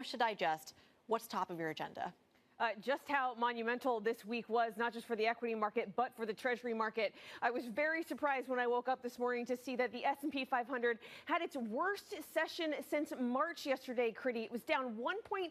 To digest, what's top of your agenda? Just how monumental this week was, not just for the equity market, but for the Treasury market. I was very surprised when I woke up this morning to see that the S&P 500 had its worst session since March yesterday, Critty. It was down 1.6%.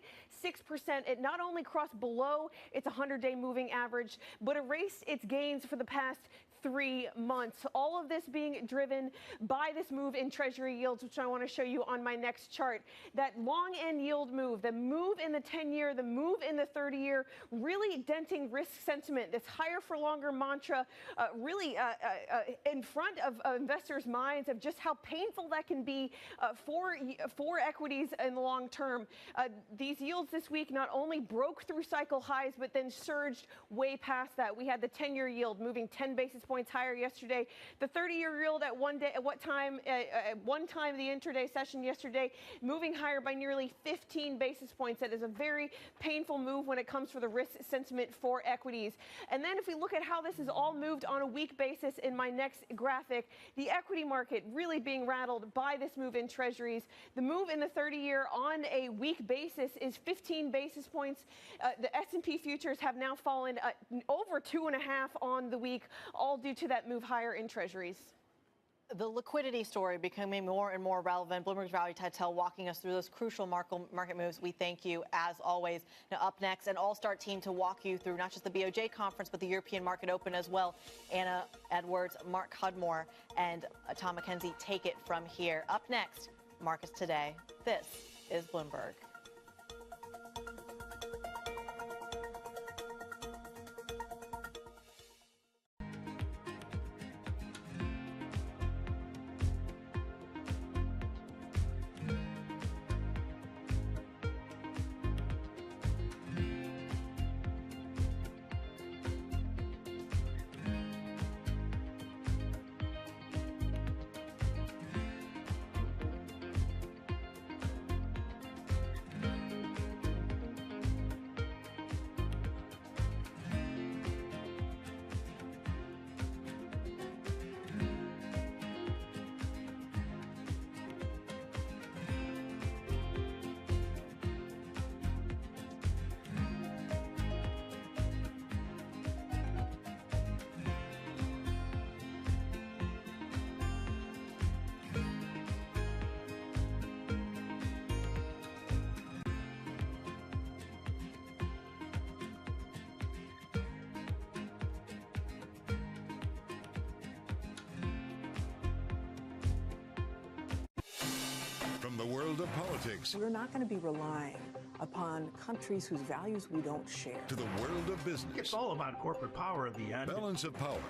It not only crossed below its 100-day moving average, but erased its gains for the past 3 months. All of this being driven by this move in Treasury yields, which I want to show you on my next chart. That long end yield move, the move in the 10-year, the move in the 30-year, really denting risk sentiment. This higher for longer mantra really in front of investors' minds of just how painful that can be for equities in the long term. These yields this week not only broke through cycle highs, but then surged way past that. We had the 10-year yield moving 10 basis points higher yesterday. The 30-year yield at one time the intraday session yesterday moving higher by nearly 15 basis points. That is a very painful move when it comes for the risk sentiment for equities. And then if we look at how this is all moved on a week basis in my next graphic, the equity market really being rattled by this move in treasuries. The move in the 30-year on a week basis is 15 basis points. The S&P futures have now fallen over 2.5 on the week, all due to that move higher in treasuries. The liquidity story becoming more and more relevant. Bloomberg's Valerie Titel walking us through those crucial market moves. We thank you, as always. Now, up next, an all-star team to walk you through not just the BOJ conference, but the European market open as well. Anna Edwards, Mark Cudmore, and Tom McKenzie take it from here. Up next, Markets Today. This is Bloomberg. From the world of politics, we're not going to be relying upon countries whose values we don't share. To the world of business. It's all about corporate power at the end. Balance of Power,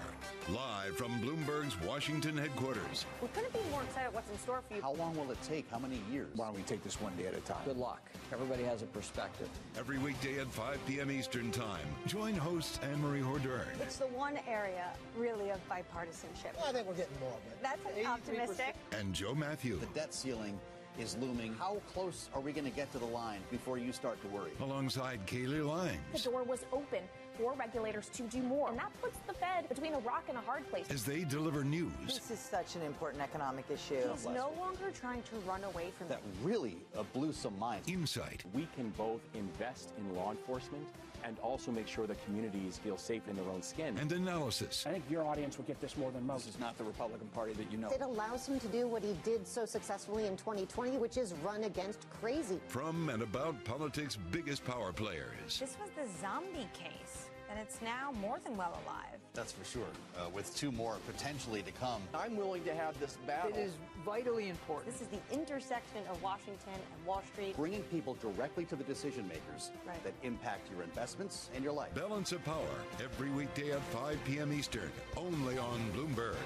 live from Bloomberg's Washington headquarters. We couldn't be more excited what's in store for you. How long will it take? How many years? Why don't we take this one day at a time? Good luck. Everybody has a perspective. Every weekday at 5 p.m. Eastern Time. Join host Anne-Marie Hordern. It's the one area, really, of bipartisanship. I think we're getting more of it. That's optimistic. And Joe Matthew. The debt ceiling is looming. How close are we going to get to the line before you start to worry? Alongside Kaylee Limes. The door was open for regulators to do more, and that puts the Fed between a rock and a hard place. As they deliver news. This is such an important economic issue. He's no longer trying to run away from that. Really blew some minds. Insight. We can both invest in law enforcement and also make sure that communities feel safe in their own skin. And analysis. I think your audience will get this more than most. This is not the Republican Party that you know. It allows him to do what he did so successfully in 2020, which is run against crazy. From and about politics' biggest power players. This was the zombie case, and it's now more than well alive. That's for sure, with 2 more potentially to come. I'm willing to have this battle. It is vitally important. This is the intersection of Washington and Wall Street. Bringing people directly to the decision makers that impact your investments and your life. Balance of Power, every weekday at 5 p.m. Eastern, only on Bloomberg,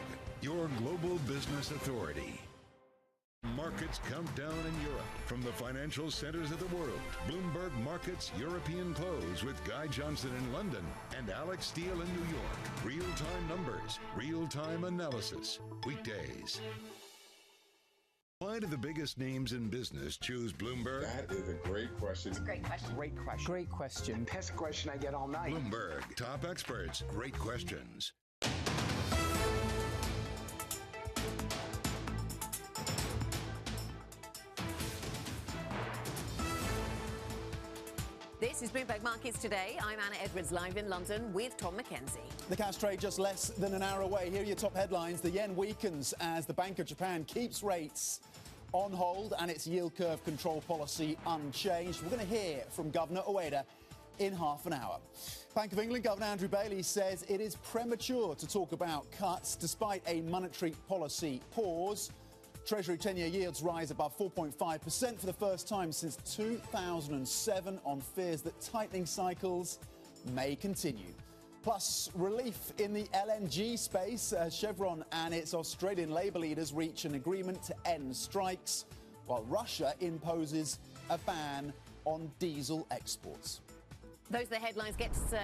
your global business authority. Markets countdown in Europe. From the financial centers of the world, Bloomberg Markets European Close with Guy Johnson in London and Alex Steele in New York. Real-time numbers, real-time analysis. Weekdays. Why do the biggest names in business choose Bloomberg? That is a great question. It's a great question. Great question. Great question. That's a question I get all night. Bloomberg. Top experts. Great questions. This is Bloomberg Markets Today. I'm Anna Edwards, live in London with Tom McKenzie. The cash trade just less than an hour away. Here are your top headlines. The yen weakens as the Bank of Japan keeps rates on hold and its yield curve control policy unchanged. We're going to hear from Governor Ueda in half an hour. Bank of England Governor Andrew Bailey says it is premature to talk about cuts despite a monetary policy pause. Treasury 10-year yields rise above 4.5% for the first time since 2007 on fears that tightening cycles may continue. Plus, relief in the LNG space as Chevron and its Australian labour leaders reach an agreement to end strikes, while Russia imposes a ban on diesel exports. Those are the headlines.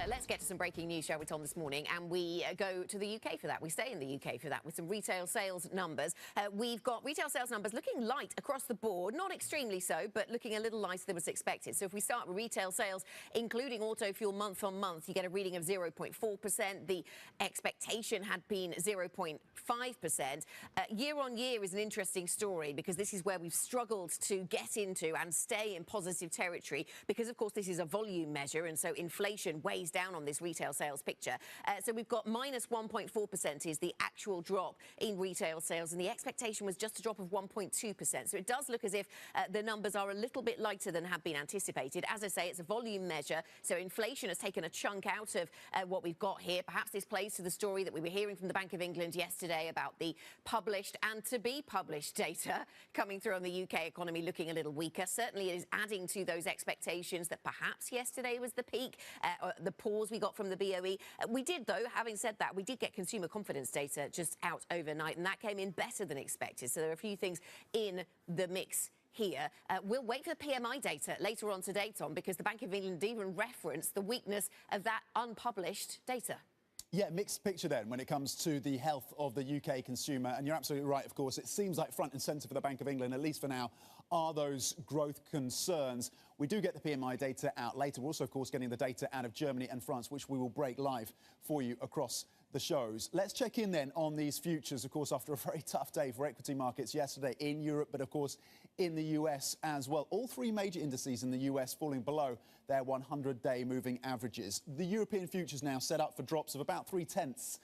Let's get to some breaking news, shall we, Tom, this morning. And we go to the UK for that. We stay in the UK for that with some retail sales numbers. We've got retail sales numbers looking light across the board. Not extremely so, but looking a little lighter than was expected. So if we start with retail sales, including auto fuel month on month, you get a reading of 0.4%. The expectation had been 0.5%. Year on year is an interesting story because this is where we've struggled to get into and stay in positive territory because, of course, this is a volume measure. And so inflation weighs down on this retail sales picture. So we've got minus 1.4% is the actual drop in retail sales, and the expectation was just a drop of 1.2%. So it does look as if the numbers are a little bit lighter than have been anticipated. As I say, it's a volume measure, so inflation has taken a chunk out of what we've got here. Perhaps this plays to the story that we were hearing from the Bank of England yesterday about the published and to be published data coming through on the UK economy looking a little weaker. Certainly it is adding to those expectations that perhaps yesterday was the peak, the pause we got from the BOE. We did, though, having said that, we did get consumer confidence data just out overnight, and that came in better than expected. So there are a few things in the mix here. We'll wait for the PMI data later on today, Tom, because the Bank of England even referenced the weakness of that unpublished data. Yeah, mixed picture then when it comes to the health of the UK consumer. And you're absolutely right, of course. It seems like front and centre for the Bank of England, at least for now, are those growth concerns. We do get the PMI data out later. We're also, of course, getting the data out of Germany and France, which we will break live for you across the shows. Let's check in then on these futures, of course, after a very tough day for equity markets yesterday in Europe, but of course in the US as well. All three major indices in the US falling below their 100-day moving averages. The European futures now set up for drops of about 0.3%.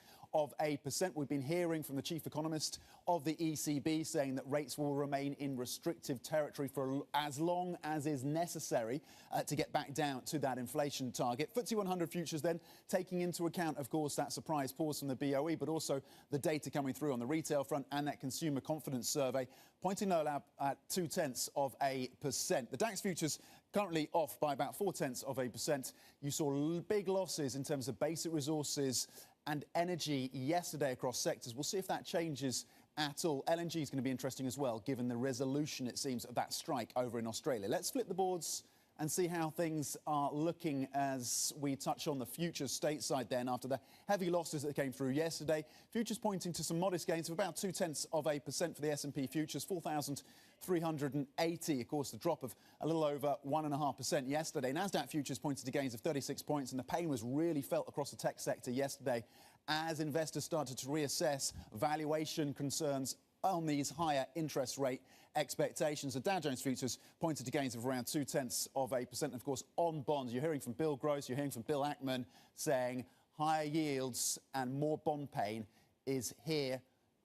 We've been hearing from the chief economist of the ECB saying that rates will remain in restrictive territory for as long as is necessary to get back down to that inflation target. FTSE 100 futures then taking into account, of course, that surprise pause from the BOE, but also the data coming through on the retail front and that consumer confidence survey pointing low at 0.2%. The DAX futures currently off by about 0.4%. You saw big losses in terms of basic resources and energy yesterday across sectors. We'll see if that changes at all. LNG is going to be interesting as well, given the resolution, it seems, of that strike over in Australia. Let's flip the boards and see how things are looking as we touch on the futures stateside then after the heavy losses that came through yesterday. Futures pointing to some modest gains of about 0.2% for the S&P futures, 4,380. Of course, the drop of a little over 1.5% yesterday. NASDAQ futures pointed to gains of 36 points, and the pain was really felt across the tech sector yesterday as investors started to reassess valuation concerns on these higher interest rate expectations. The Dow Jones futures pointed to gains of around 0.2%. And of course, on bonds, you're hearing from Bill Gross, you're hearing from Bill Ackman saying higher yields and more bond pain is here.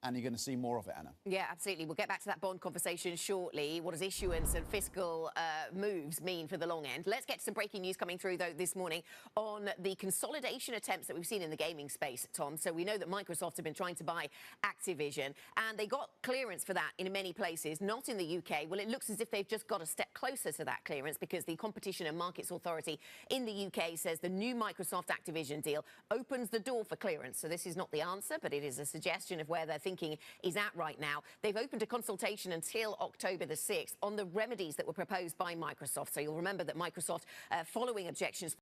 And you're going to see more of it, Anna. Yeah, absolutely. We'll get back to that bond conversation shortly. What does issuance and fiscal moves mean for the long end? Let's get to some breaking news coming through, though, this morning on the consolidation attempts that we've seen in the gaming space, Tom. So we know that Microsoft have been trying to buy Activision, and they got clearance for that in many places, not in the UK. Well, it looks as if they've just got a step closer to that clearance because the Competition and Markets Authority in the UK says the new Microsoft Activision deal opens the door for clearance. So this is not the answer, but it is a suggestion of where they're thinking is at right now. They've opened a consultation until October the 6th on the remedies that were proposed by Microsoft. So you'll remember that Microsoft, following objections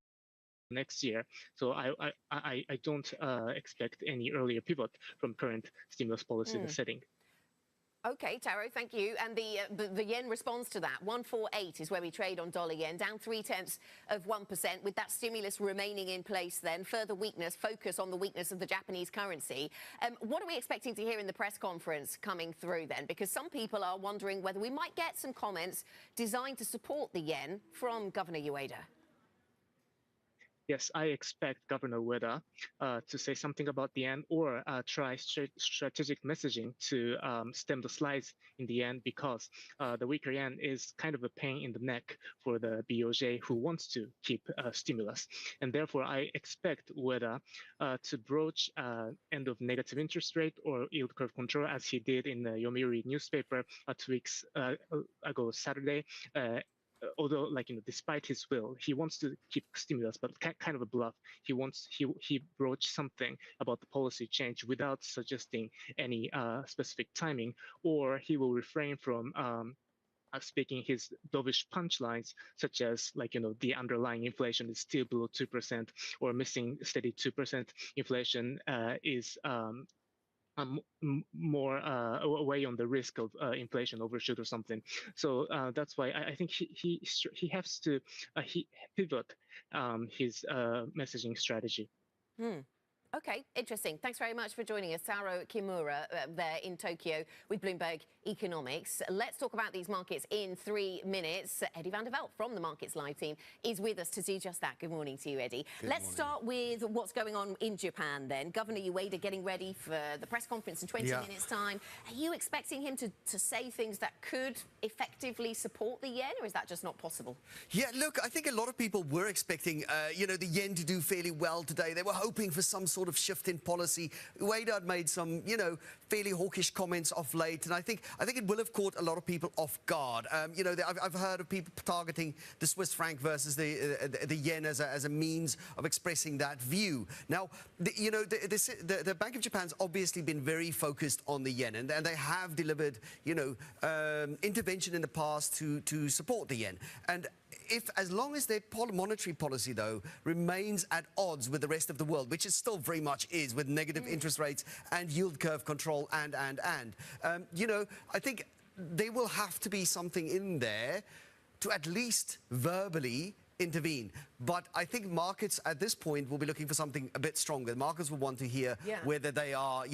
next year. So I don't expect any earlier pivot from current stimulus policy setting. OK, Taro, thank you. And the yen responds to that. 148 is where we trade on dollar yen, down 0.3%. With that stimulus remaining in place then, further weakness, focus on the weakness of the Japanese currency. What are we expecting to hear in the press conference coming through then? Because some people are wondering whether we might get some comments designed to support the yen from Governor Ueda. yes, I expect Governor Ueda to say something about the yen or try strategic messaging to stem the slides in the end, because the weaker yen is kind of a pain in the neck for the BOJ, who wants to keep stimulus. And therefore, I expect Ueda to broach end of negative interest rate or yield curve control, as he did in the Yomiuri newspaper 2 weeks ago Saturday. Although, like, despite his will, he wants to keep stimulus, but kind of a bluff. He broached something about the policy change without suggesting any specific timing, or he will refrain from speaking his dovish punchlines, such as, like, the underlying inflation is still below 2%, or missing steady 2% inflation is more away on the risk of inflation overshoot or something. So that's why I think he has to pivot his messaging strategy. Okay, interesting. Thanks very much for joining us, Saro Kimura, there in Tokyo with Bloomberg Economics. Let's talk about these markets in 3 minutes. Eddie van der Velde from the Markets Live team is with us to do just that. Good morning to you, Eddie. Let's start with what's going on in Japan then. Governor Ueda getting ready for the press conference in 20 minutes' time. Are you expecting him to say things that could effectively support the yen, or is that just not possible? Yeah, look, I think a lot of people were expecting, the yen to do fairly well today. They were hoping for some sort of shift in policy. Ueda had made some, fairly hawkish comments of late, and I think it will have caught a lot of people off guard. I've heard of people targeting the Swiss franc versus the yen as a means of expressing that view. Now, the Bank of Japan's obviously been very focused on the yen, and they have delivered, intervention in the past to support the yen. And as long as their monetary policy, though, remains at odds with the rest of the world, which it still very much is, with negative interest rates and yield curve control I think there will have to be something in there to at least verbally intervene. But I think markets at this point will be looking for something a bit stronger. Markets will want to hear whether they are,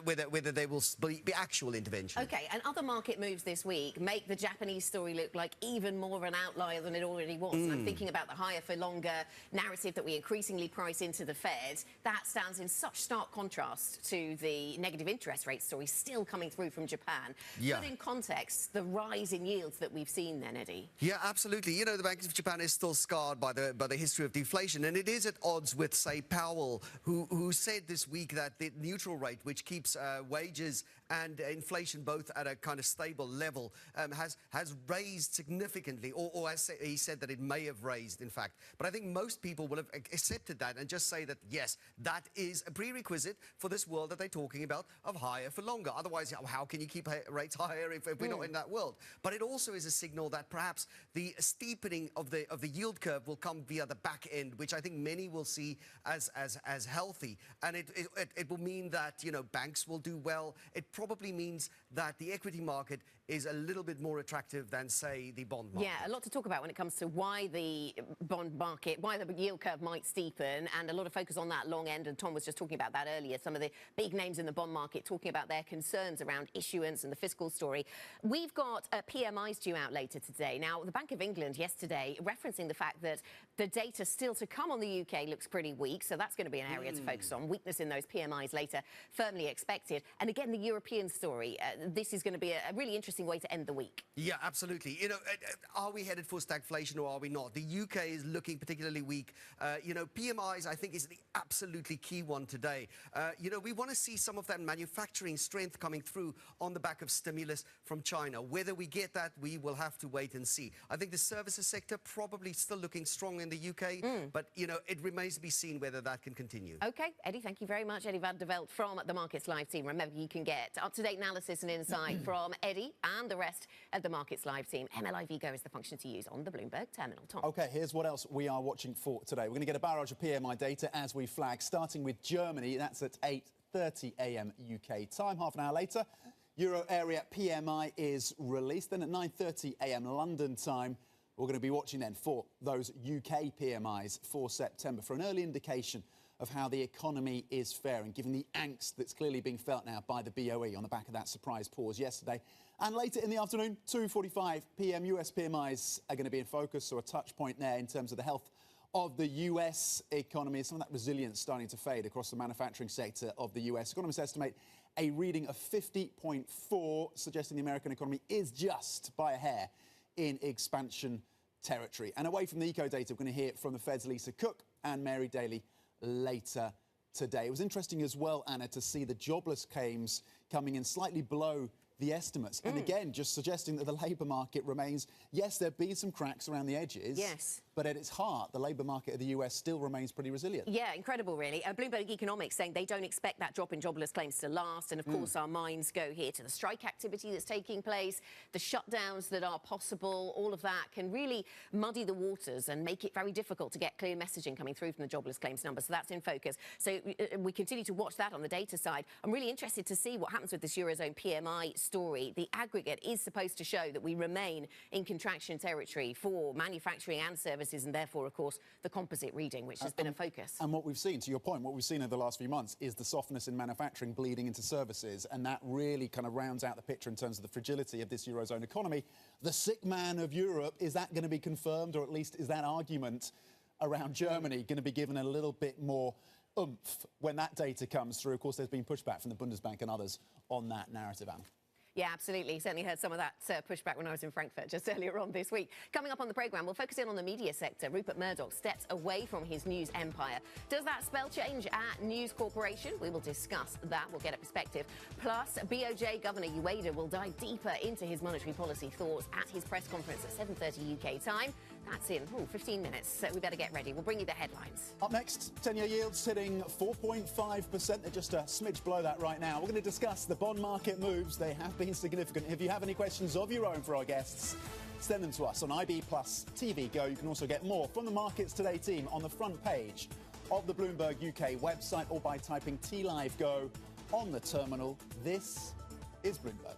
whether they will be actual intervention. Okay, and other market moves this week make the Japanese story look like even more of an outlier than it already was. And I'm thinking about the higher for longer narrative that we increasingly price into the Fed. That stands in such stark contrast to the negative interest rate story still coming through from Japan. Put in context the rise in yields that we've seen then, Eddie. Yeah, absolutely. The Bank of Japan is still scarred by the history of deflation, and it is at odds with, say, Powell, who said this week that the neutral rate, which keeps wages and inflation both at a kind of stable level, has raised significantly, or as he said that it may have raised, in fact. But I think most people will have accepted that and just say that, yes, that is a prerequisite for this world that they're talking about of higher for longer. Otherwise, how can you keep rates higher if we're not in that world? But it also is a signal that perhaps the steepening of the yield curve will come via the back end, which I think many will see as healthy. And it will mean that, banks will do well. It probably means that the equity market is a little bit more attractive than, say, the bond market. Yeah, a lot to talk about when it comes to why the bond market, why the yield curve might steepen, and a lot of focus on that long end. And Tom was just talking about that earlier. Some of the big names in the bond market talking about their concerns around issuance and the fiscal story. We've got PMIs due out later today. Now, the Bank of England yesterday referencing the fact that the data still to come on the UK looks pretty weak, so that's going to be an area to focus on. Weakness in those PMIs later, firmly expected. And again, the European story. This is going to be a really interesting way to end the week. Yeah, absolutely. Are we headed for stagflation or are we not? The UK is looking particularly weak. PMIs, I think, is the absolutely key one today. We want to see some of that manufacturing strength coming through on the back of stimulus from China. Whether we get that, we will have to wait and see. I think the services sector probably still looking strong in the UK, but, it remains to be seen whether that can continue. Okay, Eddie, thank you very much. Eddie van der Velde from the Markets Live team. Remember, you can get up-to-date analysis and insight from Eddie and the rest of the Markets Live team. MLIV Go is the function to use on the Bloomberg terminal. Tom. Okay, here's what else we are watching for today. We're going to get a barrage of PMI data as we flag, starting with Germany. That's at 8:30 a.m. UK time. Half an hour later, Euro area PMI is released. Then at 9:30 a.m. London time, we're going to be watching then for those UK PMIs for September for an early indication of how the economy is faring, given the angst that's clearly being felt now by the BOE on the back of that surprise pause yesterday. And later in the afternoon, 2:45 p.m, US PMIs are going to be in focus, so a touch point there in terms of the health of the US economy. Some of that resilience starting to fade across the manufacturing sector of the US. Economists estimate a reading of 50.4, suggesting the American economy is just by a hair in expansion territory. And away from the eco data, we're going to hear from the Fed's Lisa Cook and Mary Daly later today. It was interesting as well, Anna, to see the jobless claims coming in slightly below the estimates. And again, just suggesting that the labour market remains, yes, there'll be some cracks around the edges. Yes. But at its heart, the labour market of the US still remains pretty resilient. Yeah, incredible, really. Bloomberg Economics saying they don't expect that drop in jobless claims to last. And, of course, our minds go here to the strike activity that's taking place, the shutdowns that are possible. All of that can really muddy the waters and make it very difficult to get clear messaging coming through from the jobless claims numbers. So that's in focus. So we continue to watch that on the data side. I'm really interested to see what happens with this Eurozone PMI story. The aggregate is supposed to show that we remain in contraction territory for manufacturing and services, and therefore, of course, the composite reading, which has been a focus. And what we've seen, to your point, what we've seen over the last few months is the softness in manufacturing bleeding into services, and that really kind of rounds out the picture in terms of the fragility of this Eurozone economy. The sick man of Europe, is that going to be confirmed, or at least is that argument around Germany going to be given a little bit more oomph when that data comes through? Of course, there's been pushback from the Bundesbank and others on that narrative, Anne. Yeah, absolutely. Certainly heard some of that pushback when I was in Frankfurt just earlier on this week. Coming up on the programme, we'll focus in on the media sector. Rupert Murdoch steps away from his news empire. Does that spell change at News Corporation? We will discuss that. We'll get a perspective. Plus, BOJ Governor Ueda will dive deeper into his monetary policy thoughts at his press conference at 7:30 UK time. That's in 15 minutes, so we better get ready. We'll bring you the headlines. Up next, 10-year yields sitting 4.5%. They're just a smidge below that right now. We're going to discuss the bond market moves. They have been significant. If you have any questions of your own for our guests, send them to us on IB Plus TV Go. You can also get more from the Markets Today team on the front page of the Bloomberg UK website or by typing TLive Go on the terminal. This is Bloomberg.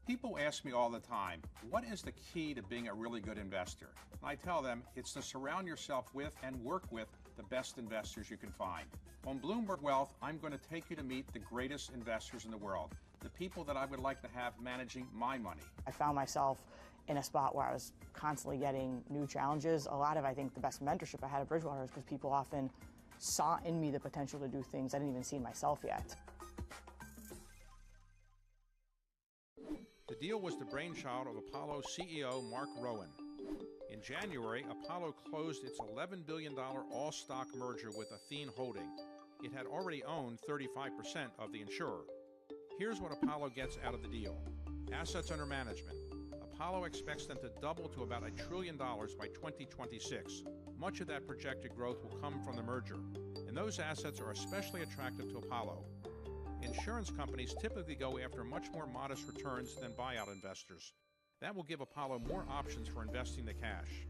People ask me all the time, what is the key to being a really good investor? And I tell them it's to surround yourself with and work with the best investors you can find. On Bloomberg Wealth, I'm going to take you to meet the greatest investors in the world, the people that I would like to have managing my money. I found myself in a spot where I was constantly getting new challenges. A lot of, I think, the best mentorship I had at Bridgewater is because people often saw in me the potential to do things I didn't even see in myself yet. The deal was the brainchild of Apollo CEO Mark Rowan. In January, Apollo closed its $11 billion all-stock merger with Athene Holding. It had already owned 35% of the insurer. Here's what Apollo gets out of the deal. Assets under management. Apollo expects them to double to about $1 trillion by 2026. Much of that projected growth will come from the merger, and those assets are especially attractive to Apollo. Insurance companies typically go after much more modest returns than buyout investors. That will give Apollo more options for investing the cash.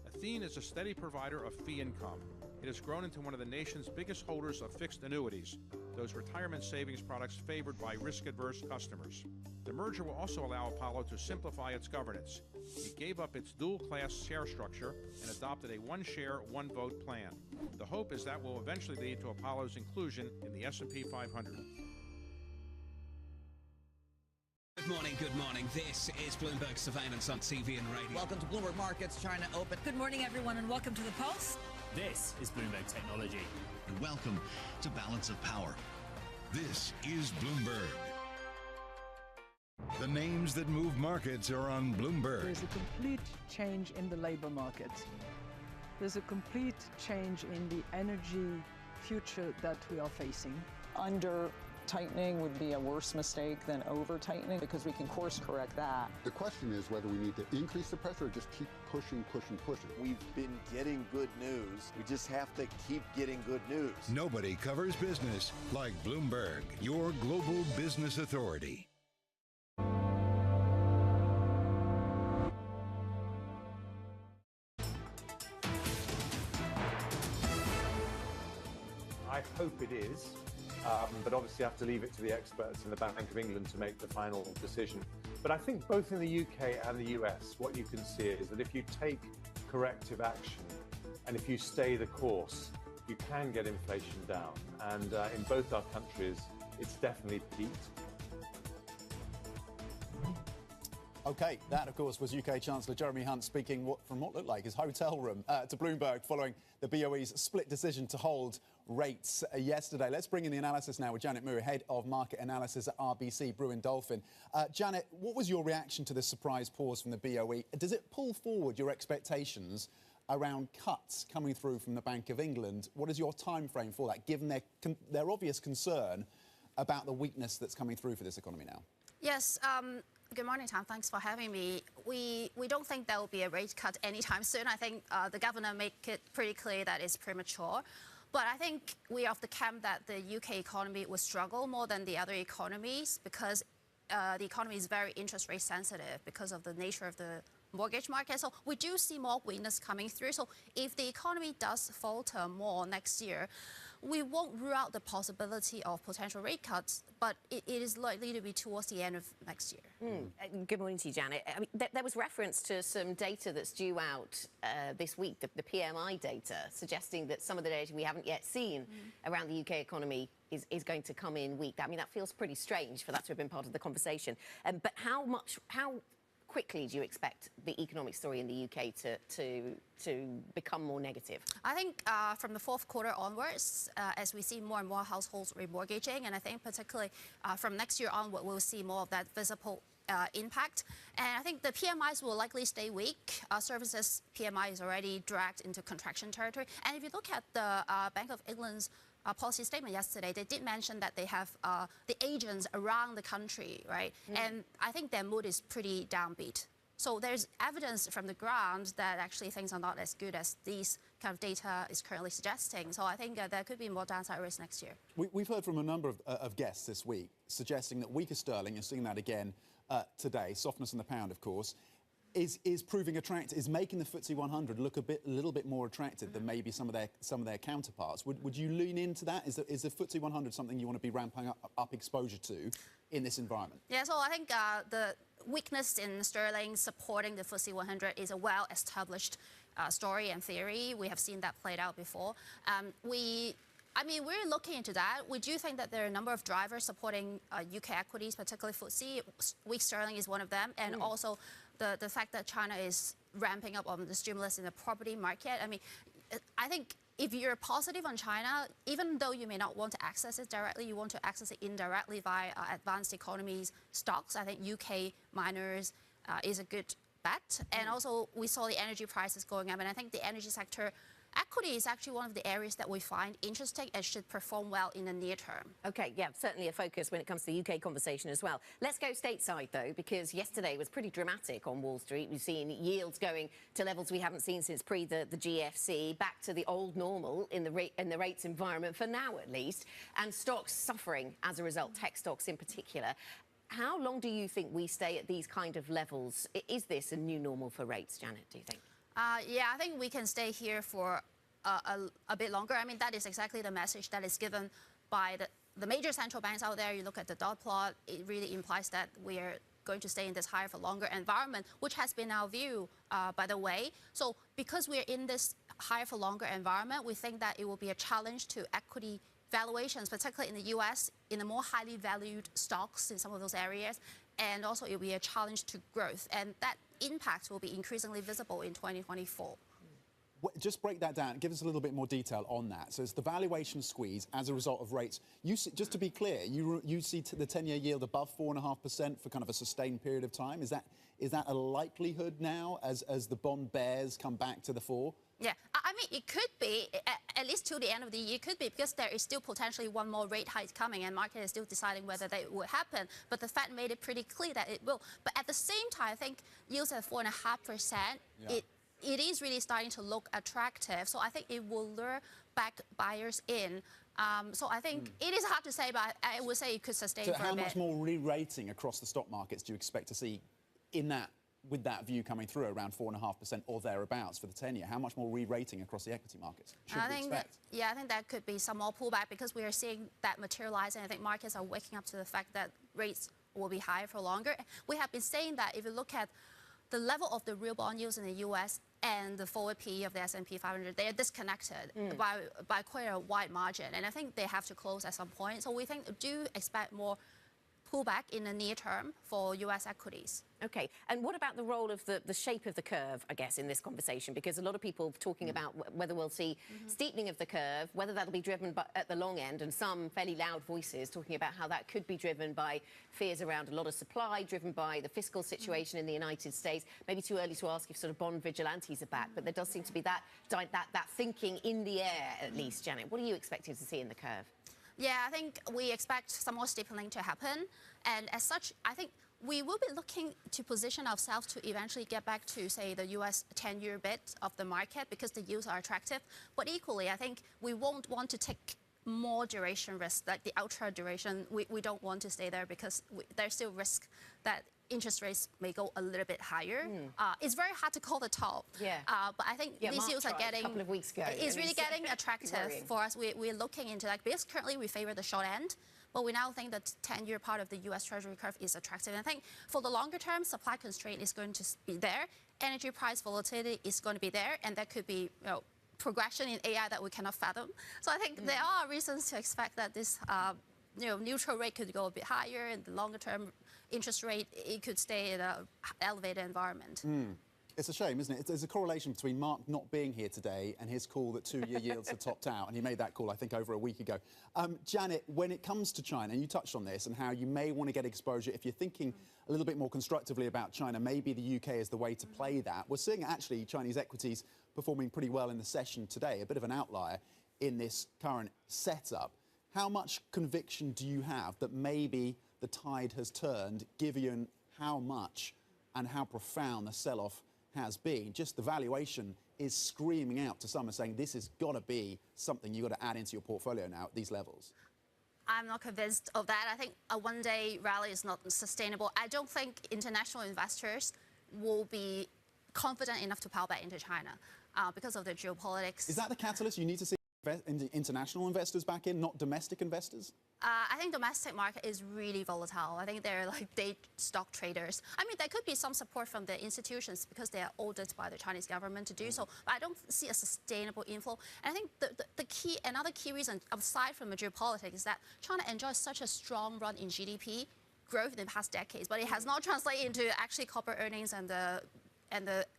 Athene is a steady provider of fee income. It has grown into one of the nation's biggest holders of fixed annuities, those retirement savings products favored by risk-averse customers. The merger will also allow Apollo to simplify its governance. It gave up its dual-class share structure and adopted a one-share, one-vote plan. The hope is that will eventually lead to Apollo's inclusion in the S&P 500. Good morning. This is Bloomberg Surveillance on TV and radio. Welcome to Bloomberg Markets China Open. Good morning, everyone, and welcome to the Pulse. This is Bloomberg Technology. And welcome to Balance of Power. This is Bloomberg. The names that move markets are on Bloomberg. There's a complete change in the labor market. There's a complete change in the energy future that we are facing. Under Tightening would be a worse mistake than over-tightening because we can course correct that. The question is whether we need to increase the pressure or just keep pushing. We've been getting good news. We just have to keep getting good news. Nobody covers business like Bloomberg, your global business authority. I hope it is, but obviously you have to leave it to the experts in the Bank of England to make the final decision. But I think both in the UK and the US, what you can see is that if you take corrective action and if you stay the course, you can get inflation down. And in both our countries, it's definitely peaked. OK, that, of course, was UK Chancellor Jeremy Hunt speaking from what looked like his hotel room to Bloomberg following the BOE's split decision to hold rates yesterday. Let's bring in the analysis now with Janet Moore, Head of Market Analysis at RBC Brewin Dolphin. Janet, what was your reaction to this surprise pause from the BOE? Does it pull forward your expectations around cuts coming through from the Bank of England? What is your time frame for that, given their obvious concern about the weakness that's coming through for this economy now? Yes. Good morning, Tom. Thanks for having me. We don't think there will be a rate cut anytime soon. I think the governor made it pretty clear that it's premature. But I think we are of the camp that the UK economy will struggle more than the other economies because the economy is very interest rate sensitive because of the nature of the mortgage market. So we do see more weakness coming through. So if the economy does falter more next year, we won't rule out the possibility of potential rate cuts, but it is likely to be towards the end of next year. Good morning to you, Janet. I mean, there was reference to some data that's due out this week, the PMI data, suggesting that some of the data we haven't yet seen around the UK economy is going to come in weak. I mean, that feels pretty strange for that to have been part of the conversation. But how quickly do you expect the economic story in the UK to become more negative? I think from the fourth quarter onwards, as we see more and more households remortgaging, and I think particularly from next year onward, we'll see more of that visible impact. And I think the PMIs will likely stay weak. Services PMI is already dragged into contraction territory. And if you look at the Bank of England's policy statement yesterday, they did mention that they have the agents around the country, right? And I think their mood is pretty downbeat. So there's evidence from the ground that actually things are not as good as these kind of data is currently suggesting. So I think there could be more downside risk next year. We've heard from a number of guests this week suggesting that weaker sterling, you're seeing that again today, softness in the pound, of course, is proving attractive, is making the FTSE 100 look a little bit more attractive than maybe some of their counterparts. Would you lean into that? Is the FTSE 100 something you want to be ramping up exposure to in this environment? Yeah, so I think the weakness in sterling supporting the FTSE 100 is a well-established story and theory. We have seen that played out before. We're looking into that. We do think that there are a number of drivers supporting UK equities, particularly FTSE. Weak sterling is one of them, and also the fact that China is ramping up on the stimulus in the property market. I mean, I think if you're positive on China, even though you may not want to access it directly, you want to access it indirectly via advanced economies stocks. I think UK miners is a good bet. And also, we saw the energy prices going up, and I think the energy sector equity is actually one of the areas that we find interesting and should perform well in the near term. OK, yeah, certainly a focus when it comes to the UK conversation as well. Let's go stateside, though, because yesterday was pretty dramatic on Wall Street. We've seen yields going to levels we haven't seen since the GFC, back to the old normal in the rates environment, for now at least, and stocks suffering as a result, tech stocks in particular. How long do you think we stay at these kind of levels? Is this a new normal for rates, Janet, do you think? Yeah, I think we can stay here for a bit longer. I mean, that is exactly the message that is given by the major central banks out there. You look at the dot plot, it really implies that we are going to stay in this higher for longer environment, which has been our view, by the way. So because we're in this higher for longer environment, we think that it will be a challenge to equity valuations, particularly in the US, in the more highly valued stocks in some of those areas. And also, it will be a challenge to growth. And that impact will be increasingly visible in 2024. Just break that down. Give us a little bit more detail on that. So it's the valuation squeeze as a result of rates. You see, just to be clear, you see the 10-year yield above 4.5% for kind of a sustained period of time. Is that a likelihood now as the bond bears come back to the fore? Yeah, I mean, it could be, at least till the end of the year, it could be, because there is still potentially one more rate hike coming, and market is still deciding whether that will happen. But the Fed made it pretty clear that it will. But at the same time, I think yields at 4.5%, it is really starting to look attractive. So I think it will lure back buyers in. So I think it is hard to say, but I would say it could sustain for a bit. So how much more re-rating across the stock markets do you expect to see in that, with that view coming through around 4.5% or thereabouts for the 10-year? How much more re-rating across the equity markets should we expect? I think that could be some more pullback, because we are seeing that materialize, and I think markets are waking up to the fact that rates will be higher for longer. We have been saying that if you look at the level of the real bond yields in the US and the forward PE of the S&P 500, they are disconnected by quite a wide margin, and I think they have to close at some point. So we do expect more pullback in the near term for US equities. Okay, and what about the role of the shape of the curve, I guess, in this conversation? Because a lot of people talking about whether we'll see steepening of the curve, whether that'll be driven by, at the long end, and some fairly loud voices talking about how that could be driven by fears around a lot of supply, driven by the fiscal situation in the United States. Maybe too early to ask if sort of bond vigilantes are back, but there does seem to be that thinking in the air, at least. Janet, what are you expecting to see in the curve? Yeah, I think we expect some more steepening to happen. And as such, I think we will be looking to position ourselves to eventually get back to, say, the US 10-year bit of the market, because the yields are attractive. But equally, I think we won't want to take more duration risk, like the ultra duration. We don't want to stay there, because there's still risk that interest rates may go a little bit higher. It's very hard to call the top. But I think these yields are getting, a couple of weeks ago, it's really getting attractive for us. We're looking into that, because currently we favor the short end, but we now think that 10-year part of the US Treasury curve is attractive. And I think for the longer term, supply constraint is going to be there, energy price volatility is going to be there, and there could be progression in AI that we cannot fathom. So I think there are reasons to expect that this neutral rate could go a bit higher, and the longer term interest rate, it could stay in an elevated environment. It's a shame, isn't it? There's a correlation between Mark not being here today and his call that 2-year yields are topped out, and he made that call, I think, over a week ago. Janet, when it comes to China, and you touched on this, and how you may want to get exposure, if you're thinking a little bit more constructively about China, maybe the UK is the way to play that. We're seeing, actually, Chinese equities performing pretty well in the session today, a bit of an outlier in this current setup. How much conviction do you have that maybe the tide has turned, given how much and how profound the sell-off has been? Just the valuation is screaming out to some and saying this has got to be something you've got to add into your portfolio now at these levels. I'm not convinced of that. I think a one-day rally is not sustainable. I don't think international investors will be confident enough to pile back into China because of the geopolitics. Is that the catalyst? You need to see international investors back in, not domestic investors? I think domestic market is really volatile. I think they're like day stock traders. I mean, there could be some support from the institutions because they are audited by the Chinese government to do so, but I don't see a sustainable inflow. And I think another key reason, aside from the geopolitics, is that China enjoys such a strong run in GDP growth in the past decades, but it has not translated into actually corporate earnings and the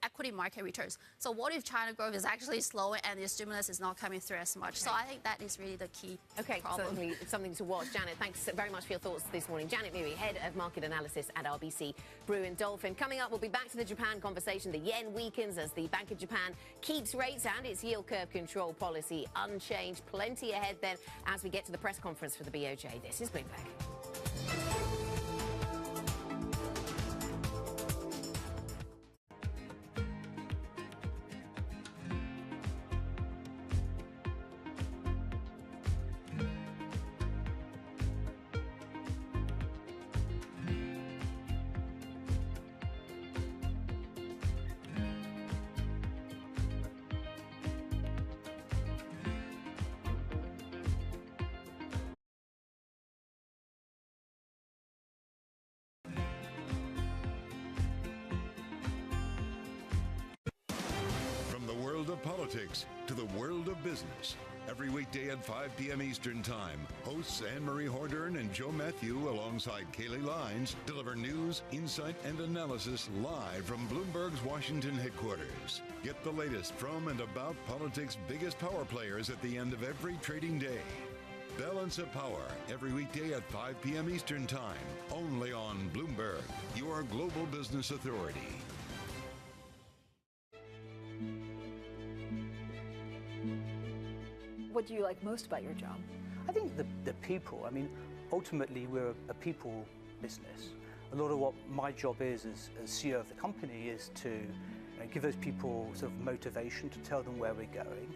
equity market returns. So what if China growth is actually slower and the stimulus is not coming through as much? So I think that is really the key problem. Certainly something to watch. Janet, thanks very much for your thoughts this morning. Janet Murray, Head of Market Analysis at RBC Brewin Dolphin. Coming up, we'll be back to the Japan conversation. The yen weakens as the Bank of Japan keeps rates and its yield curve control policy unchanged. Plenty ahead then as we get to the press conference for the BOJ. This is Bloomberg. Of politics to the world of business. Every weekday at 5 p.m. Eastern Time, hosts Anne-Marie Hordern and Joe Matthew alongside Kaylee Lines deliver news, insight, and analysis live from Bloomberg's Washington headquarters. Get the latest from and about politics' biggest power players at the end of every trading day. Balance of Power, every weekday at 5 p.m. Eastern Time, only on Bloomberg, your global business authority. What do you like most about your job? I think the people. I mean, ultimately, we're a people business. A lot of what my job is as CEO of the company is to give those people sort of motivation, to tell them where we're going,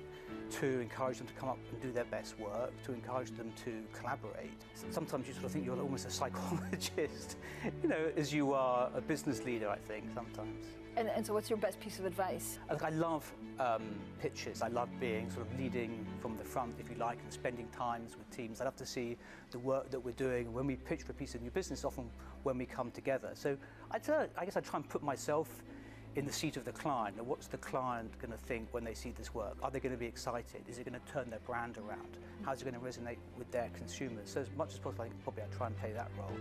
to encourage them to come up and do their best work, to encourage them to collaborate. Sometimes you sort of think you're almost a psychologist, as you are a business leader, I think, sometimes. And so what's your best piece of advice? I love pitches. I love being sort of leading from the front, if you like, and spending times with teams. I love to see the work that we're doing when we pitch for a piece of new business, often when we come together. So I guess I try and put myself in the seat of the client. And what's the client going to think when they see this work? Are they going to be excited? Is it going to turn their brand around? How's it going to resonate with their consumers? So as much as possible, I think probably I try and play that role.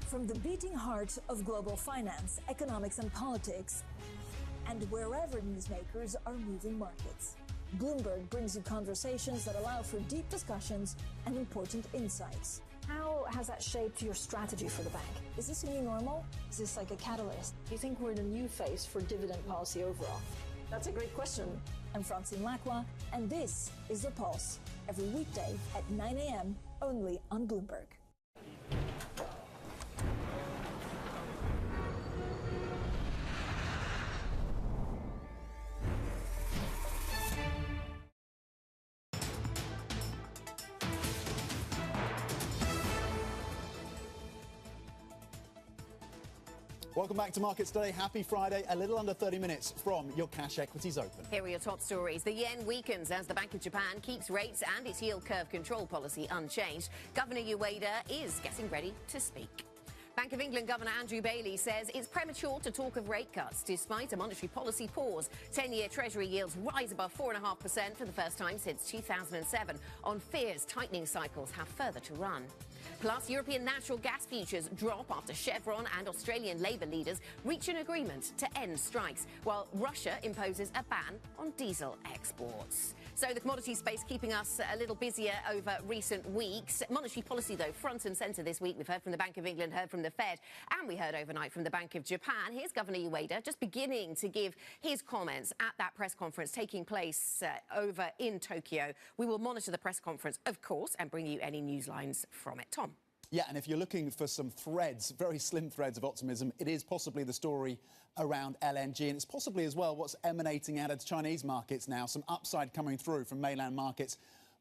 From the beating heart of global finance, economics and politics, and wherever newsmakers are moving markets, Bloomberg brings you conversations that allow for deep discussions and important insights. How has that shaped your strategy for the bank? Is this a new normal? Is this like a catalyst? Do you think we're in a new phase for dividend policy overall? That's a great question. I'm Francine Lacroix, and this is The Pulse, every weekday at 9 a.m. only on Bloomberg. Welcome back to Markets Today. Happy Friday. A little under 30 minutes from your cash equities open. Here are your top stories. The yen weakens as the Bank of Japan keeps rates and its yield curve control policy unchanged. Governor Ueda is getting ready to speak. Bank of England Governor Andrew Bailey says it's premature to talk of rate cuts despite a monetary policy pause. 10-year Treasury yields rise above 4.5% for the first time since 2007 on fears tightening cycles have further to run. Plus, European natural gas futures drop after Chevron and Australian Labour leaders reach an agreement to end strikes, while Russia imposes a ban on diesel exports. So the commodity space keeping us a little busier over recent weeks. Monetary policy, though, front and centre this week. We've heard from the Bank of England, heard from the Fed, and we heard overnight from the Bank of Japan. Here's Governor Ueda just beginning to give his comments at that press conference taking place over in Tokyo. We will monitor the press conference, of course, and bring you any news lines from it. Tom. Yeah, and if you're looking for some threads, very slim threads of optimism, it is possibly the story around LNG, and it's possibly as well what's emanating out of the Chinese markets now, some upside coming through from mainland markets.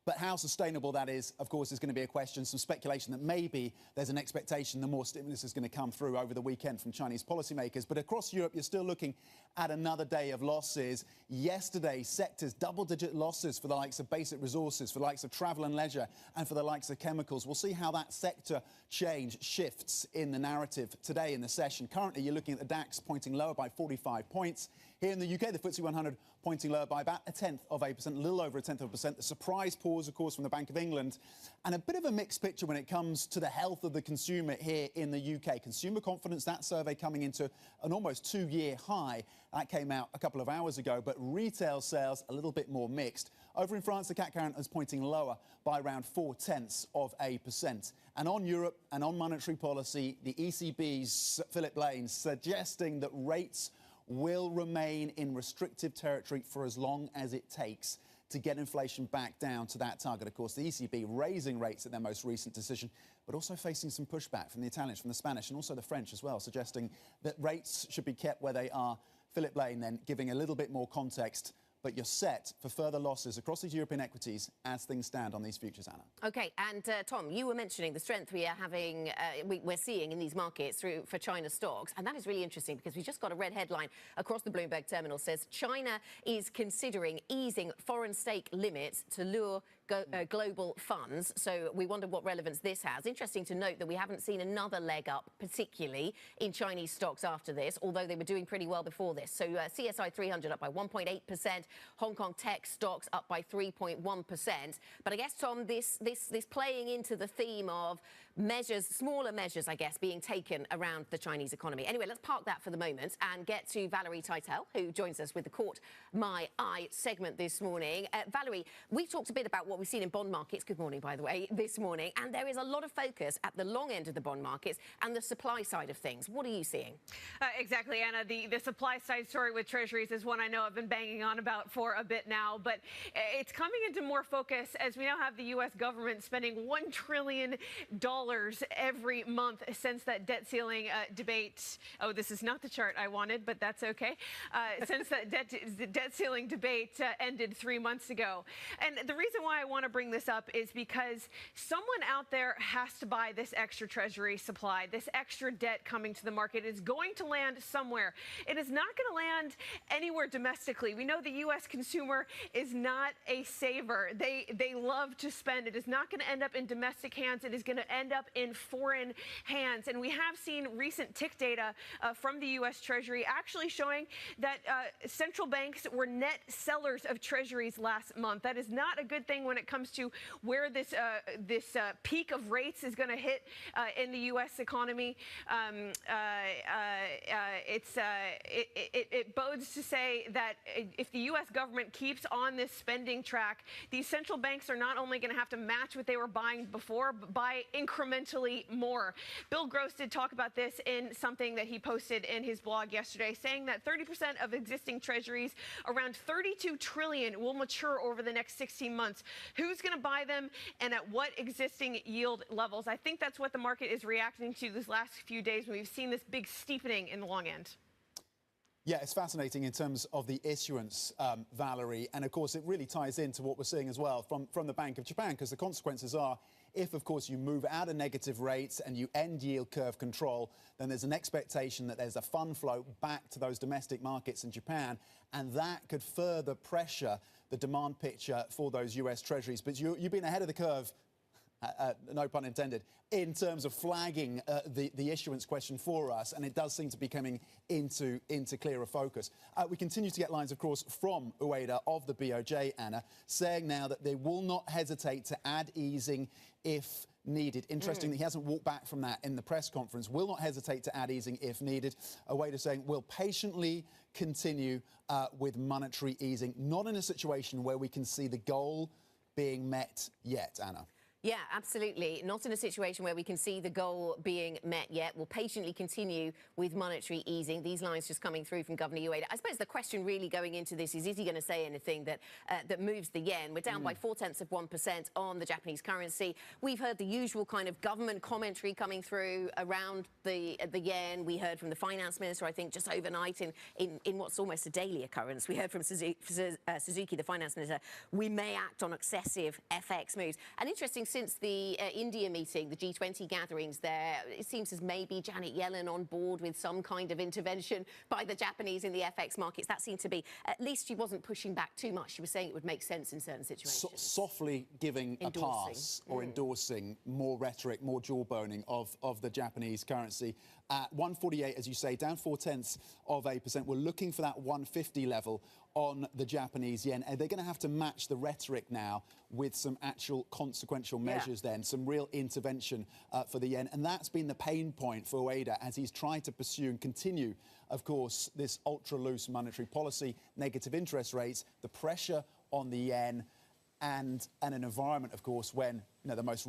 But how sustainable that is, of course, is going to be a question. Some speculation that maybe there's an expectation that more stimulus is going to come through over the weekend from Chinese policymakers. But across Europe, you're still looking at another day of losses. Yesterday, sectors, double-digit losses for the likes of basic resources, for the likes of travel and leisure, and for the likes of chemicals. We'll see how that sector change shifts in the narrative today in the session. Currently, you're looking at the DAX pointing lower by 45 points. Here in the UK, the FTSE 100 pointing lower by about 0.1%, a little over 0.1%. The surprise pause, of course, from the Bank of England. And a bit of a mixed picture when it comes to the health of the consumer here in the UK. Consumer confidence, that survey coming into an almost 2-year high. That came out a couple of hours ago, but retail sales a little bit more mixed. Over in France, the CAC 40 is pointing lower by around 0.4%. And on Europe and on monetary policy, the ECB's Philip Lane suggesting that rates will remain in restrictive territory for as long as it takes to get inflation back down to that target. Of course, the ECB raising rates at their most recent decision, but also facing some pushback from the Italians, from the Spanish, and also the French as well, suggesting that rates should be kept where they are. Philip Lane then giving a little bit more context, but you're set for further losses across these European equities as things stand on these futures, Anna. OK, and Tom, you were mentioning the strength we are having, we're seeing in these markets for China stocks, and that is really interesting because we just got a red headline across the Bloomberg terminal says China is considering easing foreign stake limits to lure global funds. So we wonder what relevance this has. Interesting to note that we haven't seen another leg up, particularly in Chinese stocks after this, although they were doing pretty well before this. So CSI 300 up by 1.8%, Hong Kong tech stocks up by 3.1%. But I guess, Tom, this playing into the theme of measures, smaller measures, I guess, being taken around the Chinese economy. Anyway, let's park that for the moment and get to Valerie Teitel, who joins us with the Caught My Eye segment this morning. Valerie, we've talked a bit about what we've seen in bond markets, good morning, by the way, this morning, and there is a lot of focus at the long end of the bond markets and the supply side of things. What are you seeing? Exactly, Anna. The supply side story with Treasuries is one I know I've been banging on about for a bit now, but it's coming into more focus as we now have the U.S. government spending $1 trillion every month since that debt ceiling debate. Oh, this is not the chart I wanted, but that's okay. Since that debt ceiling debate ended 3 months ago. And the reason why I want to bring this up is because someone out there has to buy this extra Treasury supply. This extra debt coming to the market is going to land somewhere. It is not going to land anywhere domestically. We know the U.S. consumer is not a saver. They love to spend. It is not going to end up in domestic hands. It is going to end up in foreign hands. And we have seen recent tick data from the U.S. Treasury actually showing that central banks were net sellers of Treasuries last month. That is not a good thing when it comes to where this peak of rates is going to hit in the U.S. economy. It bodes to say that if the U.S. government keeps on this spending track, these central banks are not only going to have to match what they were buying before, but buy incrementally more. Bill Gross did talk about this in something that he posted in his blog yesterday, saying that 30% of existing treasuries, around $32 trillion, will mature over the next 16 months. Who's going to buy them and at what existing yield levels? I think that's what the market is reacting to these last few days when we've seen this big steepening in the long end. Yeah, it's fascinating in terms of the issuance, Valerie. And, of course, it really ties into what we're seeing as well from the Bank of Japan, because the consequences are, if, of course, you move out of negative rates and you end yield curve control, then there's an expectation that there's a fund flow back to those domestic markets in Japan, and that could further pressure the demand picture for those US Treasuries. But you've been ahead of the curve, no pun intended, in terms of flagging the issuance question for us, and it does seem to be coming into clearer focus. We continue to get lines, of course, from Ueda of the BOJ, Anna, saying now that they will not hesitate to add easing if needed. Interesting that he hasn't walked back from that in the press conference. Will not hesitate to add easing if needed. Ueda saying we'll patiently continue with monetary easing, not in a situation where we can see the goal being met yet, Anna. Yeah, absolutely. Not in a situation where we can see the goal being met yet. We'll patiently continue with monetary easing. These lines just coming through from Governor Ueda. I suppose the question really going into this is he going to say anything that moves the yen? We're down by 0.4% on the Japanese currency. We've heard the usual kind of government commentary coming through around the yen. We heard from the finance minister, I think, just overnight in what's almost a daily occurrence. We heard from Suzuki, the finance minister, we may act on excessive FX moves. And interesting, since the India meeting, the G20 gatherings there, it seems as maybe Janet Yellen on board with some kind of intervention by the Japanese in the FX markets. That seemed to be, at least she wasn't pushing back too much. She was saying it would make sense in certain situations. Softly giving a pass or endorsing more rhetoric, more jawboning of the Japanese currency. At 148, as you say, down 0.4%. We're looking for that 150 level on the Japanese yen. They're going to have to match the rhetoric now with some actual consequential measures then, some real intervention for the yen. And that's been the pain point for Ueda as he's tried to pursue and continue, of course, this ultra-loose monetary policy, negative interest rates, the pressure on the yen, and an environment, of course, when the most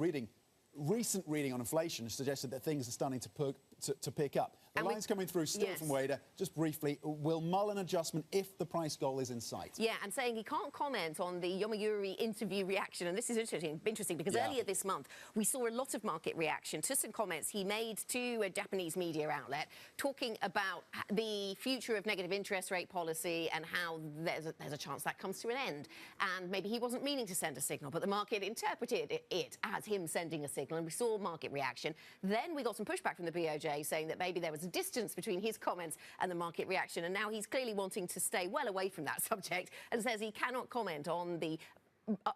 recent reading on inflation suggested that things are starting to pick up. The line's coming through still from Ueda. Just briefly, will mull an adjustment if the price goal is in sight? Yeah, and saying he can't comment on the Yomiuri interview reaction. And this is interesting because earlier this month, we saw a lot of market reaction to some comments he made to a Japanese media outlet talking about the future of negative interest rate policy and how there's a chance that comes to an end. And maybe he wasn't meaning to send a signal, but the market interpreted it as him sending a signal, and we saw market reaction. Then we got some pushback from the BOJ saying that maybe there was a distance between his comments and the market reaction, and now he's clearly wanting to stay well away from that subject and says he cannot comment on the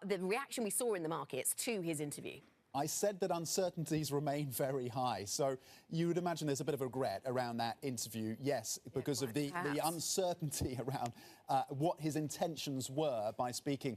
the reaction we saw in the markets to his interview? I said that uncertainties remain very high. So you would imagine there's a bit of regret around that interview, yes, because of the uncertainty around what his intentions were by speaking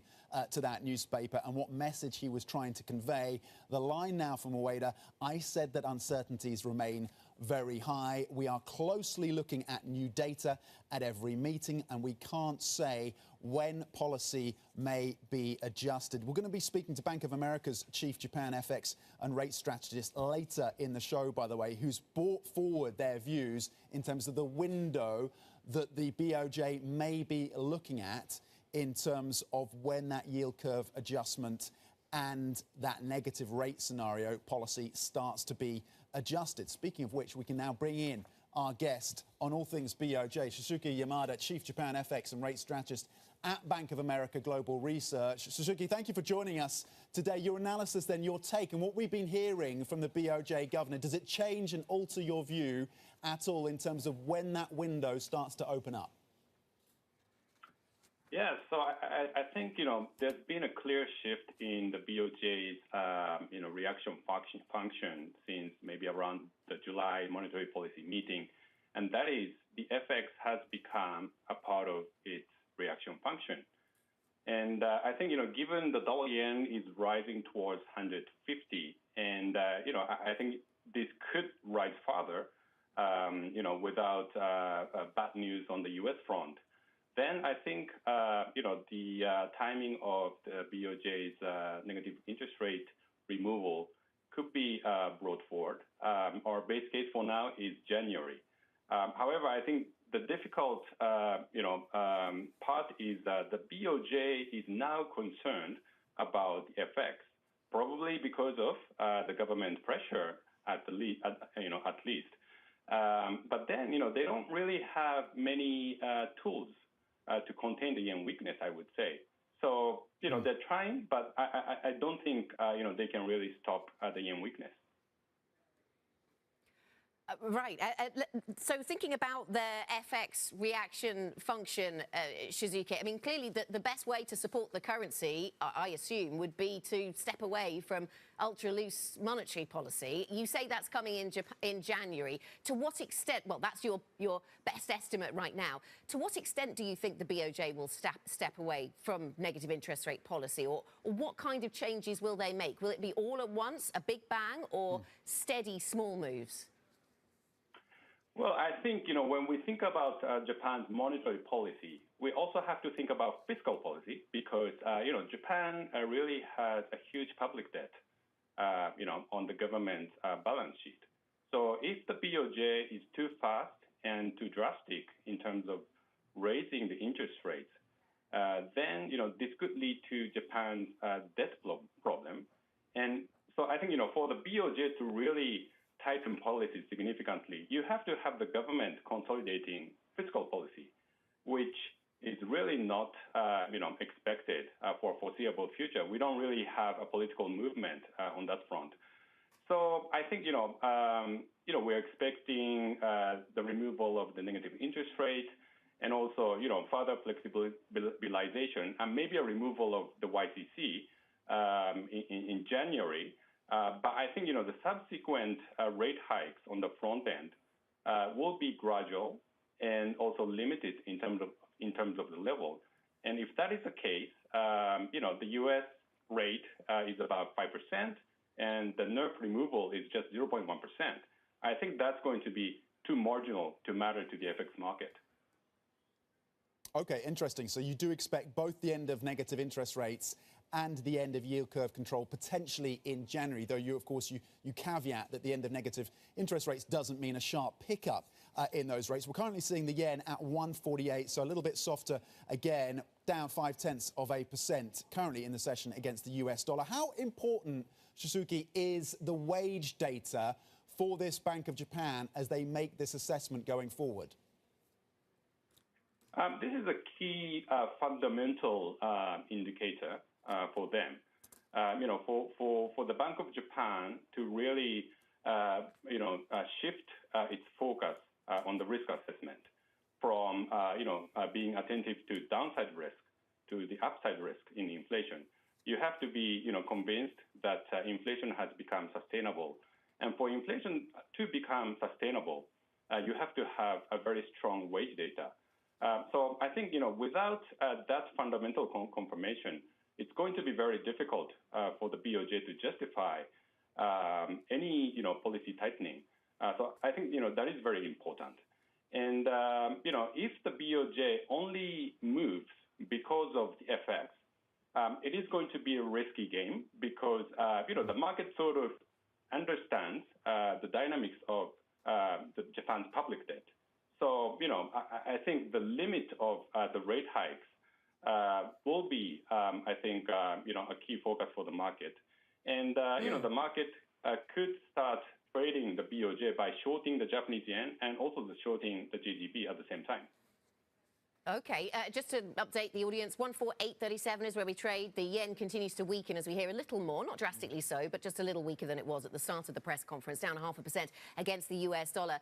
to that newspaper and what message he was trying to convey. The line now from Ueda, I said that uncertainties remain very high. We are closely looking at new data at every meeting, and we can't say when policy may be adjusted. We're going to be speaking to Bank of America's chief Japan FX and rate strategist later in the show, by the way, who's brought forward their views in terms of the window that the BOJ may be looking at in terms of when that yield curve adjustment and that negative rate scenario policy starts to be adjusted. Speaking of which, we can now bring in our guest on all things BOJ, Shusuke Yamada, Chief Japan FX and Rate Strategist at Bank of America Global Research. Shusuke, thank you for joining us today. Your analysis then, your take, and what we've been hearing from the BOJ governor, does it change and alter your view at all in terms of when that window starts to open up? Yeah, so I think, there's been a clear shift in the BOJ's, reaction function since maybe around the July monetary policy meeting. And that is the FX has become a part of its reaction function. And I think, given the dollar yen is rising towards 150, and, I think this could rise further, without bad news on the U.S. front. Then I think, the timing of the BOJ's negative interest rate removal could be brought forward. Our base case for now is January. However, I think the difficult, part is that the BOJ is now concerned about FX, probably because of the government pressure at least. But then, they don't really have many tools to contain the yen weakness, I would say. So, they're trying, but I don't think, they can really stop the yen weakness. Right. So thinking about the FX reaction function, Shizuke, I mean, clearly the best way to support the currency, I assume, would be to step away from ultra-loose monetary policy. You say that's coming in January. To what extent, well, that's your best estimate right now. To what extent do you think the BOJ will step away from negative interest rate policy? Or what kind of changes will they make? Will it be all at once, a big bang, or steady, small moves? Well, I think, when we think about Japan's monetary policy, we also have to think about fiscal policy because, Japan really has a huge public debt, on the government's balance sheet. So if the BOJ is too fast and too drastic in terms of raising the interest rates, then, this could lead to Japan's debt problem. And so I think, for the BOJ to really tighten policy significantly, you have to have the government consolidating fiscal policy, which is really not, expected for a foreseeable future. We don't really have a political movement on that front. So I think, we're expecting the removal of the negative interest rate and also, further flexibilization and maybe a removal of the YCC in January. But I think, the subsequent rate hikes on the front end will be gradual and also limited in terms of the level. And if that is the case, the U.S. rate is about 5%, and the NERF removal is just 0.1%. I think that's going to be too marginal to matter to the FX market. Okay, interesting. So you do expect both the end of negative interest rates and the end of yield curve control potentially in January, though you, of course, you caveat that the end of negative interest rates doesn't mean a sharp pickup in those rates. We're currently seeing the yen at 148, so a little bit softer again, down 0.5% currently in the session against the US dollar. How important, Shusuke, is the wage data for this Bank of Japan as they make this assessment going forward? This is a key fundamental indicator for them. For the Bank of Japan to really, shift its focus on the risk assessment from, being attentive to downside risk to the upside risk in inflation. convinced that inflation has become sustainable. And for inflation to become sustainable, you have to have a very strong wage data. So I think, without that fundamental confirmation, it's going to be very difficult for the BOJ to justify any, policy tightening. So I think, that is very important. And, if the BOJ only moves because of the FX, it is going to be a risky game because, the market sort of understands the dynamics of the Japan's public debt. So, I think the limit of the rate hikes will be, I think, a key focus for the market. And, the market could start trading the BOJ by shorting the Japanese yen and also shorting the GDP at the same time. Okay, just to update the audience, 148.37 is where we trade. The yen continues to weaken as we hear a little more, not drastically so, but just a little weaker than it was at the start of the press conference, down 0.5% against the US dollar.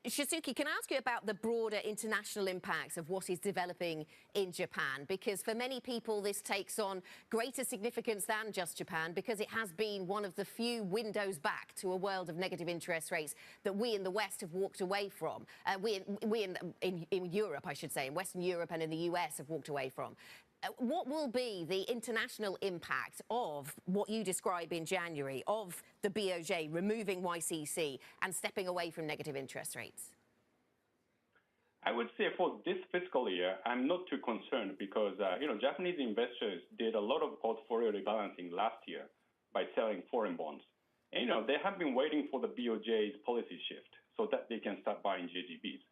Shizuki, can I ask you about the broader international impacts of what is developing in Japan? Because for many people, this takes on greater significance than just Japan, because it has been one of the few windows back to a world of negative interest rates that we in the West have walked away from. We in Europe, I should say, in Western Europe and in the US have walked away from. What will be the international impact of what you describe in January of the BOJ removing YCC and stepping away from negative interest rates? I would say for this fiscal year, I'm not too concerned because, Japanese investors did a lot of portfolio rebalancing last year by selling foreign bonds. And, they have been waiting for the BOJ's policy shift so that they can start buying JGBs.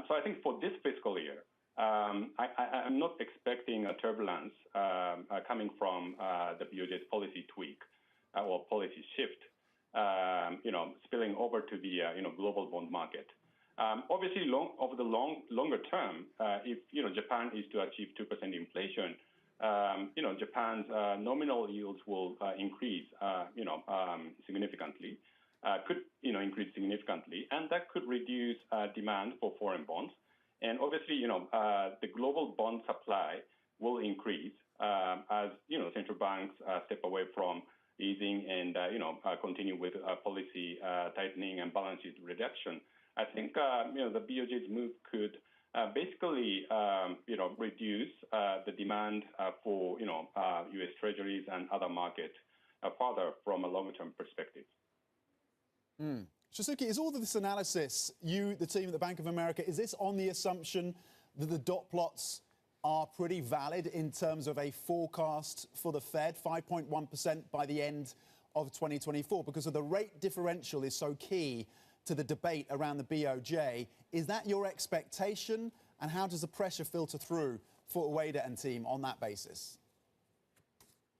So I think for this fiscal year, I'm not expecting a turbulence coming from the BOJ's policy tweak or policy shift, spilling over to the global bond market. Obviously, over the longer term, if Japan is to achieve 2% inflation, Japan's nominal yields will increase, significantly. Could increase significantly, and that could reduce demand for foreign bonds. And obviously, the global bond supply will increase as, central banks step away from easing and, continue with policy tightening and balance sheet reduction. I think, the BOJ's move could basically, reduce the demand for, U.S. treasuries and other markets further from a longer-term perspective. Shizuki, is all of this analysis, you, the team at the Bank of America, is this on the assumption that the dot plots are pretty valid in terms of a forecast for the Fed, 5.1% by the end of 2024, because of the rate differential is so key to the debate around the BOJ? Is that your expectation, and how does the pressure filter through for Ueda and team on that basis?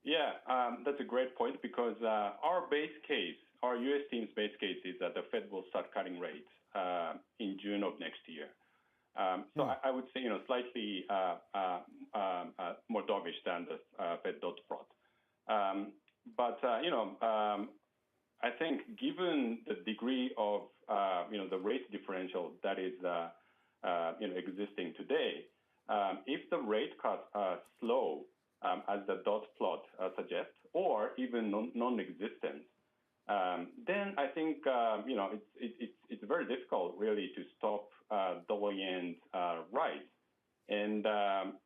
Yeah, that's a great point because our base case, our U.S. team's base case is that the Fed will start cutting rates in June of next year. So I would say, slightly more dovish than the Fed dot plot. But I think given the degree of, the rate differential that is, existing today, if the rate cuts are slow, as the dot plot suggests, or even non-existent, then I think, it's very difficult really to stop dollar yen rise. And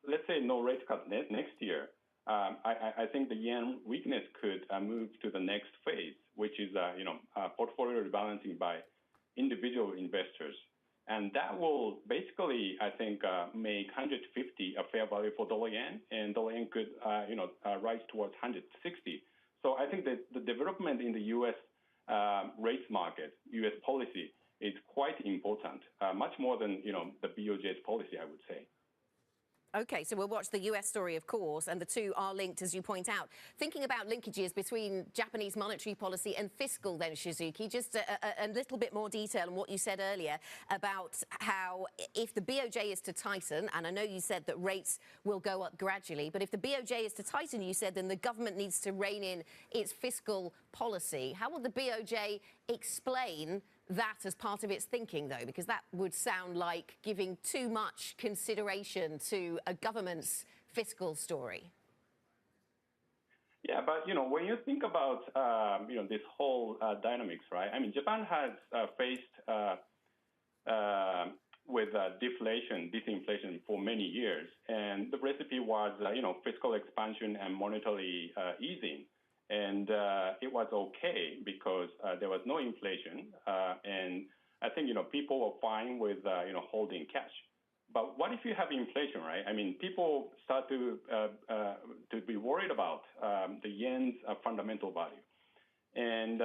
let's say no rate cut next year. I think the yen weakness could move to the next phase, which is, portfolio rebalancing by individual investors. And that will basically, I think, make 150 a fair value for dollar yen, and dollar yen could, rise towards 160. So I think that the development in the U.S. Rates market, U.S. policy, is quite important, much more than, the BOJ's policy, I would say. OK, so we'll watch the US story, of course, and the two are linked, as you point out. Thinking about linkages between Japanese monetary policy and fiscal, then, Shizuki, just a little bit more detail on what you said earlier about how if the BOJ is to tighten, and I know you said that rates will go up gradually, but if the BOJ is to tighten, you said, then the government needs to rein in its fiscal policy. How will the BOJ explain that as part of its thinking, though? Because that would sound like giving too much consideration to a government's fiscal story. Yeah, but when you think about this whole dynamics, right? I mean, Japan has faced with disinflation for many years, and the recipe was fiscal expansion and monetary easing, and it was okay because there was no inflation, and I think people were fine with holding cash. But what if you have inflation, right? I mean, people start to be worried about the yen's fundamental value, and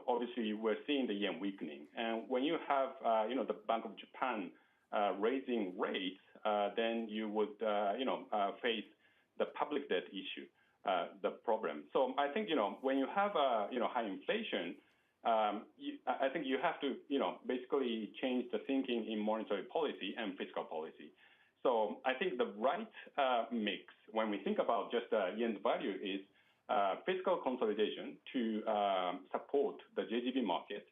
obviously we're seeing the yen weakening. And when you have the Bank of Japan raising rates, then you would face the public debt issue, the problem. So I think when you have high inflation, I think you have to, basically change the thinking in monetary policy and fiscal policy. So I think the right mix when we think about just yen's value is fiscal consolidation to support the JGB market,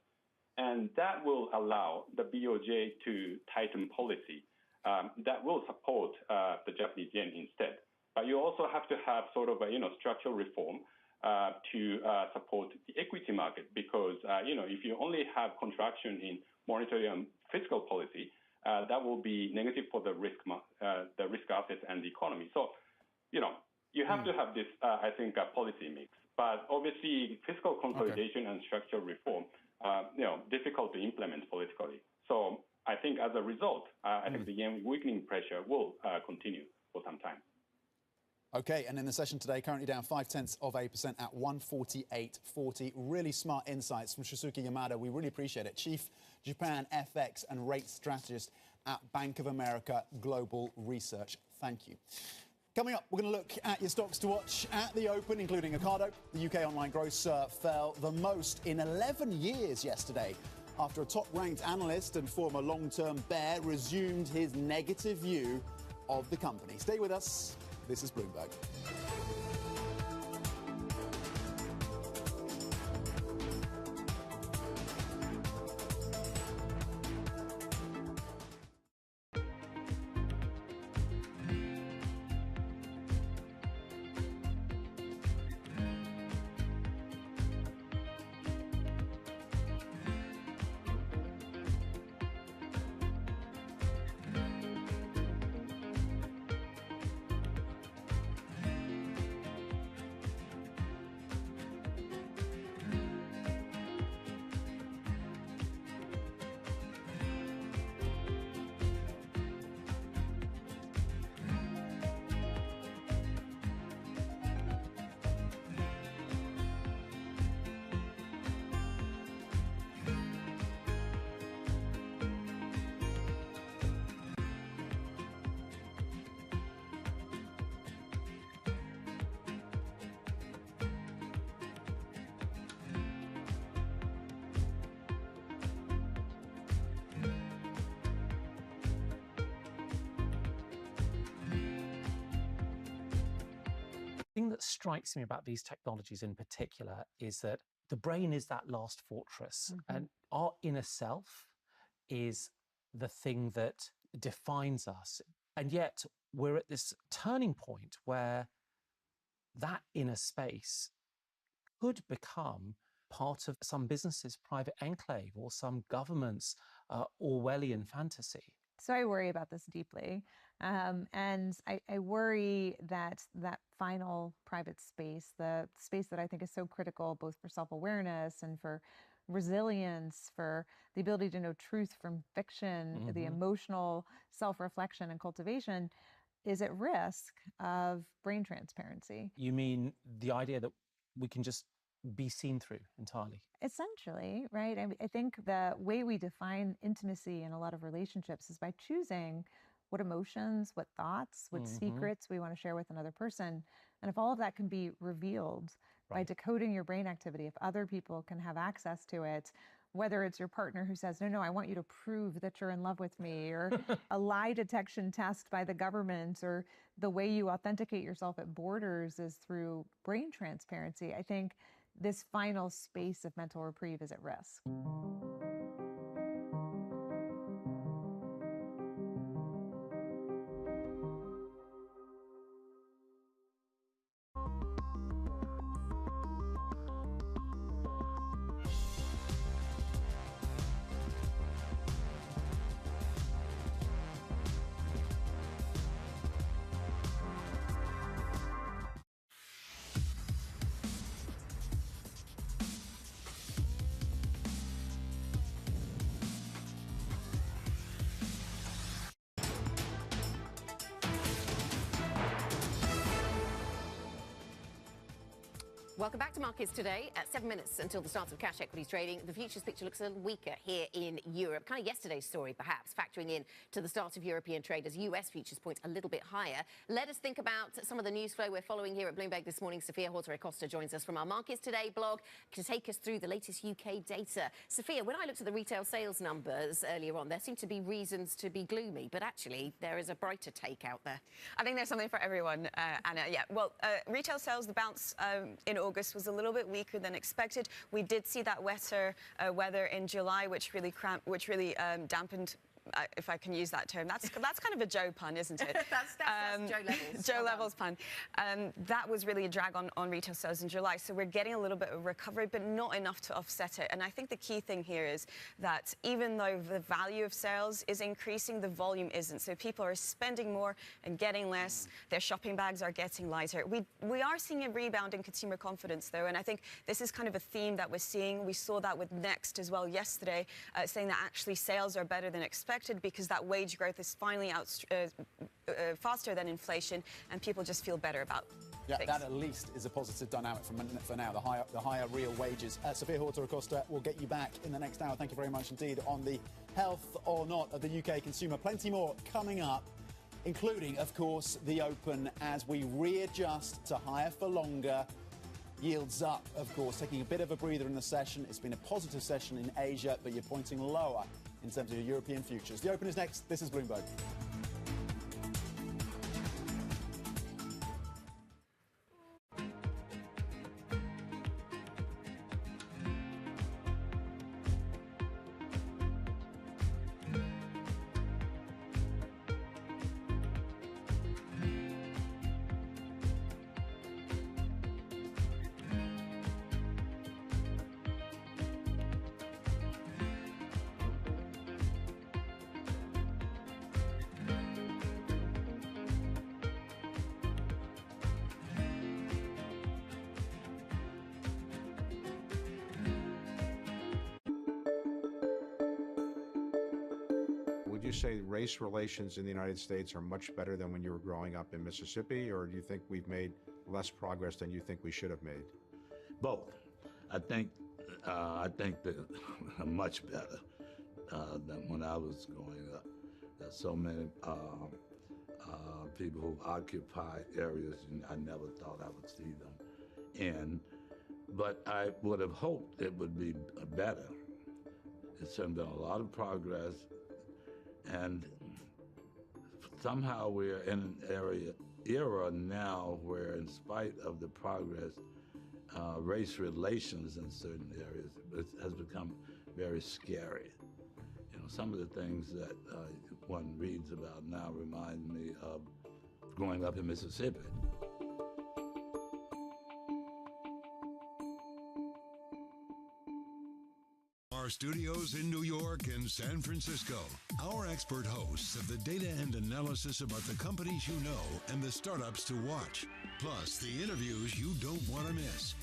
and that will allow the BOJ to tighten policy. That will support the Japanese yen instead. But you also have to have sort of a structural reform to support the equity market, because if you only have contraction in monetary and fiscal policy, that will be negative for the risk assets and the economy. So you have to have this I think policy mix, but obviously fiscal consolidation and structural reform difficult to implement politically. So I think as a result, I think the yen weakening pressure will continue for some time. Okay, and in the session today, currently down 0.5% at 148.40. Really smart insights from Shusuke Yamada. We really appreciate it. Chief Japan FX and Rate Strategist at Bank of America Global Research. Thank you. Coming up, we're going to look at your stocks to watch at the open, including Ocado. The UK online grocer fell the most in 11 years yesterday after a top-ranked analyst and former long-term bear resumed his negative view of the company. Stay with us. This is Bloomberg. The thing that strikes me about these technologies in particular is that the brain is that last fortress, and our inner self is the thing that defines us. And yet we're at this turning point where that inner space could become part of some business's private enclave or some government's Orwellian fantasy. So I worry about this deeply. And I worry that that final private space, the space that I think is so critical both for self-awareness and for resilience, for the ability to know truth from fiction, the emotional self-reflection and cultivation, is at risk of brain transparency. You mean the idea that we can just be seen through entirely? Essentially, right? I think the way we define intimacy in a lot of relationships is by choosing what emotions, what thoughts, what secrets we want to share with another person. And if all of that can be revealed by decoding your brain activity, if other people can have access to it, whether it's your partner who says, no, I want you to prove that you're in love with me, or a lie detection test by the government, or the way you authenticate yourself at borders is through brain transparency, I think this final space of mental reprieve is at risk. Welcome back to Markets Today. At 7 minutes until the start of cash equities trading, the futures picture looks a little weaker here in Europe. Kind of yesterday's story, perhaps, factoring in to the start of European trade as US futures point a little bit higher. Let us think about some of the news flow we're following here at Bloomberg this morning. Sophia Horta-Acosta joins us from our Markets Today blog to take us through the latest UK data. Sophia, when I looked at the retail sales numbers earlier on, there seemed to be reasons to be gloomy, but actually there is a brighter take out there. I think there's something for everyone, Anna. Yeah, well, retail sales, the bounce in August was a little bit weaker than expected. We did see that wetter weather in July, which really dampened. If I can use that term, that's kind of a Joe pun, isn't it? that's Joe Levels. Joe Levels pun. That was really a drag on retail sales in July. So we're getting a little bit of recovery, but not enough to offset it. And I think the key thing here is that even though the value of sales is increasing, the volume isn't. So people are spending more and getting less. Their shopping bags are getting lighter. We are seeing a rebound in consumer confidence, though, and I think this is kind of a theme that we're seeing. We saw that with Next as well yesterday, saying that actually sales are better than expected, because that wage growth is finally faster than inflation, and people just feel better about things. That at least is a positive dynamic for now, the higher real wages. Sophia Horta-Acosta will get you back in the next hour. Thank you very much indeed on the health or not of the UK consumer. Plenty more coming up, including, of course, the open as we readjust to higher for longer. Yields up, of course, taking a bit of a breather in the session. It's been a positive session in Asia, but you're pointing lower in terms of your European futures. The open is next. This is Bloomberg. Would you say race relations in the United States are much better than when you were growing up in Mississippi, or do you think we've made less progress than you think we should have made? Both. I think that much better than when I was growing up. There's so many people who occupy areas and I never thought I would see them in. But I would have hoped it would be better. It's been a lot of progress. And somehow we're in an era now where, in spite of the progress, race relations in certain areas has become very scary. You know, some of the things that one reads about now remind me of growing up in Mississippi. Our studios in New York and San Francisco. Our expert hosts of the data and analysis about the companies you know and the startups to watch. Plus, the interviews you don't want to miss.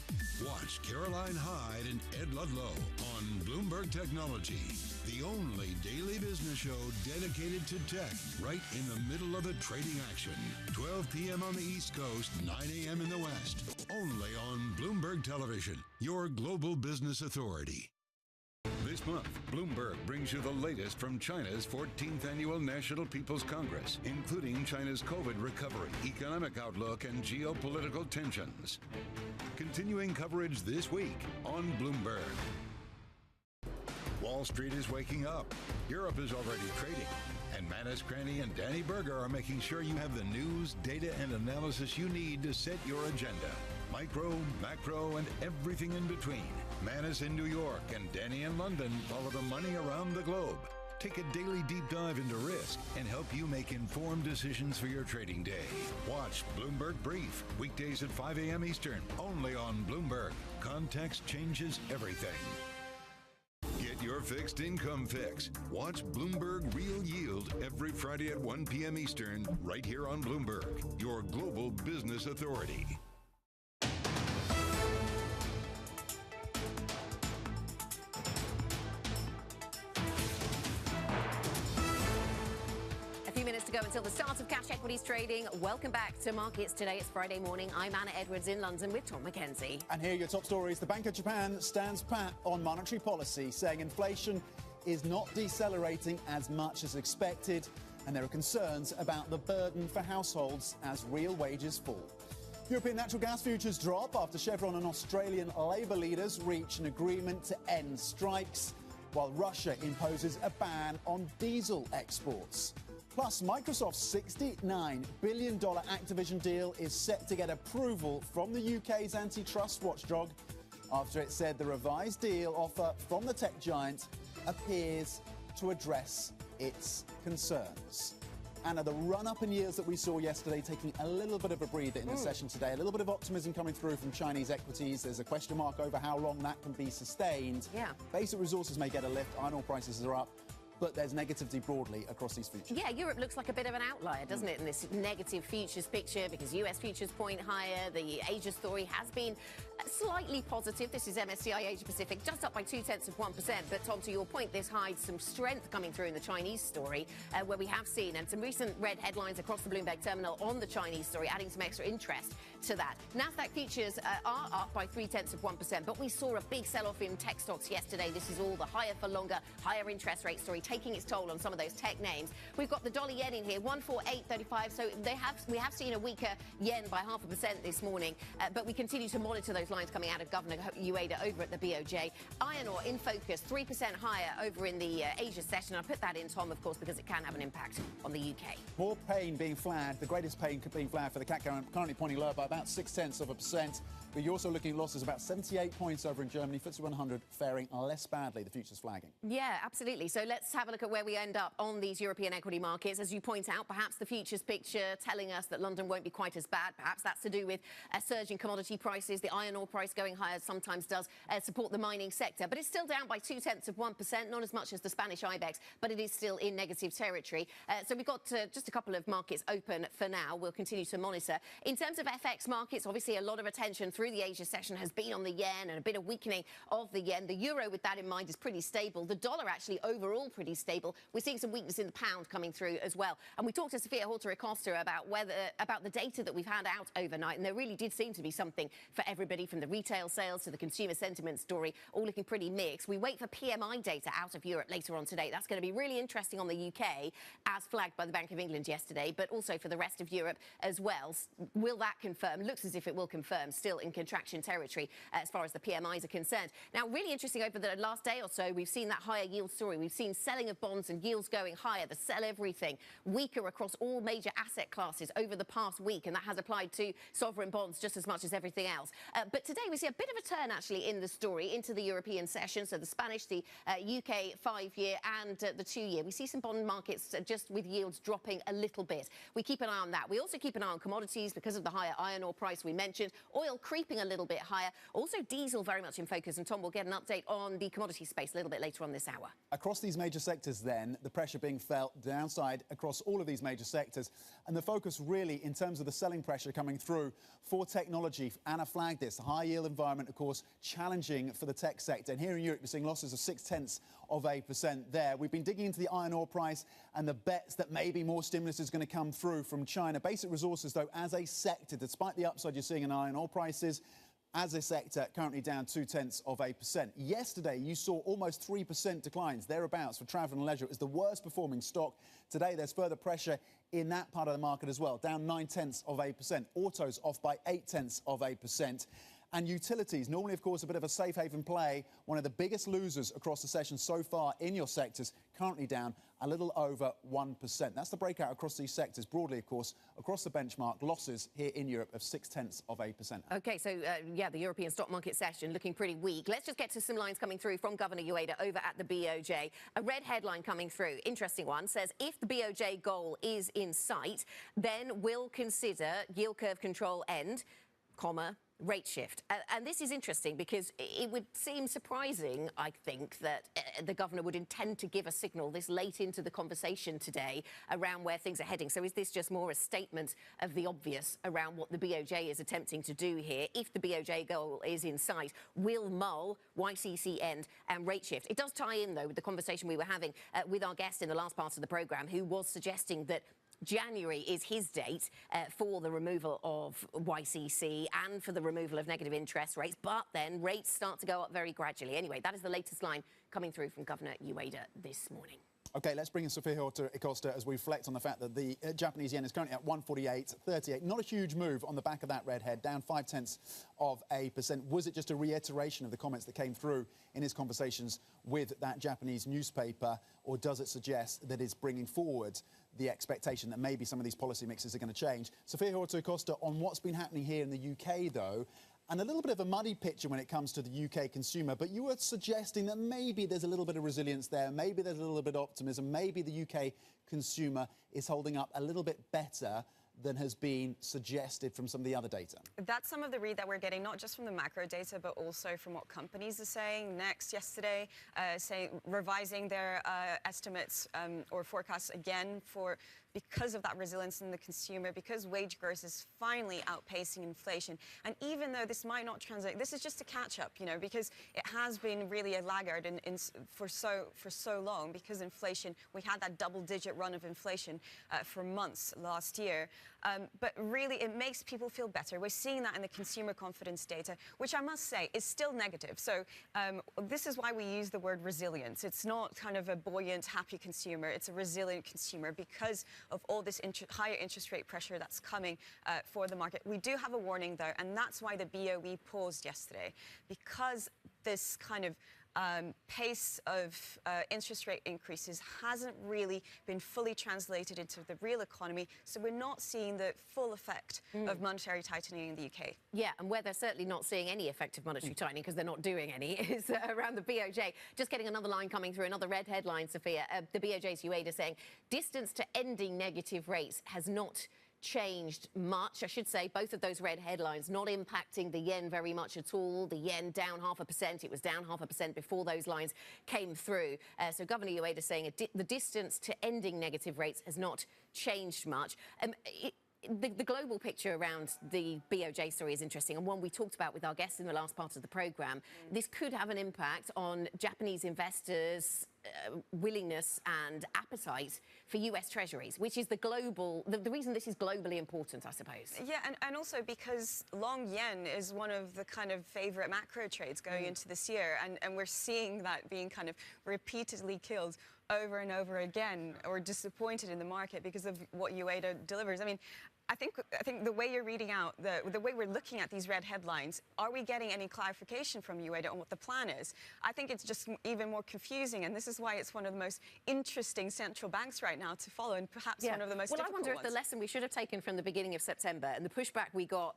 Watch Caroline Hyde and Ed Ludlow on Bloomberg Technology, the only daily business show dedicated to tech, right in the middle of the trading action. 12 p.m. on the East Coast, 9 a.m. in the West. Only on Bloomberg Television, your global business authority. This month, Bloomberg brings you the latest from China's 14th Annual National People's Congress, including China's COVID recovery, economic outlook, and geopolitical tensions. Continuing coverage this week on Bloomberg. Wall Street is waking up. Europe is already trading. And Manus Cranny and Danny Berger are making sure you have the news, data, and analysis you need to set your agenda. Micro, macro, and everything in between. Manus in New York and Danny in London follow the money around the globe. Take a daily deep dive into risk and help you make informed decisions for your trading day. Watch Bloomberg Brief, weekdays at 5 a.m. Eastern, only on Bloomberg. Context changes everything. Get your fixed income fix. Watch Bloomberg Real Yield every Friday at 1 p.m. Eastern, right here on Bloomberg, your global business authority. go until the start of cash equities trading. Welcome back to Markets Today. It's Friday morning. I'm Anna Edwards in London with Tom McKenzie. And here are your top stories. The Bank of Japan stands pat on monetary policy, saying inflation is not decelerating as much as expected, and there are concerns about the burden for households as real wages fall. European natural gas futures drop after Chevron and Australian Labour leaders reach an agreement to end strikes, while Russia imposes a ban on diesel exports. Plus, Microsoft's $69 billion Activision deal is set to get approval from the UK's antitrust watchdog after it said the revised deal offer from the tech giant appears to address its concerns. Anna, the run-up in yields that we saw yesterday taking a little bit of a breather in the session today, a little bit of optimism coming through from Chinese equities. There's a question mark over how long that can be sustained. Yeah. Basic resources may get a lift. Iron ore prices are up, but there's negativity broadly across these futures. Yeah, Europe looks like a bit of an outlier, doesn't it, in this negative futures picture, because US futures point higher. The Asia story has been slightly positive. This is MSCI Asia Pacific, just up by 0.2%. But Tom, to your point, this hides some strength coming through in the Chinese story, where we have seen, and some recent red headlines across the Bloomberg terminal on the Chinese story, adding some extra interest to that. Nasdaq futures are up by 0.3%, but we saw a big sell-off in tech stocks yesterday. This is all the higher for longer, higher interest rate story taking its toll on some of those tech names. We've got the dollar yen in here, 148.35. So we have seen a weaker yen by 0.5% this morning, but we continue to monitor those lines coming out of Governor Ueda over at the BOJ. Iron ore in focus, 3% higher over in the Asia session. I put that in, Tom, of course, because it can have an impact on the UK. More pain being flagged, the greatest pain being flagged for the CAC currently pointing lower by about 0.6%. But you're also looking at losses about 78 points over in Germany. FTSE 100 faring less badly. The future's flagging. Yeah, absolutely. So let's have a look at where we end up on these European equity markets. As you point out, perhaps the futures picture telling us that London won't be quite as bad. Perhaps that's to do with a surge in commodity prices. The iron ore price going higher sometimes does support the mining sector. But it's still down by 0.2%, not as much as the Spanish IBEX, but it is still in negative territory. So we've got just a couple of markets open for now. We'll continue to monitor. In terms of FX markets, obviously a lot of attention through the Asia session has been on the yen and a bit of weakening of the yen. The euro, with that in mind, is pretty stable. The dollar actually overall pretty stable. We're seeing some weakness in the pound coming through as well. And we talked to Sophia Horta-Acosta about the data that we've had out overnight, and there really did seem to be something for everybody, from the retail sales to the consumer sentiment story, all looking pretty mixed. We wait for PMI data out of Europe later on today. That's going to be really interesting on the UK, as flagged by the Bank of England yesterday, but also for the rest of Europe as well. Will that confirm? Looks as if it will confirm, still in contraction territory as far as the PMIs are concerned. Now, really interesting, over the last day or so, we've seen that higher yield story. We've seen selling of bonds and yields going higher, the sell everything, weaker across all major asset classes over the past week, and that has applied to sovereign bonds just as much as everything else. But today we see a bit of a turn, actually, in the story into the European session. So the Spanish, the UK 5-year and the 2-year. We see some bond markets just with yields dropping a little bit. We keep an eye on that. We also keep an eye on commodities because of the higher iron ore price we mentioned. Oil creeping a little bit higher. Also diesel very much in focus. And Tom will get an update on the commodity space a little bit later on this hour. Across these major sectors then, the pressure being felt downside across all of these major sectors. And the focus really in terms of the selling pressure coming through for technology. Anna flagged this. The high yield environment, of course, challenging for the tech sector. And here in Europe, we're seeing losses of 0.6% there. We've been digging into the iron ore price and the bets that maybe more stimulus is going to come through from China. Basic resources, though, as a sector, despite the upside you're seeing in iron ore prices, as a sector, currently down 0.2%. Yesterday, you saw almost 3% declines, thereabouts, for travel and leisure. It was the worst performing stock. Today, there's further pressure in that part of the market as well, down 0.9%. Autos off by 0.8%. And utilities, normally, of course, a bit of a safe haven play, one of the biggest losers across the session so far in your sectors, currently down a little over 1%. That's the breakout across these sectors. Broadly, of course, across the benchmark, losses here in Europe of 0.6%. OK, so, yeah, the European stock market session looking pretty weak. Let's just get to some lines coming through from Governor Ueda over at the BOJ. A red headline coming through, interesting one, says if the BOJ goal is in sight, then we'll consider yield curve control end, comma, rate shift. And this is interesting because it would seem surprising, I think, that the governor would intend to give a signal this late into the conversation today around where things are heading. So is this just more a statement of the obvious around what the BOJ is attempting to do here? If the BOJ goal is in sight, will mull, YCC end and rate shift? It does tie in, though, with the conversation we were having with our guest in the last part of the programme, who was suggesting that January is his date for the removal of YCC and for the removal of negative interest rates, but then rates start to go up very gradually. Anyway, that is the latest line coming through from Governor Ueda this morning. OK, let's bring in Sophia Acosta as we reflect on the fact that the Japanese yen is currently at 148.38. Not a huge move on the back of that redhead, down 0.5%. Was it just a reiteration of the comments that came through in his conversations with that Japanese newspaper, or does it suggest that it's bringing forward the expectation that maybe some of these policy mixes are going to change? Sophia Acosta, on what's been happening here in the UK, though, and a little bit of a muddy picture when it comes to the UK consumer, but you were suggesting that maybe there's a little bit of resilience there, maybe there's a little bit of optimism, maybe the UK consumer is holding up a little bit better than has been suggested from some of the other data. That's some of the read that we're getting, not just from the macro data, but also from what companies are saying. Next, yesterday, revising their estimates or forecasts again because of that resilience in the consumer, because wage growth is finally outpacing inflation. And even though this might not translate, this is just a catch-up, you know, because it has been really a laggard for so long, because inflation, we had that double-digit run of inflation for months last year. But really, it makes people feel better. We're seeing that in the consumer confidence data, which I must say is still negative. So this is why we use the word resilience. It's not kind of a buoyant, happy consumer. It's a resilient consumer because of all this higher interest rate pressure that's coming for the market. We do have a warning, though, and that's why the BOE paused yesterday, because this kind of pace of interest rate increases hasn't really been fully translated into the real economy, so we're not seeing the full effect of monetary tightening in the UK. Yeah, and where they're certainly not seeing any effect of monetary tightening, because they're not doing any, is around the BOJ. Just getting another line coming through, another red headline, Sophia. The BOJ's Ueda saying distance to ending negative rates has not changed much. I should say both of those red headlines not impacting the yen very much at all. The yen down 0.5%. It was down 0.5% before those lines came through. So Governor Ueda saying the distance to ending negative rates has not changed much. The global picture around the BOJ story is interesting, and one we talked about with our guests in the last part of the programme. This could have an impact on Japanese investors' willingness and appetite for US treasuries, which is the reason this is globally important, I suppose. Yeah, and also because long yen is one of the kind of favourite macro trades going into this year, and we're seeing that being kind of repeatedly killed over and over again, or disappointed in the market because of what Ueda delivers. I mean, I think the way you're reading out, the way we're looking at these red headlines, are we getting any clarification from Ueda on what the plan is? I think it's just even more confusing, and this is why it's one of the most interesting central banks right now to follow, and perhaps one of the most difficult I wonder if ones. the lesson we should have taken from the beginning of September and the pushback we got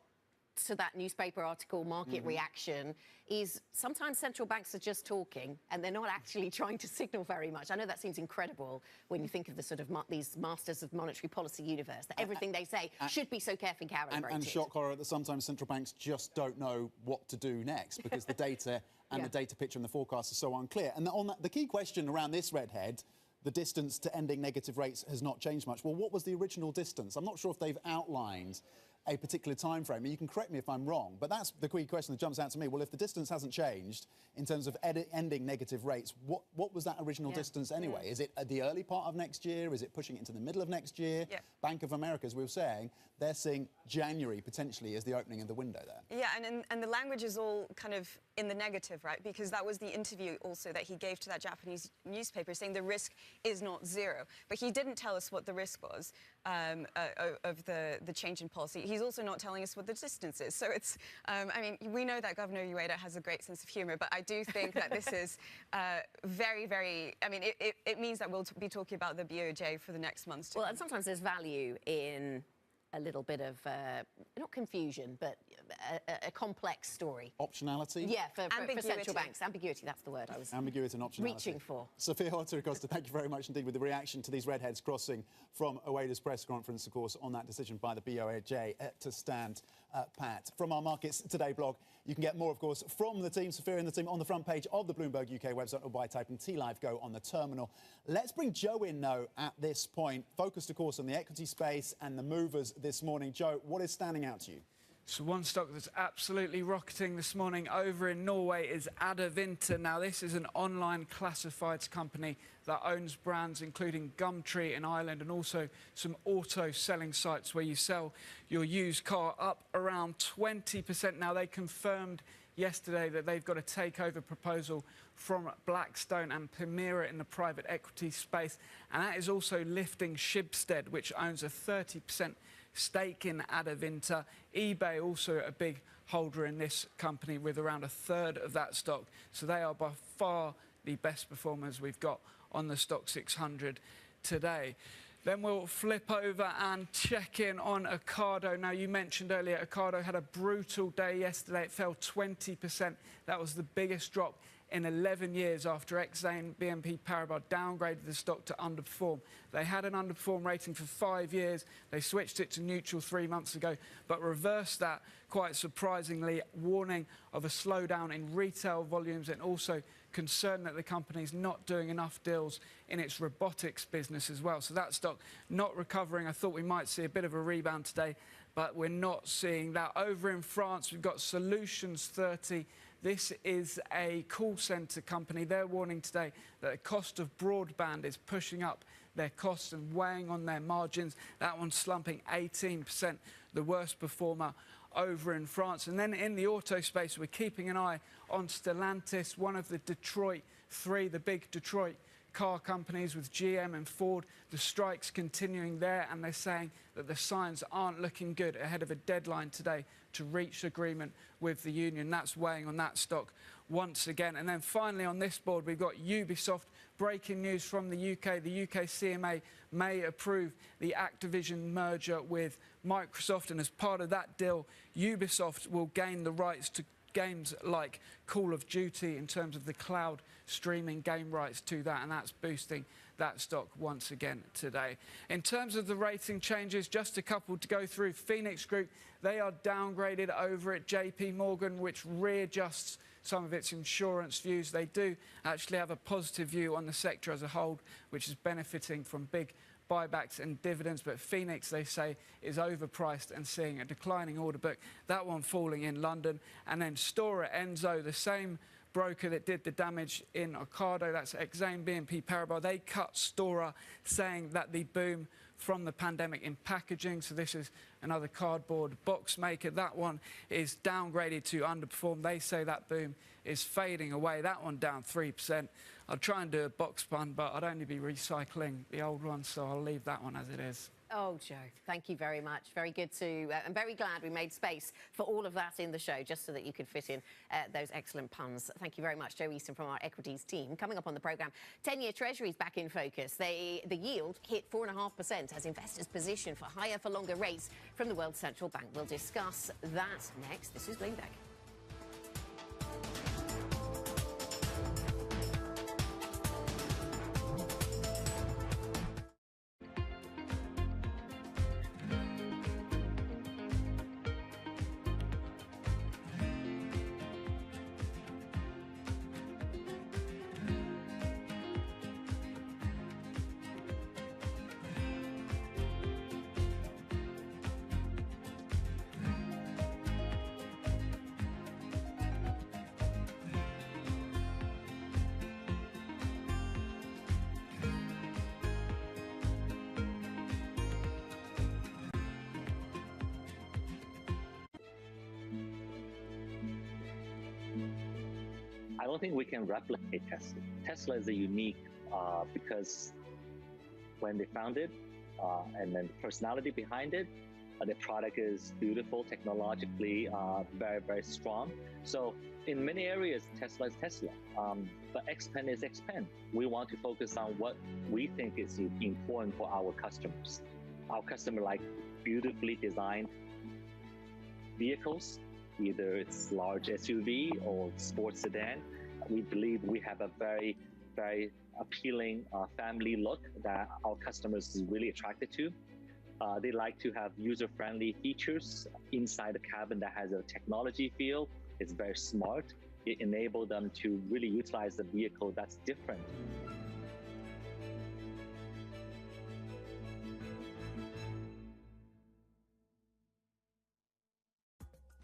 to that newspaper article, market reaction, is sometimes central banks are just talking and they're not actually trying to signal very much. I know that seems incredible when you think of the sort of these masters of monetary policy universe, that everything they say should be so carefully calibrated. And shock horror that sometimes central banks just don't know what to do next because the data and the data picture and the forecast are so unclear. And on that, the key question around this redhead, the distance to ending negative rates has not changed much. Well, what was the original distance? I'm not sure if they've outlined a particular time frame. And you can correct me if I'm wrong, but that's the key question that jumps out to me. Well, if the distance hasn't changed in terms of ending negative rates, what was that original distance anyway? Is it at the early part of next year? Is it pushing it into the middle of next year? Bank of America, as we were saying, they're seeing January potentially as the opening of the window there. Yeah, and the language is all kind of in the negative, right? Because that was the interview also that he gave to that Japanese newspaper, saying the risk is not zero. But he didn't tell us what the risk was of the change in policy. He's also not telling us what the distance is. So it's, I mean, we know that Governor Ueda has a great sense of humour, but I do think that this is very, very, I mean, it means that we'll be talking about the BOJ for the next months. Well, and sometimes there's value in a little bit of, not confusion, but a complex story. Optionality? Yeah, for central banks. Ambiguity, that's the word I was Ambiguity and optionality. reaching for. Sophia Acosta, thank you very much indeed with the reaction to these redheads crossing from Ueda's press conference, of course, on that decision by the BOJ to stand pat. From our Markets Today blog, you can get more, of course, from the team, Sophia and the team, on the front page of the Bloomberg UK website or by typing TLive Go on the terminal. Let's bring Joe in, though, at this point, focused, of course, on the equity space and the movers this morning. Joe, what is standing out to you? So one stock that's absolutely rocketing this morning over in Norway is Adevinta. Now this is an online classifieds company that owns brands including Gumtree in Ireland and also some auto selling sites where you sell your used car, up around 20%. Now they confirmed yesterday that they've got a takeover proposal from Blackstone and Permira in the private equity space, and that is also lifting Schibsted, which owns a 30% stake in Adevinta. eBay also a big holder in this company with around a third of that stock. So they are by far the best performers we've got on the Stock 600 today. Then we'll flip over and check in on Ocado. Now, you mentioned earlier, Ocado had a brutal day yesterday. It fell 20%. That was the biggest drop in 11 years after XAUUSD BNP Paribas downgraded the stock to underperform. They had an underperform rating for 5 years. They switched it to neutral 3 months ago, but reversed that quite surprisingly, warning of a slowdown in retail volumes and also concern that the company's not doing enough deals in its robotics business as well. So that stock not recovering. I thought we might see a bit of a rebound today, but we're not seeing that. Over in France, we've got Solutions 30. This is a call centre company. They're warning today that the cost of broadband is pushing up their costs and weighing on their margins. That one's slumping 18%, the worst performer over in France. And then in the auto space, we're keeping an eye on Stellantis, one of the Detroit three, the big Detroit car companies with GM and Ford. The strikes continuing there, and they're saying that the signs aren't looking good ahead of a deadline today to reach agreement with the union. That's weighing on that stock once again. And then finally on this board, we've got Ubisoft. Breaking news from the UK. The UK CMA may approve the Activision merger with Microsoft, and as part of that deal, Ubisoft will gain the rights to games like Call of Duty in terms of the cloud streaming game rights to that, and that's boosting that stock once again today. In terms of the rating changes, just a couple to go through. Phoenix Group, they are downgraded over at JP Morgan, which readjusts some of its insurance views. They do actually have a positive view on the sector as a whole, which is benefiting from big buybacks and dividends, but Phoenix, they say, is overpriced and seeing a declining order book. That one falling in London. And then Stora Enso, the same broker that did the damage in Ocado, that's XAUUSD BNP Paribas, they cut Stora, saying that the boom from the pandemic in packaging, so this is another cardboard box maker, that one is downgraded to underperform. They say that boom is fading away. That one down 3%. I'll try and do a box pun, but I'd only be recycling the old one, so I'll leave that one as it is. Oh, Joe, thank you very much. Very good to... I'm very glad we made space for all of that in the show, just so that you could fit in those excellent puns. Thank you very much, Joe Easton from our equities team. Coming up on the programme, 10-year Treasuries back in focus. The yield hit 4.5% as investors position for higher for longer rates from the World Central Bank. We'll discuss that next. This is Bloomberg. I don't think we can replicate Tesla. Tesla is a unique because when they founded and then the personality behind it, the product is beautiful, technologically very, very strong. So in many areas, Tesla is Tesla, but XPeng is XPeng. We want to focus on what we think is important for our customers. Our customer like beautifully designed vehicles, either it's large SUV or sports sedan. We believe we have a very, very appealing family look that our customers is really attracted to. They like to have user-friendly features inside the cabin that has a technology feel. It's very smart. It enables them to really utilize the vehicle that's different.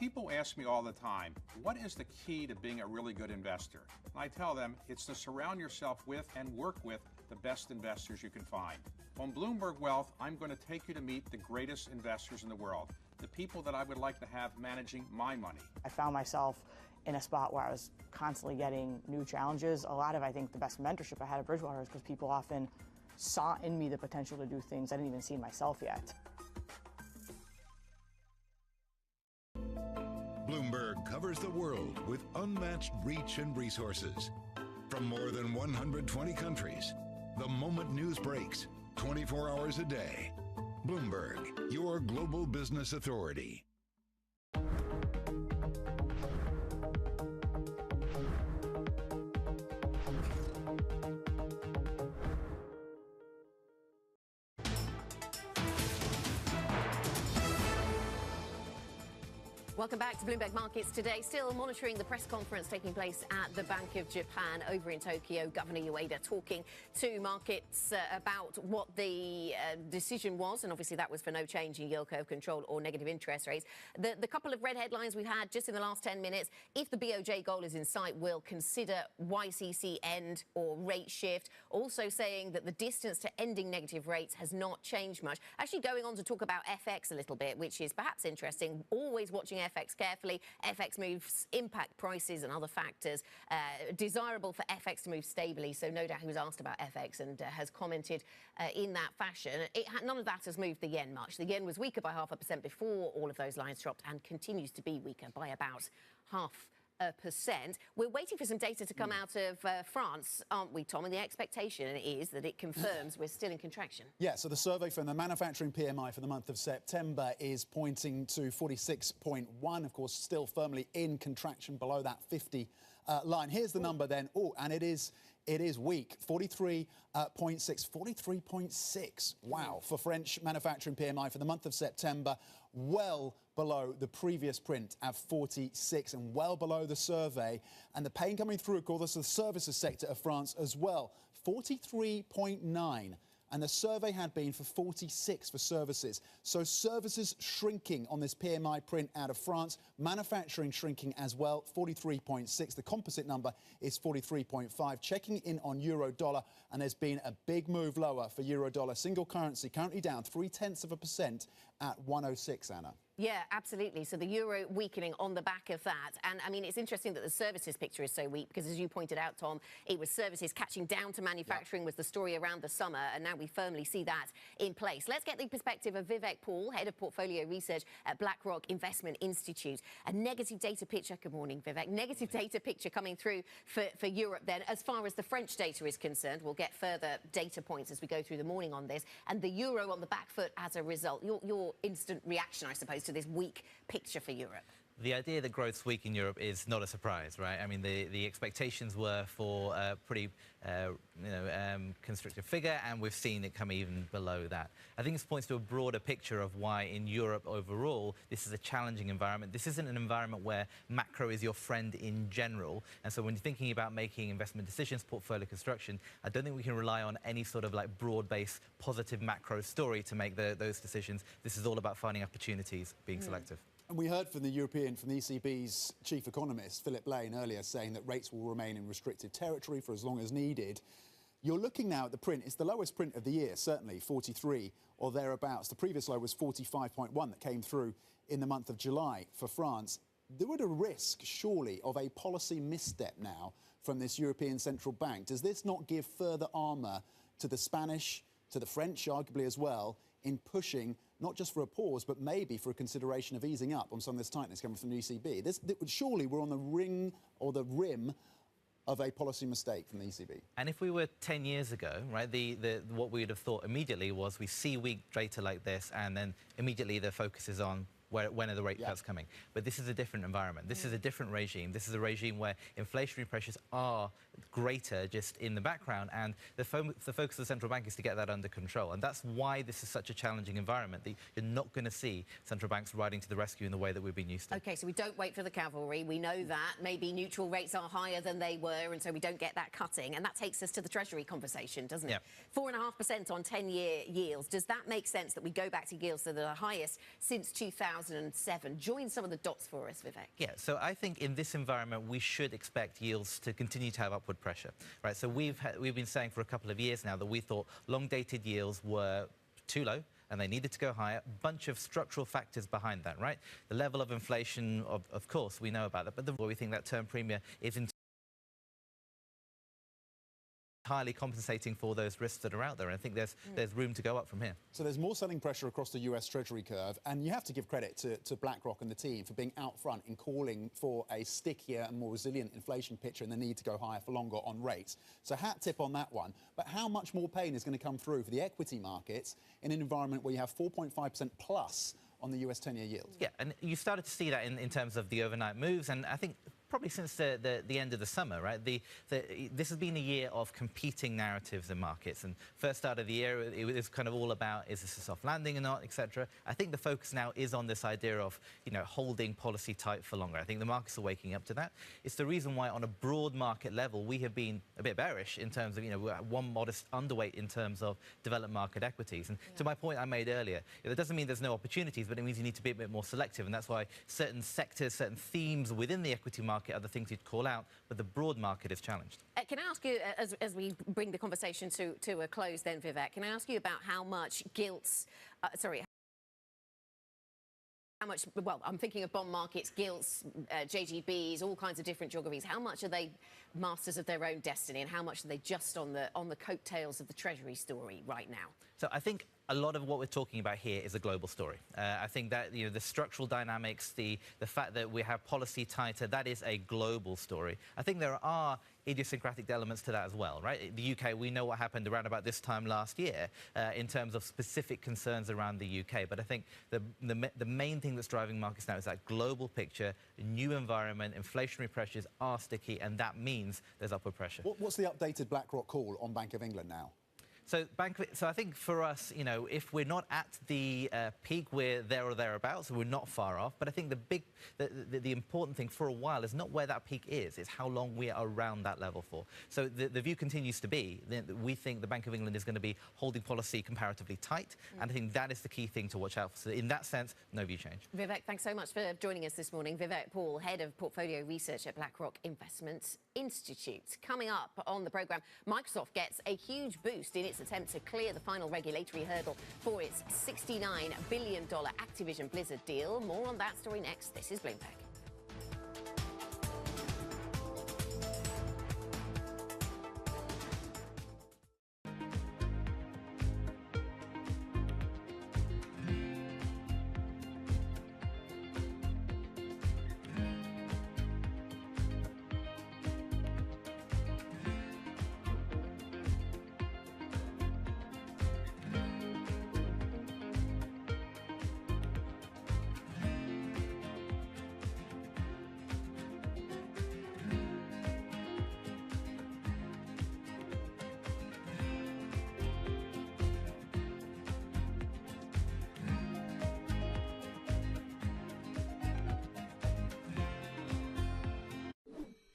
People ask me all the time, what is the key to being a really good investor? And I tell them it's to surround yourself with and work with the best investors you can find. On Bloomberg Wealth, I'm going to take you to meet the greatest investors in the world, the people that I would like to have managing my money. I found myself in a spot where I was constantly getting new challenges. A lot of, I think, the best mentorship I had at Bridgewater is because people often saw in me the potential to do things I didn't even see in myself yet. Bloomberg covers the world with unmatched reach and resources. From more than 120 countries, the moment news breaks, 24 hours a day. Bloomberg, your global business authority. Welcome back to Bloomberg Markets today. Still monitoring the press conference taking place at the Bank of Japan over in Tokyo. Governor Ueda talking to markets about what the decision was, and obviously that was for no change in yield curve control or negative interest rates. The couple of red headlines we've had just in the last 10 minutes: if the BOJ goal is in sight, we'll consider YCC end or rate shift. Also saying that the distance to ending negative rates has not changed much. Actually going on to talk about FX a little bit, which is perhaps interesting. Always watching FX carefully. FX moves impact prices and other factors. Desirable for FX to move stably. So no doubt he was asked about FX and has commented in that fashion. None of that has moved the yen much. The yen was weaker by 0.5% before all of those lines dropped and continues to be weaker by about 0.5%. We're waiting for some data to come out of France, aren't we, Tom? And the expectation is that it confirms we're still in contraction. Yeah, so the survey from the manufacturing PMI for the month of September is pointing to 46.1, of course, still firmly in contraction below that 50 line. Here's the number then. Oh, and it is weak. 43.6. 43.6. Wow. For French manufacturing PMI for the month of September, well below the previous print at 46 and well below the survey. And the pain coming through, of course, the services sector of France as well. 43.9. And the survey had been for 46 for services. So services shrinking on this PMI print out of France. Manufacturing shrinking as well, 43.6. The composite number is 43.5. Checking in on euro-dollar, and there's been a big move lower for euro-dollar. Single currency currently down 0.3% at 106, Anna. Yeah, absolutely. So the euro weakening on the back of that. And, I mean, it's interesting that the services picture is so weak because, as you pointed out, Tom, it was services catching down to manufacturing was the story around the summer, and now we firmly see that in place. Let's get the perspective of Vivek Paul, Head of Portfolio Research at BlackRock Investment Institute. A negative data picture. Good morning, Vivek. Negative data picture coming through for Europe then. As far as the French data is concerned, we'll get further data points as we go through the morning on this. And the euro on the back foot as a result. Your instant reaction, I suppose, to this weak picture for Europe? The idea that growth's weak in Europe is not a surprise, right? I mean, the expectations were for a pretty, constructive figure, and we've seen it come even below that. I think this points to a broader picture of why in Europe overall, this is a challenging environment. This isn't an environment where macro is your friend in general. And so when you're thinking about making investment decisions, portfolio construction, I don't think we can rely on any sort of like broad-based positive macro story to make those decisions. This is all about finding opportunities, being selective. And we heard from the ECB's chief economist, Philip Lane, earlier saying that rates will remain in restrictive territory for as long as needed. You're looking now at the print. It's the lowest print of the year, certainly, 43 or thereabouts. The previous low was 45.1 that came through in the month of July for France. There would a risk, surely, of a policy misstep now from this European Central Bank. Does this not give further armour to the Spanish, to the French, arguably as well, in pushing not just for a pause, but maybe for a consideration of easing up on some of this tightness coming from the ECB? Surely we're on the ring or the rim of a policy mistake from the ECB. And if we were 10 years ago, right, what we would have thought immediately was we see weak data like this, and then immediately the focus is on when are the rate cuts coming. But this is a different environment. This is a different regime. This is a regime where inflationary pressures are greater just in the background, and the focus of the central bank is to get that under control. And that's why this is such a challenging environment. You're not going to see central banks riding to the rescue in the way that we've been used to. OK, so we don't wait for the cavalry. We know that. Maybe neutral rates are higher than they were, and so we don't get that cutting. And that takes us to the Treasury conversation, doesn't it? 4.5% on 10-year yields. Does that make sense that we go back to yields that are the highest since 2000? 2007. Join some of the dots for us, Vivek. Yeah, so I think in this environment, we should expect yields to continue to have upward pressure, right? So we've been saying for a couple of years now that we thought long-dated yields were too low and they needed to go higher. Bunch of structural factors behind that, right? The level of inflation, of course, we know about that, but we think that term premium is entirely compensating for those risks that are out there. And I think there's room to go up from here. So there's more selling pressure across the US Treasury curve, and you have to give credit to BlackRock and the team for being out front in calling for a stickier and more resilient inflation picture and the need to go higher for longer on rates. So hat tip on that one. But how much more pain is going to come through for the equity markets in an environment where you have 4.5% plus on the US 10-year yield? Yeah, and you started to see that in terms of the overnight moves, and I think probably since the end of the summer, right? This has been a year of competing narratives in markets. And first start of the year, it was kind of all about, is this a soft landing or not, etc. I think the focus now is on this idea of, holding policy tight for longer. I think the markets are waking up to that. It's the reason why, on a broad market level, we have been a bit bearish in terms of, we're at one modest underweight in terms of developed market equities. And to my point I made earlier, that doesn't mean there's no opportunities, but it means you need to be a bit more selective. And that's why certain sectors, certain themes within the equity market are the things you'd call out, but the broad market is challenged. Can I ask you, as we bring the conversation to a close then, Vivek, can I ask you about how much how much, well, I'm thinking of bond markets, gilts, JGBs, all kinds of different geographies. How much are they masters of their own destiny, and how much are they just on the coattails of the Treasury story right now? So I think a lot of what we're talking about here is a global story. I think that the structural dynamics, the fact that we have policy tighter, that is a global story. I think there are idiosyncratic elements to that as well, right? The UK, we know what happened around about this time last year in terms of specific concerns around the UK. But I think the main thing that's driving markets now is that global picture, new environment, inflationary pressures are sticky, and that means there's upward pressure. What's the updated BlackRock call on Bank of England now? So I think for us, if we're not at the peak, we're there or thereabouts, so we're not far off. But I think the important thing for a while is not where that peak is, it's how long we are around that level for. So the view continues to be that we think the Bank of England is going to be holding policy comparatively tight, and I think that is the key thing to watch out for. So in that sense, no view change. Vivek, thanks so much for joining us this morning. Vivek Paul, Head of Portfolio Research at BlackRock Investment Institute. Coming up on the programme, Microsoft gets a huge boost in its attempt to clear the final regulatory hurdle for its $69 billion Activision Blizzard deal. More on that story next. This is Bloomberg.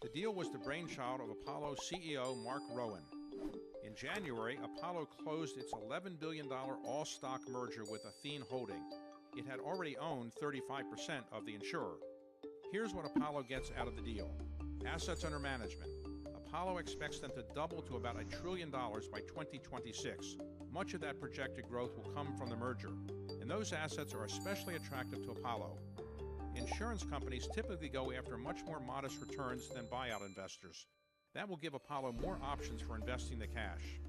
The deal was the brainchild of Apollo CEO Mark Rowan. In January, Apollo closed its $11 billion all-stock merger with Athene Holding. It had already owned 35% of the insurer. Here's what Apollo gets out of the deal. Assets under management. Apollo expects them to double to about $1 trillion by 2026. Much of that projected growth will come from the merger, and those assets are especially attractive to Apollo. Insurance companies typically go after much more modest returns than buyout investors. That will give Apollo more options for investing the cash.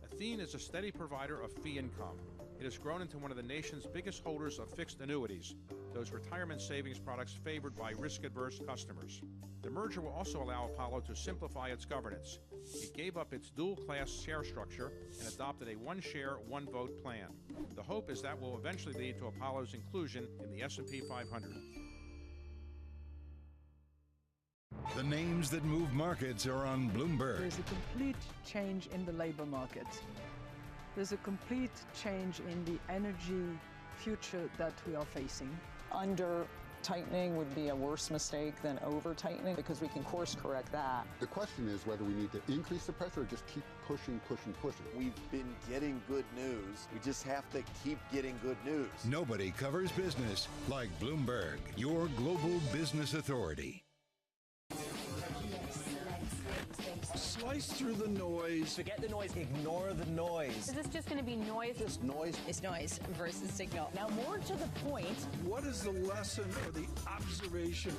Athene is a steady provider of fee income. It has grown into one of the nation's biggest holders of fixed annuities, those retirement savings products favored by risk-averse customers. The merger will also allow Apollo to simplify its governance. It gave up its dual-class share structure and adopted a one-share, one-vote plan. The hope is that will eventually lead to Apollo's inclusion in the S&P 500. The names that move markets are on Bloomberg. There's a complete change in the labor market. There's a complete change in the energy future that we are facing. Under tightening would be a worse mistake than over-tightening because we can course correct that. The question is whether we need to increase the pressure or just keep pushing. We've been getting good news. We just have to keep getting good news. Nobody covers business like Bloomberg, your global business authority. Slice through the noise. Forget the noise. Ignore the noise. Is this just going to be noise? Just noise. It's noise versus signal. Now, more to the point. What is the lesson or the observation?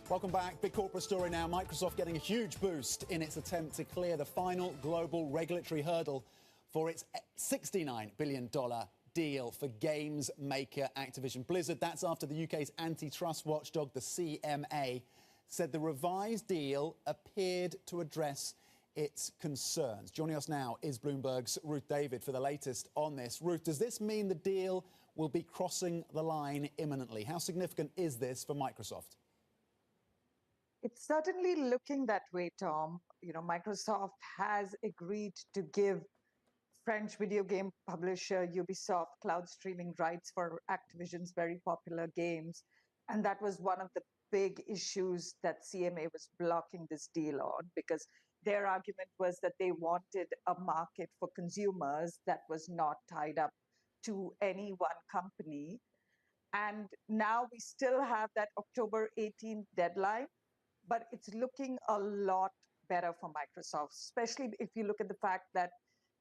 Welcome back. Big corporate story now. Microsoft getting a huge boost in its attempt to clear the final global regulatory hurdle for its $69 billion deal for games maker Activision Blizzard. That's after the UK's antitrust watchdog, the CMA, said the revised deal appeared to address its concerns. Joining us now is Bloomberg's Ruth David for the latest on this. Ruth, does this mean the deal will be crossing the line imminently? How significant is this for Microsoft? It's certainly looking that way, Tom. You know, Microsoft has agreed to give French video game publisher Ubisoft cloud streaming rights for Activision's very popular games. And that was one of the big issues that CMA was blocking this deal on, because their argument was that they wanted a market for consumers that was not tied up to any one company. And now we still have that October 18th deadline. But it's looking a lot better for Microsoft, especially if you look at the fact that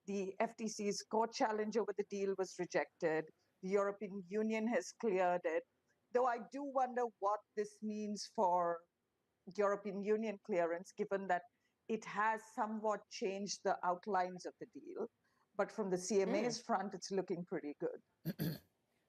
the FTC's court challenge over the deal was rejected. The European Union has cleared it. Though I do wonder what this means for European Union clearance, given that it has somewhat changed the outlines of the deal. But from the CMA's front, it's looking pretty good.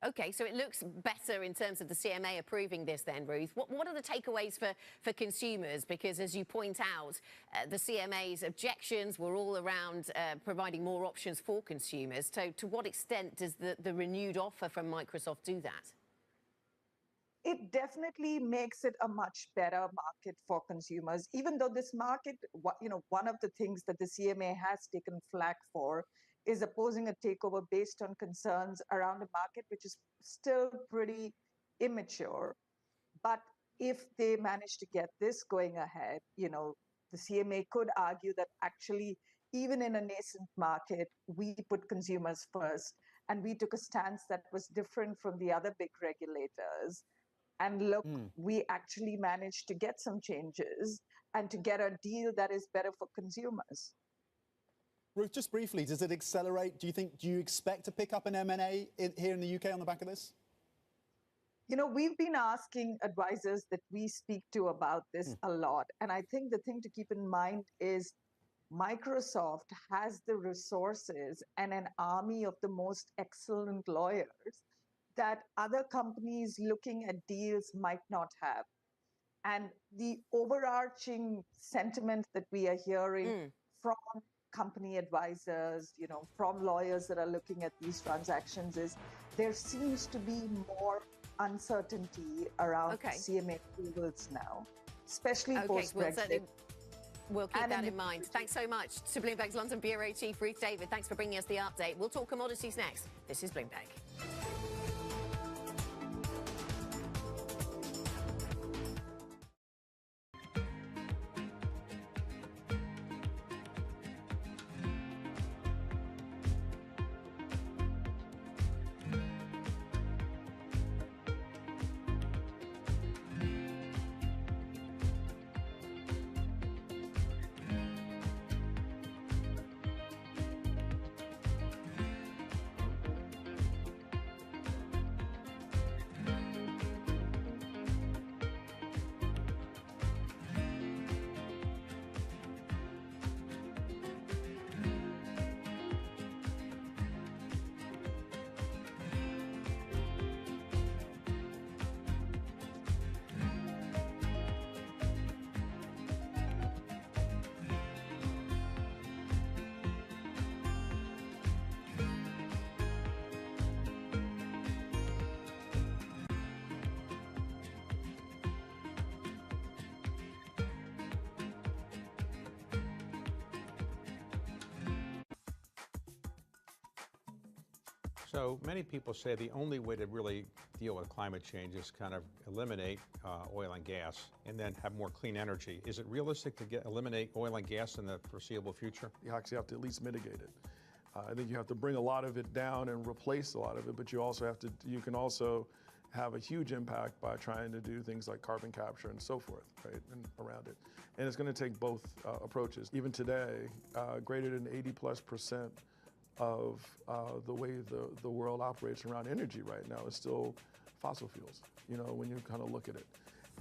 Okay, so it looks better in terms of the CMA approving this then, Ruth. What are the takeaways for consumers? Because as you point out, the CMA's objections were all around providing more options for consumers. So to what extent does the renewed offer from Microsoft do that? It definitely makes it a much better market for consumers, even though this market, you know, one of the things that the CMA has taken flack for is opposing a takeover based on concerns around a market which is still pretty immature. But if they manage to get this going ahead, you know, the CMA could argue that actually, even in a nascent market, we put consumers first, and we took a stance that was different from the other big regulators. And look, we actually managed to get some changes and to get a deal that is better for consumers. Ruth, just briefly, does it accelerate? Do you expect to pick up an M&A here in the UK on the back of this? You know, we've been asking advisors that we speak to about this a lot. And I think the thing to keep in mind is Microsoft has the resources and an army of the most excellent lawyers that other companies looking at deals might not have. And the overarching sentiment that we are hearing from company advisors, you know, from lawyers that are looking at these transactions is there seems to be more uncertainty around CMA approvals now, especially post-Brexit. We'll keep that in mind. Thanks so much to Bloomberg's London Bureau Chief Ruth David. Thanks for bringing us the update. We'll talk commodities next. This is Bloomberg. So many people say the only way to really deal with climate change is kind of eliminate oil and gas and then have more clean energy. Is it realistic to eliminate oil and gas in the foreseeable future? You actually have to at least mitigate it. I think you have to bring a lot of it down and replace a lot of it, but you also have to, you can also have a huge impact by trying to do things like carbon capture and so forth, right, and around it. And it's going to take both approaches. Even today, greater than 80+% of the way the world operates around energy right now is still fossil fuels, you know, when you kind of look at it.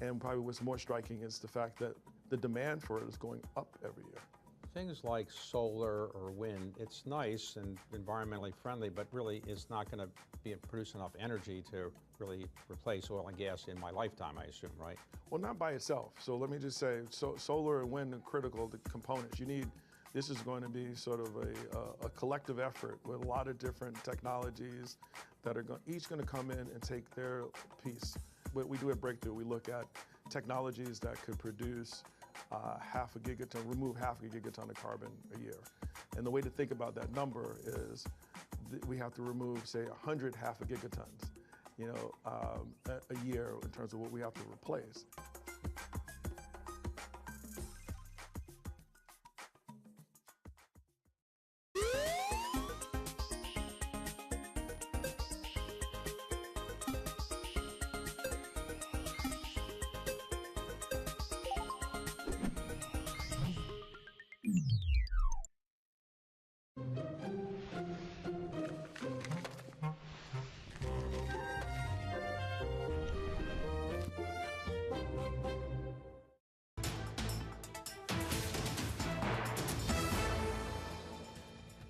And probably what's more striking is the fact that the demand for it is going up every year. Things like solar or wind, it's nice and environmentally friendly, but really is not going to produce enough energy to really replace oil and gas in my lifetime, I assume, right? Well, not by itself. So let me just say, solar and wind are critical components. You need, this is going to be sort of a collective effort with a lot of different technologies that are each going to come in and take their piece. What we do at Breakthrough, we look at technologies that could produce half a gigaton, remove half a gigaton of carbon a year. And the way to think about that number is we have to remove, say, 100 half a gigatons, you know, a year in terms of what we have to replace.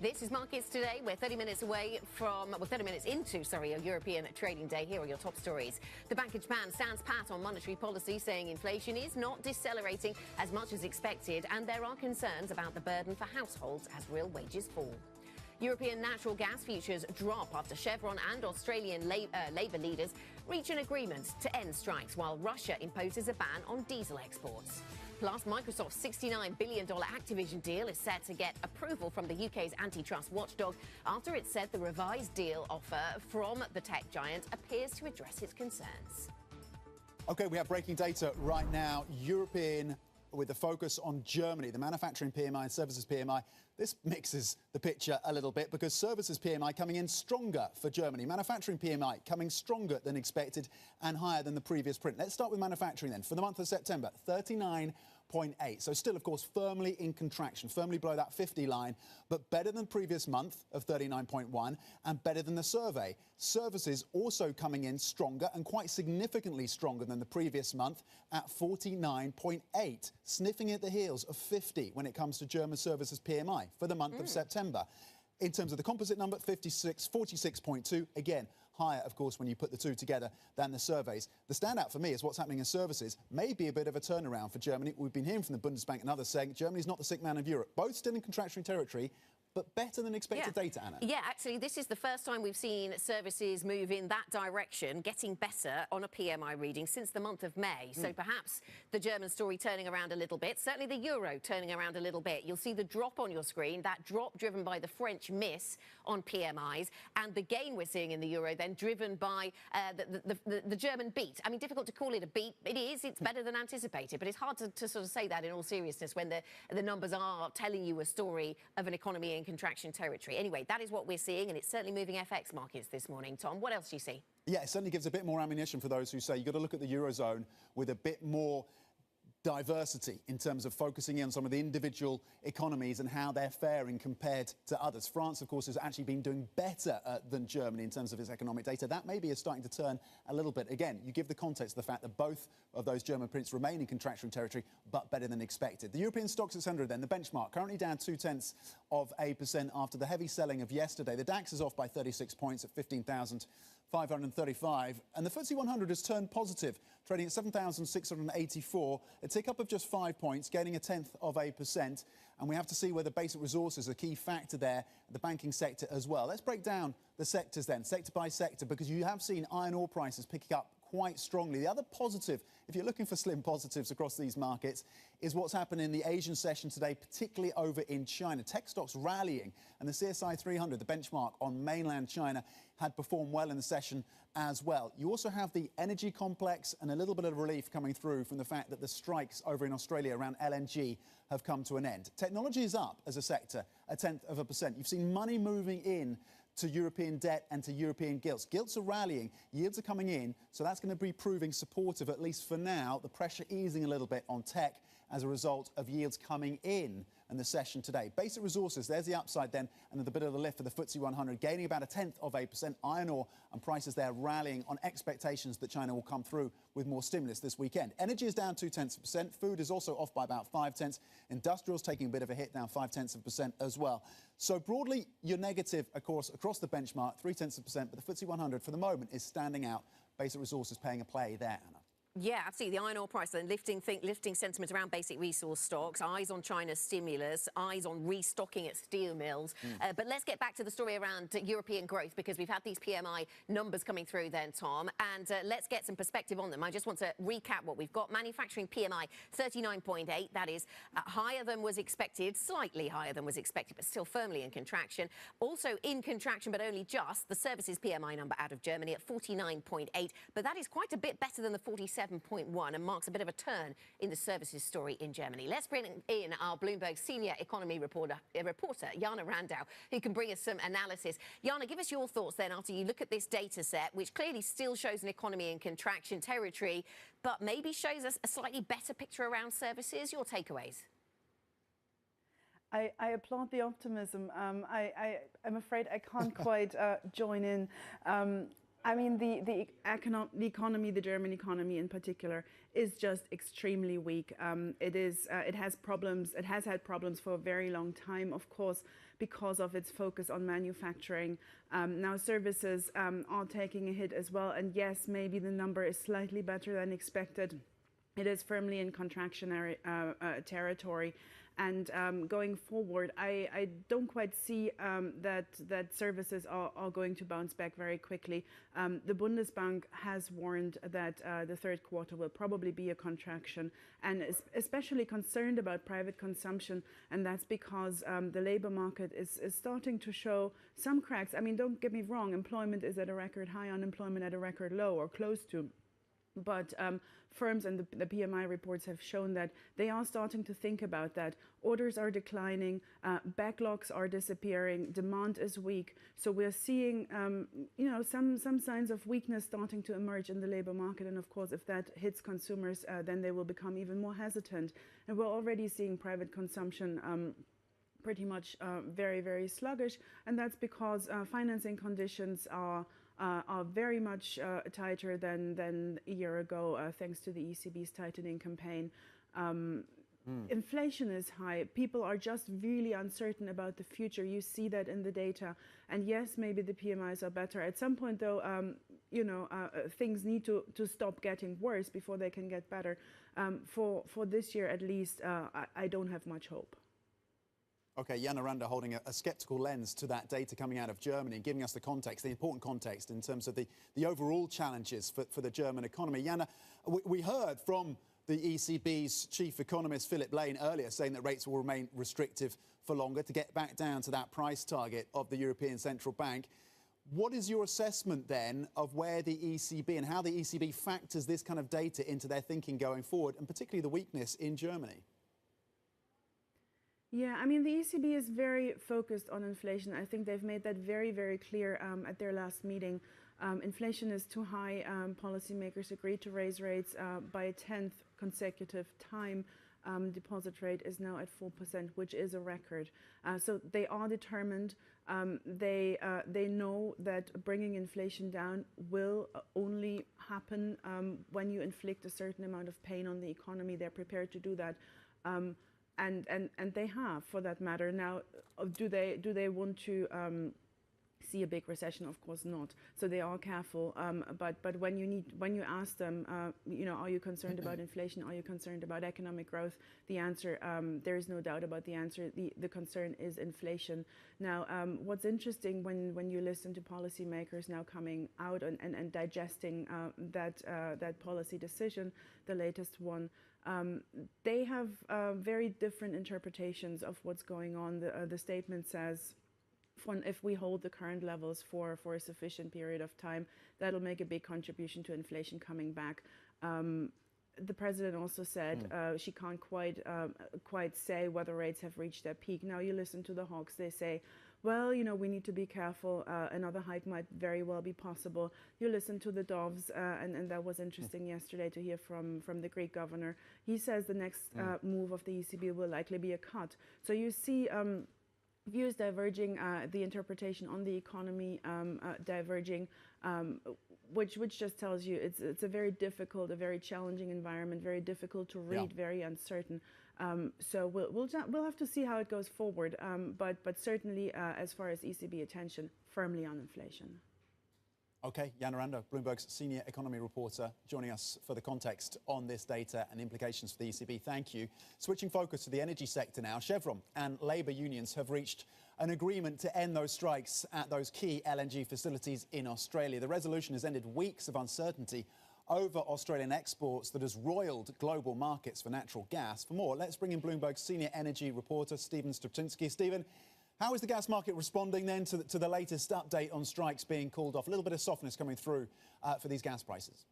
This is Markets Today. We're 30 minutes away from, well, 30 minutes into, sorry, a European trading day. Here are your top stories. The Bank of Japan stands pat on monetary policy, saying inflation is not decelerating as much as expected, and there are concerns about the burden for households as real wages fall. European natural gas futures drop after Chevron and Australian Labour leaders reach an agreement to end strikes, while Russia imposes a ban on diesel exports. Plus, Microsoft's $69 billion Activision deal is set to get approval from the UK's antitrust watchdog after it said the revised deal offer from the tech giant appears to address its concerns. OK, we have breaking data right now. European, with the focus on Germany, the manufacturing PMI and services PMI. This mixes the picture a little bit because services PMI coming in stronger for Germany. Manufacturing PMI coming stronger than expected and higher than the previous print. Let's start with manufacturing then. For the month of September, 39.8. So still, of course, firmly in contraction, firmly below that 50 line, but better than previous month of 39.1 and better than the survey. Services also coming in stronger and quite significantly stronger than the previous month at 49.8, sniffing at the heels of 50 when it comes to German services PMI for the month of September. In terms of the composite number, 46.2, again, higher, of course, when you put the two together than the surveys. The standout for me is what's happening in services. Maybe a bit of a turnaround for Germany. We've been hearing from the Bundesbank and others saying Germany's not the sick man of Europe. Both still in contractionary territory, but better than expected data, Anna. Yeah, actually, this is the first time we've seen services move in that direction, getting better on a PMI reading since the month of May. So perhaps the German story turning around a little bit, certainly the euro turning around a little bit. You'll see the drop on your screen, that drop driven by the French miss on PMIs, and the gain we're seeing in the euro then driven by the German beat. I mean, difficult to call it a beat. It is, it's better than anticipated, but it's hard to sort of say that in all seriousness when the numbers are telling you a story of an economy in contraction territory. Anyway, that is what we're seeing, and it's certainly moving FX markets this morning. Tom, what else do you see? Yeah, it certainly gives a bit more ammunition for those who say you've got to look at the Eurozone with a bit more diversity in terms of focusing in on some of the individual economies and how they're faring compared to others. France, of course, has actually been doing better than Germany in terms of its economic data. That maybe is starting to turn a little bit. Again, you give the context of the fact that both of those German prints remain in contractionary territory, but better than expected. The European Stoxx 600 then, the benchmark, currently down 0.2% after the heavy selling of yesterday. The DAX is off by 36 points at 15,535, and the FTSE 100 has turned positive, trading at 7,684, a tick up of just 5 points, gaining 0.1%. And we have to see whether basic resources are a key factor there, the banking sector as well. Let's break down the sectors then, sector by sector, because you have seen iron ore prices picking up quite strongly. The other positive, if you're looking for slim positives across these markets, is what's happened in the Asian session today, particularly over in China. Tech stocks rallying, and the CSI 300, the benchmark on mainland China, had performed well in the session as well. You also have the energy complex and a little bit of relief coming through from the fact that the strikes over in Australia around LNG have come to an end. Technology is up as a sector, 0.1%. You've seen money moving in to European debt and to European gilts. Gilts are rallying, yields are coming in, so that's going to be proving supportive, at least for now. The pressure easing a little bit on tech as a result of yields coming in the session today. Basic resources, there's the upside then, and a bit of the lift for the FTSE 100, gaining about 0.1%. Iron ore and prices there rallying on expectations that China will come through with more stimulus this weekend. Energy is down 0.2%. Food is also off by about 0.5. Industrials taking a bit of a hit, down 0.5% as well. So broadly, you're negative, of course, across the benchmark, 0.3%, but the FTSE 100 for the moment is standing out. Basic resources paying a play there, Anna. Yeah, absolutely. The iron ore price then lifting sentiment around basic resource stocks, eyes on China's stimulus, eyes on restocking at steel mills. But let's get back to the story around European growth, because we've had these PMI numbers coming through then, Tom, and let's get some perspective on them. I just want to recap what we've got. Manufacturing PMI 39.8, that is higher than was expected, slightly higher than was expected, but still firmly in contraction. Also in contraction, but only just, the services PMI number out of Germany at 49.8, but that is quite a bit better than the 47.1 and marks a bit of a turn in the services story in Germany. Let's bring in our Bloomberg senior economy reporter Jana Randau, who can bring us some analysis. Jana, give us your thoughts then after you look at this data set, which clearly still shows an economy in contraction territory, but maybe shows us a slightly better picture around services. Your takeaways? I applaud the optimism. I'm afraid I can't quite join in. I mean, the economy, the German economy in particular, is just extremely weak. It has problems. It has had problems for a very long time, of course, because of its focus on manufacturing. Now services are taking a hit as well. And yes, maybe the number is slightly better than expected. It is firmly in contractionary territory. And going forward, I don't quite see that services are going to bounce back very quickly. The Bundesbank has warned that the third quarter will probably be a contraction, and is especially concerned about private consumption. And that's because the labor market is starting to show some cracks. I mean, don't get me wrong, employment is at a record high, unemployment at a record low or close to. But firms and the PMI reports have shown that they are starting to think about that. Orders are declining, backlogs are disappearing, demand is weak. So we're seeing, some signs of weakness starting to emerge in the labor market. And of course, if that hits consumers, then they will become even more hesitant. And we're already seeing private consumption pretty much very, very sluggish. And that's because financing conditions are very much tighter than a year ago, thanks to the ECB's tightening campaign. Inflation is high. People are just really uncertain about the future. You see that in the data. And yes, maybe the PMIs are better. At some point, though, things need to stop getting worse before they can get better. For this year, at least, I don't have much hope. Okay, Jana Randau holding a sceptical lens to that data coming out of Germany and giving us the context, the important context in terms of the overall challenges for the German economy. Jana, we heard from the ECB's chief economist, Philip Lane, earlier saying that rates will remain restrictive for longer to get back down to that price target of the European Central Bank. What is your assessment then of where the ECB and how the ECB factors this kind of data into their thinking going forward, and particularly the weakness in Germany? Yeah, I mean, the ECB is very focused on inflation. I think they've made that very, very clear at their last meeting. Inflation is too high. Policymakers agreed to raise rates by a 10th consecutive time. Deposit rate is now at 4%, which is a record. So they are determined. They know that bringing inflation down will only happen when you inflict a certain amount of pain on the economy. They're prepared to do that. And they have, for that matter. Now, do they want to see a big recession? Of course not. So they are careful. But when you ask them, are you concerned about inflation? Are you concerned about economic growth? The answer, there is no doubt about the answer. The concern is inflation. Now, what's interesting when you listen to policymakers now coming out and digesting that policy decision, the latest one. They have very different interpretations of what's going on. The statement says, if we hold the current levels for a sufficient period of time, that'll make a big contribution to inflation coming back. The president also said she can't quite say whether rates have reached their peak. Now you listen to the hawks; they say, well, you know, we need to be careful. Another hike might very well be possible. You listen to the doves, and that was interesting yesterday to hear from the Greek governor. He says the next move of the ECB will likely be a cut. So you see views diverging, the interpretation on the economy diverging, which just tells you it's a very difficult, a very challenging environment, very difficult to read, very uncertain. So we'll have to see how it goes forward. But certainly, as far as ECB attention, firmly on inflation. Okay, Jana Rando, Bloomberg's senior economy reporter, joining us for the context on this data and implications for the ECB. Thank you. Switching focus to the energy sector now, Chevron and labour unions have reached an agreement to end those strikes at those key LNG facilities in Australia. The resolution has ended weeks of uncertainty over Australian exports that has roiled global markets for natural gas. For more, let's bring in Bloomberg's senior energy reporter, Stephen Strapczynski. Stephen, how is the gas market responding then to the latest update on strikes being called off? A little bit of softness coming through for these gas prices.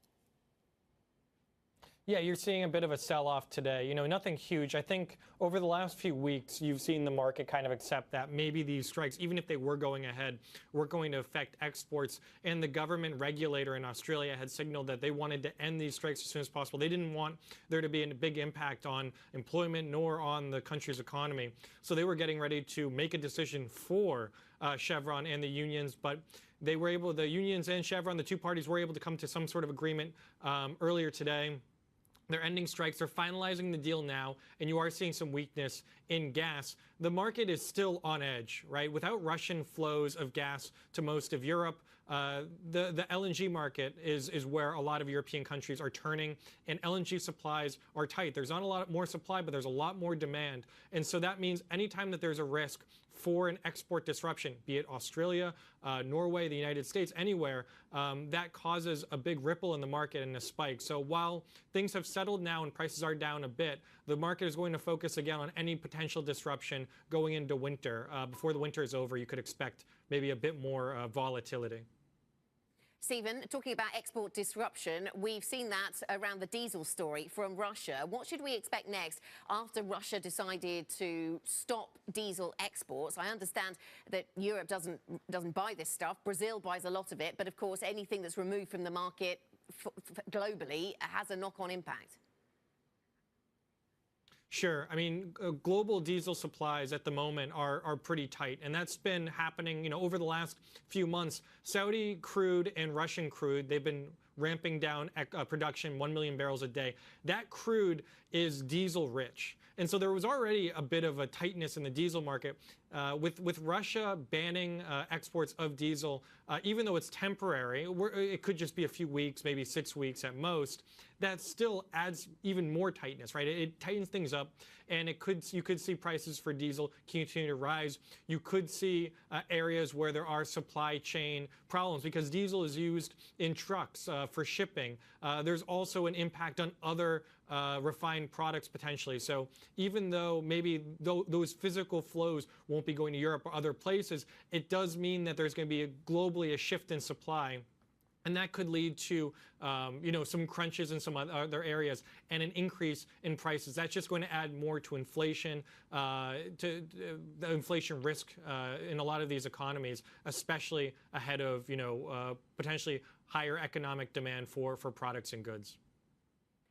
Yeah, you're seeing a bit of a sell-off today. You know, nothing huge. I think over the last few weeks, you've seen the market kind of accept that maybe these strikes, even if they were going ahead, were going to affect exports. And the government regulator in Australia had signaled that they wanted to end these strikes as soon as possible. They didn't want there to be a big impact on employment nor on the country's economy. So they were getting ready to make a decision for Chevron and the unions, but they were able, the unions and Chevron, the two parties were able to come to some sort of agreement earlier today. They're ending strikes. They're finalizing the deal now, and you are seeing some weakness in gas. The market is still on edge, right? Without Russian flows of gas to most of Europe, the LNG market is where a lot of European countries are turning, and LNG supplies are tight. There's not a lot more supply, but there's a lot more demand. And so that means anytime that there's a risk for an export disruption, be it Australia, Norway, the United States, anywhere, that causes a big ripple in the market and a spike. So while things have settled now and prices are down a bit, the market is going to focus again on any potential disruption going into winter. Before the winter is over, you could expect maybe a bit more volatility. Stephen, talking about export disruption, we've seen that around the diesel story from Russia. What should we expect next after Russia decided to stop diesel exports? I understand that Europe doesn't buy this stuff. Brazil buys a lot of it. But, of course, anything that's removed from the market globally has a knock-on impact. Sure. I mean, global diesel supplies at the moment are pretty tight, and that's been happening, you know, over the last few months. Saudi crude and Russian crude, they've been ramping down production 1 million barrels a day. That crude is diesel rich. And so there was already a bit of a tightness in the diesel market. With Russia banning exports of diesel, even though it's temporary, it could just be a few weeks, maybe 6 weeks at most, that still adds even more tightness, right? It tightens things up, and you could see prices for diesel continue to rise. You could see areas where there are supply chain problems because diesel is used in trucks for shipping. There's also an impact on other refined products potentially. So even though maybe those physical flows won't be going to Europe or other places, it does mean that there's going to be globally a shift in supply. And that could lead to, you know, some crunches in some other areas and an increase in prices. That's just going to add more to inflation, to the inflation risk in a lot of these economies, especially ahead of, you know, potentially higher economic demand for products and goods.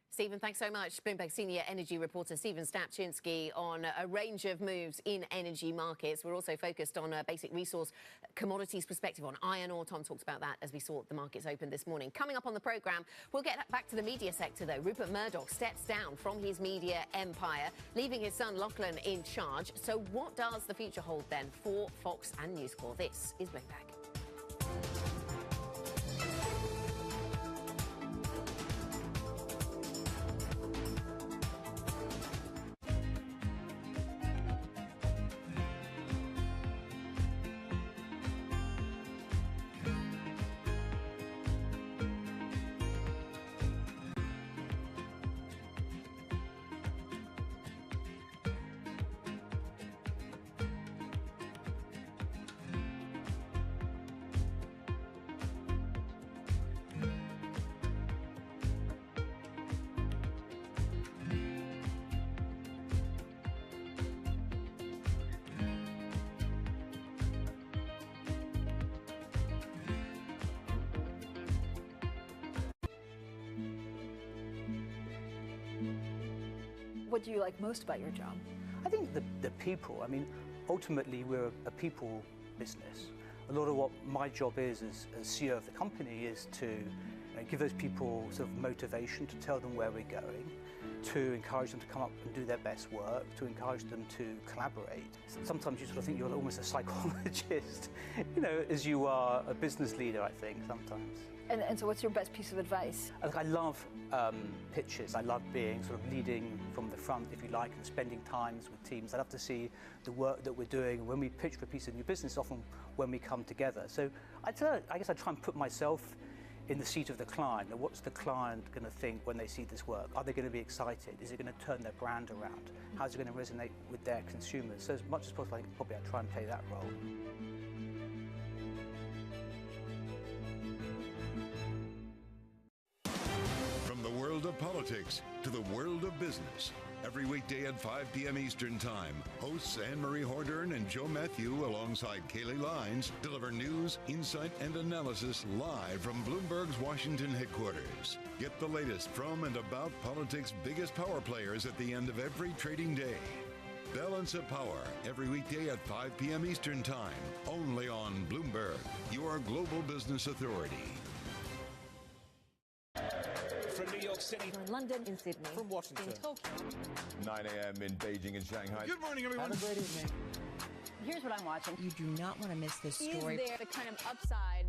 Stephen, thanks so much. Bloomberg senior energy reporter Stephen Strapczynski on a range of moves in energy markets. We're also focused on a basic resource commodities perspective on iron ore. Tom talked about that as we saw the markets open this morning. Coming up on the programme, we'll get back to the media sector, though. Rupert Murdoch steps down from his media empire, leaving his son Lachlan in charge. So what does the future hold then for Fox and News Corp? This is Bloomberg. What do you like most about your job? I think the people. I mean, ultimately, we're a people business. A lot of what my job is as CEO of the company is to give those people sort of motivation, to tell them where we're going, to encourage them to come up and do their best work, to encourage them to collaborate. Sometimes you sort of think you're almost a psychologist, as you are a business leader, I think, sometimes. And so what's your best piece of advice? I love pitches. I love being sort of leading from the front, if you like, and spending times with teams. I love to see the work that we're doing. When we pitch for a piece of new business, often when we come together. So I guess I try and put myself in the seat of the client. What's the client going to think when they see this work? Are they going to be excited? Is it going to turn their brand around? How's it going to resonate with their consumers? So as much as possible, I think probably I try and play that role. From the world of politics to the world of business. Every weekday at 5 p.m. Eastern Time, hosts Anne-Marie Hordern and Joe Matthew alongside Kaylee Lines deliver news, insight, and analysis live from Bloomberg's Washington headquarters. Get the latest from and about politics' biggest power players at the end of every trading day. Balance of Power, every weekday at 5 p.m. Eastern Time, only on Bloomberg, your global business authority. From New York City. From London, in Sydney. From Washington. In Tokyo. 9 a.m. in Beijing and Shanghai. Good morning, everyone. Have a great evening. Here's what I'm watching. You do not want to miss this story. Is there the kind of upside?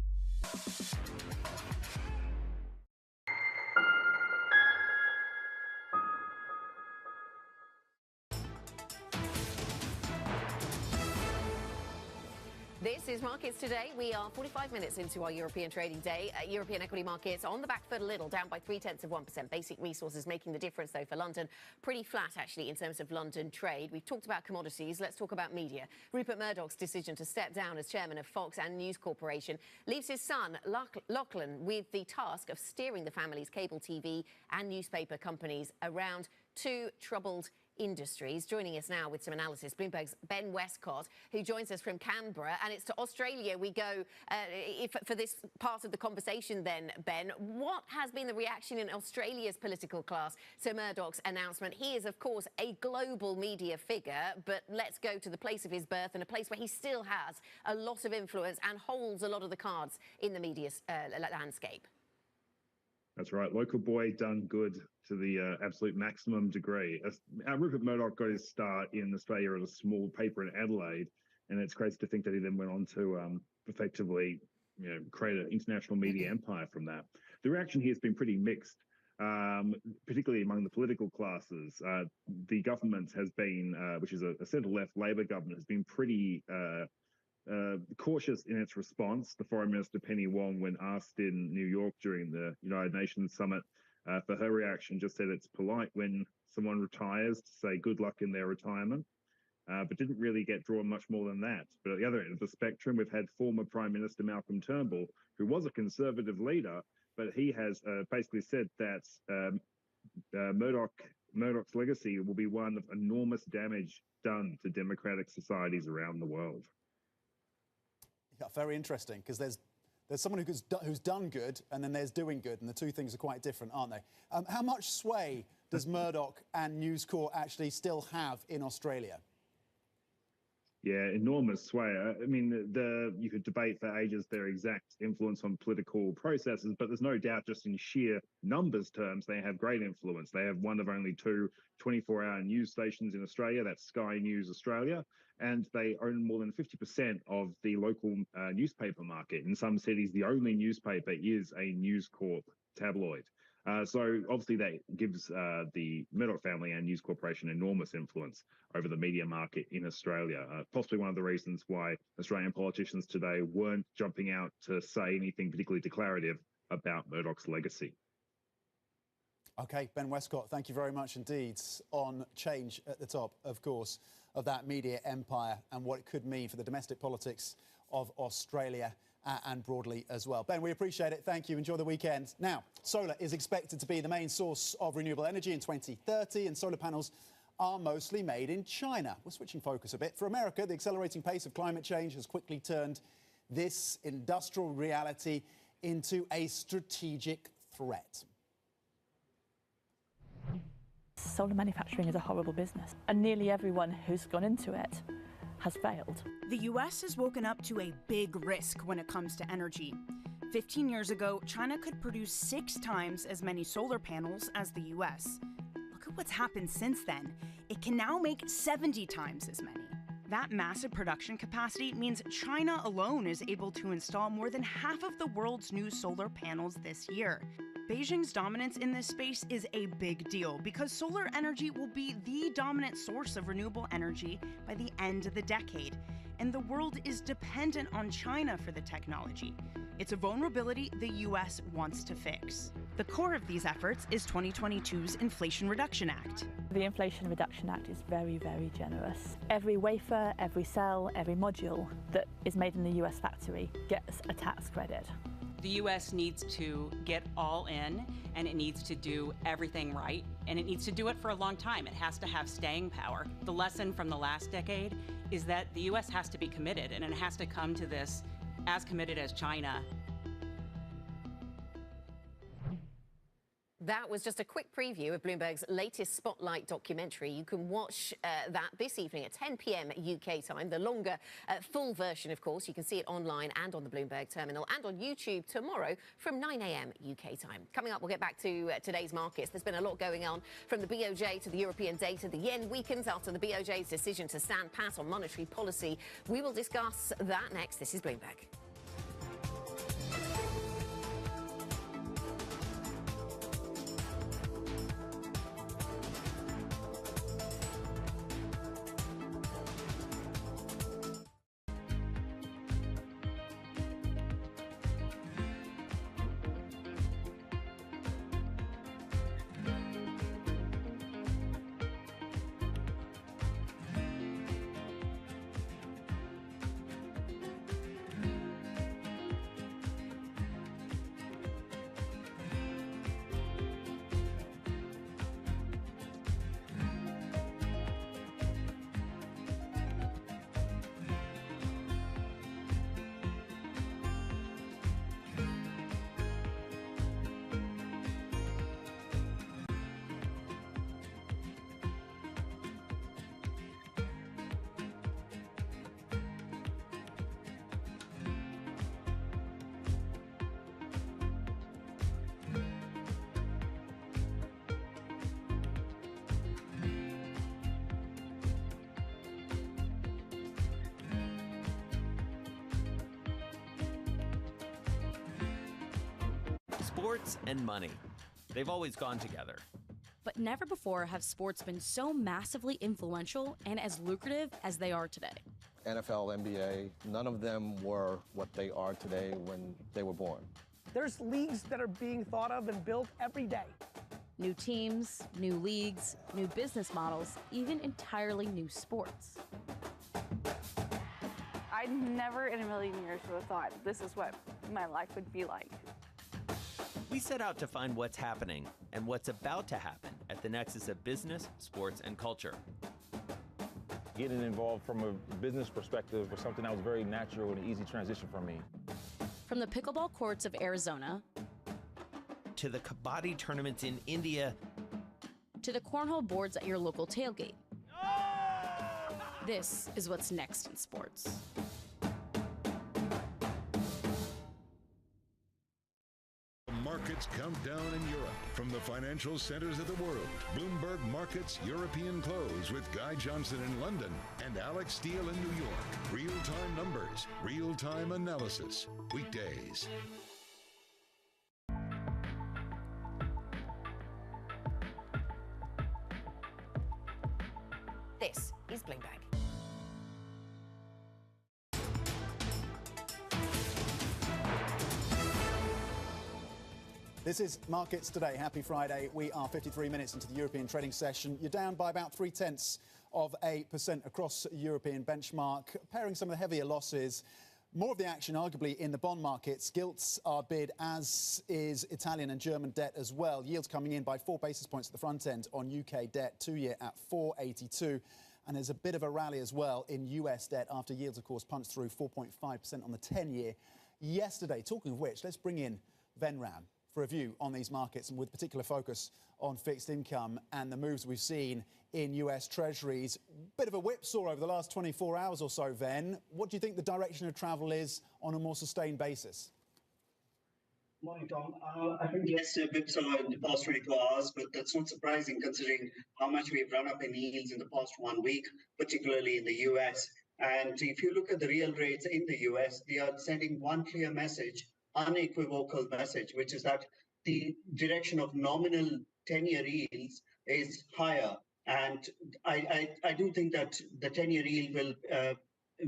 This is Markets Today. We are 45 minutes into our European trading day. European equity markets on the back foot a little, down by 0.3%. Basic resources making the difference, though, for London. Pretty flat, actually, in terms of London trade. We've talked about commodities. Let's talk about media. Rupert Murdoch's decision to step down as chairman of Fox and News Corporation leaves his son, Lachlan, with the task of steering the family's cable TV and newspaper companies around two troubled industries. Joining us now with some analysis, Bloomberg's Ben Westcott, who joins us from Canberra. And it's to Australia we go for this part of the conversation then, Ben. What has been the reaction in Australia's political class to Murdoch's announcement? He is, of course, a global media figure, but let's go to the place of his birth and a place where he still has a lot of influence and holds a lot of the cards in the media landscape. That's right. Local boy done good to the absolute maximum degree. Rupert Murdoch got his start in Australia at a small paper in Adelaide, and it's crazy to think that he then went on to effectively, create an international media empire from that. The reaction here has been pretty mixed, particularly among the political classes. The government has been, which is a centre-left Labor government, has been pretty cautious in its response. The Foreign Minister Penny Wong, when asked in New York during the United Nations summit, for her reaction, just said it's polite when someone retires to say good luck in their retirement, but didn't really get drawn much more than that. But at the other end of the spectrum, we've had former Prime Minister Malcolm Turnbull, who was a Conservative leader, but he has basically said that Murdoch's legacy will be one of enormous damage done to democratic societies around the world. Yeah, very interesting, because there's someone who's done good, and then there's doing good, and the two things are quite different, aren't they? How much sway does Murdoch and News Corp actually still have in Australia? Yeah, enormous sway. I mean, you could debate for ages their exact influence on political processes, but there's no doubt just in sheer numbers terms, they have great influence. They have one of only two 24-hour news stations in Australia, that's Sky News Australia, and they own more than 50% of the local newspaper market. In some cities, the only newspaper is a News Corp tabloid. So obviously that gives the Murdoch family and News Corporation enormous influence over the media market in Australia. Possibly one of the reasons why Australian politicians today weren't jumping out to say anything particularly declarative about Murdoch's legacy. Okay, Ben Westcott, thank you very much indeed on change at the top, of course, of that media empire and what it could mean for the domestic politics of Australia and broadly as well. Ben, we appreciate it. Thank you. Enjoy the weekend. Now, solar is expected to be the main source of renewable energy in 2030, and solar panels are mostly made in China. We're switching focus a bit. For America, the accelerating pace of climate change has quickly turned this industrial reality into a strategic threat. Solar manufacturing is a horrible business, and nearly everyone who's gone into it has failed. The US has woken up to a big risk when it comes to energy. 15 years ago, China could produce 6 times as many solar panels as the US. Look at what's happened since then. It can now make 70 times as many. That massive production capacity means China alone is able to install more than half of the world's new solar panels this year. Beijing's dominance in this space is a big deal because solar energy will be the dominant source of renewable energy by the end of the decade, and the world is dependent on China for the technology. It's a vulnerability the US wants to fix. The core of these efforts is 2022's Inflation Reduction Act. The Inflation Reduction Act is very, very generous. Every wafer, every cell, every module that is made in the US factory gets a tax credit. The U.S. needs to get all in, and it needs to do everything right, and it needs to do it for a long time. It has to have staying power. The lesson from the last decade is that the U.S. has to be committed, and it has to come to this as committed as China. That was just a quick preview of Bloomberg's latest Spotlight documentary. You can watch that this evening at 10 p.m. UK time. The longer, full version, of course. You can see it online and on the Bloomberg terminal and on YouTube tomorrow from 9 a.m. UK time. Coming up, we'll get back to today's markets. There's been a lot going on from the BOJ to the European data. The yen weakens after the BOJ's decision to stand pat on monetary policy. We will discuss that next. This is Bloomberg. Sports and money. They've always gone together. But never before have sports been so massively influential and as lucrative as they are today. NFL, NBA, none of them were what they are today when they were born. There's leagues that are being thought of and built every day. New teams, new leagues, new business models, even entirely new sports. I never in a million years would have thought this is what my life would be like. We set out to find what's happening and what's about to happen at the nexus of business, sports, and culture. Getting involved from a business perspective was something that was very natural and an easy transition for me. From the pickleball courts of Arizona to the kabaddi tournaments in India to the cornhole boards at your local tailgate. This is what's next in sports. Markets countdown in Europe. From the financial centers of the world, Bloomberg Markets European Close with Guy Johnson in London and Alex Steele in New York. Real-time numbers, real-time analysis. Weekdays. This is Bloomberg. This is Markets Today. Happy Friday. We are 53 minutes into the European trading session. You're down by about 0.3% across European benchmark, pairing some of the heavier losses. More of the action, arguably, in the bond markets. Gilts are bid, as is Italian and German debt as well. Yields coming in by 4 basis points at the front end on UK debt, 2-year at 4.82. And there's a bit of a rally as well in US debt after yields, of course, punched through 4.5% on the 10-year yesterday. Talking of which, let's bring in Venram for a view on these markets, and with particular focus on fixed income and the moves we've seen in US Treasuries. Bit of a whipsaw over the last 24 hours or so, Ven. What do you think the direction of travel is on a more sustained basis? Morning, Tom. I think yes, a whipsaw in the past 24 hours, but that's not surprising considering how much we've run up in yields in the past 1 week, particularly in the US. And if you look at the real rates in the US, they are sending one clear message, unequivocal message, which is that the direction of nominal 10-year yields is higher. And I do think that the 10-year yield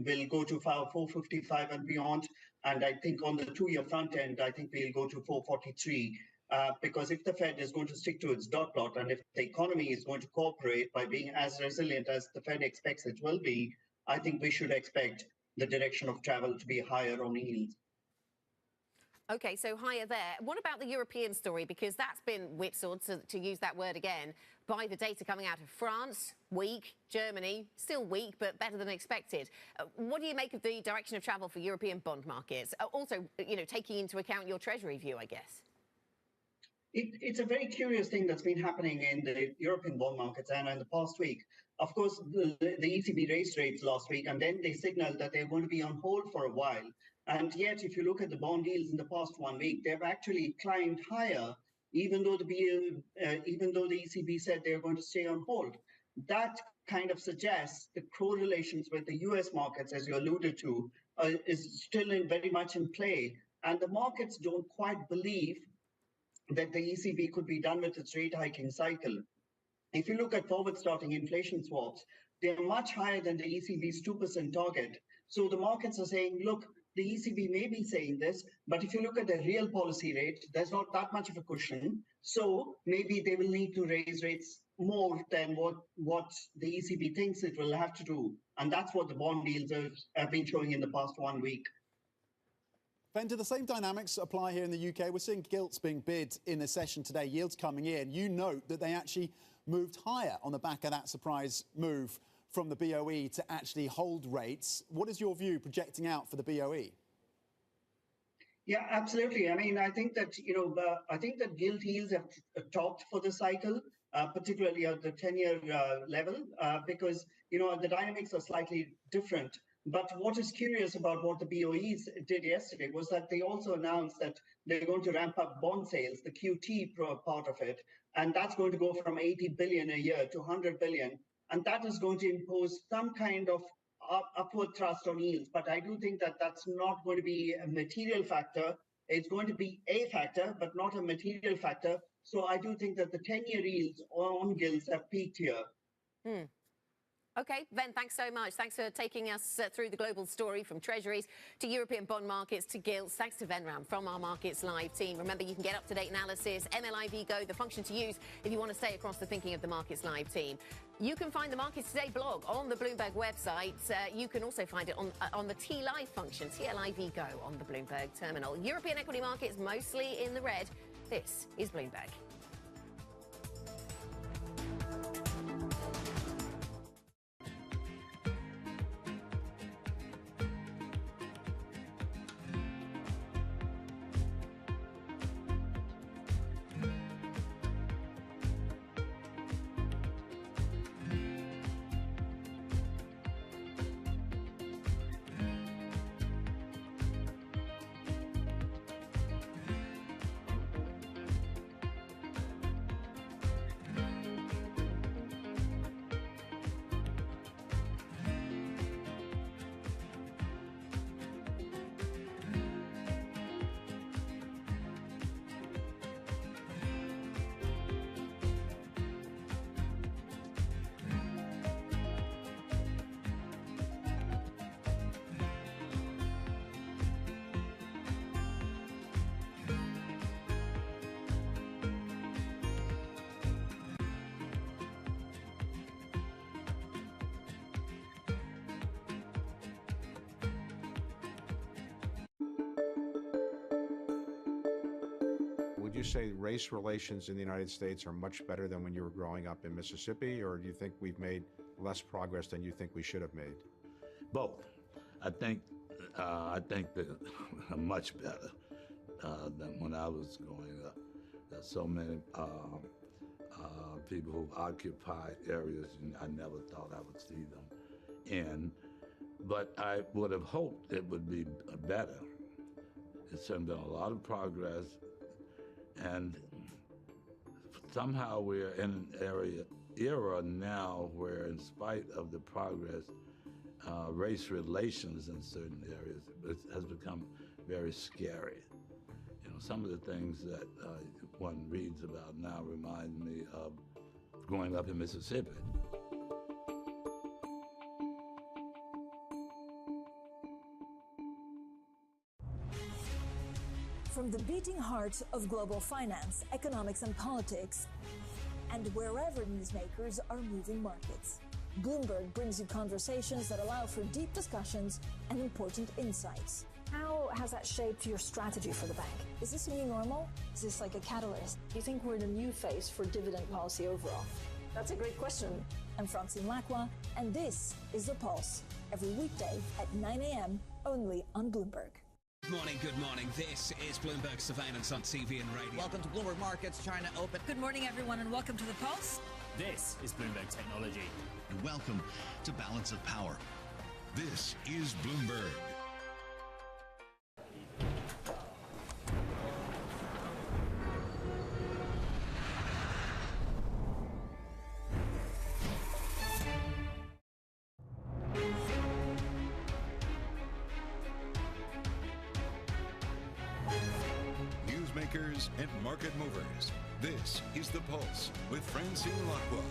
will go to 455 and beyond. And I think on the 2-year front end, I think we'll go to 443. Because if the Fed is going to stick to its dot plot, and if the economy is going to cooperate by being as resilient as the Fed expects it will be, I think we should expect the direction of travel to be higher on yields. Okay, so higher there. What about the European story? Because that's been whipsawed, to use that word again, by the data coming out of France, weak, Germany, still weak, but better than expected. What do you make of the direction of travel for European bond markets? Also, you know, taking into account your Treasury view, I guess. It's a very curious thing that's been happening in the European bond markets and in the past week. Of course, the ECB raised rates last week, and then they signaled that they're going to be on hold for a while. And yet, if you look at the bond yields in the past 1 week, they've actually climbed higher, even though the ECB said they're going to stay on hold. That kind of suggests the correlations with the US markets, as you alluded to, is still very much in play. And the markets don't quite believe that the ECB could be done with its rate hiking cycle. If you look at forward starting inflation swaps, they're much higher than the ECB's 2% target. So the markets are saying, look, the ECB may be saying this, but if you look at the real policy rate, there's not that much of a cushion. So maybe they will need to raise rates more than what the ECB thinks it will have to do. And that's what the bond yields have been showing in the past 1 week. Ben, do the same dynamics apply here in the UK? We're seeing gilts being bid in the session today, yields coming in. You note that they actually moved higher on the back of that surprise move from the BOE to actually hold rates. What is your view projecting out for the BOE? Yeah, absolutely. I mean, I think that, I think that gilt yields have topped for the cycle, particularly at the 10-year level, because, the dynamics are slightly different. But what is curious about what the BOEs did yesterday was that they also announced that they're going to ramp up bond sales, the QT part of it, and that's going to go from 80 billion a year to 100 billion. And that is going to impose some kind of upward thrust on yields. But I do think that that's not going to be a material factor. It's going to be a factor, but not a material factor. So I do think that the 10-year yields on gilts have peaked here. Okay, Ben, thanks so much. Thanks for taking us through the global story from Treasuries to European bond markets to gilts. Thanks to Venram from our Markets Live team. Remember, you can get up-to-date analysis, MLIV Go, the function to use if you want to stay across the thinking of the Markets Live team. You can find the Markets Today blog on the Bloomberg website. You can also find it on the T-Live function, TLIV Go, on the Bloomberg terminal. European equity markets mostly in the red. This is Bloomberg. Would you say race relations in the United States are much better than when you were growing up in Mississippi, or do you think we've made less progress than you think we should have made? Both. I think that much better than when I was growing up. There's so many people who've occupied areas I never thought I would see them in. But I would have hoped it would be better. It's been a lot of progress, and somehow we're in an era now where, in spite of the progress, race relations in certain areas has become very scary. You know, some of the things that one reads about now remind me of growing up in Mississippi. From the beating heart of global finance, economics and politics, and wherever newsmakers are moving markets, Bloomberg brings you conversations that allow for deep discussions and important insights. How has that shaped your strategy for the bank? Is this a new normal? Is this like a catalyst? Do you think we're in a new phase for dividend policy overall? That's a great question. I'm Francine Lacqua, and this is The Pulse, every weekday at 9 a.m. only on Bloomberg. Good morning. This is Bloomberg Surveillance on TV and radio. Welcome to Bloomberg Markets, China Open. Good morning, everyone, and welcome to The Pulse. This is Bloomberg Technology. And welcome to Balance of Power. This is Bloomberg. Newsmakers and market movers. This is The Pulse with Francine Lacqua.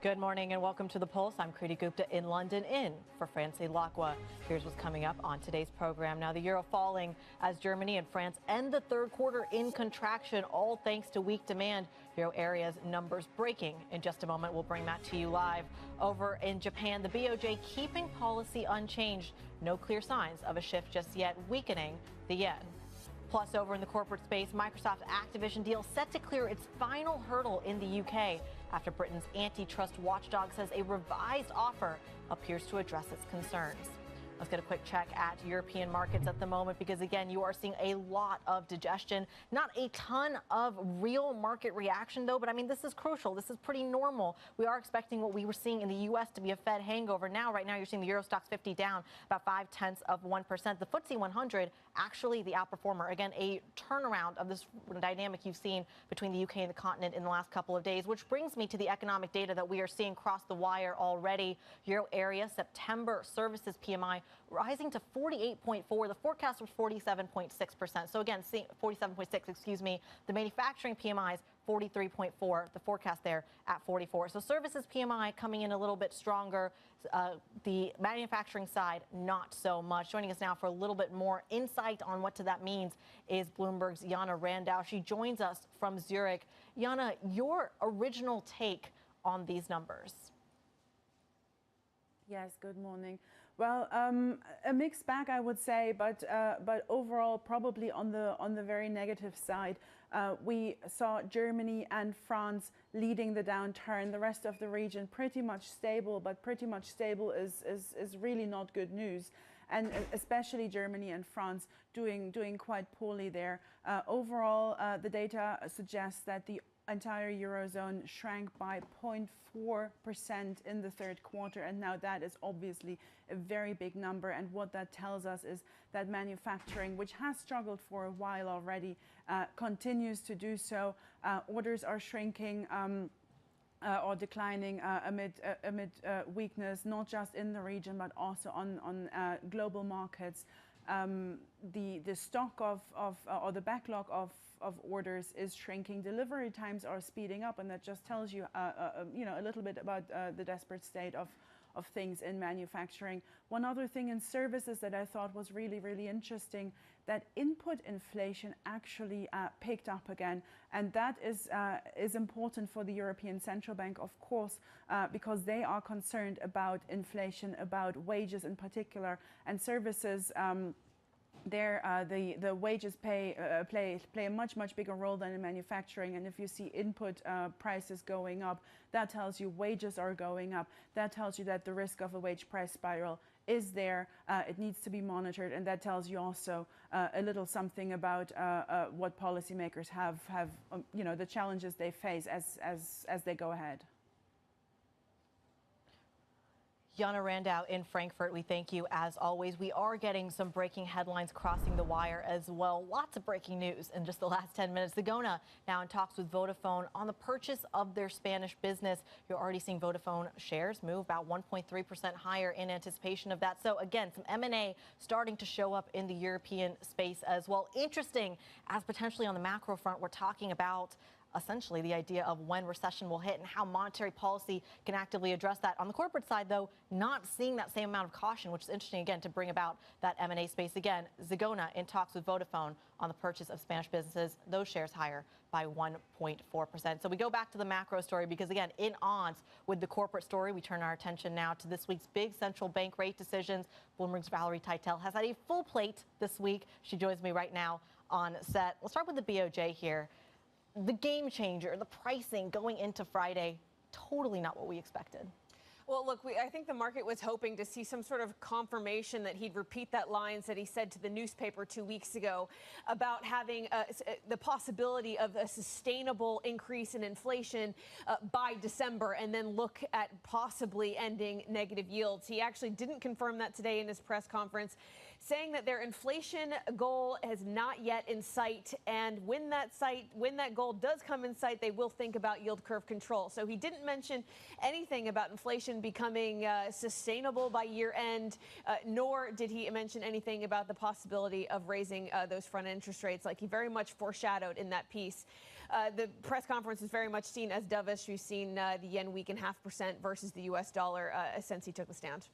Good morning and welcome to The Pulse. I'm Kriti Gupta in London in for Francine Lacqua. Here's what's coming up on today's program. Now, the euro falling as Germany and France end the third quarter in contraction, all thanks to weak demand. Euro area's numbers breaking. In just a moment, we'll bring that to you live. Over in Japan, the BOJ keeping policy unchanged. No clear signs of a shift just yet, weakening the yen. Plus, over in the corporate space, Microsoft's Activision deal set to clear its final hurdle in the UK after Britain's antitrust watchdog says a revised offer appears to address its concerns. Let's get a quick check at European markets at the moment, because, again, you are seeing a lot of digestion. Not a ton of real market reaction, though, but, I mean, this is crucial. This is pretty normal. We are expecting what we were seeing in the U.S. to be a Fed hangover. Now, right now, you're seeing the Euro Stoxx 50 down about 0.5%. The FTSE 100, actually the outperformer. Again, a turnaround of this dynamic you've seen between the UK and the continent in the last couple of days, which brings me to the economic data that we are seeing cross the wire already. Euro area September services PMI rising to 48.4. The forecast was 47.6%. So again, 47.6, excuse me. The manufacturing PMI is 43.4. The forecast there at 44. So services PMI coming in a little bit stronger. The manufacturing side, not so much. Joining us now for a little bit more insight on what that means is Bloomberg's Jana Randau. She joins us from Zurich. Jana, your original take on these numbers? Yes, good morning. Well, a mixed bag, I would say, but overall, probably on the very negative side. We saw Germany and France leading the downturn. The rest of the region pretty much stable, but pretty much stable is really not good news. And especially Germany and France doing quite poorly there. Overall, the data suggests that the entire Eurozone shrank by 0.4% in the third quarter, and now that is obviously a very big number. And what that tells us is that manufacturing, which has struggled for a while already, continues to do so. Orders are shrinking or declining amid weakness, not just in the region but also on global markets. The stock or the backlog of orders is shrinking. Delivery times are speeding up, and that just tells you, a little bit about the desperate state of things in manufacturing. One other thing in services that I thought was really, really interesting, that input inflation actually picked up again, and that is important for the European Central Bank, of course, because they are concerned about inflation, about wages in particular, and services. The wages play a much bigger role than in manufacturing, and if you see input prices going up, that tells you wages are going up. That tells you that the risk of a wage price spiral is there. It needs to be monitored, and that tells you also a little something about what policymakers have the challenges they face as they go ahead. Jana Randau in Frankfurt, we thank you as always. We are getting some breaking headlines crossing the wire as well. Lots of breaking news in just the last 10 minutes. Zegona now in talks with Vodafone on the purchase of their Spanish business. You're already seeing Vodafone shares move about 1.3% higher in anticipation of that. So again, some M&A starting to show up in the European space as well. Interesting, as potentially on the macro front, we're talking about essentially the idea of when recession will hit and how monetary policy can actively address that. On the corporate side, though, not seeing that same amount of caution, which is interesting, again, to bring about that M&A space. Again, Zegona in talks with Vodafone on the purchase of Spanish businesses, those shares higher by 1.4%. So we go back to the macro story because, again, in odds with the corporate story, we turn our attention now to this week's big central bank rate decisions. Bloomberg's Valerie Teitel has had a full plate this week. She joins me right now on set. We'll start with the BOJ here. The game changer, the pricing going into Friday, totally not what we expected. Well, look, I think the market was hoping to see some sort of confirmation that he'd repeat that lines that he said to the newspaper 2 weeks ago about having the possibility of a sustainable increase in inflation by December and then look at possibly ending negative yields. He actually didn't confirm that today in his press conference, saying that their inflation goal is not yet in sight. And when that goal does come in sight, they will think about yield curve control. So he didn't mention anything about inflation becoming sustainable by year end, nor did he mention anything about the possibility of raising those front interest rates like he very much foreshadowed in that piece. The press conference is very much seen as dovish. We've seen the yen weaken 0.5% versus the US dollar since he took the stand.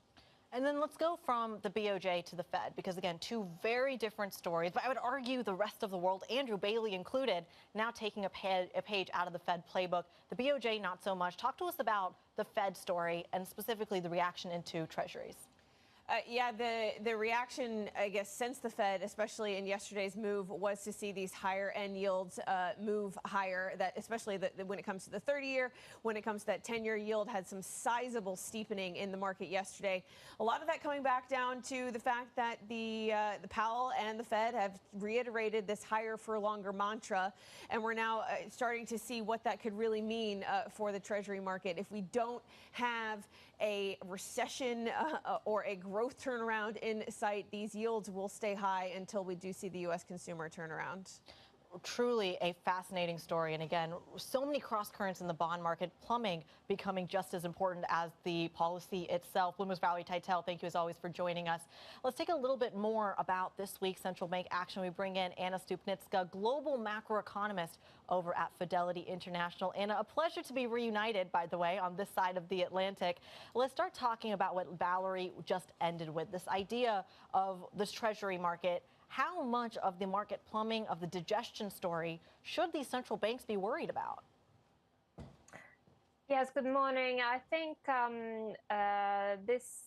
And then let's go from the BOJ to the Fed, because, again, two very different stories. But I would argue the rest of the world, Andrew Bailey included, now taking a page out of the Fed playbook. The BOJ, not so much. Talk to us about the Fed story and specifically the reaction into treasuries. Yeah, the reaction, I guess, since the Fed, especially in yesterday's move, was to see these higher end yields move higher, that especially when it comes to the 30-year, when it comes to that 10-year yield, had some sizable steepening in the market yesterday. A lot of that coming back down to the fact that the Powell and the Fed have reiterated this higher for longer mantra, and we're now starting to see what that could really mean for the Treasury market. If we don't have a recession or a growth turnaround in sight, these yields will stay high until we do see the U.S. consumer turn around. Truly a fascinating story. And again, so many cross currents in the bond market, plumbing becoming just as important as the policy itself. Bloomberg's Valerie Teitel, thank you as always for joining us. Let's take a little bit more about this week's central bank action. We bring in Anna Stupnitska, global macroeconomist over at Fidelity International. Anna, a pleasure to be reunited, by the way, on this side of the Atlantic. Let's start talking about what Valerie just ended with, this idea of this Treasury market. How much of the market plumbing, of the digestion story, should these central banks be worried about? Yes, good morning. I think this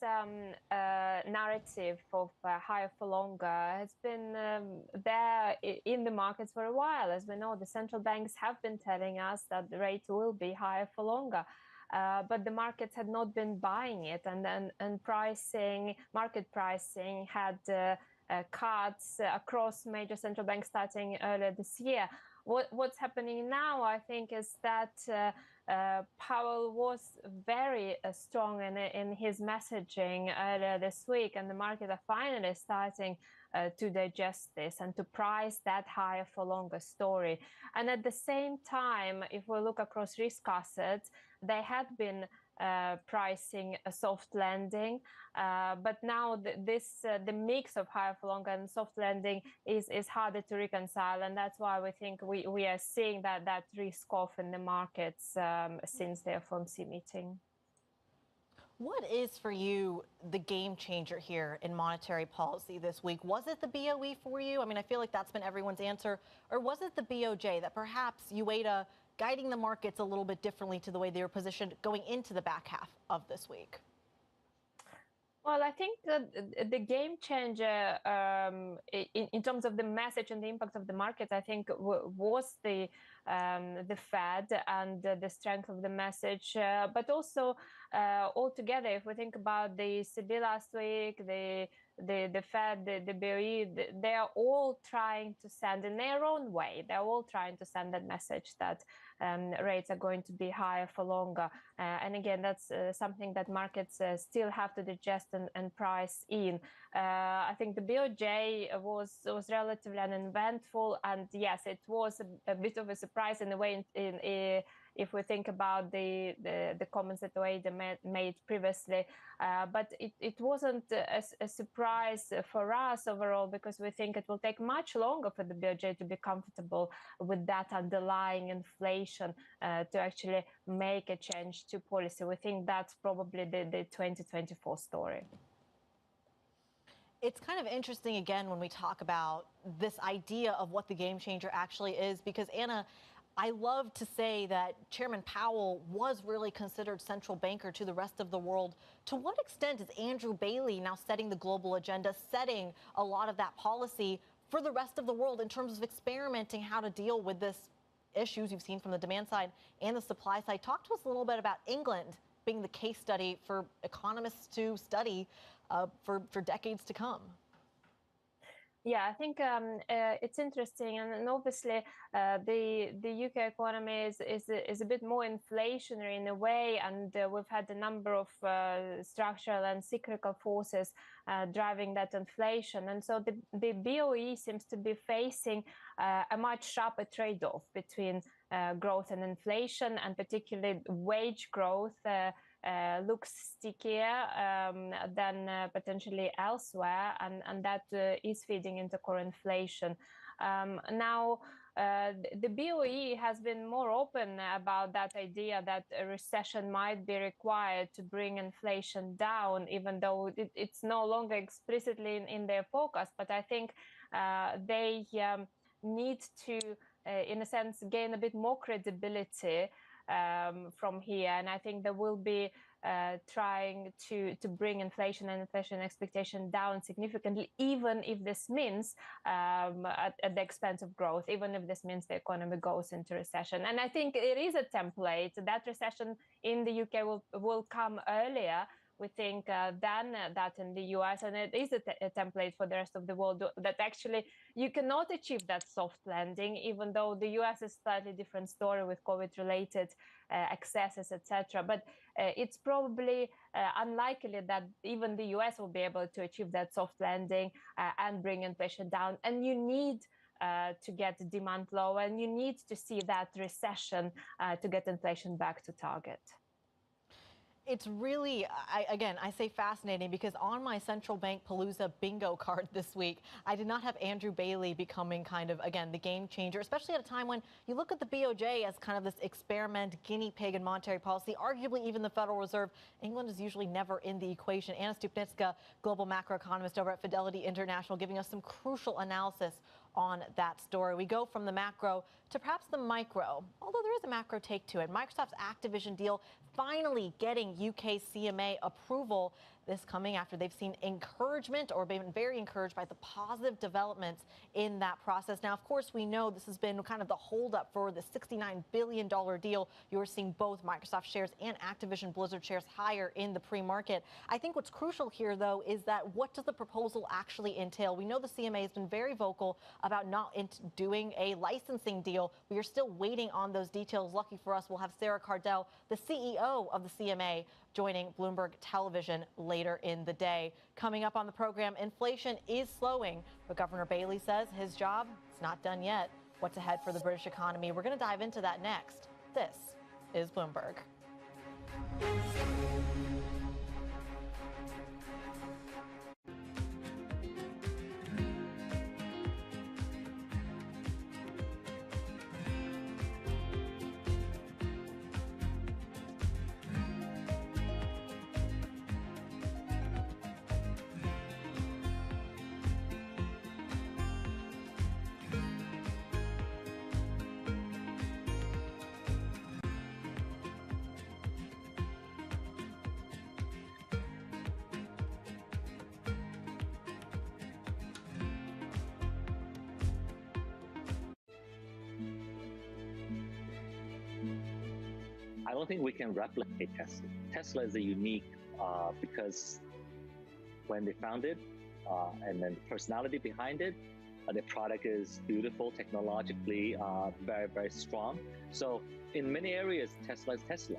narrative of higher for longer has been there in the markets for a while. As we know, the central banks have been telling us that the rate will be higher for longer. But the markets had not been buying it, and market pricing had cuts across major central banks starting earlier this year. What's happening now, I think, is that Powell was very strong in his messaging earlier this week, and the market are finally starting to digest this and to price that higher for longer story. And at the same time, if we look across risk assets, they had been pricing a soft landing, but now the mix of higher for longer and soft landing is harder to reconcile, and that's why we think we are seeing that risk off in the markets since the FOMC meeting. What is for you the game changer here in monetary policy this week? Was it the BOE for you? I mean, I feel like that's been everyone's answer, or was it the BOJ that perhaps UATA guiding the markets a little bit differently to the way they were positioned going into the back half of this week? Well, I think that the game changer in terms of the message and the impact of the market, I think was the Fed and the strength of the message, but also altogether, if we think about the ECB last week, the Fed, the BOE, they are all trying to send in their own way. They're all trying to send that message that rates are going to be higher for longer. And again, that's something that markets still have to digest and price in. I think the BOJ was relatively uneventful, and yes, it was a bit of a surprise in a way. If we think about the comments that Wade made previously, but it wasn't a surprise for us overall, because we think it will take much longer for the BOJ to be comfortable with that underlying inflation to actually make a change to policy. We think that's probably the 2024 story. It's kind of interesting, again, when we talk about this idea of what the game changer actually is, because Anna, I love to say that Chairman Powell was really considered central banker to the rest of the world. To what extent is Andrew Bailey now setting the global agenda, setting a lot of that policy for the rest of the world in terms of experimenting how to deal with this issues you've seen from the demand side and the supply side? Talk to us a little bit about England being the case study for economists to study for decades to come. Yeah, I think it's interesting, and obviously the UK economy is a bit more inflationary in a way, and we've had a number of structural and cyclical forces driving that inflation, and so the BOE seems to be facing a much sharper trade-off between growth and inflation, and particularly wage growth looks stickier than potentially elsewhere, and that is feeding into core inflation. Now, the BOE has been more open about that idea that a recession might be required to bring inflation down, even though it's no longer explicitly in their forecast. But I think they need to, in a sense, gain a bit more credibility from here, and I think they will be trying to bring inflation and inflation expectation down significantly, even if this means at the expense of growth, even if this means the economy goes into recession. And I think it is a template. That recession in the UK will come earlier, we think, than that in the US, and it is a template for the rest of the world, that actually you cannot achieve that soft landing, even though the US is a slightly different story with COVID-related excesses, etc. But it's probably unlikely that even the US will be able to achieve that soft landing and bring inflation down. And you need to get demand lower, and you need to see that recession to get inflation back to target. It's really, I say fascinating, because on my central bank palooza bingo card this week, I did not have Andrew Bailey becoming kind of, again, the game changer, especially at a time when you look at the BOJ as kind of this experiment guinea pig in monetary policy. Arguably, even the Federal Reserve, England is usually never in the equation. Anna Stupnitska, global macroeconomist over at Fidelity International, giving us some crucial analysis on that story. We go from the macro to perhaps the micro, although there is a macro take to it. Microsoft's Activision deal finally getting UK CMA approval, this coming after they've seen encouragement, or been very encouraged by the positive developments in that process. Now, of course, we know this has been kind of the holdup for the $69 billion deal. You're seeing both Microsoft shares and Activision Blizzard shares higher in the pre-market. I think what's crucial here, though, is that what does the proposal actually entail? We know the CMA has been very vocal about not doing a licensing deal. We are still waiting on those details. Lucky for us, we'll have Sarah Cardell, the CEO of the CMA, joining Bloomberg Television later in the day. Coming up on the program, inflation is slowing, but Governor Bailey says his job is not done yet. What's ahead for the British economy? We're going to dive into that next. This is Bloomberg. don't think we can replicate Tesla. Tesla is a unique because when they founded, and then the personality behind it, the product is beautiful, technologically very, very strong. So in many areas, Tesla is Tesla,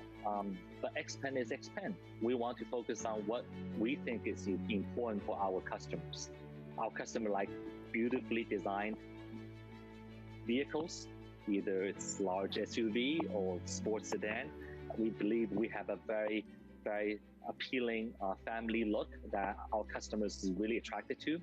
but XPeng is XPeng. We want to focus on what we think is important for our customers. Our customer like beautifully designed vehicles, either it's large SUV or sports sedan. We believe we have a very, very appealing family look that our customers is really attracted to.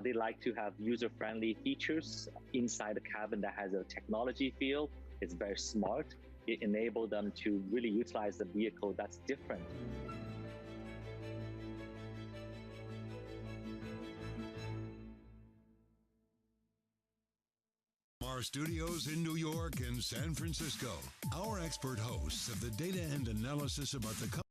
They like to have user-friendly features inside the cabin that has a technology feel. It's very smart. It enables them to really utilize the vehicle that's different. Our studios in New York and San Francisco, our expert hosts of the data and analysis about the companies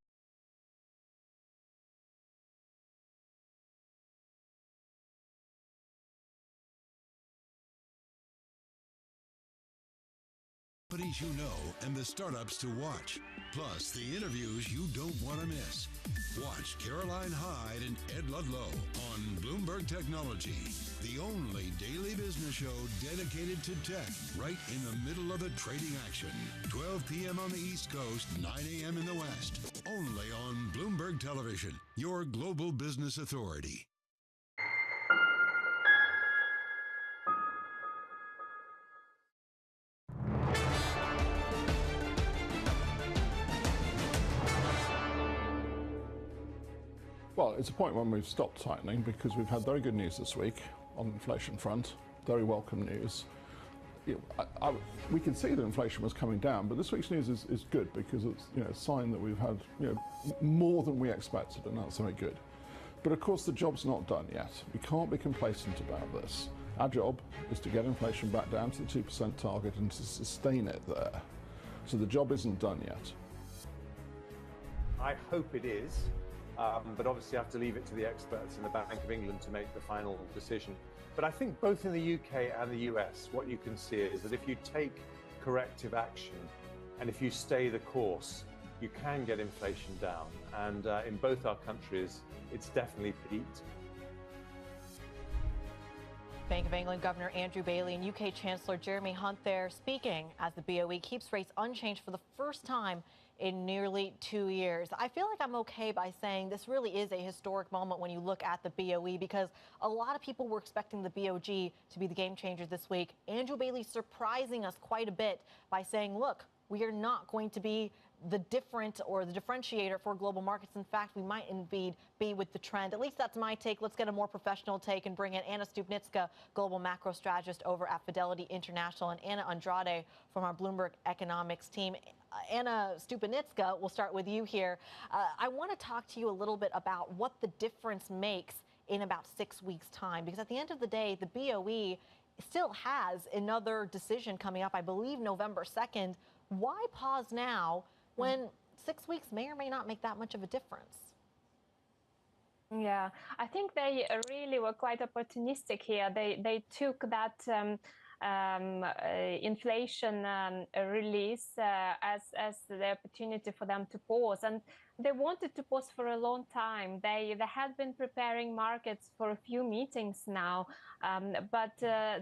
you know and the startups to watch, plus the interviews you don't want to miss. Watch Caroline Hyde and Ed Ludlow on Bloomberg Technology, the only daily business show dedicated to tech, right in the middle of the trading action. 12 p.m. on the East Coast, 9 a.m. in the West. Only on Bloomberg Television, your global business authority. Well, it's a point when we've stopped tightening because we've had very good news this week on the inflation front, very welcome news. We can see that inflation was coming down, but this week's news is good because it's a sign that we've had more than we expected, and that's very good. But of course the job's not done yet. We can't be complacent about this. Our job is to get inflation back down to the 2% target and to sustain it there. So the job isn't done yet. I hope it is. But obviously I have to leave it to the experts in the Bank of England to make the final decision. But I think both in the UK and the US, what you can see is that if you take corrective action and if you stay the course, you can get inflation down. And in both our countries, it's definitely peaked. Bank of England Governor Andrew Bailey and UK Chancellor Jeremy Hunt there speaking as the BOE keeps rates unchanged for the first time in nearly 2 years. I feel like I'm okay by saying this really is a historic moment when you look at the BOE because a lot of people were expecting the BOG to be the game changer this week. Andrew Bailey surprising us quite a bit by saying, look, we are not going to be the different or the differentiator for global markets. In fact, we might indeed be with the trend. At least that's my take. Let's get a more professional take and bring in Anna Stupnitska, global macro strategist over at Fidelity International, and Anna Andrade from our Bloomberg economics team. Anna Stupnitska, we'll start with you here. I want to talk to you a little bit about what the difference makes in about 6 weeks' time, because at the end of the day, the BOE still has another decision coming up, I believe November 2nd. Why pause now when 6 weeks may or may not make that much of a difference? Yeah, I think they really were quite opportunistic here. They took that inflation release as the opportunity for them to pause, and they wanted to pause for a long time. They had been preparing markets for a few meetings now, but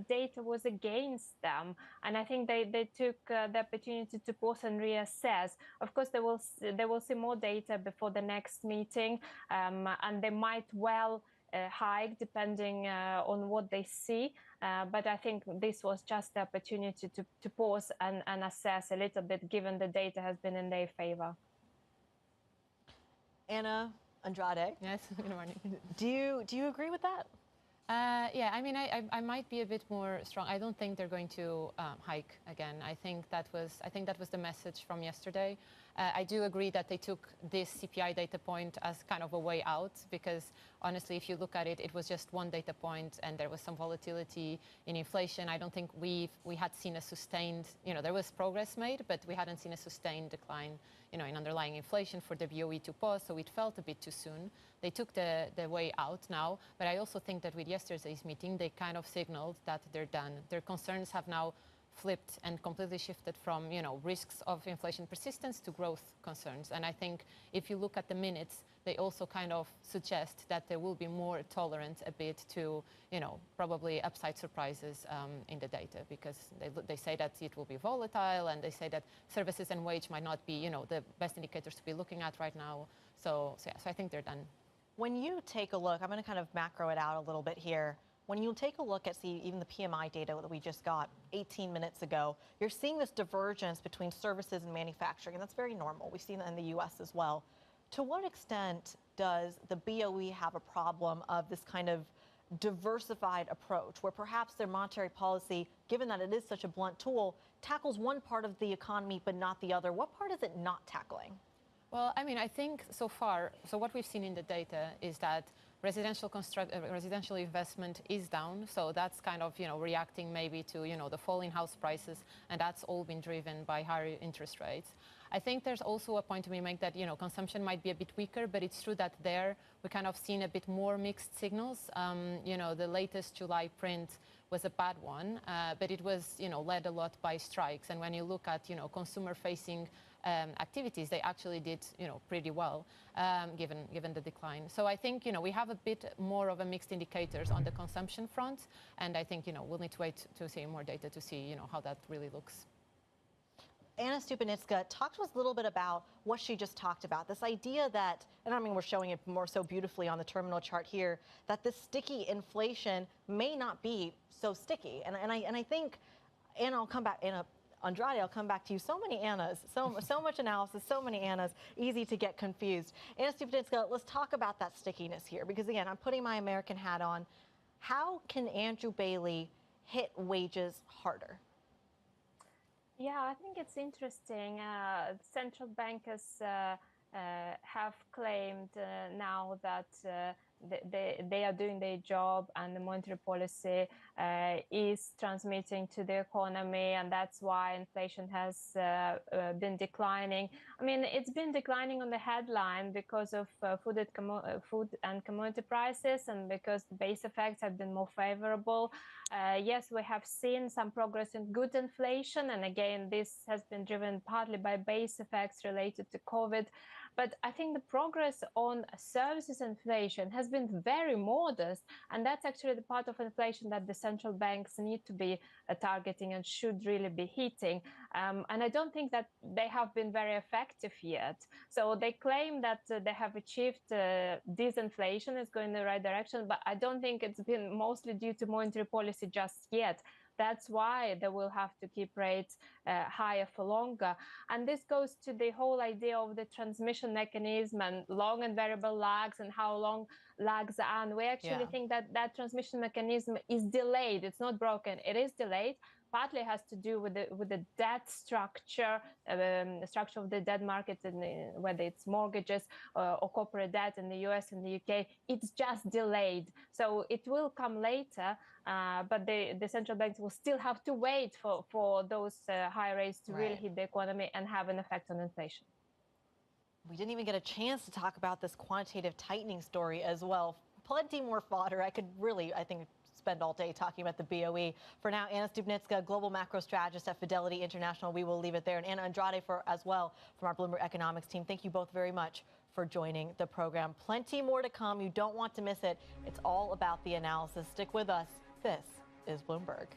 data was against them, and I think they took the opportunity to pause and reassess. Of course, they will see more data before the next meeting, and they might well hike depending on what they see. But I think this was just the opportunity to pause and assess a little bit, given the data has been in their favor. Anna Andrade. Yes, good morning. Do you agree with that? Yeah, I mean, I might be a bit more strong. I don't think they're going to hike again. I think that was the message from yesterday. I do agree that they took this CPI data point as kind of a way out, because honestly, if you look at it, it was just one data point and there was some volatility in inflation. I don't think we had seen a sustained, there was progress made, but we hadn't seen a sustained decline, in underlying inflation for the BOE to pause, so it felt a bit too soon. They took the way out now, but I also think that with yesterday's meeting, they kind of signaled that they're done. Their concerns have now flipped and completely shifted from, risks of inflation persistence to growth concerns. And I think if you look at the minutes, they also kind of suggest that they will be more tolerant a bit to, probably upside surprises in the data, because they say that it will be volatile, and they say that services and wage might not be, the best indicators to be looking at right now. So I think they're done. When you take a look, I'm going to kind of macro it out a little bit here. When you take a look at, even the PMI data that we just got 18 minutes ago, you're seeing this divergence between services and manufacturing, and that's very normal. We've seen that in the U.S. as well. To what extent does the BOE have a problem of this kind of diversified approach, where perhaps their monetary policy, given that it is such a blunt tool, tackles one part of the economy but not the other? What part is it not tackling? Well, I think so far, what we've seen in the data is that residential investment is down, so that's kind of reacting maybe to the fall in house prices, and that's all been driven by higher interest rates. I think there's also a point to be made that consumption might be a bit weaker, but it's true that there we kind of seen a bit more mixed signals. The latest July print was a bad one, but it was led a lot by strikes, and when you look at consumer-facing activities, they actually did pretty well given the decline. So I think we have a bit more of a mixed indicators on the consumption front, and I think we'll need to wait to see more data to see how that really looks. Anna Stupanitska, talk to us a little bit about what she just talked about. This idea that, and I mean we're showing it more so beautifully on the terminal chart here, that this sticky inflation may not be so sticky. And I think, Anna, I'll come back. Andrade, I'll come back to you. So many Annas, so much analysis, so many Annas, easy to get confused. Anna Stupanitska, let's talk about that stickiness here, because again, I'm putting my American hat on. How can Andrew Bailey hit wages harder? Yeah, I think it's interesting. Central bankers have claimed now that they are doing their job, and the monetary policy is transmitting to the economy, and that's why inflation has been declining. I mean, it's been declining on the headline because of food and commodity prices, and because the base effects have been more favorable. Yes, we have seen some progress in good inflation, and again, this has been driven partly by base effects related to COVID. But I think the progress on services inflation has been very modest, and that's actually the part of inflation that the central banks need to be targeting and should really be hitting. And I don't think that they have been very effective yet. So they claim that they have achieved disinflation, is going in the right direction, but I don't think it's been mostly due to monetary policy just yet. That's why they will have to keep rates higher for longer. And this goes to the whole idea of the transmission mechanism and long and variable lags and how long lags are. And we actually think that that transmission mechanism is delayed. It's not broken. It is delayed. Partly has to do with the debt structure, the structure of the debt markets, whether it's mortgages or corporate debt in the US and the UK. It's just delayed. So it will come later, but the central banks will still have to wait for those higher rates to really hit the economy and have an effect on inflation. We didn't even get a chance to talk about this quantitative tightening story as well. Plenty more fodder. I could really, I think, spend all day talking about the BOE. For now, Anna Stupanitska, global macro strategist at Fidelity International. We will leave it there. And Anna Andrade as well from our Bloomberg Economics team. Thank you both very much for joining the program. Plenty more to come. You don't want to miss it. It's all about the analysis. Stick with us. This is Bloomberg.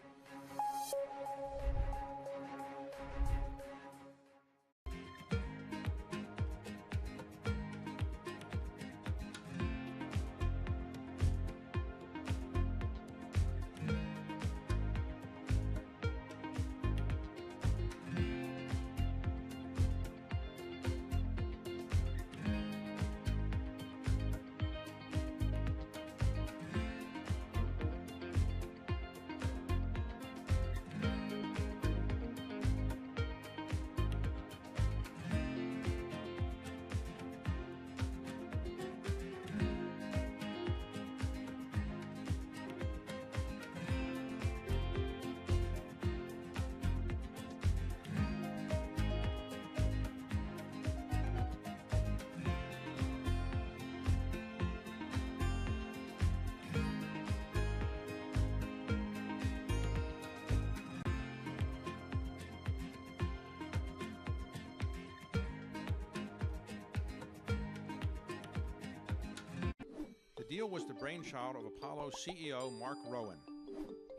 deal was the brainchild of Apollo CEO Mark Rowan.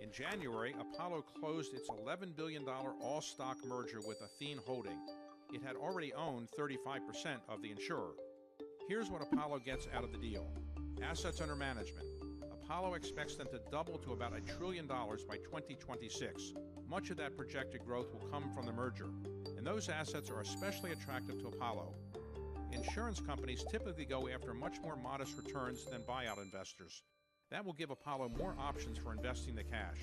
In January, Apollo closed its $11 billion all-stock merger with Athene Holding. It had already owned 35% of the insurer. Here's what Apollo gets out of the deal. Assets under management. Apollo expects them to double to about $1 trillion by 2026. Much of that projected growth will come from the merger, and those assets are especially attractive to Apollo. Insurance companies typically go after much more modest returns than buyout investors. That will give Apollo more options for investing the cash.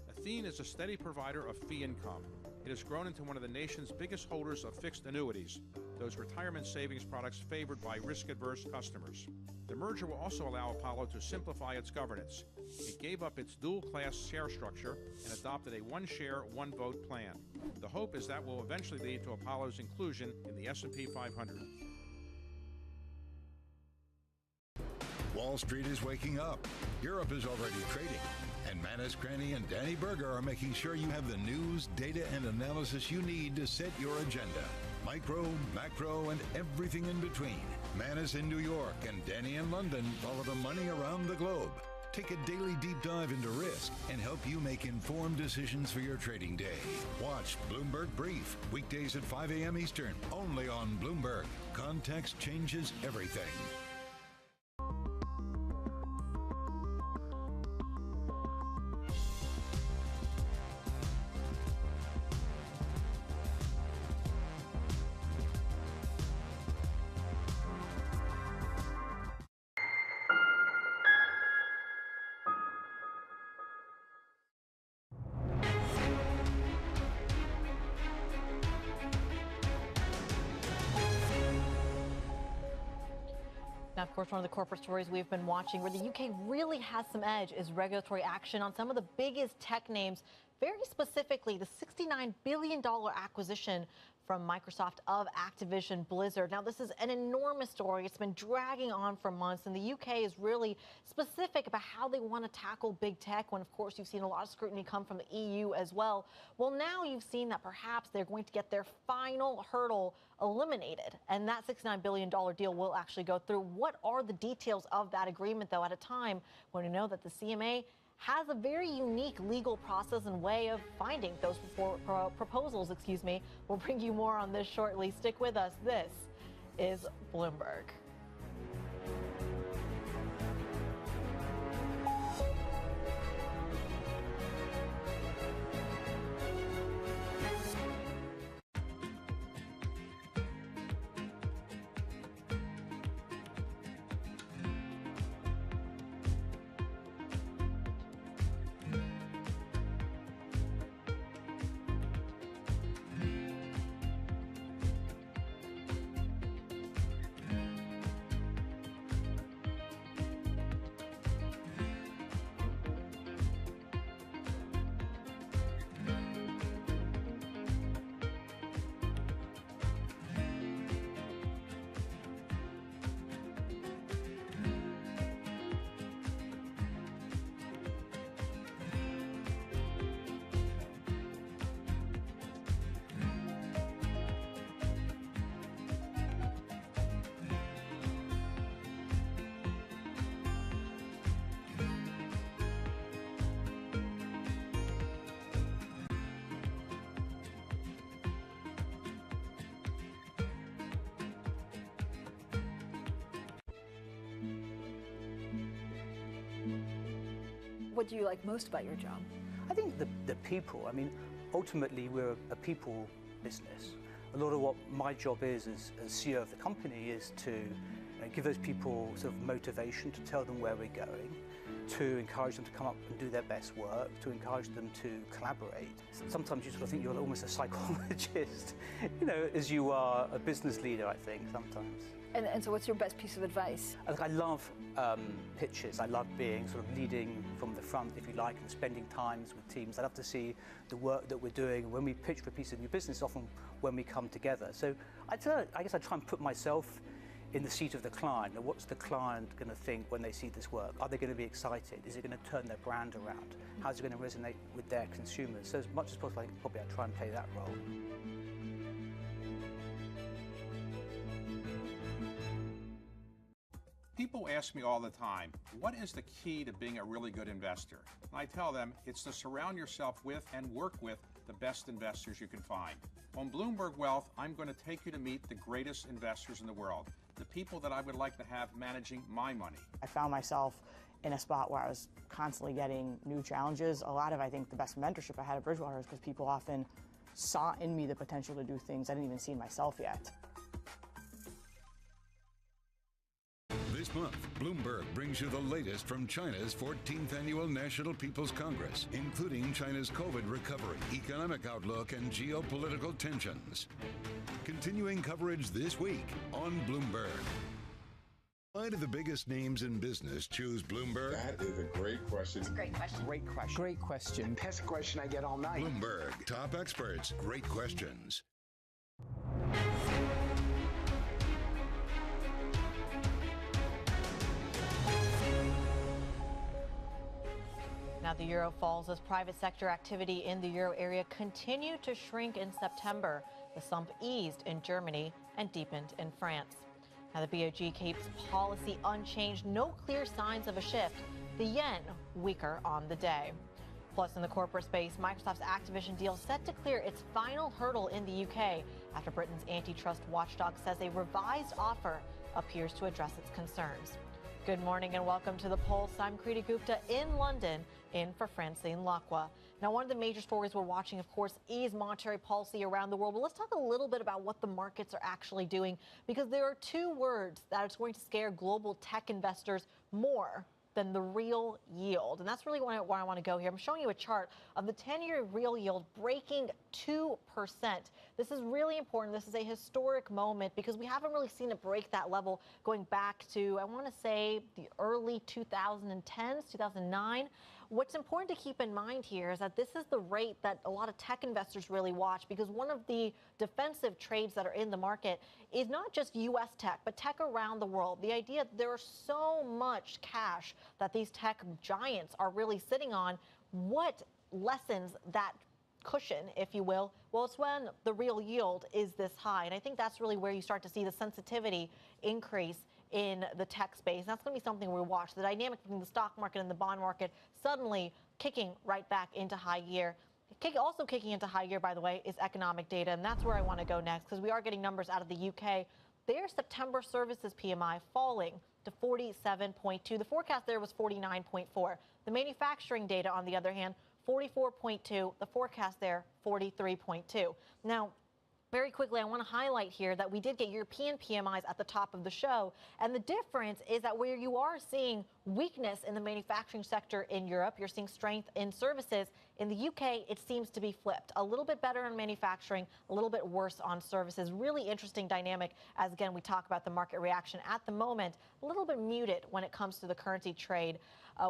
Athene is a steady provider of fee income. It has grown into one of the nation's biggest holders of fixed annuities, those retirement savings products favored by risk-averse customers. The merger will also allow Apollo to simplify its governance. It gave up its dual-class share structure and adopted a one-share, one-vote plan. The hope is that will eventually lead to Apollo's inclusion in the S&P 500. Wall Street is waking up. Europe is already trading. And Manus Granny and Danny Berger are making sure you have the news, data, and analysis you need to set your agenda. Micro, macro, and everything in between. Manus in New York and Danny in London follow the money around the globe. Take a daily deep dive into risk and help you make informed decisions for your trading day. Watch Bloomberg Brief, weekdays at 5 a.m. Eastern, only on Bloomberg. Context changes everything. Now, of course, one of the corporate stories we've been watching where the UK really has some edge is regulatory action on some of the biggest tech names, very specifically the $69 billion acquisition from Microsoft of Activision Blizzard. Now, this is an enormous story. It's been dragging on for months, and the UK is really specific about how they want to tackle big tech when, of course, you've seen a lot of scrutiny come from the EU as well. Well, now you've seen that perhaps they're going to get their final hurdle eliminated, and that $69 billion deal will actually go through. What are the details of that agreement, though, at a time when we know that the CMA has a very unique legal process and way of finding those proposals, We'll bring you more on this shortly. Stick with us. This is Bloomberg. What do you like most about your job? I think the people. I mean, ultimately, we're a people business. A lot of what my job is as CEO of the company is to give those people sort of motivation, to tell them where we're going, to encourage them to come up and do their best work, to encourage them to collaborate. Sometimes you sort of think you're almost a psychologist, as you are a business leader, I think, sometimes. And so what's your best piece of advice? I love pitches. I love being sort of leading from the front, if you like, and spending times with teams. I love to see the work that we're doing. When we pitch for a piece of new business, often when we come together. So I guess I try and put myself in the seat of the client. And what's the client going to think when they see this work? Are they going to be excited? Is it going to turn their brand around? How's it going to resonate with their consumers? So as much as possible, I try and play that role. People ask me all the time, what is the key to being a really good investor? And I tell them it's to surround yourself with and work with the best investors you can find. On Bloomberg Wealth, I'm going to take you to meet the greatest investors in the world, the people that I would like to have managing my money. I found myself in a spot where I was constantly getting new challenges. A lot of, I think, the best mentorship I had at Bridgewater is because people often saw in me the potential to do things I didn't even see in myself yet. This month, Bloomberg brings you the latest from China's 14th Annual National People's Congress, including China's COVID recovery, economic outlook, and geopolitical tensions. Continuing coverage this week on Bloomberg. Why do the biggest names in business choose Bloomberg? That is a great question. It's a great question. Great question. Great question. That's a question I get all night. Bloomberg, top experts, great questions. Now the euro falls as private sector activity in the euro area continued to shrink in September. The slump eased in Germany and deepened in France. Now the BOJ keeps policy unchanged, no clear signs of a shift. The yen weaker on the day. Plus in the corporate space, Microsoft's Activision deal set to clear its final hurdle in the UK after Britain's antitrust watchdog says a revised offer appears to address its concerns. Good morning and welcome to The Pulse. I'm Kriti Gupta in London, in for Francine Lacqua. Now, one of the major stories we're watching, of course, is monetary policy around the world. But let's talk a little bit about what the markets are actually doing, because there are two words that are going to scare global tech investors more than the real yield. And that's really where I want to go here. I'm showing you a chart of the 10-year real yield breaking 2%. This is really important. This is a historic moment because we haven't really seen it break that level going back to, I want to say, the early 2010s, 2009. What's important to keep in mind here is that this is the rate that a lot of tech investors really watch, because one of the defensive trades that are in the market is not just U.S. tech, but tech around the world. The idea that there is so much cash that these tech giants are really sitting on. What lessens that cushion, if you will? Well, it's when the real yield is this high. And I think that's really where you start to see the sensitivity increase in the tech space. That's going to be something we watch. The dynamic between the stock market and the bond market suddenly kicking right back into high gear. Also kicking into high gear, by the way, is economic data. And that's where I want to go next, because we are getting numbers out of the UK. Their September services PMI falling to 47.2. The forecast there was 49.4. The manufacturing data, on the other hand, 44.2. The forecast there, 43.2. Now, very quickly, I want to highlight here that we did get European PMIs at the top of the show. And the difference is that where you are seeing weakness in the manufacturing sector in Europe, you're seeing strength in services. In the UK, it seems to be flipped. A little bit better in manufacturing, a little bit worse on services. Really interesting dynamic as, again, we talk about the market reaction at the moment. A little bit muted when it comes to the currency trade.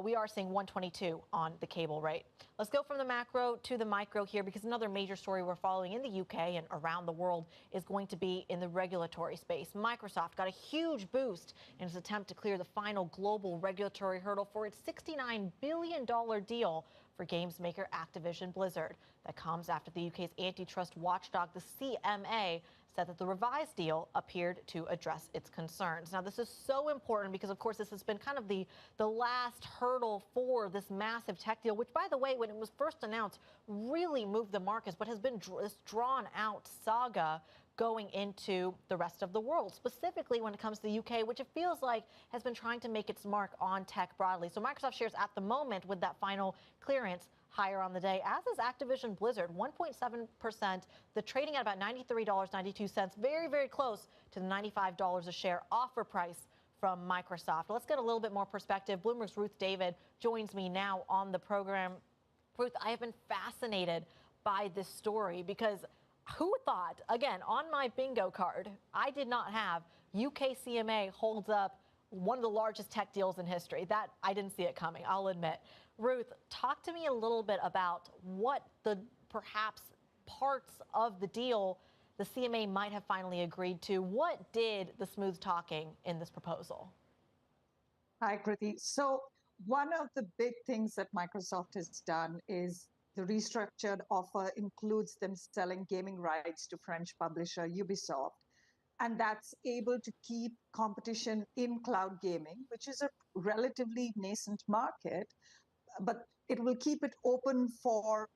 We are seeing 122 on the cable rate. Let's go from the macro to the micro here, because another major story we're following in the UK and around the world is going to be in the regulatory space. Microsoft got a huge boost in its attempt to clear the final global regulatory hurdle for its $69 billion deal for games maker Activision Blizzard. That comes after the UK's antitrust watchdog, the CMA, said that the revised deal appeared to address its concerns. Now, this is so important because, of course, this has been kind of the last hurdle for this massive tech deal, which, by the way, when it was first announced, really moved the markets, but has been this drawn-out saga going into the rest of the world, specifically when it comes to the UK, which it feels like has been trying to make its mark on tech broadly. So Microsoft shares at the moment, with that final clearance, higher on the day, as is Activision Blizzard, 1.7%. The trading at about $93.92, very, very close to the $95 a share offer price from Microsoft. Let's get a little bit more perspective. Bloomberg's Ruth David joins me now on the program. Ruth, I have been fascinated by this story because who thought, again, on my bingo card, I did not have UK CMA holds up one of the largest tech deals in history. That I didn't see it coming, I'll admit. Ruth, talk to me a little bit about what the perhaps parts of the deal the CMA might have finally agreed to. What did the smooth talking in this proposal? Hi, Kriti. So one of the big things that Microsoft has done is the restructured offer includes them selling gaming rights to French publisher Ubisoft. And that's able to keep competition in cloud gaming, which is a relatively nascent market, but it will keep it open for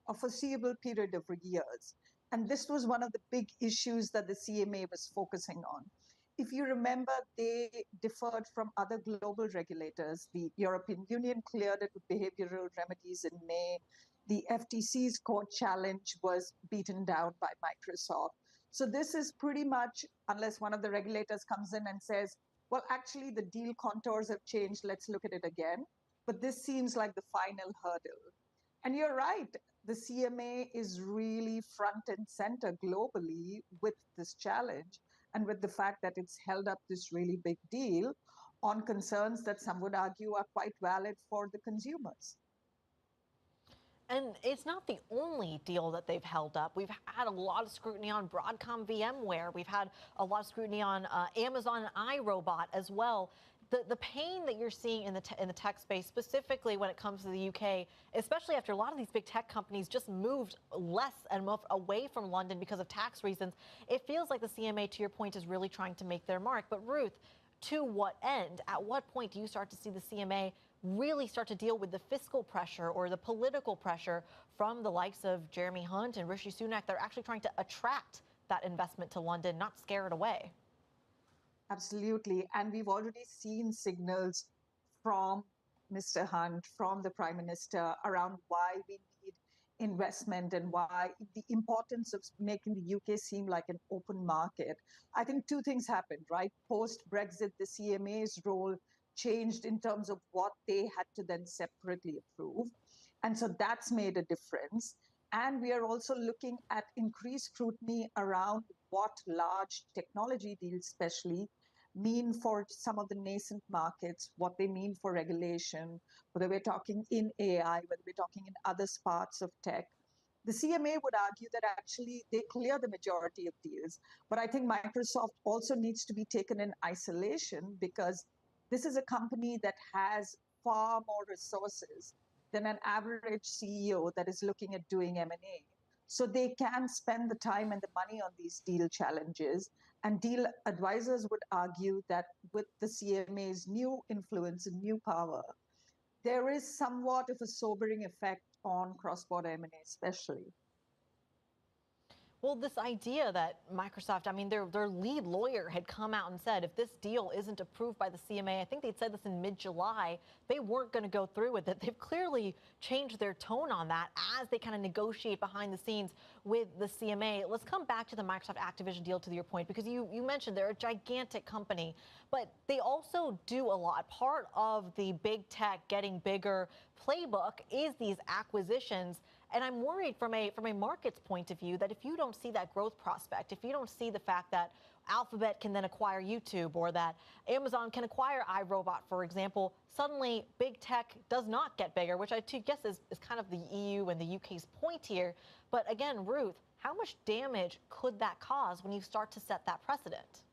a foreseeable period of years. And this was one of the big issues that the CMA was focusing on. If you remember, they differed from other global regulators. The European Union cleared it with behavioral remedies in May. The FTC's court challenge was beaten down by Microsoft. So this is pretty much, unless one of the regulators comes in and says, well, actually the deal contours have changed, let's look at it again. But this seems like the final hurdle. And you're right, the CMA is really front and center globally with this challenge and with the fact that it's held up this really big deal on concerns that some would argue are quite valid for the consumers. And it's not the only deal that they've held up. We've had a lot of scrutiny on Broadcom VMware. We've had a lot of scrutiny on Amazon iRobot as well. The pain that you're seeing in the tech space, specifically when it comes to the UK, especially after a lot of these big tech companies just moved less and away from London because of tax reasons, it feels like the CMA, to your point, is really trying to make their mark. But Ruth, to what end? At what point do you start to see the CMA really start to deal with the fiscal pressure or the political pressure from the likes of Jeremy Hunt and Rishi Sunak? They're actually trying to attract that investment to London, not scare it away. Absolutely. And we've already seen signals from Mr. Hunt, from the Prime Minister, around why we need investment and why the importance of making the UK seem like an open market. I think two things happened, right? Post-Brexit, the CMA's role changed in terms of what they had to then separately approve. And so that's made a difference. And we are also looking at increased scrutiny around what large technology deals especially mean for some of the nascent markets, what they mean for regulation, whether we're talking in AI, whether we're talking in other parts of tech. The CMA would argue that actually they clear the majority of deals. But I think Microsoft also needs to be taken in isolation because this is a company that has far more resources than an average CEO that is looking at doing M&A. So they can spend the time and the money on these deal challenges. And deal advisors would argue that with the CMA's new influence and new power, there is somewhat of a sobering effect on cross-border M&A especially. Well, this idea that Microsoft, I mean, their lead lawyer had come out and said if this deal isn't approved by the CMA, I think they'd said this in mid-July, they weren't going to go through with it. They've clearly changed their tone on that as they kind of negotiate behind the scenes with the CMA. Let's come back to the Microsoft Activision deal, to your point, because you mentioned they're a gigantic company, but they also do a lot. Part of the big tech getting bigger playbook is these acquisitions. And I'm worried from a market's point of view that if you don't see that growth prospect, if you don't see the fact that Alphabet can then acquire YouTube or that Amazon can acquire iRobot, for example, suddenly big tech does not get bigger, which I guess is kind of the EU and the UK's point here. But again, Ruth, how much damage could that cause when you start to set that precedent?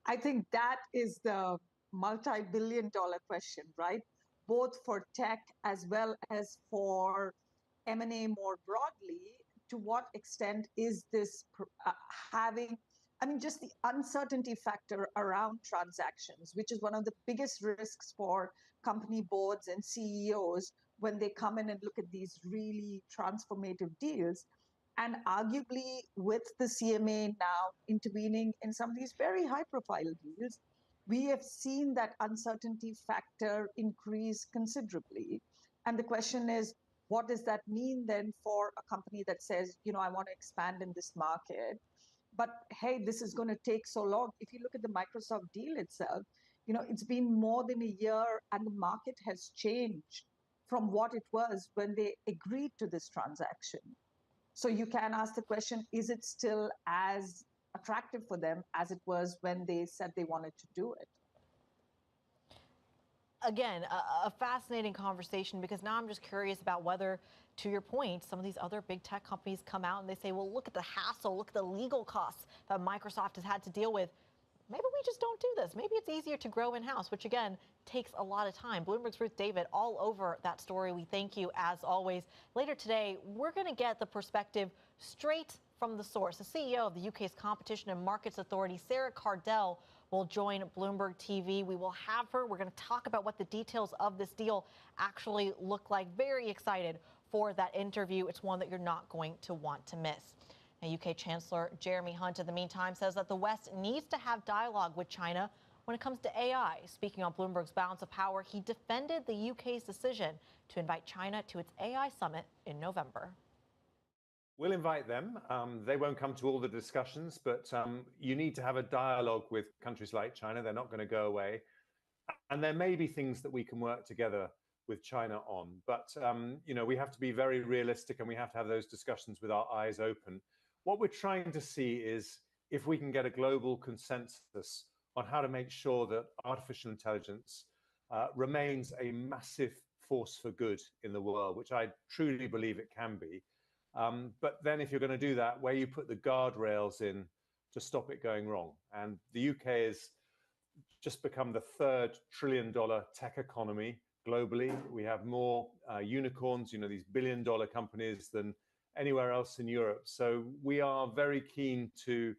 I think that is the multi-billion-dollar question, right? Both for tech as well as for M&A more broadly. To what extent is this having, I mean, just the uncertainty factor around transactions, which is one of the biggest risks for company boards and CEOs when they come in and look at these really transformative deals. And arguably with the CMA now intervening in some of these very high-profile deals, we have seen that uncertainty factor increase considerably. And the question is, what does that mean then for a company that says, you know, I want to expand in this market, but hey, this is going to take so long. If you look at the Microsoft deal itself, you know, it's been more than a year and the market has changed from what it was when they agreed to this transaction. So you can ask the question, is it still as attractive for them as it was when they said they wanted to do it? Again, a fascinating conversation, because now I'm just curious about whether, to your point, some of these other big tech companies come out and they say, well, look at the hassle, look at the legal costs that Microsoft has had to deal with. maybe we just don't do this. Maybe it's easier to grow in-house, which again takes a lot of time. Bloomberg's Ruth David all over that story. We thank you as always. Later today, we're going to get the perspective straight from the source. The CEO of the UK's Competition and Markets Authority, Sarah Cardell, will join Bloomberg TV. We will have her. We're going to talk about what the details of this deal actually look like. Very excited for that interview. It's one that you're not going to want to miss. Now, UK Chancellor Jeremy Hunt, in the meantime, says that the West needs to have dialogue with China when it comes to AI. Speaking on Bloomberg's Balance of Power, he defended the UK's decision to invite China to its AI summit in November. We'll invite them. They won't come to all the discussions, but you need to have a dialogue with countries like China. They're not going to go away. And there may be things that we can work together with China on. But, you know, we have to be very realistic and we have to have those discussions with our eyes open. What we're trying to see is if we can get a global consensus on how to make sure that artificial intelligence remains a massive force for good in the world, which I truly believe it can be. But then if you're going to do that, where you put the guardrails in to stop it going wrong. And the UK has just become the third trillion-dollar tech economy globally. We have more unicorns, you know, these billion-dollar companies than anywhere else in Europe. So we are very keen to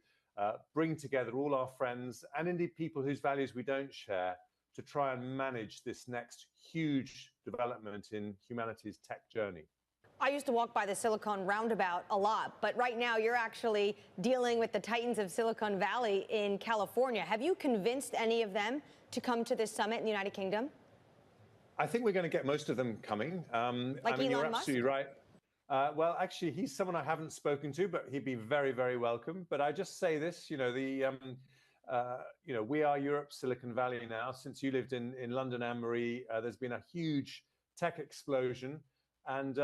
bring together all our friends and indeed people whose values we don't share to try and manage this next huge development in humanity's tech journey. I used to walk by the Silicon Roundabout a lot, but right now you're actually dealing with the titans of Silicon Valley in California. Have you convinced any of them to come to this summit in the United Kingdom? I think we're going to get most of them coming. Like I mean, Elon you're Musk? absolutely right. Well, actually, he's someone I haven't spoken to, but he'd be very, very welcome. But I just say this, you know, you know, we are Europe's Silicon Valley now. Since you lived in London, Anne-Marie, there's been a huge tech explosion. And,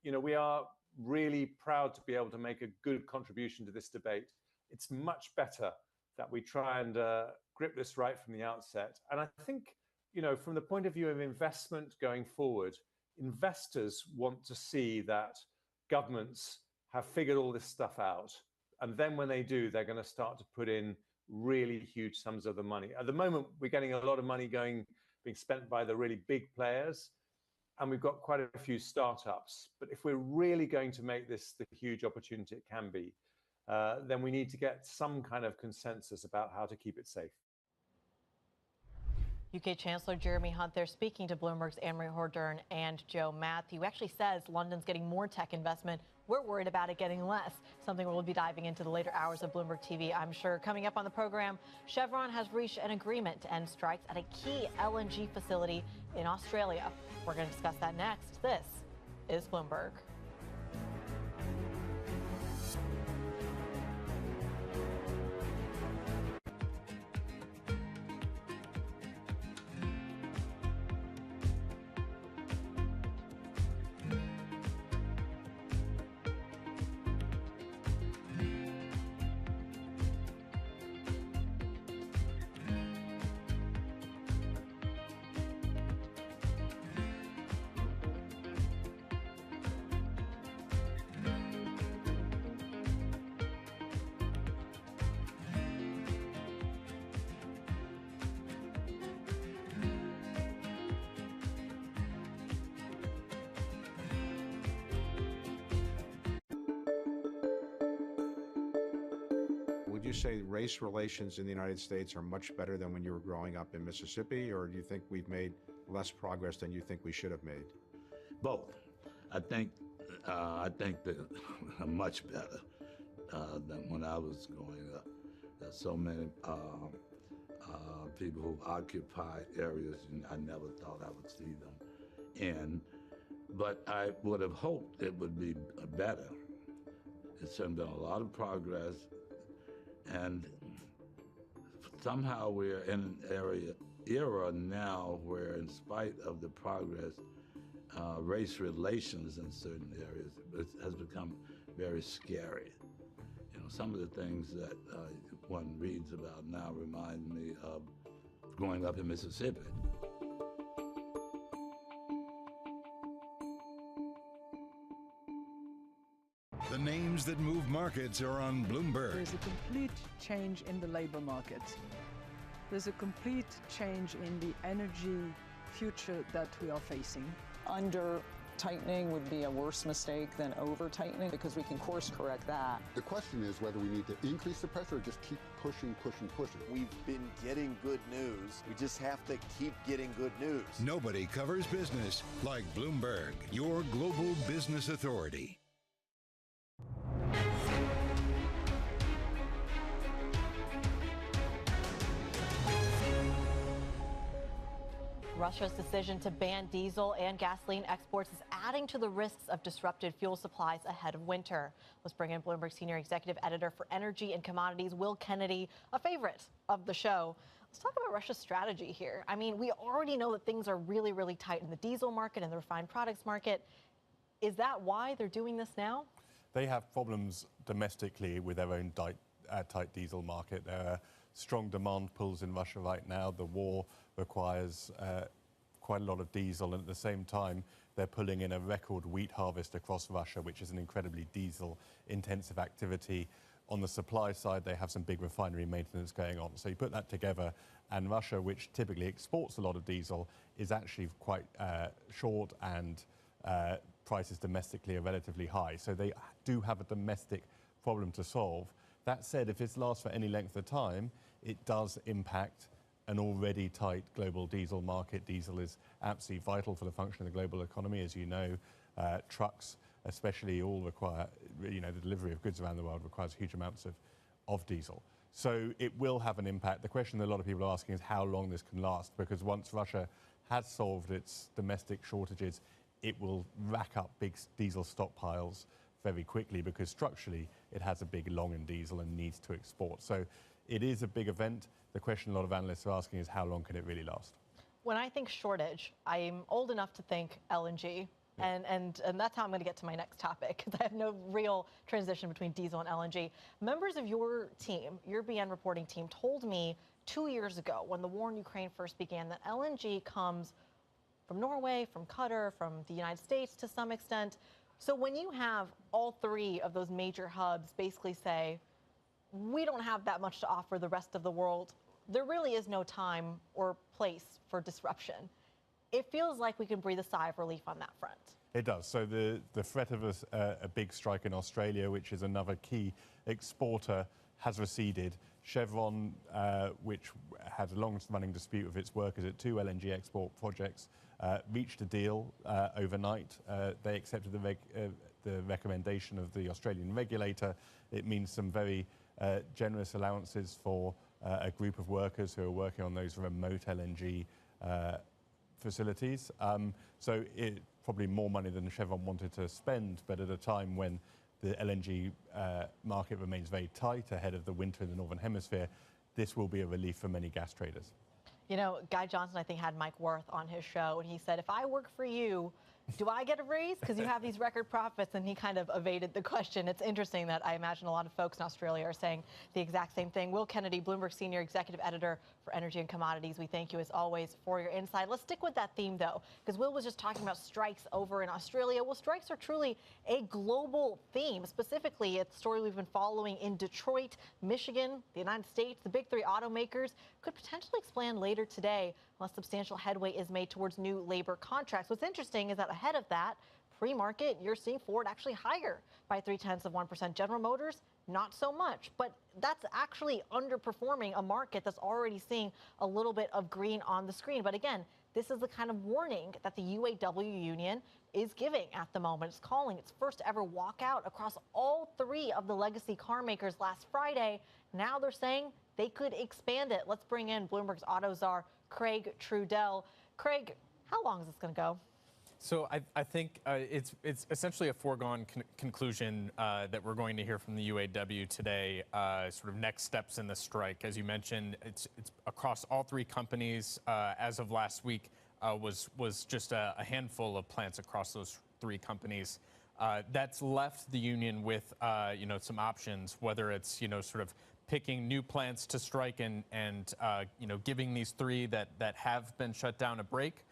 you know, we are really proud to be able to make a good contribution to this debate. It's much better that we try and grip this right from the outset. And I think, you know, from the point of view of investment going forward, investors want to see that governments have figured all this stuff out. And then when they do, they're going to start to put in really huge sums of the money. At the moment, we're getting a lot of money being spent by the really big players. And we've got quite a few startups. But if we're really going to make this the huge opportunity it can be, then we need to get some kind of consensus about how to keep it safe. UK Chancellor Jeremy Hunt there speaking to Bloomberg's Anne-Marie Hordern and Joe Matthew. Actually says London's getting more tech investment. We're worried about it getting less, something we'll be diving into the later hours of Bloomberg TV, I'm sure. Coming up on the program, Chevron has reached an agreement to end strikes at a key LNG facility in Australia. We're going to discuss that next. This is Bloomberg. Would you say race relations in the United States are much better than when you were growing up in Mississippi, or do you think we've made less progress than you think we should have made? Both. I think that much better than when I was growing up. There's so many people who've occupied areas and I never thought I would see them in. But I would have hoped it would be better. It's been a lot of progress, and somehow we're in an era now where, in spite of the progress, race relations in certain areas has become very scary. You know, some of the things that one reads about now remind me of growing up in Mississippi. The names that move markets are on Bloomberg. There's a complete change in the labor market. there's a complete change in the energy future that we are facing. Under tightening would be a worse mistake than over tightening because we can course correct that. The question is whether we need to increase the pressure or just keep pushing. We've been getting good news. We just have to keep getting good news. Nobody covers business like Bloomberg, your global business authority. Russia's decision to ban diesel and gasoline exports is adding to the risks of disrupted fuel supplies ahead of winter. Let's bring in Bloomberg Senior Executive Editor for Energy and Commodities, Will Kennedy, a favorite of the show. Let's talk about Russia's strategy here. I mean, we already know that things are really, really tight in the diesel market and the refined products market. Is that why they're doing this now? They have problems domestically with their own tight diesel market. There are strong demand pulls in Russia right now. The war requires quite a lot of diesel, and at the same time they're pulling in a record wheat harvest across Russia, which is an incredibly diesel intensive activity. On the supply side, they have some big refinery maintenance going on. So you put that together, and Russia, which typically exports a lot of diesel, is actually quite short, and prices domestically are relatively high. So they do have a domestic problem to solve. That said, if this lasts for any length of time, it does impact an already tight global diesel market. Diesel is absolutely vital for the function of the global economy. As you know, trucks especially all require, the delivery of goods around the world requires huge amounts of diesel. So it will have an impact. The question that a lot of people are asking is how long this can last, because once Russia has solved its domestic shortages, it will rack up big diesel stockpiles very quickly, because structurally it has a big long in diesel and needs to export. So it is a big event. The question a lot of analysts are asking is how long can it really last? When I think shortage, I'm old enough to think LNG. Yeah. And that's how I'm going to get to my next topic, because I have no real transition between diesel and LNG. Members of your team, your BN reporting team, told me 2 years ago when the war in Ukraine first began that LNG comes from Norway, from Qatar, from the United States to some extent. So when you have all three of those major hubs basically say, we don't have that much to offer the rest of the world, there really is no time or place for disruption. It feels like we can breathe a sigh of relief on that front. It does. So the threat of a big strike in Australia, which is another key exporter, has receded. Chevron, which had a long-running dispute with its workers at 2 LNG export projects, reached a deal overnight. They accepted the recommendation of the Australian regulator. It means some very generous allowances for a group of workers who are working on those remote LNG facilities. So it probably more money than Chevron wanted to spend, but at a time when the LNG market remains very tight ahead of the winter in the Northern Hemisphere, this will be a relief for many gas traders. You know, Guy Johnson, I think, had Mike Wirth on his show, and he said, if I work for you, do I get a raise? Because you have these record profits, and he kind of evaded the question. It's interesting that I imagine a lot of folks in Australia are saying the exact same thing. Will Kennedy, Bloomberg Senior Executive Editor for Energy and Commodities, we thank you as always for your insight. Let's stick with that theme, though, because Will was just talking about strikes over in Australia. Well, strikes are truly a global theme. Specifically, it's a story we've been following in Detroit, Michigan, the United States. The big three automakers could potentially expand later today unless substantial headway is made towards new labor contracts. What's interesting is that ahead of that, pre-market, you're seeing Ford actually higher by 0.3%. General Motors, not so much. But that's actually underperforming a market that's already seeing a little bit of green on the screen. But again, this is the kind of warning that the UAW union is giving at the moment. It's calling its first ever walkout across all three of the legacy car makers last Friday. Now they're saying they could expand it. Let's bring in Bloomberg's auto czar, Craig Trudell. Craig, how long is this going to go? So I think it's essentially a foregone conclusion that we're going to hear from the UAW today, sort of next steps in the strike. As you mentioned, it's across all three companies. As of last week, was just a handful of plants across those three companies. That's left the union with some options, whether it's sort of picking new plants to strike and giving these three that have been shut down a break.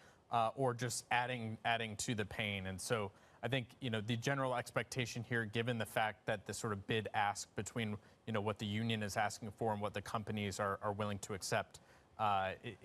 Or just adding to the pain. And so I think, the general expectation here, given the fact that the sort of bid ask between, what the union is asking for and what the companies are willing to accept,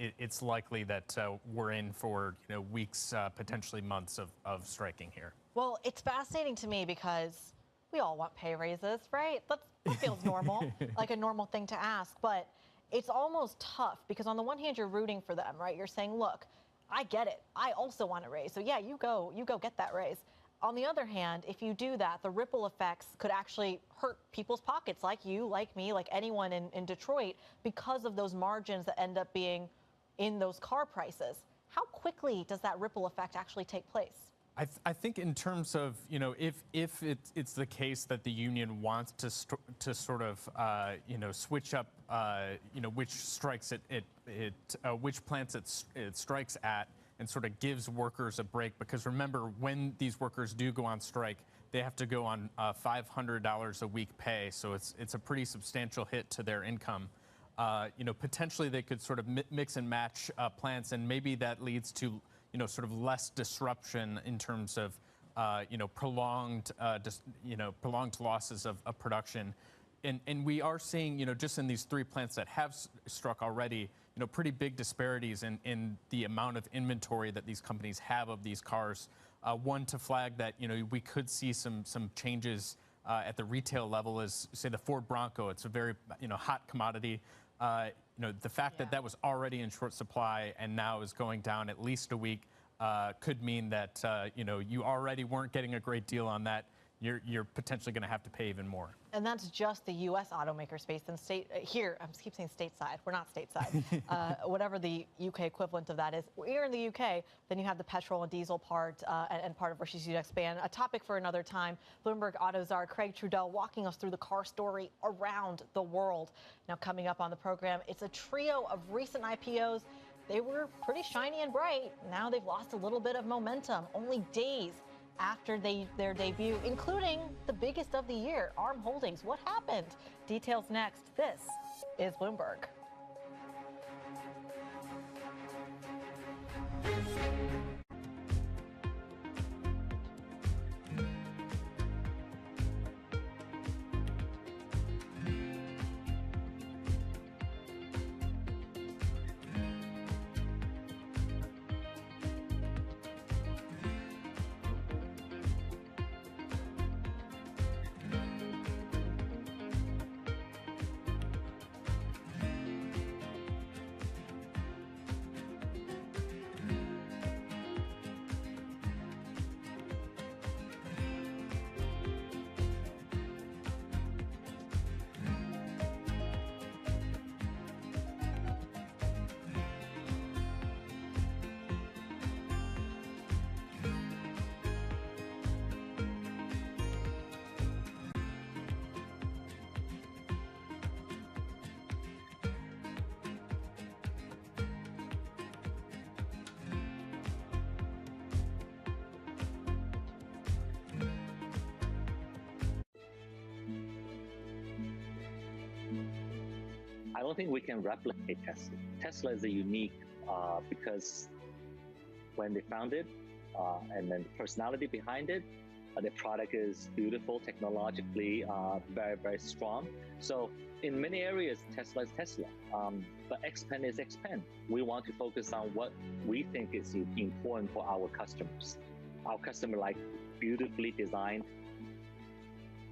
it's likely that we're in for weeks, potentially months of striking here. Well, it's fascinating to me because we all want pay raises, right? That feels normal, like a normal thing to ask. But it's almost tough because on the one hand, you're rooting for them, right? You're saying, look, I get it. I also want a raise. So yeah, you go get that raise. On the other hand, if you do that, the ripple effects could actually hurt people's pockets, like you, like me, like anyone in Detroit, because of those margins that end up being in those car prices. How quickly does that ripple effect actually take place? I think in terms of, if it's the case that the union wants to sort of, switch up, which strikes which plants it strikes at, and sort of gives workers a break, because remember, when these workers do go on strike, they have to go on $500 a week pay, so it's a pretty substantial hit to their income. Potentially they could sort of mix and match plants, and maybe that leads to sort of less disruption in terms of prolonged losses of production. And we are seeing, just in these 3 plants that have struck already, pretty big disparities in the amount of inventory that these companies have of these cars. One to flag that, we could see some changes at the retail level is, say, the Ford Bronco. It's a very, hot commodity. The fact that was already in short supply and now is going down at least a week could mean that, you already weren't getting a great deal on that. You're potentially going to have to pay even more. And that's just the U.S. automaker space. And here, I keep saying stateside. We're not stateside. Whatever the U.K. equivalent of that is. Here in the U.K., then you have the petrol and diesel part and part of Rishi's Expand. A topic for another time. Bloomberg Auto czar Craig Trudell walking us through the car story around the world. Now coming up on the program, it's a trio of recent IPOs. They were pretty shiny and bright. Now they've lost a little bit of momentum. Only days after their debut, including the biggest of the year, ARM Holdings. What happened? Details next. This is Bloomberg. I don't think we can replicate Tesla. Tesla is a unique because when they founded, and then the personality behind it, the product is beautiful, technologically very, very strong. So in many areas, Tesla is Tesla, but Xpeng is Xpeng. We want to focus on what we think is important for our customers. Our customer like beautifully designed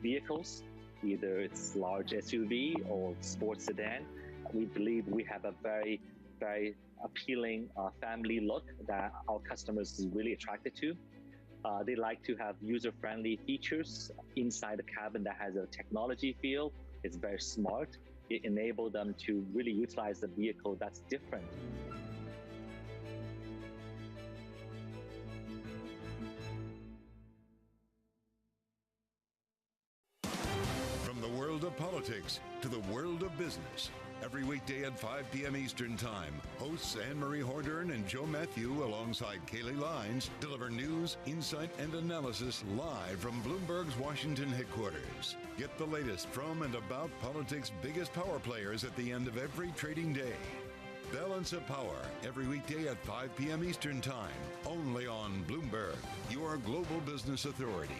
vehicles, either it's large SUV or sports sedan. We believe we have a very, very appealing family look that our customers is really attracted to. They like to have user-friendly features inside the cabin that has a technology feel. It's very smart. It enables them to really utilize the vehicle that's different. From the world of politics to the world of business. Every weekday at 5 p.m. Eastern Time, hosts Anne-Marie Hordern and Joe Matthew alongside Kaylee Lines deliver news, insight, and analysis live from Bloomberg's Washington headquarters. Get the latest from and about politics' biggest power players at the end of every trading day. Balance of Power, every weekday at 5 p.m. Eastern Time, only on Bloomberg, your global business authority.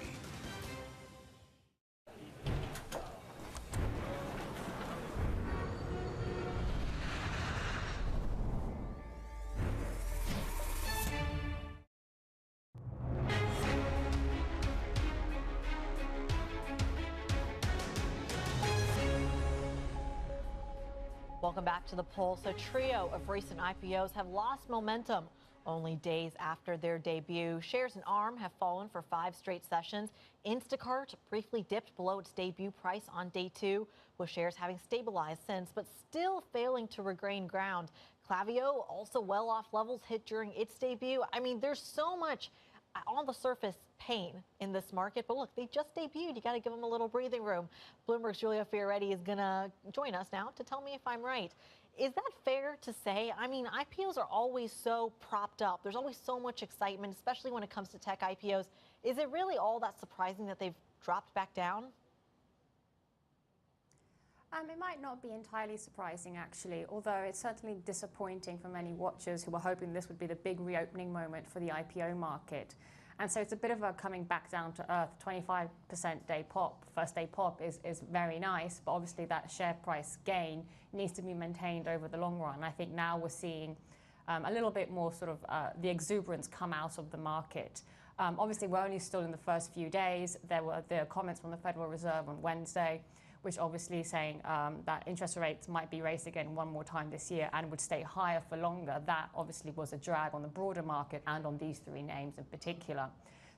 Welcome back to The Pulse. A trio of recent IPOs have lost momentum only days after their debut. Shares in ARM have fallen for 5 straight sessions. Instacart briefly dipped below its debut price on day 2, with shares having stabilized since, but still failing to regain ground. Klaviyo also well off levels hit during its debut. I mean, there's so much on the surface pain in this market, but look, they just debuted. You got to give them a little breathing room. Bloomberg's Julia Fioretti is going to join us now to tell me if I'm right. Is that fair to say? I mean, IPOs are always so propped up. There's always so much excitement, especially when it comes to tech IPOs. Is it really all that surprising that they've dropped back down? It might not be entirely surprising, actually, although it's certainly disappointing for many watchers who were hoping this would be the big reopening moment for the IPO market. And so it's a bit of a coming back down to earth. 25% day pop, first day pop is very nice, but obviously that share price gain needs to be maintained over the long run. I think now we're seeing a little bit more sort of the exuberance come out of the market. Obviously, we're only still in the first few days. There were the comments from the Federal Reserve on Wednesday, which obviously saying that interest rates might be raised again one more time this year and would stay higher for longer. That obviously was a drag on the broader market and on these 3 names in particular.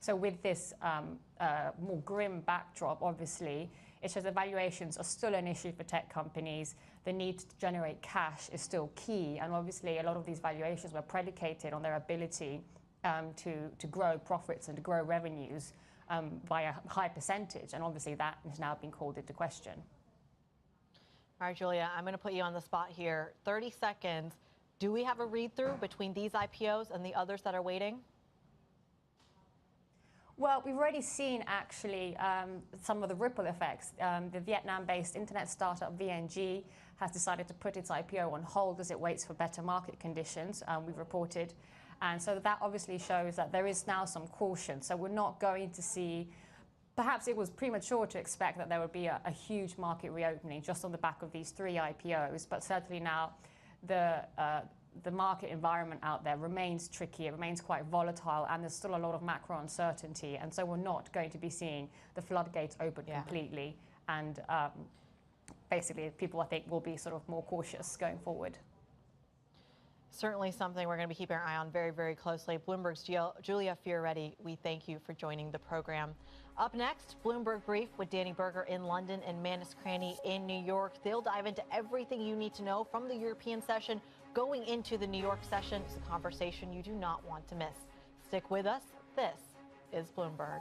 So with this more grim backdrop, obviously, it shows that valuations are still an issue for tech companies. The need to generate cash is still key. And obviously, a lot of these valuations were predicated on their ability to grow profits and to grow revenues by a high percentage, and obviously that has now been called into question. All right, Julia, I'm going to put you on the spot here. 30 seconds. Do we have a read-through between these IPOs and the others that are waiting? Well, we've already seen actually some of the ripple effects. The Vietnam-based internet startup VNG has decided to put its IPO on hold as it waits for better market conditions, we've reported. And so that obviously shows that there is now some caution. So we're not going to see, perhaps it was premature to expect that there would be a huge market reopening just on the back of these 3 IPOs. But certainly now the market environment out there remains tricky. It remains quite volatile, and there's still a lot of macro uncertainty. And so we're not going to be seeing the floodgates open completely. And basically, people, I think, will be sort of more cautious going forward. Certainly something we're going to be keeping our eye on very, very closely. Bloomberg's Julia Fioretti, we thank you for joining the program. Up next, Bloomberg Brief with Danny Berger in London and Manus Cranny in New York. They'll dive into everything you need to know from the European session going into the New York session. It's a conversation you do not want to miss. Stick with us. This is Bloomberg.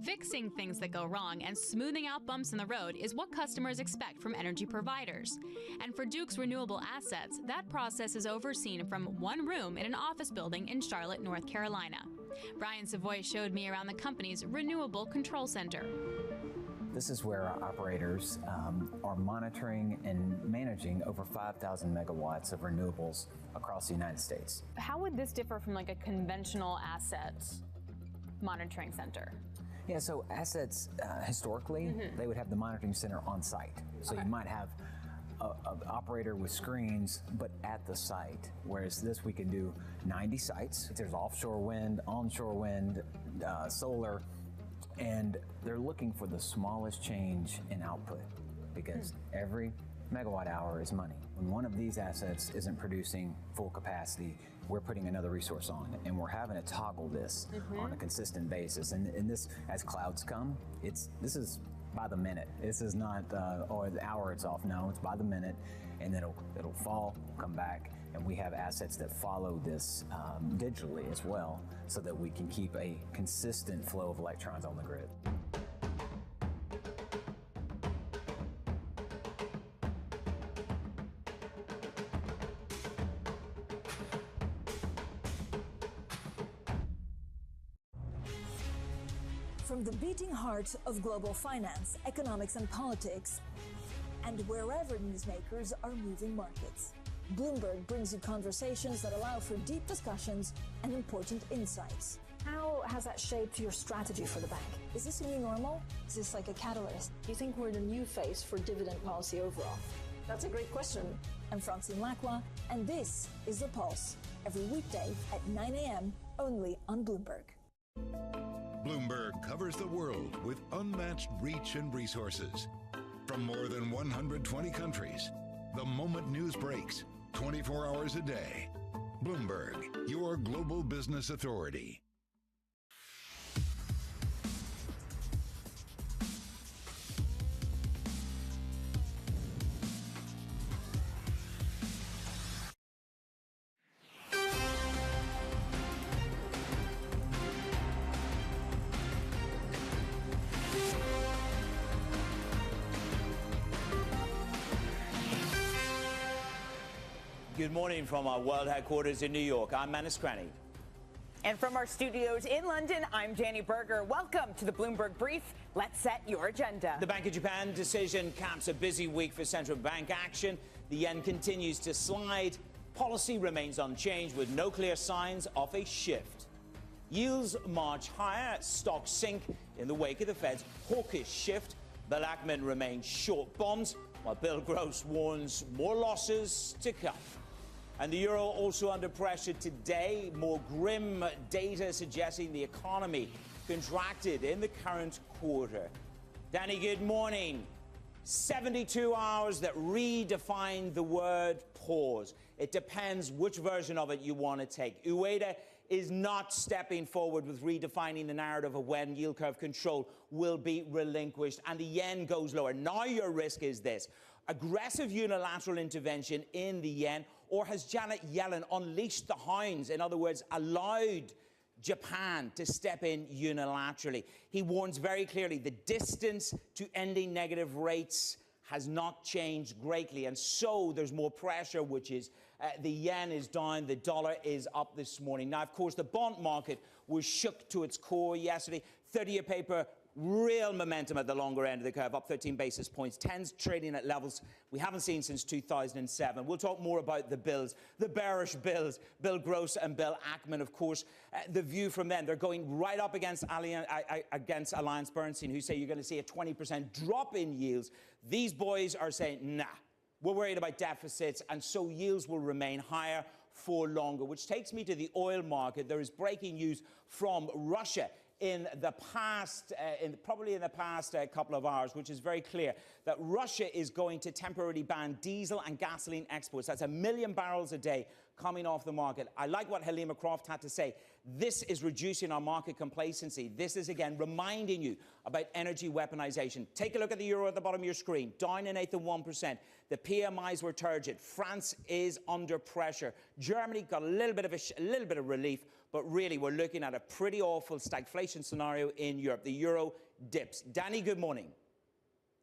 Fixing things that go wrong and smoothing out bumps in the road is what customers expect from energy providers. And for Duke's Renewable Assets, that process is overseen from one room in an office building in Charlotte, North Carolina. Brian Savoy showed me around the company's Renewable Control Center. This is where our operators are monitoring and managing over 5,000 megawatts of renewables across the United States. How would this differ from like a conventional asset monitoring center? Yeah, so assets, historically, they would have the monitoring center on site. So you might have an operator with screens, but at the site, whereas this we can do 90 sites. There's offshore wind, onshore wind, solar, and they're looking for the smallest change in output because every megawatt hour is money. When one of these assets isn't producing full capacity, we're putting another resource on, and we're having to toggle this on a consistent basis. And this, as clouds come, this is by the minute. This is not, or the hour it's off. No, it's by the minute, and then it'll fall, come back, and we have assets that follow this digitally as well, so that we can keep a consistent flow of electrons on the grid. From the beating heart of global finance, economics and politics, and wherever newsmakers are moving markets, Bloomberg brings you conversations that allow for deep discussions and important insights. How has that shaped your strategy for the bank? Is this a new normal? Is this like a catalyst? Do you think we're in a new phase for dividend policy overall? That's a great question. I'm Francine Lacqua, and this is The Pulse, every weekday at 9 a.m. only on Bloomberg. Bloomberg covers the world with unmatched reach and resources. From more than 120 countries, the moment news breaks, 24 hours a day. Bloomberg, your global business authority. Good morning from our world headquarters in New York. I'm Manus Cranny. And from our studios in London, I'm Janie Berger. Welcome to the Bloomberg Brief. Let's set your agenda. The Bank of Japan decision caps a busy week for central bank action. The yen continues to slide. Policy remains unchanged with no clear signs of a shift. Yields march higher, stocks sink in the wake of the Fed's hawkish shift. Bill Ackman remains short bonds, while Bill Gross warns more losses to come. And the euro also under pressure today. More grim data suggesting the economy contracted in the current quarter. Danny, good morning. 72 hours that redefine the word pause. It depends which version of it you want to take. Ueda is not stepping forward with redefining the narrative of when yield curve control will be relinquished and the yen goes lower. Now your risk is this: aggressive unilateral intervention in the yen, or has Janet Yellen unleashed the hounds? In other words, allowed Japan to step in unilaterally. He warns very clearly the distance to ending negative rates has not changed greatly, and so there's more pressure, which is the yen is down, the dollar is up this morning. Now, of course, the bond market was shook to its core yesterday. 30-year paper, real momentum at the longer end of the curve, up 13 basis points. 10's trading at levels we haven't seen since 2007. We'll talk more about the bills, the bearish bills, Bill Gross and Bill Ackman, of course. The view from them, they're going right up against Alliance Bernstein, who say you're going to see a 20% drop in yields. These boys are saying, nah, we're worried about deficits, and so yields will remain higher for longer, which takes me to the oil market. There is breaking news from Russia in the past, probably in the past couple of hours, which is very clear that Russia is going to temporarily ban diesel and gasoline exports. That's 1 million barrels a day coming off the market. I like what Halima Croft had to say. This is reducing our market complacency. This is, again, reminding you about energy weaponization. Take a look at the euro at the bottom of your screen, down 1/8 of 1%. The PMIs were turgid. France is under pressure. Germany got a little bit of relief, but really we're looking at a pretty awful stagflation scenario in Europe. The euro dips. Danny, good morning.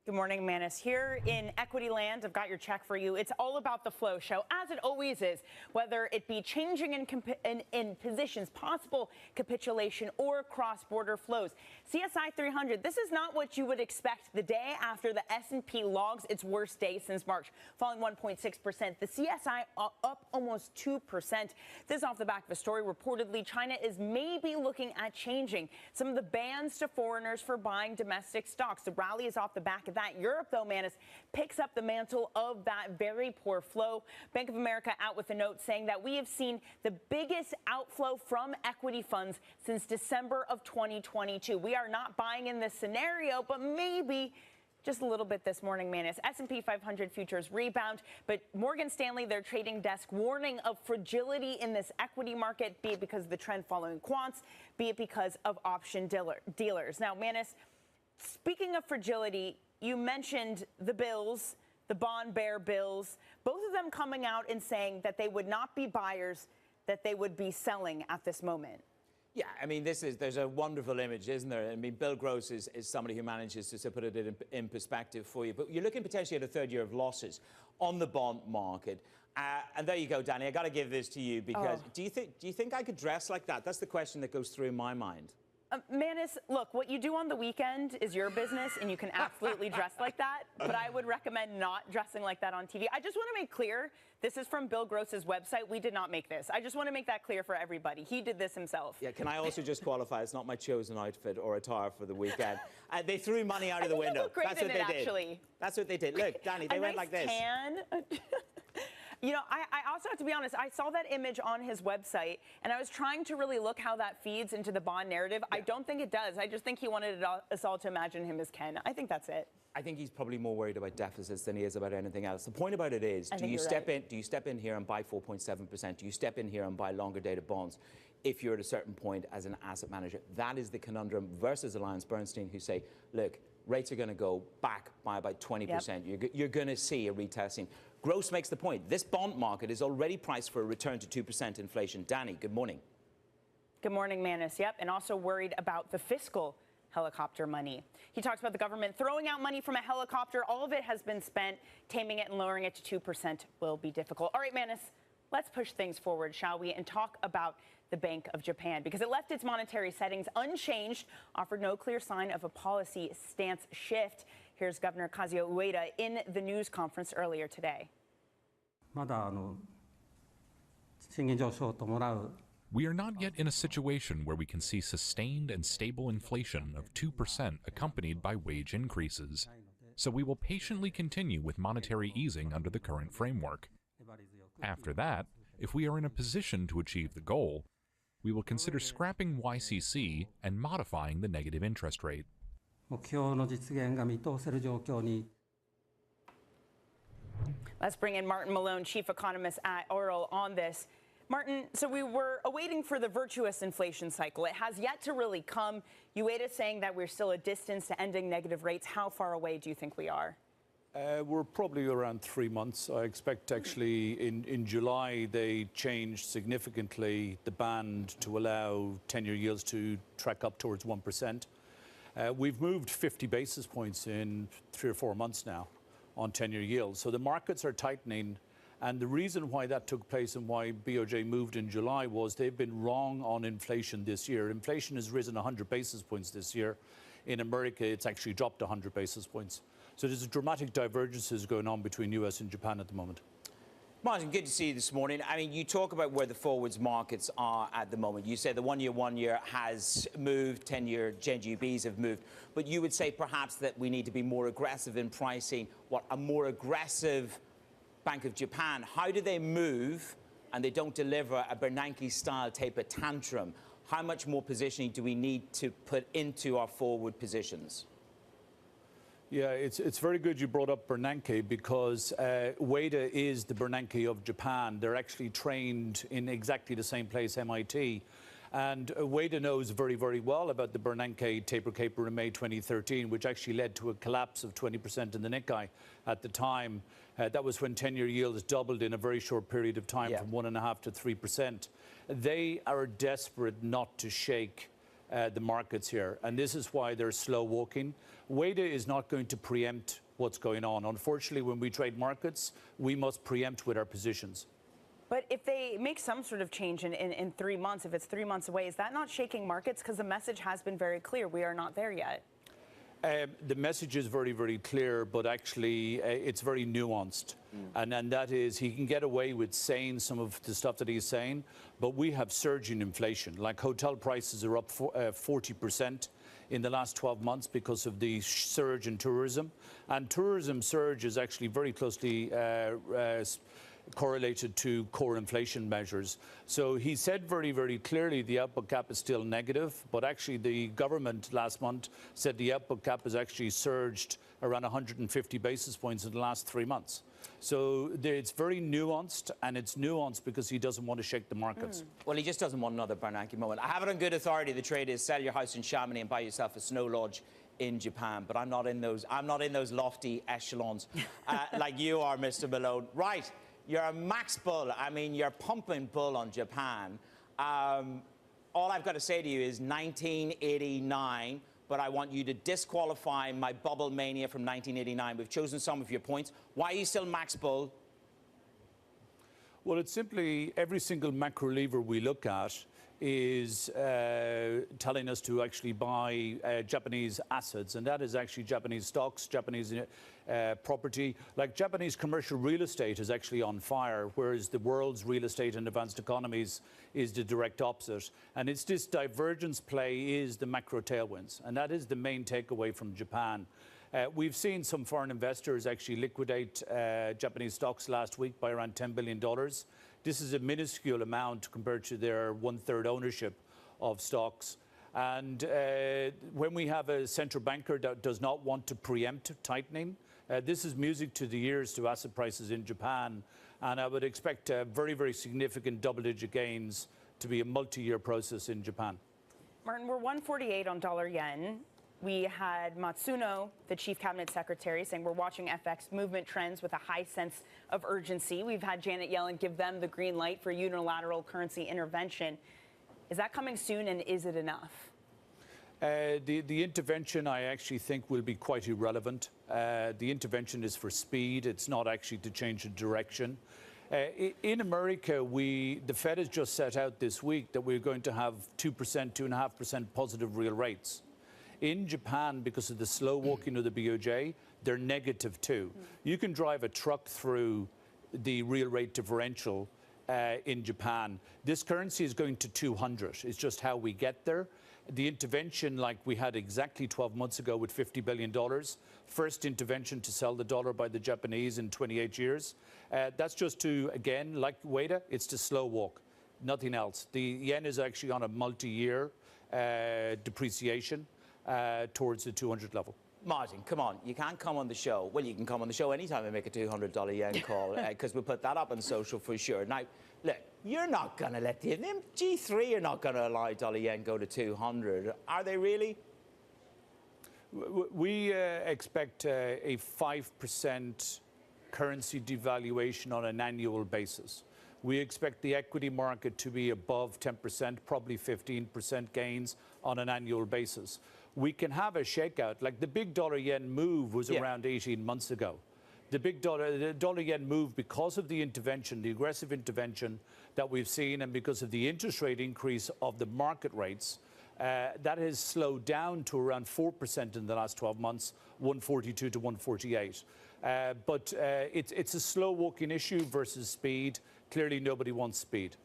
Good morning, Manus. Here in Equity Land, I've got your check for you. It's all about the flow show, as it always is, whether it be changing in positions, possible capitulation, or cross-border flows. CSI 300, this is not what you would expect the day after the S&P logs its worst day since March, falling 1.6%. The CSI up almost 2%. This is off the back of a story. Reportedly, China is maybe looking at changing some of the bans to foreigners for buying domestic stocks. The rally is off the back of that. Europe, though, Manus, picks up the mantle of that very poor flow. Bank of America out with a note saying that we have seen the biggest outflow from equity funds since December of 2022. We are not buying in this scenario, but maybe Just a little bit this morning, Manus. S&P 500 futures rebound, but Morgan Stanley, their trading desk, warning of fragility in this equity market, be it because of the trend following quants, be it because of option dealers. Now, Manus, speaking of fragility, you mentioned the bills, the bond bear bills, both of them coming out and saying that they would not be buyers, that they would be selling at this moment. Yeah, I mean, there's a wonderful image, isn't there? I mean, Bill Gross is somebody who manages to put it in perspective for you. But you're looking potentially at a third year of losses on the bond market. And there you go, Danny. I got to give this to you because do you think I could dress like that? That's the question that goes through my mind. Manus, look, what you do on the weekend is your business, and you can absolutely dress like that, but I would recommend not dressing like that on TV. I just want to make clear, this is from Bill Gross's website. We did not make this. I just want to make that clear for everybody. He did this himself. Yeah, can I also just qualify, it's not my chosen outfit or attire for the weekend. They threw money out of the window. Look great That's what in it, they did. actually. That's what they did. Look, Danny, they went like this. Tan. You know, I also have to be honest, I saw that image on his website, and I was trying to really look how that feeds into the bond narrative. Yeah. I don't think it does. I just think he wanted us all to imagine him as Ken. I think that's it. I think he's probably more worried about deficits than he is about anything else. The point about it is, do you step in here and buy 4.7%? Do you step in here and buy longer dated bonds if you're at a certain point as an asset manager? That is the conundrum versus Alliance Bernstein, who say, look, rates are going to go back by about 20%. Yep. You're going to see a retesting. Gross makes the point. This bond market is already priced for a return to 2% inflation. Danny, good morning. Good morning, Manus. Yep, and also worried about the fiscal helicopter money. He talks about the government throwing out money from a helicopter. All of it has been spent. Taming it and lowering it to 2% will be difficult. All right, Manus, let's push things forward, shall we, and talk about the Bank of Japan, because it left its monetary settings unchanged, offered no clear sign of a policy stance shift. Here's Governor Kazuo Ueda in the news conference earlier today. We are not yet in a situation where we can see sustained and stable inflation of 2% accompanied by wage increases. So we will patiently continue with monetary easing under the current framework. After that, if we are in a position to achieve the goal, we will consider scrapping YCC and modifying the negative interest rate. Let's bring in Martin Malone, chief economist at Oral, on this. Martin, so we were awaiting for the virtuous inflation cycle. It has yet to really come. Ueda saying that we're still a distance to ending negative rates. How far away do you think we are? We're probably around 3 months. I expect actually in July they changed significantly the band to allow 10-year yields to track up towards 1%. We've moved 50 basis points in 3 or 4 months now on 10-year yields. So the markets are tightening. And the reason why that took place and why BOJ moved in July was they've been wrong on inflation this year. Inflation has risen 100 basis points this year. In America, it's actually dropped 100 basis points. So there's dramatic divergences going on between US and Japan at the moment. Martin, good to see you this morning. I mean, you talk about where the forwards markets are at the moment. You say the one year has moved, 10-year JGBs have moved. But you would say perhaps that we need to be more aggressive in pricing, a more aggressive Bank of Japan. How do they move and they don't deliver a Bernanke-style taper tantrum? How much more positioning do we need to put into our forward positions? Yeah, it's very good you brought up Bernanke because Ueda is the Bernanke of Japan. They're actually trained in exactly the same place, MIT. And Ueda knows very, very well about the Bernanke taper caper in May 2013, which actually led to a collapse of 20% in the Nikkei at the time. That was when 10-year yields doubled in a very short period of time from 1.5% to 3%. They are desperate not to shake the markets here, and this is why they're slow walking. Ueda is not going to preempt what's going on. Unfortunately, when we trade markets, we must preempt with our positions. But if they make some sort of change in 3 months, if it's 3 months away, is that not shaking markets? Because the message has been very clear. We are not there yet. The message is very, very clear, but actually it's very nuanced. And that is he can get away with saying some of the stuff that he's saying, but we have surging inflation. Like hotel prices are up 40% in the last 12 months because of the surge in tourism. And tourism surge is actually very closely correlated to core inflation measures. So he said very, very clearly the output gap is still negative, but actually the government last month said the output gap has actually surged around 150 basis points in the last 3 months. So it's very nuanced, and it's nuanced because he doesn't want to shake the markets. Well, he just doesn't want another Bernanke moment. I have it on good authority. The trade is sell your house in Chamonix and buy yourself a snow lodge in Japan. But I'm not in those lofty echelons like you are, Mr. Malone. Right, you're a max bull. I mean, you're pumping bull on Japan. All I've got to say to you is 1989. But I want you to disqualify my bubble mania from 1989. We've chosen some of your points. Why are you still max bull? Well, it's simply every single macro lever we look at is telling us to actually buy Japanese assets, and that is actually Japanese stocks, Japanese property. Like Japanese commercial real estate is actually on fire, whereas the world's real estate and advanced economies is the direct opposite. And it's this divergence play is the macro tailwinds, and that is the main takeaway from Japan. We've seen some foreign investors actually liquidate Japanese stocks last week by around $10 billion. This is a minuscule amount compared to their 1/3 ownership of stocks. And when we have a central banker that does not want to preempt tightening, this is music to the ears to asset prices in Japan. And I would expect very, very significant double-digit gains to be a multi-year process in Japan. Martin, we're 148 on dollar yen. We had Matsuno, the chief cabinet secretary, saying we're watching FX movement trends with a high sense of urgency. We've had Janet Yellen give them the green light for unilateral currency intervention. Is that coming soon, and is it enough? The intervention, I actually think, will be quite irrelevant. The intervention is for speed. It's not actually to change the direction. In America, the Fed has just set out this week that we're going to have 2%, 2.5% positive real rates. In Japan, because of the slow walking of the BOJ, they're negative too. You can drive a truck through the real rate differential in Japan. This currency is going to 200. It's just how we get there. The intervention, like we had exactly 12 months ago with $50 billion, first intervention to sell the dollar by the Japanese in 28 years. That's just to, again, like Ueda, it's to slow walk, nothing else. The yen is actually on a multi-year depreciation towards the 200 level. Martin, come on. You can't come on the show. Well, you can come on the show anytime I make a $200 yen call, because we'll put that up on social for sure. Now, look, you're not going to let the G3 are not going to allow dollar yen go to 200. Are they really? We expect a 5% currency devaluation on an annual basis. We expect the equity market to be above 10%, probably 15% gains on an annual basis. We can have a shakeout. Like the big dollar yen move was around 18 months ago. The dollar yen move, because of the intervention, the aggressive intervention that we've seen, and because of the interest rate increase of the market rates, that has slowed down to around 4% in the last 12 months, 142 to 148. But it's a slow walking issue versus speed. Clearly, nobody wants speed.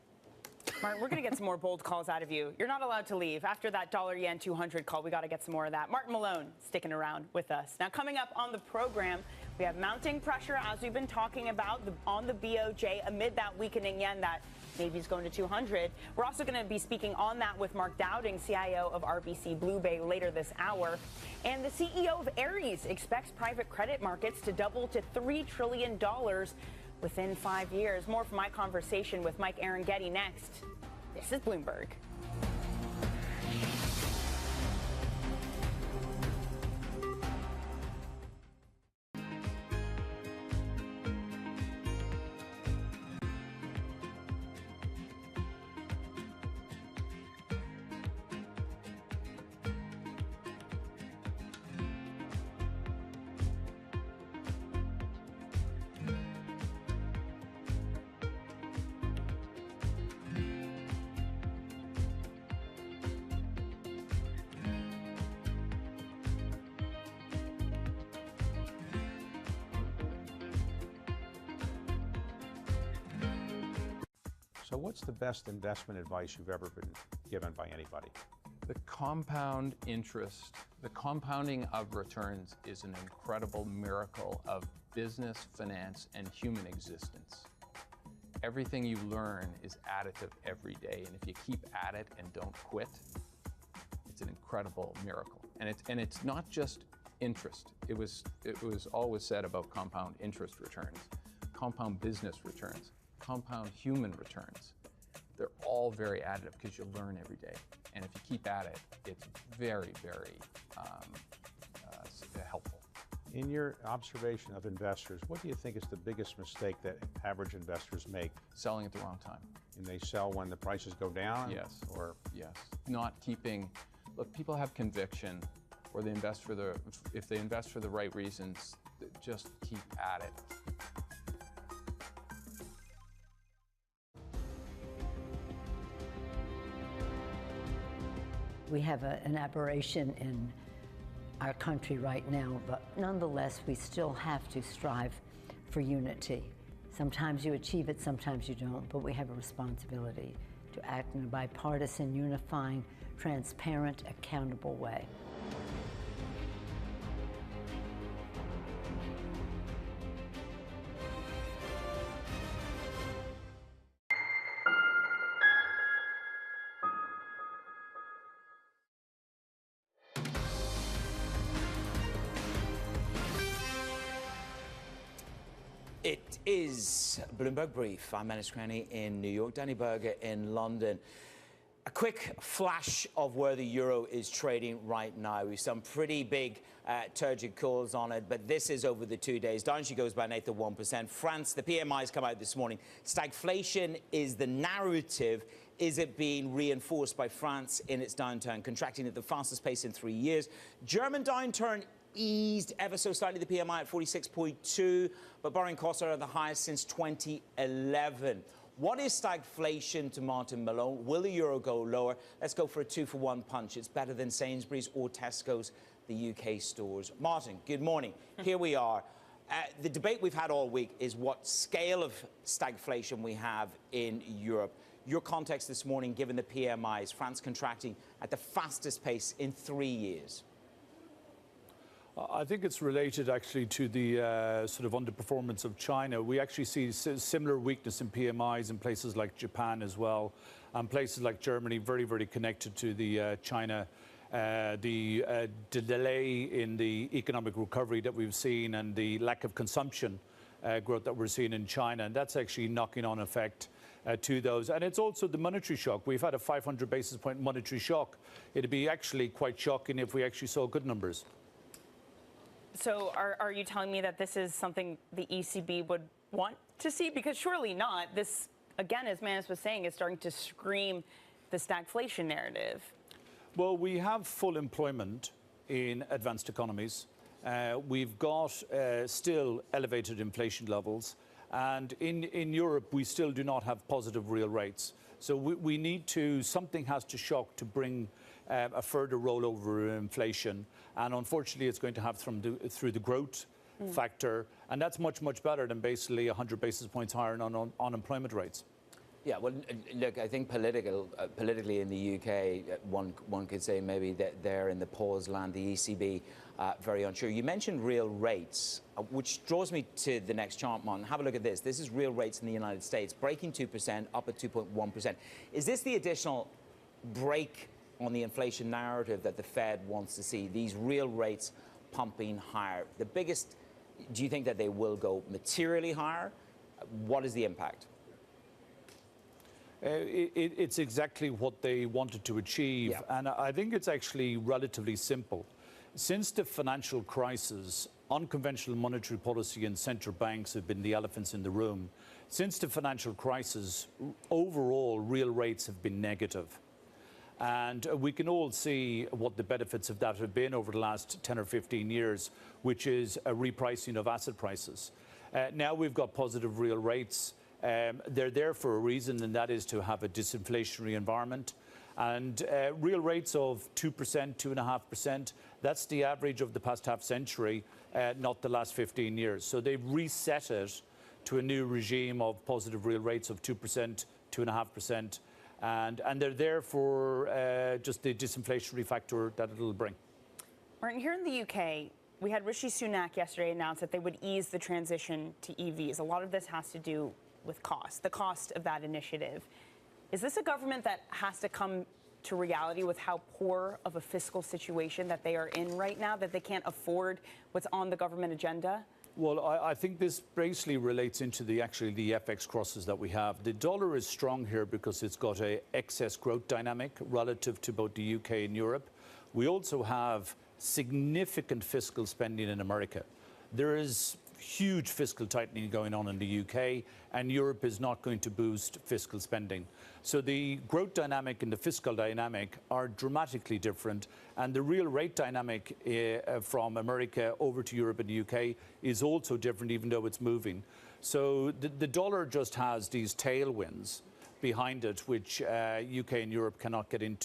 Martin, we're going to get some more bold calls out of you. You're not allowed to leave. After that dollar yen 200 call, we got to get some more of that. Martin Malone sticking around with us. Now, coming up on the program, we have mounting pressure, as we've been talking about, on the BOJ amid that weakening yen that maybe is going to 200. We're also going to be speaking on that with Mark Dowding, CIO of RBC Blue Bay, later this hour. And the CEO of Ares expects private credit markets to double to $3 trillion within 5 years. More from my conversation with Mike Arangetti next. This is Bloomberg. So what's the best investment advice you've ever been given by anybody? The compound interest, the compounding of returns is an incredible miracle of business, finance, and human existence. everything you learn is additive every day. And if you keep at it and don't quit, it's an incredible miracle. And it's not just interest. It was always said about compound interest returns, compound business returns, compound human returns. They're all very additive because you learn every day. And if you keep at it, it's very, very helpful. In your observation of investors, what do you think is the biggest mistake that average investors make? Selling at the wrong time. And they sell when the prices go down? Yes. Or yes. Not keeping. Look, people have conviction, or they invest for if they invest for the right reasons, just keep at it. We have an aberration in our country right now, but nonetheless, we still have to strive for unity. Sometimes you achieve it, sometimes you don't, but we have a responsibility to act in a bipartisan, unifying, transparent, accountable way. It is Bloomberg Brief. I'm Menace Cranny in New York, Danny Berger in London. A quick flash of where the euro is trading right now. We've some pretty big turgid calls on it, but this is over the 2 days. Down she goes by an eighth of 1%. France, the PMIs come out this morning. Stagflation is the narrative. Is it being reinforced by France in its downturn, contracting at the fastest pace in 3 years? German downturn eased ever so slightly, the PMI at 46.2, but borrowing costs are at the highest since 2011. What is stagflation to Martin Malone? Will the euro go lower? Let's go for a 2-for-1 punch. It's better than Sainsbury's or Tesco's, the UK stores. Martin, good morning. Here we are. The debate we've had all week is what scale of stagflation we have in Europe. Your context this morning, given the PMIs, France contracting at the fastest pace in 3 years. I think it's related actually to the sort of underperformance of China. We actually see similar weakness in PMIs in places like Japan as well, and places like Germany very, very connected to the China, the delay in the economic recovery that we've seen and the lack of consumption growth that we're seeing in China. And that's actually knocking on effect to those. And it's also the monetary shock. We've had a 500 basis point monetary shock. It'd be actually quite shocking if we actually saw good numbers. So are you telling me that this is something the ECB would want to see? Because surely not. This, again, as Manus was saying, is starting to scream the stagflation narrative. Well, we have full employment in advanced economies. We've got still elevated inflation levels. And in Europe, we still do not have positive real rates. So we need to, something has to shock to bring a further rollover in inflation. And unfortunately, it's going to have through the growth factor. And that's much, much better than basically 100 basis points higher on unemployment rates. Yeah, well, look, I think politically in the UK, one could say maybe that they're in the pause land, the ECB, very unsure. You mentioned real rates, which draws me to the next chart, Martin. Have a look at this. This is real rates in the United States, breaking 2%, up at 2.1%. Is this the additional break on the inflation narrative that the Fed wants to see, these real rates pumping higher? The biggest, do you think that they will go materially higher? What is the impact? It's exactly what they wanted to achieve. Yeah. And I think it's actually relatively simple. Since the financial crisis, unconventional monetary policy and central banks have been the elephants in the room. Since the financial crisis, overall, real rates have been negative. And we can all see what the benefits of that have been over the last 10 or 15 years, which is a repricing of asset prices. Now we've got positive real rates. They're there for a reason, and that is to have a disinflationary environment. And real rates of 2%, 2.5%, that's the average of the past half century, not the last 15 years. So they've reset it to a new regime of positive real rates of 2%, 2.5%. And they're there for just the disinflationary factor that it'll bring. Martin, here in the UK, we had Rishi Sunak yesterday announce that they would ease the transition to EVs. A lot of this has to do with cost, the cost of that initiative. Is this a government that has to come to reality with how poor of a fiscal situation that they are in right now, that they can't afford what's on the government agenda? Well, I think this basically relates into the FX crosses that we have. The dollar is strong here because it's got a excess growth dynamic relative to both the UK and Europe. We also have significant fiscal spending in America. There is huge fiscal tightening going on in the UK, and Europe is not going to boost fiscal spending. So the growth dynamic and the fiscal dynamic are dramatically different, and the real rate dynamic from America over to Europe and the UK is also different, even though it's moving. So the dollar just has these tailwinds behind it, which UK and Europe cannot get in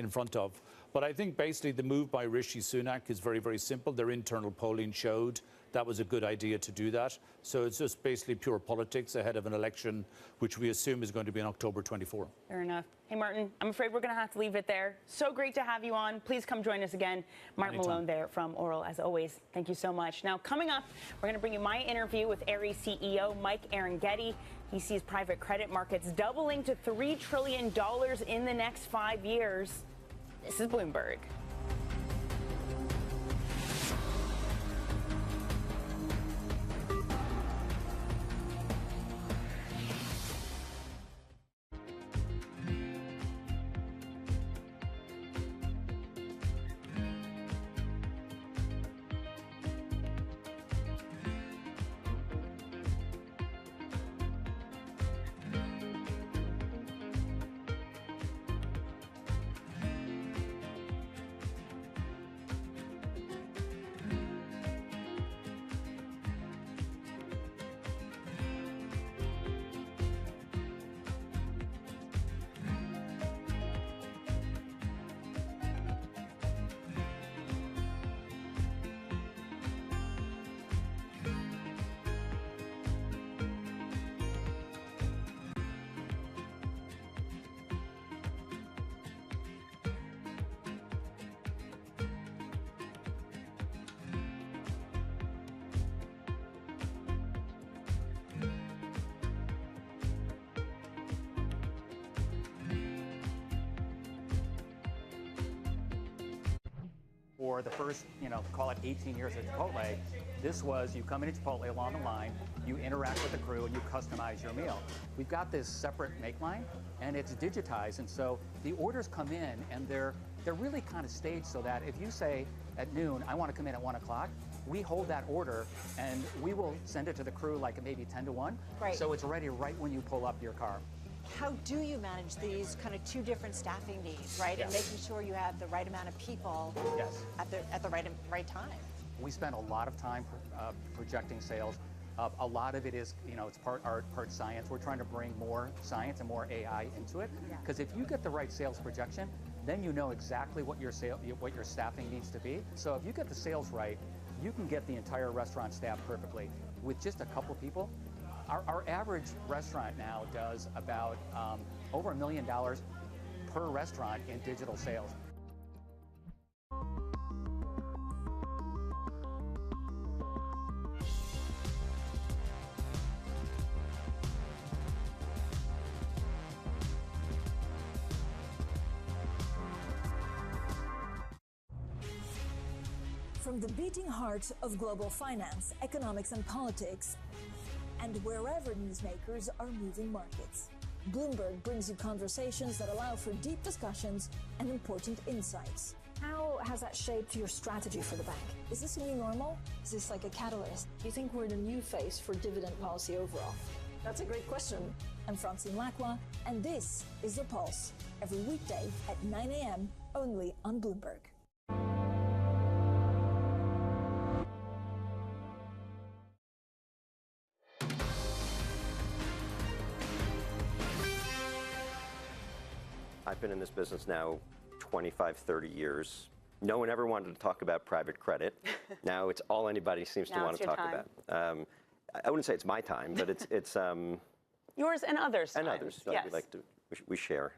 front of. But I think basically the move by Rishi Sunak is very, very simple. Their internal polling showed that was a good idea to do that. So it's just basically pure politics ahead of an election, which we assume is going to be on October 24. Fair enough. Hey, Martin, I'm afraid we're going to have to leave it there. So great to have you on. Please come join us again. Martin Anytime. Malone there from Oral, as always. Thank you so much. Now, coming up, we're going to bring you my interview with Ares CEO Mike Arougheti. He sees private credit markets doubling to $3 trillion in the next 5 years. This is Bloomberg. For the first, call it 18 years at Chipotle, this was you come into Chipotle along the line, you interact with the crew, and you customize your meal. We've got this separate make line, and it's digitized, and so the orders come in, and they're really kind of staged so that if you say at noon, I want to come in at 1 o'clock, we hold that order, and we will send it to the crew like maybe 10 to 1, right. So it's ready right when you pull up your car. How do you manage these kind of two different staffing needs, right? Yes. And making sure you have the right amount of people Yes. at the right time. We spend a lot of time projecting sales. A lot of it is, it's part art, part science. We're trying to bring more science and more AI into it. Because if you get the right sales projection, then you know exactly what your staffing needs to be. So if you get the sales right, you can get the entire restaurant staffed perfectly. With just a couple people, our average restaurant now does about over $1 million per restaurant in digital sales. From the beating heart of global finance, economics and politics, and wherever newsmakers are moving markets, Bloomberg brings you conversations that allow for deep discussions and important insights. How has that shaped your strategy for the bank? Is this a new normal? Is this like a catalyst? Do you think we're in a new phase for dividend policy overall? That's a great question. I'm Francine Lacqua, and this is The Pulse, every weekday at 9 a.m. only on Bloomberg. I've been in this business now 25, 30 years. No one ever wanted to talk about private credit. Now it's all anybody seems to want to talk about. I wouldn't say it's my time, but it's yours and others. And others. Yes. We share.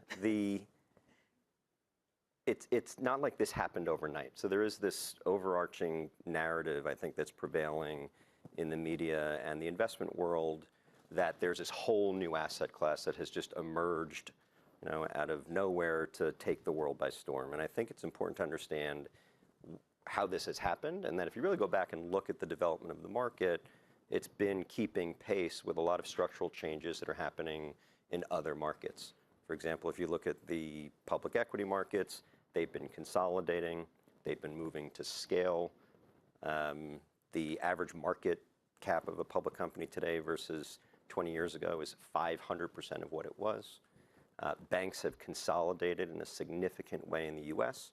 It's not like this happened overnight. So there is this overarching narrative, I think, that's prevailing in the media and the investment world that there's this whole new asset class that has just emerged, out of nowhere to take the world by storm. And I think it's important to understand how this has happened, and then if you really go back and look at the development of the market, it's been keeping pace with a lot of structural changes that are happening in other markets. For example, if you look at the public equity markets, they've been consolidating, they've been moving to scale. The average market cap of a public company today versus 20 years ago is 500% of what it was. Banks have consolidated in a significant way in the US.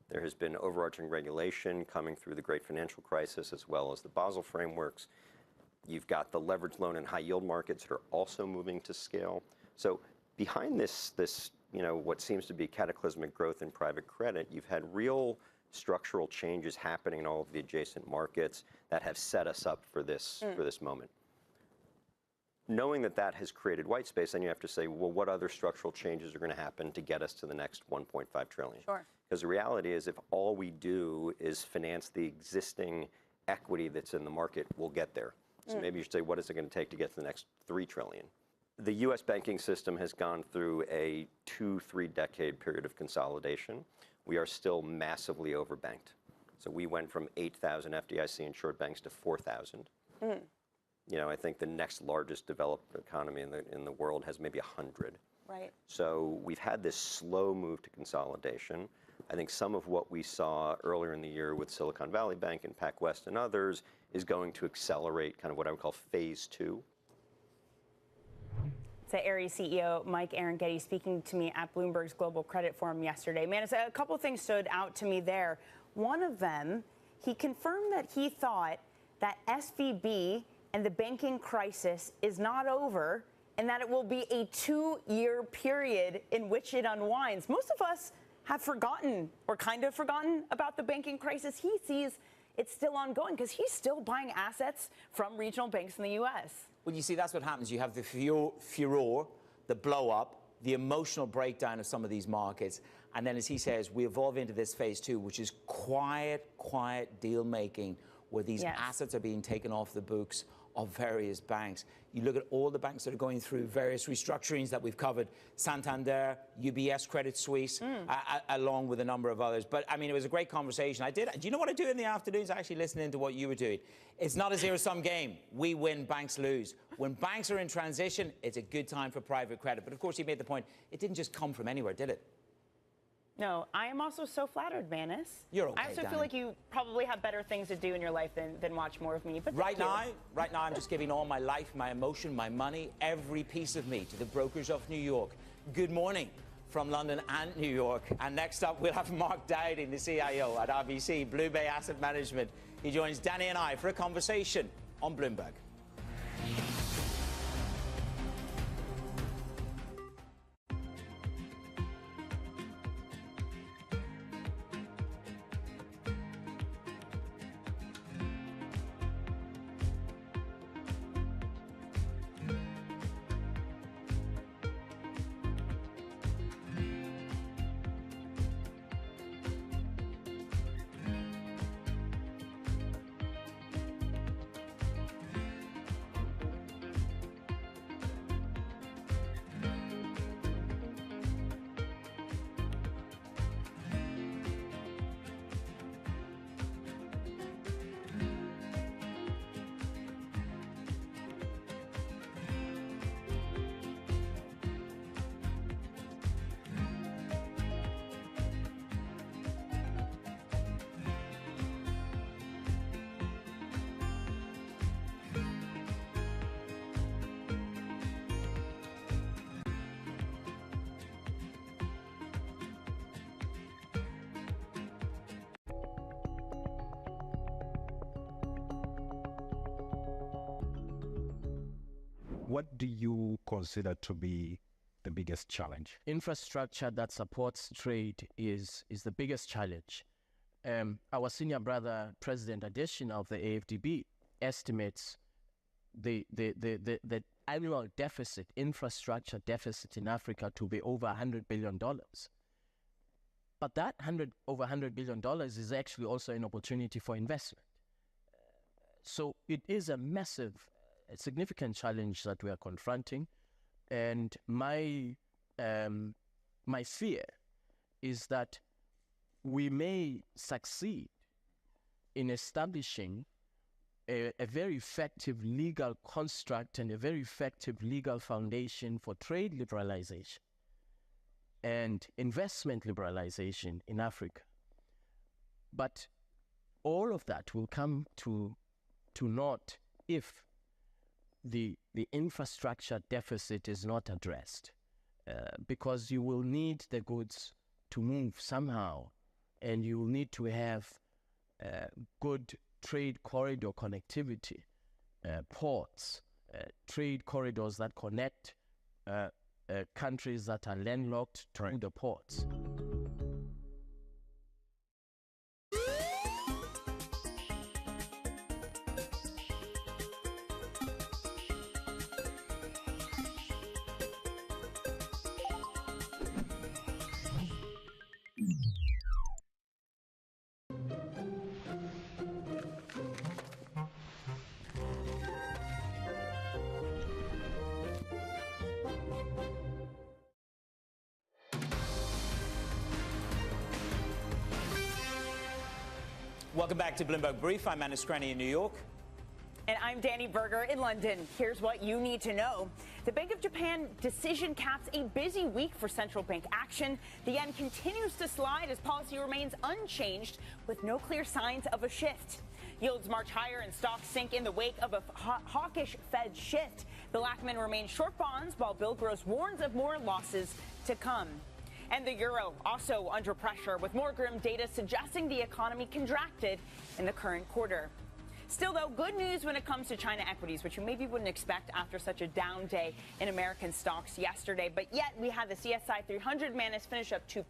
There has been overarching regulation coming through the great financial crisis as well as the Basel frameworks. You've got the leveraged loan and high yield markets that are also moving to scale. So behind this what seems to be cataclysmic growth in private credit, you've had real structural changes happening in all of the adjacent markets that have set us up for this moment. Knowing that that has created white space, then you have to say, well, what other structural changes are going to happen to get us to the next 1.5 trillion? Sure. Because the reality is, if all we do is finance the existing equity that's in the market, we'll get there. So maybe you should say, what is it going to take to get to the next 3 trillion? The US banking system has gone through a 2-3 decade period of consolidation. We are still massively overbanked. So we went from 8,000 FDIC insured banks to 4,000. I think the next largest developed economy in the world has maybe 100. Right. So we've had this slow move to consolidation. I think some of what we saw earlier in the year with Silicon Valley Bank and PacWest and others is going to accelerate kind of what I would call phase 2. It's the Ares CEO, Mike Arangetti, speaking to me at Bloomberg's Global Credit Forum yesterday. Man, a couple of things stood out to me there. One of them, he confirmed that he thought that SVB and the banking crisis is not over and that it will be a 2-year period in which it unwinds. Most of us have forgotten or kind of forgotten about the banking crisis. He sees it's still ongoing because he's still buying assets from regional banks in the U.S. Well, you see, that's what happens. You have the furor, the blow up, the emotional breakdown of some of these markets. And then, as he says, we evolve into this phase 2, which is quiet deal making, where these assets are being taken off the books of various banks. You look at all the banks that are going through various restructurings that we've covered, Santander, UBS, Credit Suisse, along with a number of others. But I mean, it was a great conversation. Do you know what I do in the afternoons? Actually listening to what you were doing. It's not a zero-sum game. We win, banks lose. When banks are in transition, it's a good time for private credit. But of course, you made the point, it didn't just come from anywhere, did it? No, I am also so flattered, Manus. You're okay, I also Danny. feel like you probably have better things to do in your life than watch more of me. But right now, I'm just giving all my life, my emotion, my money, every piece of me to the brokers of New York. Good morning from London and New York. And next up, we'll have Mark Dowdy, the CIO at RBC, Blue Bay Asset Management. He joins Danny and I for a conversation on Bloomberg. What do you consider to be the biggest challenge? Infrastructure that supports trade is the biggest challenge. Our senior brother, President Adesina of the AFDB, estimates the annual deficit, infrastructure deficit in Africa to be over $100 billion. But that over $100 billion is actually also an opportunity for investment. So it is a massive significant challenge that we are confronting. And my fear is that we may succeed in establishing a very effective legal construct and a very effective legal foundation for trade liberalization and investment liberalization in Africa. But all of that will come to naught if the infrastructure deficit is not addressed, because you will need the goods to move somehow, and you will need to have good trade corridor connectivity, ports, trade corridors that connect countries that are landlocked to the ports. Welcome back to Bloomberg Brief. I'm Anna Scrani in New York. And I'm Danny Berger in London. Here's what you need to know. The Bank of Japan decision caps a busy week for central bank action. The yen continues to slide as policy remains unchanged with no clear signs of a shift. Yields march higher and stocks sink in the wake of a hawkish Fed shift. Bill Ackman remains short bonds while Bill Gross warns of more losses to come. And the euro also under pressure with more grim data suggesting the economy contracted in the current quarter. Still, though, good news when it comes to China equities, which you maybe wouldn't expect after such a down day in American stocks yesterday. But yet we had the CSI 300 Manus finish up 2%,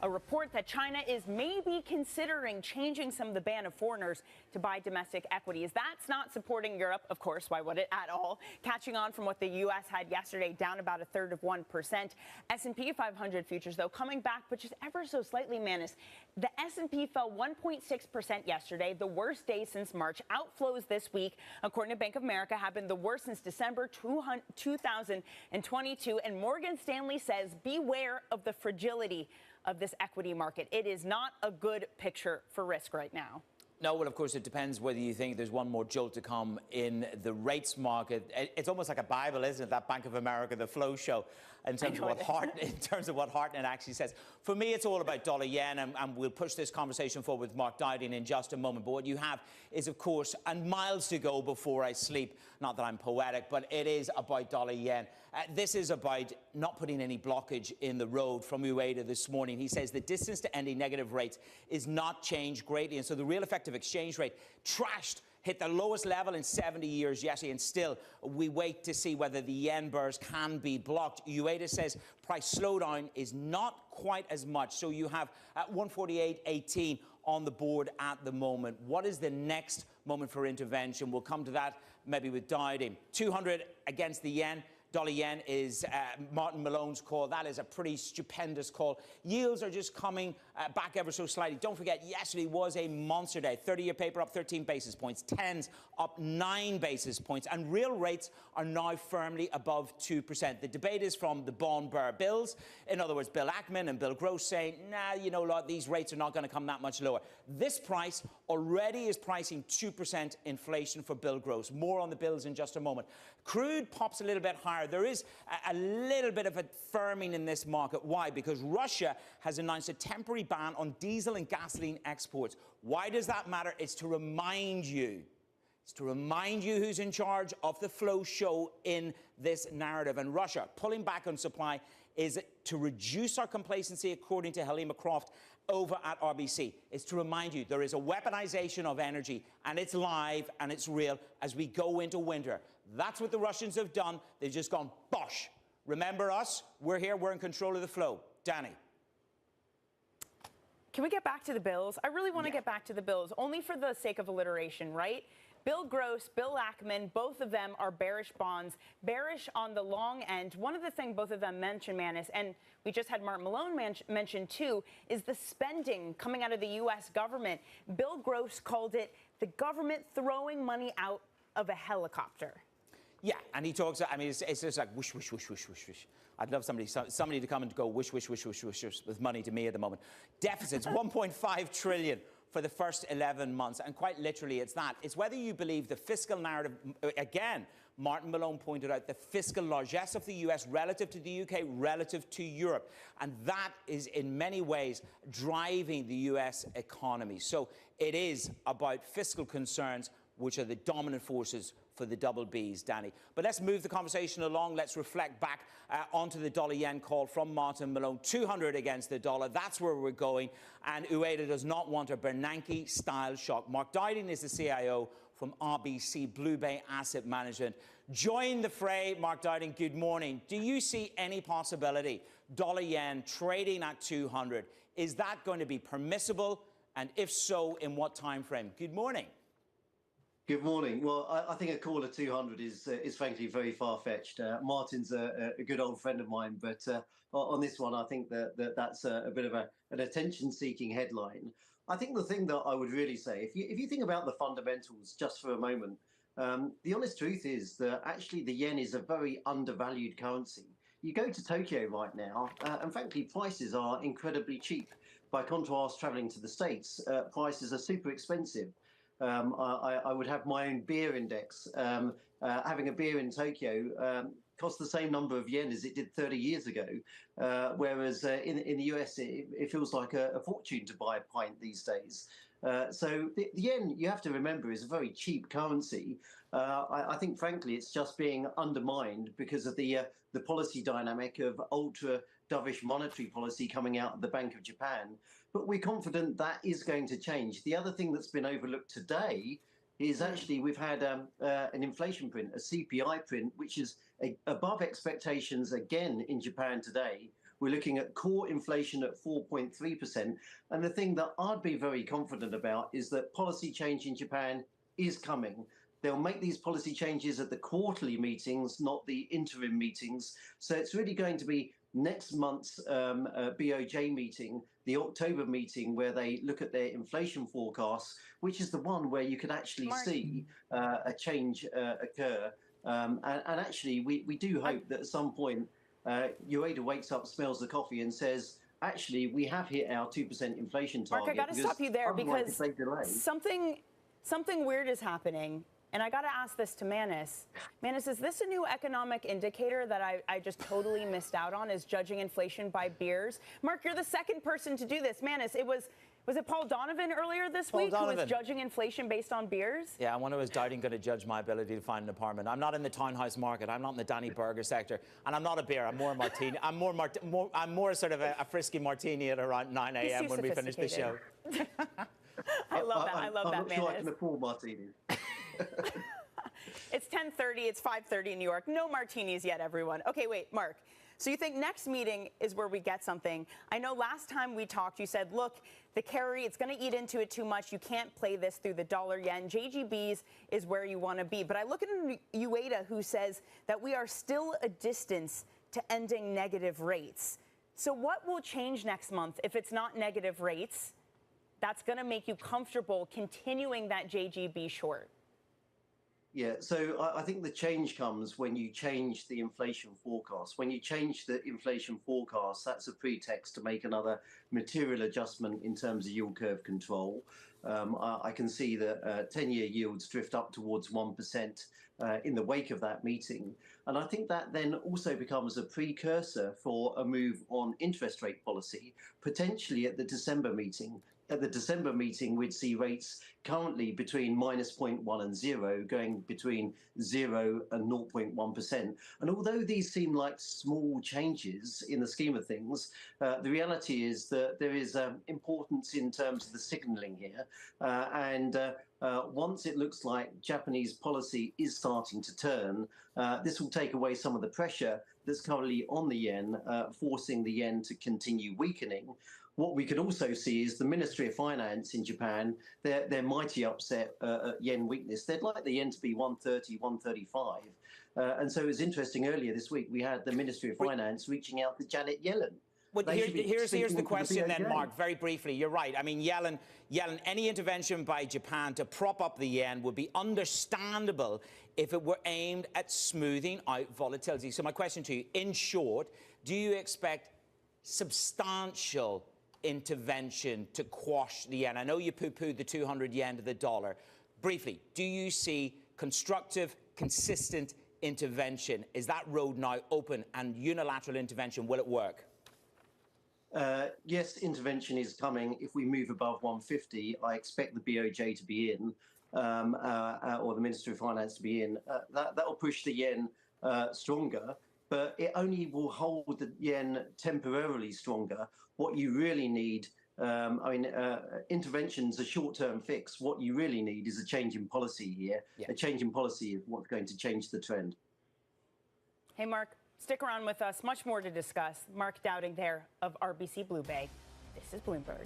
a report that China is maybe considering changing some of the ban of foreigners to buy domestic equities. That's not supporting Europe, of course. Why would it at all? Catching on from what the U.S. had yesterday, down about 1/3 S&P 500 futures, though, coming back, but just ever so slightly, Manus. The S&P fell 1.6% yesterday, the worst day since March. Outflows this week, according to Bank of America, have been the worst since December 2022. And Morgan Stanley says, beware of the fragility of this equity market. It is not a good picture for risk right now. No, well, of course, it depends whether you think there's one more jolt to come in the rates market. It's almost like a Bible, isn't it? That Bank of America, the flow show, in terms of what Hartnett actually says. For me, it's all about dollar yen, and we'll push this conversation forward with Mark Dowding in just a moment. But what you have is, of course, and miles to go before I sleep. Not that I'm poetic, but it is about dollar yen. This is about not putting any blockage in the road from Ueda this morning. He says the distance to ending negative rates is not changed greatly. And so the real effective exchange rate trashed, hit the lowest level in 70 years yesterday, and still we wait to see whether the yen burst can be blocked. Ueda says price slowdown is not quite as much. So you have at 148.18 on the board at the moment. What is the next moment for intervention? We'll come to that maybe with Dowding. 200 against the yen. Dollar yen is Martin Malone's call. That is a pretty stupendous call. Yields are just coming back ever so slightly. Don't forget, yesterday was a monster day. 30-year paper up 13 basis points. 10s up 9 basis points. And real rates are now firmly above 2%. The debate is from the bond bearer bills. In other words, Bill Ackman and Bill Gross saying, nah, you know, these rates are not going to come that much lower. This price already is pricing 2% inflation for Bill Gross. More on the bills in just a moment. Crude pops a little bit higher. There is a little bit of a firming in this market. Why? Because Russia has announced a temporary ban on diesel and gasoline exports. Why does that matter? It's to remind you. It's to remind you who's in charge of the flow show in this narrative. And Russia pulling back on supply is to reduce our complacency, according to Halima Croft over at RBC. It's to remind you there is a weaponization of energy, and it's live and it's real as we go into winter. That's what the Russians have done. They've just gone, bosh. Remember us? We're here. We're in control of the flow. Danny. Can we get back to the bills? I really want to get back to the bills, only for the sake of alliteration, right? Bill Gross, Bill Ackman, both of them are bearish bonds, bearish on the long end. One of the things both of them mentioned, Manus, and we just had Martin Malone mention too, is the spending coming out of the U.S. government. Bill Gross called it the government throwing money out of a helicopter. Yeah, and he talks, I mean, it's just like whoosh, whoosh, whoosh, whoosh, whoosh, whoosh. I'd love somebody to come and go whoosh, whoosh, whoosh, whoosh, whoosh, whoosh with money to me at the moment. Deficits, 1.5 trillion for the first 11 months. And quite literally, it's that. It's whether you believe the fiscal narrative, again, Martin Malone pointed out the fiscal largesse of the US relative to the UK, relative to Europe. And that is in many ways driving the US economy. So it is about fiscal concerns, which are the dominant forces for the double Bs, Danny. But let's move the conversation along. Let's reflect back onto the dollar-yen call from Martin Malone. 200 against the dollar. That's where we're going. And UEDA does not want a Bernanke-style shock. Mark Dowding is the CIO from RBC Blue Bay Asset Management. Join the fray, Mark Dowding. Good morning. Do you see any possibility dollar-yen trading at 200? Is that going to be permissible? And if so, in what time frame? Good morning. Good morning. Well, I think a call of 200 is frankly very far-fetched. Martin's a good old friend of mine, but on this one, I think that's a bit of an attention-seeking headline. I think the thing that I would really say, if you think about the fundamentals just for a moment, the honest truth is that actually the yen is a very undervalued currency. You go to Tokyo right now, and frankly, prices are incredibly cheap. By contrast, traveling to the States, prices are super expensive. I would have my own beer index. Having a beer in Tokyo costs the same number of yen as it did 30 years ago, whereas in the US, it feels like a fortune to buy a pint these days. So the yen, you have to remember, is a very cheap currency. I think, frankly, it's just being undermined because of the policy dynamic of ultra dovish monetary policy coming out of the Bank of Japan. But we're confident that is going to change. The other thing that's been overlooked today is actually we've had an inflation print, a CPI print, which is above expectations again in Japan today. We're looking at core inflation at 4.3%. And the thing that I'd be very confident about is that policy change in Japan is coming. They'll make these policy changes at the quarterly meetings, not the interim meetings. So it's really going to be next month's BOJ meeting, the October meeting, where they look at their inflation forecasts, which is the one where you could actually see a change occur. And actually, we do hope that at some point, UEDA wakes up, smells the coffee and says, actually, we have hit our 2% inflation target. Mark, I got to stop you there because something weird is happening. And I got to ask this to Manus. Manus, is this a new economic indicator that I just totally missed out on, is judging inflation by beers? Mark, you're the second person to do this. Manus, was it Paul Donovan earlier this week who was judging inflation based on beers? Yeah, I wonder, was Dowding going to judge my ability to find an apartment? I'm not in the townhouse market. I'm not in the Danny Burger sector. And I'm not a beer. I'm more a martini. I'm more sort of a frisky martini at around 9 a.m. when we finish the show. I love that. I love that, I'm not sure I can afford martinis. It's 10:30. It's 5:30 in New York. No martinis yet, everyone. Okay, wait, Mark. So you think next meeting is where we get something? I know last time we talked, you said, look, the carry, it's going to eat into it too much. You can't play this through the dollar yen. JGBs is where you want to be. But I look at UEDA, who says that we are still a distance to ending negative rates. So what will change next month if it's not negative rates? That's going to make you comfortable continuing that JGB short. Yeah, so I think the change comes when you change the inflation forecast. When you change the inflation forecast, that's a pretext to make another material adjustment in terms of yield curve control. I can see that 10-year yields drift up towards 1% in the wake of that meeting. And I think that then also becomes a precursor for a move on interest rate policy, potentially at the December meeting. At the December meeting, we'd see rates currently between -0.1 and 0, going between 0 and 0.1%. And although these seem like small changes in the scheme of things, the reality is that there is importance in terms of the signaling here. Once it looks like Japanese policy is starting to turn, this will take away some of the pressure that's currently on the yen, forcing the yen to continue weakening. What we could also see is the Ministry of Finance in Japan, they're mighty upset at yen weakness. They'd like the yen to be 130, 135. And so it was interesting earlier this week, we had the Ministry of Finance reaching out to Janet Yellen Well, here's the question then, Mark, very briefly. You're right. I mean, Yellen, any intervention by Japan to prop up the yen would be understandable if it were aimed at smoothing out volatility. So my question to you, in short, do you expect substantial intervention to quash the yen? I know you poo-pooed the 200 yen to the dollar. Briefly, do you see constructive, consistent intervention? Is that road now open, and unilateral intervention, will it work? Yes, intervention is coming. If we move above 150, I expect the BOJ to be in, or the Minister of Finance to be in. That will push the yen stronger, but it only will hold the yen temporarily stronger. What you really need, intervention's a short-term fix. What you really need is a change in policy here. A change in policy is what's going to change the trend. Hey, Mark. Stick around with us. Much more to discuss. Mark Dowding there of RBC Blue Bay. This is Bloomberg.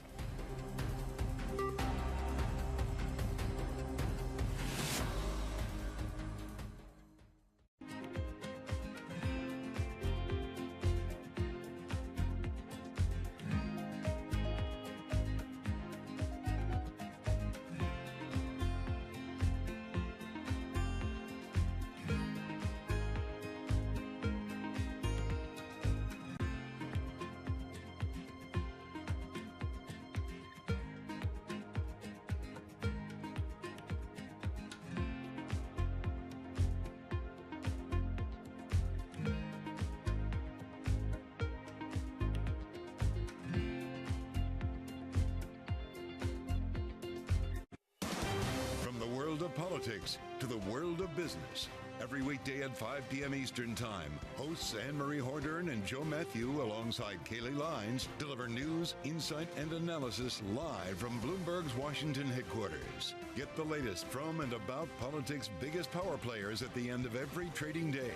Of politics to the world of business. Every weekday at 5 p.m. Eastern Time, hosts Anne-Marie Hordern and Joe Matthew alongside Kaylee Lines deliver news, insight, and analysis live from Bloomberg's Washington headquarters. Get the latest from and about politics' biggest power players at the end of every trading day.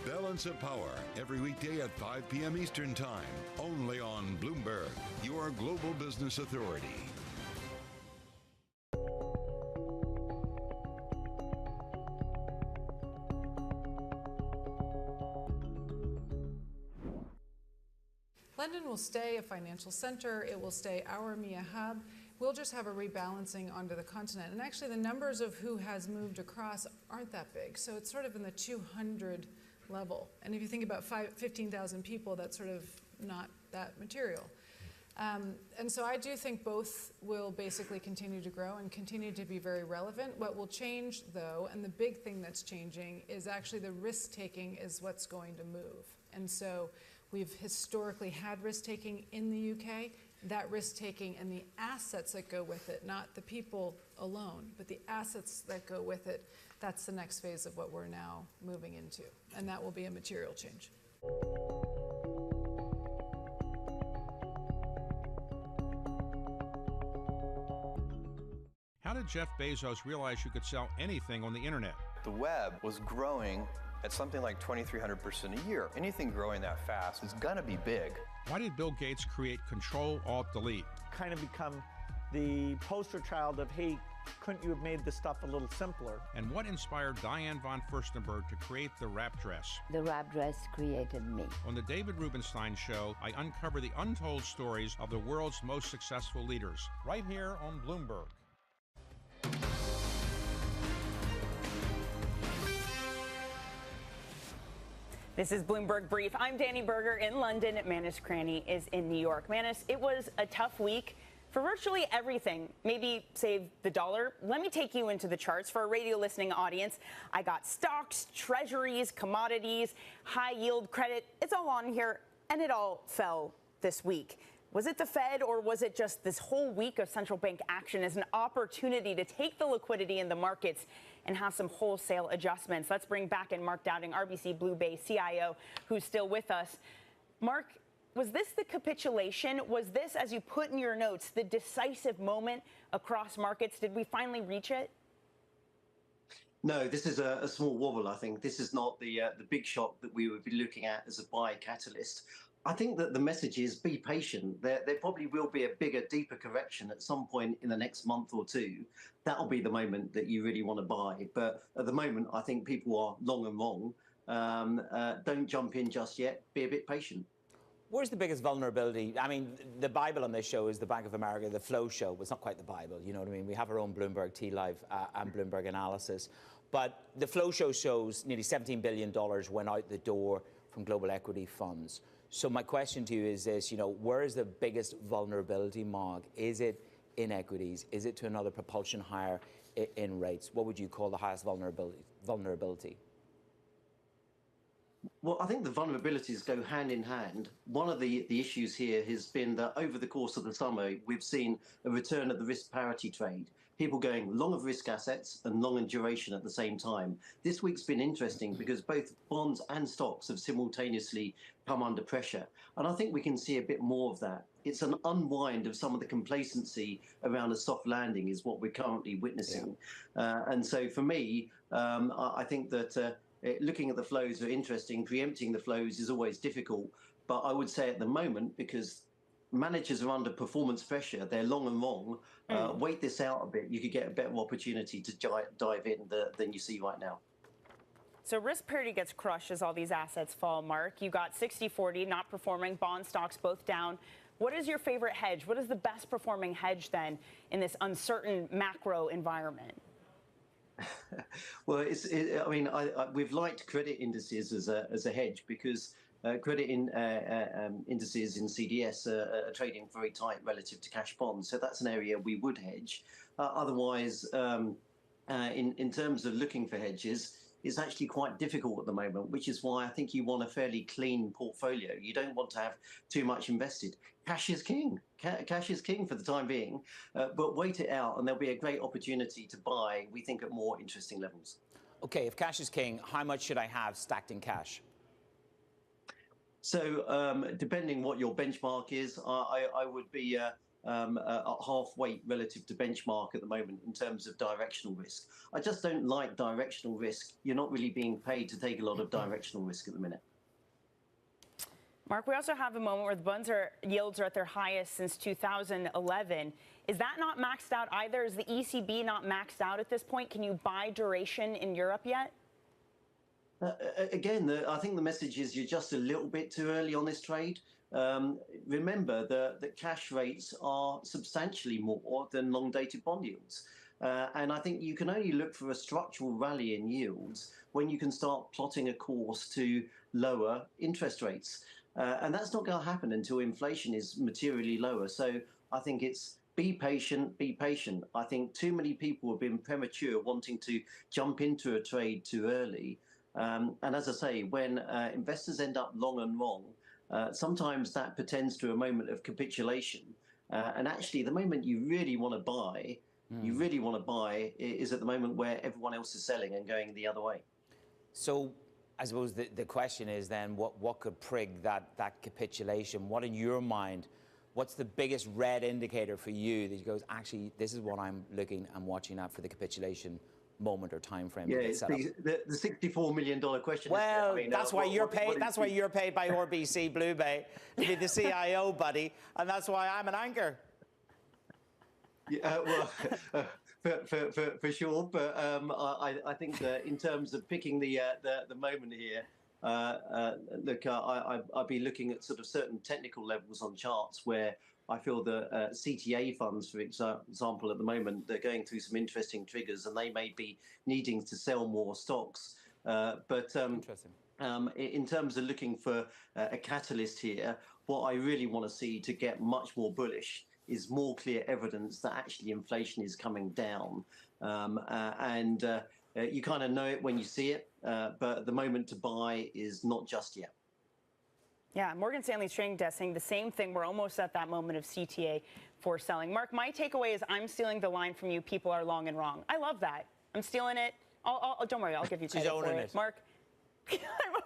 Balance of Power, every weekday at 5 p.m. Eastern Time, only on Bloomberg, your global business authority. London will stay a financial center. It will stay our EMEA hub. We'll just have a rebalancing onto the continent. And actually, the numbers of who has moved across aren't that big. So it's sort of in the 200 level. And if you think about 15,000 people, that's sort of not that material. And so I do think both will basically continue to grow and continue to be very relevant. What will change, though, and the big thing that's changing, is actually the risk-taking is what's going to move. And so we've historically had risk-taking in the UK. That risk-taking and the assets that go with it, not the people alone, but the assets that go with it, that's the next phase of what we're now moving into. And that will be a material change. How did Jeff Bezos realize you could sell anything on the internet? The web was growing at something like 2,300% a year. Anything growing that fast is gonna be big. Why did Bill Gates create Control-Alt-Delete? Kind of become the poster child of, hey, couldn't you have made this stuff a little simpler? And what inspired Diane von Furstenberg to create the wrap dress? The wrap dress created me. On the David Rubenstein Show, I uncover the untold stories of the world's most successful leaders, right here on Bloomberg. This is Bloomberg Brief. I'm Danny Berger in London. Manus Cranny is in New York. Manus, it was a tough week for virtually everything. Maybe save the dollar. Let me take you into the charts for a radio listening audience. I got stocks, treasuries, commodities, high yield credit. It's all on here, and it all fell this week. Was it the Fed, or was it just this whole week of central bank action as an opportunity to take the liquidity in the markets and have some wholesale adjustments? Let's bring back in Mark Dowding, RBC Blue Bay CIO, who's still with us. Mark, was this the capitulation? Was this, as you put in your notes, the decisive moment across markets? Did we finally reach it? No, this is a small wobble, I think. This is not the big shock that we would be looking at as a buy catalyst. I think that the message is be patient. There probably will be a bigger, deeper correction at some point in the next month or two. That'll be the moment that you really want to buy. But at the moment, I think people are long and wrong. Don't jump in just yet. Be a bit patient. Where's the biggest vulnerability? I mean, the Bible on this show is the Bank of America, the flow show. Well, it's not quite the Bible, you know what I mean? We have our own Bloomberg T-Live and Bloomberg Analysis. But the flow show shows nearly $17 billion went out the door from global equity funds. So my question to you is this, you know, where is the biggest vulnerability, Mark? Is it in equities? Is it to another propulsion higher in rates? What would you call the highest vulnerability? Well, I think the vulnerabilities go hand in hand. One of the issues here has been that over the course of the summer, we've seen a return of the risk parity trade. People going long of risk assets and long in duration at the same time. This week's been interesting because both bonds and stocks have simultaneously come under pressure. And I think we can see a bit more of that. It's an unwind of some of the complacency around a soft landing is what we're currently witnessing. Yeah. And so for me, I think that looking at the flows are interesting. Preempting the flows is always difficult. But I would say at the moment, because managers are under performance pressure, they're long and wrong, wait this out a bit. You could get a better opportunity to dive in than you see right now. So risk parity gets crushed as all these assets fall, Mark. You got 60-40 not performing, bond stocks both down. What is your favorite hedge? What is the best performing hedge then in this uncertain macro environment? Well, I mean, we've liked credit indices as a hedge because credit indices in CDS are trading very tight relative to cash bonds. So that's an area we would hedge. Otherwise, in terms of looking for hedges, it's actually quite difficult at the moment, which is why I think you want a fairly clean portfolio. You don't want to have too much invested. Cash is king. Cash is king for the time being, but wait it out and there'll be a great opportunity to buy, we think, at more interesting levels. Okay, if cash is king, how much should I have stacked in cash? So depending what your benchmark is, I would be at half weight relative to benchmark at the moment in terms of directional risk. I just don't like directional risk. You're not really being paid to take a lot of directional risk at the minute. Mark, we also have a moment where the bonds yields are at their highest since 2011. Is that not maxed out either? Is the ECB not maxed out at this point? Can you buy duration in Europe yet? Again, I think the message is you're just a little bit too early on this trade. Remember that cash rates are substantially more than long-dated bond yields. And I think you can only look for a structural rally in yields when you can start plotting a course to lower interest rates. And that's not going to happen until inflation is materially lower. So I think it's be patient, be patient. I think too many people have been premature wanting to jump into a trade too early. And as I say, when investors end up long and wrong, sometimes that pertains to a moment of capitulation. And actually, the moment you really want to buy, is at the moment where everyone else is selling and going the other way. So I suppose the question is then, what could prig that capitulation? What in your mind, what's the biggest red indicator for you that goes, actually, this is what I'm looking and watching at for the capitulation moment or time frame? Yeah, it's the $64 million question. Well, I mean, that's why you're paid. That's why you're paid by RBC Blue Bay to be the CIO, buddy, and that's why I'm an anchor. Yeah, well, for sure. But I think that in terms of picking the moment here, look, I'd be looking at sort of certain technical levels on charts where I feel the CTA funds, for example, at the moment, they're going through some interesting triggers and they may be needing to sell more stocks. But in terms of looking for a catalyst here, what I really want to see to get much more bullish is more clear evidence that actually inflation is coming down. You kind of know it when you see it, but the moment to buy is not just yet. Yeah, Morgan Stanley's trading desk saying the same thing. We're almost at that moment of CTA for selling. Mark, my takeaway is I'm stealing the line from you. People are long and wrong. I love that. I'm stealing it. Don't worry, I'll give you credit for it. Mark, I'm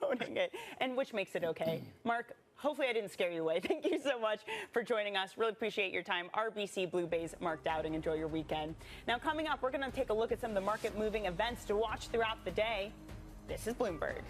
owning it, and which makes it okay. Mark, hopefully I didn't scare you away. Thank you so much for joining us. Really appreciate your time. RBC Blue Bay's Mark Dowding. Enjoy your weekend. Now, coming up, we're going to take a look at some of the market-moving events to watch throughout the day. This is Bloomberg.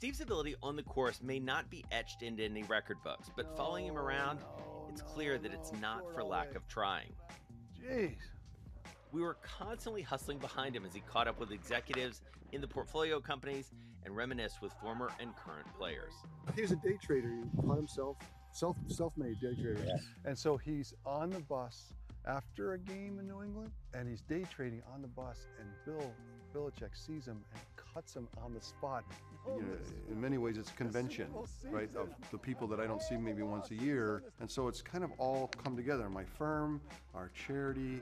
Steve's ability on the course may not be etched into any record books, but following him around, it's clear that it's not for lack of trying. Jeez. We were constantly hustling behind him as he caught up with executives in the portfolio companies and reminisced with former and current players. He was a day trader. He taught himself, self-made day trader. Yeah. And so he's on the bus after a game in New England, and he's day trading on the bus, and Bill Belichick sees him and cuts him on the spot. You know, in many ways, it's a convention, right, of the people that I don't see maybe once a year. And so it's kind of all come together. My firm, our charity,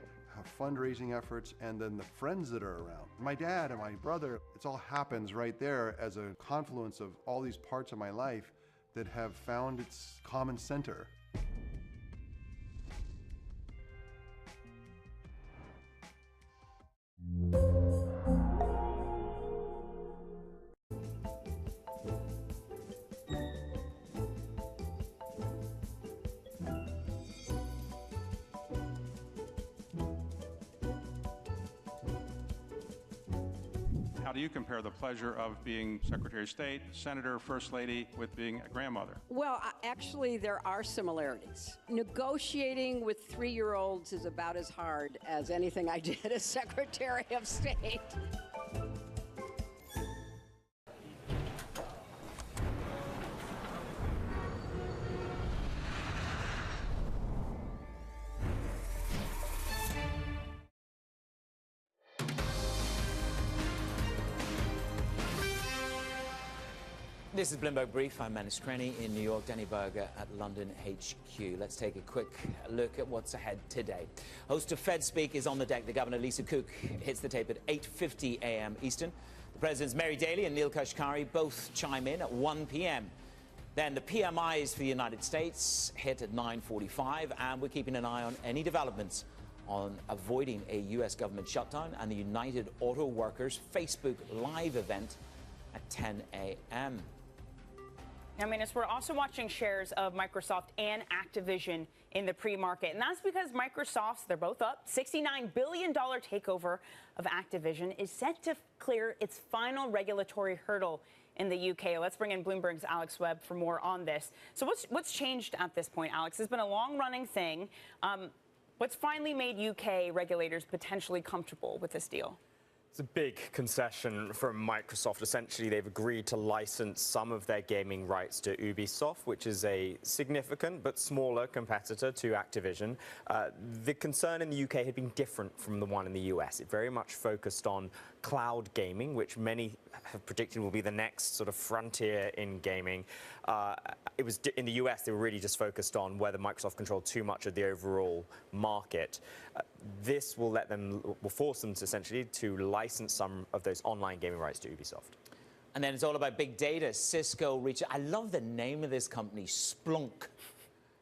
fundraising efforts, and then the friends that are around. My dad and my brother, it all happens right there as a confluence of all these parts of my life that have found its common center. How do you compare the pleasure of being Secretary of State, Senator, First Lady, with being a grandmother? Well, actually, there are similarities. Negotiating with 3-year-olds is about as hard as anything I did as Secretary of State. This is Bloomberg Brief. I'm Manus Crenny in New York, Danny Berger at London HQ. Let's take a quick look at what's ahead today. Host of Fed Speak is on the deck. The Governor, Lisa Cook, hits the tape at 8:50 a.m. Eastern. The Presidents Mary Daly and Neil Kashkari both chime in at 1 p.m. Then the PMIs for the United States hit at 9:45, and we're keeping an eye on any developments on avoiding a U.S. government shutdown and the United Auto Workers Facebook Live event at 10 a.m. I mean, we're also watching shares of Microsoft and Activision in the pre-market. And that's because Microsoft's, they're both up, $69 billion takeover of Activision is set to clear its final regulatory hurdle in the UK. Let's bring in Bloomberg's Alex Webb for more on this. So what's changed at this point, Alex? It's been a long-running thing. What's finally made UK regulators potentially comfortable with this deal? It's a big concession from Microsoft. Essentially, they've agreed to license some of their gaming rights to Ubisoft, which is a significant but smaller competitor to Activision. The concern in the UK had been different from the one in the US. It very much focused on cloud gaming, which many have predicted will be the next sort of frontier in gaming. It was in the US, they were really just focused on whether Microsoft controlled too much of the overall market. This will force them to essentially to license some of those online gaming rights to Ubisoft. And then it's all about big data. Cisco reached, I love the name of this company, Splunk.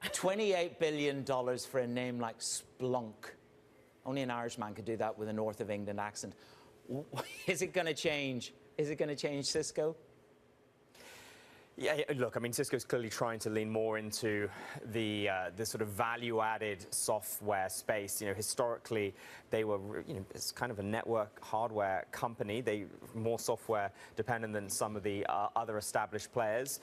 $28 billion for a name like Splunk. Only an Irishman could do that with a North of England accent. Is it going to change? Is it going to change Cisco? Yeah, look, I mean, Cisco's clearly trying to lean more into the sort of value-added software space. You know, historically, they were, it's kind of a network hardware company. They more software dependent than some of the other established players.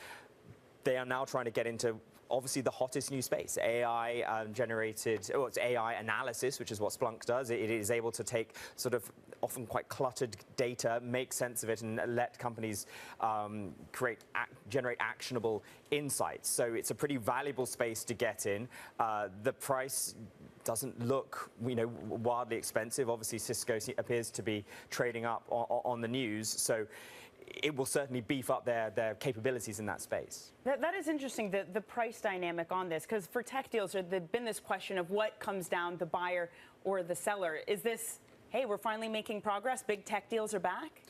They are now trying to get into obviously the hottest new space, AI generated, it's AI analysis, which is what Splunk does. It is able to take sort of often quite cluttered data, make sense of it, and let companies generate actionable insights. So it's a pretty valuable space to get in. The price doesn't look, wildly expensive. Obviously, Cisco appears to be trading up on the news. So it will certainly beef up their capabilities in that space. That is interesting, the price dynamic on this, because for tech deals, there's been this question of what comes down, the buyer or the seller. Is this, hey, we're finally making progress, big tech deals are back?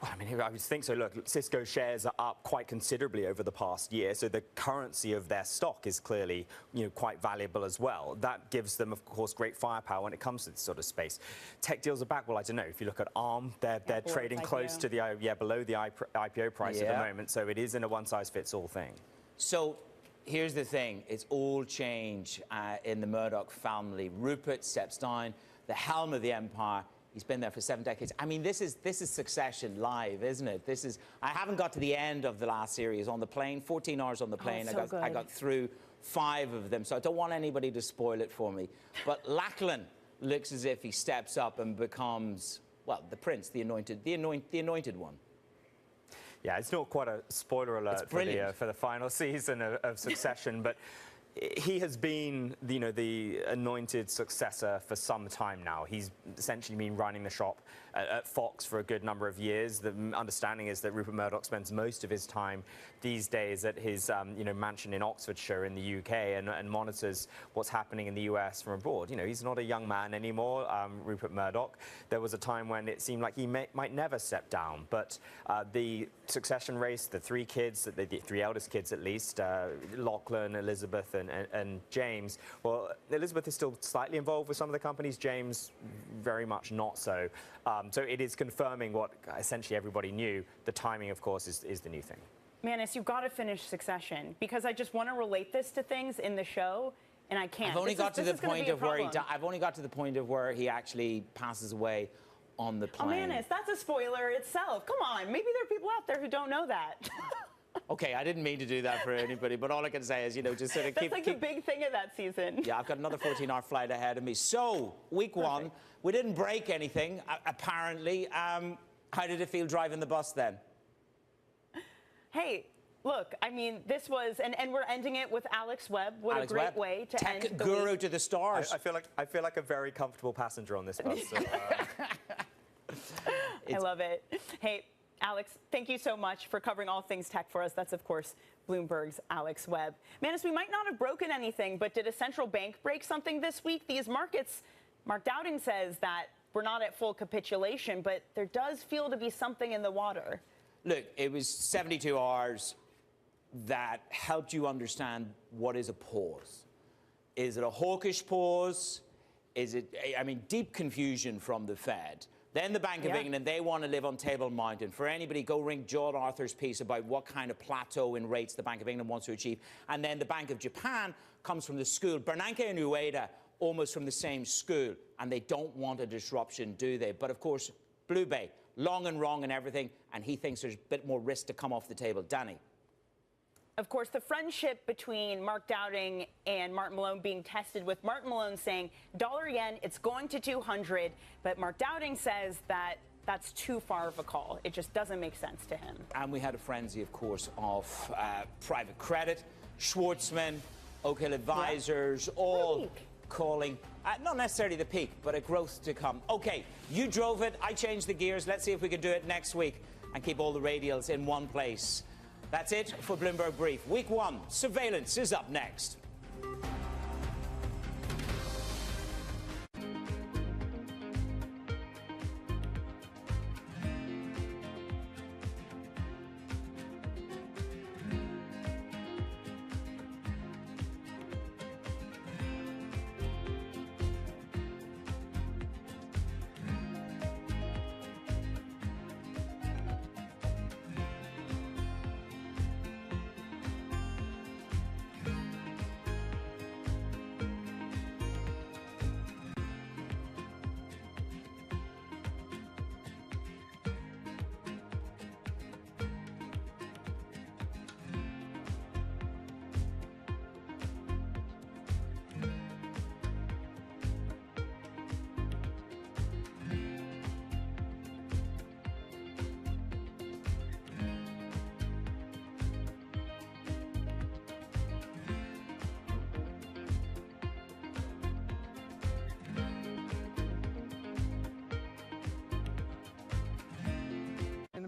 Well, I mean, I would think so. Look, Cisco shares are up quite considerably over the past year, so the currency of their stock is clearly, quite valuable as well. That gives them, of course, great firepower when it comes to this sort of space. Tech deals are back. Well, I don't know. If you look at ARM, they're trading close to the below the IPO price at the moment. So it isn't a one-size-fits-all thing. So here's the thing: it's all change in the Murdoch family. Rupert steps down, the helm of the empire. He's been there for 7 decades. I mean, this is Succession live, isn't it? I haven't got to the end of the last series on the plane. 14 hours on the plane. I got through 5 of them, so I don't want anybody to spoil it for me. But Lachlan looks as if he steps up and becomes, well, the prince, the anointed one. Yeah, it's not quite a spoiler alert for the final season of Succession, but he has been, the anointed successor for some time now. He's essentially been running the shop at Fox for a good number of years. The understanding is that Rupert Murdoch spends most of his time these days at his, mansion in Oxfordshire in the UK and monitors what's happening in the US from abroad. He's not a young man anymore, Rupert Murdoch. There was a time when it seemed like he might never step down, but the succession race, the 3 kids, the 3 eldest kids at least, Lachlan, Elizabeth, and James. Well, Elizabeth is still slightly involved with some of the companies. James, very much not so. So it is confirming what essentially everybody knew. The timing, of course, is the new thing. Manus, you've got to finish Succession because I just want to relate this to things in the show, and I can't. I've only got to the point of where he actually passes away on the plane. Oh, Manus, that's a spoiler itself. Come on, maybe there are people out there who don't know that. Okay, I didn't mean to do that for anybody, but all I can say is, just sort of That's like the big thing of that season. Yeah, I've got another 14-hour flight ahead of me. So, week 1, we didn't break anything, apparently. How did it feel driving the bus then? Hey, look, I mean, this was, and we're ending it with Alex Webb. What a great way to end the week. Tech guru to the stars. I feel like a very comfortable passenger on this bus. So, I love it. Hey, Alex, thank you so much for covering all things tech for us. That's, of course, Bloomberg's Alex Webb. Manus, we might not have broken anything, but did a central bank break something this week? These markets, Mark Dowding says that we're not at full capitulation, but there does feel to be something in the water. Look, it was 72 hours that helped you understand what is a pause. Is it a hawkish pause? Is it, deep confusion from the Fed. Then the Bank of England, they want to live on Table Mountain. For anybody, go read John Arthur's piece about what kind of plateau in rates the Bank of England wants to achieve. And then the Bank of Japan comes from the school. Bernanke and Ueda, almost from the same school. And they don't want a disruption, do they? But, of course, Blue Bay, long and wrong and everything. And he thinks there's a bit more risk to come off the table. Danny. Of course, the friendship between Mark Dowding and Martin Malone being tested, with Martin Malone saying dollar-yen, it's going to 200, but Mark Dowding says that that's too far of a call. It just doesn't make sense to him. And we had a frenzy, of course, of private credit, Schwartzman, Oak Hill Advisors, all calling, not necessarily the peak, but a growth to come. Okay, you drove it, I changed the gears. Let's see if we can do it next week and keep all the radials in one place. That's it for Bloomberg Brief. Week 1, surveillance is up next.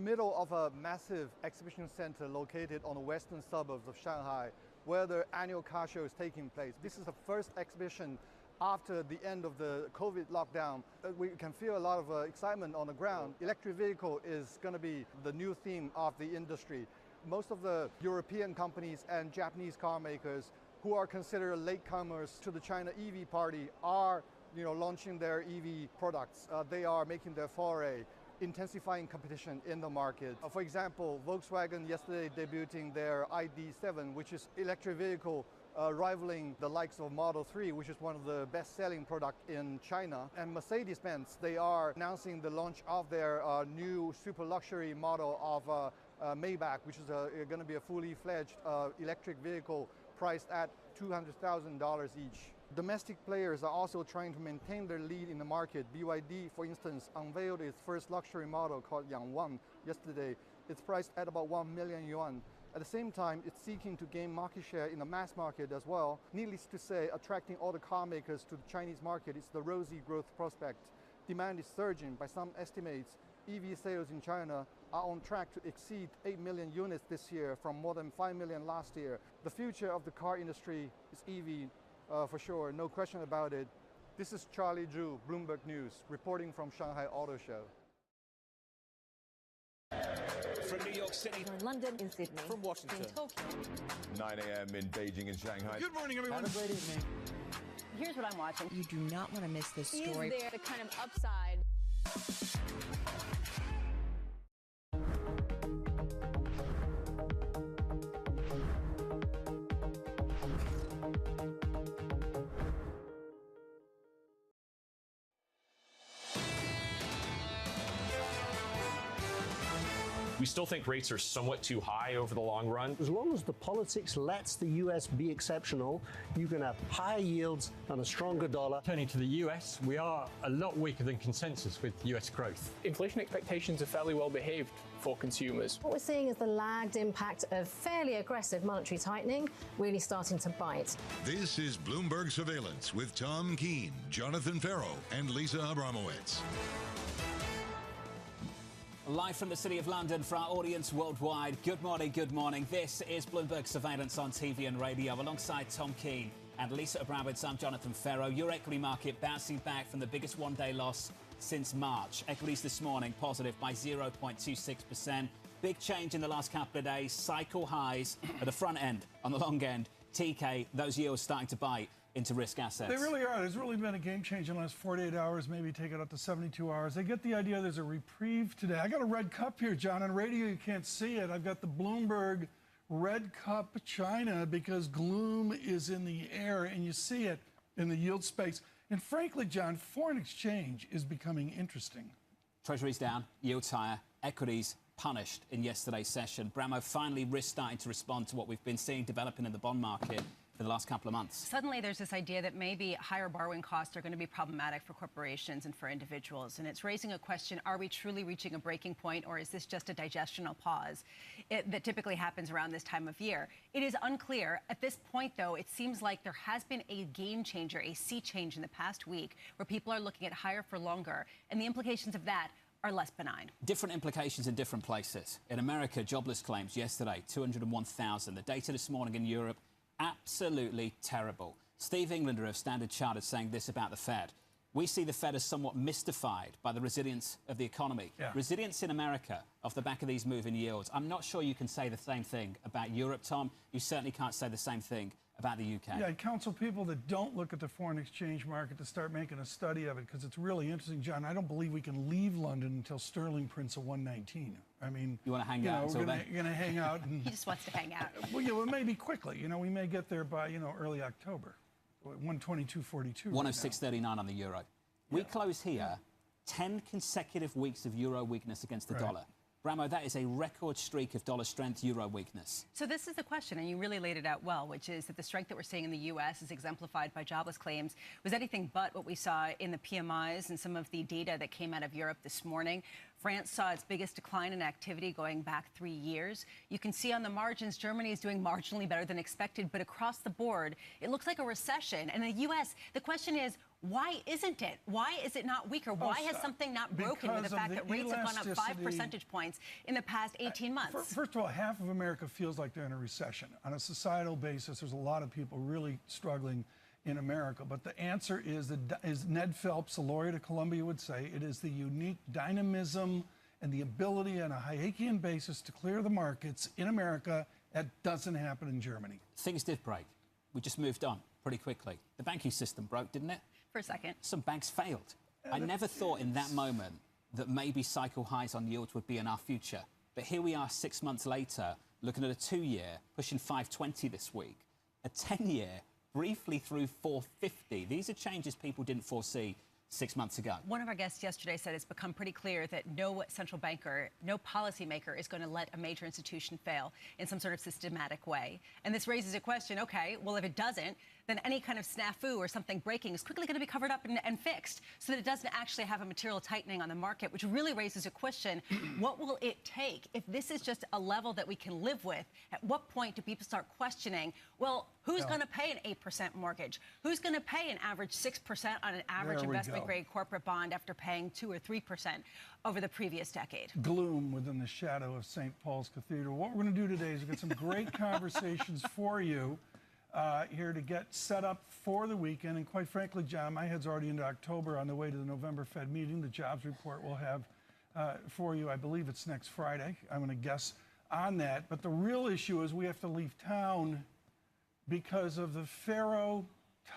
Middle of a massive exhibition center located on the western suburbs of Shanghai, where the annual car show is taking place. This is the first exhibition after the end of the COVID lockdown. We can feel a lot of excitement on the ground. Electric vehicle is going to be the new theme of the industry. Most of the European companies and Japanese car makers who are considered latecomers to the China EV party are launching their EV products. They are making their foray, intensifying competition in the market. For example, Volkswagen yesterday debuting their ID.7, which is electric vehicle rivaling the likes of Model 3, which is one of the best-selling products in China. And Mercedes-Benz, they are announcing the launch of their new super luxury model of Maybach, which is going to be a fully fledged electric vehicle priced at $200,000 each. Domestic players are also trying to maintain their lead in the market. BYD, for instance, unveiled its first luxury model called Yang1 yesterday. It's priced at about 1 million yuan. At the same time, it's seeking to gain market share in the mass market as well. Needless to say, attracting all the car makers to the Chinese market is the rosy growth prospect. Demand is surging. By some estimates, EV sales in China are on track to exceed 8 million units this year from more than 5 million last year. The future of the car industry is EV. For sure, no question about it. This is Charlie Zhu, Bloomberg News, reporting from Shanghai Auto Show. From New York City, From London, in Sydney, from Washington, in Tokyo, 9 a.m. in Beijing and Shanghai. Good morning, everyone. Have a great evening. Here's what I'm watching. You do not want to miss this story. Is there the kind of upside? We still think rates are somewhat too high over the long run. As long as the politics lets the US be exceptional, you can have higher yields and a stronger dollar. Turning to the US, we are a lot weaker than consensus with US growth. Inflation expectations are fairly well behaved for consumers. What we're seeing is the lagged impact of fairly aggressive monetary tightening really starting to bite. This is Bloomberg Surveillance with Tom Keene, Jonathan Farrow, and Lisa Abramowitz. Live from the City of London for our audience worldwide. Good morning, good morning. This is Bloomberg Surveillance on TV and radio alongside Tom Keene and Lisa Abramowitz. I'm Jonathan Farrow. Your equity market bouncing back from the biggest one-day loss since March. Equities this morning positive by 0.26%. Big change in the last couple of days. Cycle highs at the front end. On the long end, TK, those yields starting to bite into risk assets. They really are. There's really been a game change in the last 48 hours, maybe take it up to 72 hours. They get the idea there's a reprieve today. I got a red cup here, John. On radio, you can't see it. I've got the Bloomberg red cup China because gloom is in the air, and you see it in the yield space. And frankly, John, foreign exchange is becoming interesting. Treasuries down, yields higher, equities punished in yesterday's session. Bramo finally starting to respond to what we've been seeing developing in the bond market for the last couple of months. Suddenly there's this idea that maybe higher borrowing costs are going to be problematic for corporations and for individuals. And it's raising a question, are we truly reaching a breaking point, or is this just a digestional pause that typically happens around this time of year? It is unclear. At this point, though, it seems like there has been a game changer, a sea change in the past week, where people are looking at higher for longer. And the implications of that are less benign. Different implications in different places. In America, jobless claims yesterday, 201,000. The data this morning in Europe, absolutely terrible. Steve Englander of Standard Chartered saying this about the Fed. We see the Fed as somewhat mystified by the resilience of the economy. Yeah. Resilience in America off the back of these moving yields. I'm not sure you can say the same thing about Europe, Tom. You certainly can't say the same thing about the UK. Yeah, I counsel people that don't look at the foreign exchange market to start making a study of it because it's really interesting, John. I don't believe we can leave London until sterling prints a 119. I mean, you want to hang out? We're going to hang out. And, he just wants to hang out. Well, yeah, well, maybe quickly. You know, we may get there by early October. 122.42. 106.39 on the euro. We close here 10 consecutive weeks of euro weakness against the dollar. Bramo, that is a record streak of dollar strength, euro weakness. So this is the question, and you really laid it out well, which is that the strength that we're seeing in the U.S. is exemplified by jobless claims was anything but what we saw in the PMIs and some of the data that came out of Europe this morning. France saw its biggest decline in activity going back 3 years. You can see on the margins, Germany is doing marginally better than expected, but across the board, it looks like a recession. And in the U.S., the question is, why isn't it? Why is it not weaker? Why has something not broken with the fact that rates have gone up 5 percentage points in the past 18 months? First of all, half of America feels like they're in a recession. On a societal basis, there's a lot of people really struggling in America. But the answer is, as Ned Phelps, a lawyer at Columbia, would say, it is the unique dynamism and the ability on a Hayekian basis to clear the markets in America. That doesn't happen in Germany. Things did break. We just moved on pretty quickly. The banking system broke, didn't it? For a second. Some banks failed. I never thought in that moment that maybe cycle highs on yields would be in our future. But here we are 6 months later, looking at a 2-year, pushing 520 this week. a 10-year briefly through 450. These are changes people didn't foresee 6 months ago. One of our guests yesterday said it's become pretty clear that no central banker, no policymaker is going to let a major institution fail in some sort of systematic way. And this raises a question, okay, well, if it doesn't, then any kind of snafu or something breaking is quickly going to be covered up and fixed so that it doesn't actually have a material tightening on the market, which really raises a question, what will it take? If this is just a level that we can live with, at what point do people start questioning, well, who's going to pay an 8% mortgage? Who's going to pay an average 6% on an average investment-grade corporate bond after paying 2 or 3% over the previous decade? Gloom within the shadow of St. Paul's Cathedral. What we're going to do today is we've got some great conversations for you here to get set up for the weekend. And quite frankly, John, my head's already into October on the way to the November Fed meeting. The jobs report we'll have for you, I believe it's next Friday. I'm going to guess on that. But the real issue is we have to leave town because of the Pharaoh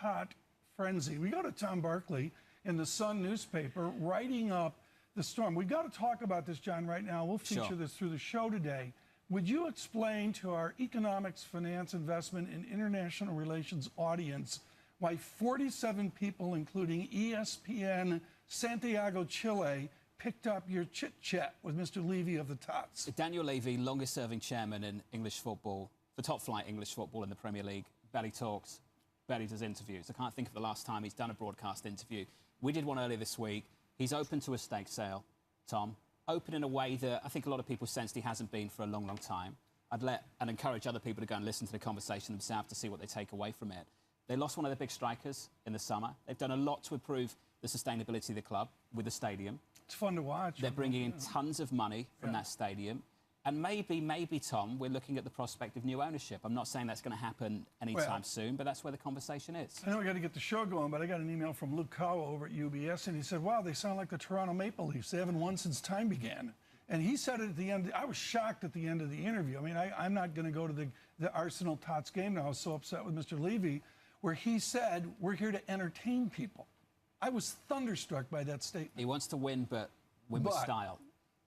Tot frenzy. We go to Tom Barkley in the Sun newspaper writing up the storm. We've got to talk about this, John, right now. We'll feature this through the show today. Would you explain to our economics, finance, investment, and international relations audience why 47 people, including ESPN Santiago, Chile, picked up your chit-chat with Mr. Levy of the Tots? Daniel Levy, longest-serving chairman in English football, for top-flight English football in the Premier League. Barely talks, barely does interviews. I can't think of the last time he's done a broadcast interview. We did one earlier this week. He's open to a stake sale, Tom. Open in a way that I think a lot of people sensed he hasn't been for a long, long time. I'd encourage other people to go and listen to the conversation themselves to see what they take away from it. They lost one of their big strikers in the summer. They've done a lot to improve the sustainability of the club with the stadium. It's fun to watch. They're bringing in tons of money from that stadium. And maybe, Tom, we're looking at the prospect of new ownership. I'm not saying that's going to happen anytime soon, but that's where the conversation is. I know we got to get the show going, but I got an email from Luke Kawa over at UBS, and he said, wow, they sound like the Toronto Maple Leafs. They haven't won since time began. And he said it at the end. I was shocked at the end of the interview. I mean, I'm not going to go to the Arsenal Tots game now. I was so upset with Mr. Levy, where he said, we're here to entertain people. I was thunderstruck by that statement. He wants to win, but win with style.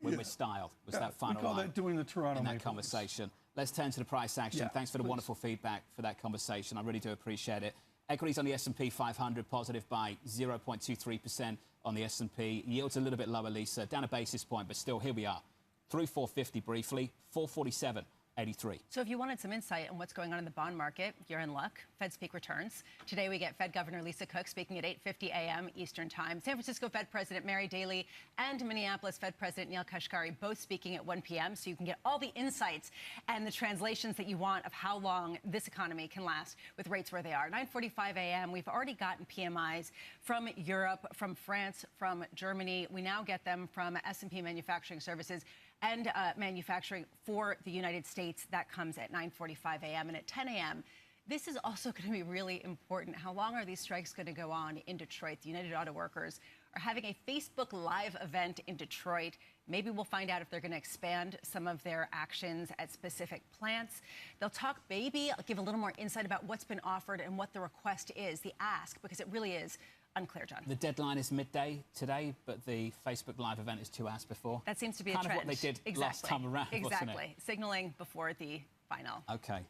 Win with style was that final line. We call that doing the Toronto in that Maple conversation. Leafs. Let's turn to the price action. Thanks for the wonderful feedback for that conversation. I really do appreciate it. Equities on the S&P 500 positive by 0.23% on the S&P. Yields a little bit lower, Lisa, down a basis point, but still here we are. Through 450 briefly, 447.83. So if you wanted some insight on what's going on in the bond market, you're in luck. Fed speak returns. Today we get Fed Governor Lisa Cook speaking at 8:50 a.m. Eastern Time. San Francisco Fed President Mary Daly and Minneapolis Fed President Neil Kashkari both speaking at 1 p.m. So you can get all the insights and the translations that you want of how long this economy can last with rates where they are. 9:45 a.m. We've already gotten PMIs from Europe, from France, from Germany. We now get them from S&P Manufacturing Services and manufacturing for the United States. That comes at 9:45 a.m. And at 10 a.m., this is also going to be really important. How long are these strikes going to go on in Detroit? The United Auto Workers are having a Facebook Live event in Detroit. Maybe we'll find out if they're going to expand some of their actions at specific plants. They'll talk, maybe give a little more insight about what's been offered and what the request is, the ask, because it really is unclear, John. The deadline is midday today, but the Facebook Live event is 2 hours before. That seems to be kind a trend. Kind of what they did last time around, wasn't it? Signaling before the final. Okay.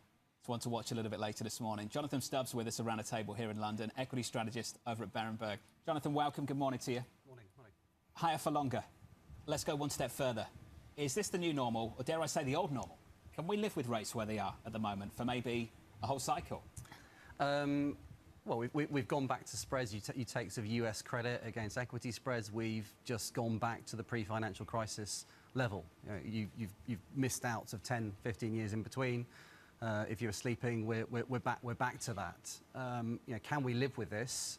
It's one to watch a little bit later this morning. Jonathan Stubbs with us around a table here in London, equity strategist over at Berenberg. Jonathan, welcome. Good morning to you. Morning. Higher for longer. Let's go one step further. Is this the new normal, or dare I say the old normal? Can we live with rates where they are at the moment for maybe a whole cycle? Well, we've gone back to spreads. You take sort of US credit against equity spreads. We've just gone back to the pre-financial crisis level. You've missed out of 10, 15 years in between. If you're sleeping, we're back to that. Can we live with this?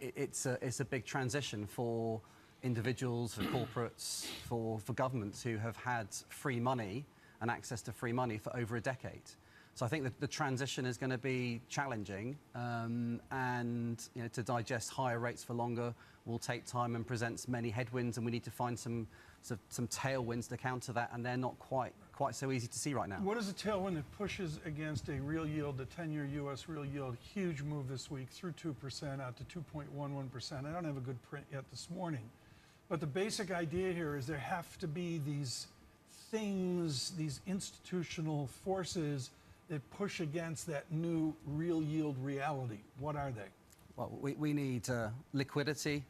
It's a big transition for individuals, for corporates, for governments who have had free money and access to free money for over a decade. So I think that the transition is going to be challenging, and to digest higher rates for longer will take time and presents many headwinds, and we need to find some tailwinds to counter that, and they're not quite so easy to see right now. What is a tailwind that pushes against a real yield, the 10-year U.S. real yield? Huge move this week through 2% out to 2.11%. I don't have a good print yet this morning, but the basic idea here is there have to be these things, these institutional forces that push against that new real yield reality? What are they? Well, we need liquidity,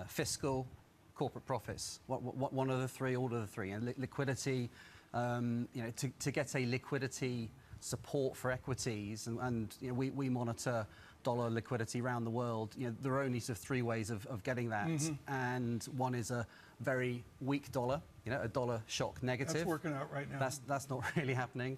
fiscal, corporate profits. One of the three, all of the three. And liquidity, to get a liquidity support for equities, and we monitor dollar liquidity around the world. There are only sort of three ways of getting that, and one is a very weak dollar, a dollar shock negative. That's working out right now. That's not really happening.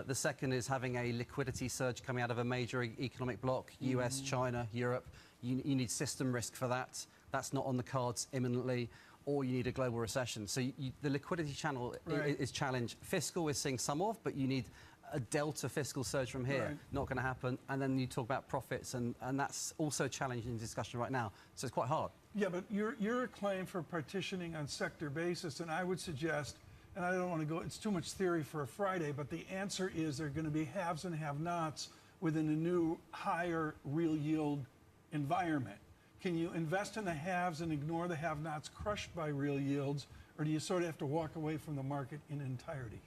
The second is having a liquidity surge coming out of a major economic bloc, US, China, Europe. You need system risk for that. That's not on the cards imminently. Or you need a global recession. So the liquidity channel is challenged. Fiscal we're seeing some of, but you need a delta fiscal surge from here. Not going to happen. And then you talk about profits, and that's also challenging discussion right now. So it's quite hard. Yeah, but you're a claim for partitioning on sector basis, and I would suggest, and I don't want to go, it's too much theory for a Friday, but the answer is there are going to be haves and have-nots within a new higher real yield environment. Can you invest in the haves and ignore the have-nots crushed by real yields, or do you sort of have to walk away from the market in entirety?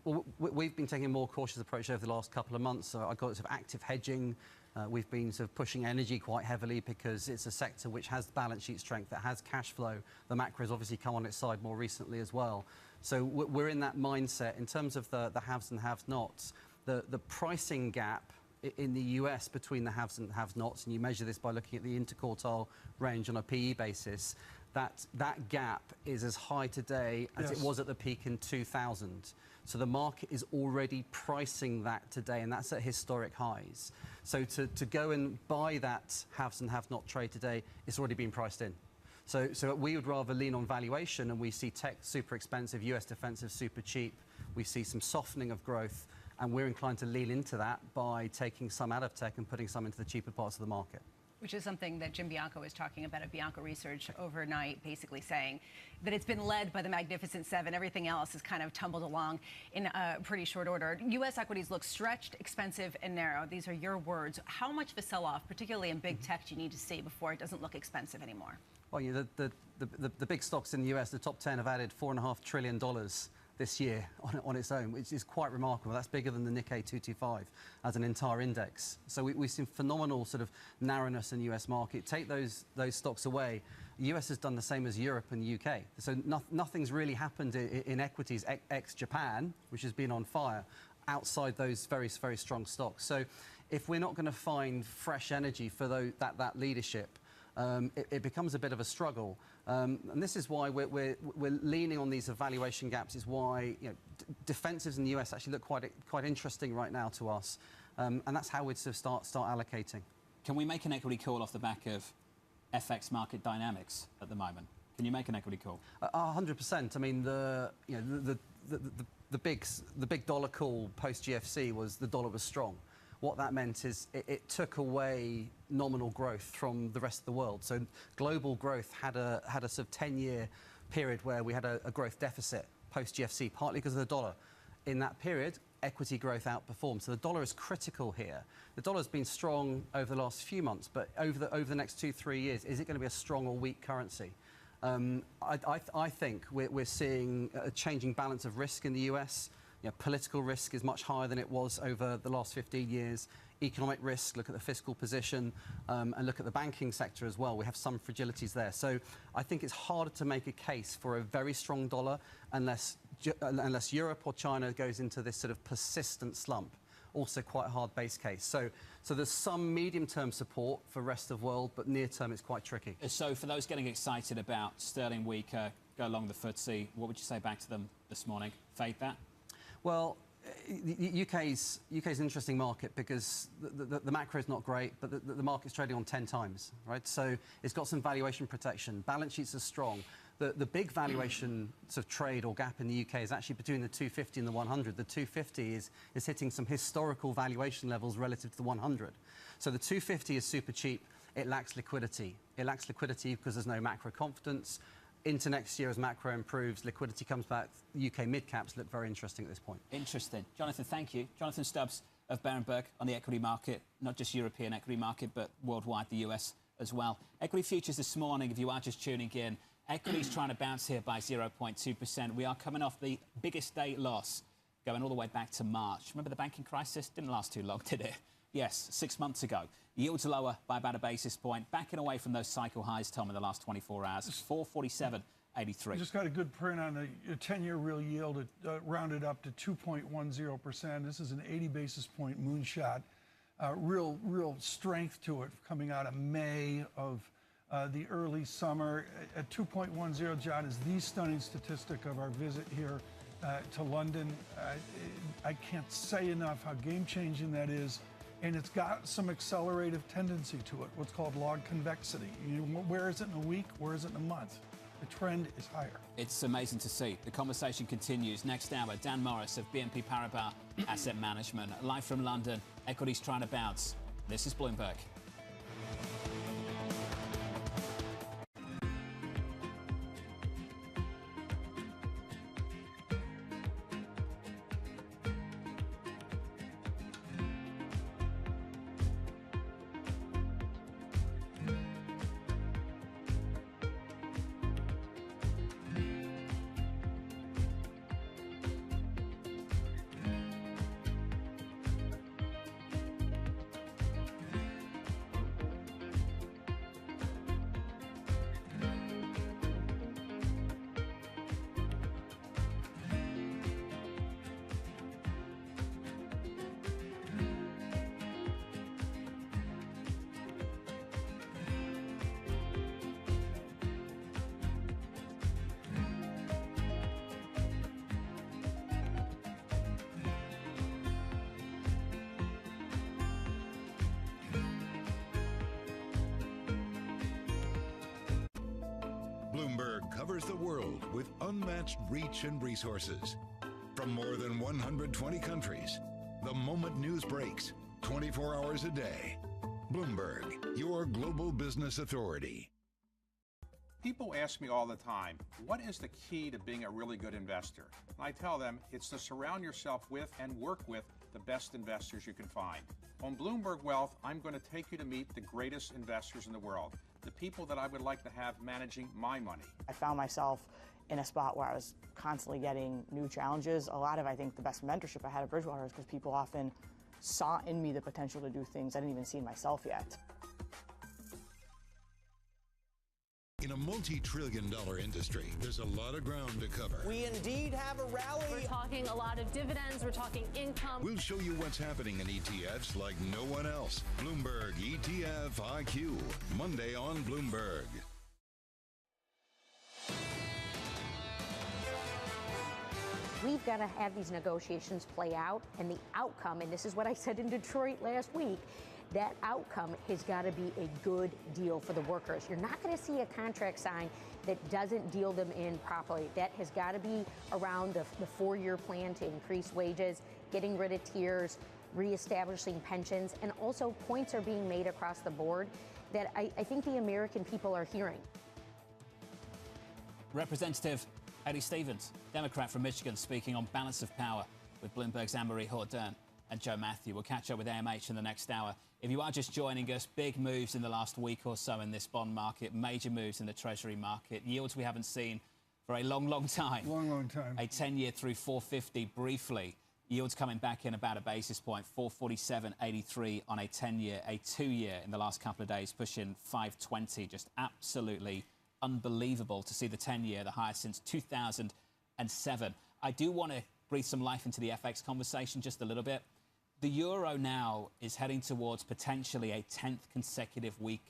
Well, we've been taking a more cautious approach over the last couple of months. So I got sort of active hedging. We've been sort of pushing energy quite heavily because it's a sector which has balance sheet strength, that has cash flow. The macro has obviously come on its side more recently as well. So we're in that mindset. In terms of the haves and have-nots, the pricing gap in the US between the haves and have-nots, and you measure this by looking at the interquartile range on a PE basis, that gap is as high today as it was at the peak in 2000. So the market is already pricing that today, and that's at historic highs. So to go and buy that haves and have-not trade today, it's already been priced in. So we would rather lean on valuation, and we see tech super expensive, US defensive super cheap. We see some softening of growth, and we're inclined to lean into that by taking some out of tech and putting some into the cheaper parts of the market. Which is something that Jim Bianco was talking about at Bianco Research overnight, basically saying that it's been led by the Magnificent Seven. Everything else has kind of tumbled along in pretty short order. U.S. equities look stretched, expensive, and narrow. These are your words. How much of a sell-off, particularly in big tech, do you need to see before it doesn't look expensive anymore? Well, the big stocks in the US, the top 10 have added $4.5 trillion this year on its own, which is quite remarkable. That's bigger than the Nikkei 225 as an entire index. So we've seen phenomenal sort of narrowness in the US market. Take those stocks away. The US has done the same as Europe and the UK. So nothing's really happened in equities ex-Japan, which has been on fire, outside those very, very strong stocks. So if we're not going to find fresh energy for that leadership, it becomes a bit of a struggle. And this is why we're leaning on these valuation gaps. Is why defensives in the US actually look quite interesting right now to us, and that's how we'd sort of start allocating. Can we make an equity call off the back of FX market dynamics at the moment? Can you make an equity call? 100%. I mean, the big dollar call post GFC was the dollar was strong. What that meant is it took away nominal growth from the rest of the world. So global growth had a sort of 10-year period where we had a growth deficit post GFC, partly because of the dollar. In that period, equity growth outperformed. So the dollar is critical here. The dollar has been strong over the last few months, but over the next 2-3 years, is it going to be a strong or weak currency? I think we're seeing a changing balance of risk in the US. Political risk is much higher than it was over the last 15 years. Economic risk, look at the fiscal position, and look at the banking sector as well. We have some fragilities there. So I think it's harder to make a case for a very strong dollar unless Europe or China goes into this sort of persistent slump. Also quite a hard base case. So there's some medium-term support for rest of world, but near-term it's quite tricky. So for those getting excited about sterling weaker, go along the FTSE, what would you say back to them this morning? Fade that? Well, the UK's an interesting market because the macro is not great, but the market's trading on 10 times, right? So it's got some valuation protection. Balance sheets are strong. The big valuation sort of trade or gap in the UK is actually between the 250 and the 100. The 250 is hitting some historical valuation levels relative to the 100. So the 250 is super cheap. It lacks liquidity. It lacks liquidity because there's no macro confidence. Into next year, as macro improves, liquidity comes back, UK mid-caps look very interesting at this point. Interesting. Jonathan, thank you. Jonathan Stubbs of Berenberg on the equity market, not just European equity market, but worldwide, the US as well. Equity futures this morning, if you are just tuning in, equities trying to bounce here by 0.2%. We are coming off the biggest day loss going all the way back to March. Remember the banking crisis? Didn't last too long, did it? Yes, 6 months ago. Yields are lower by about a basis point, backing away from those cycle highs, Tom, in the last 24 hours. 447.83. Just got a good print on the 10-year real yield. It rounded up to 2.10%. This is an 80 basis point moonshot. Real strength to it coming out of May of the early summer. At 2.10, John, is the stunning statistic of our visit here to London. I can't say enough how game-changing that is. And it's got some accelerative tendency to it, what's called log convexity. Where is it in a week? Where is it in a month? The trend is higher. It's amazing to see. The conversation continues. Next hour, Dan Morris of BNP Paribas Asset Management. Live from London, equities trying to bounce. This is Bloomberg. Bloomberg covers the world with unmatched reach and resources. From more than 120 countries, the moment news breaks, 24 hours a day. Bloomberg, your global business authority. People ask me all the time, what is the key to being a really good investor? And I tell them it's to surround yourself with and work with the best investors you can find. On Bloomberg Wealth, I'm going to take you to meet the greatest investors in the world, the people that I would like to have managing my money. I found myself in a spot where I was constantly getting new challenges. A lot of, I think, the best mentorship I had at Bridgewater is because people often saw in me the potential to do things I didn't even see in myself yet. In a multi-trillion-dollar industry, there's a lot of ground to cover. We indeed have a rally. We're talking a lot of dividends. We're talking income. We'll show you what's happening in ETFs like no one else. Bloomberg ETF IQ, Monday on Bloomberg. We've got to have these negotiations play out, and the outcome, and this is what I said in Detroit last week, that outcome has got to be a good deal for the workers. You're not going to see a contract signed that doesn't deal them in properly. That has got to be around the four-year plan to increase wages, getting rid of tiers, reestablishing pensions, and also points are being made across the board that I think the American people are hearing. Representative Eddie Stevens, Democrat from Michigan, speaking on balance of power with Bloomberg's Anne-Marie Jourdain and Joe Matthew. We'll catch up with AMH in the next hour. If you are just joining us, big moves in the last week or so in this bond market, major moves in the Treasury market, yields we haven't seen for a long, long time. Long time. A 10-year through 450 briefly. Yields coming back in about a basis point, 447.83 on a 10-year, a 2-year in the last couple of days, pushing 520. Just absolutely unbelievable to see the 10-year, the highest since 2007. I do want to breathe some life into the FX conversation just a little bit. The euro now is heading towards potentially a 10th consecutive week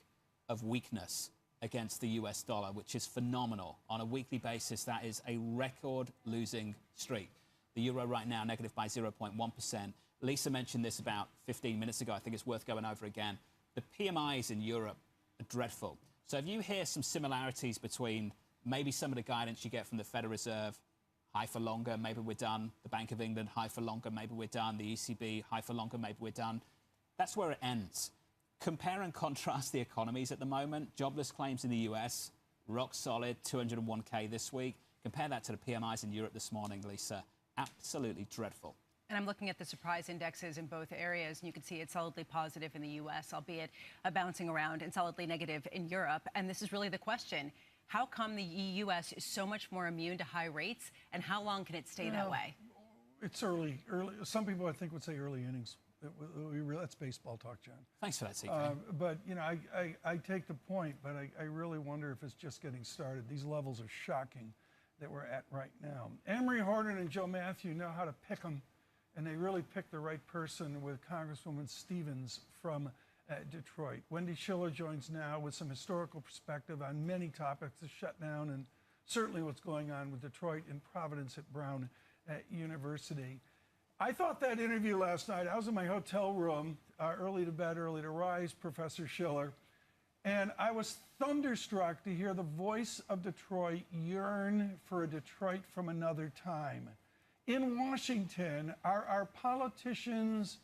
of weakness against the US dollar, which is phenomenal. On a weekly basis, that is a record-losing streak. The euro right now negative by 0.1%. Lisa mentioned this about 15 minutes ago. I think it's worth going over again. The PMIs in Europe are dreadful. So if you hear some similarities between maybe some of the guidance you get from the Federal Reserve, high for longer, maybe we're done. The Bank of England, high for longer, maybe we're done. The ECB, high for longer, maybe we're done. That's where it ends. Compare and contrast the economies at the moment. Jobless claims in the US, rock solid, 201K this week. Compare that to the PMIs in Europe this morning, Lisa. Absolutely dreadful. And I'm looking at the surprise indexes in both areas, and you can see it's solidly positive in the U.S., albeit bouncing around, and solidly negative in Europe. And this is really the question. How come the U.S. is so much more immune to high rates, and how long can it stay that way? It's early. Some people, I think, would say early innings. That's baseball talk, John. Thanks for that, CK. But, you know, I take the point, but I really wonder if it's just getting started. These levels are shocking that we're at right now. Emery Horton and Joe Matthew know how to pick them, and they really picked the right person with Congresswoman Stevens from Detroit. Wendy Schiller joins now with some historical perspective on many topics, the shutdown and certainly what's going on with Detroit and Providence at Brown University. I thought that interview last night, I was in my hotel room, early to bed, early to rise, Professor Schiller, and I was thunderstruck to hear the voice of Detroit yearn for a Detroit from another time. In Washington, are our politicians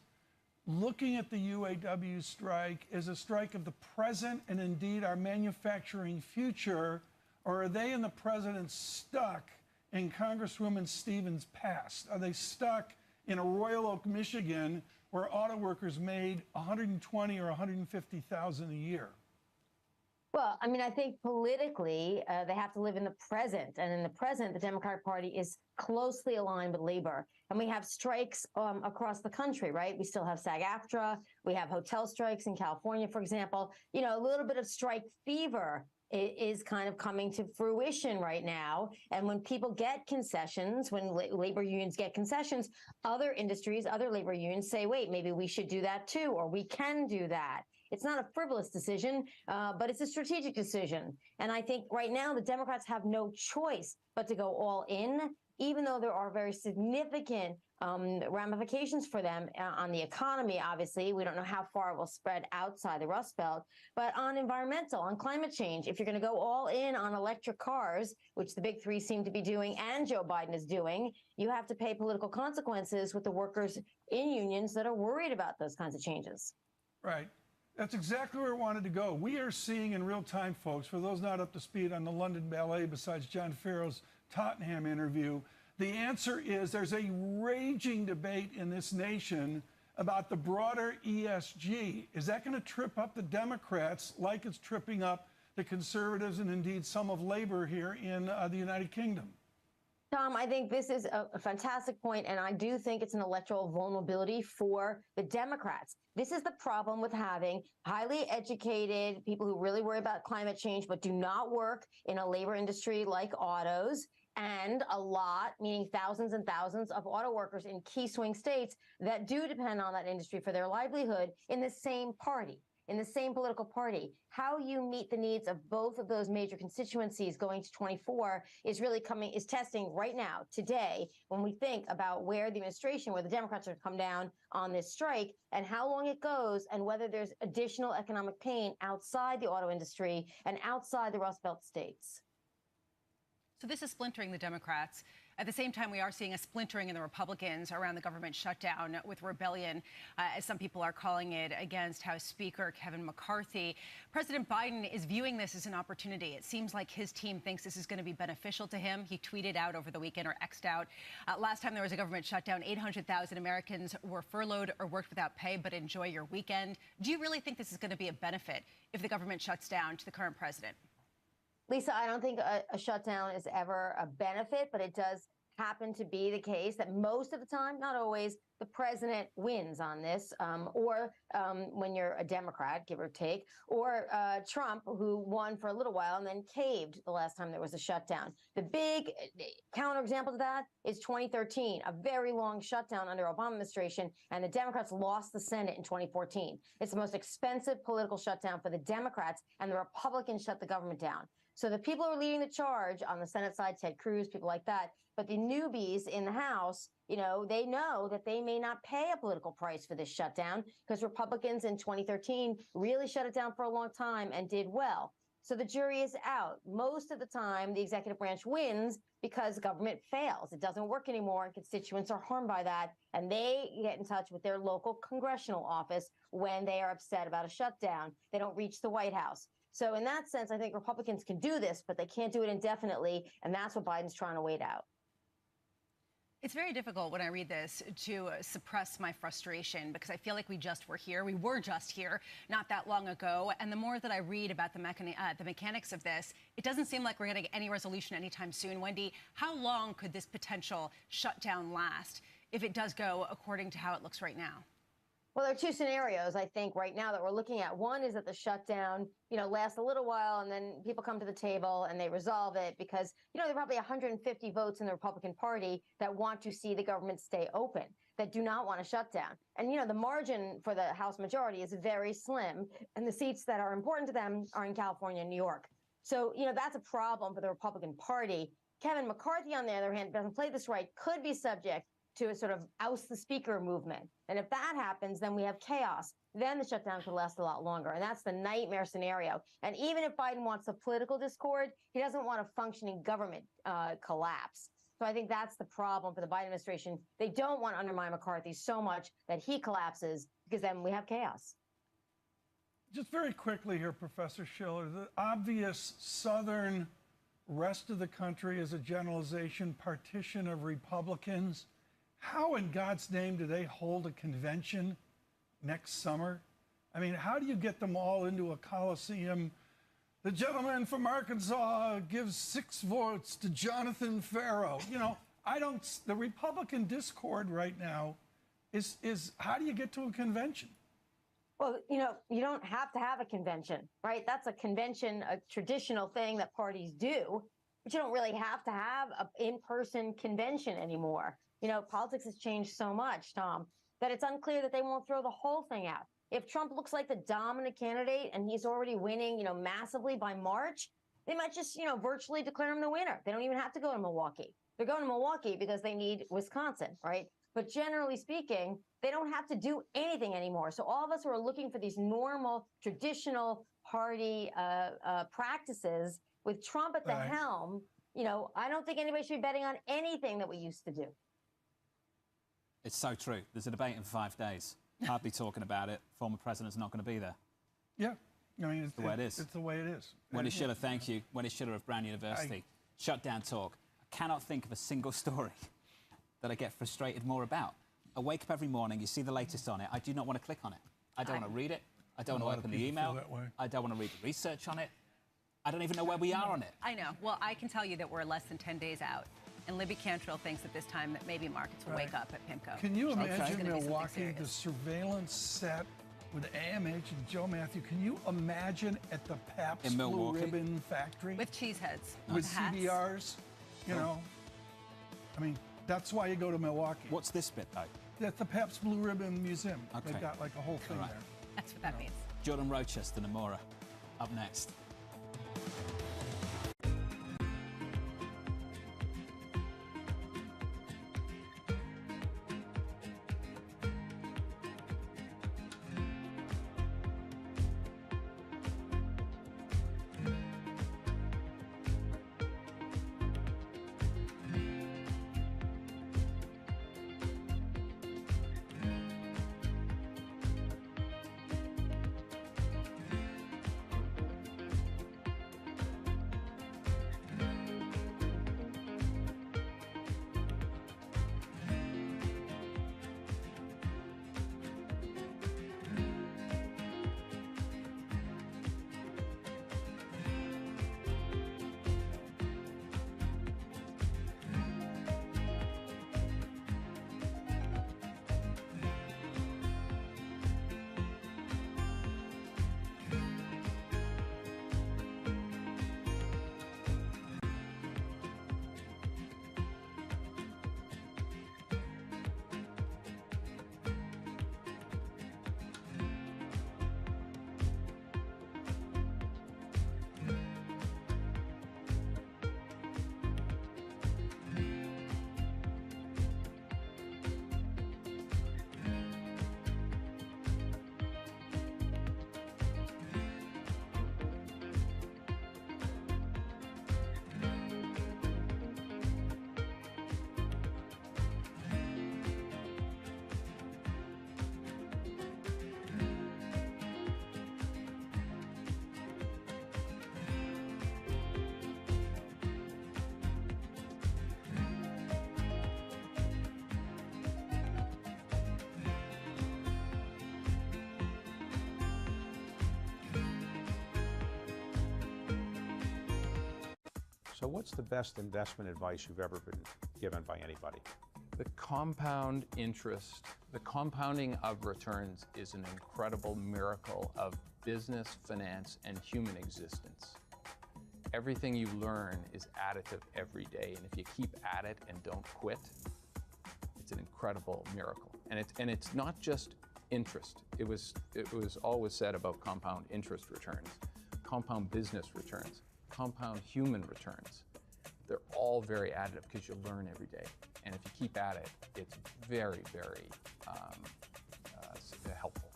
looking at the UAW strike as a strike of the present and indeed our manufacturing future, or are they and the president stuck in Congresswoman Stevens' past? Are they stuck in a Royal Oak, Michigan, where auto workers made $120,000 or $150,000 a year? Well, I mean, I think politically, they have to live in the present. And in the present, the Democratic Party is closely aligned with labor. And we have strikes across the country, right? We still have SAG-AFTRA. We have hotel strikes in California, for example. You know, a little bit of strike fever is kind of coming to fruition right now. And when people get concessions, when labor unions get concessions, other industries, other labor unions say, wait, maybe we should do that too, or we can do that. It's not a frivolous decision, but it's a strategic decision. And I think right now the Democrats have no choice but to go all in, even though there are very significant ramifications for them on the economy, obviously. We don't know how far it will spread outside the Rust Belt, but on environmental, on climate change. If you're going to go all in on electric cars, which the big three seem to be doing and Joe Biden is doing, you have to pay political consequences with the workers in unions that are worried about those kinds of changes. Right. That's exactly where I wanted to go. We are seeing in real time, folks, for those not up to speed on the London Ballet, besides John Farrow's Tottenham interview, the answer is there's a raging debate in this nation about the broader ESG. Is that going to trip up the Democrats like it's tripping up the conservatives and indeed some of labor here in the United Kingdom? Tom, I think this is a fantastic point, and I do think it's an electoral vulnerability for the Democrats. This is the problem with having highly educated people who really worry about climate change but do not work in a labor industry like autos, and a lot, meaning thousands and thousands of auto workers in key swing states that do depend on that industry for their livelihood in the same party, in the same political party. How you meet the needs of both of those major constituencies going to 24 is really testing right now, today, when we think about where the administration, where the Democrats are to come down on this strike and how long it goes and whether there's additional economic pain outside the auto industry and outside the Rust Belt states. So this is splintering the Democrats. At the same time, we are seeing a splintering in the Republicans around the government shutdown with rebellion, as some people are calling it, against House Speaker Kevin McCarthy. President Biden is viewing this as an opportunity. It seems like his team thinks this is going to be beneficial to him. He tweeted out over the weekend, or X'd out, last time there was a government shutdown, 800,000 Americans were furloughed or worked without pay, but enjoy your weekend. Do you really think this is going to be a benefit if the government shuts down to the current president? Lisa, I don't think a shutdown is ever a benefit, but it does happen to be the case that most of the time, not always, the president wins on this, or when you're a Democrat, give or take, or Trump, who won for a little while and then caved the last time there was a shutdown. The big counterexample to that is 2013, a very long shutdown under Obama administration, and the Democrats lost the Senate in 2014. It's the most expensive political shutdown for the Democrats, and the Republicans shut the government down. So the people who are leading the charge on the Senate side, Ted Cruz, people like that, but the newbies in the House, you know that they may not pay a political price for this shutdown because Republicans in 2013 really shut it down for a long time and did well. So the jury is out. Most of the time, the executive branch wins because government fails. It doesn't work anymore, and constituents are harmed by that, and they get in touch with their local congressional office when they are upset about a shutdown. They don't reach the White House. So in that sense, I think Republicans can do this, but they can't do it indefinitely, and that's what Biden's trying to wait out. It's very difficult when I read this to suppress my frustration because I feel like we were just here not that long ago. And the more that I read about the mechanics of this, it doesn't seem like we're getting any resolution anytime soon. Wendy, how long could this potential shutdown last? if it does go according to how it looks right now? Well, there are two scenarios, I think, right now that we're looking at. One is that the shutdown, lasts a little while and then people come to the table and they resolve it because, there are probably 150 votes in the Republican Party that want to see the government stay open, that do not want to shut down. And, the margin for the House majority is very slim, and the seats that are important to them are in California and New York. So, that's a problem for the Republican Party. Kevin McCarthy, on the other hand, doesn't play this right, could be subject to a sort of oust the speaker movement. And if that happens, then we have chaos. Then the shutdown could last a lot longer. And that's the nightmare scenario. And even if Biden wants a political discord, he doesn't want a functioning government collapse. So I think that's the problem for the Biden administration. They don't want to undermine McCarthy so much that he collapses, because then we have chaos. Just very quickly here, Professor Schiller, the obvious southern rest of the country is a generalization, partition of Republicans. How in God's name do they hold a convention next summer? I mean, how do you get them all into a coliseum? The gentleman from Arkansas gives 6 votes to Jonathan Farrow. The Republican discord right now is how do you get to a convention? Well, you don't have to have a convention, right? That's a convention, a traditional thing that parties do, but you don't really have to have an in-person convention anymore. Politics has changed so much, Tom, that it's unclear that they won't throw the whole thing out. If Trump looks like the dominant candidate and he's already winning, massively by March, they might just, virtually declare him the winner. They don't even have to go to Milwaukee. They're going to Milwaukee because they need Wisconsin, right? But generally speaking, they don't have to do anything anymore. So all of us who are looking for these normal, traditional party practices with Trump at the helm, I don't think anybody should be betting on anything that we used to do. It's so true. There's a debate in 5 days. Hardly talking about it. Former president's not going to be there. Yeah. I mean, it's the way it is. It's the way it is. Wendy Schiller, thank you. Wendy Schiller of Brown University. Shutdown talk. I cannot think of a single story that I get frustrated more about. I wake up every morning, you see the latest on it. I do not want to click on it. I don't want to read it. I don't want to open the email. I don't want to read the research on it. I don't even know where we are on it. I know. Well, I can tell you that we're less than 10 days out. And Libby Cantrell thinks at this time that maybe markets will wake up at PIMCO. Can you imagine Milwaukee, the surveillance set with AMH and Joe Matthew? Can you imagine at the Pabst Blue Ribbon factory? With cheeseheads. With CDRs, I mean, that's why you go to Milwaukee. What's this bit, though? That's the Pabst Blue Ribbon Museum. Okay. They've got like a whole thing there. That's what that means. Jordan Rochester, Nomura, up next. So what's the best investment advice you've ever been given by anybody? The compound interest, the compounding of returns is an incredible miracle of business, finance, and human existence. Everything you learn is additive every day, and if you keep at it and don't quit, it's an incredible miracle. And it's not just interest. It was always said about compound interest returns, compound business returns, compound human returns. They're all very additive because you learn every day. And if you keep at it, it's very, very helpful.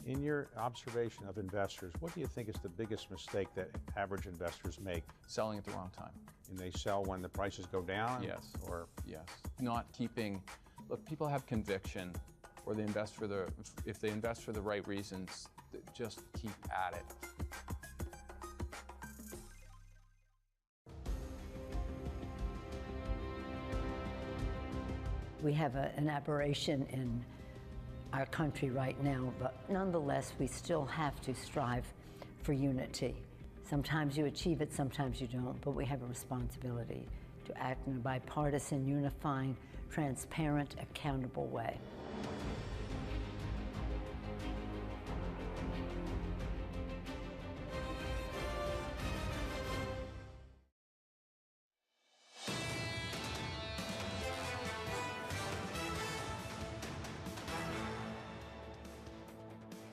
In your observation of investors, what do you think is the biggest mistake that average investors make? Selling at the wrong time. And they sell when the prices go down? Yes. Or yes. Not keeping, look, people have conviction, or they invest for if they invest for the right reasons, just keep at it. We have an aberration in our country right now, but nonetheless, we still have to strive for unity. Sometimes you achieve it, sometimes you don't, but we have a responsibility to act in a bipartisan, unifying, transparent, accountable way.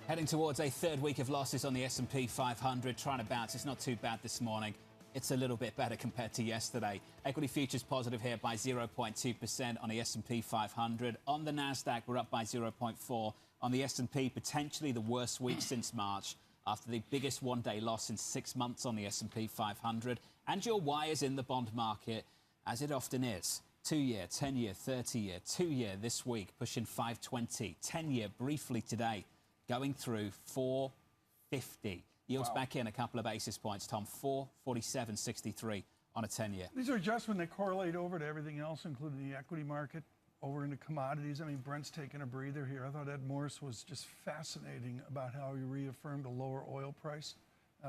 Heading towards a third week of losses on the S&P 500, trying to bounce. It's not too bad this morning. It's a little bit better compared to yesterday. Equity futures positive here by 0.2% on the S&P 500. On the Nasdaq, we're up by 0.4%. On the S&P, potentially the worst week since March, after the biggest one-day loss in 6 months on the S&P 500. And your Y is in the bond market, as it often is. 2-year, 10-year, 30-year, 2-year this week, pushing 520. 10-year briefly today, going through 450. Yields back in a couple of basis points, Tom. 447.63 on a 10-year. These are just when they correlate over to everything else, including the equity market, over into commodities. I mean, Brent's taking a breather here. I thought Ed Morris was just fascinating about how he reaffirmed a lower oil price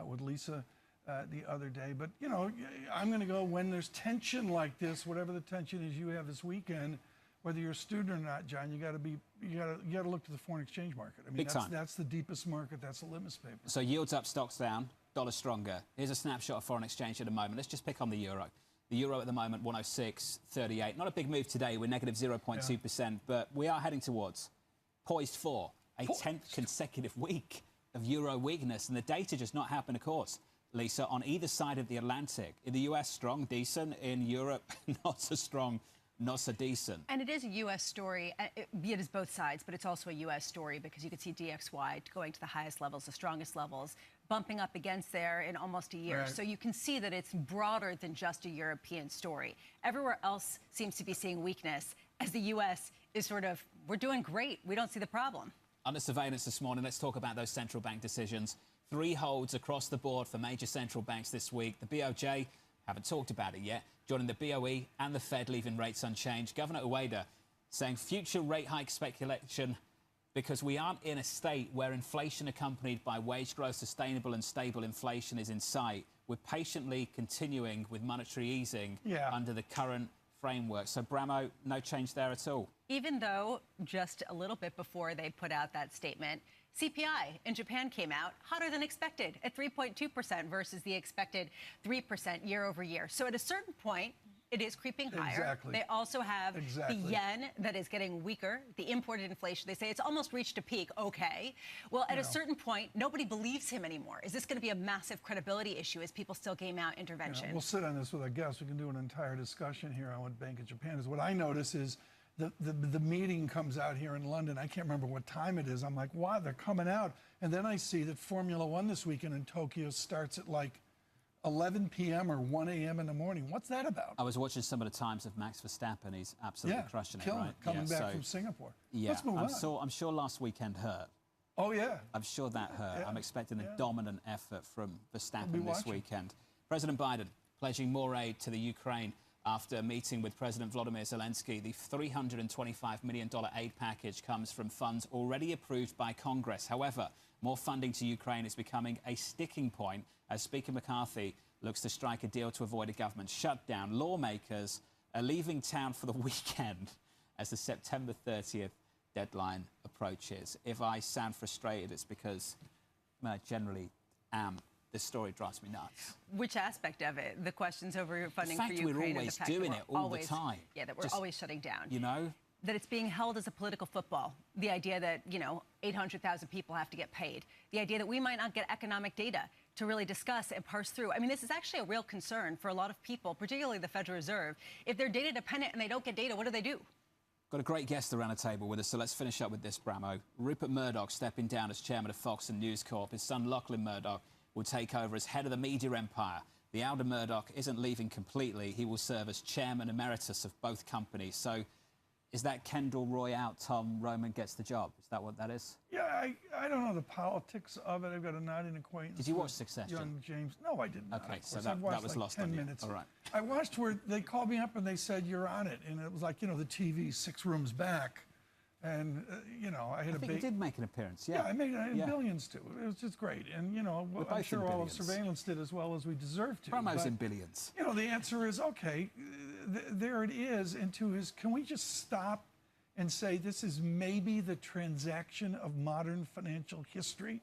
with Lisa the other day. But, you know, I'm going to go when there's tension like this, whatever the tension is you have this weekend, whether you're a student or not, John, you got to look to the foreign exchange market. I mean, that's the deepest market. That's the litmus paper. So yields up, stocks down, dollar stronger. Here's a snapshot of foreign exchange at the moment. Let's just pick on the euro. The euro at the moment, 106.38. Not a big move today. We're negative 0.2%, but we are heading towards, poised for, a 10th consecutive week of euro weakness. And the data just not happen, of course, Lisa, on either side of the Atlantic. In the US, strong, decent. In Europe, not so strong, not so decent. And it is a U.S. story. It is both sides, but it's also a U.S. story because you could see DXY going to the highest levels, the strongest levels, bumping up against there in almost a year. Right. So you can see that it's broader than just a European story. Everywhere else seems to be seeing weakness, as the U.S. is sort of, we're doing great. We don't see the problem. Under surveillance this morning, let's talk about those central bank decisions. 3 holds across the board for major central banks this week. The BOJ, haven't talked about it yet, joining the BOE and the Fed, leaving rates unchanged. Governor Ueda saying future rate hike speculation because we aren't in a state where inflation accompanied by wage growth, sustainable and stable inflation is in sight. We're patiently continuing with monetary easing under the current framework. So, Bramo, no change there at all. Even though just a little bit before they put out that statement, CPI in Japan came out hotter than expected at 3.2% versus the expected 3% year over year. So at a certain point, it is creeping higher. Exactly. They also have the yen that is getting weaker, the imported inflation. They say it's almost reached a peak. Okay. Well, at a certain point, nobody believes him anymore. Is this going to be a massive credibility issue as people still game out intervention? We'll sit on this with our guests. We can do an entire discussion here on what Bank of Japan is. What I notice is the meeting comes out here in London. I can't remember what time it is. I'm like, wow, they're coming out. And then I see that Formula One this weekend in Tokyo starts at like 11 p.m. or 1 a.m. in the morning. What's that about? I was watching some of the times of Max Verstappen. He's absolutely crushing it, right? Coming back from Singapore. Yeah, Let's move on. I'm sure last weekend hurt. Oh, yeah. I'm sure that hurt. I'm expecting a dominant effort from Verstappen this weekend. President Biden pledging more aid to the Ukraine after meeting with President Volodymyr Zelensky. The $325 million aid package comes from funds already approved by Congress. However, more funding to Ukraine is becoming a sticking point as Speaker McCarthy looks to strike a deal to avoid a government shutdown. Lawmakers are leaving town for the weekend as the September 30th deadline approaches. If I sound frustrated, it's because I generally am. This story drives me nuts. Which aspect of it? The questions over funding for Ukraine? We're always doing it all the time. Yeah, that we're always shutting down. You know? That it's being held as a political football. The idea that, 800,000 people have to get paid. The idea that we might not get economic data to really discuss and parse through. I mean, this is actually a real concern for a lot of people, particularly the Federal Reserve. If they're data dependent and they don't get data, what do? Got a great guest around the table with us, so let's finish up with this, Bramo. Rupert Murdoch stepping down as chairman of Fox and News Corp. His son, Lachlan Murdoch, will take over as head of the media empire. The elder Murdoch isn't leaving completely. He will serve as chairman emeritus of both companies. So is that Kendall Roy out, Tom Roman gets the job? Is that what that is? Yeah, I don't know the politics of it. I've got a nodding acquaintance. Did you watch Succession? Young James. No, I didn't. Okay, so that was lost 10 on you. minutes. All right. I watched where they called me up and they said, you're on it. And it was like, the TV 6 rooms back. And, I had I think you did make an appearance, yeah. Yeah, I made billions too. It was just great. And, I'm sure all of surveillance did as well as we deserve to. Promos in billions. The answer is, okay, there it is. And can we just stop and say this is maybe the transaction of modern financial history?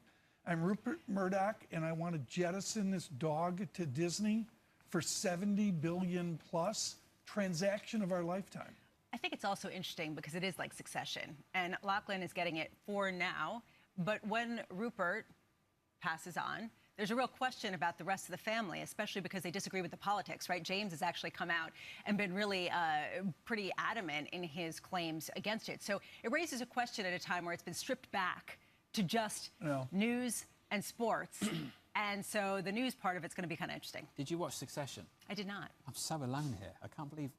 I'm Rupert Murdoch, and I want to jettison this dog to Disney for $70 billion plus. Transaction of our lifetime. I think it's also interesting because it is like Succession, and Lachlan is getting it for now. But when Rupert passes on, there's a real question about the rest of the family, especially because they disagree with the politics, right? James has actually come out and been really pretty adamant in his claims against it. So it raises a question at a time where it's been stripped back to just news and sports. And so the news part of it's going to be kind of interesting. Did you watch Succession? I did not. I'm so alone here. I can't believe...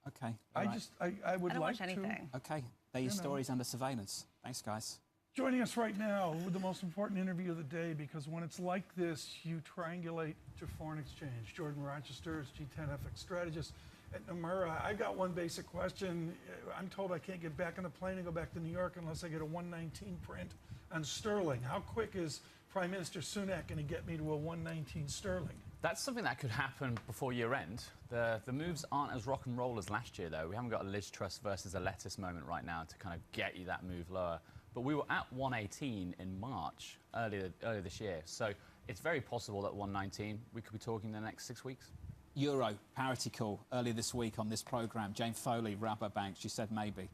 Okay. I would I don't like watch anything. Okay. They're your stories under surveillance. Thanks, guys. Joining us right now with the most important interview of the day, because when it's like this, you triangulate to foreign exchange. Jordan Rochester is G10FX strategist at Nomura. I got one basic question. I'm told I can't get back on the plane and go back to New York unless I get a 119 print on sterling. How quick is Prime Minister Sunak going to get me to a 119 sterling? That's something that could happen before year end. The moves aren't as rock and roll as last year, though. We haven't got a Liz Truss versus a lettuce moment right now to kind of get you that move lower. But we were at 118 in March earlier this year. So it's very possible that 119 we could be talking in the next 6 weeks. Euro parity call earlier this week on this programme. Jane Foley, Rabobank, she said maybe.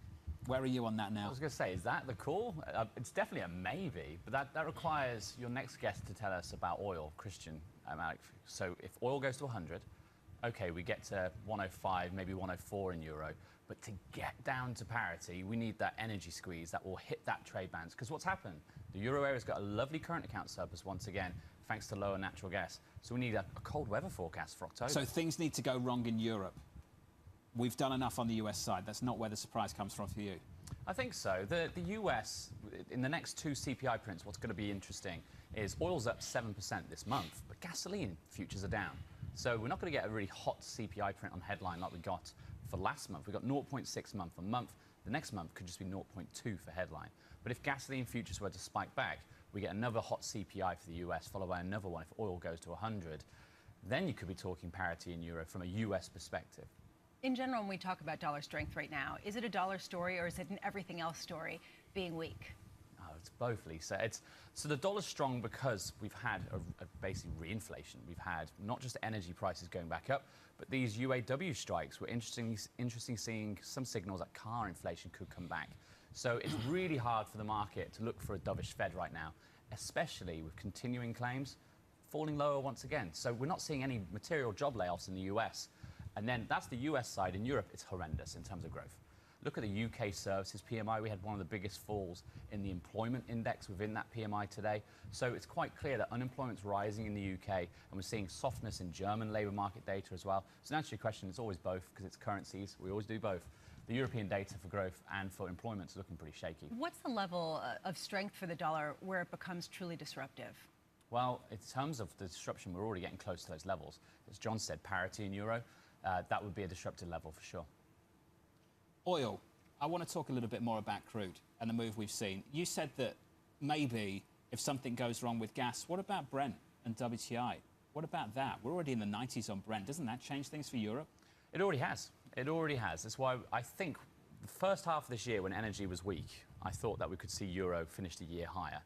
Where are you on that now? I was going to say, is that the call? It's definitely a maybe, but that requires your next guest to tell us about oil, Christian. Alex. So if oil goes to 100, okay, we get to 105, maybe 104 in euro. But to get down to parity, we need that energy squeeze that will hit that trade balance. Because what's happened? The euro area's got a lovely current account surplus once again, thanks to lower natural gas. So we need a cold weather forecast for October. So things need to go wrong in Europe. We've done enough on the US side. That's not where the surprise comes from for you. I think so. The US, in the next 2 CPI prints, what's going to be interesting is oil's up 7% this month, but gasoline futures are down. So we're not going to get a really hot CPI print on headline like we got for last month. We got 0.6 month on month. The next month could just be 0.2 for headline. But if gasoline futures were to spike back, we get another hot CPI for the US, followed by another one if oil goes to 100. Then you could be talking parity in euro from a US perspective. In general, when we talk about dollar strength right now, is it a dollar story or is it an everything else story being weak? Oh, it's both, Lisa. So the dollar's strong because we've had a basically reinflation. We've had not just energy prices going back up, but these UAW strikes were interesting seeing some signals that car inflation could come back. So it's really hard for the market to look for a dovish Fed right now, especially with continuing claims falling lower once again. So we're not seeing any material job layoffs in the US. And then that's the US side. In Europe, it's horrendous in terms of growth. Look at the UK services PMI. We had one of the biggest falls in the employment index within that PMI today. So it's quite clear that unemployment's rising in the UK, and we're seeing softness in German labour market data as well. So to answer your question, it's always both because it's currencies. We always do both. The European data for growth and for employment is looking pretty shaky. What's the level of strength for the dollar where it becomes truly disruptive? Well, in terms of the disruption, we're already getting close to those levels. As John said, parity in euro. That would be a disruptive level for sure. Oil. I want to talk a little bit more about crude and the move we've seen. You said that maybe if something goes wrong with gas, what about Brent and WTI? What about that? We're already in the 90s on Brent. Doesn't that change things for Europe? It already has. It already has. That's why I think the first half of this year, when energy was weak, I thought that we could see euro finish the year higher.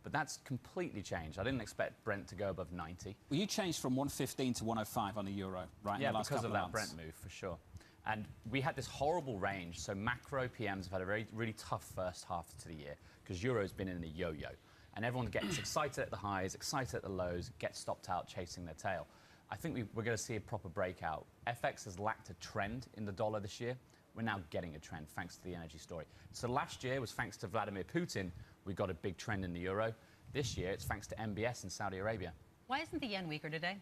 But that's completely changed. I didn't expect Brent to go above 90. Well, you changed from 115 to 105 on the euro, right? Yeah, in the last because of that couple months. Brent move, for sure. And we had this horrible range. So macro PMs have had a really tough first half to the year because euro's been in a yo-yo. And everyone gets excited at the highs, excited at the lows, gets stopped out chasing their tail. I think we're going to see a proper breakout. FX has lacked a trend in the dollar this year. We're now getting a trend thanks to the energy story. So last year was thanks to Vladimir Putin. We got a big trend in the euro. This year, it's thanks to MBS in Saudi Arabia. Why isn't the yen weaker today?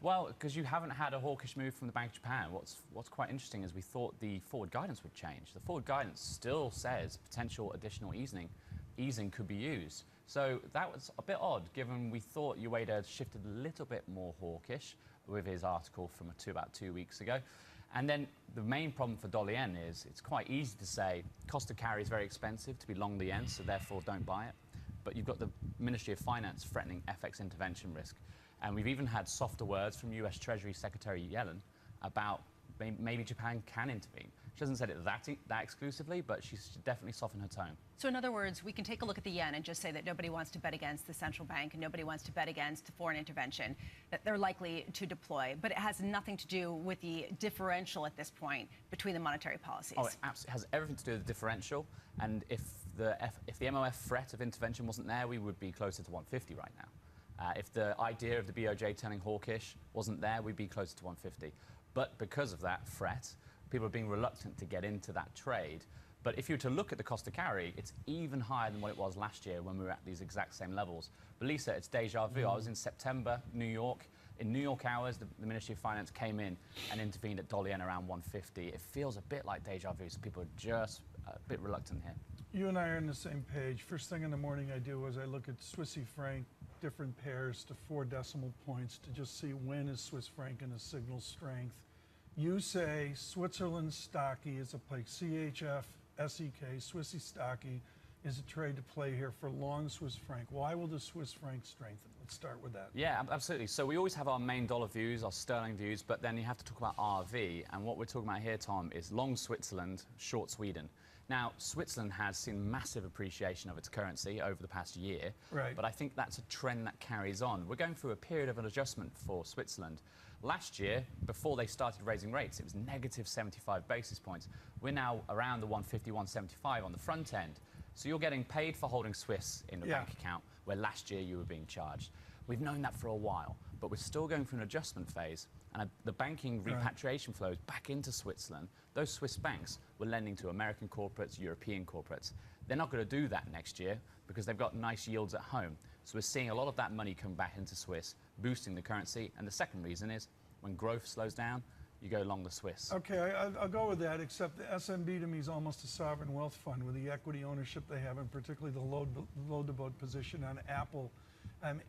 Well, because you haven't had a hawkish move from the Bank of Japan. What's quite interesting is we thought the forward guidance would change. The forward guidance still says potential additional easing could be used. So that was a bit odd, given we thought Ueda had shifted a little bit more hawkish with his article from about 2 weeks ago. And then the main problem for dollar yen is it's quite easy to say cost of carry is very expensive to be long the yen, so therefore don't buy it. But you've got the Ministry of Finance threatening FX intervention risk. And we've even had softer words from US Treasury Secretary Yellen about maybe Japan can intervene. She hasn't said it that exclusively, but she's definitely softened her tone. So in other words, we can take a look at the yen and just say that nobody wants to bet against the central bank and nobody wants to bet against foreign intervention, that they're likely to deploy. But it has nothing to do with the differential at this point between the monetary policies. Oh, it absolutely has everything to do with the differential. And if the MOF threat of intervention wasn't there, we would be closer to 150 right now. If the idea of the BOJ turning hawkish wasn't there, we'd be closer to 150. But because of that threat, people are being reluctant to get into that trade. But if you were to look at the cost of carry, it's even higher than what it was last year when we were at these exact same levels. But Lisa, it's deja vu. I was in September, New York. In New York hours, the Ministry of Finance came in and intervened at dollar yen around 150. It feels a bit like deja vu, so people are just a bit reluctant here. You and I are on the same page. First thing in the morning I do is I look at Swissy franc, different pairs to 4 decimal points to just see when is Swiss franc in a signal strength. You say Switzerland stocky is a play, CHF, SEK, Swissy stocky is a trade to play here for long Swiss franc. Why will the Swiss franc strengthen? Let's start with that. Yeah, absolutely. So we always have our main dollar views, our sterling views, but then you have to talk about RV. And what we're talking about here, Tom, is long Switzerland, short Sweden. Now, Switzerland has seen massive appreciation of its currency over the past year, right. But I think that's a trend that carries on. We're going through a period of an adjustment for Switzerland. Last year, before they started raising rates, it was negative 75 basis points. We're now around the 150, 175 on the front end. So you're getting paid for holding Swiss in the bank account, where last year you were being charged. We've known that for a while, but we're still going through an adjustment phase. And the banking repatriation flows back into Switzerland, those Swiss banks were lending to American corporates, European corporates. They're not going to do that next year because they've got nice yields at home. So we're seeing a lot of that money come back into Swiss, boosting the currency. And the second reason is when growth slows down, you go long the Swiss. Okay, I'll go with that, except the SMB to me is almost a sovereign wealth fund with the equity ownership they have, and particularly the low to boat position on Apple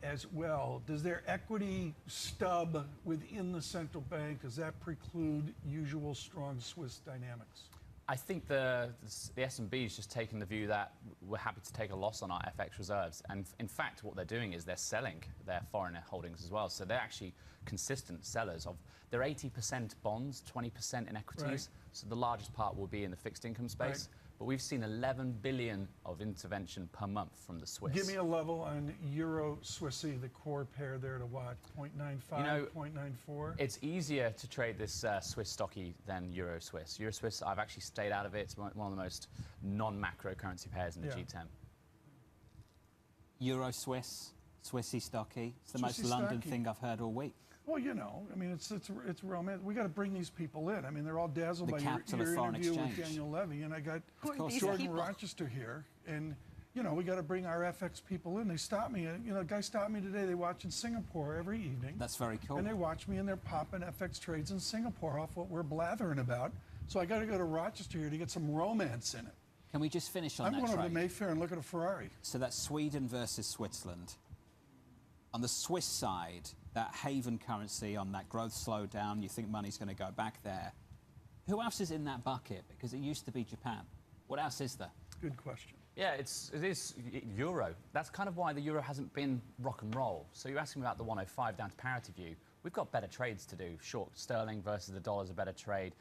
as well. Does their equity stub within the central bank, does that preclude usual strong Swiss dynamics? I think the S&B is just taking the view that we're happy to take a loss on our FX reserves. And in fact, what they're doing is they're selling their foreign holdings as well. So they're actually consistent sellers of, they're 80% bonds, 20% in equities. Right. So the largest part will be in the fixed income space. Right. But we've seen 11 billion of intervention per month from the Swiss. Give me a level on Euro Swissy, the core pair there to what? 0.95, 0.94? It's easier to trade this Swiss stocky than Euro Swiss. Euro Swiss, I've actually stayed out of it. It's one of the most non-macro currency pairs in the G10. Euro Swiss, Swissy stocky. It's the Swissy most London stocky. thing I've heard all week. Well, you know, I mean, it's romantic. We got to bring these people in. I mean, they're all dazzled by your foreign interview exchange. with Daniel Levy, and I got course. Jordan Rochester here, and you know, we got to bring our FX people in. They stopped me. You know, a guy stopped me today. They watch in Singapore every evening. That's very cool. And they watch me, and they're popping FX trades in Singapore off what we're blathering about. So I got to go to Rochester here to get some romance in it. Can we just finish on that I'm going trade? over to Mayfair and look at a Ferrari. So that's Sweden versus Switzerland. On the Swiss side, that haven currency on that growth slowdown, you think money's going to go back there. Who else is in that bucket? Because it used to be Japan. What else is there? Good question. Yeah, it is euro. That's kind of why the euro hasn't been rock and roll. So you're asking about the 105 down to parity view. We've got better trades to do. Short sterling versus the dollar is a better trade.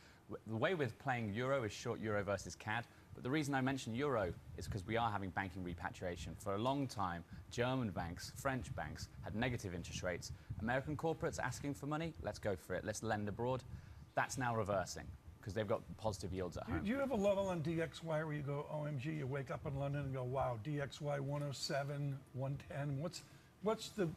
The way we're playing euro is short euro versus CAD. But the reason I mention euro is because we are having banking repatriation. For a long time, German banks, French banks had negative interest rates. American corporates asking for money, let's go for it. Let's lend abroad. That's now reversing because they've got positive yields at home. Do you have a level on DXY where you go, OMG, you wake up in London and go, wow, DXY 107, 110? What's the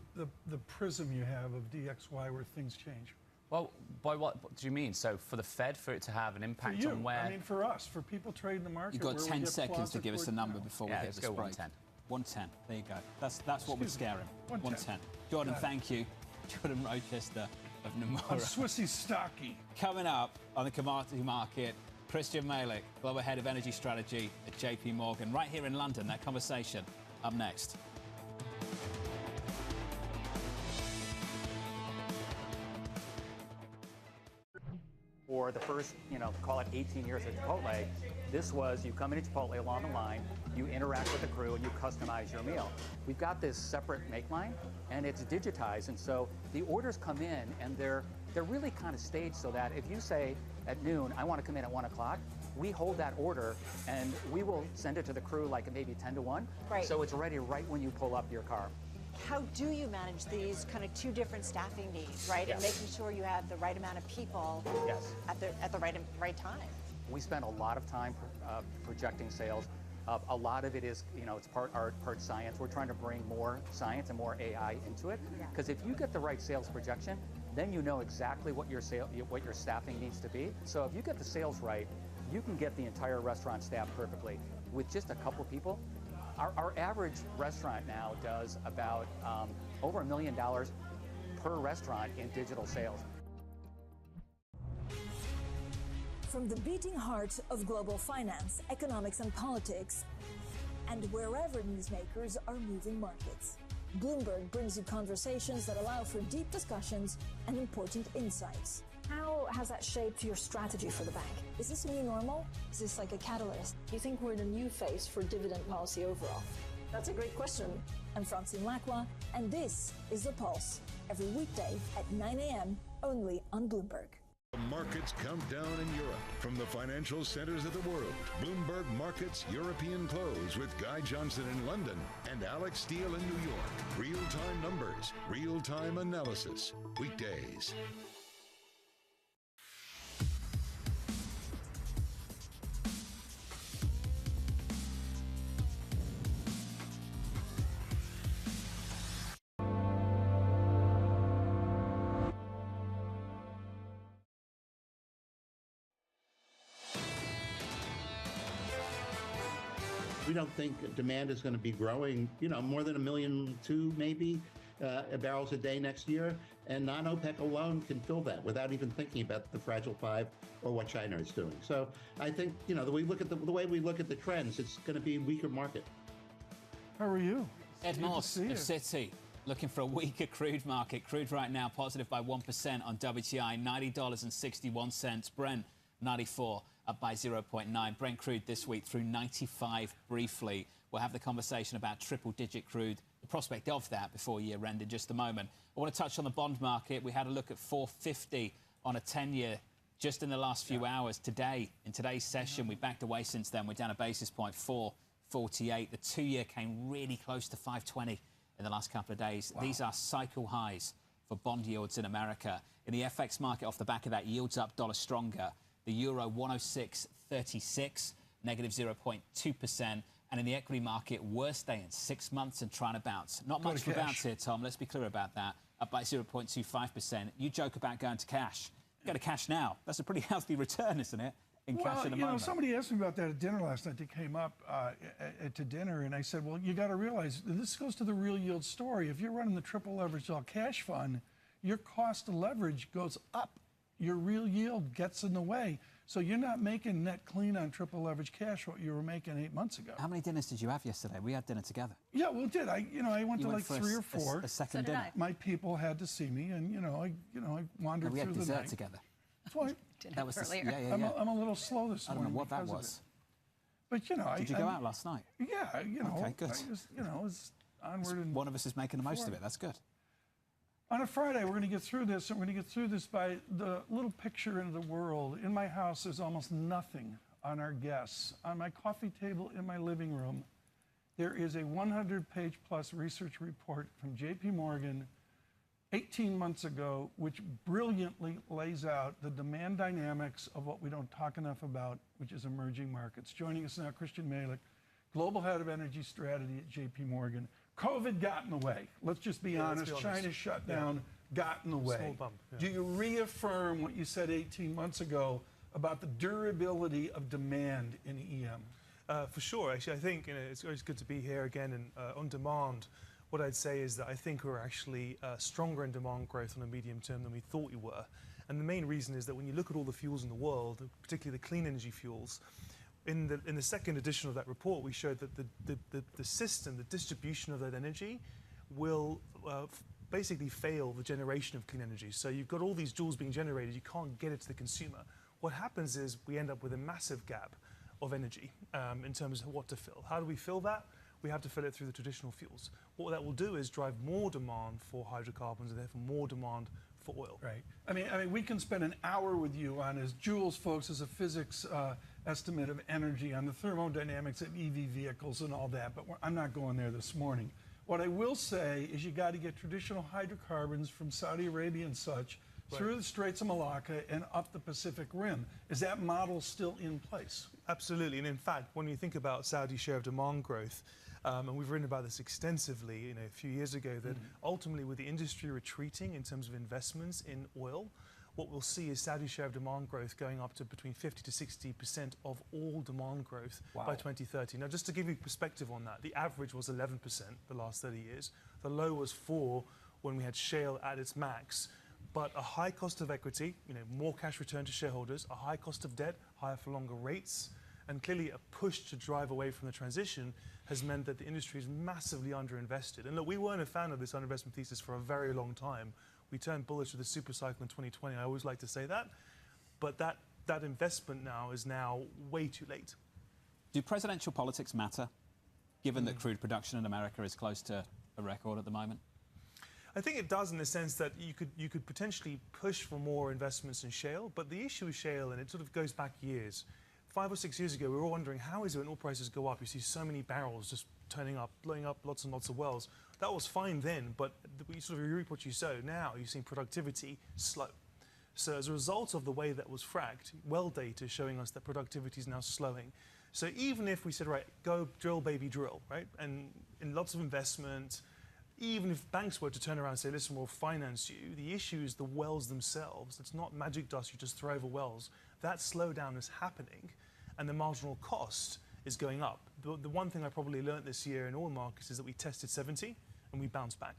prism you have of DXY where things change? Well, by what do you mean? So for the Fed, for it to have an impact on where... I mean, for us, for people trading the market... You've got 10 seconds to give us a number before we hit this break. 110. 110. There you go. That's what would scare him. 110. Jordan, thank you. Jordan Rochester of Nomura. I'm Swissy stocky. Coming up on the commodity market, Christian Malik, Global Head of Energy Strategy at JP Morgan, right here in London. That conversation up next. For the first, call it 18 years at Chipotle, this was you come into Chipotle along the line, you interact with the crew, and you customize your meal. We've got this separate make line, and it's digitized, and so the orders come in, and they're really kind of staged so that if you say at noon, I want to come in at 1 o'clock, we hold that order, and we will send it to the crew like maybe 10 to 1, so it's ready right when you pull up your car. How do you manage these kind of two different staffing needs, right? And making sure you have the right amount of people at the right time. We spend a lot of time projecting sales. A lot of it is, it's part art, part science. We're trying to bring more science and more AI into it. Because if you get the right sales projection, then you know exactly what your staffing needs to be. So if you get the sales right, you can get the entire restaurant staffed perfectly. With just a couple people, our average restaurant now does about over $1 million per restaurant in digital sales. From the beating heart of global finance, economics and politics, and wherever newsmakers are moving markets, Bloomberg brings you conversations that allow for deep discussions and important insights. How has that shaped your strategy for the bank? Is this a new normal? Is this like a catalyst? Do you think we're in a new phase for dividend policy overall? That's a great question. I'm Francine Lacroix, and this is The Pulse, every weekday at 9 a.m. only on Bloomberg. The markets count down in Europe from the financial centers of the world. Bloomberg Markets European Close with Guy Johnson in London and Alex Steele in New York. Real-time numbers, real-time analysis. Weekdays. We don't think demand is going to be growing, more than 1.2 million maybe barrels a day next year. And non-OPEC alone can fill that without even thinking about the Fragile Five or what China is doing. So I think, the way we look at the trends, it's going to be a weaker market. How are you? Ed Moss of Citi, looking for a weaker crude market. Crude right now positive by 1% on WTI, $90.61. Brent, 94. Up by 0.9. Brent crude this week through 95 briefly. We'll have the conversation about triple-digit crude, the prospect of that before year end in just a moment. I want to touch on the bond market. We had a look at 450 on a 10-year just in the last few hours. Today, in today's session, we backed away since then. We're down a basis point, 448. The 2-year came really close to 520 in the last couple of days. Wow. These are cycle highs for bond yields in America. In the FX market, off the back of that, yields up, dollar stronger. The euro 106.36, negative 0.2%. And in the equity market, worst day in 6 months and trying to bounce. Not much for bounce here, Tom. Let's be clear about that. Up by 0.25%. You joke about going to cash. Go to cash now. That's a pretty healthy return, isn't it? In cash at the moment. Somebody asked me about that at dinner last night. They came up to dinner, and I said, well, you got to realize, this goes to the real yield story. If you're running the triple leveraged all cash fund, your cost of leverage goes up. Your real yield gets in the way. So you're not making net clean on triple leverage cash what you were making 8 months ago. How many dinners did you have yesterday? We had dinner together. Yeah, we did. I went to like 3 or 4. A second dinner. My people had to see me, and I wandered through the night. We had dessert together. That's why. That was earlier. I'm a little slow this morning. I don't know what that was. But did you go out last night? Yeah, Okay, good. I just, it's onward and one of us is making the most of it. That's good. On a Friday, we're going to get through this, and we're going to get through this by the little picture into the world. In my house, there's almost nothing on our guests. On my coffee table in my living room, there is a 100-page plus research report from JP Morgan 18 months ago, which brilliantly lays out the demand dynamics of what we don't talk enough about, which is emerging markets. Joining us now, Christian Malik, Global Head of Energy Strategy at JP Morgan. COVID got in the way. Let's just be honest. China's shutdown got in the way. Small bump, Do you reaffirm what you said 18 months ago about the durability of demand in EM? For sure. Actually, I think it's always good to be here again. And on demand, what I'd say is that I think we're actually stronger in demand growth on a medium term than we thought we were. And the main reason is that when you look at all the fuels in the world, particularly the clean energy fuels, in the second edition of that report, we showed that the system, the distribution of that energy will basically fail the generation of clean energy. So you've got all these joules being generated, you can't get it to the consumer. What happens is we end up with a massive gap of energy in terms of what to fill. How do we fill that? We have to fill it through the traditional fuels. What that will do is drive more demand for hydrocarbons and therefore more demand for oil. Right. I mean, we can spend an hour with you on, as joules, folks, as a physics estimate of energy, on the thermodynamics of EV vehicles and all that, but I'm not going there this morning. What I will say is you got to get traditional hydrocarbons from Saudi Arabia and such through the Straits of Malacca and up the Pacific Rim. Is that model still in place? Absolutely. And in fact, when you think about Saudi's share of demand growth, and we've written about this extensively a few years ago, that ultimately with the industry retreating in terms of investments in oil, what we'll see is Saudi's share of demand growth going up to between 50 to 60% of all demand growth by 2030. Now, just to give you perspective on that, the average was 11% the last 30 years. The low was 4% when we had shale at its max. But a high cost of equity, more cash return to shareholders, a high cost of debt, higher for longer rates, and clearly a push to drive away from the transition has meant that the industry is massively underinvested. And look, we weren't a fan of this underinvestment thesis for a very long time. We turned bullish with the super cycle in 2020. I always like to say that. But that investment now is way too late. Do presidential politics matter, given that crude production in America is close to a record at the moment? I think it does in the sense that you could potentially push for more investments in shale. But the issue with shale, and it sort of goes back years, 5 or 6 years ago, we were all wondering, how is it when oil prices go up, you see so many barrels just turning up, blowing up lots and lots of wells. That was fine then, but you sort of reap what you sow. Now you're seeing productivity slow. So as a result of the way that was fracked, well data is showing us that productivity is now slowing. So even if we said, right, go drill, baby, drill, right, and in lots of investment, even if banks were to turn around and say, listen, we'll finance you, the issue is the wells themselves. It's not magic dust you just throw over wells. That slowdown is happening, and the marginal cost is going up. The one thing I probably learned this year in oil markets is that we tested 70 and we bounced back.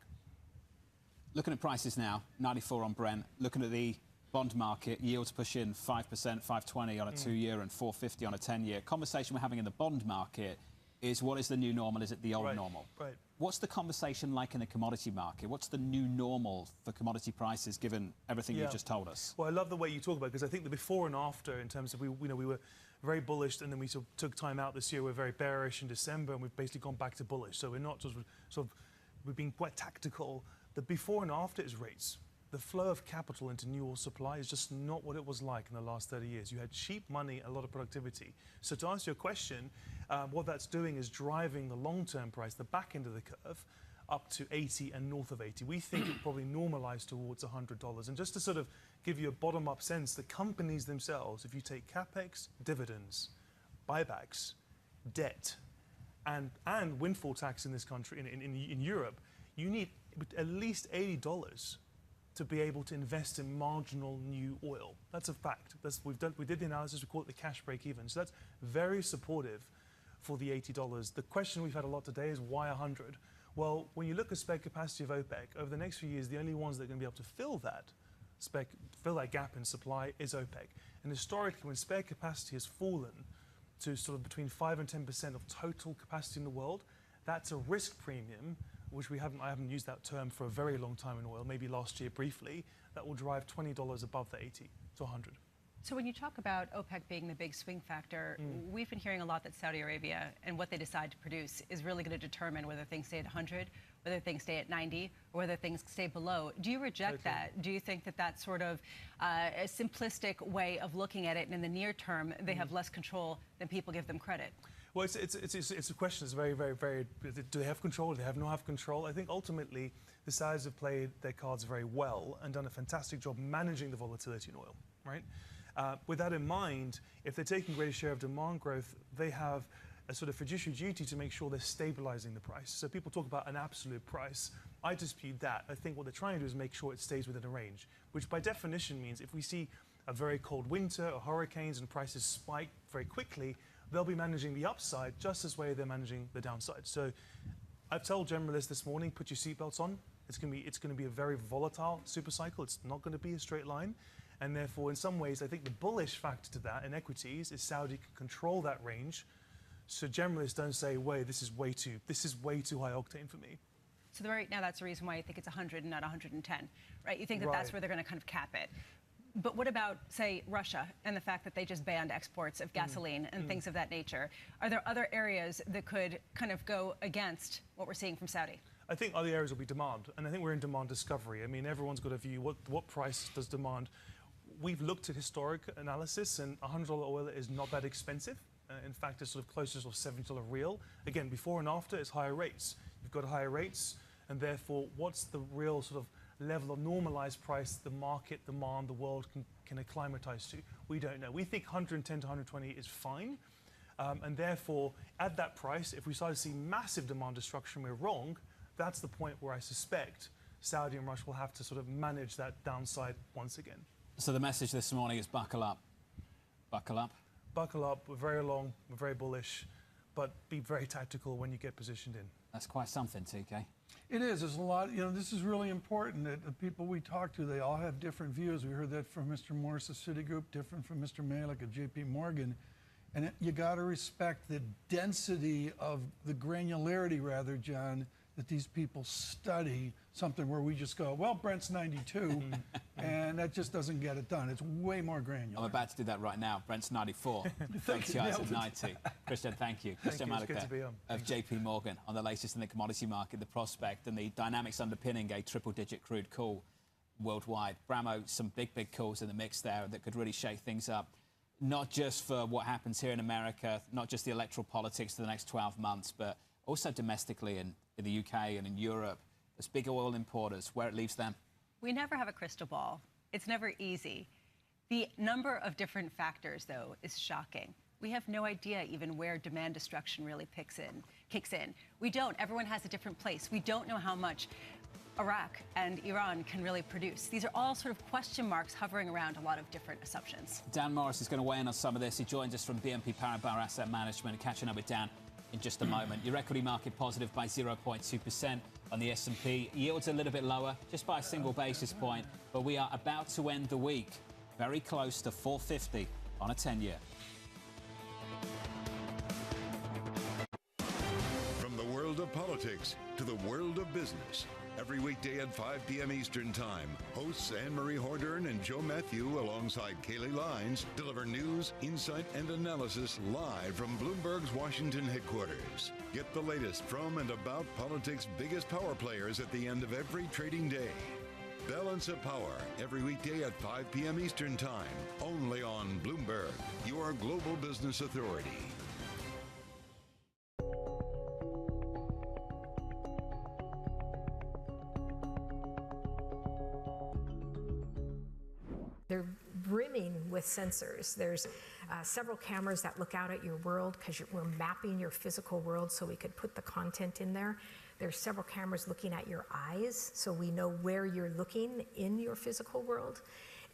Looking at prices now, 94 on Brent. Looking at the bond market, yields push in 5%, 520 on a 2-year and 450 on a 10-year. Conversation we're having in the bond market is, what is the new normal? Is it the old normal? Right. What's the conversation like in the commodity market? What's the new normal for commodity prices, given everything you've just told us? Well, I love the way you talk about it, because I think the before and after, in terms of we were very bullish, and then we sort of took time out this year. We're very bearish in December, and we've basically gone back to bullish. So we're not just we've been quite tactical. The before and after is rates. The flow of capital into new oil supply is just not what it was like in the last 30 years. You had cheap money, a lot of productivity. So to answer your question, what that's doing is driving the long-term price, the back end of the curve, up to 80 and north of 80. We think it probably normalized towards $100. And just to sort of give you a bottom-up sense, the companies themselves, if you take capex, dividends, buybacks, debt, and windfall tax in this country, in Europe, you need at least $80 to be able to invest in marginal new oil. That's a fact. We did the analysis, we call it the cash break even. So that's very supportive for the $80. The question we've had a lot today is, why 100? Well, when you look at spare capacity of OPEC, over the next few years, the only ones that are going to be able to fill that gap in supply is OPEC. And historically, when spare capacity has fallen to sort of between 5 and 10% of total capacity in the world, that's a risk premium, which I haven't used that term for a very long time in oil, maybe last year briefly, that will drive $20 above the 80 to 100. So when you talk about OPEC being the big swing factor, we've been hearing a lot that Saudi Arabia and what they decide to produce is really going to determine whether things stay at 100, whether things stay at 90 or whether things stay below. Do you reject that? Do you think that that's sort of a simplistic way of looking at it, and in the near term, they have less control than people give them credit? Well, it's a question. It's very, very, very. Do they have control? Do they not have control? I think ultimately the Saudis have played their cards very well and done a fantastic job managing the volatility in oil, right? With that in mind, if they're taking greater share of demand growth, they have a sort of fiduciary duty to make sure they're stabilizing the price. So people talk about an absolute price. I dispute that. I think what they're trying to do is make sure it stays within a range, which by definition means if we see a very cold winter or hurricanes and prices spike very quickly, they'll be managing the upside just as way they're managing the downside. So I've told generalists this morning, put your seatbelts on. It's going to be a very volatile super cycle. It's not going to be a straight line. And therefore, in some ways, I think the bullish factor to that in equities is Saudi can control that range. So generalists don't say, wait, this is way too high octane for me. So right now, that's the reason why you think it's 100 and not 110, right? You think that that's where they're going to kind of cap it. But what about, say, Russia and the fact that they just banned exports of gasoline and things of that nature? Are there other areas that could kind of go against what we're seeing from Saudi? I think other areas will be demand, and I think we're in demand discovery. I mean, everyone's got a view, what price does demand? We've looked at historic analysis, and $100 oil is not that expensive. In fact, it's sort of closer to $70 real. Again, before and after, it's higher rates. You've got higher rates, and therefore, what's the real sort of level of normalized price the market, demand, the world can acclimatize to? We don't know. We think 110 to 120 is fine. And therefore, at that price, if we start to see massive demand destruction, we're wrong. That's the point where I suspect Saudi and Russia will have to sort of manage that downside once again. So the message this morning is buckle up. Buckle up. Buckle up. We're very long. We're very bullish. But be very tactical when you get positioned in. That's quite something, TK. It is. There's a lot. You know, this is really important that the people we talk to, they all have different views. We heard that from Mr. Morris of Citigroup, different from Mr. Malik of J.P. Morgan. And you got to respect the density of the granularity, rather, John, that these people study something where we just go, well, Brent's 92, and that just doesn't get it done. It's way more granular. I'm about to do that right now. Brent's 94. WTI's at 90. Christian, thank you. Christian Malik of JP Morgan on the latest in the commodity market, the prospect and the dynamics underpinning a triple-digit crude call worldwide. Bramo, some big calls in the mix there that could really shake things up, not just for what happens here in America, not just the electoral politics for the next 12 months, but also domestically in the UK and in Europe. As big oil importers, where it leaves them? We never have a crystal ball. It's never easy. The number of different factors, though, is shocking. We have no idea even where demand destruction really kicks in. We don't. Everyone has a different place. We don't know how much Iraq and Iran can really produce. These are all sort of question marks hovering around a lot of different assumptions. Dan Morris is going to weigh in on some of this. He joins us from BNP Paribas Asset Management. Catching up with Dan in just a moment. Your equity market positive by 0.2% on the S&P. Yields a little bit lower, just by a single basis point, but we are about to end the week very close to 450 on a 10-year. From the world of politics to the world of business. Every weekday at 5 p.m. Eastern Time, hosts Anne-Marie Hordern and Joe Matthew alongside Kaylee Lines deliver news, insight, and analysis live from Bloomberg's Washington headquarters. Get the latest from and about politics' biggest power players at the end of every trading day. Balance of Power, every weekday at 5 p.m. Eastern Time, only on Bloomberg, your global business authority. They're brimming with sensors. There's several cameras that look out at your world because we're mapping your physical world so we could put the content in there. There's several cameras looking at your eyes so we know where you're looking in your physical world.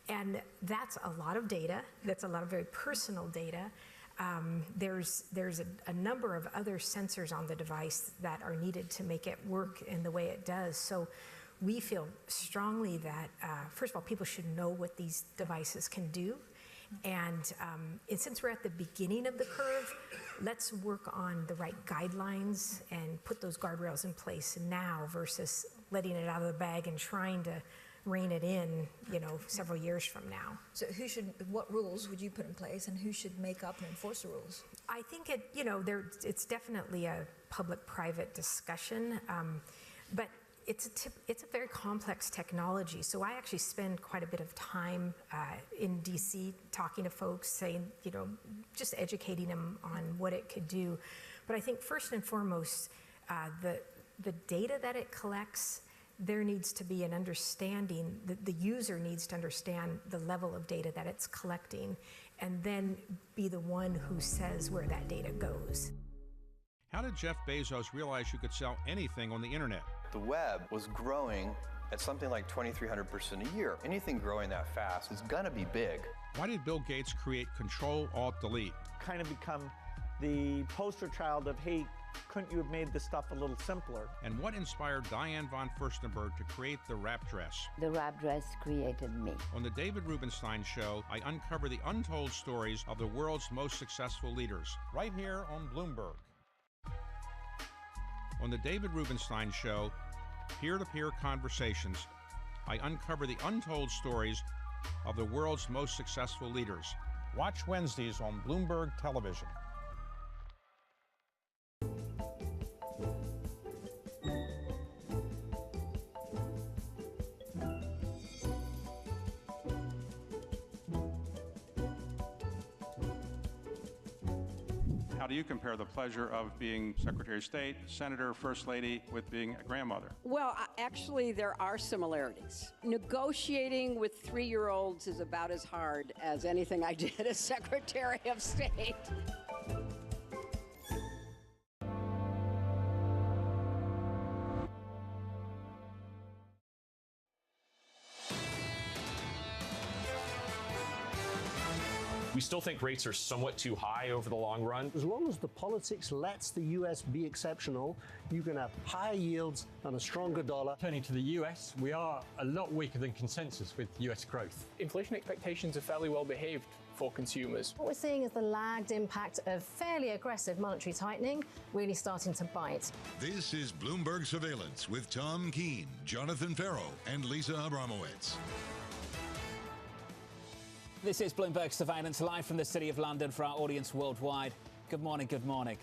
And that's a lot of data. That's a lot of very personal data. There's a number of other sensors on the device that are needed to make it work in the way it does. So we feel strongly that, first of all, people should know what these devices can do. And since we're at the beginning of the curve, let's work on the right guidelines and put those guardrails in place now versus letting it out of the bag and trying to rein it in, several years from now. So what rules would you put in place, and who should make up and enforce the rules? I think it's definitely a public-private discussion. But it's a very complex technology. So I actually spend quite a bit of time in DC talking to folks, saying, you know, just educating them on what it could do. But I think first and foremost, the data that it collects, there needs to be an understanding, the user needs to understand the level of data that it's collecting, and then be the one who says where that data goes. How did Jeff Bezos realize you could sell anything on the internet? The web was growing at something like 2,300% a year. Anything growing that fast is gonna be big. Why did Bill Gates create Control-Alt-Delete? Kind of become the poster child of, hey, couldn't you have made this stuff a little simpler? And what inspired Diane von Furstenberg to create the wrap dress? The wrap dress created me. On the David Rubenstein Show, I uncover the untold stories of the world's most successful leaders, right here on Bloomberg. On the David Rubenstein Show, peer-to-peer conversations, I uncover the untold stories of the world's most successful leaders. Watch Wednesdays on Bloomberg Television. How do you compare the pleasure of being Secretary of State, Senator, First Lady with being a grandmother? Well, actually, there are similarities. Negotiating with 3-year-olds is about as hard as anything I did as Secretary of State. We still think rates are somewhat too high over the long run. As long as the politics lets the US be exceptional, you can have higher yields and a stronger dollar. Turning to the US, we are a lot weaker than consensus with US growth. Inflation expectations are fairly well behaved for consumers. What we're seeing is the lagged impact of fairly aggressive monetary tightening really starting to bite. This is Bloomberg Surveillance with Tom Keene, Jonathan Ferro, and Lisa Abramowitz. This is Bloomberg Surveillance live from the City of London for our audience worldwide. Good morning, good morning.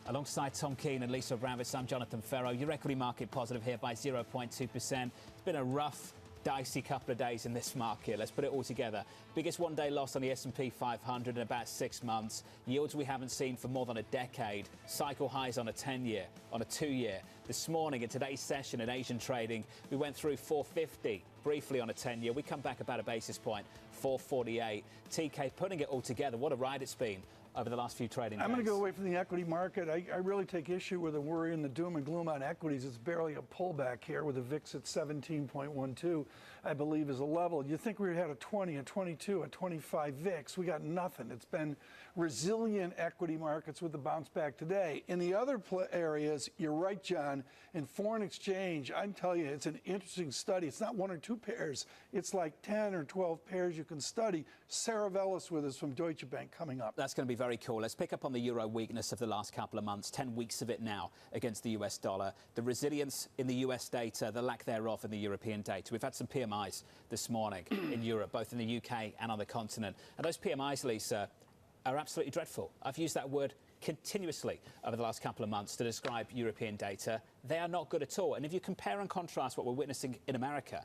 Alongside Tom Keene and Lisa Abramowitz, I'm Jonathan Ferro. Your equity market positive here by 0.2%. It's been a rough, dicey couple of days in this market. Let's put it all together. Biggest one-day loss on the S&P 500 in about 6 months. Yields we haven't seen for more than a decade. Cycle highs on a 10-year, on a 2-year. This morning in today's session in Asian trading, we went through 450 briefly on a 10-year. We come back about a basis point, 448. TK, putting it all together, what a ride it's been over the last few trading days. I'm going to go away from the equity market. I really take issue with the worry and the doom and gloom on equities. It's barely a pullback here with the VIX at 17.12, I believe, is a level. You think we had a 20, a 22, a 25 VIX. We got nothing. It's been resilient equity markets with the bounce back today. In the other areas, you're right, John, in foreign exchange, I can tell you it's an interesting study. It's not 1 or 2 pairs. It's like 10 or 12 pairs you can study. Sarah Vellis with us from Deutsche Bank coming up. That's going to be very cool. Let's pick up on the euro weakness of the last couple of months, 10 weeks of it now against the US dollar. The resilience in the US data, the lack thereof in the European data. We've had some PMIs this morning in Europe, both in the UK and on the continent. And those PMIs, Lisa, are absolutely dreadful. I've used that word continuously over the last couple of months to describe European data. They are not good at all. And if you compare and contrast what we're witnessing in America,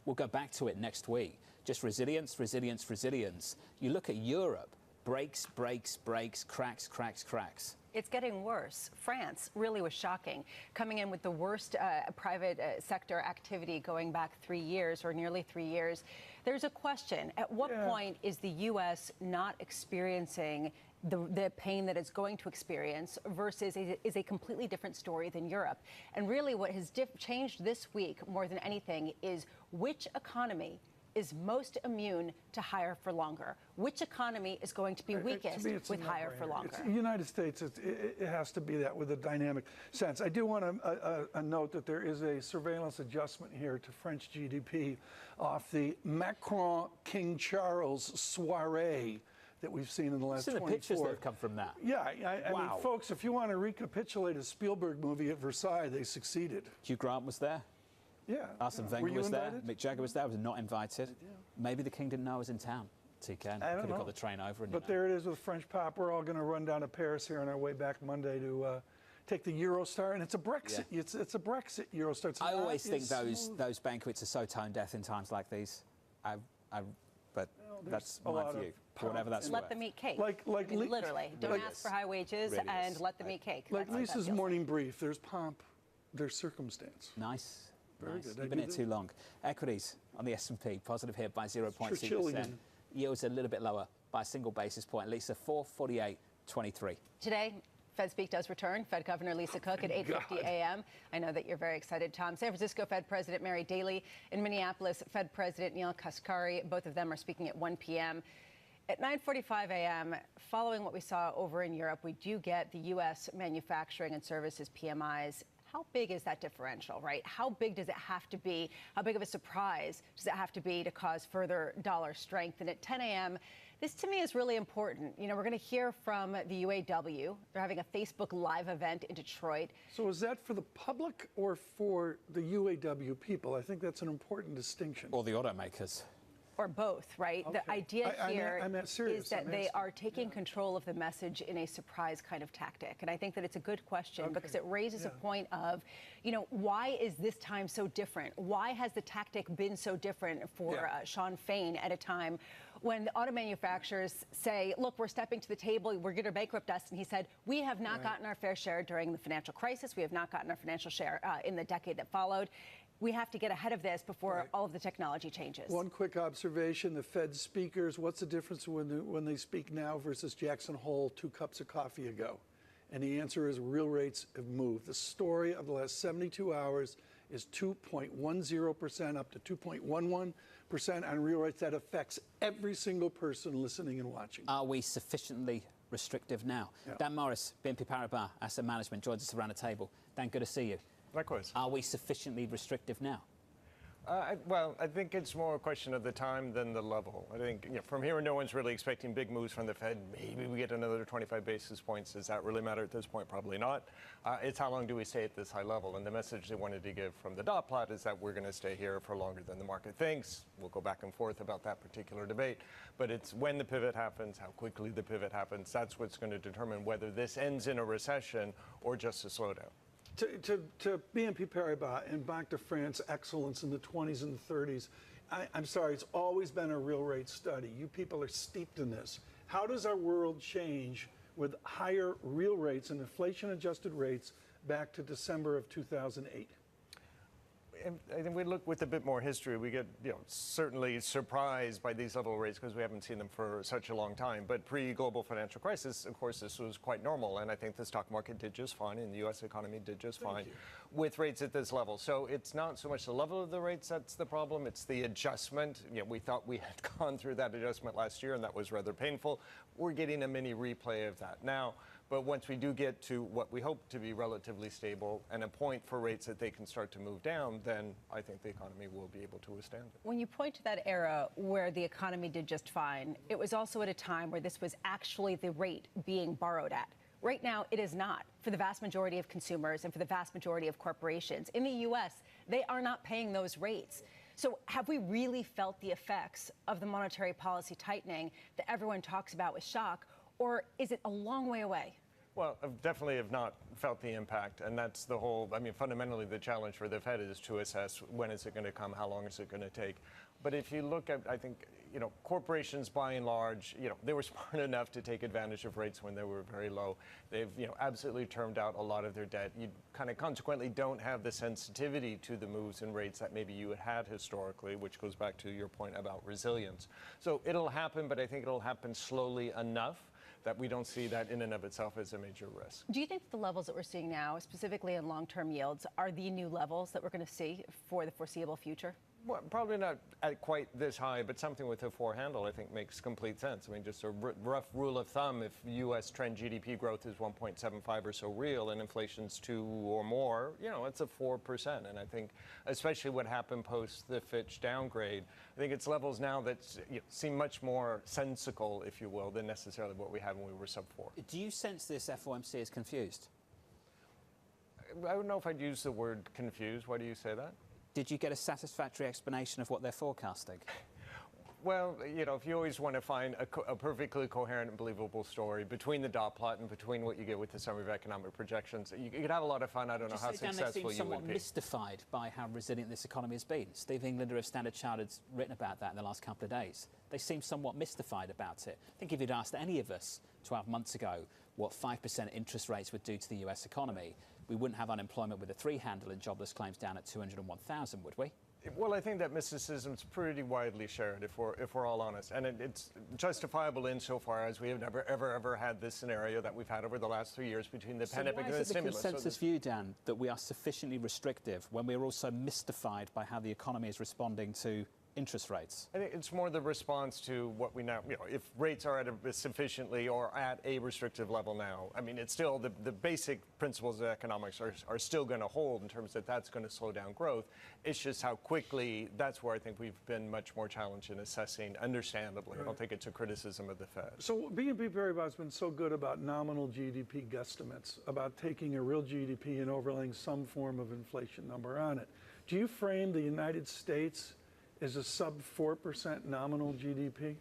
we'll go back to it next week. Just resilience, resilience, resilience. You look at Europe, breaks, breaks, breaks, cracks, cracks, cracks. It's getting worse. France really was shocking, coming in with the worst private sector activity going back 3 years or nearly 3 years. There's a question. At what point is the U.S. not experiencing the pain that it's going to experience versus is a completely different story than Europe? And really what has changed this week more than anything is which economy is most immune to higher for longer? Which economy is going to be weakest with higher for longer? The United States, it has to be that with a dynamic sense. I do want to note that there is a surveillance adjustment here to French GDP off the Macron-King Charles soiree that we've seen in the last 24. The pictures that have come from that. Yeah, I mean, folks, if you want to recapitulate a Spielberg movie at Versailles, they succeeded. Hugh Grant was there. Yeah. Arsene Wenger was there. Mick Jagger was there. I was not invited. Maybe the king didn't know I was in town. TK. I don't could have know. got the train over. And But there it is with French pop. We're all going to run down to Paris here on our way back Monday to take the Eurostar, and it's a Brexit. Yeah. It's a Brexit Eurostar. I always think those banquets are so tone deaf in times like these. But that's my view. Whatever that's let worth. them eat cake. Literally, don't ask for high wages and let them eat cake. Like Lisa's morning brief. There's pomp, there's circumstance. Nice. Very good. You've been here too long. Equities on the S&P positive here by 0.6%. Yields a little bit lower by a single basis point. Lisa, 448.23. Today, Fed Speak does return. Fed Governor Lisa Cook at 8:50 a.m. I know that you're very excited, Tom. San Francisco Fed President Mary Daly. In Minneapolis, Fed President Neil Kashkari. Both of them are speaking at 1 p.m. At 9:45 a.m., following what we saw over in Europe, we do get the U.S. manufacturing and services PMIs. How big is that differential, right? How big does it have to be? How big of a surprise does it have to be to cause further dollar strength? And at 10 a.m., this to me is really important. You know, we're going to hear from the UAW. They're having a Facebook Live event in Detroit. So is that for the public or for the UAW people? I think that's an important distinction. Or the automakers. Or both, right? Okay. The idea here is that they are taking Yeah. control of the message in a surprise kind of tactic. And I think that it's a good question because it raises a point of, you know, why is this time so different? Why has the tactic been so different for Sean Fain at a time when the auto manufacturers say, look, we're stepping to the table, we're going to bankrupt us? And he said, we have not gotten our fair share during the financial crisis. We have not gotten our financial share in the decade that followed. We have to get ahead of this before all of the technology changes. One quick observation, the Fed speakers, what's the difference when they speak now versus Jackson Hole 2 cups of coffee ago? And the answer is real rates have moved. The story of the last 72 hours is 2.10% up to 2.11% on real rates. That affects every single person listening and watching. Are we sufficiently restrictive now? Yeah. Dan Morris, BNP Paribas Asset Management, joins us around the table. Dan, good to see you. Likewise. Are we sufficiently restrictive now? Well, I think it's more a question of the time than the level. I think from here, no one's really expecting big moves from the Fed. Maybe we get another 25 basis points. Does that really matter at this point? Probably not. It's how long do we stay at this high level? And the message they wanted to give from the dot plot is that we're going to stay here for longer than the market thinks. We'll go back and forth about that particular debate. But it's when the pivot happens, how quickly the pivot happens, that's what's going to determine whether this ends in a recession or just a slowdown. To BNP Paribas and back to France, excellence in the 20s and the 30s. I'm sorry, it's always been a real rate study. You people are steeped in this. How does our world change with higher real rates and inflation-adjusted rates back to December of 2008? I think we look with a bit more history. We get, certainly surprised by these level rates because we haven't seen them for such a long time. But pre-global financial crisis, of course, this was quite normal. And I think the stock market did just fine and the U.S. economy did just fine with rates at this level. So it's not so much the level of the rates that's the problem. It's the adjustment. We thought we had gone through that adjustment last year, and that was rather painful. We're getting a mini replay of that now. But once we do get to what we hope to be relatively stable and a point for rates that they can start to move down, then I think the economy will be able to withstand it. When you point to that era where the economy did just fine, it was also at a time where this was actually the rate being borrowed at. Right now, it is not for the vast majority of consumers and for the vast majority of corporations. In the U.S., they are not paying those rates. So have we really felt the effects of the monetary policy tightening that everyone talks about with shock? Or is it a long way away? Well, I definitely have not felt the impact, and that's the whole, fundamentally the challenge for the Fed is to assess when is it going to come, how long is it going to take. But if you look at, I think, corporations by and large, they were smart enough to take advantage of rates when they were very low. They've, absolutely termed out a lot of their debt. You kind of consequently don't have the sensitivity to the moves in rates that maybe you had historically, which goes back to your point about resilience. So it'll happen, but I think it'll happen slowly enough that we don't see that in and of itself as a major risk. Do you think that the levels that we're seeing now, specifically in long-term yields, are the new levels that we're going to see for the foreseeable future? Well, probably not at quite this high, but something with a 4 handle I think makes complete sense. Just a rough rule of thumb, if U.S. trend GDP growth is 1.75 or so real and inflation's 2 or more, it's a 4%. And I think especially what happened post the Fitch downgrade, I think it's levels now that seem much more sensical, if you will, than necessarily what we had when we were sub 4. Do you sense this FOMC is confused? I don't know if I'd use the word confused. Why do you say that? Did you get a satisfactory explanation of what they're forecasting? Well, you know, if you always want to find a perfectly coherent and believable story between the dot plot and between what you get with the summary of economic projections, you could have a lot of fun. I don't know how successful they seem you would somewhat be. mystified by how resilient this economy has been. Steve Englander of Standard Chartered has written about that in the last couple of days. They seem somewhat mystified about it. I think if you'd asked any of us 12 months ago what 5% interest rates would do to the US economy, we wouldn't have unemployment with a 3-handle and jobless claims down at 201,000, would we? Well, I think that mysticism's pretty widely shared, if we're all honest, and it's justifiable insofar as we have never ever had this scenario that we've had over the last 3 years between the pandemic and the stimulus. So why is it the consensus view, Dan, that we are sufficiently restrictive when we're also mystified by how the economy is responding to interest rates? I think it's more the response to what we now, you know, if rates are at a sufficiently or at a restrictive level now, I mean, it's still the basic principles of economics are still going to hold in terms that that's going to slow down growth. It's just how quickly, that's where I think we've been much more challenged in assessing, understandably. Right. I don't think it's a criticism of the Fed. So BNP Paribas has been so good about nominal GDP guesstimates, about taking a real GDP and overlaying some form of inflation number on it. Do you frame the United States as a sub 4% nominal GDP?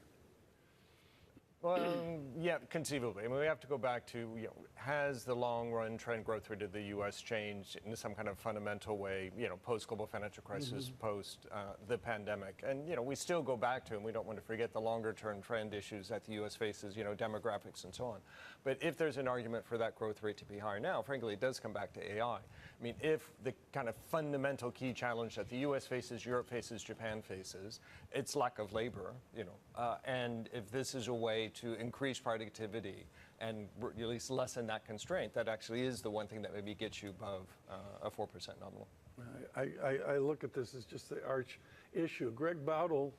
Well, yeah, conceivably. I mean, we have to go back to, you know, has the long-run trend growth rate of the U.S. changed in some kind of fundamental way, you know, post-global financial crisis, post the pandemic? And, you know, we still go back to, and we don't want to forget the longer-term trend issues that the U.S. faces, you know, demographics and so on. But if there's an argument for that growth rate to be higher now, frankly, it does come back to AI. I mean, if the kind of fundamental key challenge that the U.S. faces, Europe faces, Japan faces, it's lack of labor, you know, and if this is a way to increase productivity and at least lessen that constraint, that actually is the one thing that maybe gets you above a 4% nominal. I look at this as just the arch issue. Greg Bowdle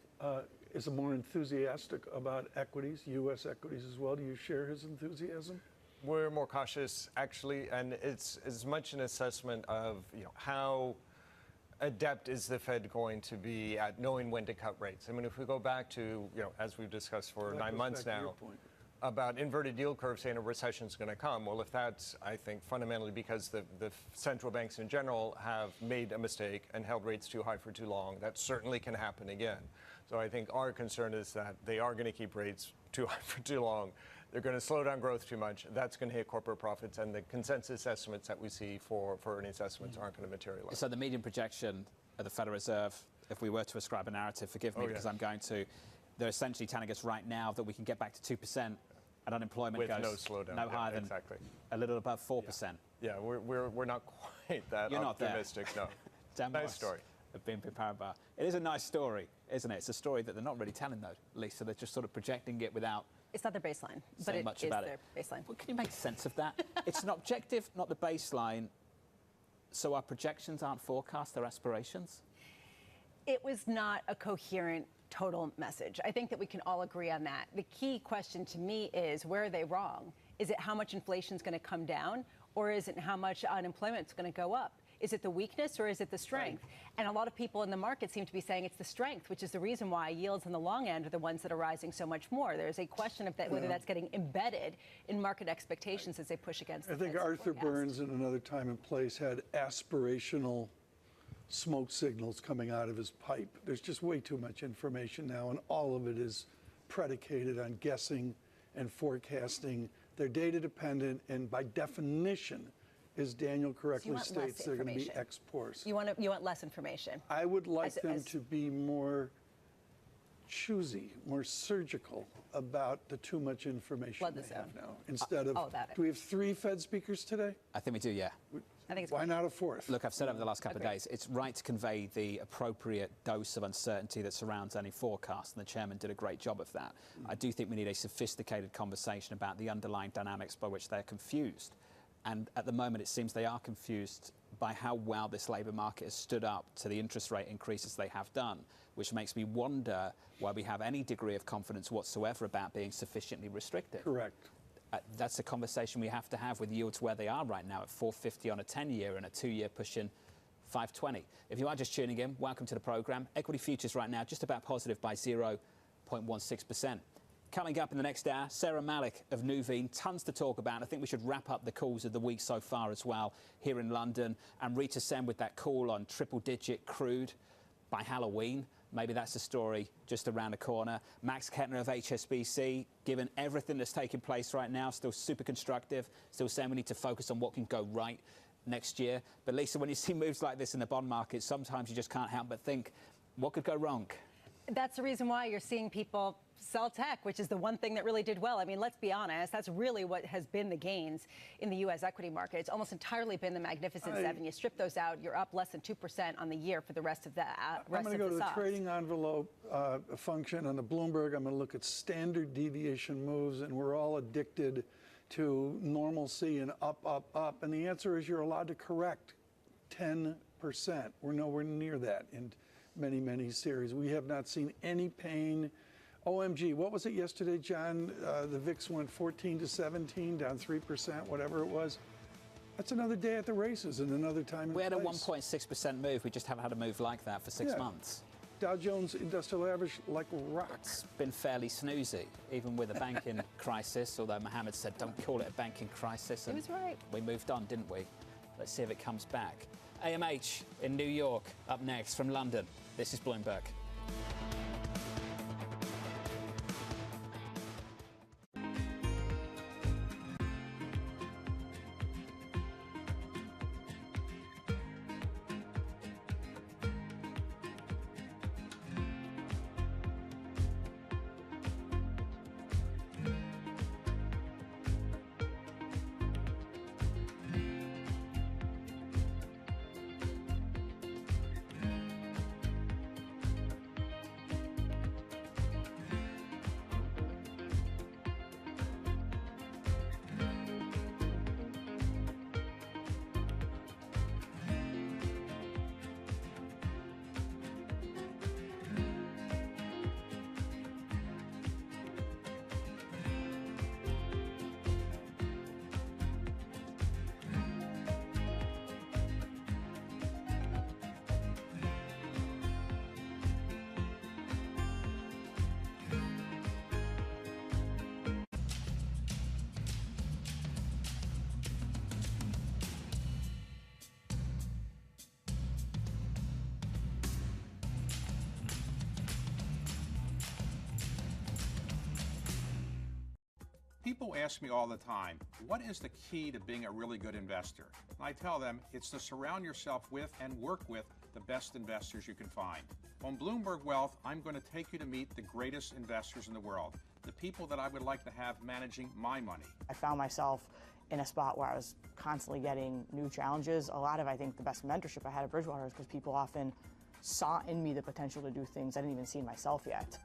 is more enthusiastic about equities, U.S. equities as well. Do you share his enthusiasm? We're more cautious, actually, and it's as much an assessment of, you know, how adept is the Fed going to be at knowing when to cut rates. I mean, if we go back to, you know, as we've discussed for 9 months now, about inverted yield curve saying a recession is going to come. Well, if that's, I think, fundamentally because the central banks in general have made a mistake and held rates too high for too long, that certainly can happen again. So I think our concern is that they are going to keep rates too high for too long. They're going to slow down growth too much. That's going to hit corporate profits, and the consensus estimates that we see for earnings estimates aren't going to materialize. So the median projection of the Federal Reserve, if we were to ascribe a narrative, forgive me because I'm going to, they're essentially telling us right now that we can get back to 2% and unemployment with goes no slowdown. No higher than a little above 4%. Yeah, we're not quite that You're optimistic, not there. no. Nice story. Of BNP Paribas. It is a nice story, isn't it? It's a story that they're not really telling, though, Lisa. They're just sort of projecting it without. It's not their baseline, but it is their baseline. Well, can you make sense of that? It's an objective, not the baseline. So our projections aren't forecasts, they're aspirations? It was not a coherent total message. I think that we can all agree on that. The key question to me is, where are they wrong? Is it how much inflation is going to come down, or is it how much unemployment is going to go up? Is it the weakness or is it the strength? And a lot of people in the market seem to be saying it's the strength, which is the reason why yields on the long end are the ones that are rising so much more. There's a question of that, whether that's getting embedded in market expectations as they push against. I think Arthur Burns in Another Time and Place had aspirational smoke signals coming out of his pipe. There's just way too much information now, and all of it is predicated on guessing and forecasting. They're data dependent, and by definition, as Daniel correctly states, they're going to be ex-post. You want less information. I would like them to be more choosy, more surgical about the too much information they have now. Instead of, do we have 3 Fed speakers today? I think we do, yeah. I think it's Why not a 4th? Look, I've said over the last couple of days, it's right to convey the appropriate dose of uncertainty that surrounds any forecast, and the chairman did a great job of that. I do think we need a sophisticated conversation about the underlying dynamics by which they're confused. And at the moment, it seems they are confused by how well this labour market has stood up to the interest rate increases they have done, which makes me wonder why we have any degree of confidence whatsoever about being sufficiently restrictive. Correct. That's a conversation we have to have with yields where they are right now at 450 on a 10-year and a 2-year pushing 520. If you are just tuning in, welcome to the programme. Equity futures right now just about positive by 0.16%. Coming up in the next hour, Sarah Malik of Nuveen, tons to talk about. I think we should wrap up the calls of the week so far as well here in London. And Rita Sen with that call on triple-digit crude by Halloween. Maybe that's the story just around the corner. Max Kettner of HSBC, given everything that's taking place right now, still super constructive, still saying we need to focus on what can go right next year. But Lisa, when you see moves like this in the bond market, sometimes you just can't help but think, what could go wrong? That's the reason why you're seeing people sell tech, which is the one thing that really did well. I mean, let's be honest, that's really what has been the gains in the U.S. equity market. It's almost entirely been the Magnificent Seven. You strip those out, you're up less than 2% on the year for the rest of the I'm going to go to the trading envelope function on the Bloomberg. I'm going to look at standard deviation moves, and we're all addicted to normalcy and up, up, up. And the answer is you're allowed to correct 10%. We're nowhere near that in many, many series. We have not seen any pain. OMG, what was it yesterday, John? The VIX went 14 to 17, down 3%, whatever it was. That's another day at the races and another time and We had a place. 1.6% move. We just haven't had a move like that for 6 months. Dow Jones Industrial Average like rock. It's been fairly snoozy, even with a banking crisis, although Mohammed said don't call it a banking crisis. He was right. We moved on, didn't we? Let's see if it comes back. AMH in New York, up next from London. This is Bloomberg. People ask me all the time, what is the key to being a really good investor? And I tell them it's to surround yourself with and work with the best investors you can find. On Bloomberg Wealth, I'm going to take you to meet the greatest investors in the world, the people that I would like to have managing my money. I found myself in a spot where I was constantly getting new challenges. A lot of, I think, the best mentorship I had at Bridgewater is because people often saw in me the potential to do things I didn't even see in myself yet.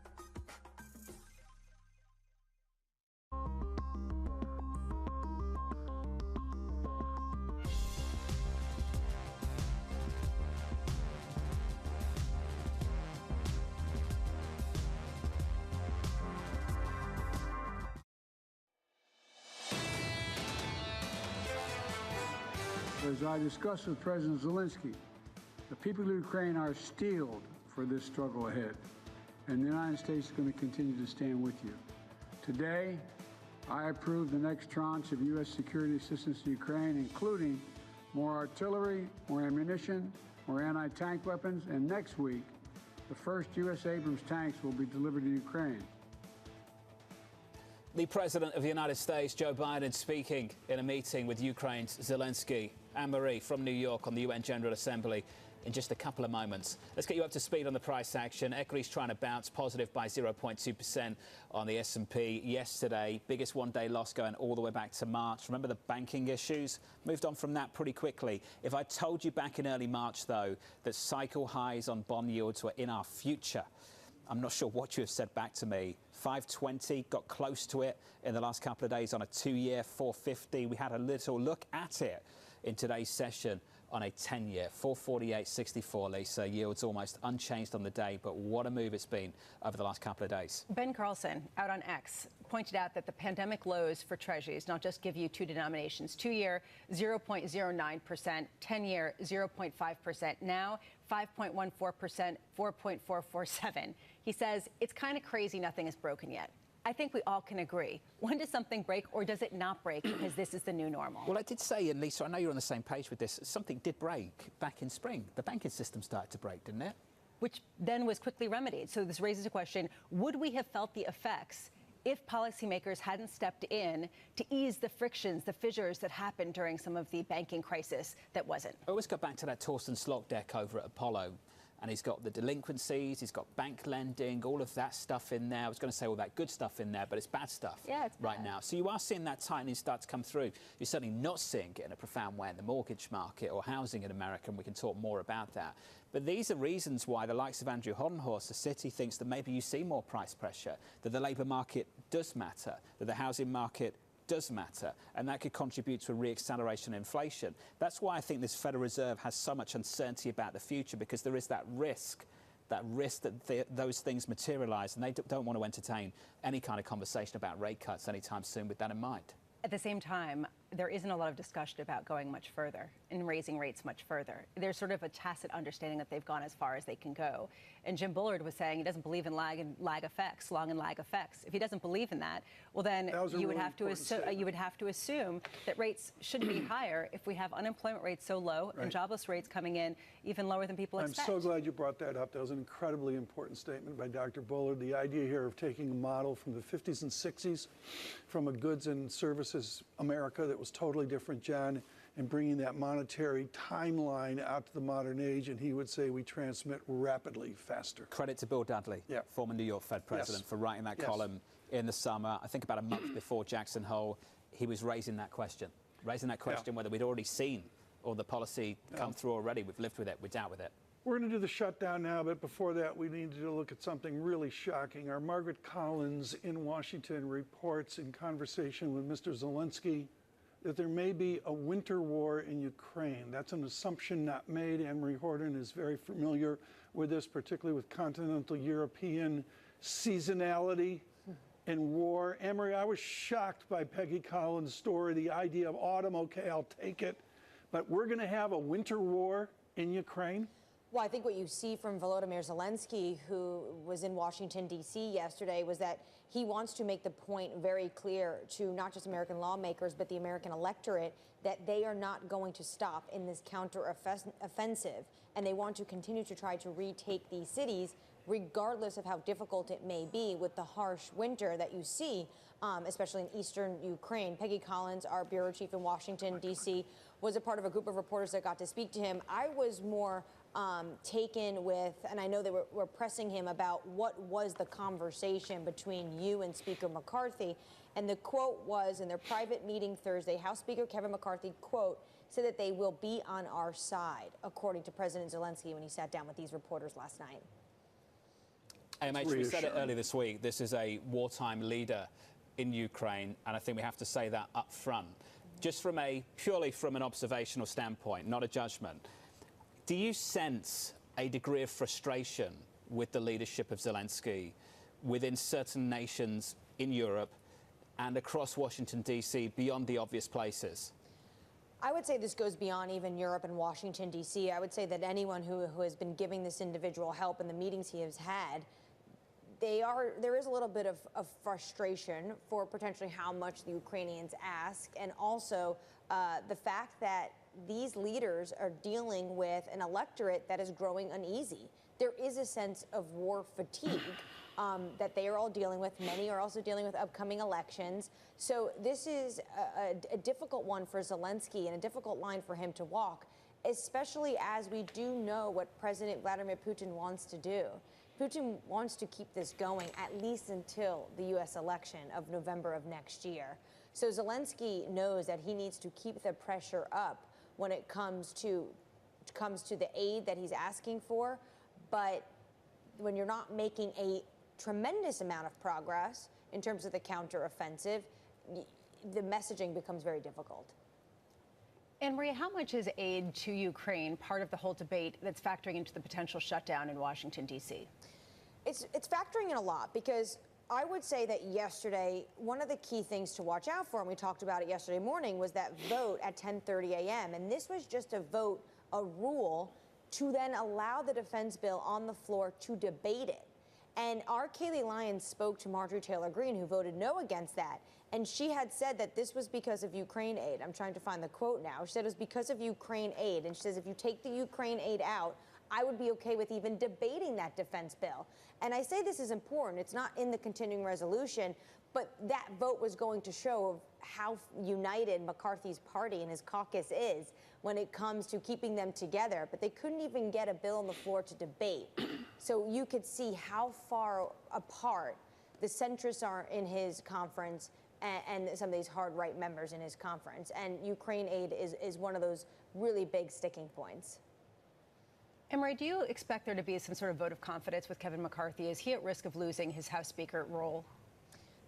As I discussed with President Zelensky, the people of Ukraine are steeled for this struggle ahead, and the United States is going to continue to stand with you. Today, I approve the next tranche of U.S. security assistance to Ukraine, including more artillery, more ammunition, more anti-tank weapons, and next week, the first U.S. Abrams tanks will be delivered to Ukraine. The President of the United States, Joe Biden, speaking in a meeting with Ukraine's Zelensky. Anne-Marie from New York on the UN General Assembly in just a couple of moments. Let's get you up to speed on the price action. Equities trying to bounce positive by 0.2% on the S&P yesterday. Biggest one-day loss going all the way back to March. Remember the banking issues? Moved on from that pretty quickly. If I told you back in early March, though, that cycle highs on bond yields were in our future, I'm not sure what you have said back to me. 520, got close to it in the last couple of days on a 2-year, 450. We had a little look at it in today's session on a 10-year, 448.64, Lisa. Yields almost unchanged on the day, but what a move it's been over the last couple of days. Ben Carlson, out on X, pointed out that the pandemic lows for treasuries, and I'll just give you two denominations, 2-year, 0.09%, 10-year, 0.5%, now 5.14%, 4.447. He says, it's kind of crazy nothing is broken yet. I think we all can agree. When does something break, or does it not break because this is the new normal? Well, I did say, and Lisa, I know you're on the same page with this, something did break back in spring. The banking system started to break, didn't it? which then was quickly remedied. So this raises a question, would we have felt the effects if policymakers hadn't stepped in to ease the frictions, the fissures that happened during some of the banking crisis that wasn't? I always go back to that Torsten Slok deck over at Apollo, and he's got the delinquencies, he's got bank lending, all of that stuff in there. I was going to say all that good stuff in there, but it's bad stuff right now. So you are seeing that tightening start to come through. You're certainly not seeing it in a profound way in the mortgage market or housing in America, and we can talk more about that. But these are reasons why the likes of Andrew Hoddenhorst, the city, thinks that maybe you see more price pressure, that the labour market does matter, that the housing market does matter, and that could contribute to a re-acceleration in inflation. That's why I think this Federal Reserve has so much uncertainty about the future, because there is that risk that those things materialise, and they don't want to entertain any kind of conversation about rate cuts anytime soon with that in mind. At the same time, there isn't a lot of discussion about going much further and raising rates much further. There's sort of a tacit understanding that they've gone as far as they can go. And Jim Bullard was saying he doesn't believe in lag and lag effects, long and lag effects. If he doesn't believe in that, well then you would have to assume that rates should be higher if we have unemployment rates so low and jobless rates coming in even lower than people expect. I'm so glad you brought that up. That was an incredibly important statement by Dr. Bullard. The idea here of taking a model from the 50s and 60s from a goods and services America that was totally different, John, and bringing that monetary timeline out to the modern age, and he would say we transmit rapidly faster. Credit to Bill Dudley, former New York Fed president, for writing that column in the summer. I think about a month before Jackson Hole, he was raising that question whether we'd already seen all the policy come through already. We've lived with it, we're dealt with it. We're going to do the shutdown now, but before that, we need to look at something really shocking. Our Margaret Collins in Washington reports in conversation with Mr. Zelensky that there may be a winter war in Ukraine. That's an assumption not made. Emery Horton is very familiar with this, particularly with continental European seasonality and war. Emery, I was shocked by Peggy Collins' story, the idea of autumn, okay, I'll take it. But we're going to have a winter war in Ukraine? Well, I think what you see from Volodymyr Zelensky, who was in Washington, D.C. yesterday, was that he wants to make the point very clear to not just American lawmakers, but the American electorate, that they are not going to stop in this counter-offensive, and they want to continue to try to retake these cities, regardless of how difficult it may be with the harsh winter that you see, especially in eastern Ukraine. Peggy Collins, our bureau chief in Washington, D.C., was a part of a group of reporters that got to speak to him. I was more taken with, and I know they were pressing him about what was the conversation between you and Speaker McCarthy. And the quote was, in their private meeting Thursday, House Speaker Kevin McCarthy, quote, said that they will be on our side, according to President Zelensky when he sat down with these reporters last night. AMH, we said it earlier this week, this is a wartime leader in Ukraine, and I think we have to say that up front. Just purely from an observational standpoint, not a judgment, do you sense a degree of frustration with the leadership of Zelensky within certain nations in Europe and across Washington, D.C., beyond the obvious places? I would say this goes beyond even Europe and Washington, D.C. I would say that anyone who has been giving this individual help in the meetings he has had, there is a little bit of frustration for potentially how much the Ukrainians ask, and also the fact that these leaders are dealing with an electorate that is growing uneasy. There is a sense of war fatigue that they are all dealing with. Many are also dealing with upcoming elections. So this is a difficult one for Zelensky and a difficult line for him to walk, especially as we do know what President Vladimir Putin wants to do. Putin wants to keep this going at least until the U.S. election of November of next year. So Zelensky knows that he needs to keep the pressure up when it comes to the aid that he's asking for. But when you're not making a tremendous amount of progress in terms of the counteroffensive, the messaging becomes very difficult. And Maria, how much is aid to Ukraine part of the whole debate that's factoring into the potential shutdown in Washington, D.C.? It's factoring in a lot, because I would say that yesterday, one of the key things to watch out for, and we talked about it yesterday morning, was that vote at 10:30 a.m. And this was just a vote, a rule, to then allow the defense bill on the floor to debate it. And our Kayleigh Lyons spoke to Marjorie Taylor Greene, who voted no against that. And she had said that this was because of Ukraine aid. I'm trying to find the quote now. She said it was because of Ukraine aid. And she says, if you take the Ukraine aid out, I would be okay with even debating that defense bill. And I say this is important. It's not in the continuing resolution, but that vote was going to show how united McCarthy's party and his caucus is when it comes to keeping them together. But they couldn't even get a bill on the floor to debate. So you could see how far apart the centrists are in his conference and some of these hard right members in his conference. And Ukraine aid is one of those really big sticking points. Emery, do you expect there to be some sort of vote of confidence with Kevin McCarthy? Is he at risk of losing his House Speaker role?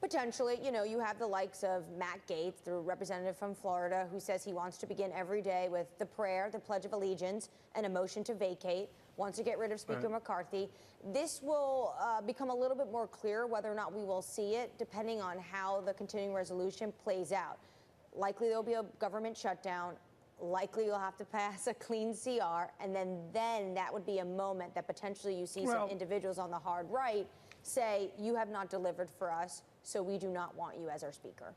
Potentially. You know, you have the likes of Matt Gaetz, the representative from Florida, who says he wants to begin every day with the prayer, the Pledge of Allegiance, and a motion to vacate, wants to get rid of Speaker McCarthy. This will become a little bit more clear whether or not we will see it, depending on how the continuing resolution plays out. Likely there'll be a government shutdown. Likely you'll have to pass a clean CR, and then that would be a moment that potentially you see some individuals on the hard right say, you have not delivered for us, so we do not want you as our speaker.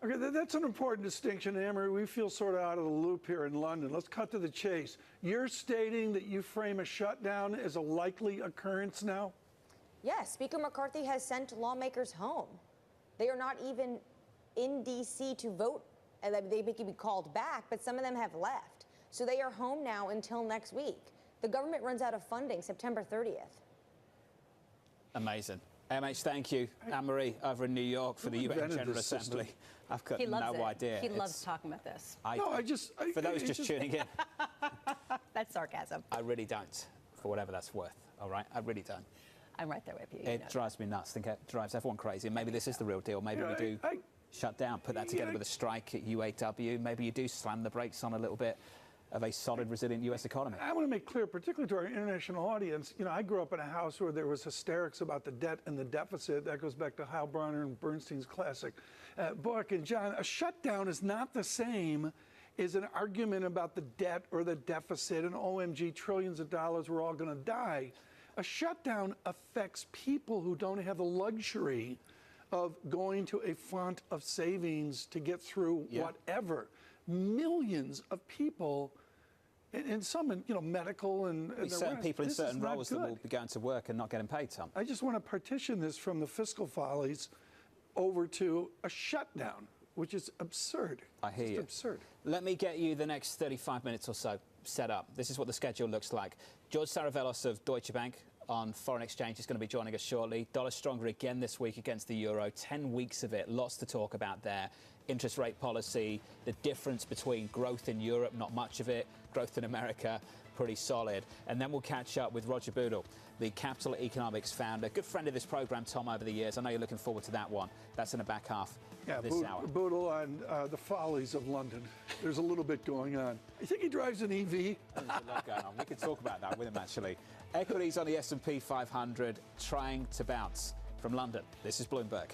Okay, that's an important distinction, Amory. We feel sort of out of the loop here in London. Let's cut to the chase. You're stating that you frame a shutdown as a likely occurrence now? Yes, Speaker McCarthy has sent lawmakers home. They are not even in D.C. to vote. They can be called back, but some of them have left. So they are home now until next week. The government runs out of funding September 30th. Amazing. MH, thank you. Anne-Marie over in New York for the UN General Assembly. I've got no idea. He loves talking about this. For those just tuning in. That's sarcasm. I really don't, for whatever that's worth. All right? I really don't. I'm right there with you. It drives me nuts. I think it drives everyone crazy. And maybe this is the real deal. Maybe we do shut down, put that together with a strike at UAW. Maybe you do slam the brakes on a little bit of a solid, resilient U.S. economy. I want to make clear, particularly to our international audience, you know, I grew up in a house where there was hysterics about the debt and the deficit. That goes back to Hal Bronner and Bernstein's classic book. And John, a shutdown is not the same as an argument about the debt or the deficit and OMG, trillions of dollars, we're all going to die. A shutdown affects people who don't have the luxury of going to a font of savings to get through whatever. Millions of people, and some in medical and certain people in certain roles that will be going to work and not getting paid, Tom. I just want to partition this from the fiscal follies over to a shutdown, which is absurd. I hear you. It's absurd. Let me get you the next 35 minutes or so set up. This is what the schedule looks like. George Saravelos of Deutsche Bank on foreign exchange is going to be joining us shortly. Dollar stronger again this week against the euro. 10 weeks of it. Lots to talk about there. Interest rate policy, the difference between growth in Europe, not much of it, growth in America, pretty solid. And then we'll catch up with Roger Boodle, the Capital Economics founder, good friend of this program, Tom, over the years. I know you're looking forward to that one. That's in the back half of this hour. Boodle on the follies of London. There's a little bit going on. I think he drives an EV. There's a lot going on. We can talk about that with him, actually. Equities on the S&P 500 trying to bounce from London. This is Bloomberg.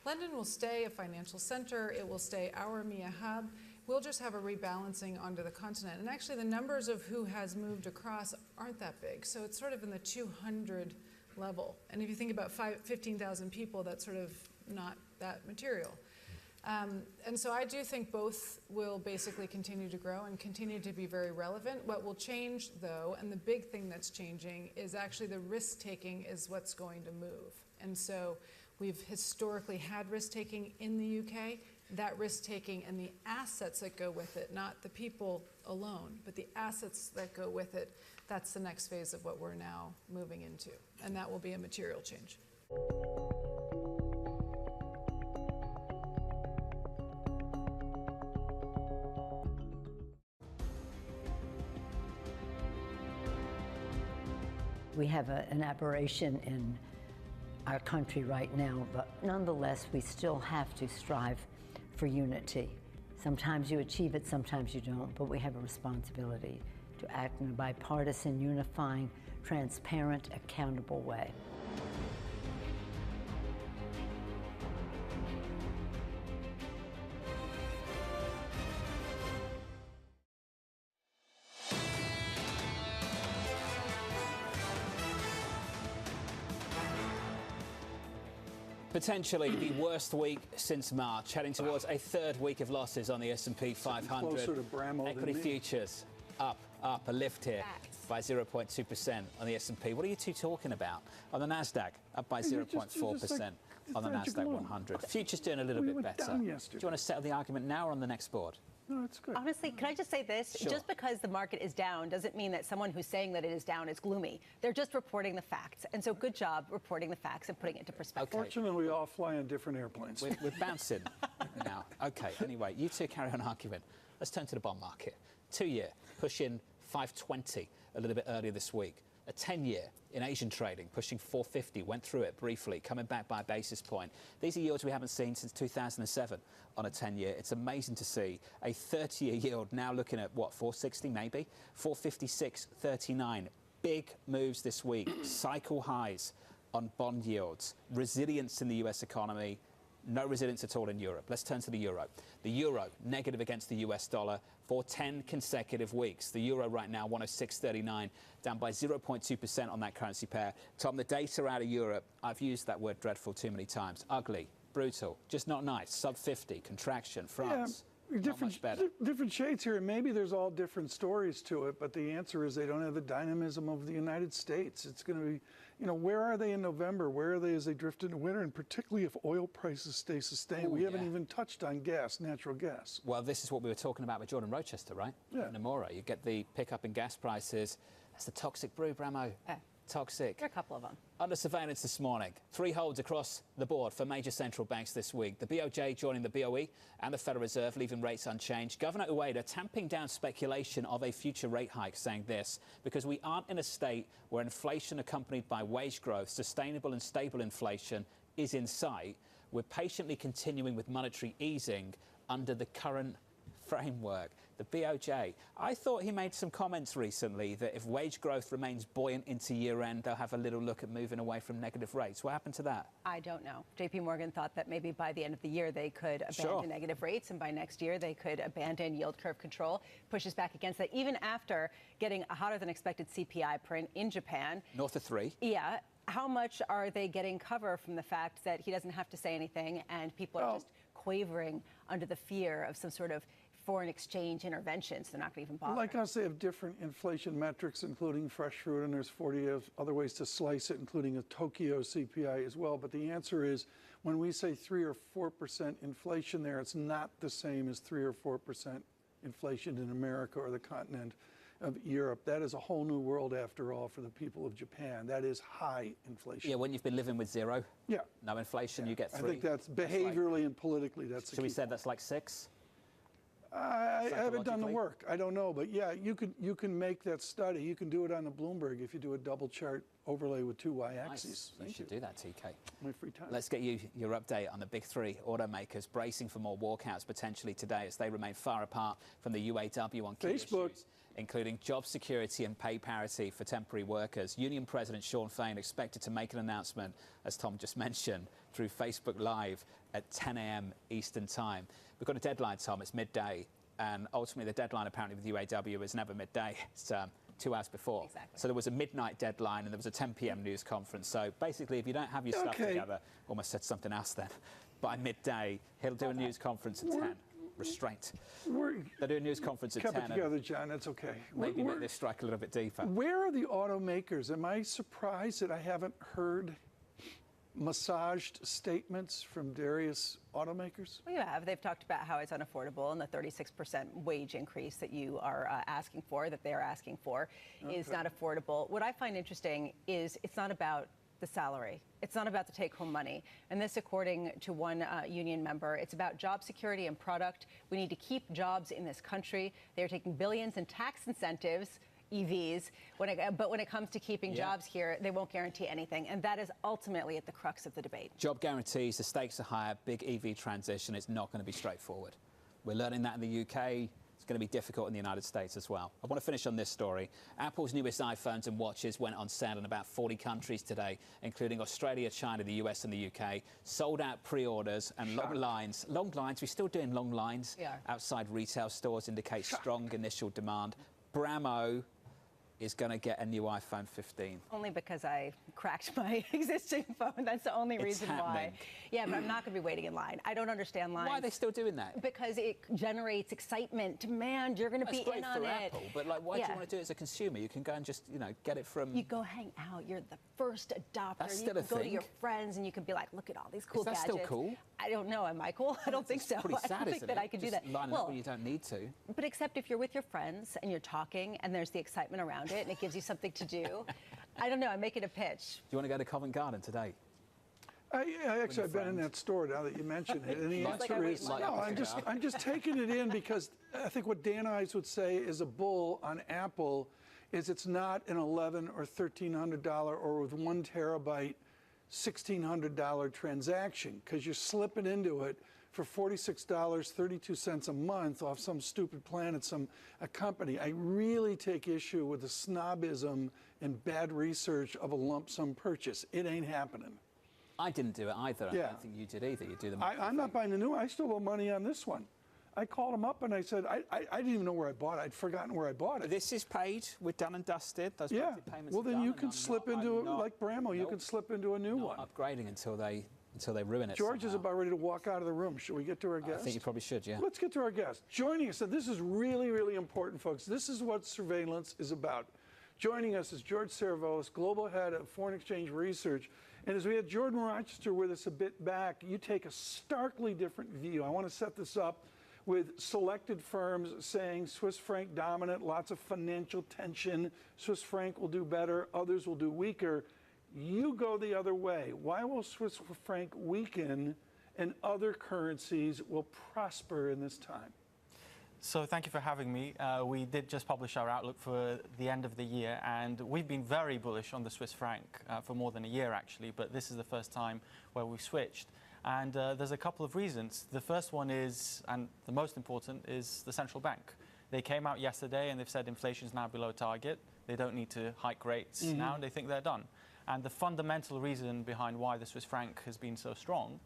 London will stay a financial center. It will stay our EMEA hub. We'll just have a rebalancing onto the continent. And actually, the numbers of who has moved across aren't that big. So it's sort of in the 200 level. And if you think about 15,000 people, that's sort of not that material. And so I do think both will basically continue to grow and continue to be very relevant. What will change, though, and the big thing that's changing, is actually the risk-taking is what's going to move. And so we've historically had risk-taking in the UK. That risk-taking and the assets that go with it, not the people alone, but the assets that go with it, that's the next phase of what we're now moving into. And that will be a material change. We have an aberration in our country right now, but nonetheless, we still have to strive for unity. Sometimes you achieve it, sometimes you don't, but we have a responsibility to act in a bipartisan, unifying, transparent, accountable way. Potentially the worst week since March, heading towards a third week of losses on the S&P 500. Closer to Bramall Equity than me. futures up, a lift here by 0.2% on the S&P. What are you two talking about? On the Nasdaq, up by 0.4% on the Nasdaq 100. Futures doing a little bit better. Do you want to settle the argument now or on the next board? No, it's good. Honestly, can I just say this? Sure. Just because the market is down doesn't mean that someone who's saying that it is down is gloomy. They're just reporting the facts. And so good job reporting the facts and putting it into perspective. Fortunately, we all fly on different airplanes. We're bouncing now. Okay, anyway, you two carry on argument. Let's turn to the bond market. 2-year, pushing 520 a little bit earlier this week. A 10-year in Asian trading, pushing 450, went through it briefly, coming back by a basis point. These are yields we haven't seen since 2007 on a 10-year. It's amazing to see a 30-year yield now looking at, what, 460 maybe? 456.39. Big moves this week. Cycle highs on bond yields. Resilience in the US economy. No resilience at all in Europe. Let's turn to the euro. The euro negative against the US dollar for 10 consecutive weeks. The euro right now 106.39, down by 0.2% on that currency pair. Tom, the data out of Europe, I've used that word dreadful too many times. Ugly, brutal, just not nice. Sub 50, contraction, France. Not much better. Different shades here, and maybe there's all different stories to it, but the answer is they don't have the dynamism of the United States. It's going to be, you know, where are they in November? Where are they as they drift into winter? And particularly if oil prices stay sustained. We haven't even touched on gas, natural gas. Well, this is what we were talking about with Jordan Rochester, right? Yeah. Nomura, you get the pickup in gas prices. That's the toxic brew, Bramo. Toxic. There are a couple of them. Under surveillance this morning. 3 holds across the board for major central banks this week. The BOJ joining the BOE and the Federal Reserve, leaving rates unchanged. Governor Ueda tamping down speculation of a future rate hike, saying this, because we aren't in a state where inflation accompanied by wage growth, sustainable and stable inflation, is in sight. We're patiently continuing with monetary easing under the current framework. The BOJ. I thought he made some comments recently that if wage growth remains buoyant into year end, they'll have a little look at moving away from negative rates. What happened to that? I don't know. JP Morgan thought that maybe by the end of the year they could abandon negative rates, and by next year they could abandon yield curve control. Pushes back against that even after getting a hotter than expected CPI print in Japan. North of 3. Yeah. How much are they getting cover from the fact that he doesn't have to say anything and people are just quavering under the fear of some sort of foreign exchange interventions? They're not going to even bother. Like us, they have different inflation metrics, including fresh fruit, and there's 40 other ways to slice it, including a Tokyo CPI as well. But the answer is, when we say 3 or 4% inflation there, it's not the same as 3 or 4% inflation in America or the continent of Europe. That is a whole new world, after all, for the people of Japan. That is high inflation. Yeah, when you've been living with 0, no inflation, you get 3. I think that's behaviorally and politically, that's the So we key. said that's like 6? I haven't done the work. I don't know, but yeah, you can make that study. You can do it on the Bloomberg if you do a double chart overlay with 2 y-axes. Nice. You should do that, TK. My free time. Let's get you your update on the big 3 automakers bracing for more walkouts potentially today as they remain far apart from the UAW on key issues, including job security and pay parity for temporary workers. Union President Sean Fain expected to make an announcement, as Tom just mentioned, through Facebook Live at 10 a.m. Eastern Time. We've got a deadline, Tom. It's midday. And ultimately, the deadline apparently with UAW is never midday. It's 2 hours before. Exactly. So there was a midnight deadline and there was a 10 p.m. news conference. So basically, if you don't have your stuff together, almost said something else then, by midday, he'll do a news conference at 10. Restraint. They'll do a news conference at 10. Keep it together, John. That's okay. Maybe make this strike a little bit deeper. Where are the automakers? Am I surprised that I haven't heard massaged statements from various automakers? Well, you have. They've talked about how it's unaffordable, and the 36% wage increase that you are asking for, that they're asking for, is not affordable. What I find interesting is it's not about the salary. It's not about the take-home money. And this, according to one union member, it's about job security and product. We need to keep jobs in this country. They're taking billions in tax incentives, EVs, but when it comes to keeping jobs here, they won't guarantee anything. And that is ultimately at the crux of the debate. Job guarantees, the stakes are higher, big EV transition, it's not going to be straightforward. We're learning that in the UK. It's going to be difficult in the United States as well. I want to finish on this story. Apple's newest iPhones and watches went on sale in about 40 countries today, including Australia, China, the US and the UK. Sold out pre-orders and long lines. Long lines, we're still doing long lines outside retail stores, indicate strong initial demand. Bramo is going to get a new iPhone 15. Only because I cracked my existing phone. That's the only reason why. Yeah, but I'm not going to be waiting in line. I don't understand lines. Why are they still doing that? Because it generates excitement, demand. You're going to be in on it. Apple, but like, why do you want to do it as a consumer? You can go and just, get it from. You go hang out. You're the first adopter. That's you still can a go thing. to your friends and you can be like, look at all these cool gadgets. Is that still cool? I don't know. Am I cool? I don't think so. Pretty sad, I don't think that I could do that. Line up when you don't need to. But except if you're with your friends and you're talking and there's the excitement around it and it gives you something to do. I don't know. I'm making a pitch. Do you want to go to Covent Garden today? Actually, I've been in that store now that you mentioned it, and the answer is no. I'm just taking it in because I think what Dan Ives would say is a bull on Apple is it's not an $1,100 or $1,300 or with 1 terabyte $1,600 transaction, because you're slipping into it for $46.32 a month off some stupid plan at a company. I really take issue with the snobism and bad research of a lump sum purchase. It ain't happening. I didn't do it either. I don't think you did either. You do the I'm not buying the new one. I still owe money on this one. I called him up and I said, I didn't even know where I bought it. I'd forgotten where I bought it. This is paid. We're done and dusted. Those monthly payments well, are then done, you can slip into it like Bramo. You can slip into a new one. Upgrading until they ruin it. George is about ready to walk out of the room. Should we get to our guest? I think you probably should, yeah. Let's get to our guest. Joining us, and this is really, really important, folks. This is what surveillance is about. Joining us is George Servolos, Global Head of Foreign Exchange Research. And as we had Jordan Rochester with us a bit back, you take a starkly different view. I want to set this up with selected firms saying Swiss franc dominant, lots of financial tension, Swiss franc will do better, others will do weaker. You go the other way. Why will Swiss franc weaken and other currencies will prosper in this time? So thank you for having me. We did just publish our outlook for the end of the year, and we've been very bullish on the Swiss franc for more than a year, actually, but this is the first time where we switched. And there's a couple of reasons. The first one is, and the most important, is the central bank. They came out yesterday and they've said inflation is now below target. They don't need to hike rates now, and they think they're done. And the fundamental reason behind why the Swiss franc has been so strong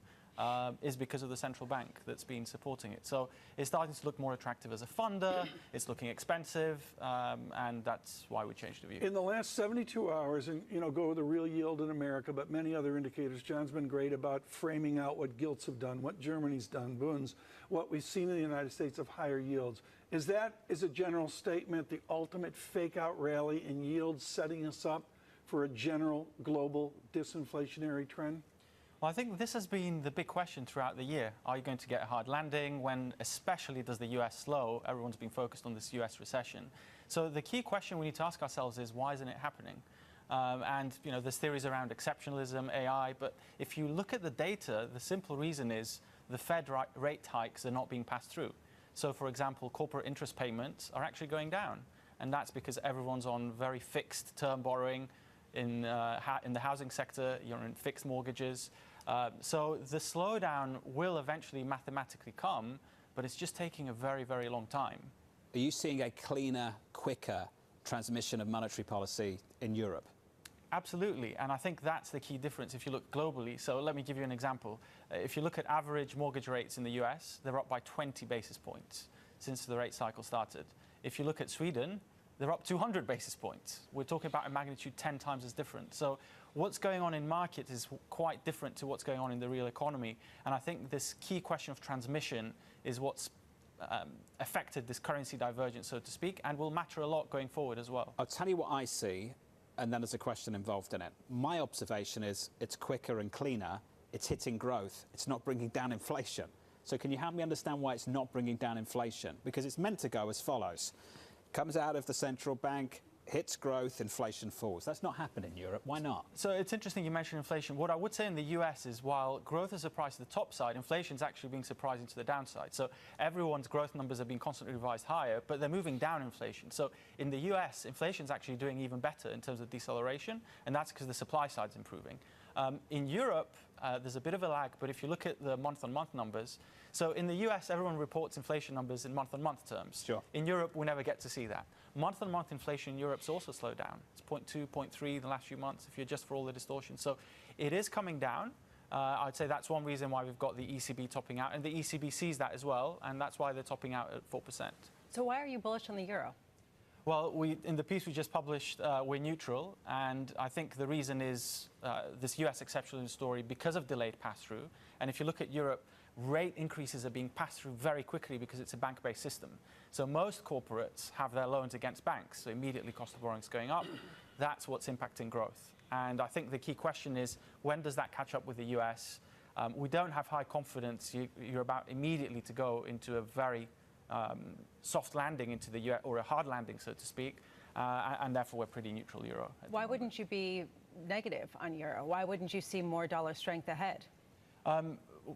is because of the central bank that's been supporting it. So it's starting to look more attractive as a funder, it's looking expensive, and that's why we changed the view. In the last 72 hours, and go with the real yield in America, but many other indicators, John's been great about framing out what gilts have done, what Germany's done, Bunds, what we've seen in the United States of higher yields. Is that, as a general statement, the ultimate fake-out rally in yields setting us up for a general global disinflationary trend? Well, I think this has been the big question throughout the year. Are you going to get a hard landing? When especially does the US slow? Everyone's been focused on this US recession. So the key question we need to ask ourselves is, why isn't it happening? And there's theories around exceptionalism, AI, but if you look at the data, the simple reason is the Fed rate hikes are not being passed through. So for example, corporate interest payments are actually going down. And that's because everyone's on very fixed term borrowing. In the housing sector, you're in fixed mortgages. So the slowdown will eventually mathematically come, but it's just taking a very, very long time. Are you seeing a cleaner, quicker transmission of monetary policy in Europe? Absolutely, and I think that's the key difference if you look globally. So let me give you an example. If you look at average mortgage rates in the US, they're up by 20 basis points since the rate cycle started. If you look at Sweden, they're up 200 basis points. We're talking about a magnitude 10 times as different. So what's going on in markets is quite different to what's going on in the real economy. And I think this key question of transmission is what's affected this currency divergence, so to speak, and will matter a lot going forward as well. I'll tell you what I see, and then there's a question involved in it. My observation is it's quicker and cleaner, it's hitting growth, it's not bringing down inflation. So can you help me understand why it's not bringing down inflation? Because it's meant to go as follows. Comes out of the central bank, hits growth, inflation falls. That's not happening in Europe. Why not? So it's interesting you mentioned inflation. What I would say in the US is while growth is surprised to the top side, inflation is actually being surprising to the downside. So everyone's growth numbers are being constantly revised higher, but they're moving down inflation. So in the US, inflation is actually doing even better in terms of deceleration, and that's because the supply side is improving. In Europe, there's a bit of a lag, but if you look at the month-on-month numbers, so in the US, everyone reports inflation numbers in month-on-month terms. Sure. In Europe, we never get to see that. Month-on-month inflation in Europe's also slowed down. It's 0.2, 0.3 the last few months, if you adjust for all the distortion. So it is coming down. I'd say that's one reason why we've got the ECB topping out, and the ECB sees that as well, and that's why they're topping out at 4%. So why are you bullish on the euro? Well, in the piece we just published, we're neutral, and I think the reason is this US exceptional story because of delayed pass-through. And if you look at Europe, rate increases are being passed through very quickly because it's a bank-based system. So most corporates have their loans against banks, so immediately cost of borrowing is going up. That's what's impacting growth. And I think the key question is, when does that catch up with the US? We don't have high confidence. You're about immediately to go into a very soft landing into the US, or a hard landing, so to speak, and therefore we're pretty neutral euro. Why wouldn't you be negative on euro? Why wouldn't you see more dollar strength ahead?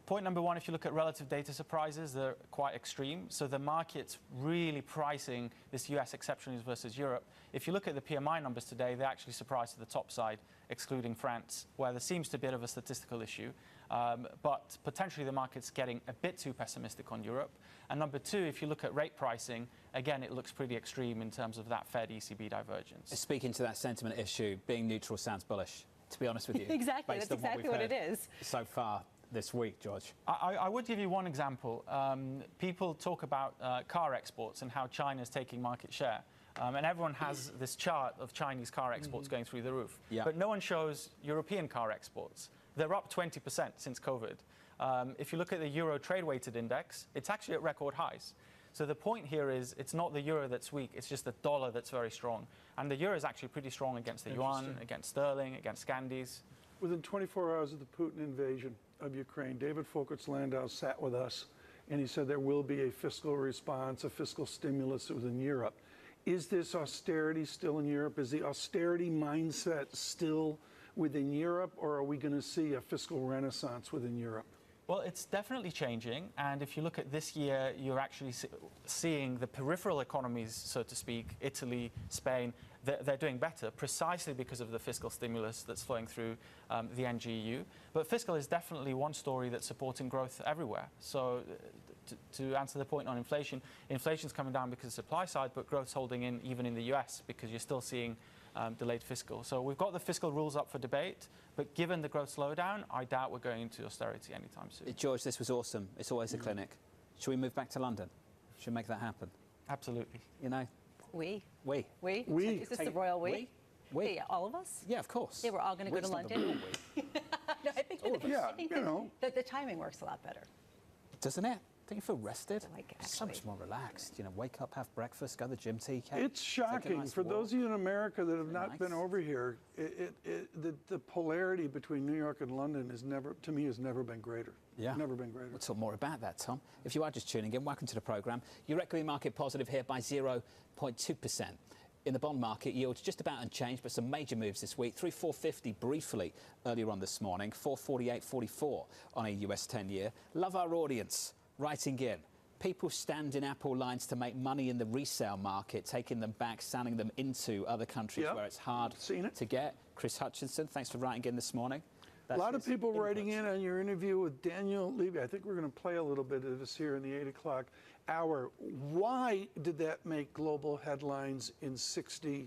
Point number one, if you look at relative data surprises, they're quite extreme. So the market's really pricing this US exceptionalism versus Europe. If you look at the PMI numbers today, they actually surprise to the top side, excluding France, where there seems to be a bit of a statistical issue. But potentially the market's getting a bit too pessimistic on Europe. And number two, if you look at rate pricing, again, it looks pretty extreme in terms of that Fed ECB divergence. Speaking to that sentiment issue, being neutral sounds bullish, to be honest with you. Exactly, that's exactly what it is. So far this week, George. I would give you one example. People talk about car exports and how China's taking market share. And everyone has this chart of Chinese car exports going through the roof. Yeah. But no one shows European car exports. They're up 20% since COVID. If you look at the Euro trade-weighted index, it's actually at record highs. So the point here is it's not the euro that's weak, it's just the dollar that's very strong. And the euro is actually pretty strong against the yuan, against sterling, against Scandis. Within 24 hours of the Putin invasion of Ukraine, David Folkerts-Landau sat with us, and he said there will be a fiscal response, a fiscal stimulus within Europe. Is this austerity still in Europe? Is the austerity mindset still within Europe, or are we going to see a fiscal renaissance within Europe? Well, it's definitely changing, and if you look at this year, you're actually seeing the peripheral economies, so to speak, Italy, Spain, they're doing better precisely because of the fiscal stimulus that's flowing through the NGEU. But fiscal is definitely one story that's supporting growth everywhere. So to answer the point on inflation, inflation's coming down because of the supply side, but growth's holding in even in the US because you're still seeing delayed fiscal. So we've got the fiscal rules up for debate, but given the growth slowdown, I doubt we're going into austerity anytime soon. George, this was awesome. It's always a clinic. Should we move back to London? Should we make that happen? Absolutely. You know? We. We. Is this the royal we? We. Yeah, all of us? Yeah, of course. Yeah, we're all going to go to London. No, I think that the timing works a lot better. Doesn't it? Don't you feel rested? Like, so much more relaxed. You know, wake up, have breakfast, go to the gym, tea cake. It's shocking for those of you in America that have not been over here. The polarity between New York and London is never, to me, has never been greater. Yeah. Never been greater. We'll talk more about that, Tom. If you are just tuning in, welcome to the programme. Your equity market positive here by 0.2%. In the bond market, yields just about unchanged, but some major moves this week. Through 450 briefly earlier on this morning, 448.44 on a US 10-year. Love our audience writing in. People stand in Apple lines to make money in the resale market, taking them back, selling them into other countries where it's hard to get. Chris Hutchinson, thanks for writing in this morning. A lot of people writing in on your interview with Daniel Levy. I think we're going to play a little bit of this here in the 8 o'clock hour. Why did that make global headlines in 60+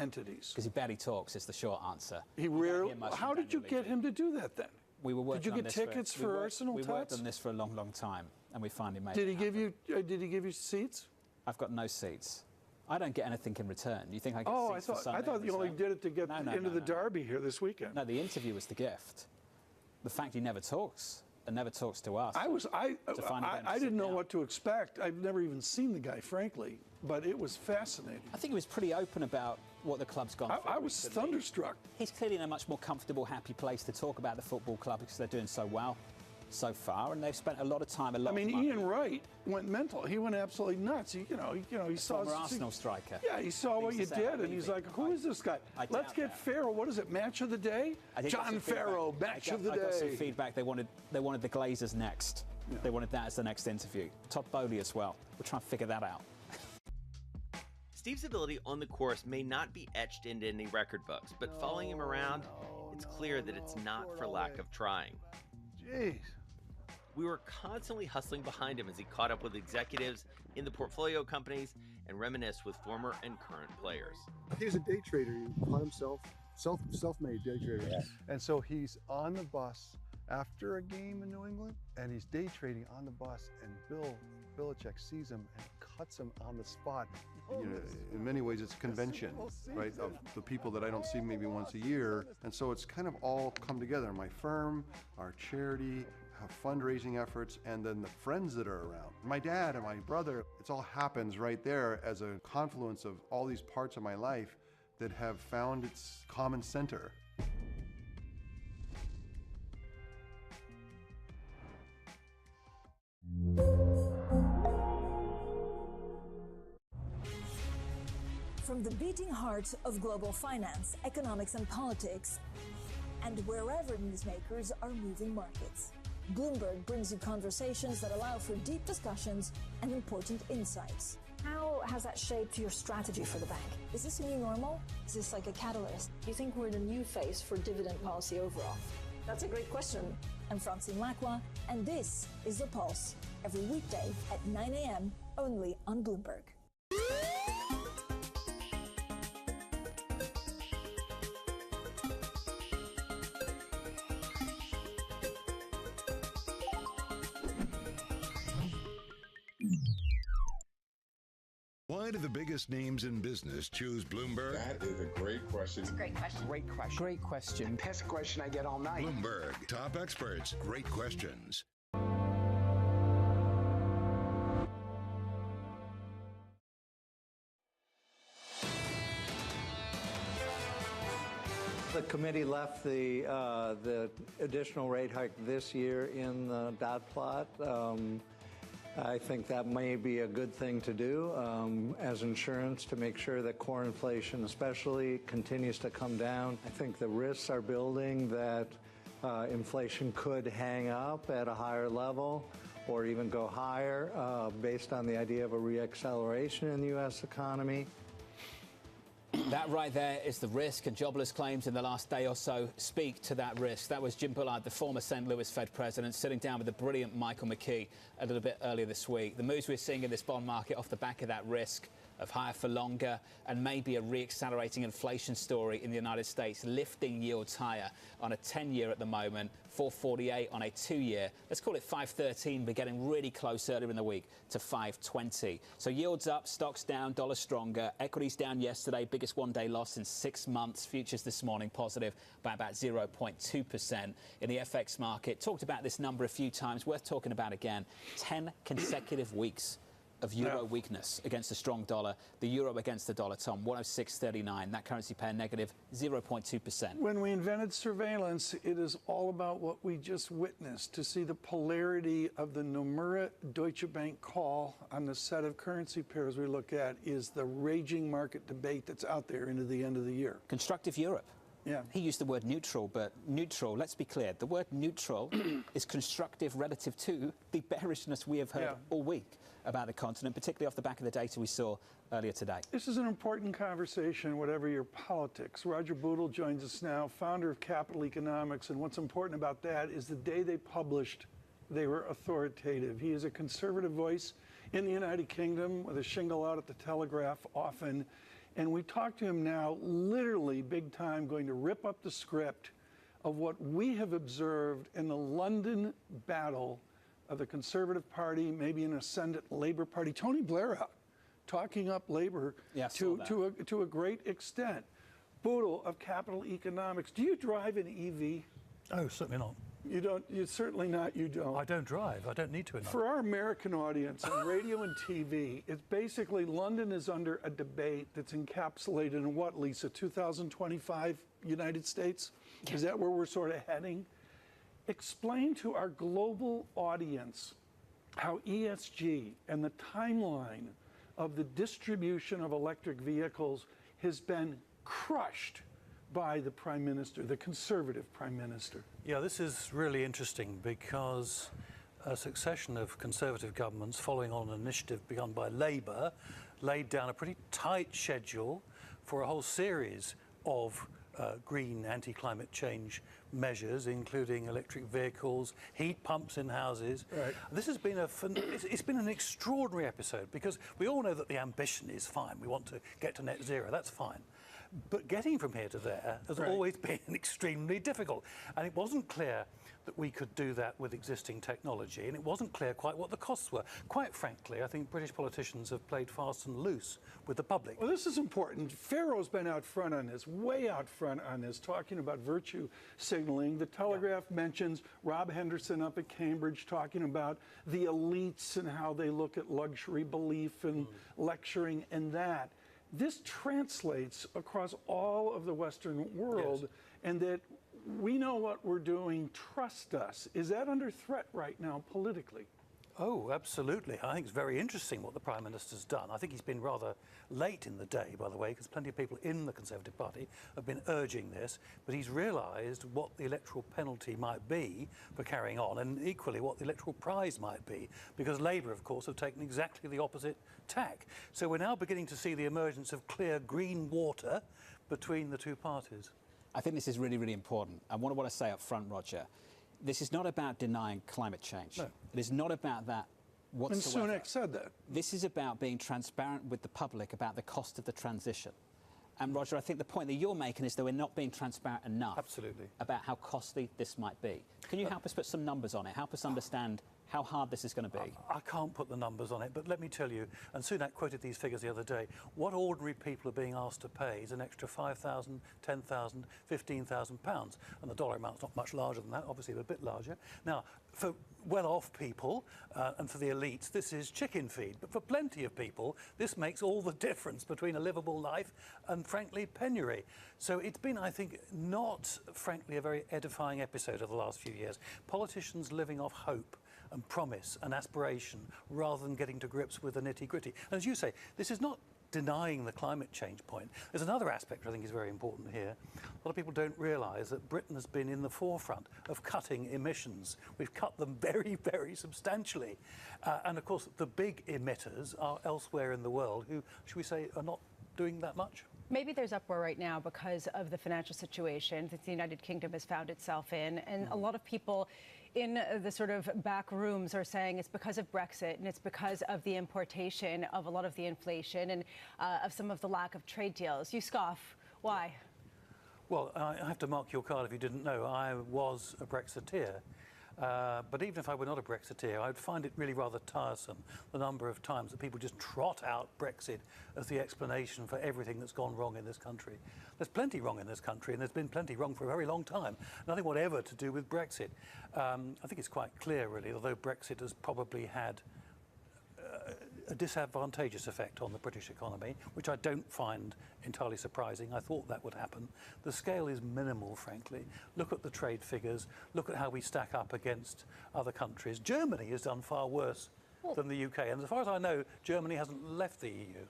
entities. Because he barely talks is the short answer. He rarely. How did you get him to do that then? We were working Did you on get this tickets for Arsenal We worked Tots? on this for a long, long time, and we finally made Did it he give you? Did he give you seats? I've got no seats. I don't get anything in return. You think I get seats for Sunday? I thought you only did it to get into the derby here this weekend. No, the interview was the gift. The fact he never talks and never talks to us. I didn't know what to expect. I've never even seen the guy, frankly, but it was fascinating. I think he was pretty open about what the club's gone through. I was thunderstruck. He's clearly in a much more comfortable, happy place to talk about the football club because they're doing so well so far, and they've spent a lot of time, Ian Wright went mental. He went absolutely nuts. He saw former Arsenal striker. Yeah, he saw what you did, and he's like, "Who is this guy? Let's get Farrell. What is it? Match of the day? John Farrell, match of the day." I got some feedback. They wanted the Glazers next. Yeah. They wanted that as the next interview. Todd Bowley as well. We're trying to figure that out. Steve's ability on the course may not be etched into any record books, but following him around, it's clear that it's not for lack of trying. Jeez. We were constantly hustling behind him as he caught up with executives in the portfolio companies and reminisced with former and current players. He's a day trader. He called himself self-made day trader. Yeah. And so he's on the bus after a game in New England, and he's day trading on the bus, and Bill Belichick sees him and cuts him on the spot. You know, in many ways, it's a convention, right, of the people that I don't see maybe once a year. And so it's kind of all come together. My firm, our charity, fundraising efforts, and then the friends that are around. My dad and my brother, it all happens right there as a confluence of all these parts of my life that have found its common center. From the beating heart of global finance, economics and politics, and wherever newsmakers are moving markets, Bloomberg brings you conversations that allow for deep discussions and important insights. How has that shaped your strategy for the bank? Is this a new normal? Is this like a catalyst? Do you think we're in a new phase for dividend policy overall? That's a great question. I'm Francine Lacroix, and this is The Pulse, every weekday at 9 a.m. only on Bloomberg. Why do the biggest names in business choose Bloomberg? That is a great question. It's a great question. Great question. Great question. That's a question I get all night. Bloomberg, top experts, great questions. The committee left the additional rate hike this year in the dot plot. I think that may be a good thing to do as insurance to make sure that core inflation especially continues to come down. I think the risks are building that inflation could hang up at a higher level or even go higher based on the idea of a reacceleration in the U.S. economy. That right there is the risk, and jobless claims in the last day or so speak to that risk. That was Jim Bullard, the former St. Louis Fed president, sitting down with the brilliant Michael McKee a little bit earlier this week. The moves we're seeing in this bond market off the back of that risk of higher for longer and maybe a re-accelerating inflation story in the United States, lifting yields higher on a 10-year at the moment, 448 on a 2-year. Let's call it 513, but getting really close earlier in the week to 520. So yields up, stocks down, dollar stronger. Equities down yesterday, biggest one-day loss in 6 months. Futures this morning positive by about 0.2%. In the FX market, talked about this number a few times, worth talking about again. 10 consecutive weeks of euro weakness against a strong dollar. The euro against the dollar, Tom, 106.39. That currency pair negative 0.2%. When we invented surveillance, it is all about what we just witnessed. To see the polarity of the Nomura Deutsche Bank call on the set of currency pairs we look at is the raging market debate that's out there into the end of the year. Constructive Europe. Yeah. He used the word neutral, but neutral, let's be clear, the word neutral is constructive relative to the bearishness we have heard all week about the continent, particularly off the back of the data we saw earlier today. This is an important conversation, whatever your politics. Roger Bootle joins us now, founder of Capital Economics, and what's important about that is the day they published, they were authoritative. He is a conservative voice in the United Kingdom with a shingle out at the Telegraph often, And we talked to him now, literally big time, going to rip up the script of what we have observed in the London battle of the Conservative Party, maybe an ascendant Labour Party. Tony Blair out, talking up Labour to a great extent. Boodle of Capital Economics. Do you drive an EV? Oh, certainly not. You don't, you certainly not, you don't. I don't drive. I don't need to. For our American audience on radio and TV, it's basically London is under a debate that's encapsulated in what, Lisa, 2025 United States? Is that where we're sort of heading? Explain to our global audience how ESG and the timeline of the distribution of electric vehicles has been crushed by the Prime Minister, the Conservative Prime Minister. Yeah, this is really interesting because a succession of Conservative governments following on an initiative begun by Labour laid down a pretty tight schedule for a whole series of green anti-climate change measures, including electric vehicles, heat pumps in houses. Right. This has been it's been an extraordinary episode because we all know that the ambition is fine. We want to get to net zero, that's fine. But getting from here to there has always been extremely difficult. And it wasn't clear that we could do that with existing technology, and it wasn't clear quite what the costs were. Quite frankly, I think British politicians have played fast and loose with the public. Well, this is important. Farrow's been out front on this, way out front on this, talking about virtue signaling. The Telegraph mentions Rob Henderson up at Cambridge talking about the elites and how they look at luxury belief and lecturing and that. This translates across all of the Western world, and that we know what we're doing, trust us. Is that under threat right now politically? Oh, absolutely. I think it's very interesting what the Prime Minister's done. I think he's been rather late in the day, by the way, because plenty of people in the Conservative Party have been urging this, but he's realised what the electoral penalty might be for carrying on, and equally what the electoral prize might be, because Labour, of course, have taken exactly the opposite tack. So we're now beginning to see the emergence of clear green water between the two parties. I think this is really, really important. And what I want to say up front, Roger, this is not about denying climate change. No. It is not about that whatsoever. And Sunak said that. This is about being transparent with the public about the cost of the transition. And Roger, I think the point that you're making is that we're not being transparent enough about how costly this might be. Can you help us put some numbers on it? Help us understand how hard this is going to be? I can't put the numbers on it, but let me tell you, and Sunak quoted these figures the other day, what ordinary people are being asked to pay is an extra £5,000, £10,000, £15,000. And the dollar amount's not much larger than that, obviously a bit larger. Now, for well-off people and for the elites, this is chicken feed. But for plenty of people, this makes all the difference between a livable life and, frankly, penury. So it's been, I think, not, frankly, a very edifying episode of the last few years. Politicians living off hope and promise and aspiration rather than getting to grips with the nitty-gritty. And as you say, this is not denying the climate change point. There's another aspect I think is very important here. A lot of people don't realise that Britain has been in the forefront of cutting emissions. We've cut them very, very substantially. And of course, the big emitters are elsewhere in the world who, should we say, are not doing that much. Maybe there's uproar right now because of the financial situation that the United Kingdom has found itself in. And a lot of people in the sort of back rooms are saying it's because of Brexit and it's because of the importation of a lot of the inflation and of some of the lack of trade deals. You scoff. Why? Well, I have to mark your card if you didn't know. I was a Brexiteer. But even if I were not a Brexiteer, I would find it really rather tiresome, the number of times that people just trot out Brexit as the explanation for everything that's gone wrong in this country. There's plenty wrong in this country, and there's been plenty wrong for a very long time. Nothing whatever to do with Brexit. I think it's quite clear, really, although Brexit has probably had a disadvantageous effect on the British economy, which I don't find entirely surprising. I thought that would happen. The scale is minimal, frankly. Look at the trade figures. Look at how we stack up against other countries. Germany has done far worse than the UK. And as far as I know, Germany hasn't left the EU.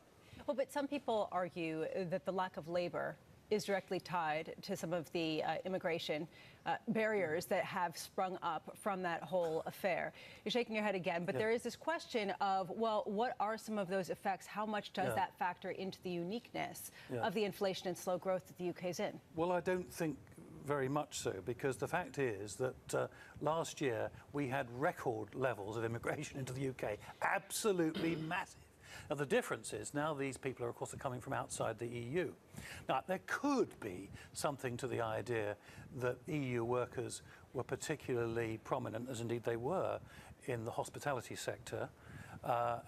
Well, but some people argue that the lack of labor is directly tied to some of the immigration barriers that have sprung up from that whole affair. You're shaking your head again, but there is this question of, well, what are some of those effects? How much does that factor into the uniqueness of the inflation and slow growth that the UK's in? Well, I don't think very much so, because the fact is that last year we had record levels of immigration into the UK, absolutely massive. Now, the difference is now these people are, of course, coming from outside the EU. Now, there could be something to the idea that EU workers were particularly prominent, as indeed they were, in the hospitality sector.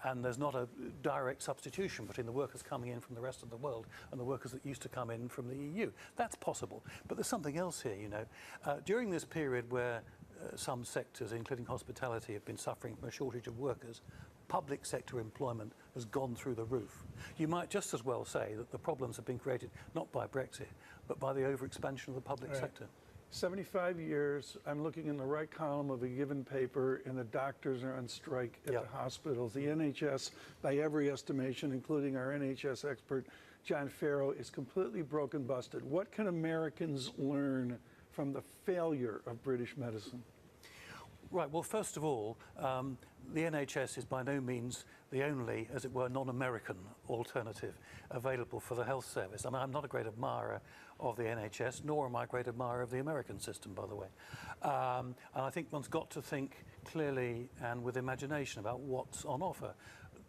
And there's not a direct substitution between the workers coming in from the rest of the world and the workers that used to come in from the EU. That's possible. But there's something else here, you know. During this period where some sectors, including hospitality, have been suffering from a shortage of workers, public sector employment has gone through the roof. You might just as well say that the problems have been created not by Brexit, but by the overexpansion of the public sector. 75 years, I'm looking in the right column of a given paper, and the doctors are on strike at the hospitals. The NHS, by every estimation, including our NHS expert, John Farrow, is completely broken, busted. What can Americans learn from the failure of British medicine? Right, well, first of all, the NHS is by no means the only, as it were, non-American alternative available for the health service. I mean, I'm not a great admirer of the NHS, nor am I a great admirer of the American system, by the way. And I think one's got to think clearly and with imagination about what's on offer.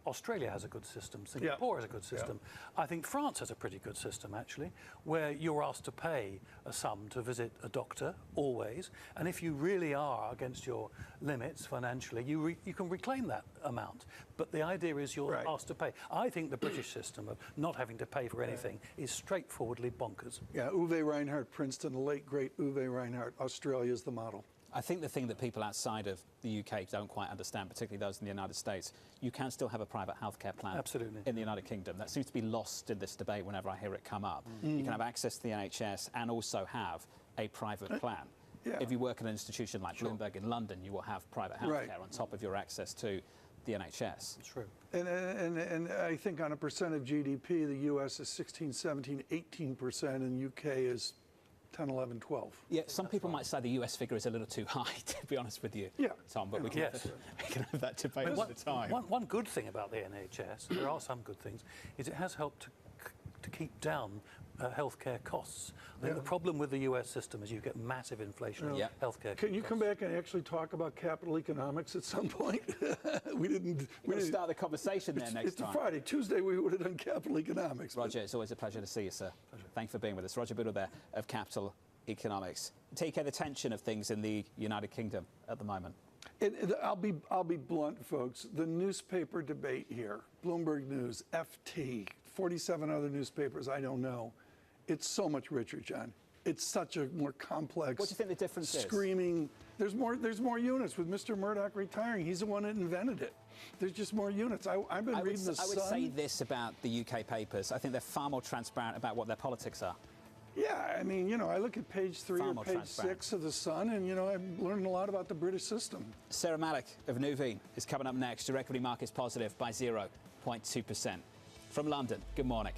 Australia has a good system, Singapore has a good system. I think France has a pretty good system, actually, where you're asked to pay a sum to visit a doctor, always, and if you really are against your limits financially, you can reclaim that amount. But the idea is you're asked to pay. I think the British system of not having to pay for anything is straightforwardly bonkers. Yeah, Uwe Reinhardt, Princeton, the late, great Uwe Reinhardt, Australia's the model. I think the thing that people outside of the UK don't quite understand, particularly those in the United States, you can still have a private healthcare plan in the United Kingdom. That seems to be lost in this debate whenever I hear it come up. You can have access to the NHS and also have a private plan. If you work at an institution like Bloomberg in London, you will have private healthcare on top of your access to the NHS. True. And I think on a percent of GDP, the US is 16, 17, 18%, and UK is 10, 11, 12. Yeah, some people might say the US figure is a little too high, to be honest with you, Tom, but we can have that debate at the time. One good thing about the NHS, there are some good things, is it has helped to keep down healthcare costs. I think the problem with the US system is you get massive inflation in healthcare. Can you come back and actually talk about capital economics at some point? we didn't start the conversation there next time. It's Friday. Tuesday we would have done capital economics. Roger, it's always a pleasure to see you, sir. Thanks for being with us. Roger Biddle there of Capital Economics. TK, the tension of things in the United Kingdom at the moment. I'll be blunt, folks. The newspaper debate here, Bloomberg News, FT, 47 other newspapers, I don't know. It's so much richer, John. It's such a more complex. What do you think the difference is? Screaming. There's more units with Mr. Murdoch retiring. He's the one that invented it. There's just more units. I've been reading the Sun. I would say this about the UK papers. I think they're far more transparent about what their politics are. Yeah, I mean, you know, I look at page 3 or page 6 of the Sun, and, you know, I'm learning a lot about the British system. Sarah Malik of Nuveen is coming up next. Your equity market's positive by 0.2%. From London, good morning.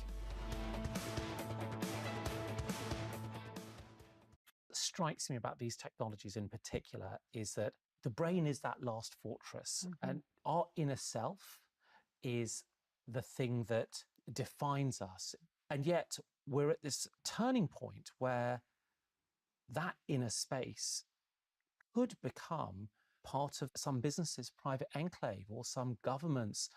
Strikes me about these technologies in particular is that the brain is that last fortress, and our inner self is the thing that defines us. And yet we're at this turning point where that inner space could become part of some business's private enclave or some government's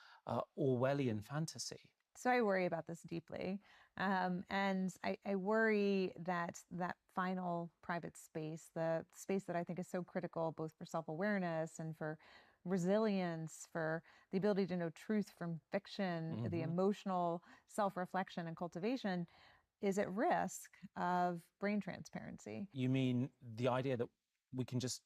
Orwellian fantasy. So I worry about this deeply. And I worry that that final private space, the space that I think is so critical both for self-awareness and for resilience, for the ability to know truth from fiction, the emotional self-reflection and cultivation, is at risk of brain transparency. You mean the idea that we can just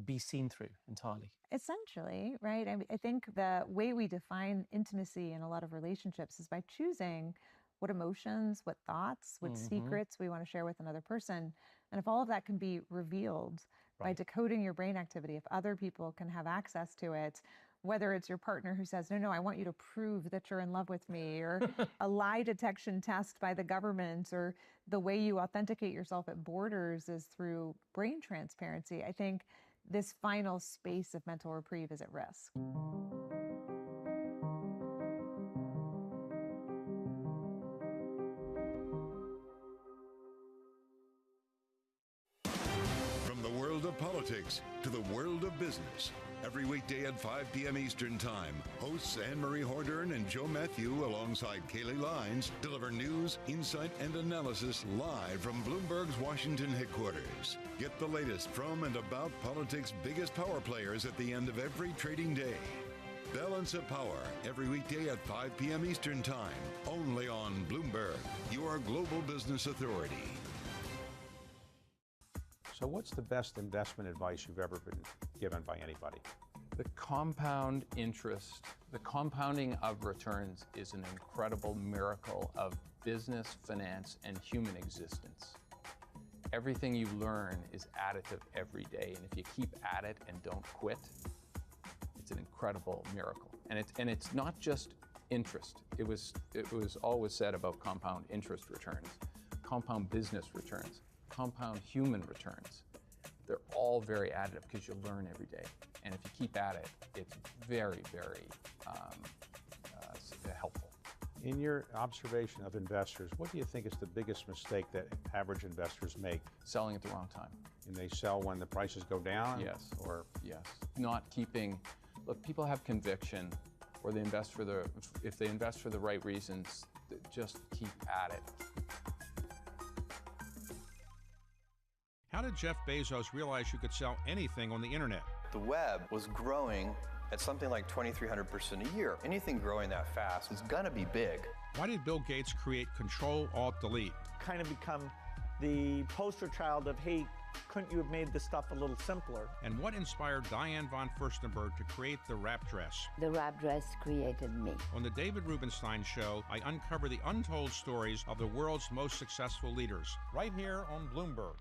be seen through entirely? Essentially, right? I think the way we define intimacy in a lot of relationships is by choosing what emotions, what thoughts, what secrets we want to share with another person. And if all of that can be revealed by decoding your brain activity, if other people can have access to it, whether it's your partner who says, no, I want you to prove that you're in love with me, or a lie detection test by the government, or the way you authenticate yourself at borders is through brain transparency, I think this final space of mental reprieve is at risk. From the world of politics to the world of business, Every weekday at 5 p.m. Eastern Time, hosts Anne-Marie Hordern and Joe Matthew alongside Kaylee Lines deliver news, insight, and analysis live from Bloomberg's Washington headquarters. Get the latest from and about politics' biggest power players at the end of every trading day. Balance of Power, every weekday at 5 p.m. Eastern Time, only on Bloomberg, your global business authority. So what's the best investment advice you've ever been given by anybody? The compound interest, the compounding of returns is an incredible miracle of business, finance, and human existence. Everything you learn is additive every day, and if you keep at it and don't quit, it's an incredible miracle. And it's not just interest. It was always said about compound interest returns, compound business returns, compound human returns. They're all very additive because you learn every day. And if you keep at it, it's very, very helpful. In your observation of investors, what do you think is the biggest mistake that average investors make? Selling at the wrong time. And they sell when the prices go down? Yes. Or yes. Not keeping. Look, people have conviction, or they invest for if they invest for the right reasons, just keep at it. How did Jeff Bezos realize you could sell anything on the internet? The web was growing at something like 2,300% a year. Anything growing that fast is gonna be big. Why did Bill Gates create Control-Alt-Delete? Kind of become the poster child of, hey, couldn't you have made this stuff a little simpler? And what inspired Diane von Furstenberg to create the wrap dress? The wrap dress created me. On the David Rubenstein Show, I uncover the untold stories of the world's most successful leaders, right here on Bloomberg.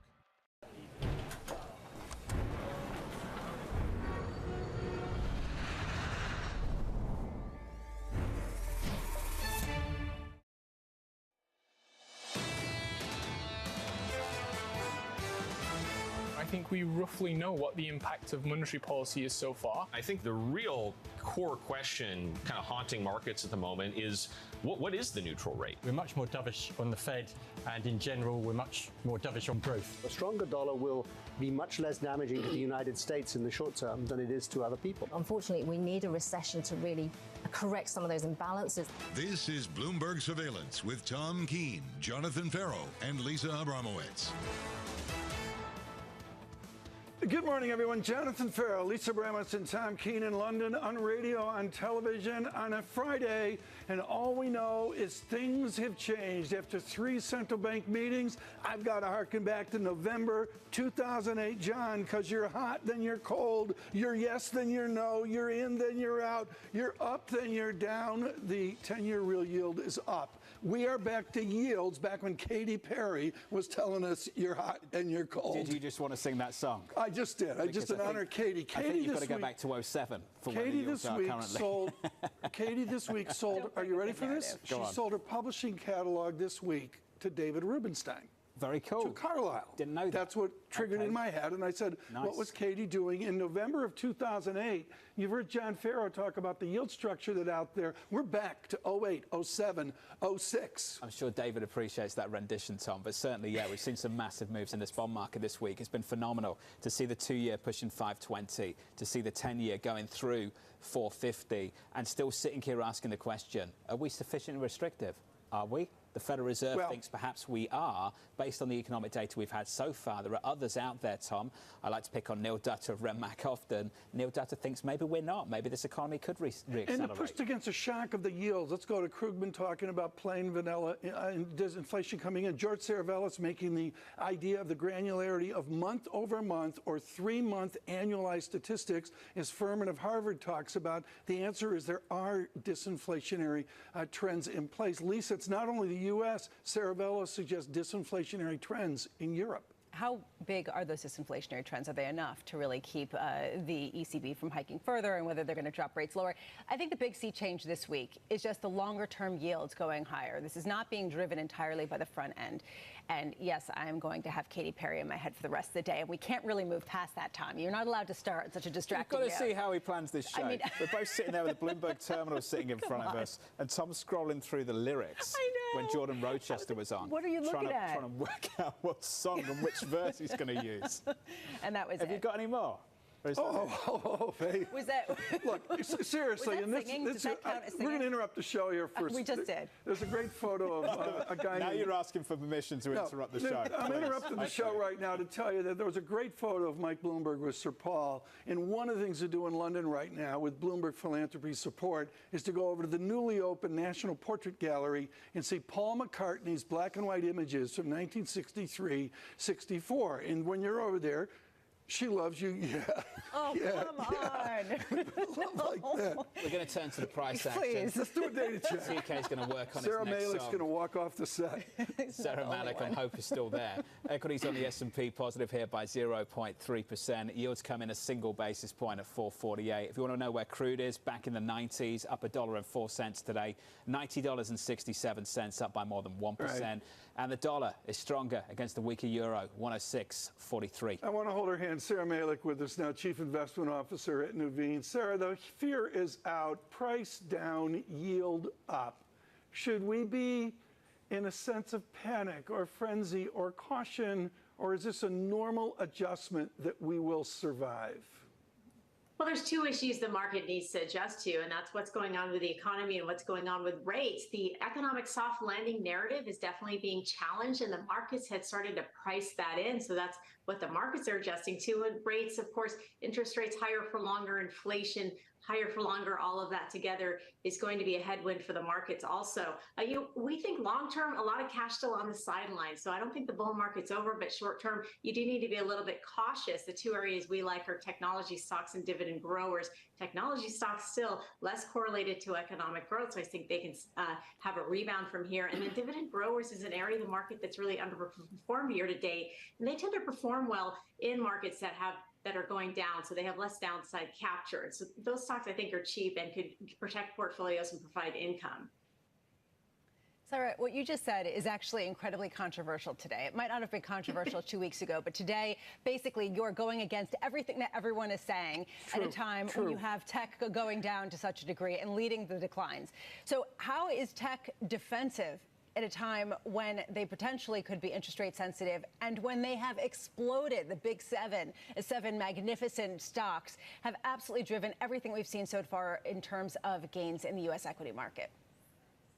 I think we roughly know what the impact of monetary policy is so far. I think the real core question kind of haunting markets at the moment is what is the neutral rate? We're much more dovish on the Fed, and in general, we're much more dovish on growth. A stronger dollar will be much less damaging to the United States in the short term than it is to other people. Unfortunately, we need a recession to really correct some of those imbalances. This is Bloomberg Surveillance with Tom Keene, Jonathan Ferro, and Lisa Abramowitz. Good morning, everyone. Jonathan Ferro, Lisa Abramowitz, and Tom Keene in London, on radio, on television, on a Friday. And all we know is things have changed. After 3 central bank meetings, I've got to harken back to November 2008, John, because you're hot, then you're cold. You're yes, then you're no. You're in, then you're out. You're up, then you're down. The 10-year real yield is up. We are back to yields back when Katy Perry was telling us you're hot and you're cold. Did you just want to sing that song? I just did. I just honor Katy. I think you've got to go back to 07 for where the yields are currently. Katy this week sold, are you ready for this? She sold her publishing catalog this week to David Rubenstein. Very cool. To Carlyle. Didn't know that. That's what triggered in my head. And I said, what was Katy doing? In November of 2008, you've heard John Ferro talk about the yield structure that's out there. We're back to 08, 07, 06. I'm sure David appreciates that rendition, Tom. But certainly, yeah, we've seen some massive moves in this bond market this week. It's been phenomenal to see the 2-year pushing 520, to see the 10-year going through 450, and still sitting here asking the question, are we sufficiently restrictive? Are we? The Federal Reserve thinks perhaps we are, based on the economic data we've had so far. There are others out there, Tom. I like to pick on Neil Dutta of Renmac often. Neil Dutta thinks maybe we're not. Maybe this economy could re-accelerate. And it pushed against a shock of the yields. Let's go to Krugman talking about plain vanilla and disinflation coming in. George Saravelis making the idea of the granularity of month-over-month or 3-month annualized statistics, as Furman of Harvard talks about. The answer is there are disinflationary trends in place. Lisa, it's not only the U.S., Saravelis suggests disinflationary trends in Europe. How big are those disinflationary trends? Are they enough to really keep the ECB from hiking further, and whether they're going to drop rates lower? I think the big sea change this week is just the longer-term yields going higher. This is not being driven entirely by the front end. And yes, I am going to have Katy Perry in my head for the rest of the day, and we can't really move past that time. You're not allowed to start such a distracting You've got to see how he plans this show. I mean, we're both sitting there with the Bloomberg terminal sitting in front of us, and Tom's scrolling through the lyrics when Jordan Rochester was on. What are you looking at? Trying to work out what song and which verse he's going to use. And that was Have you got any more? Faith. Was that? Look, seriously, Was that singing? Does that count as we're going singing? to interrupt the show here first. We just did. There's a great photo of a guy. Now you're asking for permission to interrupt the show. I'm Please. interrupting the show right now to tell you that there was a great photo of Mike Bloomberg with Sir Paul. And one of the things to do in London right now with Bloomberg Philanthropy support is to go over to the newly opened National Portrait Gallery and see Paul McCartney's black and white images from 1963-64. And when you're over there, she loves you, yeah. Oh, yeah, come on. Like that. We're going to turn to the price action. Please. Let's do a data check. CK's going to work on Sarah its next Malik's song. going to walk off the set. Sarah Malik, I hope, is still there. Equities on the S&P positive here by 0.3%. Yields come in a single basis point at 448. If you want to know where crude is, back in the 90s, up $1.04 today. $90.67, up by more than 1%. Right. And the dollar is stronger against the weaker euro, 106.43. I want to hold her hand. Sarah Malik with us now, Chief Investment Officer at Nuveen. Sarah, the fear is out, price down, yield up. Should we be in a sense of panic or frenzy or caution, or is this a normal adjustment that we will survive? Well, there's two issues the market needs to adjust to, and that's what's going on with the economy and what's going on with rates. The economic soft landing narrative is definitely being challenged, and the markets had started to price that in. So that's what the markets are adjusting to. And rates, of course, interest rates higher for longer, inflation higher for longer, all of that together is going to be a headwind for the markets also. We think long-term, a lot of cash still on the sidelines. So I don't think the bull market's over, but short-term, you do need to be a little bit cautious. The two areas we like are technology stocks and dividend growers. Technology stocks still less correlated to economic growth, so I think they can have a rebound from here. And then dividend growers is an area of the market that's really underperformed year to date, and they tend to perform well in markets that are going down, so they have less downside capture. So those stocks, I think, are cheap and could protect portfolios and provide income. Sarah, what you just said is actually incredibly controversial today. It might not have been controversial 2 weeks ago, but today, basically, you're going against everything that everyone is saying at a time when you have tech going down to such a degree and leading the declines. So how is tech defensive at a time when they potentially could be interest rate sensitive and when they have exploded? The big seven magnificent stocks have absolutely driven everything we've seen so far in terms of gains in the U.S. equity market.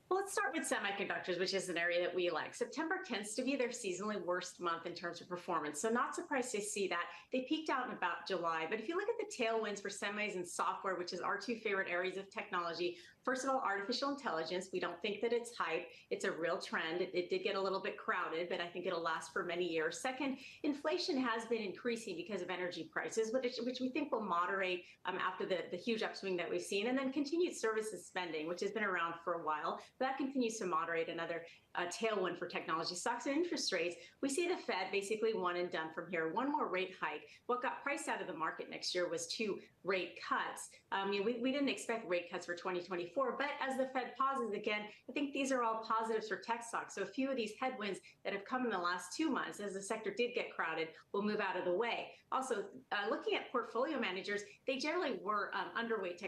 Well, let's start with semiconductors, which is an area that we like. September tends to be their seasonally worst month in terms of performance, so not surprised to see that. They peaked out in about July, but if you look at the tailwinds for semis and software, which is our two favorite areas of technology, first of all, artificial intelligence. We don't think that it's hype. It's a real trend. It did get a little bit crowded, but I think it'll last for many years. Second, inflation has been increasing because of energy prices, which we think will moderate after the huge upswing that we've seen. And then continued services spending, which has been around for a while. That continues to moderate, another tailwind for technology stocks. And interest rates, we see the Fed basically one and done from here. One more rate hike. What got priced out of the market next year was 2 rate cuts. We didn't expect rate cuts for 2024, but as the Fed pauses again, I think these are all positives for tech stocks. So a few of these headwinds that have come in the last 2 months, as the sector did get crowded, will move out of the way. Also, looking at portfolio managers, they generally were underweight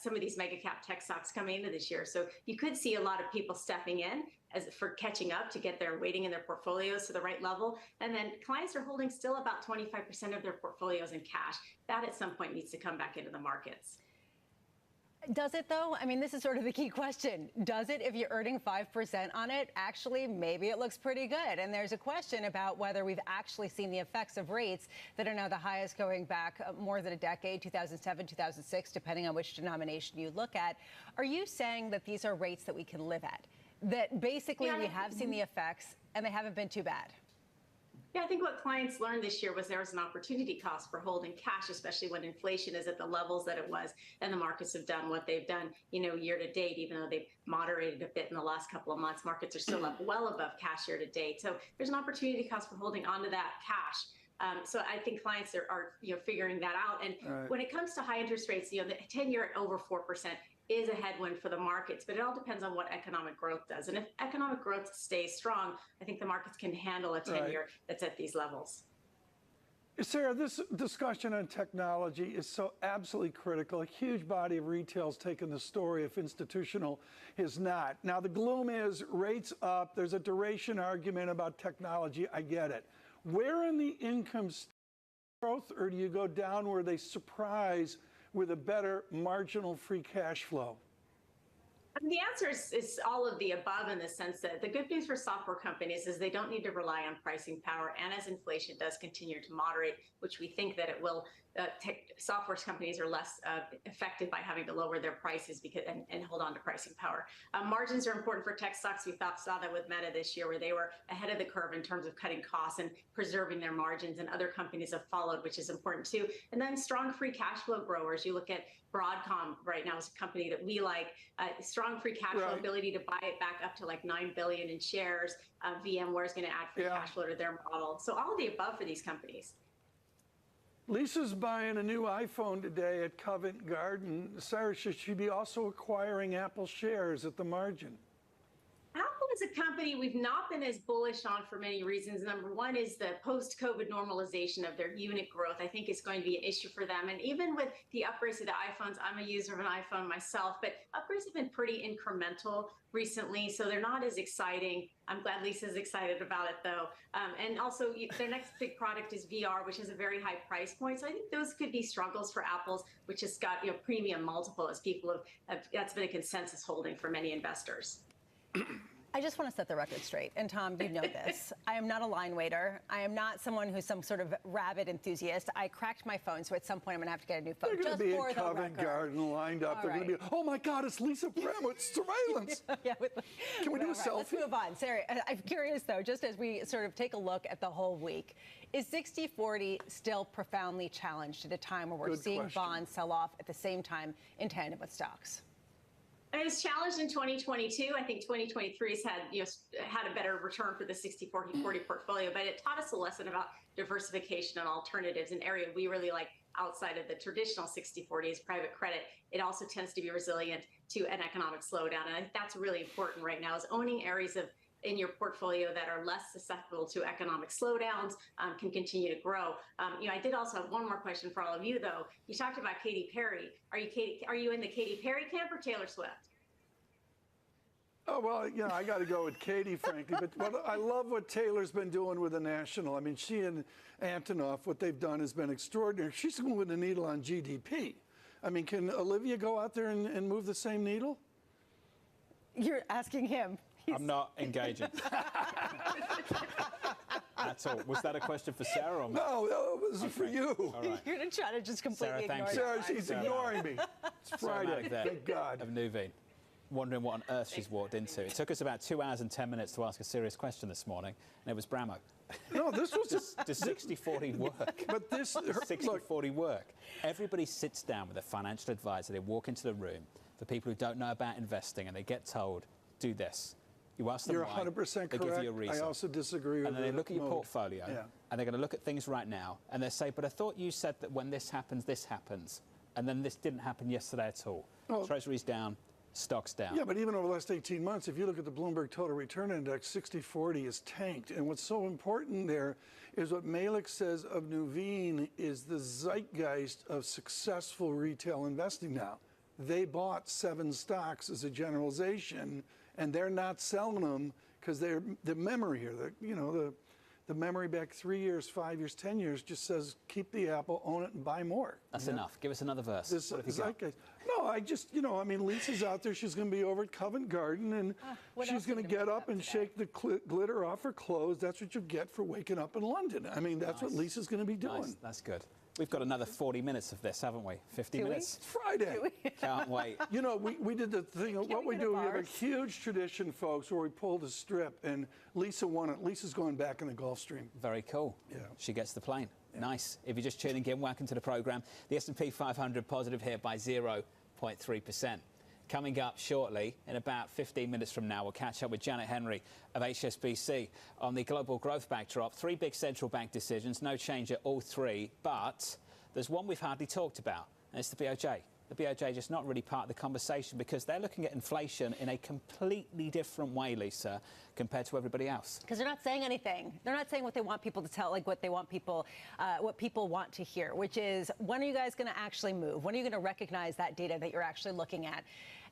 some of these mega cap tech stocks coming into this year. So you could see a lot of people stepping in for catching up to get their weighting in their portfolios to the right level. And then clients are holding still about 25% of their portfolios in cash. That at some point needs to come back into the markets. Does it, though? I mean, this is sort of the key question. Does it, if you're earning 5% on it? Actually, maybe it looks pretty good. And there's a question about whether we've actually seen the effects of rates that are now the highest going back more than a decade, 2007, 2006, depending on which denomination you look at. Are you saying that these are rates that we can live at? That basically we have seen the effects and they haven't been too bad? Yeah, I think what clients learned this year was there was an opportunity cost for holding cash, especially when inflation is at the levels that it was, and the markets have done what they've done, year to date. Even though they've moderated a bit in the last couple of months, markets are still up well above cash year to date. So there's an opportunity cost for holding onto that cash. So I think clients are figuring that out. And when it comes to high interest rates, the 10-year at over 4% is a headwind for the markets, but it all depends on what economic growth does. And if economic growth stays strong, I think the markets can handle a 10-year that's at these levels. Sarah, this discussion on technology is so absolutely critical. A huge body of retail has taken the story if institutional is not. Now, the gloom is rates up. There's a duration argument about technology. I get it. Where in the income growth, or do you go down where they surprise with a better marginal free cash flow? The answer is all of the above, in the sense that the good news for software companies is they don't need to rely on pricing power. And as inflation does continue to moderate, which we think that it will, software companies are less affected by having to lower their prices and hold on to pricing power. Margins are important for tech stocks. We saw that with Meta this year, where they were ahead of the curve in terms of cutting costs and preserving their margins, and other companies have followed, which is important too. And then strong free cash flow growers. You look at Broadcom right now is a company that we like. Strong free cash flow, ability to buy it back up to like 9 billion in shares. VMware is going to add free cash flow to their model. So all of the above for these companies. Lisa's buying a new iPhone today at Covent Garden. Sarah, should she be also acquiring Apple shares at the margin? Apple is a company we've not been as bullish on for many reasons. Number one is the post-COVID normalization of their unit growth, I think, is going to be an issue for them. And even with the upgrades to the iPhones, I'm a user of an iPhone myself, but upgrades have been pretty incremental recently, so they're not as exciting. I'm glad Lisa's excited about it, though. And also, their next big product is VR, which has a very high price point. So I think those could be struggles for Apple's, which has got premium multiple, as people have that's been a consensus holding for many investors. I just want to set the record straight. And Tom, you know this. I am not a line waiter. I am not someone who's some sort of rabid enthusiast. I cracked my phone, so at some point I'm going to have to get a new phone. They're going to be in Covent Garden lined up. They're going to be, oh my God, it's Lisa Bramo, it's surveillance. Can we do a selfie? Let's move on. Sarah, I'm curious, though, just as we sort of take a look at the whole week, is 60-40 still profoundly challenged at a time where we're seeing bonds sell off at the same time in tandem with stocks? It was challenged in 2022. I think 2023 has had a better return for the 60-40 portfolio, but it taught us a lesson about diversification and alternatives, an area we really like outside of the traditional 60-40 is private credit. It also tends to be resilient to an economic slowdown, and I think that's really important right now, is owning areas in your portfolio that are less susceptible to economic slowdowns, can continue to grow. I did also have one more question for all of you, though. You talked about Katy Perry. Are you in the Katy Perry camp or Taylor Swift? Oh, well, I got to go with Katy, frankly. But I love what Taylor's been doing with the National. I mean, she and Antonoff, what they've done has been extraordinary. She's moving the needle on GDP. I mean, can Olivia go out there and move the same needle? You're asking him. I'm not engaging. That's all. Was that a question for Sarah? Or no, it was for you. All right. You're going to try to just completely ignore it. Sarah, she's ignoring me. It's Friday. Thank God. Of Nuveen, wondering what on earth she's walked into. It took us about 2 hours and 10 minutes to ask a serious question this morning, and it was Bramo. No, this was Does 60-40 work? But this 60-40 work. Everybody sits down with a financial advisor. They walk into the room. For people who don't know about investing, and they get told, do this. You ask them You're why. 100% correct. They give you a reason. I also disagree with And then they look at your portfolio, and they're going to look at things right now, and they say, but I thought you said that when this happens, and then this didn't happen yesterday at all. Oh. Treasury's down, stocks down. Yeah, but even over the last 18 months, if you look at the Bloomberg Total Return Index, 60-40 is tanked. And what's so important there is what Malik says of Nuveen is the zeitgeist of successful retail investing now. They bought 7 stocks as a generalization, and they're not selling them because they're the memory here. The memory back 3 years, 5 years, 10 years just says keep the apple, own it, and buy more. That's enough. Give us another verse. What have you got? No, I mean, Lisa's out there. She's going to be over at Covent Garden, and she's going to get up and shake the glitter off her clothes. That's what you get for waking up in London. I mean, that's what Lisa's going to be doing. Nice. That's good. We've got another 40 minutes of this, haven't we? 50 minutes? It's Friday. Can't wait. We did the thing. What we do, we have a huge tradition, folks, where we pull the strip, and Lisa won it. Lisa's going back in the Gulfstream. Very cool. Yeah. She gets the plane. Yeah. Nice. If you're just tuning in, welcome to the program. The S&P 500 positive here by 0.3%. Coming up shortly, in about 15 minutes from now, we'll catch up with Janet Henry of HSBC on the global growth backdrop. 3 big central bank decisions, no change at all 3, but there's one we've hardly talked about, and it's the BOJ. The BOJ just not really part of the conversation because they're looking at inflation in a completely different way, Lisa, compared to everybody else. Because they're not saying anything. They're not saying what they want people to tell, like what they want people, what people want to hear, which is when are you guys going to actually move? When are you going to recognize that data that you're actually looking at?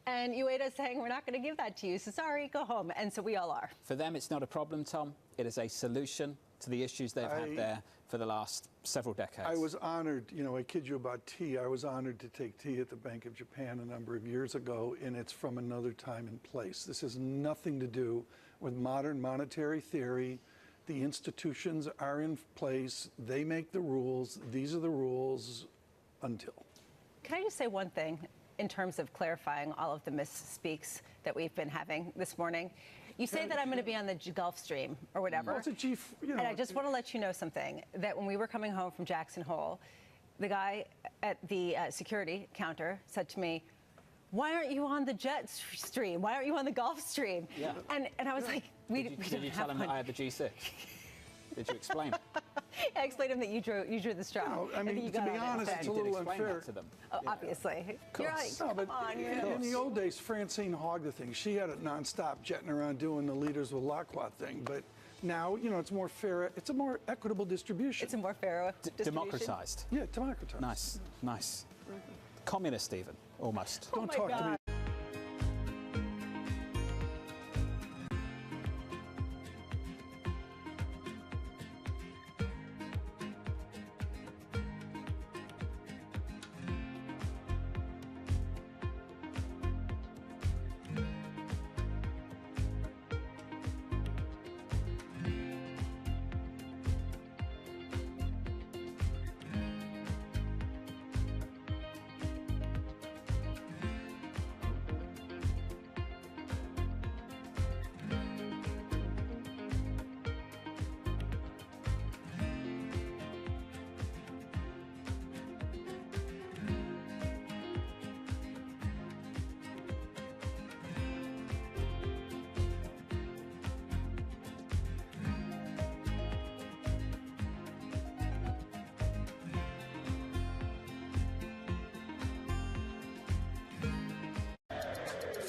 And UAIDA saying, we're not going to give that to you, so sorry, go home. And so we all are. For them, it's not a problem, Tom. It is a solution to the issues they've had there for the last several decades. I was honored, you know, I kid you about tea. I was honored to take tea at the Bank of Japan a number of years ago, and it's from another time and place. This has nothing to do with modern monetary theory. The institutions are in place. They make the rules. These are the rules until. Can I just say one thing in terms of clarifying all of the misspeaks that we've been having this morning? You say that I'm going to be on the Gulf Stream or whatever. Well, it's a chief, you know, and I just want to let you know something, that when we were coming home from Jackson Hole, the guy at the security counter said to me, why aren't you on the jet stream? Why aren't you on the Gulf Stream? Yeah. And I was like, we don't have Did you tell him that I had the G6? Did you explain? I explained to him that you drew the straw. No, I mean, to be honest, it's a little unfair. To them. Oh, obviously. You're like, No, but come on. in the old days, Francine hogged the thing. She had it nonstop, jetting around doing the leaders with Lacroix thing. But now, you know, it's more fair. It's a more equitable distribution. It's a more fair distribution. Democratized. Yeah, democratized. Nice, nice. Communist, even, almost. Oh, Don't talk to me.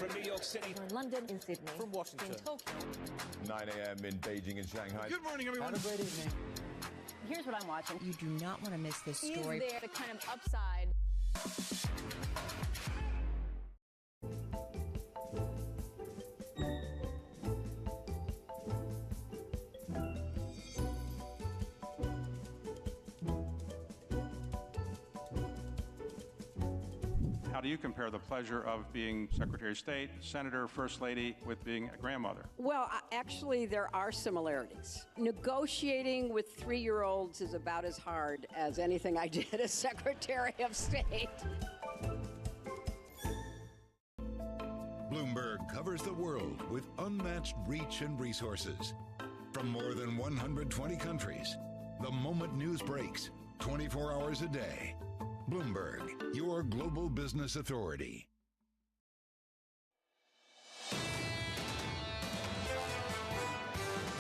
From New York City. From London, in Sydney. From Washington. In Tokyo. 9 a.m. in Beijing and Shanghai. Good morning, everyone. Have a great evening. Here's what I'm watching. You do not want to miss this story. Is there the kind of upside? How do you compare the pleasure of being Secretary of State, Senator, First Lady with being a grandmother? Well, actually, there are similarities. Negotiating with 3-year-olds is about as hard as anything I did as Secretary of State. Bloomberg covers the world with unmatched reach and resources. From more than 120 countries, the moment news breaks, 24 hours a day. Bloomberg, your global business authority.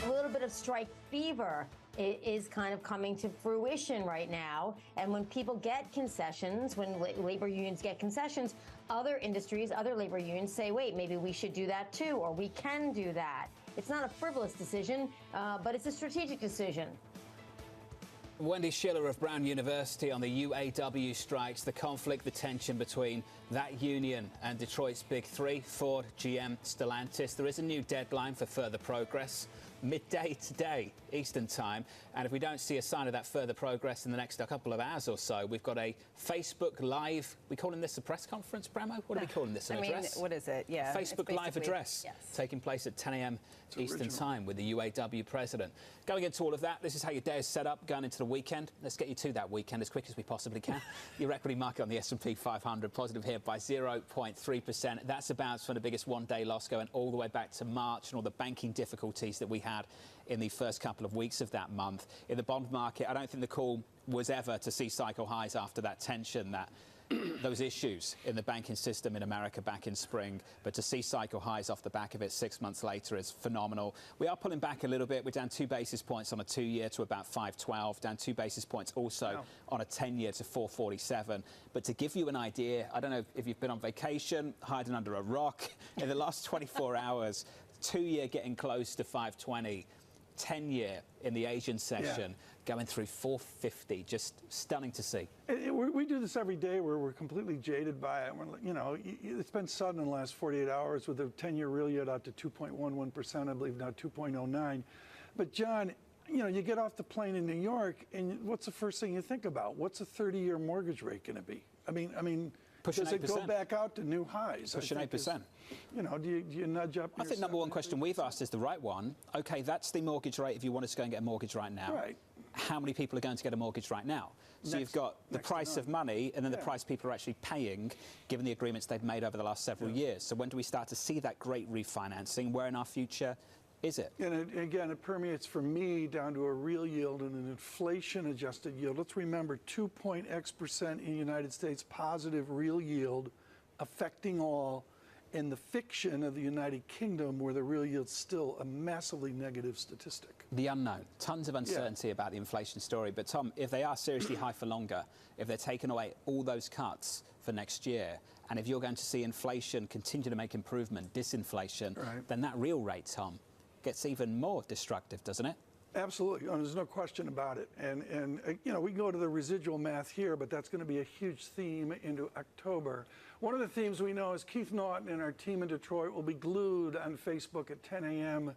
A little bit of strike fever is kind of coming to fruition right now. And when people get concessions, when labor unions get concessions, other industries, other labor unions say, wait, maybe we should do that too, or we can do that. It's not a frivolous decision, but it's a strategic decision. Wendy Schiller of Brown University on the UAW strikes, the conflict, the tension between that union and Detroit's big three, Ford, GM, Stellantis. There is a new deadline for further progress, midday today, Eastern time. And if we don't see a sign of that further progress in the next couple of hours or so, we've got a Facebook Live. We calling this a press conference, Bramo? What are we calling this, an address? What is it? Yeah. Facebook Live address, yes, taking place at 10 a.m. Eastern time with the UAW president. Going into all of that, this is how your day is set up going into the weekend. Let's get you to that weekend as quick as we possibly can. Your equity market on the S&P 500 positive here by 0.3%. That's a bounce from the biggest one-day loss going all the way back to March and all the banking difficulties that we had in the first couple of weeks of that month. In the bond market, I don't think the call was ever to see cycle highs after that tension, that those issues in the banking system in America back in spring, but to see cycle highs off the back of it 6 months later is phenomenal. We are pulling back a little bit. We're down 2 basis points on a 2-year to about 512, down 2 basis points also on a 10-year to 447. But to give you an idea, I don't know if you've been on vacation, hiding under a rock, in the last 24 hours, 2-year getting close to 520. 10-year in the Asian session going through 450. Just stunning to see. We do this every day where we're completely jaded by it. You know, it's been sudden in the last 48 hours with the 10-year real yield out to 2.11%, I believe now 2.09. But John, you know, you get off the plane in New York, and what's the first thing you think about? What's a 30-year mortgage rate going to be? I mean, Pushing does it 8%. go back out to new highs? Pushing 8%. You know, do you nudge up? I think number one question we've asked is the right one. Okay, that's the mortgage rate if you wanted to go and get a mortgage right now. Right. How many people are going to get a mortgage right now? So you've got the price of money and then the price people are actually paying, given the agreements they've made over the last several years. So when do we start to see that great refinancing? Where in our future is it? And again, it permeates for me down to a real yield and an inflation-adjusted yield. Let's remember 2.x% in the United States positive real yield affecting all, in the fiction of the United Kingdom where the real yield's still a massively negative statistic. The unknown. Tons of uncertainty about the inflation story. But Tom, if they are seriously high for longer, if they're taking away all those cuts for next year, and if you're going to see inflation continue to make improvement, disinflation, then that real rate, Tom, gets even more destructive, doesn't it? Absolutely. There's no question about it. And you know, we go to the residual math here, but that's going to be a huge theme into October. One of the themes we know is Keith Naughton and our team in Detroit will be glued on Facebook at 10 a.m.,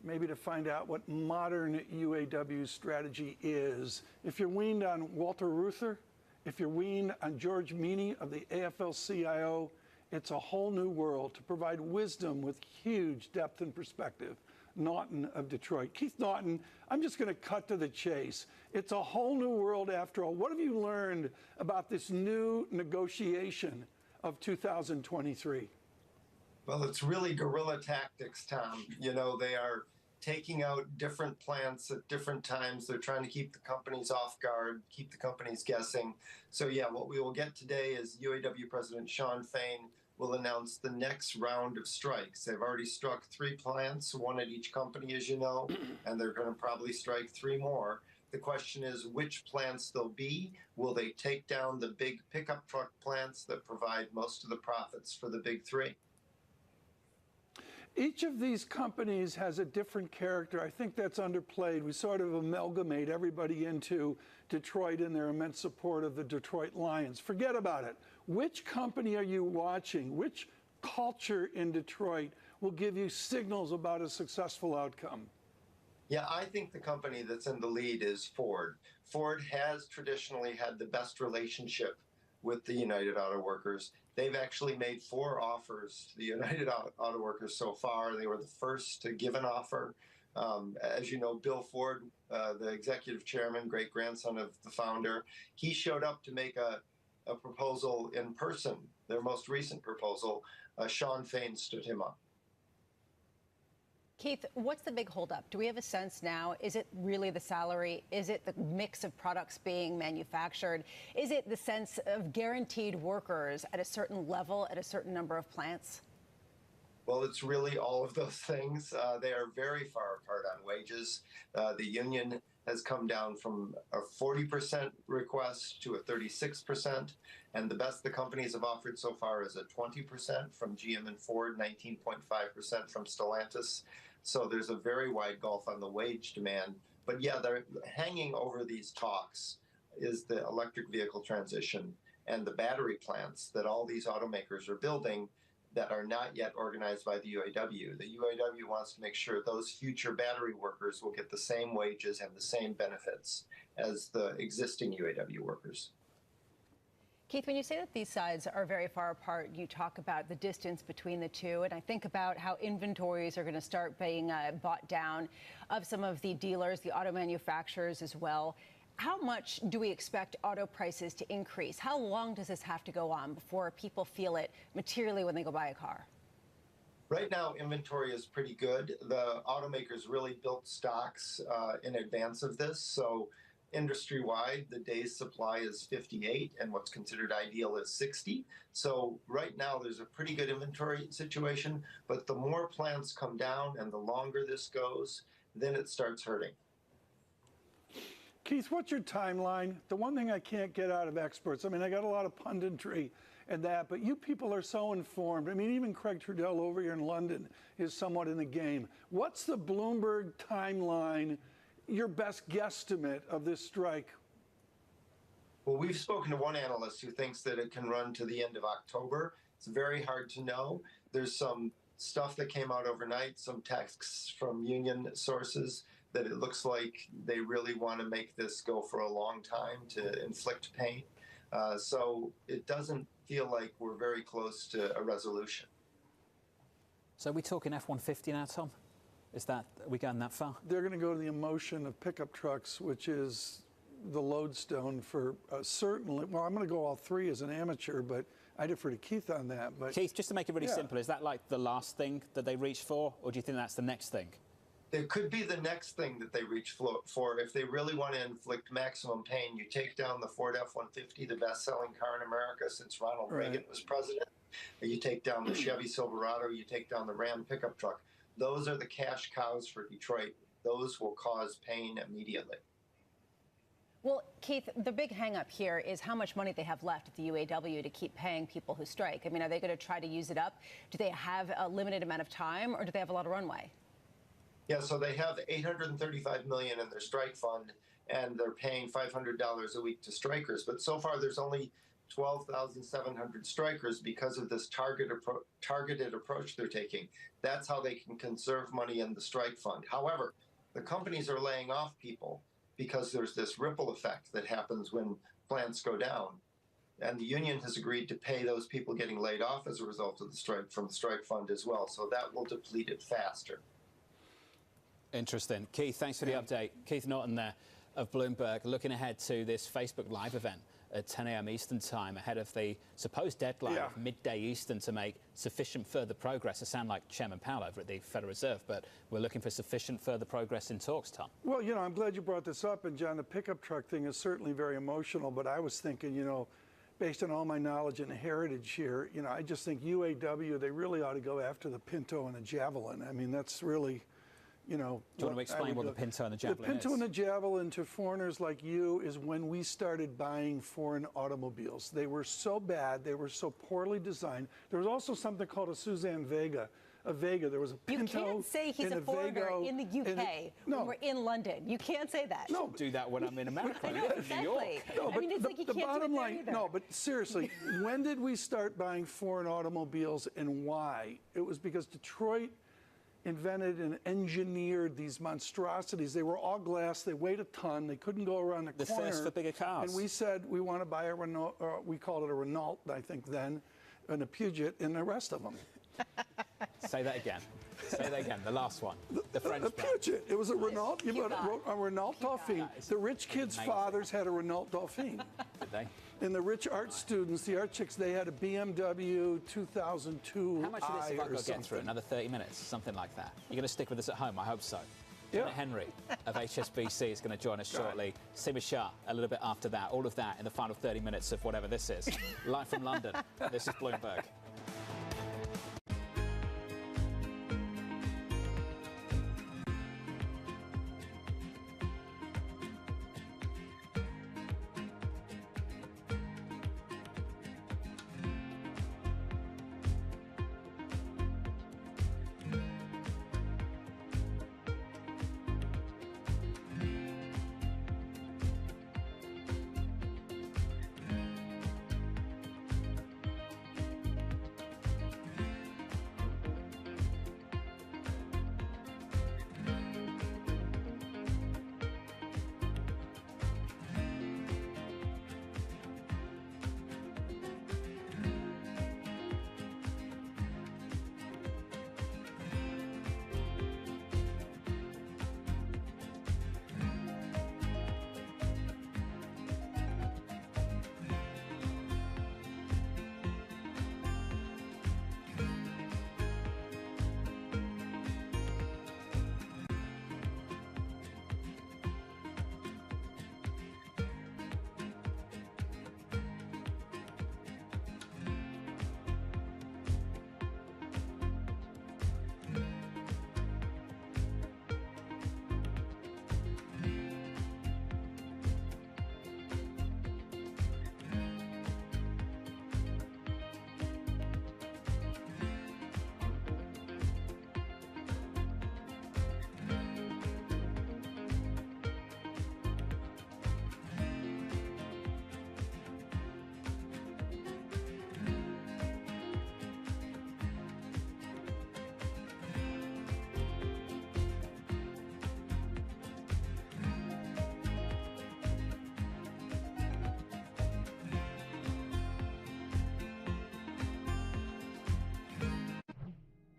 maybe to find out what modern UAW strategy is. If you're weaned on Walter Reuther, if you're weaned on George Meany of the AFL-CIO, it's a whole new world to provide wisdom with huge depth and perspective. Naughton of Detroit. Keith Naughton, I'm just going to cut to the chase. It's a whole new world after all. What have you learned about this new negotiation of 2023? Well, it's really guerrilla tactics, Tom. You know, they are taking out different plants at different times. They're trying to keep the companies off guard, keep the companies guessing. So yeah, what we will get today is UAW President Shawn Fain will announce the next round of strikes. They've already struck 3 plants, one at each company, as you know, and they're going to probably strike 3 more. The question is which plants they'll be. Will they take down the big pickup truck plants that provide most of the profits for the big 3? Each of these companies has a different character. I think that's underplayed. We sort of amalgamate everybody into Detroit and their immense support of the Detroit Lions. Forget about it. Which company are you watching? Which culture in Detroit will give you signals about a successful outcome? Yeah, I think the company that's in the lead is Ford. Ford has traditionally had the best relationship with the United Auto Workers. They've actually made 4 offers to the United Auto Workers so far. They were the first to give an offer. As you know, Bill Ford, the executive chairman, great-grandson of the founder, he showed up to make a proposal in person, their most recent proposal. Shawn Fain stood him up. Keith, what's the big holdup? Do we have a sense now? Is it really the salary? Is it the mix of products being manufactured? Is it the sense of guaranteed workers at a certain level, at a certain number of plants? Well, it's really all of those things. They are very far apart on wages. The union has come down from a 40% request to a 36%. And the best the companies have offered so far is a 20% from GM and Ford, 19.5% from Stellantis. So there's a very wide gulf on the wage demand. But yeah, they're hanging over these talks is the electric vehicle transition and the battery plants that all these automakers are building that are not yet organized by the UAW. The UAW wants to make sure those future battery workers will get the same wages and the same benefits as the existing UAW workers. Keith, when you say that these sides are very far apart, you talk about the distance between the two, and I think about how inventories are going to start being bought down of some of the dealers, the auto manufacturers as well. How much do we expect auto prices to increase? How long does this have to go on before people feel it materially when they go buy a car? Right now, inventory is pretty good. The automakers really built stocks in advance of this. So industry-wide, the day's supply is 58, and what's considered ideal is 60. So right now, there's a pretty good inventory situation. But the more plants come down and the longer this goes, then it starts hurting. Keith, what's your timeline? The one thing I can't get out of experts, I mean, I got a lot of punditry and that, but you people are so informed. I mean, even Craig Trudell over here in London is somewhat in the game. What's the Bloomberg timeline your best guesstimate of this strike? Well, we've spoken to one analyst who thinks that it can run to the end of October. It's very hard to know. There's some stuff that came out overnight, some texts from union sources that it looks like they really want to make this go for a long time to inflict pain. So it doesn't feel like we're very close to a resolution. So are we talking F-150 now, Tom? Are we going that far? They're going to go to the emotion of pickup trucks, which is the lodestone for certainly. Well, I'm going to go all three as an amateur, but I defer to Keith on that. But Keith, just to make it really simple, is that like the last thing that they reach for, or do you think that's the next thing? It could be the next thing that they reach for. If they really want to inflict maximum pain, you take down the Ford F-150, the best-selling car in America since Ronald Reagan was president. You take down the Chevy Silverado, you take down the Ram pickup truck. Those are the cash cows for Detroit. Those will cause pain immediately. Well, Keith, the big hang-up here is how much money they have left at the UAW to keep paying people who strike. I mean, are they going to try to use it up? Do they have a limited amount of time, or do they have a lot of runway? Yeah, so they have $835 million in their strike fund, and they're paying $500 a week to strikers. But so far, there's only 12,700 strikers because of this targeted approach they're taking. That's how they can conserve money in the strike fund. However, the companies are laying off people because there's this ripple effect that happens when plants go down. And the union has agreed to pay those people getting laid off as a result of the strike from the strike fund as well. So that will deplete it faster. Interesting. Keith, thanks for the update. Keith Norton there of Bloomberg, looking ahead to this Facebook Live event at 10 a.m. Eastern time, ahead of the supposed deadline of midday Eastern to make sufficient further progress. I sound like Chairman Powell over at the Federal Reserve, but we're looking for sufficient further progress in talks, Tom. Well, you know, I'm glad you brought this up. And, John, the pickup truck thing is certainly very emotional. But I was thinking, you know, based on all my knowledge and heritage here, you know, I just think UAW, they really ought to go after the Pinto and the Javelin. I mean, that's really... You know, do you want to explain what the Pinto and the Javelin is? The Pinto and the Javelin to foreigners like you is when we started buying foreign automobiles. They were so bad. They were so poorly designed. There was also something called a Suzanne Vega. A Vega. There was a Pinto. You can't say he's a foreigner in the UK when we're in London. You can't say that. No, do that when I'm in America. I know, exactly. No, but I mean, it's like you the can't bottom do it line. either. No, but seriously, when did we start buying foreign automobiles and why? It was because Detroit invented and engineered these monstrosities. They were all glass. They weighed a ton. They couldn't go around the corner. The thirst for bigger cars. And we said we want to buy a Renault. We called it a Renault, I think then, and a Puget, and the rest of them. Say that again. Say that again. The last one. The French brand. Puget. It was a Renault. You wrote a Renault Dauphine. The rich kids' fathers had a Renault Dauphine. Did they? And the rich art students, the art chicks, they had a BMW 2002. How much of this have I got to get through? Another 30 minutes, something like that. You're going to stick with us at home? I hope so. Janet Henry of HSBC is going to join us shortly. Sima Shah a little bit after that. All of that in the final 30 minutes of whatever this is. Live from London. This is Bloomberg.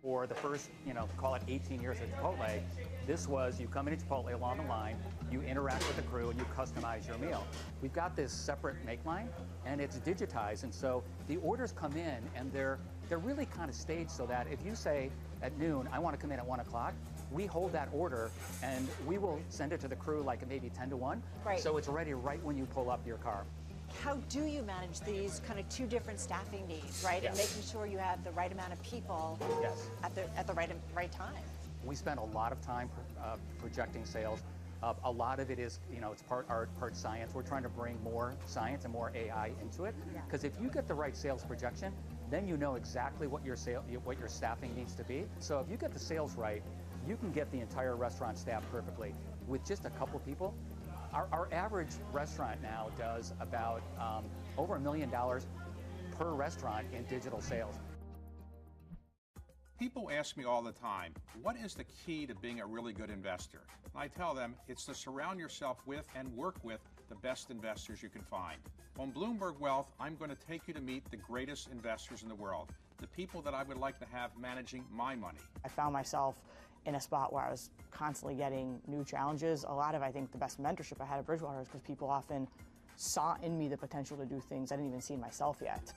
For the first, call it 18 years at Chipotle, this was you come into Chipotle along the line, you interact with the crew, and you customize your meal. We've got this separate make line, and it's digitized, and so the orders come in, and they're really kind of staged so that if you say at noon, I want to come in at 1 o'clock, we hold that order, and we will send it to the crew like maybe 10 to 1, Right. so it's ready right when you pull up your car. How do you manage these kind of two different staffing needs, right? And Yes. making sure you have the right amount of people Yes. at the right time. We spend a lot of time projecting sales. A lot of it is, it's part art, part science. We're trying to bring more science and more AI into it. Because if you get the right sales projection, then you know exactly what your staffing needs to be. So if you get the sales right, you can get the entire restaurant staffed perfectly. With just a couple people, our average restaurant now does about over $1 million per restaurant in digital sales. People ask me all the time, what is the key to being a really good investor? And I tell them it's to surround yourself with and work with the best investors you can find. On Bloomberg Wealth, I'm going to take you to meet the greatest investors in the world, the people that I would like to have managing my money. I found myself in a spot where I was constantly getting new challenges. A lot of, I think, the best mentorship I had at Bridgewater is because people often saw in me the potential to do things I didn't even see in myself yet.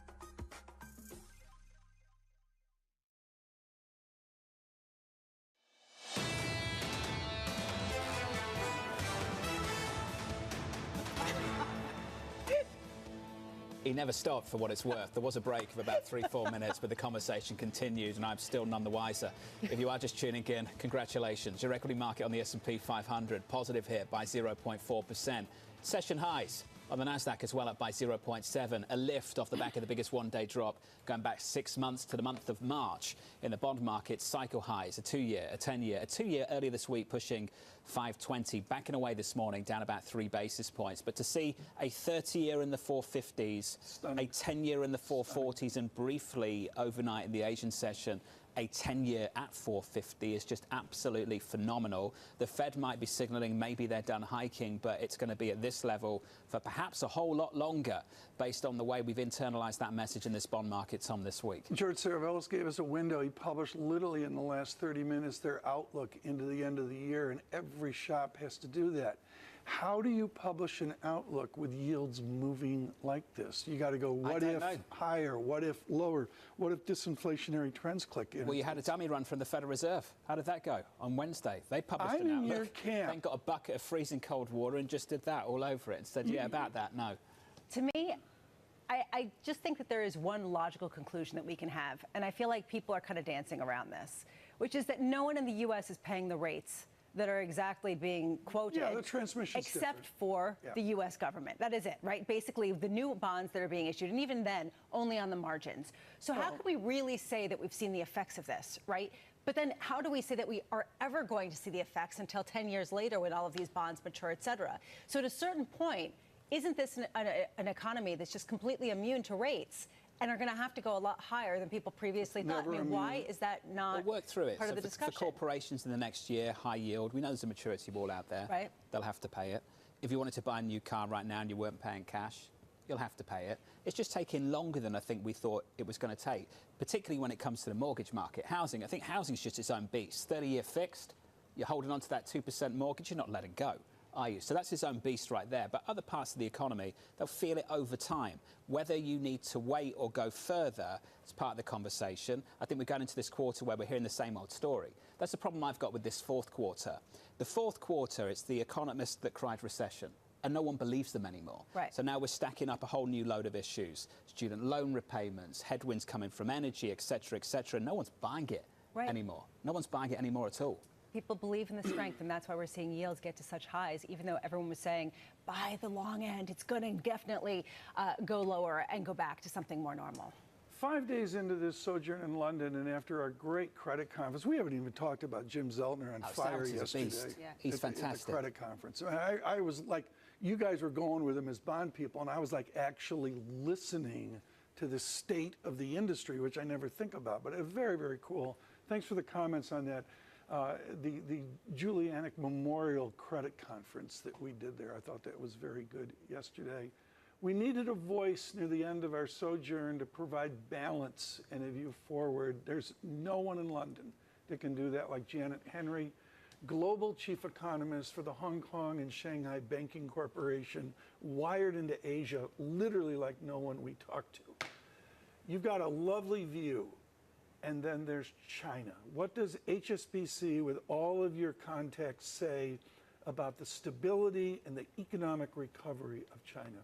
He never stopped, for what it's worth. There was a break of about 3-4 minutes, but the conversation continued, and I'm still none the wiser. If you are just tuning in, congratulations. Your equity market on the S&P 500, positive hit by 0.4%. Session highs on the Nasdaq as well, up by 0.7, a lift off the back of the biggest one-day drop going back 6 months to the month of March. In the bond market, cycle highs, a 2-year, a 10-year, a 2-year earlier this week pushing 520, backing away this morning, down about 3 basis points. But to see a 30-year in the 450s, a 10-year in the 440s, and briefly overnight in the Asian session, a 10-year at 450 is just absolutely phenomenal. The Fed might be signaling maybe they're done hiking, but it's going to be at this level for perhaps a whole lot longer based on the way we've internalized that message in this bond market, Tom, this week. George Saravelis gave us a window. He published literally in the last 30 minutes their outlook into the end of the year, and every shop has to do that. How do you publish an outlook with yields moving like this? You got to go, what if higher? What if lower? What if disinflationary trends click in? Well, you had a dummy run from the Federal Reserve. How did that go on Wednesday? They published an I'm in outlook. your camp. Then got a bucket of freezing cold water and just did that all over it and said, yeah, about that, no. To me, I just think that there is one logical conclusion that we can have, and I feel like people are kind of dancing around this, which is that no one in the U.S. is paying the rates that are exactly being quoted, the transmission's except different. for Yeah. the U.S. government. That is it, right? Basically, the new bonds that are being issued, and even then, only on the margins. So how can we really say that we've seen the effects of this, right? But then how do we say that we are ever going to see the effects until 10 years later when all of these bonds mature, et cetera? So at a certain point, isn't this an economy that's just completely immune to rates and are going to have to go a lot higher than people previously thought? I mean, why is that not We'll work through it. part So of the discussion? for corporations in the next year, high yield, we know there's a maturity wall out there. Right. They'll have to pay it. If you wanted to buy a new car right now and you weren't paying cash, you'll have to pay it. It's just taking longer than I think we thought it was going to take, particularly when it comes to the mortgage market. Housing, I think housing's just its own beast. 30-year fixed, you're holding on to that 2% mortgage, you're not letting go, are you? So that's its own beast right there. But other parts of the economy, they'll feel it over time. Whether you need to wait or go further is part of the conversation. I think we're going into this quarter where we're hearing the same old story. That's the problem I've got with this fourth quarter. The fourth quarter, it's the economists that cried recession, and no one believes them anymore. Right. So now we're stacking up a whole new load of issues. Student loan repayments, headwinds coming from energy, et cetera, et cetera. No one's buying it anymore. No one's buying it anymore at all. People believe in the strength, and that's why we're seeing yields get to such highs, even though everyone was saying, buy the long end, it's going to definitely go lower and go back to something more normal. 5 days into this sojourn in London, and after our great credit conference, we haven't even talked about Jim Zeltner on fire He's a yesterday. beast. Yeah. He's at fantastic. the credit conference. I was like, you guys were going with him as bond people, and I was like actually listening to the state of the industry, which I never think about, but very, very cool. Thanks for the comments on that. The Julianic Memorial Credit Conference that we did there, I thought that was very good yesterday. We needed a voice near the end of our sojourn to provide balance and a view forward. There's no one in London that can do that like Janet Henry, global chief economist for the Hong Kong and Shanghai Banking Corporation, wired into Asia, literally like no one we talk to. You've got a lovely view, and then there's China. What does HSBC, with all of your contacts, say about the stability and the economic recovery of China?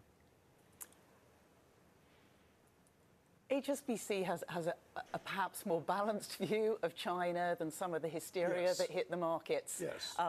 HSBC has a perhaps more balanced view of China than some of the hysteria that hit the markets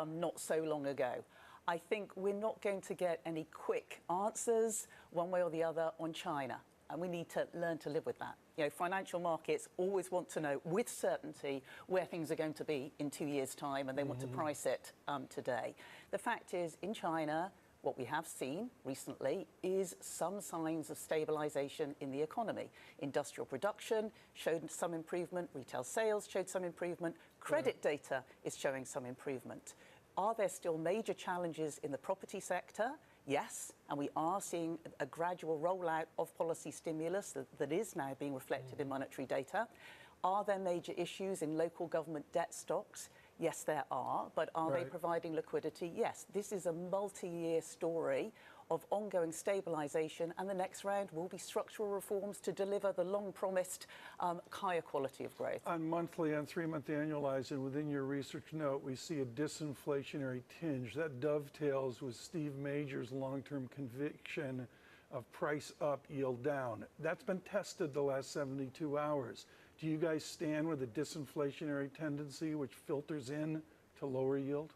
not so long ago. I think we're not going to get any quick answers one way or the other on China, and we need to learn to live with that. You know, financial markets always want to know with certainty where things are going to be in 2 years' time, and they want to price it today. The fact is, in China, what we have seen recently is some signs of stabilization in the economy. Industrial production showed some improvement, retail sales showed some improvement, credit data is showing some improvement. Are there still major challenges in the property sector? Yes, and we are seeing a gradual rollout of policy stimulus that is now being reflected in monetary data. Are there major issues in local government debt stocks? Yes, there are, but are they providing liquidity? Yes. This is a multi-year story of ongoing stabilisation, and the next round will be structural reforms to deliver the long-promised higher quality of growth. On monthly and 3-month annualized, and within your research note, we see a disinflationary tinge. That dovetails with Steve Major's long-term conviction of price up, yield down. That's been tested the last 72 hours. Do you guys stand with a disinflationary tendency which filters in to lower yield?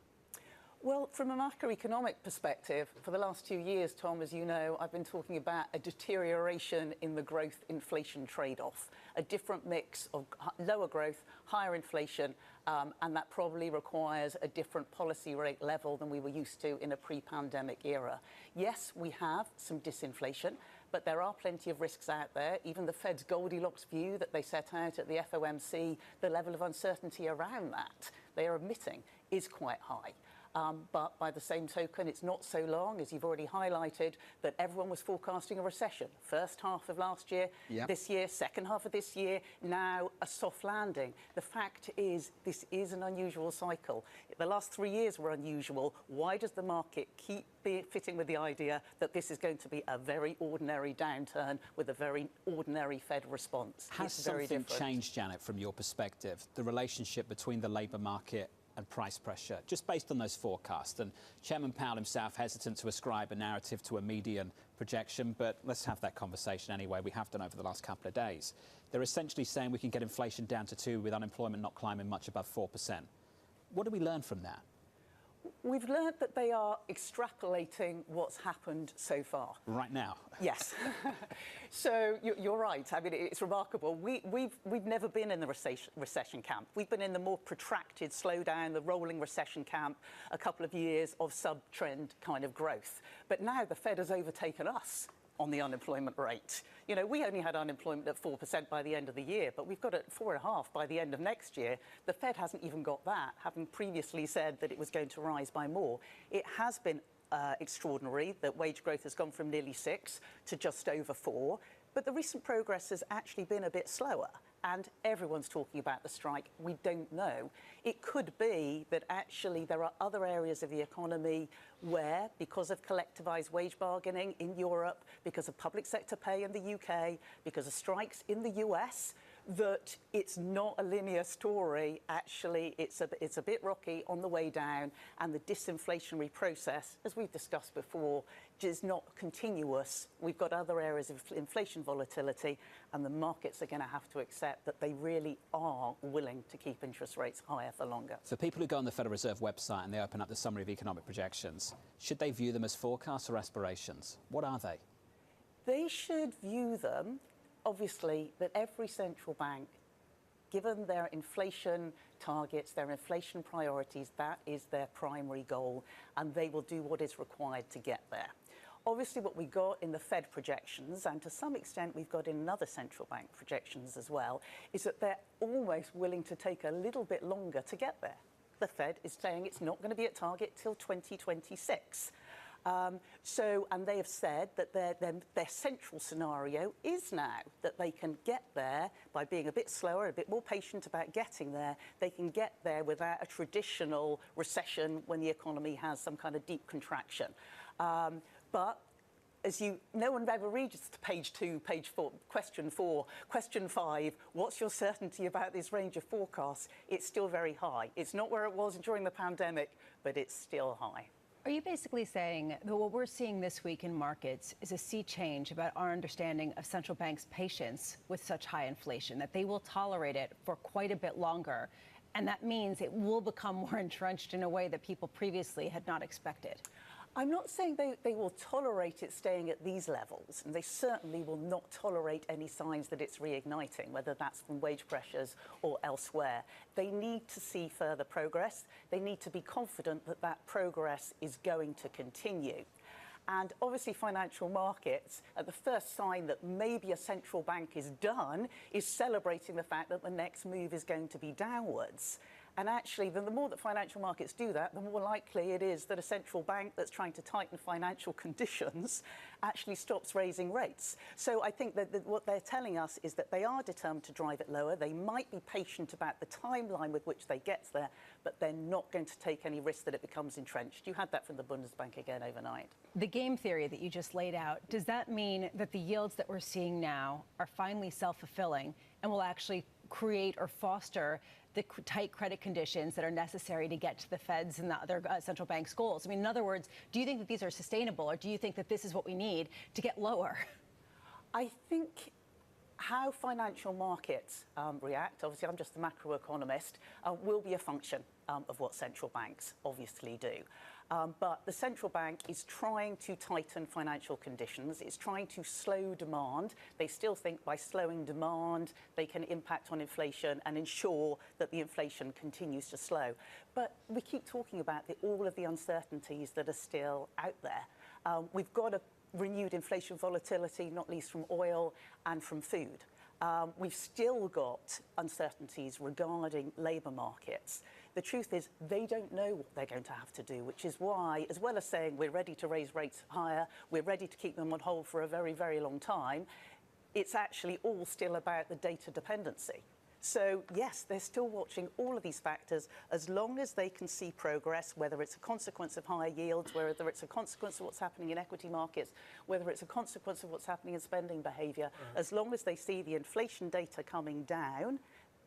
Well, from a macroeconomic perspective, for the last 2 years, Tom, as you know, I've been talking about a deterioration in the growth-inflation trade-off, a different mix of lower growth, higher inflation, and that probably requires a different policy rate level than we were used to in a pre-pandemic era. Yes, we have some disinflation, but there are plenty of risks out there. Even the Fed's Goldilocks view that they set out at the FOMC, the level of uncertainty around that they are admitting is quite high. But by the same token, it's not so long, as you've already highlighted, that everyone was forecasting a recession. First half of last year, this year, second half of this year, now a soft landing. The fact is, this is an unusual cycle. The last 3 years were unusual. Why does the market keep fitting with the idea that this is going to be a very ordinary downturn with a very ordinary Fed response? Has something changed, Janet, from your perspective, the relationship between the labour market and price pressure, just based on those forecasts? And Chairman Powell himself hesitant to ascribe a narrative to a median projection, but let's have that conversation anyway. We have done over the last couple of days. They're essentially saying we can get inflation down to 2 with unemployment not climbing much above 4%. What do we learn from that? We've learned that they are extrapolating what's happened so far. Right now? Yes. So you're right. I mean, it's remarkable. We've never been in the recession camp. We've been in the more protracted slowdown, the rolling recession camp, a couple of years of sub-trend kind of growth. But now the Fed has overtaken us on the unemployment rate. You know, we only had unemployment at 4% by the end of the year, but we've got it at 4.5% by the end of next year. The Fed hasn't even got that, having previously said that it was going to rise by more. It has been extraordinary that wage growth has gone from nearly 6 to just over 4, but the recent progress has actually been a bit slower. And everyone's talking about the strike. We don't know. It could be that actually there are other areas of the economy where, because of collectivised wage bargaining in Europe, because of public sector pay in the UK, because of strikes in the US, that it's not a linear story. Actually, it's a bit rocky on the way down, and the disinflationary process, as we've discussed before, is not continuous. We've got other areas of inflation volatility, and the markets are going to have to accept that they really are willing to keep interest rates higher for longer. For people who go on the Federal Reserve website and they open up the summary of economic projections, should they view them as forecasts or aspirations? What are they? They should view them, obviously, that every central bank, given their inflation targets, their inflation priorities, that is their primary goal, and they will do what is required to get there. Obviously, what we got in the Fed projections, and to some extent we've got in other central bank projections as well, is that they're almost willing to take a little bit longer to get there. The Fed is saying it's not going to be at target till 2026. And they have said that their central scenario is now that they can get there by being a bit slower, a bit more patient about getting there. They can get there without a traditional recession when the economy has some kind of deep contraction. But as no one ever reads to page 2, page 4, question 4, question 5, what's your certainty about this range of forecasts? It's still very high. It's not where it was during the pandemic, but it's still high. Are you basically saying that what we're seeing this week in markets is a sea change about our understanding of central banks' patience with such high inflation, that they will tolerate it for quite a bit longer, and that means it will become more entrenched in a way that people previously had not expected? I'm not saying they will tolerate it staying at these levels, and they certainly will not tolerate any signs that it's reigniting, whether that's from wage pressures or elsewhere. They need to see further progress. They need to be confident that that progress is going to continue. And obviously financial markets, at the first sign that maybe a central bank is done, is celebrating the fact that the next move is going to be downwards. And actually, the more that financial markets do that, the more likely it is that a central bank that's trying to tighten financial conditions actually stops raising rates. So I think that what they're telling us is that they are determined to drive it lower. They might be patient about the timeline with which they get there, but they're not going to take any risk that it becomes entrenched. You had that from the Bundesbank again overnight. The game theory that you just laid out, does that mean that the yields that we're seeing now are finally self-fulfilling and will actually create or foster the tight credit conditions that are necessary to get to the Fed's and the other central bank's goals? I mean, in other words, do you think that these are sustainable, or do you think that this is what we need to get lower? I think how financial markets react, obviously I'm just a macroeconomist, will be a function of what central banks obviously do. But the central bank is trying to tighten financial conditions. It's trying to slow demand. They still think by slowing demand, they can impact on inflation and ensure that the inflation continues to slow. But we keep talking about all of the uncertainties that are still out there. We've got a renewed inflation volatility, not least from oil and from food. We've still got uncertainties regarding labour markets. The truth is they don't know what they're going to have to do, which is why, as well as saying we're ready to raise rates higher, we're ready to keep them on hold for a very, very long time, it's actually all still about the data dependency. So, yes, they're still watching all of these factors as long as they can see progress, whether it's a consequence of higher yields, whether it's a consequence of what's happening in equity markets, whether it's a consequence of what's happening in spending behaviour. As long as they see the inflation data coming down,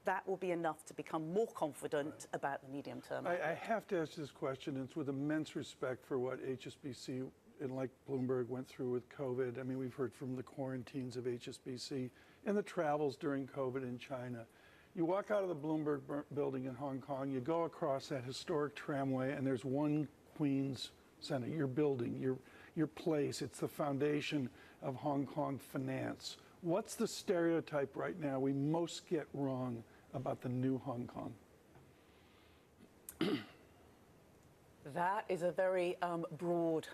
that will be enough to become more confident about the medium term. I have to ask this question. It's with immense respect for what HSBC and like Bloomberg went through with COVID. I mean, we've heard from the quarantines of HSBC and the travels during COVID in China. You walk out of the Bloomberg building in Hong Kong, you go across that historic tramway, and there's one Queen's Center, your building, your place. It's the foundation of Hong Kong finance. What's the stereotype right now we most get wrong about the new Hong Kong? That is a very broad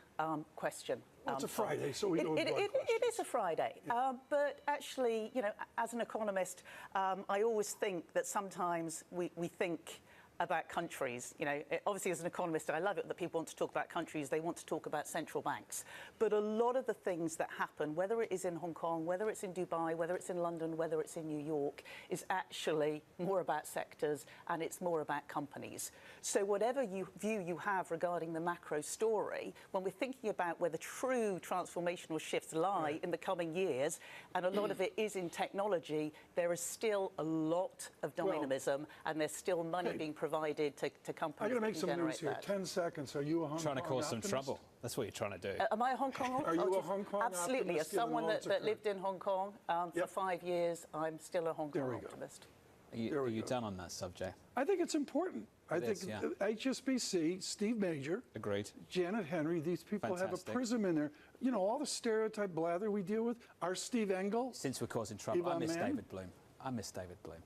question. Well, it's a Friday, so we go with broad questions. It is a Friday. Yeah. But actually, you know, as an economist, I always think that sometimes we think about countries. You know, obviously as an economist, I love it that people want to talk about countries. They want to talk about central banks. But a lot of the things that happen, whether it is in Hong Kong, whether it's in Dubai, whether it's in London, whether it's in New York, is actually more about sectors and it's more about companies. So whatever view you have regarding the macro story, when we're thinking about where the true transformational shifts lie in the coming years, and a lot of it is in technology, there is still a lot of dynamism and there's still money being provided to companies. I'm going to make that some can news here. generate that. 10 seconds. Are you a Hong Kong Trying to cause some optimist? trouble. That's what you're trying to do. Am I a Hong Kong? Are you a Hong Kong Absolutely. optimist, As given someone all that's that occurred? lived in Hong Kong for 5 years, I'm still a Hong Kong optimist. Are you done on that subject? I think it's important. I think is, yeah. HSBC, Steve Major, agreed. Janet Henry, these people have a prism in there. You know, all the stereotype blather we deal with. Our Steve Engel. Since we're causing trouble, I Yvonne miss Mann. David Bloom. I miss David Bloom.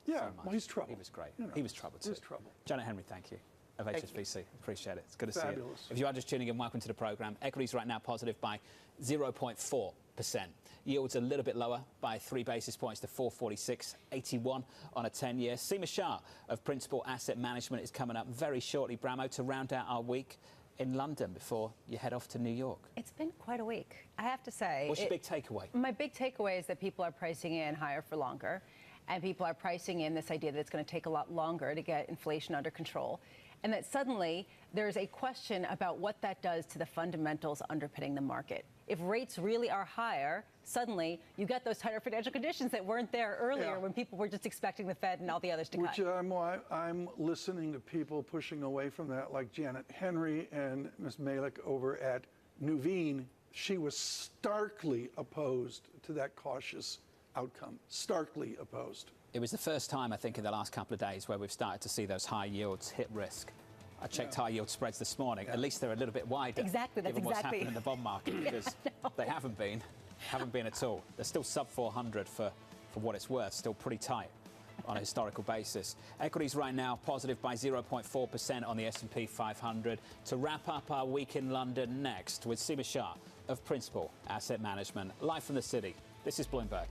Yeah, so much. well, he's trouble. He was great. You know, he was trouble too. he's trouble. Janet Henry, thank you. Of HSBC. Appreciate it. It's good to Fabulous. see you. If you are just tuning in, welcome to the programme. Equities right now positive by 0.4%. Yields a little bit lower by 3 basis points to 446.81 on a 10-year. Seema Shah of Principal Asset Management is coming up very shortly, Bramo, to round out our week. in London before you head off to New York? It's been quite a week, I have to say. What's your big takeaway? My big takeaway is that people are pricing in higher for longer, and people are pricing in this idea that it's going to take a lot longer to get inflation under control, and that suddenly there's a question about what that does to the fundamentals underpinning the market. If rates really are higher, suddenly you get those tighter financial conditions that weren't there earlier when people were just expecting the Fed and all the others to cut. Which I'm listening to people pushing away from that, like Janet Henry and Ms. Malik over at Nuveen. She was starkly opposed to that cautious outcome, starkly opposed. It was the first time, I think, in the last couple of days where we've started to see those high yields hit risk. I checked high yield spreads this morning. At least they're a little bit wider. Exactly, that's given what's exactly. happened in the bond market, because they haven't been at all. They're still sub 400 for what it's worth, still pretty tight on a historical basis. Equities right now positive by 0.4% on the S&P 500. To wrap up our week in London next with Seema Shah of Principal Asset Management. Live from the city, this is Bloomberg.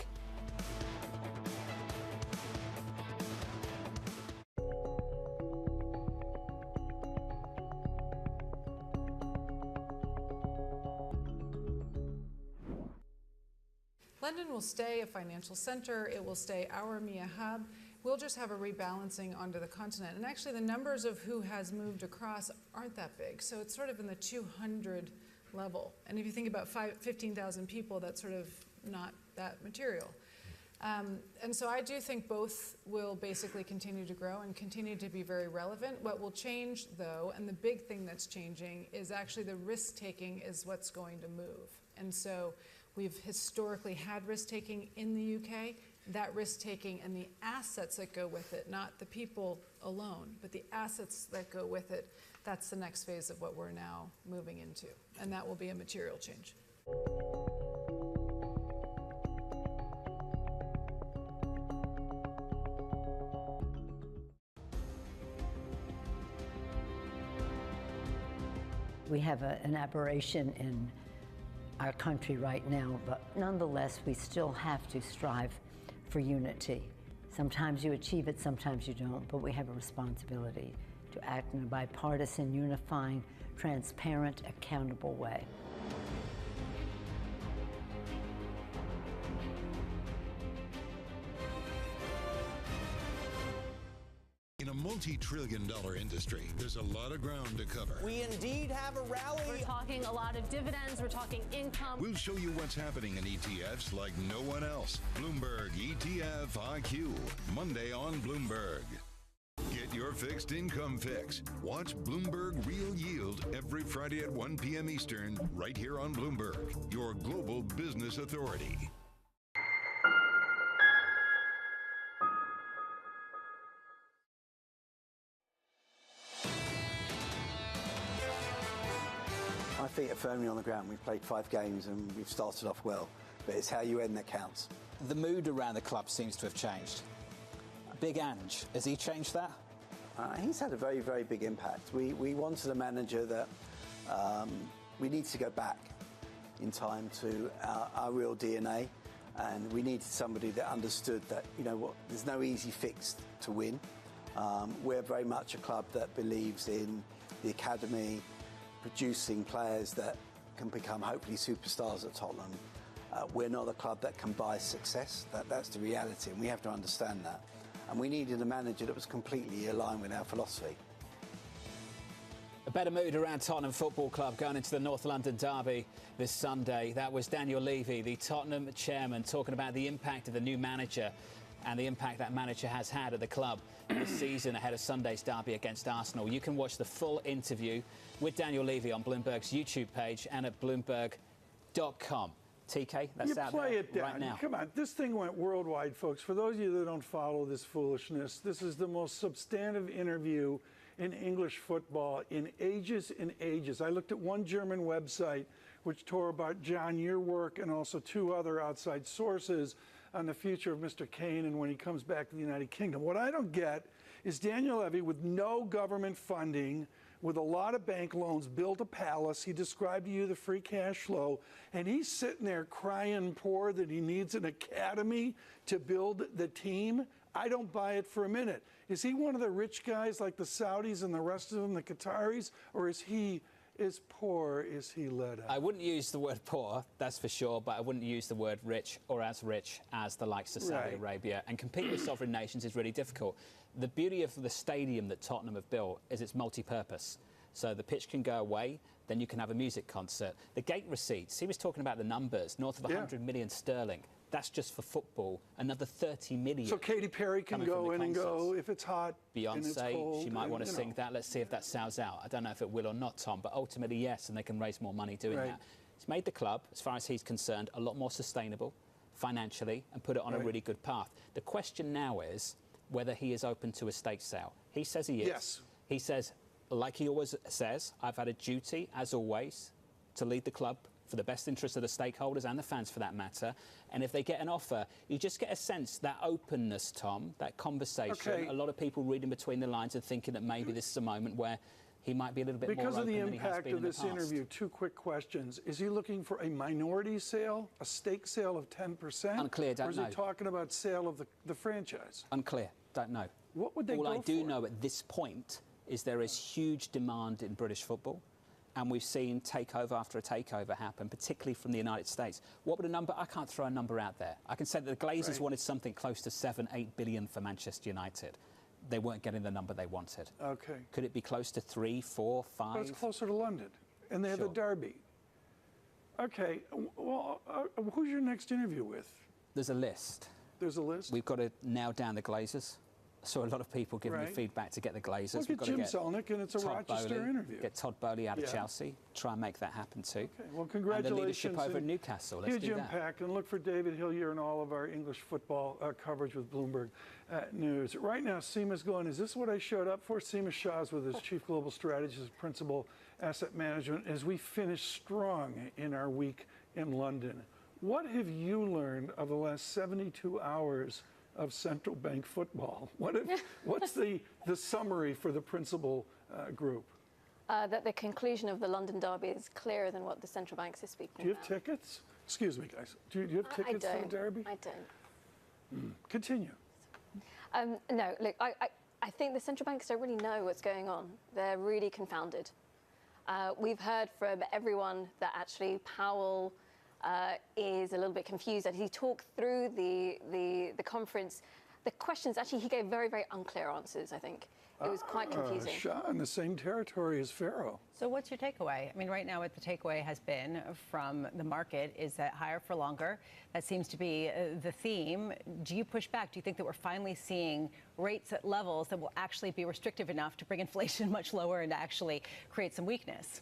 London will stay a financial center. It will stay our EMEA hub. We'll just have a rebalancing onto the continent. And actually, the numbers of who has moved across aren't that big. So it's sort of in the 200 level. And if you think about 15,000 people, that's sort of not that material. And so I do think both will basically continue to grow and continue to be very relevant. What will change, though, and the big thing that's changing, is actually the risk-taking is what's going to move. And so we've historically had risk-taking in the UK. That risk-taking and the assets that go with it, not the people alone, but the assets that go with it, that's the next phase of what we're now moving into. And that will be a material change. We have an aberration in our country right now, but nonetheless, we still have to strive for unity. Sometimes you achieve it, sometimes you don't, but we have a responsibility to act in a bipartisan, unifying, transparent, accountable way. In a multi-trillion-dollar industry, there's a lot of ground to cover. We indeed have a rally. We're talking a lot of dividends. We're talking income. We'll show you what's happening in ETFs like no one else. Bloomberg ETF IQ, Monday on Bloomberg. Get your fixed income fix. Watch Bloomberg Real Yield every Friday at 1 p.m. Eastern, right here on Bloomberg, your global business authority. My feet are firmly on the ground. We've played 5 games and we've started off well, but it's how you end that counts. The mood around the club seems to have changed. Big Ange, has he changed that? He's had a very, very big impact. We wanted a manager that we need to go back in time to our real DNA, and we needed somebody that understood that, you know what, there's no easy fix to win. We're very much a club that believes in the academy, producing players that can become hopefully superstars at Tottenham. We're not a club that can buy success. That's the reality, and we have to understand that. And we needed a manager that was completely aligned with our philosophy. A better mood around Tottenham Football Club going into the North London derby this Sunday. That was Daniel Levy, the Tottenham chairman, talking about the impact of the new manager and the impact that manager has had at the club this season ahead of Sunday's derby against Arsenal. You can watch the full interview with Daniel Levy on Bloomberg's YouTube page and at Bloomberg.com. TK, that's out play there it down. right now. Come on, this thing went worldwide, folks. For those of you that don't follow this foolishness, this is the most substantive interview in English football in ages and ages. I looked at one German website which tore about, John, your work, and also 2 other outside sources on the future of Mr. Kane and when he comes back to the United Kingdom. What I don't get is Daniel Levy, with no government funding, with a lot of bank loans, built a palace. He described to you the free cash flow, and he's sitting there crying poor that he needs an academy to build the team. I don't buy it for a minute. Is he one of the rich guys like the Saudis and the rest of them, the Qataris, or is he is poor is he led up? I wouldn't use the word poor, that's for sure, but I wouldn't use the word rich or as rich as the likes of Saudi Arabia. And competing with sovereign nations is really difficult. The beauty of the stadium that Tottenham have built is it's multi-purpose. So the pitch can go away, then you can have a music concert. The gate receipts, he was talking about the numbers, north of 100 million sterling. That's just for football. Another 30 million. So Katy Perry can go in and go if it's hot. Beyonce, and it's cold, she might want to you sing know. that. Let's see if that sells out. I don't know if it will or not, Tom, but ultimately, yes, and they can raise more money doing that. It's made the club, as far as he's concerned, a lot more sustainable financially and put it on a really good path. The question now is whether he is open to a stake sale. He says he is. Yes. He says, like he always says, I've had a duty, as always, to lead the club for the best interest of the stakeholders and the fans for that matter. And if they get an offer, you just get a sense, that openness, Tom, that conversation, a lot of people reading between the lines and thinking that maybe this is a moment where he might be a little bit more open than he has been in the past. Because of the impact of this interview, two quick questions. Is he looking for a minority sale, a stake sale of 10%? Unclear, don't know. Or is he talking about sale of the franchise? Unclear, don't know. What would they All go I do for? know at this point is there is huge demand in British football. And we've seen takeover after a takeover happen, particularly from the United States. What would a number? I can't throw a number out there. I can say that the Glazers wanted something close to 7-8 billion for Manchester United. They weren't getting the number they wanted. Okay. Could it be close to 3, 4, 5? But it's closer to London, and they have the derby. Okay. Well, who's your next interview with? There's a list. There's a list? We've got to nail down the Glazers. I saw a lot of people giving me feedback to get the Glazers. Look We've at got Jim to get Selnick, and it's a Todd Rochester Bowley, interview. Get Todd Bowley out of Chelsea. Try and make that happen too. Okay. Well, congratulations. And the leadership over in Newcastle. Let's Huge do that. impact. And look for David Hillier and all of our English football coverage with Bloomberg News. Right now, Seema's going, is this what I showed up for? Seema Shah's with his Chief Global Strategist, Principal Asset Management, as we finish strong in our week in London. What have you learned of the last 72 hours of central bank football? What's the summary for the Principal Group? That the conclusion of the London Derby is clearer than what the central banks are speaking about. Do you have tickets? Excuse me, guys. Do you have tickets for the Derby? I don't. Continue. No, look, I think the central banks don't really know what's going on. They're really confounded. We've heard from everyone that actually Powell is a little bit confused. As he talked through the conference, the questions, actually, he gave very, very unclear answers, I think. It was quite confusing. Shah in the same territory as Pharaoh. So what's your takeaway? I mean, right now what the takeaway has been from the market is that higher for longer. That seems to be the theme. Do you push back? Do you think that we're finally seeing rates at levels that will actually be restrictive enough to bring inflation much lower and to actually create some weakness?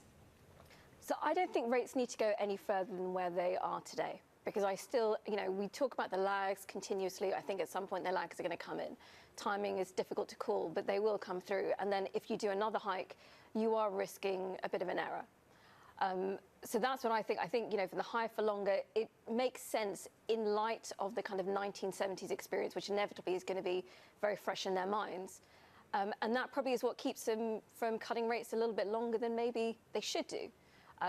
So I don't think rates need to go any further than where they are today, because I still, we talk about the lags continuously. I think at some point the lags are going to come in. Timing is difficult to call, but they will come through. And then if you do another hike, you are risking a bit of an error. So that's what I think. I think, for the higher for longer, it makes sense in light of the kind of 1970s experience, which inevitably is going to be very fresh in their minds. And that probably is what keeps them from cutting rates a little bit longer than maybe they should do.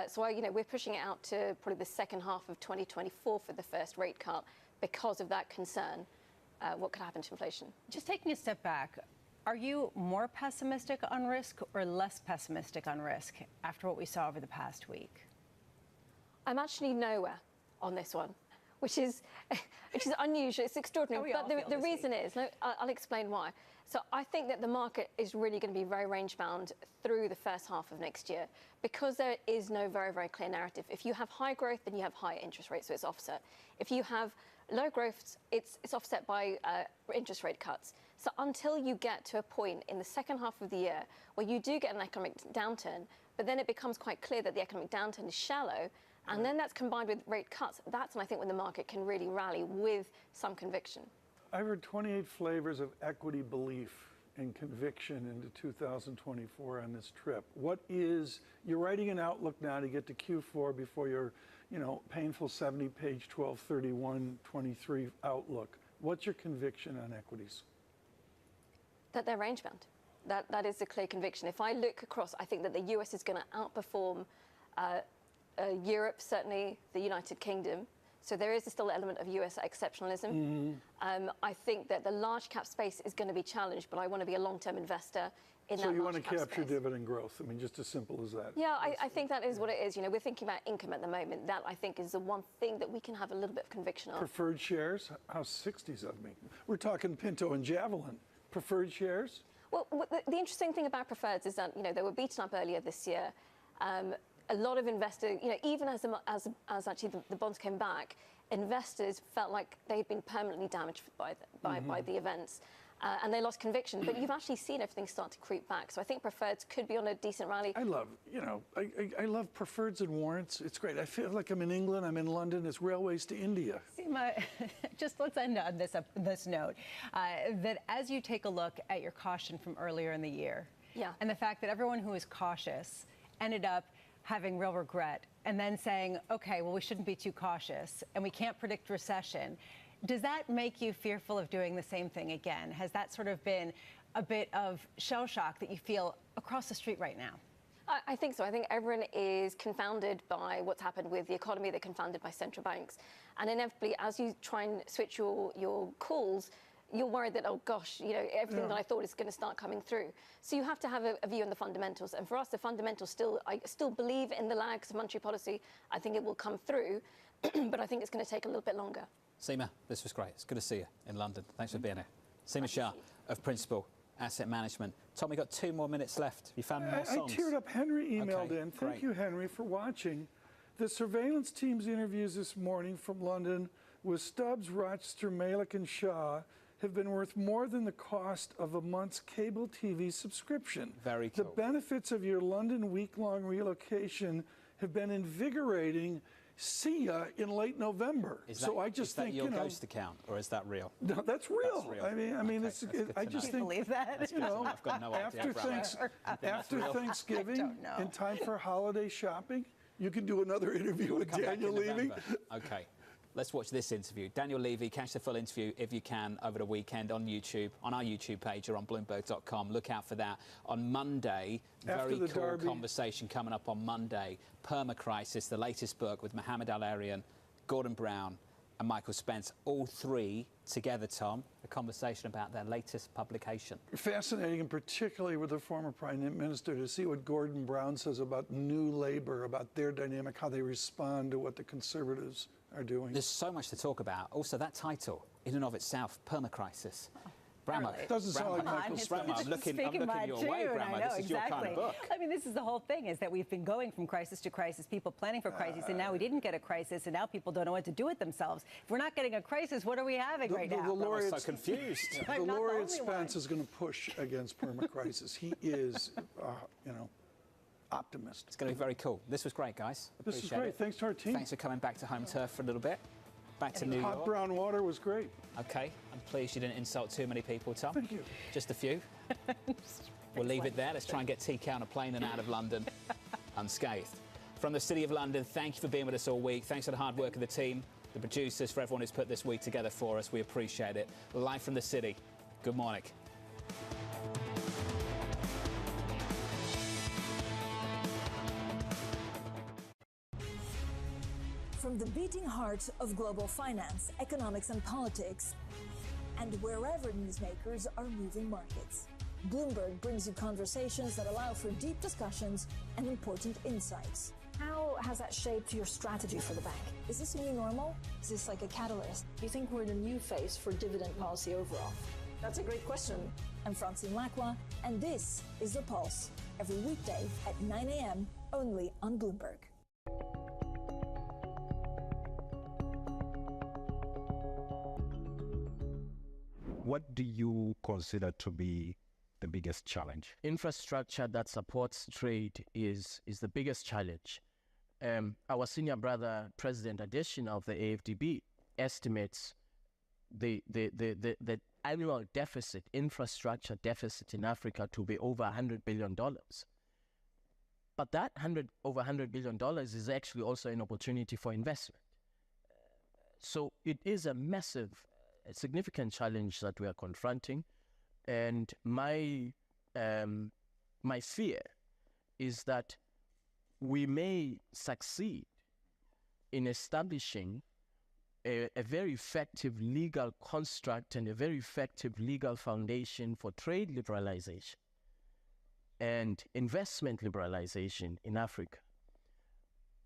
So we're pushing it out to probably the second half of 2024 for the first rate cut because of that concern. What could happen to inflation? Just taking a step back, are you more pessimistic on risk or less pessimistic on risk after what we saw over the past week? I'm actually nowhere on this one, which is unusual. It's extraordinary. But the reason is, I'll explain why. So I think that the market is really going to be very range-bound through the first half of next year because there is no very, very clear narrative. If you have high growth, then you have high interest rates, so it's offset. If you have low growth, it's offset by interest rate cuts. So until you get to a point in the second half of the year where you do get an economic downturn, but then it becomes quite clear that the economic downturn is shallow, and then that's combined with rate cuts, that's when I think when the market can really rally with some conviction. I heard 28 flavors of equity belief and conviction into 2024 on this trip. You're writing an outlook now to get to Q4 before your, painful 70-page 12/31/23 outlook. What's your conviction on equities? That they're range-bound. That is a clear conviction. If I look across, I think that the US is going to outperform Europe, certainly the United Kingdom. So there is still an element of US exceptionalism. I think that the large cap space is going to be challenged, but I want to be a long-term investor in that So you want to large cap capture space. dividend growth. I mean, just as simple as that. Yeah, I think that is what it is. You know, we're thinking about income at the moment. That, I think, is the one thing that we can have a little bit of conviction on. Preferred shares? How's 60s of me? We're talking Pinto and Javelin. Preferred shares? Well, the interesting thing about preferreds is that, you know, they were beaten up earlier this year. A lot of investors, you know, even as actually the bonds came back, investors felt like they'd been permanently damaged by the events. And they lost conviction, but you've actually seen everything start to creep back. So I think preferreds could be on a decent rally. I love, you know, I love preferreds and warrants. It's great. I feel like I'm in England, I'm in London, it's railways to India. Seema, just let's end on this note, that as you take a look at your caution from earlier in the year, and the fact that everyone who was cautious ended up having real regret and then saying, okay, well, we shouldn't be too cautious and we can't predict recession. Does that make you fearful of doing the same thing again? Has that sort of been a bit of shell shock that you feel across the street right now? I think so. I think everyone is confounded by what's happened with the economy. They're confounded by central banks. And inevitably, as you try and switch your calls, you're worried that, oh gosh, you know, everything that I thought is going to start coming through. So you have to have a view on the fundamentals. And for us, the fundamentals I still believe in the lags of monetary policy. I think it will come through, but I think it's going to take a little bit longer. Seema, this was great. It's good to see you in London. Thanks for being here. Seema Shah of Principal Asset Management. Tom, we got 2 more minutes left. You found more songs? I teared up. Henry emailed Okay, in. great. Thank you, Henry, for watching. The surveillance team's interviews this morning from London with Stubbs, Rochester, Malik, and Shaw have been worth more than the cost of a month's cable TV subscription. Very cool. The benefits of your London week-long relocation have been invigorating. See ya in late November. Is so that, I just is that think, your you know, ghost account, or is that real? No, that's real. That's real. I mean, Okay, it's. that's good I to just know. think. Believe that? You know, I've got no idea. after Thanksgiving, in time for holiday shopping, you can do another interview with Come back Daniel in Levy. November. Okay. Let's watch this interview. Daniel Levy, catch the full interview if you can over the weekend on YouTube, on our YouTube page or on Bloomberg.com. Look out for that. On Monday, very cool Derby. conversation coming up on Monday. Permacrisis, the latest book with Mohammed Al-Arian, Gordon Brown and Michael Spence, all three together, Tom, a conversation about their latest publication. Fascinating, and particularly with the former Prime Minister, to see what Gordon Brown says about New Labour, about their dynamic, how they respond to what the Conservatives are doing. There's so much to talk about. Also, that title, in and of itself, Permacrisis. Bramo. Doesn't sound like Michael Bramo, I'm looking your way, Bramo. This is your kind of book. I mean, this is the whole thing, is that we've been going from crisis to crisis, people planning for crisis, and now we didn't get a crisis, and now people don't know what to do with themselves. If we're not getting a crisis, what are we having right now? The laureate, I'm so confused. The laureate Spence is going to push against permacrisis. He is, you know, optimist. It's going to be very cool. This was great, guys. This is Appreciate great. it. Thanks to our team. Thanks for coming back to home turf for a little bit. Back to New York. Hot brown water was great. Okay, I'm pleased you didn't insult too many people, Tom. Thank you. Just a few. We'll leave it there. Let's try and get TK on a plane and out of London unscathed. From the City of London, thank you for being with us all week. Thanks for the hard work of the team, the producers, for everyone who's put this week together for us. We appreciate it. Live from the city. Good morning. From the beating heart of global finance, economics, and politics, and wherever newsmakers are moving markets, Bloomberg brings you conversations that allow for deep discussions and important insights. How has that shaped your strategy for the bank? Is this a new normal? Is this like a catalyst? Do you think we're in a new phase for dividend policy overall? That's a great question. I'm Francine Lacqua, and this is The Pulse, every weekday at 9 a.m. only on Bloomberg. What do you consider to be the biggest challenge? Infrastructure that supports trade is the biggest challenge. Our senior brother, President Adesina of the AFDB, estimates the annual deficit, infrastructure deficit in Africa to be over $100 billion. But that over $100 billion is actually also an opportunity for investment. So it is a massive, significant challenge that we are confronting. And my fear is that we may succeed in establishing a very effective legal construct and a very effective legal foundation for trade liberalization and investment liberalization in Africa.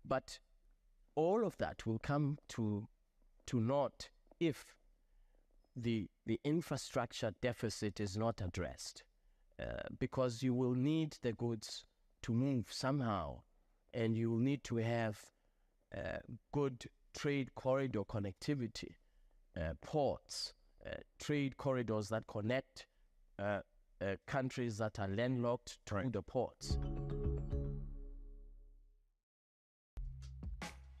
But all of that will come to naught if the infrastructure deficit is not addressed, because you will need the goods to move somehow, and you will need to have good trade corridor connectivity, ports, trade corridors that connect countries that are landlocked to the ports.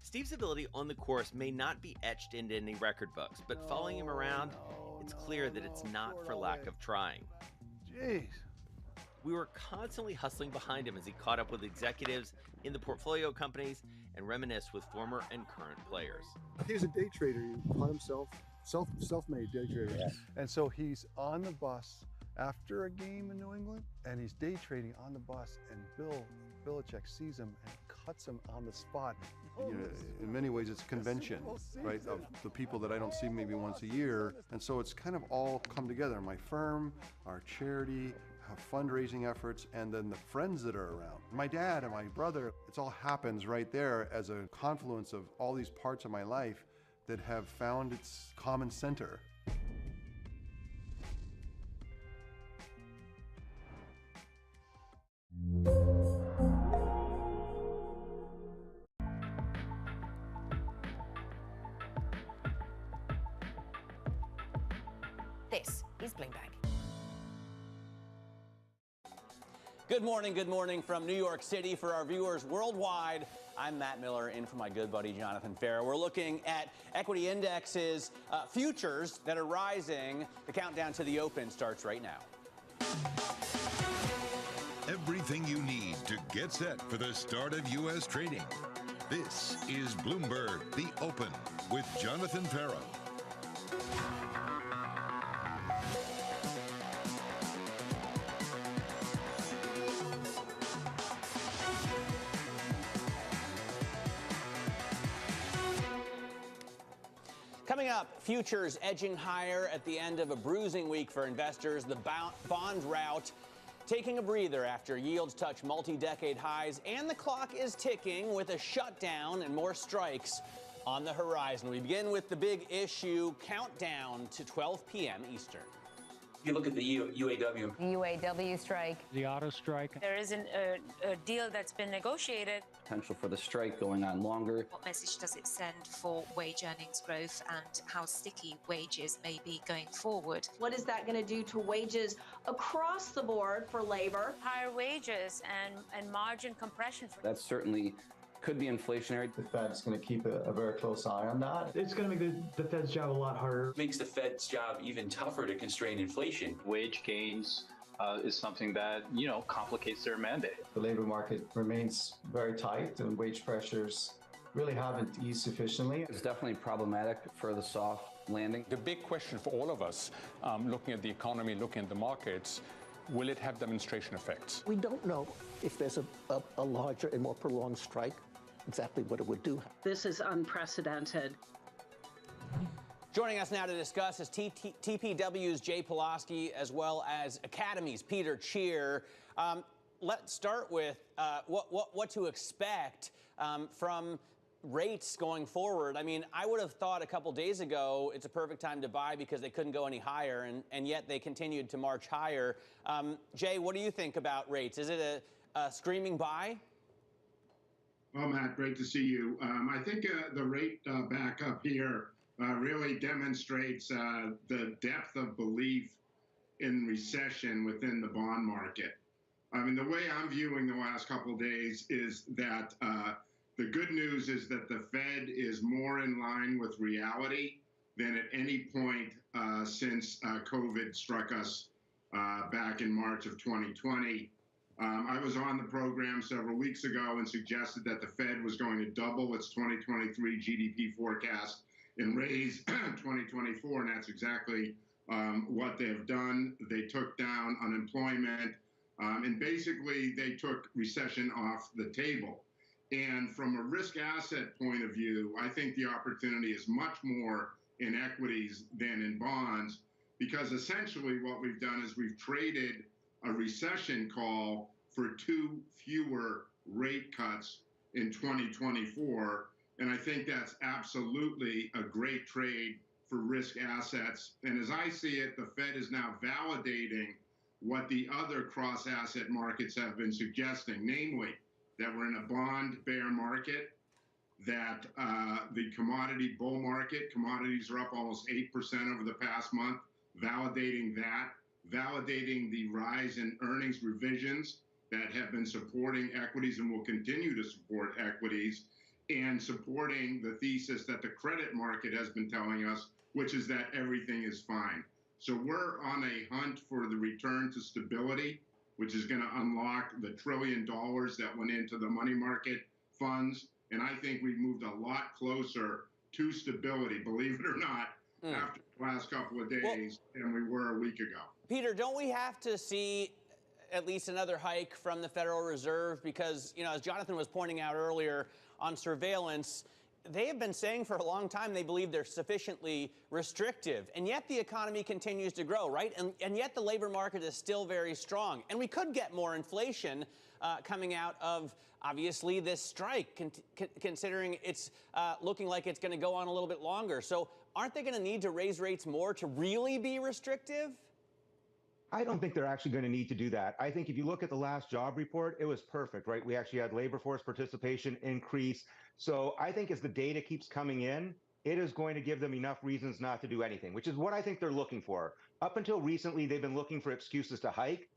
Steve's ability on the course may not be etched into any record books, but following him around, it's clear that it's not for lack of trying. Jeez. We were constantly hustling behind him as he caught up with executives in the portfolio companies and reminisced with former and current players. He's a day trader. He taught himself, self-made day trader. Yeah. And so he's on the bus after a game in New England, and he's day trading on the bus, and Bill Belichick sees him and cuts him on the spot. You know, in many ways, it's a convention, right, of the people that I don't see maybe once a year. And so it's kind of all come together. My firm, our charity, fundraising efforts, and then the friends that are around. My dad and my brother, it all happens right there as a confluence of all these parts of my life that have found its common center. This is Bloomberg. Good morning from New York City. For our viewers worldwide, I'm Matt Miller, in for my good buddy Jonathan Farrow. We're looking at equity indexes, futures that are rising. The countdown to the open starts right now. Everything you need to get set for the start of U.S. trading. This is Bloomberg, the Open, with Jonathan Farrow. Coming up, futures edging higher at the end of a bruising week for investors. The bond rout taking a breather after yields touch multi-decade highs, and the clock is ticking with a shutdown and more strikes on the horizon. We begin with the big issue countdown to 12 p.m. Eastern. If you look at the UAW. The UAW strike. The auto strike. There isn't a deal that's been negotiated. Potential for the strike going on longer. What message does it send for wage earnings growth and how sticky wages may be going forward? What is that going to do to wages across the board for labor? Higher wages and margin compression. That's certainly could be inflationary. The Fed's going to keep a very close eye on that. It's going to make the Fed's job a lot harder. Makes the Fed's job even tougher to constrain inflation. Wage gains is something that, complicates their mandate. The labor market remains very tight and wage pressures really haven't eased sufficiently. It's definitely problematic for the soft landing. The big question for all of us, looking at the economy, looking at the markets, will it have demonstration effects? We don't know if there's a larger and more prolonged strike, exactly what it would do. This is unprecedented. Joining us now to discuss is TPW's Jay Pulaski, as well as Academy's Peter Cheer. Let's start with what to expect from rates going forward. I mean, I would have thought a couple days ago it's a perfect time to buy because they couldn't go any higher, and yet they continued to march higher. Jay, what do you think about rates? Is it a screaming buy? Well, Matt, great to see you. I think the rate back up here really demonstrates the depth of belief in recession within the bond market. I mean, the way I'm viewing the last couple of days is that the good news is that the Fed is more in line with reality than at any point since COVID struck us back in March of 2020. I was on the program several weeks ago and suggested that the Fed was going to double its 2023 GDP forecast and raise 2024, and that's exactly what they've done. They took down unemployment, and basically they took recession off the table. And from a risk asset point of view, I think the opportunity is much more in equities than in bonds, because essentially what we've done is we've traded a recession call for 2 fewer rate cuts in 2024. And I think that's absolutely a great trade for risk assets. And as I see it, the Fed is now validating what the other cross-asset markets have been suggesting, namely that we're in a bond bear market, that the commodity bull market, commodities are up almost 8% over the past month, validating that, validating the rise in earnings revisions that have been supporting equities and will continue to support equities, and supporting the thesis that the credit market has been telling us, which is that everything is fine. So we're on a hunt for the return to stability, which is going to unlock the $1 trillion that went into the money market funds. And I think we've moved a lot closer to stability, believe it or not, after the last couple of days than we were a week ago. Peter, don't we have to see at least another hike from the Federal Reserve? Because, you know, as Jonathan was pointing out earlier on surveillance, they have been saying for a long time they believe they're sufficiently restrictive, and yet the economy continues to grow, right? And yet the labor market is still very strong. And we could get more inflation coming out of, obviously, this strike, considering it's looking like it's going to go on a little bit longer. So aren't they going to need to raise rates more to really be restrictive? I don't think they're actually going to need to do that. I think if you look at the last job report, it was perfect, right? We actually had labor force participation increase. So I think as the data keeps coming in, it is going to give them enough reasons not to do anything, which is what I think they're looking for. Up until recently, they've been looking for excuses to hike,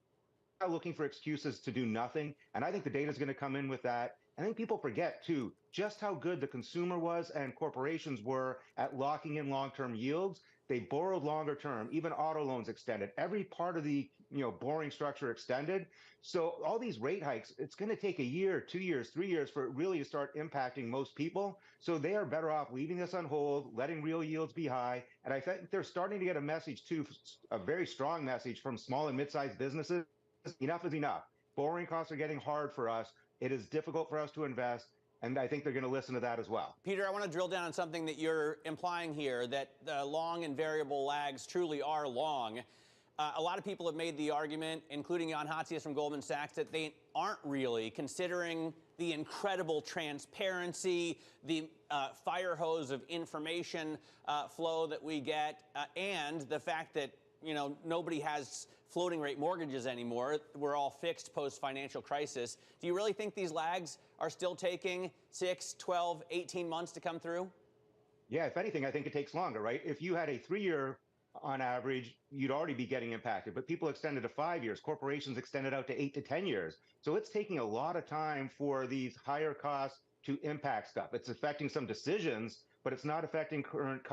now looking for excuses to do nothing. And I think the data is going to come in with that. I think people forget, too, just how good the consumer was and corporations were at locking in long-term yields. They borrowed longer term, even auto loans extended. Every part of the borrowing structure extended. So all these rate hikes, it's going to take a year, 2 years, 3 years for it really to start impacting most people. So they are better off leaving this on hold, letting real yields be high. And I think they're starting to get a message, too, a very strong message from small and mid-sized businesses. Enough is enough. Borrowing costs are getting hard for us. It is difficult for us to invest. And I think they're going to listen to that as well. Peter, I want to drill down on something that you're implying here, that the long and variable lags truly are long. A lot of people have made the argument, including Jan Hatzius from Goldman Sachs, that they aren't really, considering the incredible transparency, the fire hose of information flow that we get, and the fact that nobody has floating rate mortgages anymore. We're all fixed post-financial crisis. Do you really think these lags are still taking 6, 12, 18 months to come through? Yeah, if anything, I think it takes longer, right? If you had a 3-year on average, you'd already be getting impacted. But people extended to 5 years. Corporations extended out to 8 to 10 years. So it's taking a lot of time for these higher costs to impact stuff. It's affecting some decisions, but it's not affecting current,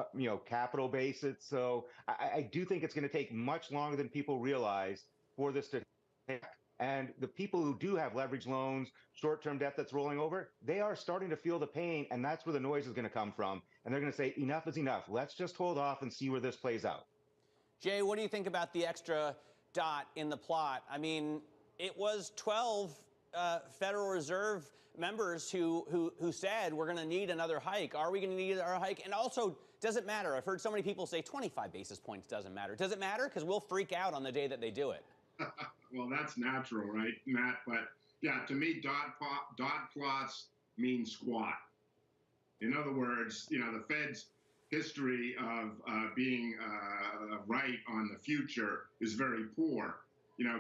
capital bases. So I do think it's going to take much longer than people realize for this to happen. And the people who do have leverage loans, short-term debt that's rolling over, they are starting to feel the pain, and that's where the noise is going to come from. And they're going to say, enough is enough. Let's just hold off and see where this plays out. Jay, what do you think about the extra dot in the plot? I mean, it was 12 Federal Reserve members who said we're going to need another hike. Are we going to need another hike? And also, does it matter? I've heard so many people say 25 basis points doesn't matter. Does it matter? Because we'll freak out on the day that they do it. Well, that's natural, right, Matt? But yeah, to me, dot plots mean squat. In other words, the Fed's history of being right on the future is very poor.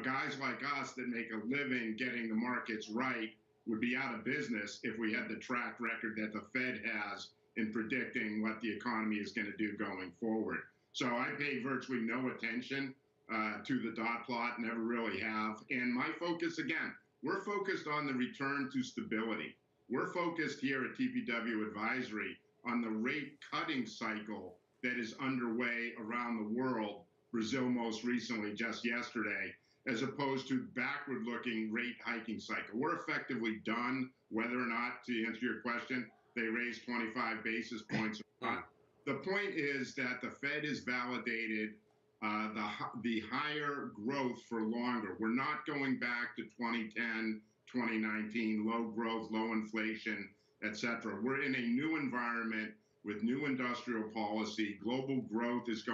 Guys like us that make a living getting the markets right would be out of business if we had the track record that the Fed has in predicting what the economy is going to do going forward. So I pay virtually no attention to the dot plot, never really have. And my focus, again, we're focused on the return to stability. We're focused here at TPW Advisory on the rate cutting cycle that is underway around the world, Brazil most recently just yesterday, as opposed to backward-looking rate hiking cycle. We're effectively done, whether or not, to answer your question, they raised 25 basis points or not. The point is that the Fed has validated the higher growth for longer. We're not going back to 2010, 2019, low growth, low inflation, et cetera. We're in a new environment with new industrial policy. Global growth is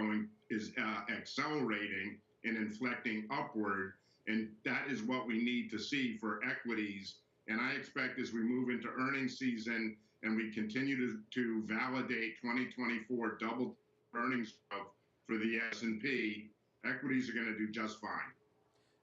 accelerating and inflecting upward, and that is what we need to see for equities. And I expect as we move into earnings season and we continue to validate 2024 double earnings growth for the S&P, equities are going to do just fine.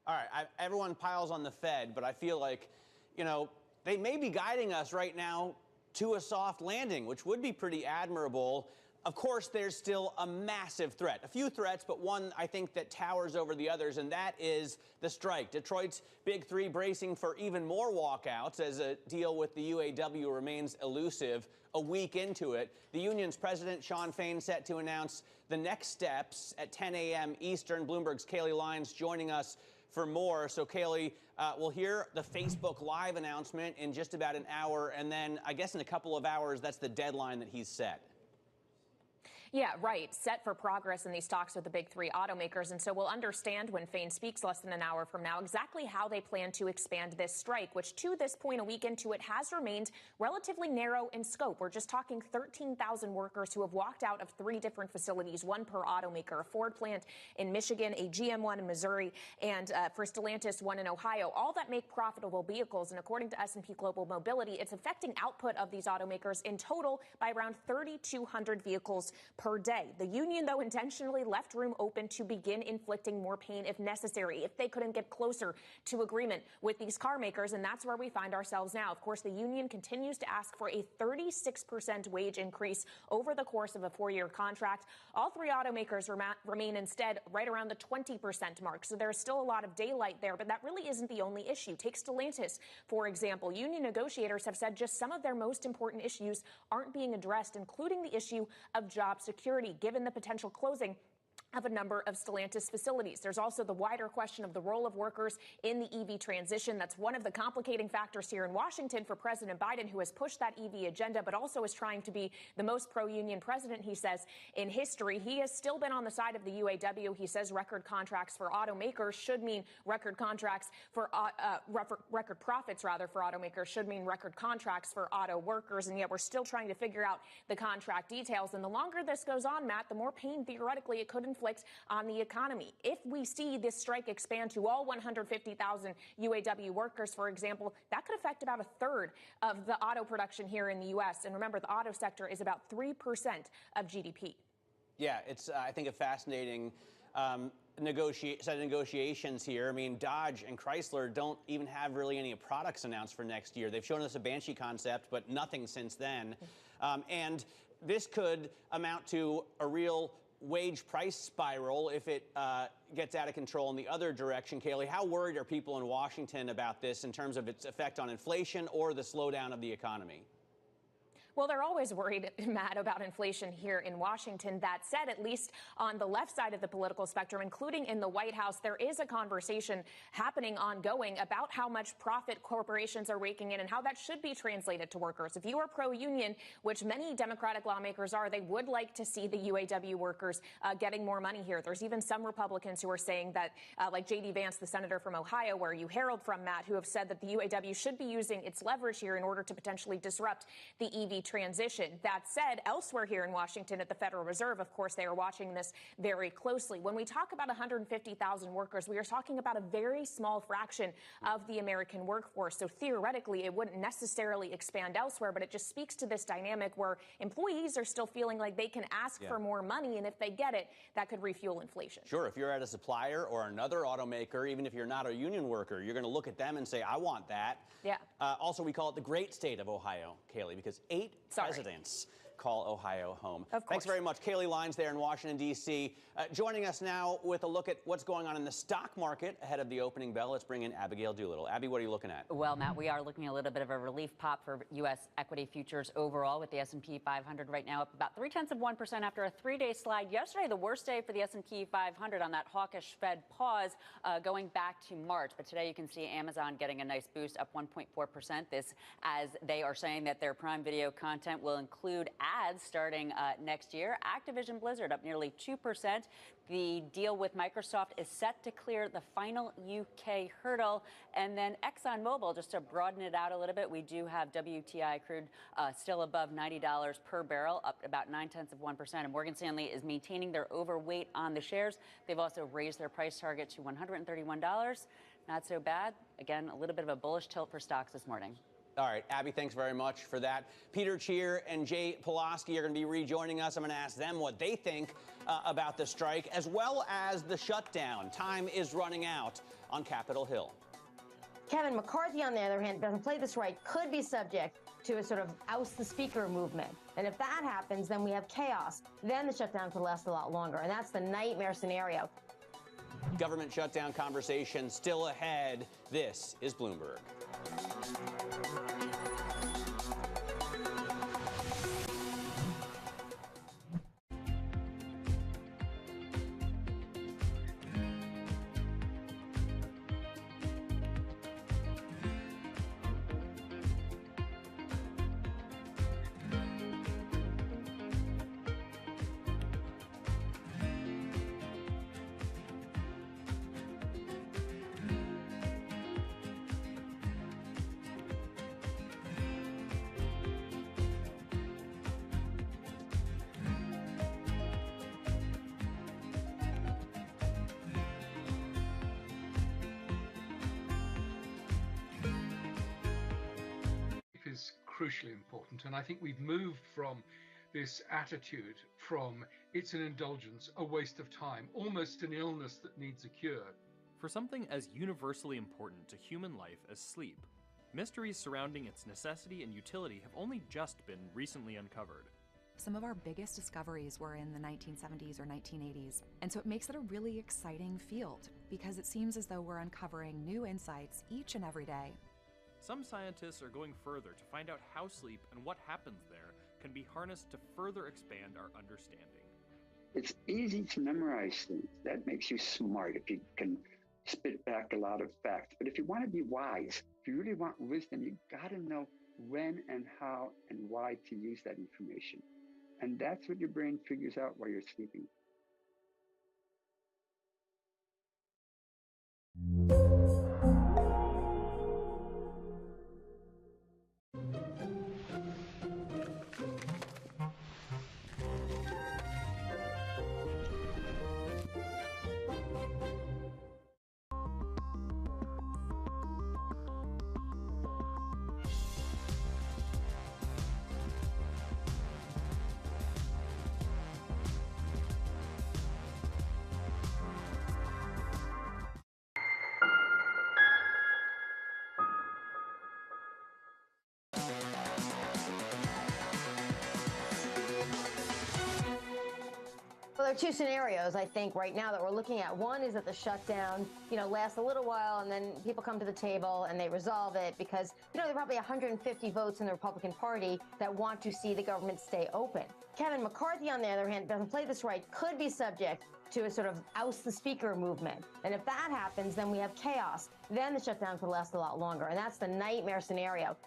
All right, everyone piles on the Fed, but I feel like, you know, they may be guiding us right now to a soft landing, which would be pretty admirable. Of course, there's still a massive threat. A few threats, but one I think that towers over the others, and that is the strike. Detroit's Big Three bracing for even more walkouts as a deal with the UAW remains elusive. A week into it, the union's president, Shawn Fain, set to announce the next steps at 10 a.m. Eastern. Bloomberg's Kayleigh Lyons joining us for more. So, Kayleigh, we'll hear the Facebook Live announcement in just about an hour, and then I guess in a couple of hours, that's the deadline that he's set. Yeah, right. Set for progress in these talks with the big three automakers. And so we'll understand when Fain speaks less than an hour from now exactly how they plan to expand this strike, which to this point, a week into it, has remained relatively narrow in scope. We're just talking 13,000 workers who have walked out of 3 different facilities, one per automaker, a Ford plant in Michigan, a GM one in Missouri, and for Stellantis, one in Ohio, all that make profitable vehicles. And according to S&P Global Mobility, it's affecting output of these automakers in total by around 3,200 vehicles per day. The union, though, intentionally left room open to begin inflicting more pain if necessary, if they couldn't get closer to agreement with these car makers, and that's where we find ourselves now. Of course, the union continues to ask for a 36% wage increase over the course of a 4-year contract. All 3 automakers remain instead right around the 20% mark, so there's still a lot of daylight there, but that really isn't the only issue. Take Stellantis, for example. Union negotiators have said just some of their most important issues aren't being addressed, including the issue of job security, given the potential closing of a number of Stellantis facilities. There's also the wider question of the role of workers in the EV transition. That's one of the complicating factors here in Washington for President Biden, who has pushed that EV agenda, but also is trying to be the most pro-union president, he says, in history. He has still been on the side of the UAW. He says record contracts for automakers should mean record contracts for record profits, rather, for automakers should mean record contracts for auto workers. And yet we're still trying to figure out the contract details. And the longer this goes on, Matt, the more pain theoretically it could inflict on the economy. If we see this strike expand to all 150,000 UAW workers, for example, that could affect about 1/3 of the auto production here in the U.S. And remember, the auto sector is about 3% of GDP. Yeah, it's, I think, a fascinating set of negotiations here. I mean, Dodge and Chrysler don't even have really any products announced for next year. They've shown us a Banshee concept, but nothing since then. And this could amount to a real wage price spiral if it gets out of control in the other direction. Kayleigh, how worried are people in Washington about this in terms of its effect on inflation or the slowdown of the economy? Well, they're always worried, Matt, about inflation here in Washington. That said, at least on the left side of the political spectrum, including in the White House, there is a conversation happening ongoing about how much profit corporations are raking in and how that should be translated to workers. If you are pro-union, which many Democratic lawmakers are, they would like to see the UAW workers getting more money here. There's even some Republicans who are saying that, like J.D. Vance, the senator from Ohio, where you herald from, Matt, who have said that the UAW should be using its leverage here in order to potentially disrupt the EV transition. That said, elsewhere here in Washington at the Federal Reserve, of course, they are watching this very closely. When we talk about 150,000 workers, we are talking about a very small fraction of the American workforce. So theoretically, it wouldn't necessarily expand elsewhere, but it just speaks to this dynamic where employees are still feeling like they can ask for more money, and if they get it, that could refuel inflation. Sure. If you're at a supplier or another automaker, even if you're not a union worker, you're going to look at them and say, I want that. Yeah. Also, we call it the great state of Ohio, Kayleigh, because 8 presidents call Ohio home. Of course. Thanks very much. Kayleigh Lyons there in Washington, D.C. Joining us now with a look at what's going on in the stock market ahead of the opening bell. Let's bring in Abigail Doolittle. Abby, what are you looking at? Well, Matt, we are looking at a little bit of a relief pop for U.S. equity futures overall, with the S&P 500 right now up about 0.3% after a 3-day slide. Yesterday, the worst day for the S&P 500 on that hawkish Fed pause going back to March. But today you can see Amazon getting a nice boost, up 1.4%. This as they are saying that their Prime Video content will include ads starting next year. Activision Blizzard up nearly 2%. The deal with Microsoft is set to clear the final UK hurdle. And then ExxonMobil, just to broaden it out a little bit, we do have WTI crude still above $90 per barrel, up about 0.9%. And Morgan Stanley is maintaining their overweight on the shares. They've also raised their price target to $131. Not so bad. Again, a little bit of a bullish tilt for stocks this morning. All right, Abby, thanks very much for that. Peter Cheer and Jay Pulaski are going to be rejoining us. I'm going to ask them what they think about the strike, as well as the shutdown. Time is running out on Capitol Hill. Kevin McCarthy, on the other hand, doesn't play this right, could be subject to a sort of oust the speaker movement. And if that happens, then we have chaos. Then the shutdown could last a lot longer. And that's the nightmare scenario. Government shutdown conversation still ahead. This is Bloomberg. Is crucially important, and I think we've moved from this attitude from it's an indulgence, a waste of time, almost an illness that needs a cure. For something as universally important to human life as sleep, mysteries surrounding its necessity and utility have only just been recently uncovered. Some of our biggest discoveries were in the 1970s or 1980s, and so it makes it a really exciting field because it seems as though we're uncovering new insights each and every day. Some scientists are going further to find out how sleep and what happens there can be harnessed to further expand our understanding. It's easy to memorize things. That makes you smart if you can spit back a lot of facts. But if you want to be wise, if you really want wisdom, you got to know when and how and why to use that information. And that's what your brain figures out while you're sleeping. Well, there are two scenarios, I think, right now that we're looking at. One is that the shutdown, lasts a little while and then people come to the table and they resolve it because, there are probably 150 votes in the Republican Party that want to see the government stay open. Kevin McCarthy, on the other hand, doesn't play this right, could be subject to a sort of oust the speaker movement. And if that happens, then we have chaos. Then the shutdown could last a lot longer. And that's the nightmare scenario.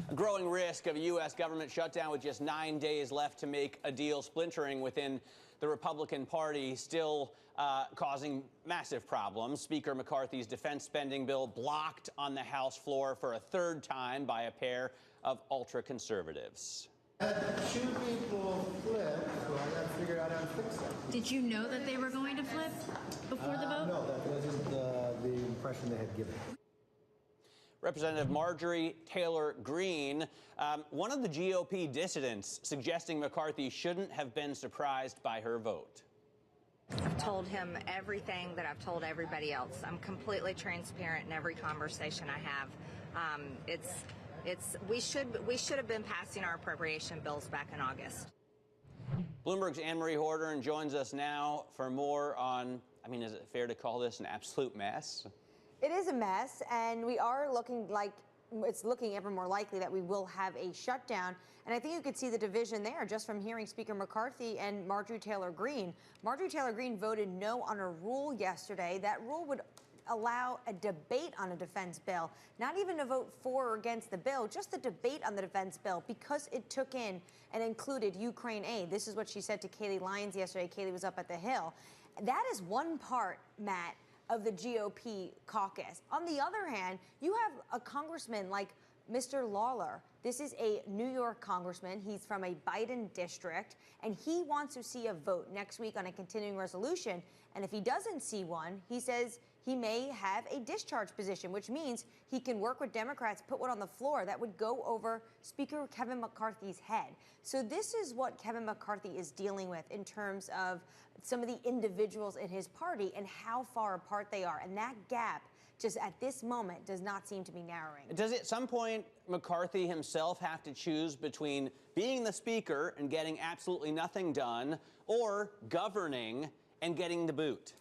A growing risk of a U.S. government shutdown with just 9 days left to make a deal, splintering within the Republican Party, still causing massive problems. Speaker McCarthy's defense spending bill blocked on the House floor for a third time by a pair of ultra-conservatives. Two people flipped, so I got to figure out how to fix that. Did you know that they were going to flip before the vote? No, that wasn't the impression they had given. Representative Marjorie Taylor Greene, one of the GOP dissidents, suggesting McCarthy shouldn't have been surprised by her vote. I've told him everything that I've told everybody else. I'm completely transparent in every conversation I have. We should have been passing our appropriation bills back in August. Bloomberg's Anne-Marie Horder joins us now for more on, is it fair to call this an absolute mess? It is a mess, and we are looking like it's looking ever more likely that we will have a shutdown. And I think you could see the division there just from hearing Speaker McCarthy and Marjorie Taylor Greene. Marjorie Taylor Greene voted no on a rule yesterday. That rule would allow a debate on a defense bill, not even a vote for or against the bill, just a debate on the defense bill, because it took in and included Ukraine aid. This is what she said to Kayleigh Lyons yesterday. Kayleigh was up at the Hill. That is one part, Matt, of the GOP caucus. On the other hand, you have a congressman like Mr. Lawler. This is a New York congressman. He's from a Biden district, and he wants to see a vote next week on a continuing resolution. And if he doesn't see one, he says he may have a discharge position, which means he can work with Democrats, put one on the floor that would go over Speaker Kevin McCarthy's head. So this is what Kevin McCarthy is dealing with in terms of some of the individuals in his party and how far apart they are. And that gap just at this moment does not seem to be narrowing. Does at some point McCarthy himself have to choose between being the speaker and getting absolutely nothing done, or governing and getting the boot?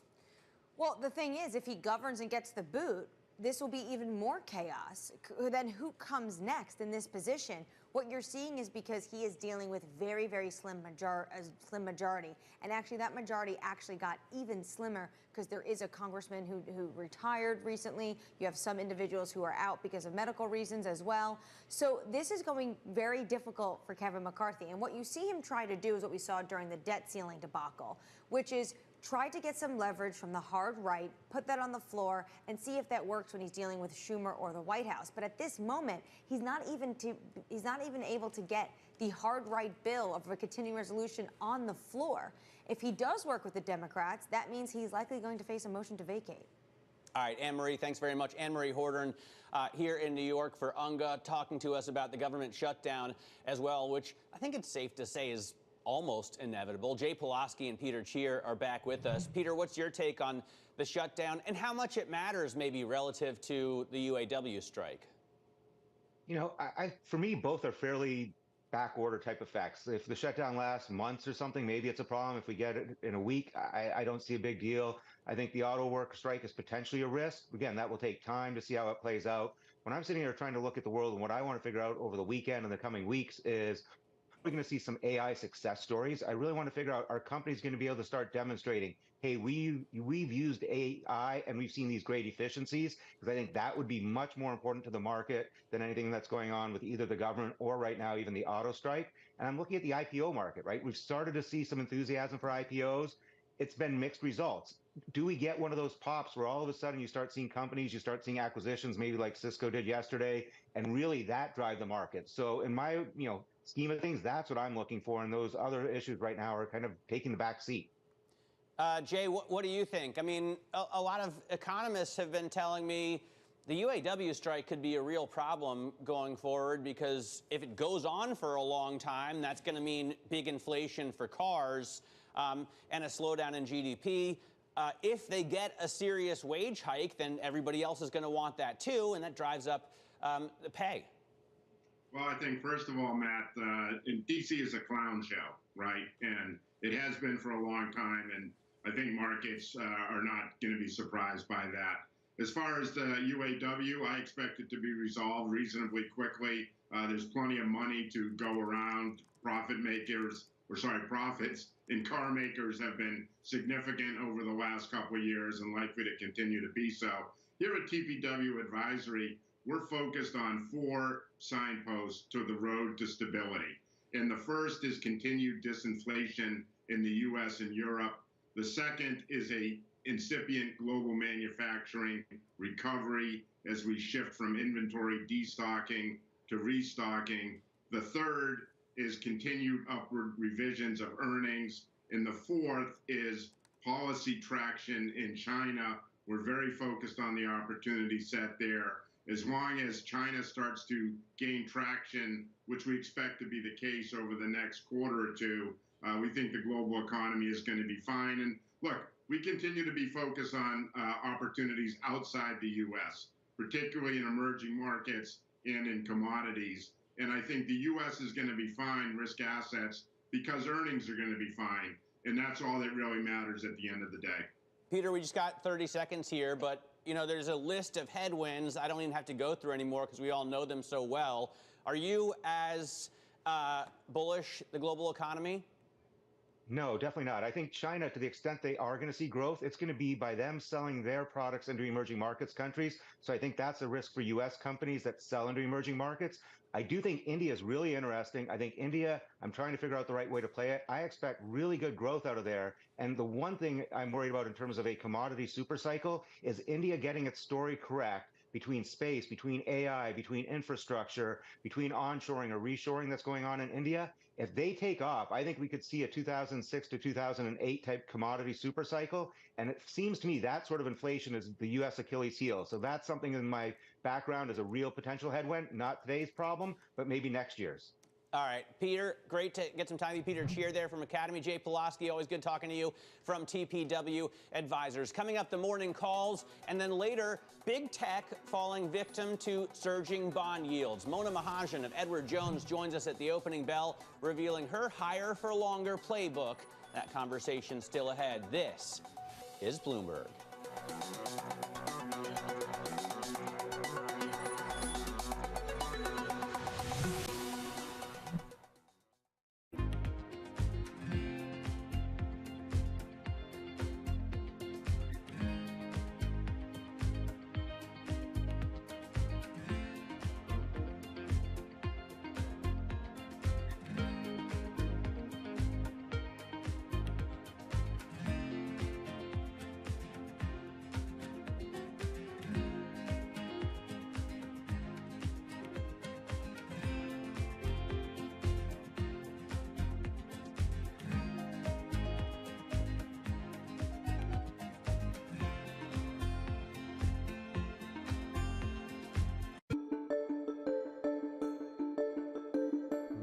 Well, the thing is, if he governs and gets the boot, this will be even more chaos. Then who comes next in this position? What you're seeing is because he is dealing with very, very slim majority. And actually, that majority actually got even slimmer because there is a congressman who retired recently. You have some individuals who are out because of medical reasons as well. So this is going very difficult for Kevin McCarthy. And what you see him try to do is what we saw during the debt ceiling debacle, which is try to get some leverage from the hard right, put that on the floor, and see if that works when he's dealing with Schumer or the White House. But at this moment, he's not even able to get the hard right bill of a continuing resolution on the floor. If he does work with the Democrats, that means he's likely going to face a motion to vacate. All right, Anne-Marie, thanks very much. Anne-Marie Hordern here in New York for UNGA, talking to us about the government shutdown as well, which I think it's safe to say is almost inevitable. Jay Pulaski and Peter Cheer are back with us. Peter, what's your take on the shutdown and how much it matters maybe relative to the UAW strike? You know, for me, both are fairly back order type effects. If the shutdown lasts months or something, maybe it's a problem. If we get it in a week, I don't see a big deal. I think the auto worker strike is potentially a risk. Again, that will take time to see how it plays out. When I'm sitting here trying to look at the world, and what I want to figure out over the weekend and the coming weeks is, we're going to see some AI success stories. I really want to figure out, are companies going to be able to start demonstrating, hey, we've used AI and we've seen these great efficiencies? Because I think that would be much more important to the market than anything that's going on with either the government or right now even the auto strike. And I'm looking at the IPO market, right? We've started to see some enthusiasm for IPOs. It's been mixed results. Do we get one of those pops where all of a sudden you start seeing companies, you start seeing acquisitions, maybe like Cisco did yesterday, and really that drive the market? So in my scheme of things, that's what I'm looking for, and those other issues right now are kind of taking the back seat. Jay, what do you think? I mean, a lot of economists have been telling me the UAW strike could be a real problem going forward, because if it goes on for a long time, that's going to mean big inflation for cars and a slowdown in GDP. If they get a serious wage hike, then everybody else is going to want that too, and that drives up the pay. Well, I think, first of all, Matt, D.C. is a clown show, right? And it has been for a long time, and I think markets are not going to be surprised by that. As far as the UAW, I expect it to be resolved reasonably quickly. There's plenty of money to go around. Profits in car makers have been significant over the last couple of years and likely to continue to be so. Here at TPW Advisory, we're focused on 4 signposts to the road to stability. And the first is continued disinflation in the U.S. and Europe. The second is a incipient global manufacturing recovery as we shift from inventory destocking to restocking. The third is continued upward revisions of earnings. And the fourth is policy traction in China. We're very focused on the opportunity set there. As long as China starts to gain traction, which we expect to be the case over the next quarter or two, we think the global economy is going to be fine. And look, we continue to be focused on opportunities outside the U.S., particularly in emerging markets and in commodities. And I think the U.S. is going to be fine, risk assets, because earnings are going to be fine. And that's all that really matters at the end of the day. Peter, we just got 30 seconds here, but there's a list of headwinds I don't even have to go through anymore because we all know them so well. Are you as bullish the global economy? No, definitely not. I think China, to the extent they are going to see growth, it's going to be by them selling their products into emerging markets countries. So I think that's a risk for US companies that sell into emerging markets. I do think India is really interesting. I think India, I'm trying to figure out the right way to play it. I expect really good growth out of there. And the one thing I'm worried about in terms of a commodity super cycle is India getting its story correct between space, between AI, between infrastructure, between onshoring or reshoring that's going on in India. If they take off, I think we could see a 2006 to 2008 type commodity super cycle. And it seems to me that sort of inflation is the US Achilles heel. So that's something in my background as a real potential headwind, not today's problem, but maybe next year's. All right, Peter, great to get some time with you. Peter Cheer there from Academy. Jay Pulaski, always good talking to you from TPW Advisors. Coming up, the morning calls, and then later, big tech falling victim to surging bond yields. Mona Mahajan of Edward Jones joins us at the opening bell, revealing her higher for longer playbook. That conversation still ahead. This is Bloomberg.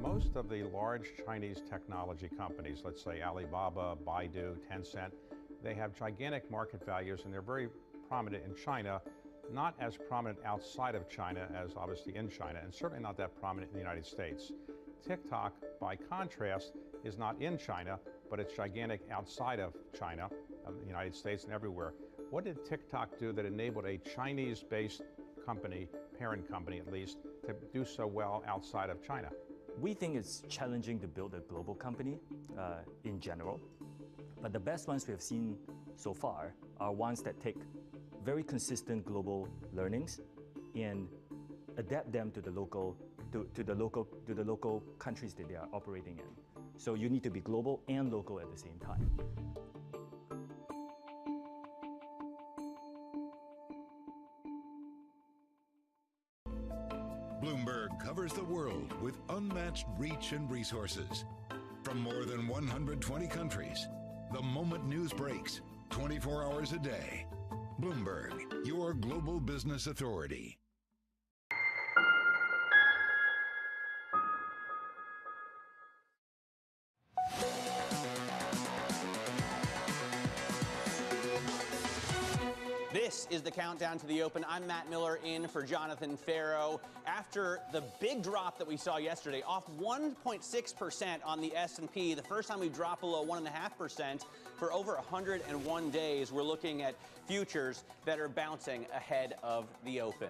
Most of the large Chinese technology companies, let's say Alibaba, Baidu, Tencent, they have gigantic market values and they're very prominent in China, not as prominent outside of China as obviously in China, and certainly not that prominent in the United States. TikTok, by contrast, is not in China, but it's gigantic outside of China, of the United States and everywhere. What did TikTok do that enabled a Chinese-based company, parent company at least, to do so well outside of China? We think it's challenging to build a global company in general, but the best ones we have seen so far are ones that take very consistent global learnings and adapt them to the local countries that they are operating in. So you need to be global and local at the same time. Bloomberg covers the world with unmatched reach and resources. From more than 120 countries, the moment news breaks, 24 hours a day. Bloomberg, your global business authority. This is the countdown to the open. I'm Matt Miller in for Jonathan Farrow. After the big drop that we saw yesterday, off 1.6% on the S&P, the first time we dropped below 1.5% for over 101 days, we're looking at futures that are bouncing ahead of the open.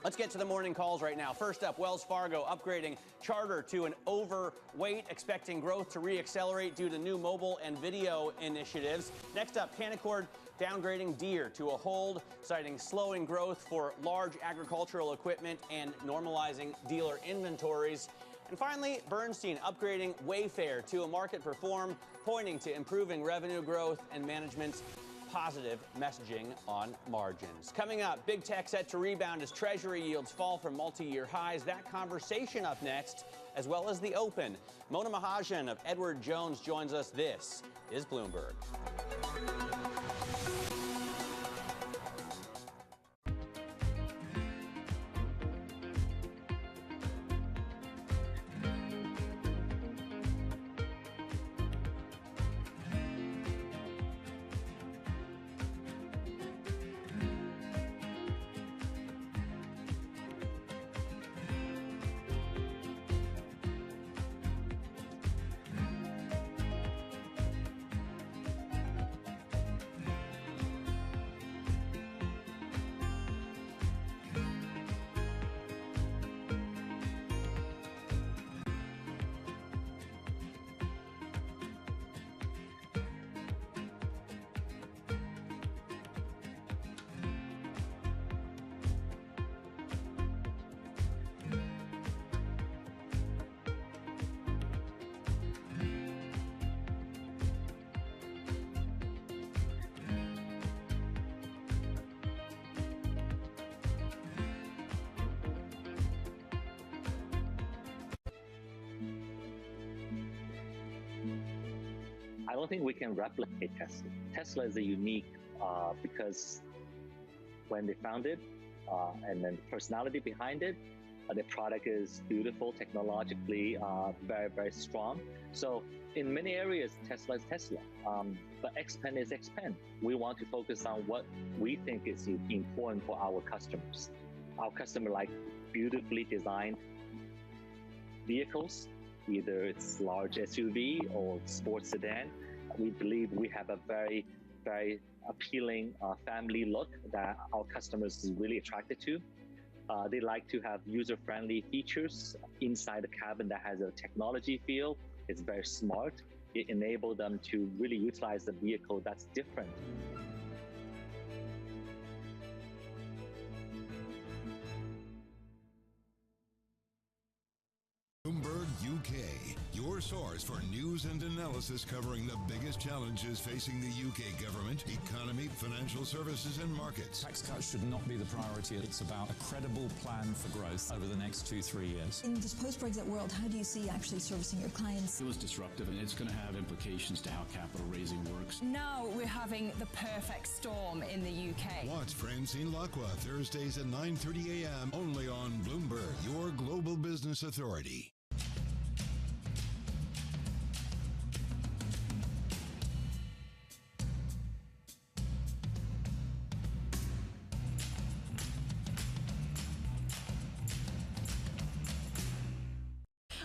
Let's get to the morning calls right now. First up, Wells Fargo upgrading Charter to an overweight, expecting growth to reaccelerate due to new mobile and video initiatives. Next up, Canaccord downgrading Deere to a hold, citing slowing growth for large agricultural equipment and normalizing dealer inventories. And finally, Bernstein upgrading Wayfair to a market perform, pointing to improving revenue growth and management's positive messaging on margins. Coming up, big tech set to rebound as Treasury yields fall from multi-year highs. That conversation up next, as well as the open. Mona Mahajan of Edward Jones joins us. This is Bloomberg. I don't think we can replicate Tesla. Tesla is a unique because when they found it, and then the personality behind it, the product is beautiful, technologically very, very strong. So in many areas, Tesla is Tesla, but Xpeng is Xpeng. We want to focus on what we think is important for our customers. Our customer like beautifully designed vehicles, either it's large SUV or sports sedan. We believe we have a very, very appealing family look that our customers is really attracted to. They like to have user-friendly features inside the cabin that has a technology feel. It's very smart. It enables them to really utilize the vehicle that's different. Bloomberg UK, your source for news and analysis covering the biggest challenges facing the UK government, economy, financial services and markets. Tax cuts should not be the priority. It's about a credible plan for growth over the next 2-3 years. In this post-Brexit world, how do you see actually servicing your clients? It was disruptive, and it's going to have implications to how capital raising works. Now we're having the perfect storm in the UK. Watch Francine Lacqua Thursdays at 9:30 a.m. only on Bloomberg, your global business authority.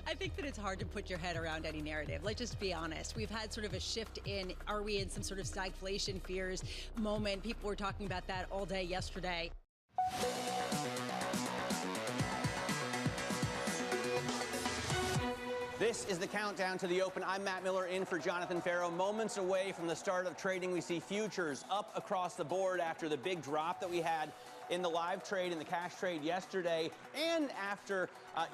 I think that it's hard to put your head around any narrative. Let's just be honest. We've had sort of a shift in, are we in some sort of stagflation fears moment? People were talking about that all day yesterday. This is the countdown to the open. I'm Matt Miller in for Jonathan Farrow. Moments away from the start of trading, we see futures up across the board after the big drop that we had in the live trade, in the cash trade yesterday, and after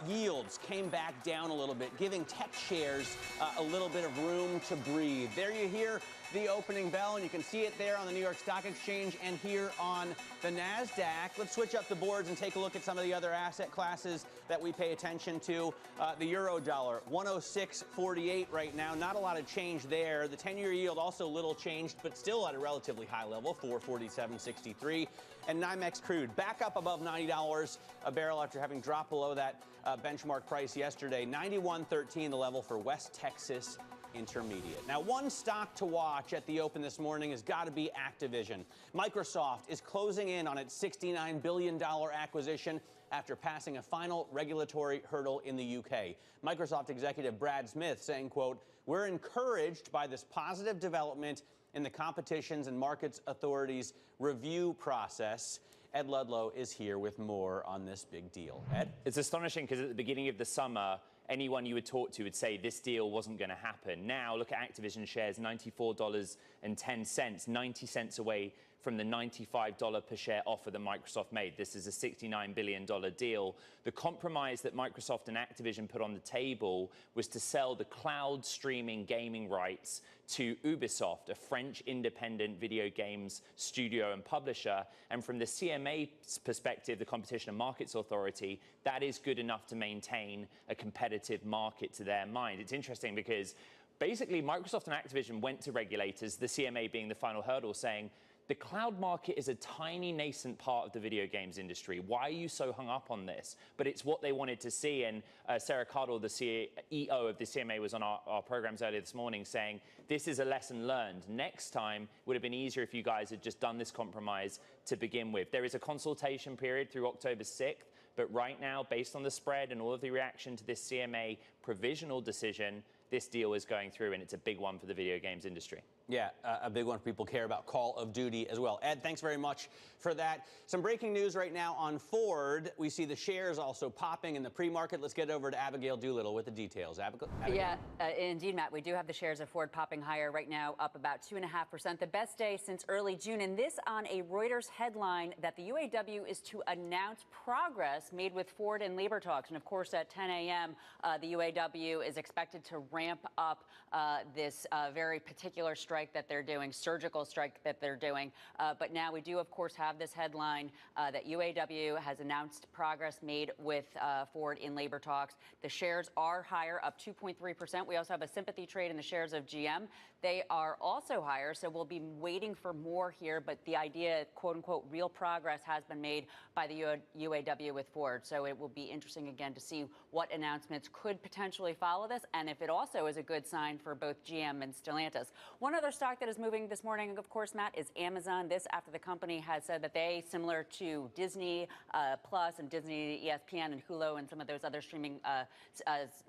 yields came back down a little bit, giving tech shares a little bit of room to breathe. There you hear the opening bell, and you can see it there on the New York Stock Exchange and here on the NASDAQ. Let's switch up the boards and take a look at some of the other asset classes that we pay attention to. The euro dollar, 106.48 right now. Not a lot of change there. The 10-year yield also a little changed, but still at a relatively high level, 447.63. And NYMEX crude back up above $90 a barrel after having dropped below that benchmark price yesterday. 91.13 the level for West Texas Intermediate. Now, one stock to watch at the open this morning has got to be Activision. Microsoft is closing in on its $69 billion acquisition after passing a final regulatory hurdle in the UK. Microsoft executive Brad Smith saying, quote, "We're encouraged by this positive development in the Competitions and Markets Authority's review process." Ed Ludlow is here with more on this big deal. Ed? It's astonishing because at the beginning of the summer, anyone you would talk to would say this deal wasn't going to happen. Now, look at Activision shares, $94.10, 90 cents away from the $95 per share offer that Microsoft made. This is a $69 billion deal. The compromise that Microsoft and Activision put on the table was to sell the cloud streaming gaming rights to Ubisoft, a French independent video games studio and publisher. And from the CMA's perspective, the Competition and Markets Authority, that is good enough to maintain a competitive market to their mind. It's interesting because basically Microsoft and Activision went to regulators, the CMA being the final hurdle, saying, the cloud market is a tiny nascent part of the video games industry. Why are you so hung up on this? But it's what they wanted to see. And Sarah Cardle, the CEO of the CMA, was on our programs earlier this morning saying, this is a lesson learned. Next time, it would have been easier if you guys had just done this compromise to begin with. There is a consultation period through October 6th. But right now, based on the spread and all of the reaction to this CMA provisional decision, this deal is going through, and it's a big one for the video games industry. Yeah, a big one for people who care about Call of Duty as well. Ed, thanks very much for that. Some breaking news right now on Ford. We see the shares also popping in the pre-market. Let's get over to Abigail Doolittle with the details. Abigail? Yeah, indeed, Matt. We do have the shares of Ford popping higher right now, up about 2.5%. The best day since early June. And this on a Reuters headline that the UAW is to announce progress made with Ford and labor talks. And of course, at 10 a.m., the UAW is expected to ramp up this very particular strike strike that they're doing, surgical strike that they're doing. But now we do, of course, have this headline that UAW has announced progress made with Ford in labor talks. The shares are higher, up 2.3%. We also have a sympathy trade in the shares of GM. They are also higher, so we'll be waiting for more here. But the idea, quote unquote, real progress has been made by the UAW with Ford. So it will be interesting again to see what announcements could potentially follow this, and if it also is a good sign for both GM and Stellantis. One other stock that is moving this morning, of course, Matt, is Amazon. This after the company has said that they, similar to Disney Plus and Disney ESPN and Hulu and some of those other streaming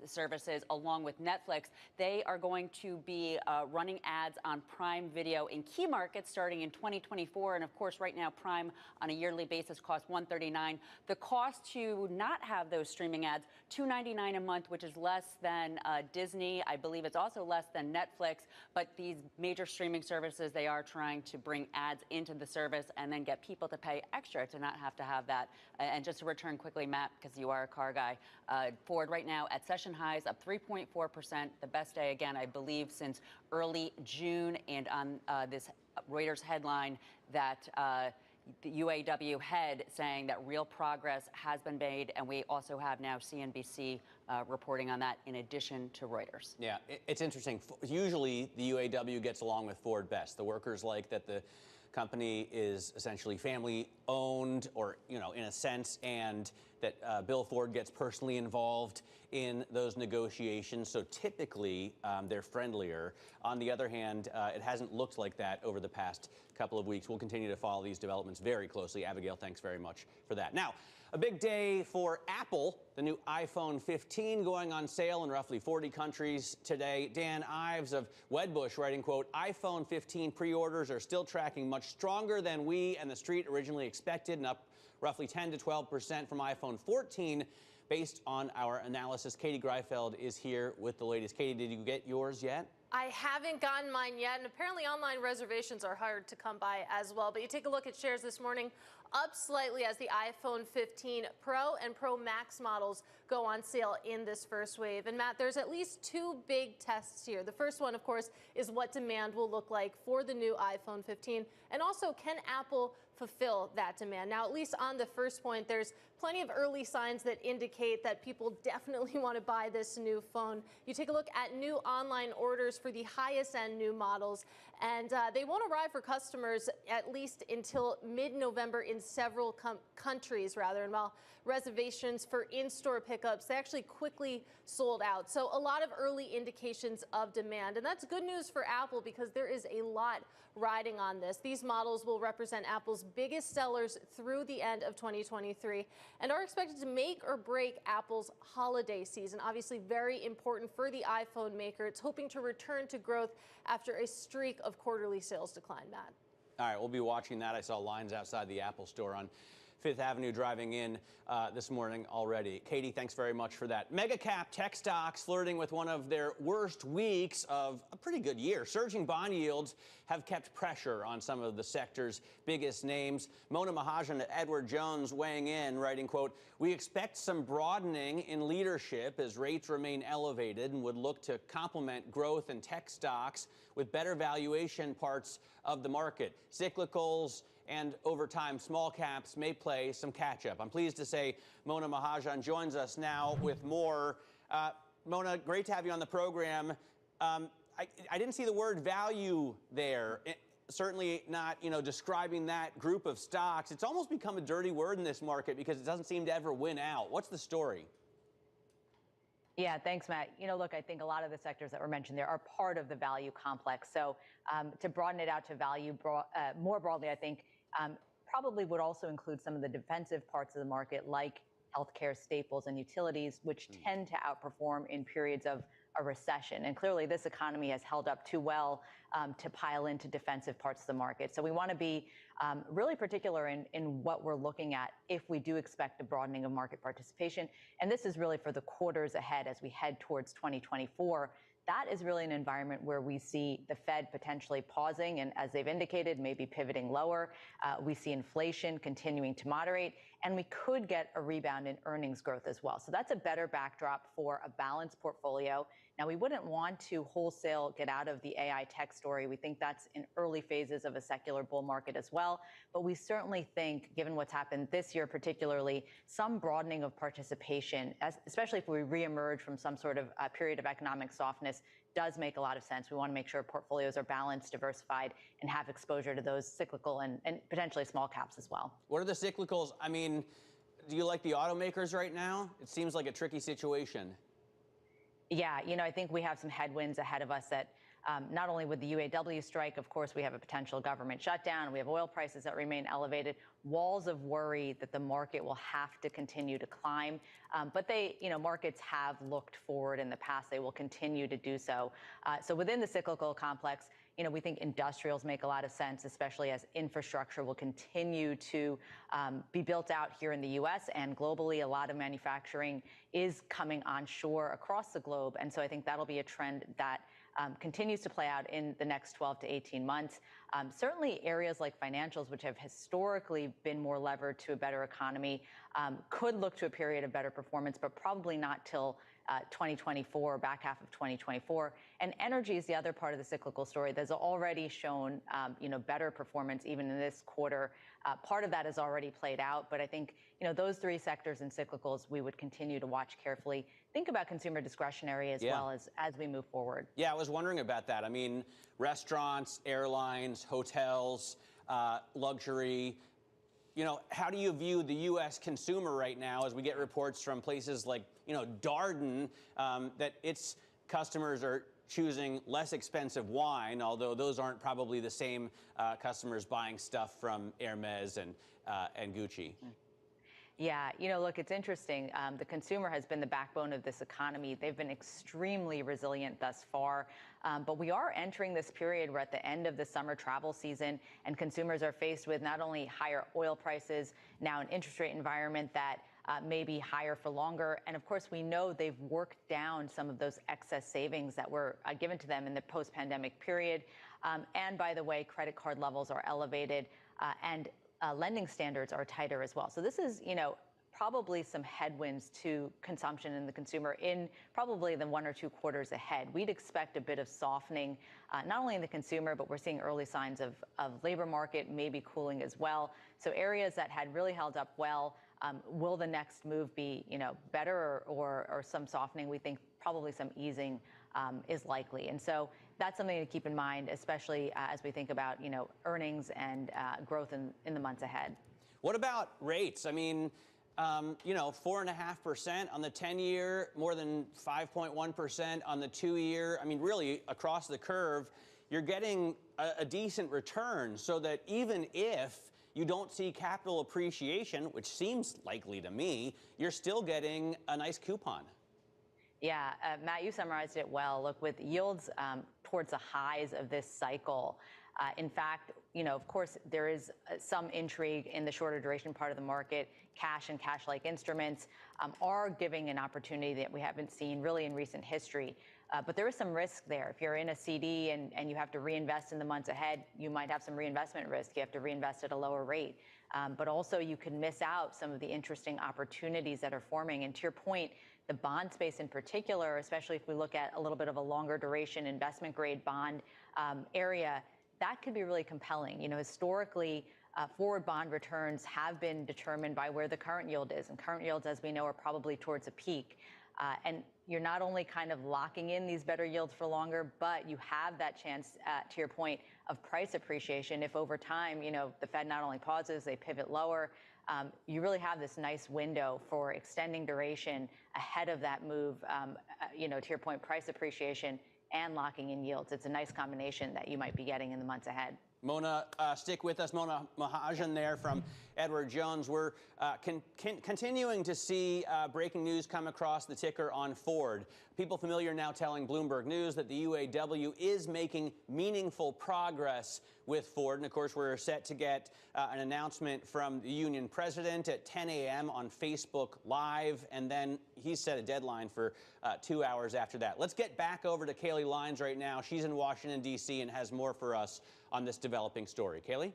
services, along with Netflix, they are going to be running ads on Prime Video in key markets starting in 2024. And of course, right now, Prime on a yearly basis costs $139. The cost to not have those streaming ads, $299 a month, which is less than Disney. I believe it's also less than Netflix. But these major streaming services, they are trying to bring ads into the service and then get people to pay extra to not have to have that. And just to return quickly, Matt, because you are a car guy, Ford right now at session highs up 3.4%, the best day again, I believe, since early June. And on this Reuters headline that the UAW head saying that real progress has been made, and we also have now CNBC reporting on that in addition to Reuters. Yeah, it's interesting. Usually the UAW gets along with Ford best. The workers like that the company is essentially family owned, or, you know, in a sense, and that Bill Ford gets personally involved in those negotiations. So typically they're friendlier. On the other hand, it hasn't looked like that over the past couple of weeks. We'll continue to follow these developments very closely. Abigail, thanks very much for that. Now, a big day for Apple. The new iPhone 15 going on sale in roughly 40 countries today. Dan Ives of Wedbush writing, quote, iPhone 15 pre-orders are still tracking much stronger than we and the street originally expected, and up roughly 10 to 12% from iPhone 14 based on our analysis. Katie Greifeld is here with the latest. Katie, did you get yours yet? I haven't gotten mine yet, and apparently online reservations are hard to come by as well. But you take a look at shares this morning, up slightly as the iPhone 15 Pro and Pro Max models go on sale in this first wave. And Matt, there's at least two big tests here. The first one, of course, is what demand will look like for the new iPhone 15, and also can Apple fulfill that demand. Now, at least on the first point, there's plenty of early signs that indicate that people definitely want to buy this new phone. You take a look at new online orders for the highest end new models, and they won't arrive for customers at least until mid-November in several countries, rather. And while reservations for in-store pickups, they actually quickly sold out. So a lot of early indications of demand, and that's good news for Apple because there is a lot riding on this. These models will represent Apple's biggest sellers through the end of 2023 and are expected to make or break Apple's holiday season. Obviously very important for the iPhone maker. It's hoping to return to growth after a streak of quarterly sales decline, Matt. All right, we'll be watching that. I saw lines outside the Apple store on Fifth Avenue driving in this morning already. Katie, thanks very much for that. Mega cap tech stocks flirting with one of their worst weeks of a pretty good year. Surging bond yields have kept pressure on some of the sector's biggest names. Mona Mahajan at Edward Jones weighing in, writing, quote, we expect some broadening in leadership as rates remain elevated and would look to complement growth in tech stocks with better valuation parts of the market. Cyclicals and over time, small caps may play some catch-up. I'm pleased to say Mona Mahajan joins us now with more. Mona, great to have you on the program. I didn't see the word value there. Certainly not, describing that group of stocks. It's almost become a dirty word in this market because it doesn't seem to ever win out. What's the story? Yeah, thanks, Matt. Look, I think a lot of the sectors that were mentioned there are part of the value complex. So to broaden it out to value more broadly, I think probably would also include some of the defensive parts of the market like healthcare, staples, and utilities, which tend to outperform in periods of a recession. And clearly this economy has held up too well to pile into defensive parts of the market. So we want to be really particular in what we're looking at if we do expect a broadening of market participation. And this is really for the quarters ahead as we head towards 2024. That is really an environment where we see the Fed potentially pausing and, as they've indicated, maybe pivoting lower. We see inflation continuing to moderate. and we could get a rebound in earnings growth as well. So that's a better backdrop for a balanced portfolio. Now, we wouldn't want to wholesale get out of the AI tech story. We think that's in early phases of a secular bull market as well. But we certainly think, given what's happened this year particularly, some broadening of participation, especially if we reemerge from some sort of period of economic softness, does make a lot of sense. We want to make sure portfolios are balanced, diversified, and have exposure to those cyclical and potentially small caps as well. What are the cyclicals? I mean, do you like the automakers right now? It seems like a tricky situation. Yeah, I think we have some headwinds ahead of us that not only with the UAW strike, of course, we have a potential government shutdown. We have oil prices that remain elevated, walls of worry that the market will have to continue to climb. But markets have looked forward in the past. They will continue to do so. So within the cyclical complex, we think industrials make a lot of sense, especially as infrastructure will continue to be built out here in the U.S. and globally. A lot of manufacturing is coming onshore across the globe. And so I think that'll be a trend that continues to play out in the next 12 to 18 months. Certainly areas like financials, which have historically been more levered to a better economy, could look to a period of better performance, but probably not till 2024, back half of 2024. And energy is the other part of the cyclical story that's already shown, better performance even in this quarter. Part of that has already played out, but I think, those three sectors and cyclicals we would continue to watch carefully. Think about consumer discretionary as well as we move forward. Yeah, I was wondering about that. I mean, restaurants, airlines, hotels, luxury. How do you view the U.S. consumer right now as we get reports from places like, Darden, that its customers are choosing less expensive wine, although those aren't probably the same customers buying stuff from Hermes and Gucci. Yeah, look, it's interesting. The consumer has been the backbone of this economy. They've been extremely resilient thus far. But we are entering this period. We're at the end of the summer travel season, and consumers are faced with not only higher oil prices, now an interest rate environment that may be higher for longer. And of course, we know they've worked down some of those excess savings that were given to them in the post-pandemic period. And by the way, credit card levels are elevated and lending standards are tighter as well. So this is, probably some headwinds to consumption in the consumer in probably the 1 or 2 quarters ahead. We'd expect a bit of softening, not only in the consumer, but we're seeing early signs of labor market maybe cooling as well. So areas that had really held up well, will the next move be, better or some softening? We think probably some easing is likely. And so that's something to keep in mind, especially as we think about, earnings and growth in the months ahead. What about rates? I mean, 4.5% on the 10-year, more than 5.1% on the 2-year. I mean, really across the curve, you're getting a decent return, so that even if you don't see capital appreciation, which seems likely to me, you're still getting a nice coupon. Yeah, Matt, you summarized it well. Look, with yields towards the highs of this cycle, in fact, of course, there is some intrigue in the shorter duration part of the market. Cash and cash-like instruments are giving an opportunity that we haven't seen really in recent history. But there is some risk there. If you're in a CD and you have to reinvest in the months ahead, you might have some reinvestment risk. You have to reinvest at a lower rate. But also you can miss out some of the interesting opportunities that are forming. And to your point, the bond space in particular, especially if we look at a little bit of a longer duration investment grade bond area, that could be really compelling. Historically, forward bond returns have been determined by where the current yield is. And current yields, as we know, are probably towards a peak. And you're not only kind of locking in these better yields for longer, but you have that chance, to your point, of price appreciation. If over time, the Fed not only pauses, they pivot lower, you really have this nice window for extending duration ahead of that move, to your point, price appreciation and locking in yields. It's a nice combination that you might be getting in the months ahead. Mona, stick with us. Mona Mahajan there from Edward Jones. We're continuing to see breaking news come across the ticker on Ford. People familiar now telling Bloomberg News that the UAW is making meaningful progress with Ford. And of course, we're set to get an announcement from the union president at 10 a.m. on Facebook Live. And then he set a deadline for 2 hours after that. Let's get back over to Kaylee Lyons right now. She's in Washington, D.C. and has more for us on this developing story. Kaylee?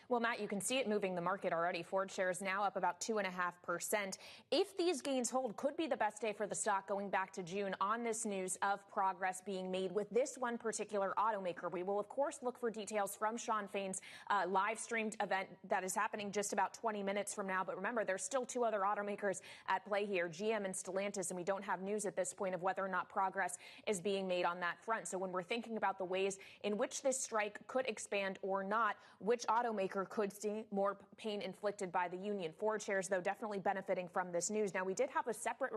Well, Matt, you can see it moving the market already. Ford shares now up about 2.5%. If these gains hold, could be the best day for the stock going back to June on this news of progress being made with this one particular automaker. We will, of course, look for details from Sean Fain's live streamed event that is happening just about 20 minutes from now. But remember, there's still two other automakers at play here, GM and Stellantis, and we don't have news at this point of whether or not progress is being made on that front. So when we're thinking about the ways in which this strike could expand or not, which automaker could see more pain inflicted by the union? Ford shares, though, definitely benefiting from this news. Now, we did have a separate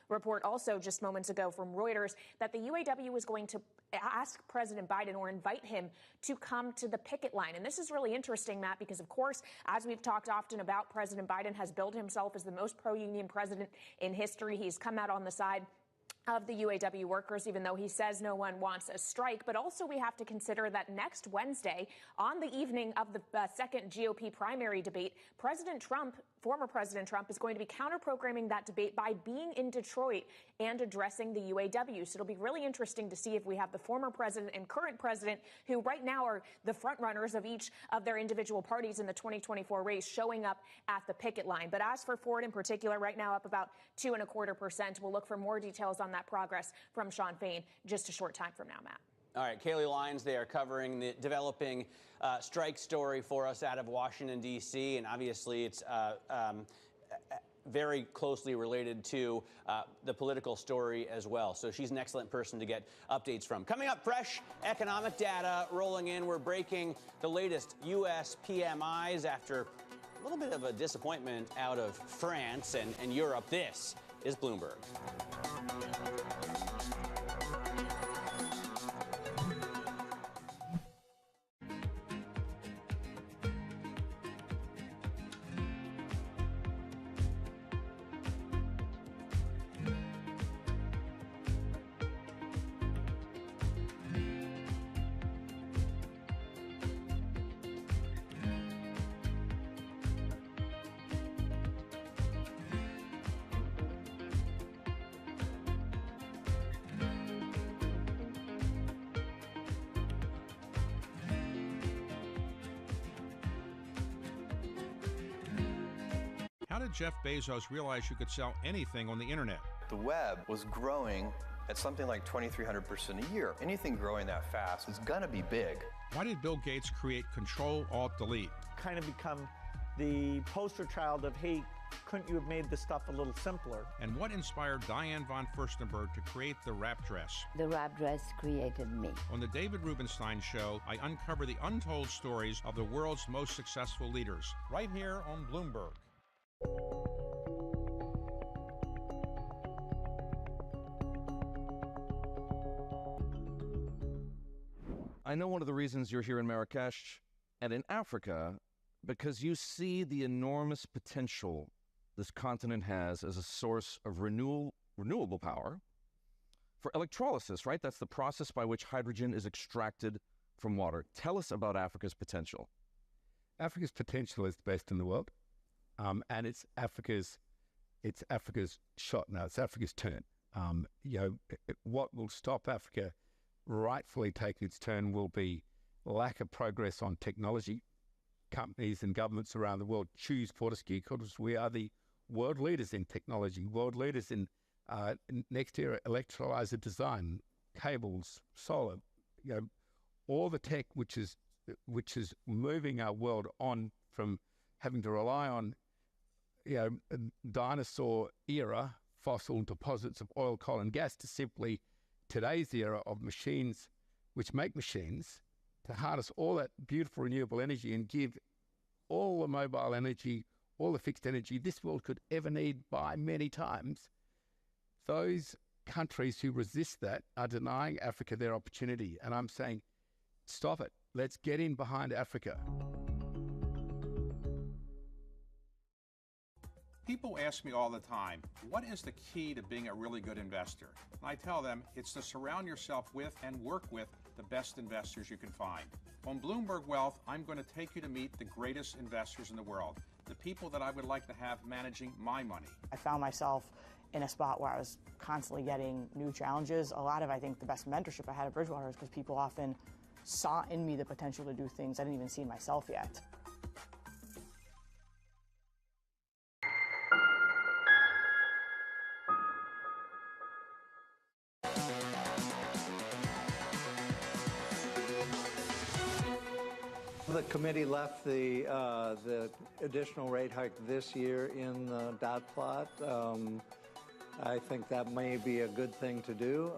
report also just moments ago from Reuters that the UAW was going to ask President Biden or invite him to come to the picket line. And this is really interesting, Matt, because, of course, as we've talked often about, President Biden has billed himself as the most pro-union president in history. He's come out on the side of the UAW workers, even though he says no one wants a strike. But also we have to consider that next Wednesday, on the evening of the second GOP primary debate, former President Trump is going to be counter-programming that debate by being in Detroit and addressing the UAW. So it'll be really interesting to see if we have the former president and current president, who right now are the front runners of each of their individual parties in the 2024 race, showing up at the picket line. But as for Ford in particular, right now up about 2.25%. We'll look for more details on that progress from Sean Fain just a short time from now, Matt. All right, Kaylee Lyons, they are covering the developing strike story for us out of Washington, D.C., and obviously it's very closely related to the political story as well. So she's an excellent person to get updates from. Coming up, fresh economic data rolling in. We're breaking the latest U.S. PMIs after a little bit of a disappointment out of France and Europe. This is Bloomberg. How did Jeff Bezos realize you could sell anything on the internet? The web was growing at something like 2,300% a year. Anything growing that fast is going to be big. Why did Bill Gates create Control-Alt-Delete? Kind of become the poster child of, hey, couldn't you have made this stuff a little simpler? And what inspired Diane von Furstenberg to create the wrap dress? The wrap dress created me. On the David Rubenstein Show, I uncover the untold stories of the world's most successful leaders, right here on Bloomberg. I know one of the reasons you're here in Marrakesh and in Africa because you see the enormous potential this continent has as a source of renewable power for electrolysis, right? That's the process by which hydrogen is extracted from water. Tell us about Africa's potential. Africa's potential is the best in the world. And it's Africa's shot now. It's Africa's turn. What will stop Africa rightfully taking its turn will be lack of progress on technology. Companies and governments around the world choose Fortescue because we are the world leaders in technology, world leaders in next era electrolyzer design, cables, solar, all the tech which is moving our world on from having to rely on dinosaur era fossil deposits of oil, coal and gas to simply today's era of machines which make machines to harness all that beautiful renewable energy and give all the mobile energy, all the fixed energy this world could ever need by many times. Those countries who resist that are denying Africa their opportunity. And I'm saying, stop it. Let's get in behind Africa. People ask me all the time, what is the key to being a really good investor? And I tell them it's to surround yourself with and work with the best investors you can find. On Bloomberg Wealth, I'm going to take you to meet the greatest investors in the world, the people that I would like to have managing my money. I found myself in a spot where I was constantly getting new challenges. A lot of, I think, the best mentorship I had at Bridgewater is because people often saw in me the potential to do things I didn't even see in myself yet. The committee left the additional rate hike this year in the dot plot. I think that may be a good thing to do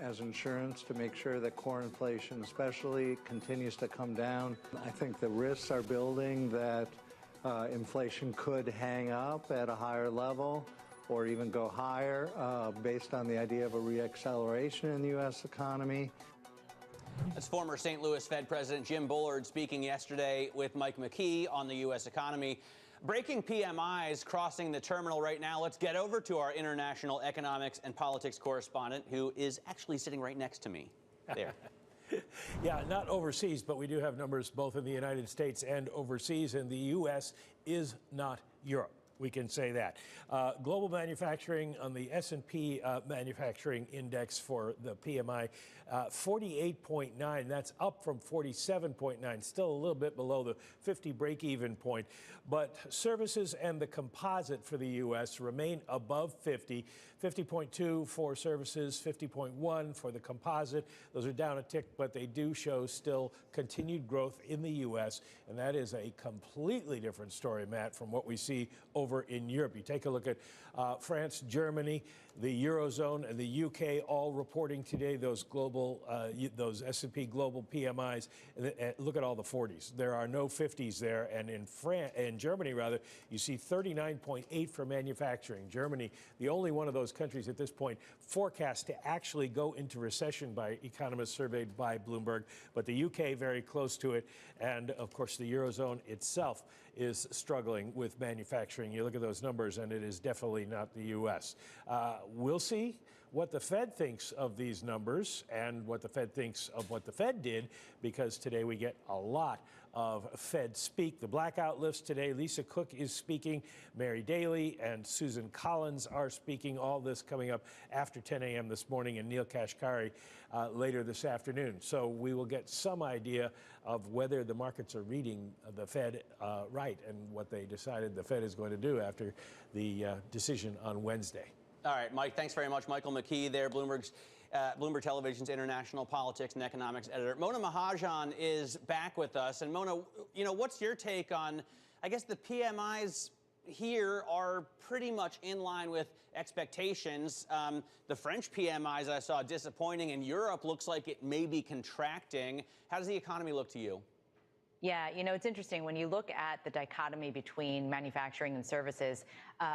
as insurance to make sure that core inflation especially continues to come down. I think the risks are building that inflation could hang up at a higher level or even go higher based on the idea of a reacceleration in the U.S. economy. That's former St. Louis Fed President Jim Bullard speaking yesterday with Mike McKee on the U.S. economy. Breaking PMIs crossing the terminal right now. Let's get over to our international economics and politics correspondent, who is actually sitting right next to me. There. Yeah, not overseas, but we do have numbers both in the United States and overseas, and the U.S. is not Europe. We can say that. Global manufacturing on the S&P manufacturing index for the PMI, 48.9. That's up from 47.9. Still a little bit below the 50 break-even point. But services and the composite for the U.S. remain above 50. 50.2 for services, 50.1 for the composite. Those are down a tick, but they do show still continued growth in the U.S., and that is a completely different story, Matt, from what we see over in Europe. You take a look at France, Germany, the Eurozone, and the UK all reporting today those global, those S&P global PMIs. Look at all the 40s. There are no 50s there, and in Germany, rather, you see 39.8 for manufacturing. Germany, the only one of those countries at this point forecast to actually go into recession by economists surveyed by Bloomberg, but the UK very close to it, and of course the Eurozone itself is struggling with manufacturing. You look at those numbers, and it is definitely not the U.S. We'll see what the Fed thinks of these numbers and what the Fed thinks of what the Fed did, because today we get a lot of Fed speak. The blackout list today, Lisa Cook is speaking, Mary Daly and Susan Collins are speaking, all this coming up after 10 a.m. this morning, and Neil Kashkari later this afternoon. So we will get some idea of whether the markets are reading the Fed right and what they decided the Fed is going to do after the decision on Wednesday. All right, Mike, thanks very much. Michael McKee there, Bloomberg Television's international politics and economics editor. Mona Mahajan is back with us. And Mona, you know, what's your take on, I guess the PMIs here are pretty much in line with expectations. The French PMIs I saw disappointing, and Europe looks like it may be contracting. How does the economy look to you? Yeah, you know, it's interesting when you look at the dichotomy between manufacturing and services.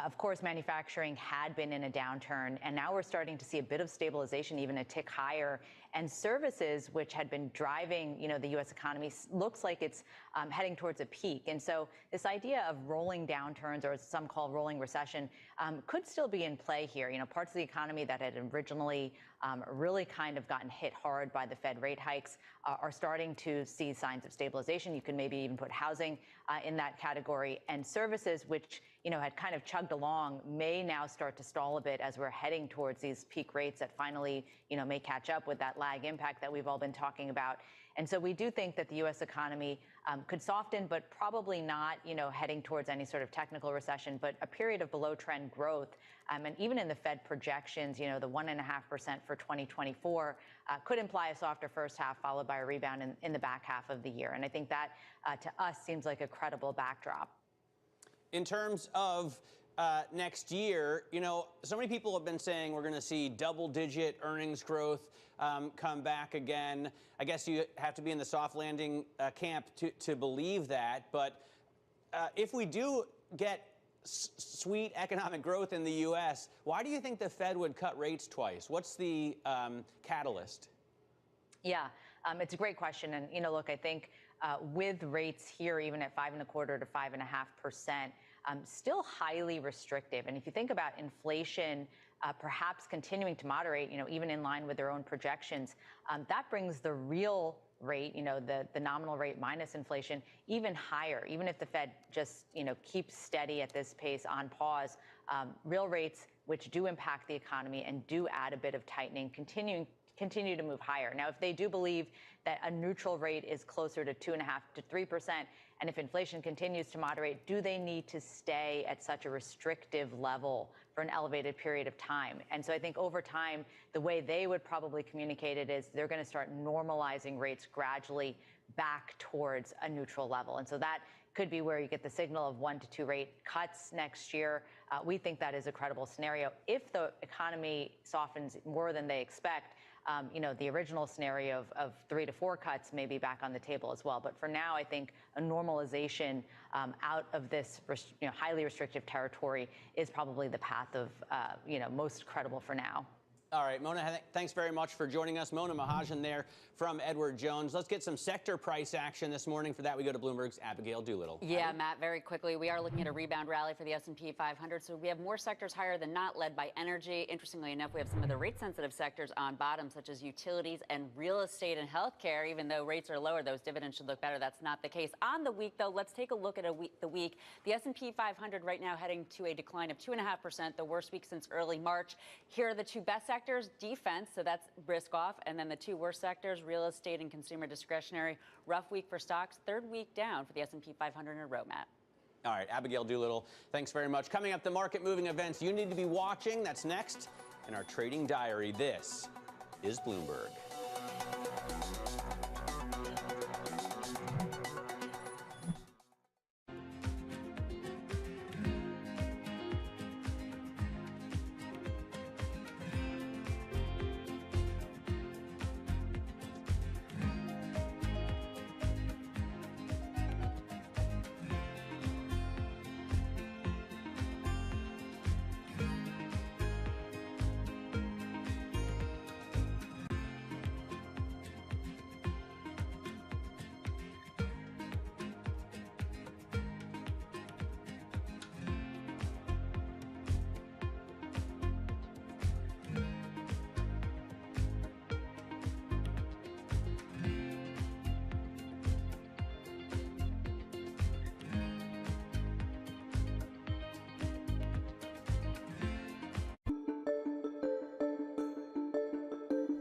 Of course, manufacturing had been in a downturn, and now we're starting to see a bit of stabilization, even a tick higher. And services, which had been driving, you know, the U.S. economy, looks like it's heading towards a peak. And so this idea of rolling downturns, or as some call rolling recession, could still be in play here. You know, parts of the economy that had originally really kind of gotten hit hard by the Fed rate hikes are starting to see signs of stabilization. You can maybe even put housing in that category, and services, which, you know, had kind of chugged along, may now start to stall a bit as we're heading towards these peak rates that finally, you know, may catch up with that lag impact that we've all been talking about. And so we do think that the U.S. economy could soften, but probably not, you know, heading towards any sort of technical recession, but a period of below trend growth. And even in the Fed projections, you know, the 1.5% for 2024 could imply a softer first half followed by a rebound in the back half of the year. And I think that to us seems like a credible backdrop. In terms of next year, you know, so many people have been saying we're going to see double-digit earnings growth come back again. I guess you have to be in the soft landing camp to believe that. But if we do get sweet economic growth in the U.S., why do you think the Fed would cut rates twice? What's the catalyst? Yeah, it's a great question. And, you know, look, I think with rates here, even at 5.25% to 5.5%, still highly restrictive. And if you think about inflation perhaps continuing to moderate, you know, even in line with their own projections, that brings the real rate, you know, the nominal rate minus inflation, even higher. Even if the Fed just, you know, keeps steady at this pace on pause, real rates, which do impact the economy and do add a bit of tightening, continue to move higher. Now, if they do believe that a neutral rate is closer to 2.5% to 3%, and if inflation continues to moderate, do they need to stay at such a restrictive level for an elevated period of time? And so I think over time, the way they would probably communicate it is they're going to start normalizing rates gradually back towards a neutral level. And so that could be where you get the signal of 1 to 2 rate cuts next year. We think that is a credible scenario. If the economy softens more than they expect, the original scenario of 3 to 4 cuts may be back on the table as well. But for now, I think a normalization out of this highly restrictive territory is probably the path of most credible for now. All right, Mona, thanks very much for joining us. Mona Mahajan there from Edward Jones. Let's get some sector price action this morning. For that, we go to Bloomberg's Abigail Doolittle. Yeah, Matt, very quickly, we are looking at a rebound rally for the S&P 500. So we have more sectors higher than not, led by energy. Interestingly enough, we have some of the rate-sensitive sectors on bottom, such as utilities and real estate and healthcare. Even though rates are lower, those dividends should look better. That's not the case. On the week, though, let's take a look at the week. The S&P 500 right now heading to a decline of 2.5%, the worst week since early March. Here are the two best sectors: defense, so that's risk off, and then the two worst sectors, real estate and consumer discretionary. Rough week for stocks, third week down for the S&P 500 in a row, Matt. All right, Abigail Doolittle, thanks very much. Coming up, the market-moving events you need to be watching. That's next in our trading diary. This is Bloomberg.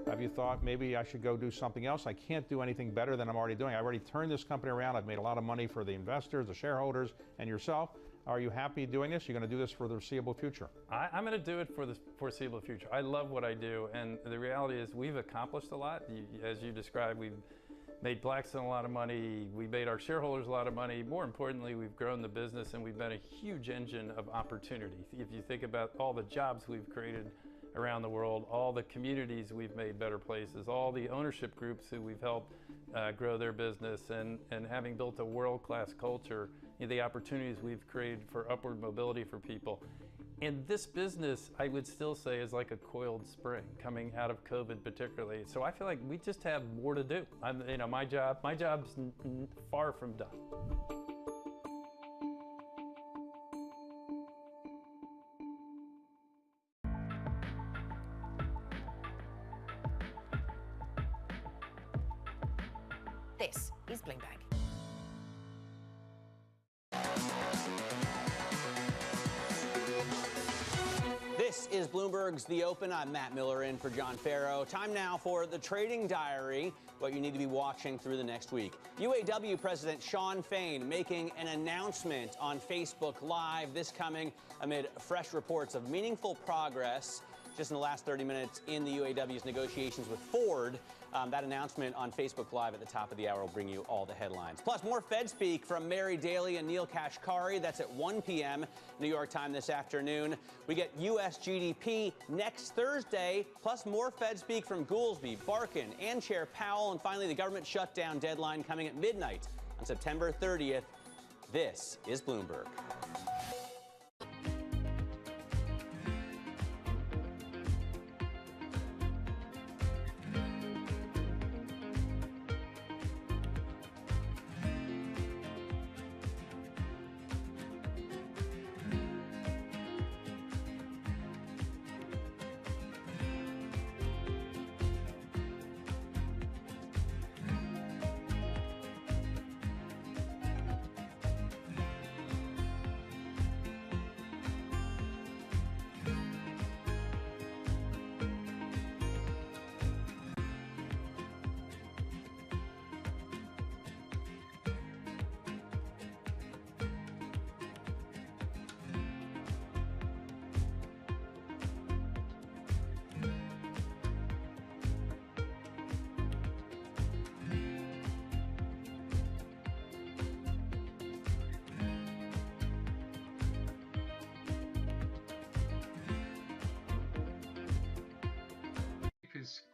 Have you thought maybe I should go do something else? I can't do anything better than I'm already doing. I already turned this company around. I've made a lot of money for the investors, the shareholders, and yourself. Are you happy doing this? You're going to do this for the foreseeable future? I'm going to do it for the foreseeable future. I love what I do, and the reality is we've accomplished a lot. As you described, we've made Blackstone a lot of money. We made our shareholders a lot of money. More importantly, we've grown the business, and we've been a huge engine of opportunity. If you think about all the jobs we've created around the world, all the communities we've made better places, all the ownership groups who we've helped grow their business, and having built a world-class culture, the opportunities we've created for upward mobility for people. And this business, I would still say, is like a coiled spring coming out of COVID particularly. So I feel like we just have more to do. My job's far from done. This is Bloomberg. This is Bloomberg's The Open. I'm Matt Miller in for John Farrow. Time now for the trading diary, what you need to be watching through the next week. UAW President Shawn Fain making an announcement on Facebook Live, this coming amid fresh reports of meaningful progress just in the last 30 minutes in the UAW's negotiations with Ford. That announcement on Facebook Live at the top of the hour will bring you all the headlines. Plus, more Fed speak from Mary Daly and Neil Kashkari. That's at 1 p.m. New York time this afternoon. We get U.S. GDP next Thursday, plus more Fed speak from Goolsbee, Barkin, and Chair Powell. And finally, the government shutdown deadline coming at midnight on September 30th. This is Bloomberg.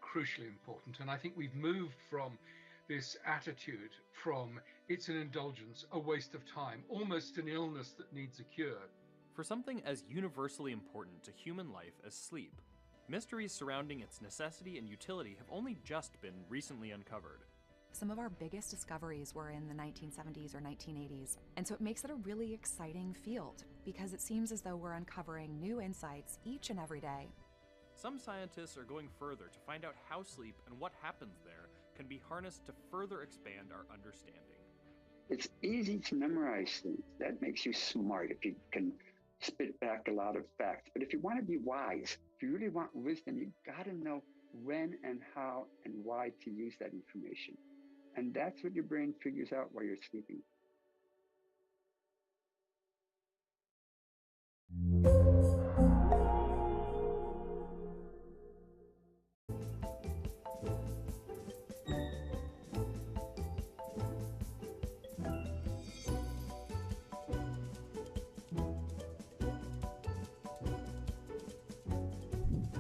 crucially important. And I think we've moved from this attitude from it's an indulgence, a waste of time, almost an illness that needs a cure. For something as universally important to human life as sleep, mysteries surrounding its necessity and utility have only just been recently uncovered. Some of our biggest discoveries were in the 1970s or 1980s, and so it makes it a really exciting field because it seems as though we're uncovering new insights each and every day. Some scientists are going further to find out how sleep and what happens there can be harnessed to further expand our understanding. It's easy to memorize things. That makes you smart if you can spit back a lot of facts. But if you want to be wise, if you really want wisdom, you got to know when and how and why to use that information. And that's what your brain figures out while you're sleeping.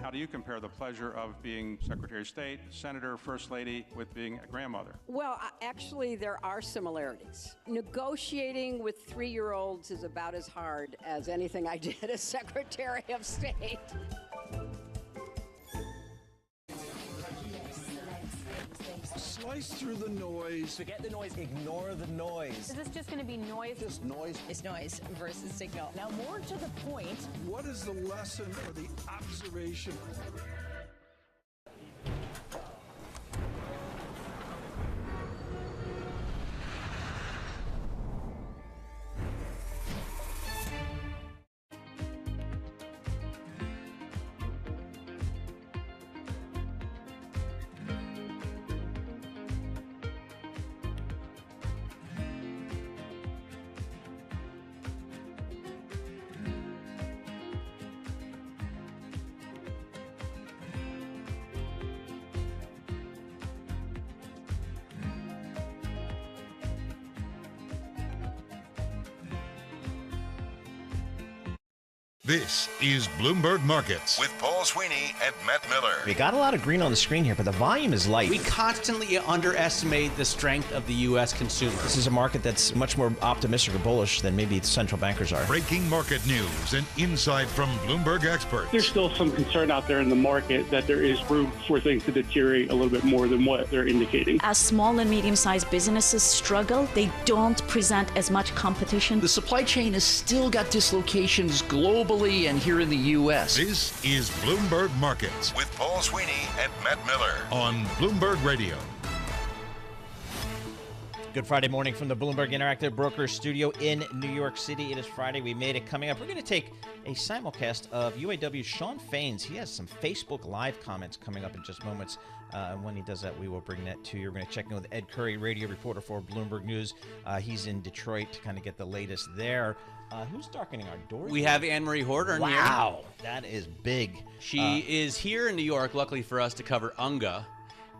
How do you compare the pleasure of being Secretary of State, Senator, First Lady with being a grandmother? Well, actually, there are similarities. Negotiating with 3-year-olds is about as hard as anything I did as Secretary of State. Slice through the noise. Forget the noise, ignore the noise. Is this just going to be noise? Just noise. It's noise versus signal. Now, more to the point. What is the lesson or the observation? This is Bloomberg Markets with Paul Sweeney and Matt Miller. We got a lot of green on the screen here, but the volume is light. We constantly underestimate the strength of the U.S. consumer. This is a market that's much more optimistic or bullish than maybe the central bankers are. Breaking market news and insight from Bloomberg experts. There's still some concern out there in the market that there is room for things to deteriorate a little bit more than what they're indicating. As small and medium-sized businesses struggle, they don't present as much competition. The supply chain has still got dislocations globally and here in the U.S. This is Bloomberg Markets with Paul Sweeney and Matt Miller on Bloomberg Radio. Good Friday morning from the Bloomberg Interactive Brokers studio in New York City. It is Friday. We made it. Coming up, we're going to take a simulcast of UAW's Sean Faines. He has some Facebook Live comments coming up in just moments. When he does that, we will bring that to you. We're going to check in with Ed Curry, radio reporter for Bloomberg News. He's in Detroit to kind of get the latest there. Who's darkening our doors? We have Anne-Marie Horder here. Wow, that is big. She is here in New York, luckily for us, to cover UNGA.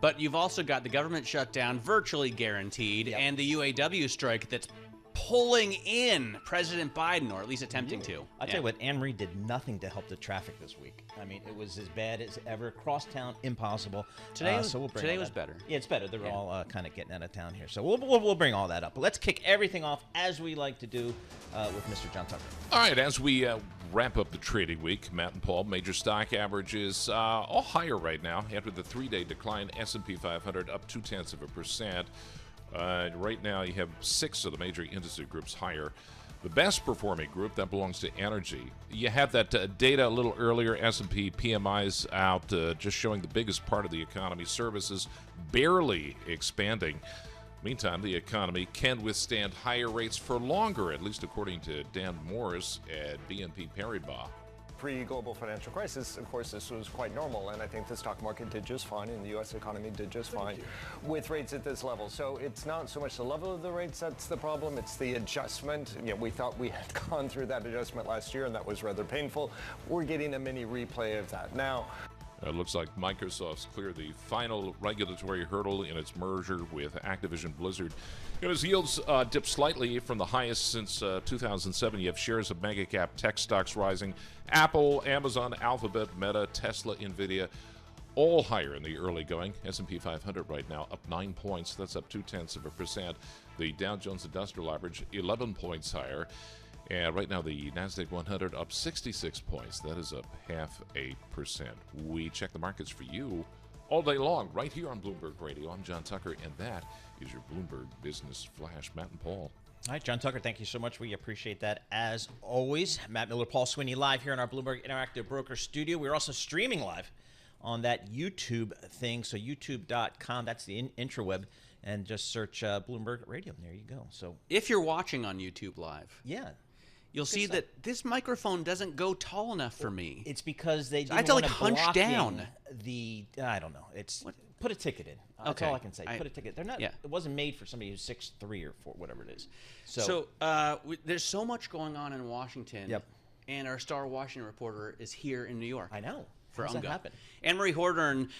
But you've also got the government shutdown virtually guaranteed, and the UAW strike that's pulling in President Biden, or at least attempting to. I'll tell you what, Anne-Marie did nothing to help the traffic this week. I mean, it was as bad as ever. Cross town, impossible. Today, so we'll bring today was better. Yeah, it's better. They're all kind of getting out of town here. So we'll bring all that up. But let's kick everything off, as we like to do, with Mr. John Tucker. All right, as we wrap up the trading week, Matt and Paul, major stock averages all higher right now after the 3-day decline. S&P 500 up 0.2%. Right now, you have 6 of the major indices groups higher. The best performing group, that belongs to energy. You had that data a little earlier, S&P PMIs out, just showing the biggest part of the economy. Services barely expanding. Meantime, the economy can withstand higher rates for longer, at least according to Dan Morris at BNP Paribas. Pre-global financial crisis, of course, this was quite normal, and I think the stock market did just fine, and the U.S. economy did just fine with rates at this level. So it's not so much the level of the rates that's the problem, it's the adjustment. You know, we thought we had gone through that adjustment last year, and that was rather painful. We're getting a mini replay of that now. It looks like Microsoft's cleared the final regulatory hurdle in its merger with Activision Blizzard. As yields dipped slightly from the highest since 2007, you have shares of mega cap tech stocks rising. Apple, Amazon, Alphabet, Meta, Tesla, Nvidia, all higher in the early going. S&P 500 right now up 9 points. That's up 0.2%. The Dow Jones Industrial Average 11 points higher. And right now the NASDAQ 100 up 66 points. That is up 0.5%. We check the markets for you all day long right here on Bloomberg Radio. I'm John Tucker, and that is your Bloomberg Business Flash. Matt and Paul. All right, John Tucker, thank you so much. We appreciate that as always. Matt Miller, Paul Sweeney live here in our Bloomberg Interactive Broker studio. We're also streaming live on that YouTube thing. So youtube.com, that's the intraweb, and just search Bloomberg Radio. And there you go. So if you're watching on YouTube live, yeah, you'll see that this microphone doesn't go tall enough for me. It's because they I have to like hunch down. I don't know. It's put a ticket in. That's all I can say. Put a ticket. They're not. Yeah. It wasn't made for somebody who's 6'3" or 4, whatever it is. So there's so much going on in Washington. Yep. And our star Washington reporter is here in New York. I know. For How's that happen? Anne-Marie Hordern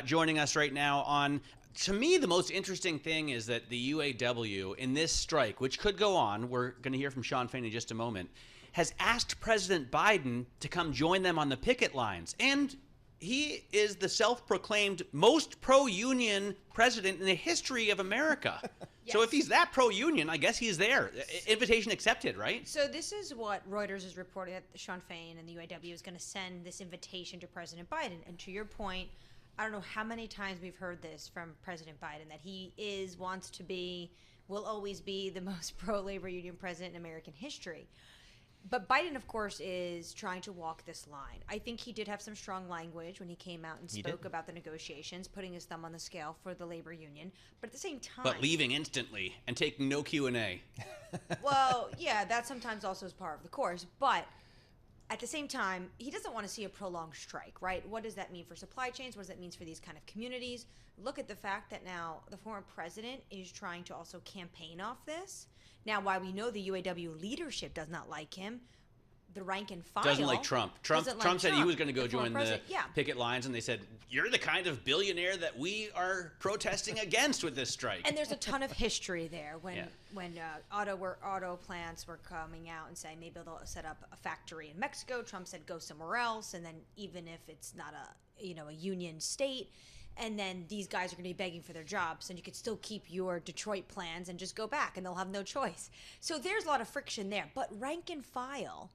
joining us right now on. To me, the most interesting thing is that the UAW in this strike, which could go on, we're going to hear from Sean Fain in just a moment, has asked President Biden to come join them on the picket lines. And he is the self-proclaimed most pro-union president in the history of America. Yes. So if he's that pro-union, I guess he's there. Invitation accepted, right? So this is what Reuters is reporting, that Sean Fain and the UAW is going to send this invitation to President Biden. And to your point, I don't know how many times we've heard this from President Biden, that he wants to be, will always be the most pro-labor union president in American history. But Biden, of course, is trying to walk this line. I think he did have some strong language when he came out and spoke about the negotiations, putting his thumb on the scale for the labor union. But at the same time... But leaving instantly and taking no Q&A. Well, yeah, that sometimes also is part of the course. But at the same time, he doesn't want to see a prolonged strike, right? What does that mean for supply chains? What does that mean for these kind of communities? Look at the fact that now the former president is trying to also campaign off this. Now, while we know the UAW leadership does not like him, the rank and file doesn't like Trump. Trump said he was going to go join the picket lines, and they said, you're the kind of billionaire that we are protesting against with this strike. And there's a ton of history there when auto plants were coming out and saying maybe they'll set up a factory in Mexico. Trump said go somewhere else, and then even if it's not a union state, and then these guys are going to be begging for their jobs, and you could still keep your Detroit plans and just go back, and they'll have no choice. So there's a lot of friction there. But rank and file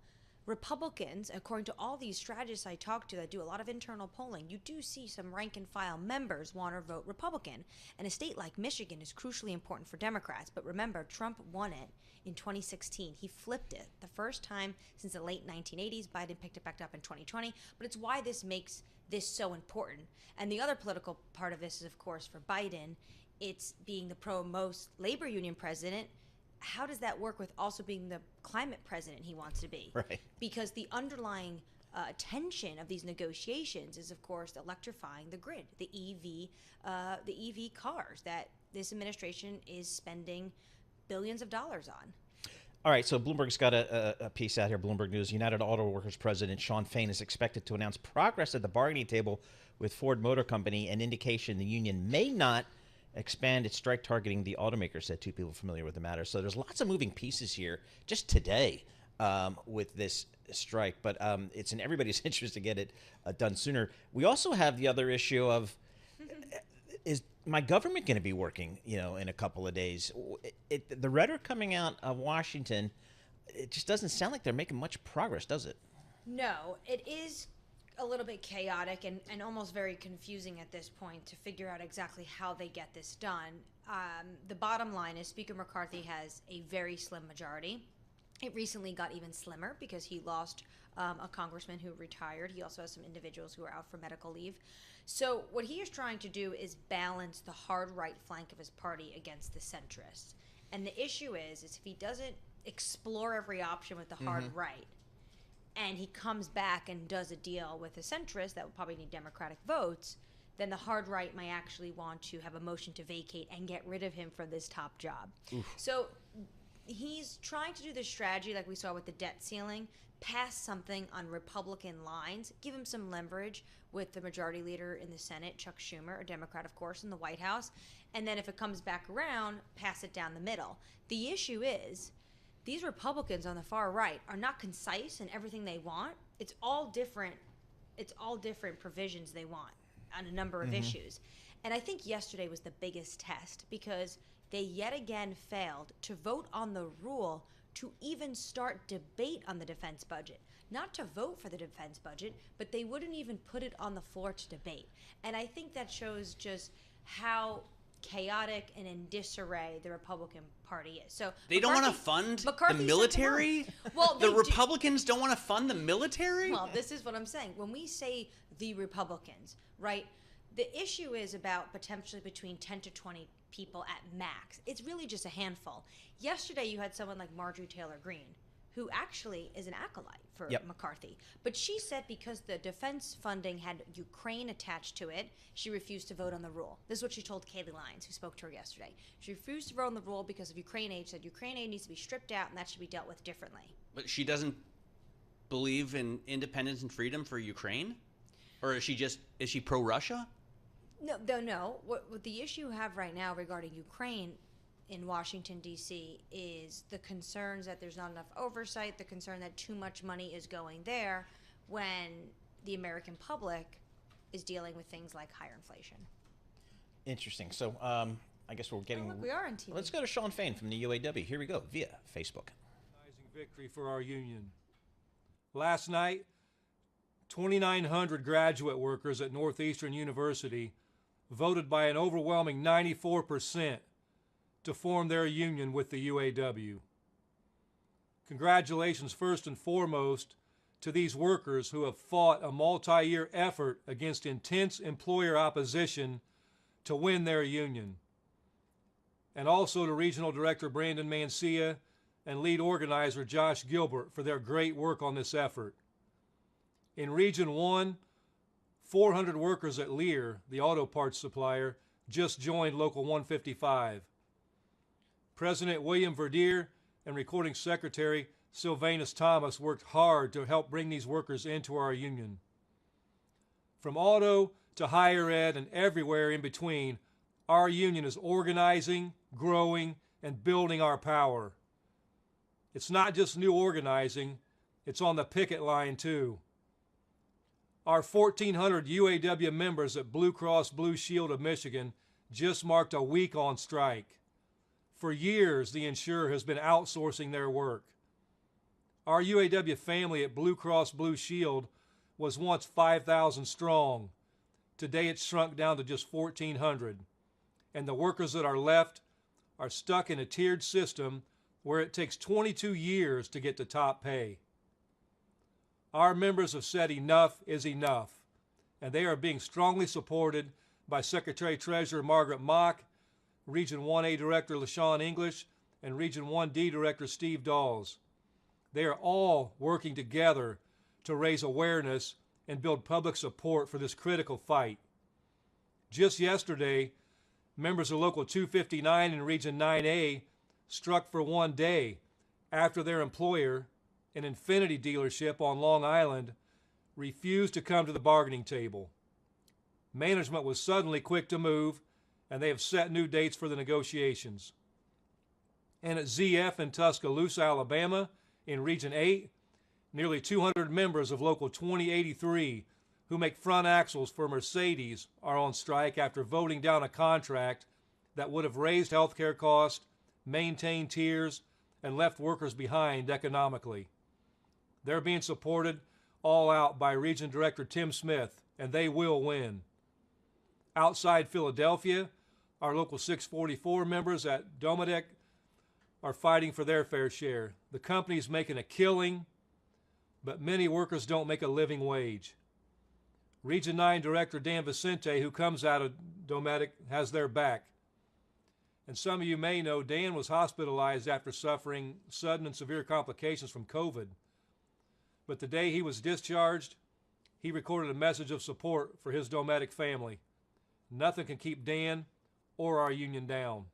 Republicans, according to all these strategists I talk to that do a lot of internal polling, you do see some rank and file members want to vote Republican. And a state like Michigan is crucially important for Democrats. But remember, Trump won it in 2016. He flipped it the first time since the late 1980s. Biden picked it back up in 2020. But it's why this makes this so important. And the other political part of this is, of course, for Biden, it's being the pro-most labor union president. How does that work with also being the climate president he wants to be? Right. Because the underlying tension of these negotiations is, of course, electrifying the grid, the EV cars that this administration is spending billions of dollars on. All right, so Bloomberg's got a piece out here, Bloomberg News. United Auto Workers President Sean Fain is expected to announce progress at the bargaining table with Ford Motor Company, an indication the union may not expand its strike targeting the automaker, said two people familiar with the matter. So there's lots of moving pieces here just today with this strike, but it's in everybody's interest to get it done sooner. We also have the other issue of, is my government going to be working, in a couple of days? The rhetoric coming out of Washington, it just doesn't sound like they're making much progress, does it? No, it is a little bit chaotic and almost very confusing at this point to figure out exactly how they get this done. The bottom line is Speaker McCarthy has a very slim majority. It recently got even slimmer because he lost a congressman who retired. He also has some individuals who are out for medical leave. So what he is trying to do is balance the hard right flank of his party against the centrists. And the issue is if he doesn't explore every option with the hard right, and he comes back and does a deal with a centrist that would probably need Democratic votes, then the hard right might actually want to have a motion to vacate and get rid of him from this top job. Oof. So he's trying to do this strategy like we saw with the debt ceiling, pass something on Republican lines, give him some leverage with the majority leader in the Senate, Chuck Schumer, a Democrat, of course, in the White House, and then if it comes back around, pass it down the middle. The issue is these Republicans on the far right are not concise in everything they want. It's all different provisions they want. on a number of issues. And I think yesterday was the biggest test because they yet again failed to vote on the rule to even start debate on the defense budget. Not to vote for the defense budget, but they wouldn't even put it on the floor to debate. And I think that shows just how chaotic and in disarray the Republican Party is. So they don't want to fund the military? Well, the Republicans don't want to fund the military? Well, this is what I'm saying. When we say the Republicans, right, the issue is about potentially between 10 to 20 people at max. It's really just a handful. Yesterday, you had someone like Marjorie Taylor Greene, who actually is an acolyte for McCarthy. But she said because the defense funding had Ukraine attached to it, she refused to vote on the rule. This is what she told Kayleigh Lyons, who spoke to her yesterday. She refused to vote on the rule because of Ukraine aid. She said Ukraine aid needs to be stripped out and that should be dealt with differently. But she doesn't believe in independence and freedom for Ukraine? Or is she pro-Russia? No. What the issue you have right now regarding Ukraine in Washington, D.C. is the concerns that there's not enough oversight, the concern that too much money is going there when the American public is dealing with things like higher inflation. Interesting. So I guess we're getting... look, we are on TV. Let's go to Sean Fain from the UAW. Here we go, via Facebook. Victory for our union. Last night, 2,900 graduate workers at Northeastern University voted by an overwhelming 94% to form their union with the UAW. Congratulations first and foremost to these workers who have fought a multi-year effort against intense employer opposition to win their union. And also to Regional Director Brandon Mancia and lead organizer Josh Gilbert for their great work on this effort. In Region 1, 400 workers at Lear, the auto parts supplier, just joined Local 155. President William Verdier and Recording Secretary Sylvanus Thomas worked hard to help bring these workers into our union. From auto to higher ed and everywhere in between, our union is organizing, growing, and building our power. It's not just new organizing, it's on the picket line too. Our 1,400 UAW members at Blue Cross Blue Shield of Michigan just marked a week on strike. For years, the insurer has been outsourcing their work. Our UAW family at Blue Cross Blue Shield was once 5,000 strong. Today it's shrunk down to just 1,400. And the workers that are left are stuck in a tiered system where it takes 22 years to get to top pay. Our members have said enough is enough, and they are being strongly supported by Secretary-Treasurer Margaret Mock, Region 1A Director LaShawn English, and Region 1D Director Steve Dawes. They are all working together to raise awareness and build public support for this critical fight. Just yesterday, members of Local 259 in Region 9A struck for one day after their employer, an Infiniti dealership on Long Island, refused to come to the bargaining table. Management was suddenly quick to move, and they have set new dates for the negotiations. And at ZF in Tuscaloosa, Alabama, in Region 8, nearly 200 members of Local 2083 who make front axles for Mercedes are on strike after voting down a contract that would have raised healthcare costs, maintained tiers, and left workers behind economically. They're being supported all out by Region Director Tim Smith, and they will win. Outside Philadelphia, our Local 644 members at Domodek are fighting for their fair share. The company's making a killing, but many workers don't make a living wage. Region 9 Director Dan Vicente, who comes out of Domodek, has their back. And some of you may know Dan was hospitalized after suffering sudden and severe complications from COVID. But the day he was discharged, he recorded a message of support for his Domodek family. Nothing can keep Dan or our union down.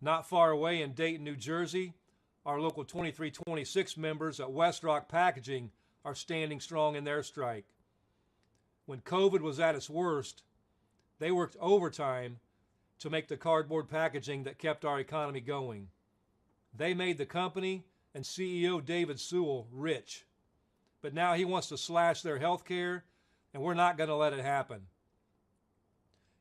Not far away in Dayton, New Jersey, our Local 2326 members at West Rock Packaging are standing strong in their strike. When COVID was at its worst, they worked overtime to make the cardboard packaging that kept our economy going. They made the company and CEO David Sewell rich, but now he wants to slash their health care, and we're not going to let it happen.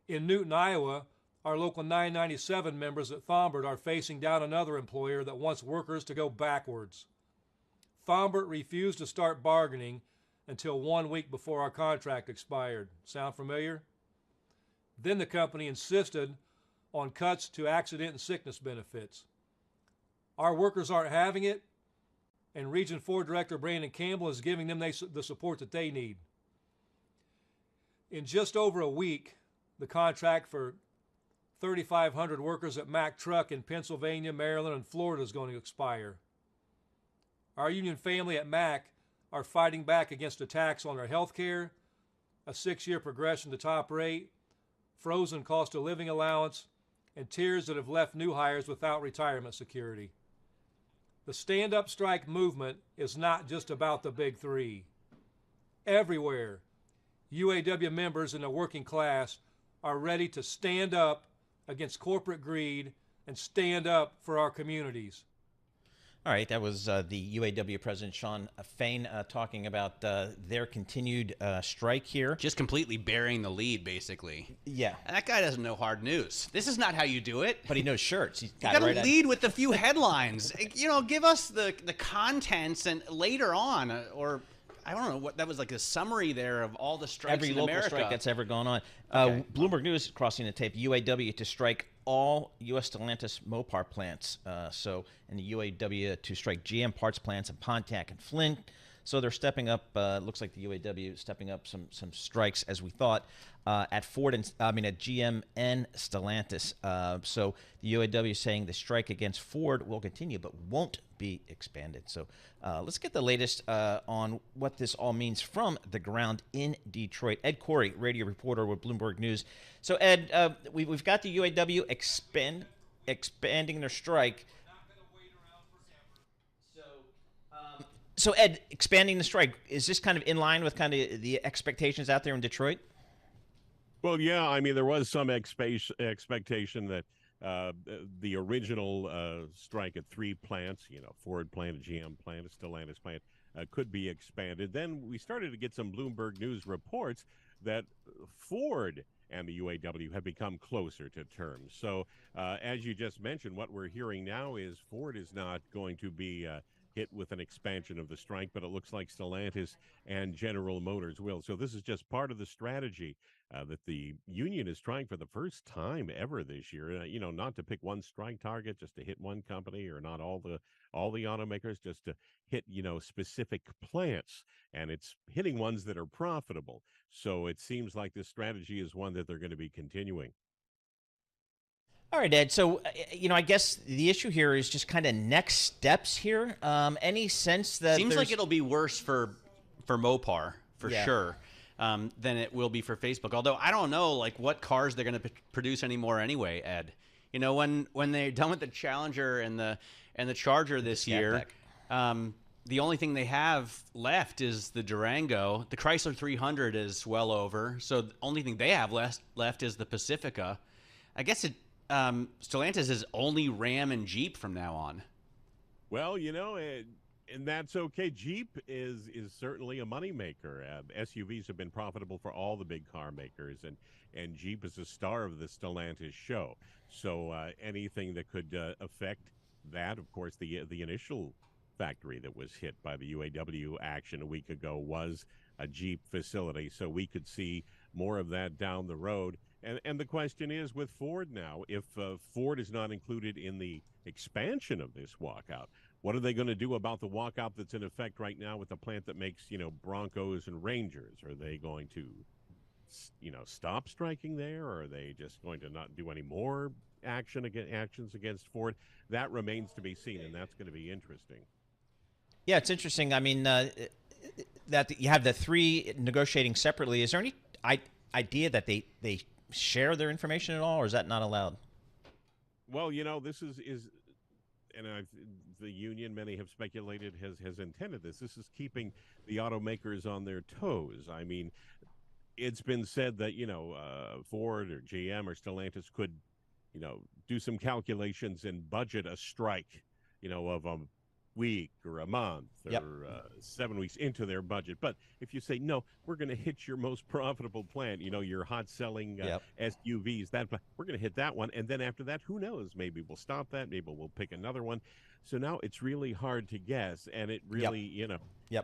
In Newton, Iowa, our local 997 members at Thombert are facing down another employer that wants workers to go backwards. Thombert refused to start bargaining until 1 week before our contract expired. Sound familiar? Then the company insisted on cuts to accident and sickness benefits. Our workers aren't having it, and Region 4 Director Brandon Campbell is giving them the support that they need. In just over a week, the contract for 3,500 workers at Mack Truck in Pennsylvania, Maryland, and Florida is going to expire. Our union family at Mack are fighting back against attacks on their health care, a 6-year progression to top rate, frozen cost of living allowance, and tiers that have left new hires without retirement security. The stand-up strike movement is not just about the big three. Everywhere, UAW members in the working class are ready to stand up against corporate greed and stand up for our communities. All right, that was the UAW President Shawn Fain talking about their continued strike here. Just completely burying the lead, basically. Yeah. And that guy doesn't know hard news. This is not how you do it. But he knows shirts. He's got to lead with a few headlines. You know, give us the contents, and later on, or I don't know, what that was like a summary there of all the strikes every in local America. strike that's ever gone on. Okay. Bloomberg News crossing the tape. UAW to strike all U.S. Stellantis Mopar plants. And the UAW to strike GM parts plants in Pontiac and Flint. So they're stepping up. Looks like the UAW is stepping up some strikes as we thought at GM and Stellantis. So the UAW is saying the strike against Ford will continue but won't be expanded. So let's get the latest on what this all means from the ground in Detroit. Ed Corey, radio reporter with Bloomberg News. So Ed, we've got the UAW expanding their strike. So, Ed, expanding the strike, is this kind of in line with kind of the expectations out there in Detroit? Well, yeah. I mean, there was some expectation that the original strike at 3 plants, Ford plant, a GM plant, a Stellantis plant, could be expanded. Then we started to get some Bloomberg News reports that Ford and the UAW have become closer to terms. So, as you just mentioned, what we're hearing now is Ford is not going to be hit with an expansion of the strike, but it looks like Stellantis and General Motors will. So this is just part of the strategy that the union is trying for the first time ever this year. Not to pick one strike target, just to hit one company, or not all the automakers, just to hit specific plants, and it's hitting ones that are profitable. So it seems like this strategy is one that they're going to be continuing. All right, Ed. So, I guess the issue here is just kind of next steps here. Any sense that seems like it'll be worse for Mopar for Yeah. sure than it will be for Facebook. Although I don't know like what cars they're going to produce anymore anyway, Ed. When they're done with the Challenger and the Charger this year, the only thing they have left is the Durango. The Chrysler 300 is well over, so the only thing they have left is the Pacifica. I guess Stellantis is only Ram and Jeep from now on. Well, and that's okay. Jeep is certainly a moneymaker. SUVs have been profitable for all the big car makers, and Jeep is a star of the Stellantis show. So anything that could affect that, of course, the initial factory that was hit by the UAW action a week ago was a Jeep facility. So we could see more of that down the road. And the question is with Ford now, if Ford is not included in the expansion of this walkout, what are they going to do about the walkout that's in effect right now with the plant that makes, Broncos and Rangers? Are they going to, stop striking there? Or are they just going to not do any more actions against Ford? That remains to be seen, and that's going to be interesting. Yeah, it's interesting. I mean, that you have the 3 negotiating separately. Is there any idea that they share their information at all, or is that not allowed? Well, this is and the union, many have speculated, has intended this. This is keeping the automakers on their toes. I mean, it's been said that, Ford or GM or Stellantis could, do some calculations and budget a strike, of week or a month or 7 weeks into their budget. But if you say, no, we're going to hit your most profitable plant, your hot selling SUVs, we're going to hit that one. And then after that, who knows? Maybe we'll stop that. Maybe we'll pick another one. So now it's really hard to guess. And it really,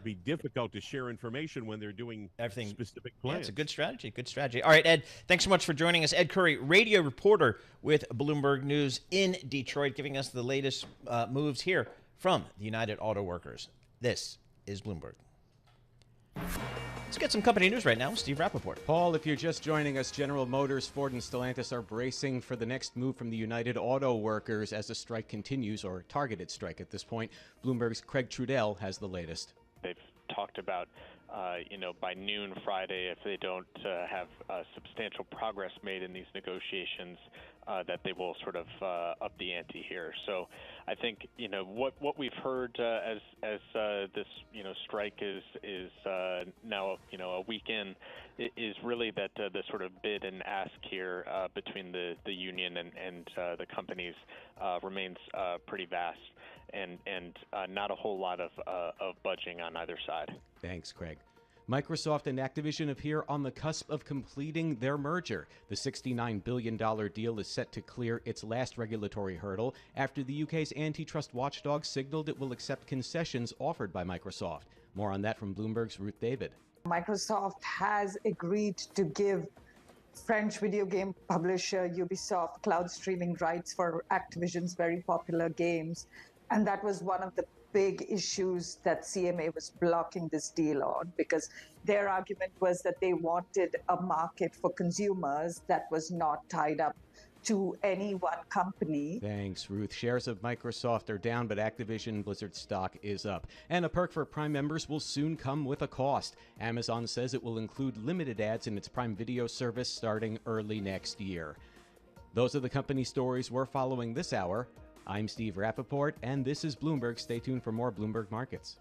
be difficult to share information when they're doing everything specific plans. Yeah, it's a good strategy. Good strategy. All right, Ed, thanks so much for joining us. Ed Curry, radio reporter with Bloomberg News in Detroit, giving us the latest moves here from the United Auto Workers. This is Bloomberg. Let's get some company news right now with Steve Rappaport. Paul, if you're just joining us, General Motors, Ford, and Stellantis are bracing for the next move from the United Auto Workers as the strike continues, or targeted strike at this point. Bloomberg's Craig Trudell has the latest. They've talked about, by noon Friday, if they don't have substantial progress made in these negotiations, that they will sort of up the ante here. So I think, what we've heard as this, strike is now, a week in, is really that the sort of bid and ask here between the union and the companies remains pretty vast. And not a whole lot of budging on either side. Thanks, Craig. Microsoft and Activision appear on the cusp of completing their merger. The $69 billion deal is set to clear its last regulatory hurdle after the UK's antitrust watchdog signaled it will accept concessions offered by Microsoft. More on that from Bloomberg's Ruth David. Microsoft has agreed to give French video game publisher Ubisoft cloud streaming rights for Activision's very popular games. And that was one of the big issues that CMA was blocking this deal on, because their argument was that they wanted a market for consumers that was not tied up to any one company. Thanks, Ruth. Shares of Microsoft are down, but Activision Blizzard stock is up. And a perk for Prime members will soon come with a cost. Amazon says it will include limited ads in its Prime Video service starting early next year. Those are the company stories we're following this hour. I'm Steve Rappaport, and this is Bloomberg. Stay tuned for more Bloomberg Markets.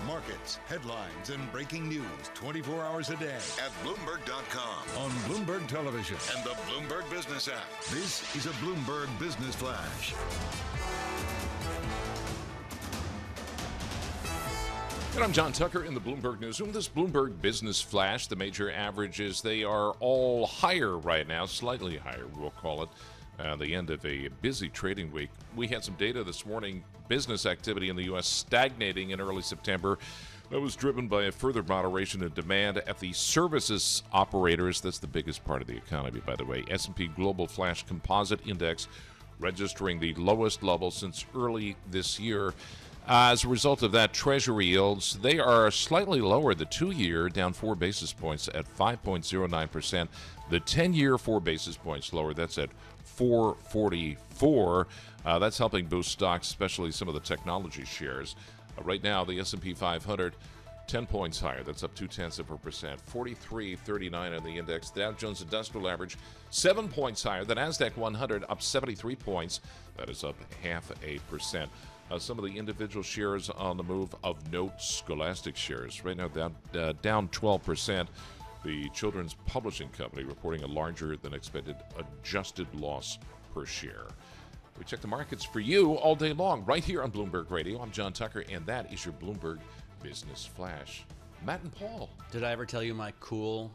Markets, headlines, and breaking news 24 hours a day at Bloomberg.com, on Bloomberg Television, and the Bloomberg Business app. This is a Bloomberg Business Flash. And I'm John Tucker in the Bloomberg Newsroom. This Bloomberg Business Flash, the major averages, they are all higher right now, slightly higher, we'll call it. The end of a busy trading week. We had some data this morning. Business activity in the U.S. stagnating in early September. That was driven by a further moderation in demand at the services operators. That's the biggest part of the economy, by the way. S&P Global Flash Composite Index registering the lowest level since early this year. As a result of that, Treasury yields, they are slightly lower. The 2-year down 4 basis points at 5.09%. The 10-year 4 basis points lower. That's at 4.44. That's helping boost stocks, especially some of the technology shares. Right now, the S&P 500, 10 points higher. That's up 0.2%. 43.39 on the index. Dow Jones Industrial Average, 7 points higher. The NASDAQ 100 up 73 points. That is up 0.5%. Some of the individual shares on the move of note, Scholastic shares. Right now down 12%. The Children's Publishing Company reporting a larger than expected adjusted loss per share. We check the markets for you all day long right here on Bloomberg Radio. I'm John Tucker, and that is your Bloomberg Business Flash. Matt and Paul. Did I ever tell you my cool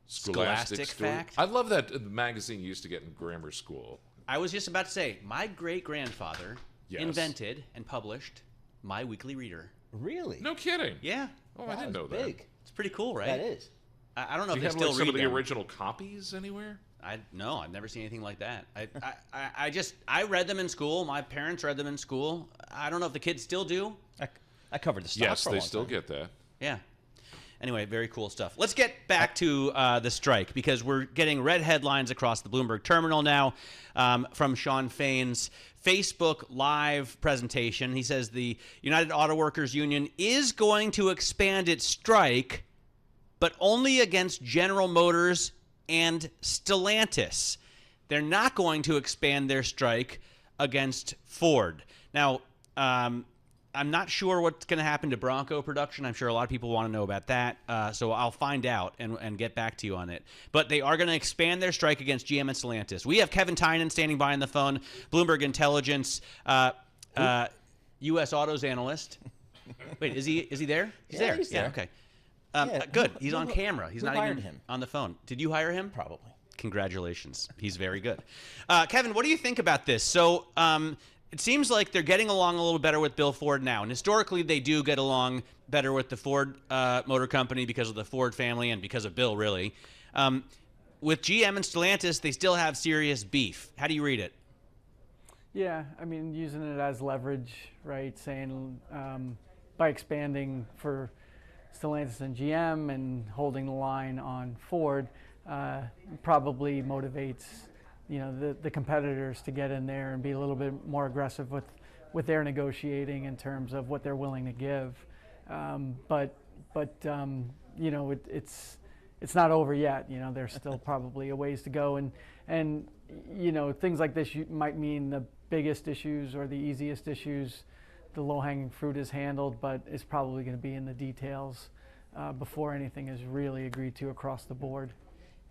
Scholastic fact? I love that magazine you used to get in grammar school. I was just about to say, my great-grandfather invented and published My Weekly Reader. Really? No kidding. Yeah. Oh, I didn't know that. Big. It's pretty cool, right? That is. I don't know Do if you they have still like, read some of the them. original copies anywhere? No, I've never seen anything like that. I read them in school. My parents read them in school. I don't know if the kids still do. I covered the stock Yes, for a they long still time. get that. Yeah. Anyway, very cool stuff. Let's get back to the strike, because we're getting red headlines across the Bloomberg terminal now from Sean Fain's Facebook Live presentation. He says the United Auto Workers Union is going to expand its strike, but only against General Motors and Stellantis. They're not going to expand their strike against Ford. Now, I'm not sure what's going to happen to Bronco production. I'm sure a lot of people want to know about that. So I'll find out and get back to you on it. But they are going to expand their strike against GM and Stellantis. We have Kevin Tynan standing by on the phone, Bloomberg Intelligence, U.S. Autos analyst. Wait, is he there? He's there. He's there. Okay. Yeah, Good. He's on camera. He's who not hired even him? on the phone. Did you hire him? Probably. Congratulations. He's very good. Kevin, what do you think about this? So it seems like they're getting along a little better with Bill Ford now. And historically, they do get along better with the Ford Motor Company because of the Ford family and because of Bill, really. With GM and Stellantis, they still have serious beef. How do you read it? Yeah, I mean, using it as leverage, right? Saying by expanding for Stellantis and GM and holding the line on Ford probably motivates, you know, the competitors to get in there and be a little bit more aggressive with their negotiating in terms of what they're willing to give. But you know, it's not over yet. You know, there's still probably a ways to go, and you know, things like this might mean the biggest issues or the easiest issues, the low-hanging fruit is handled, but it's probably going to be in the details before anything is really agreed to across the board.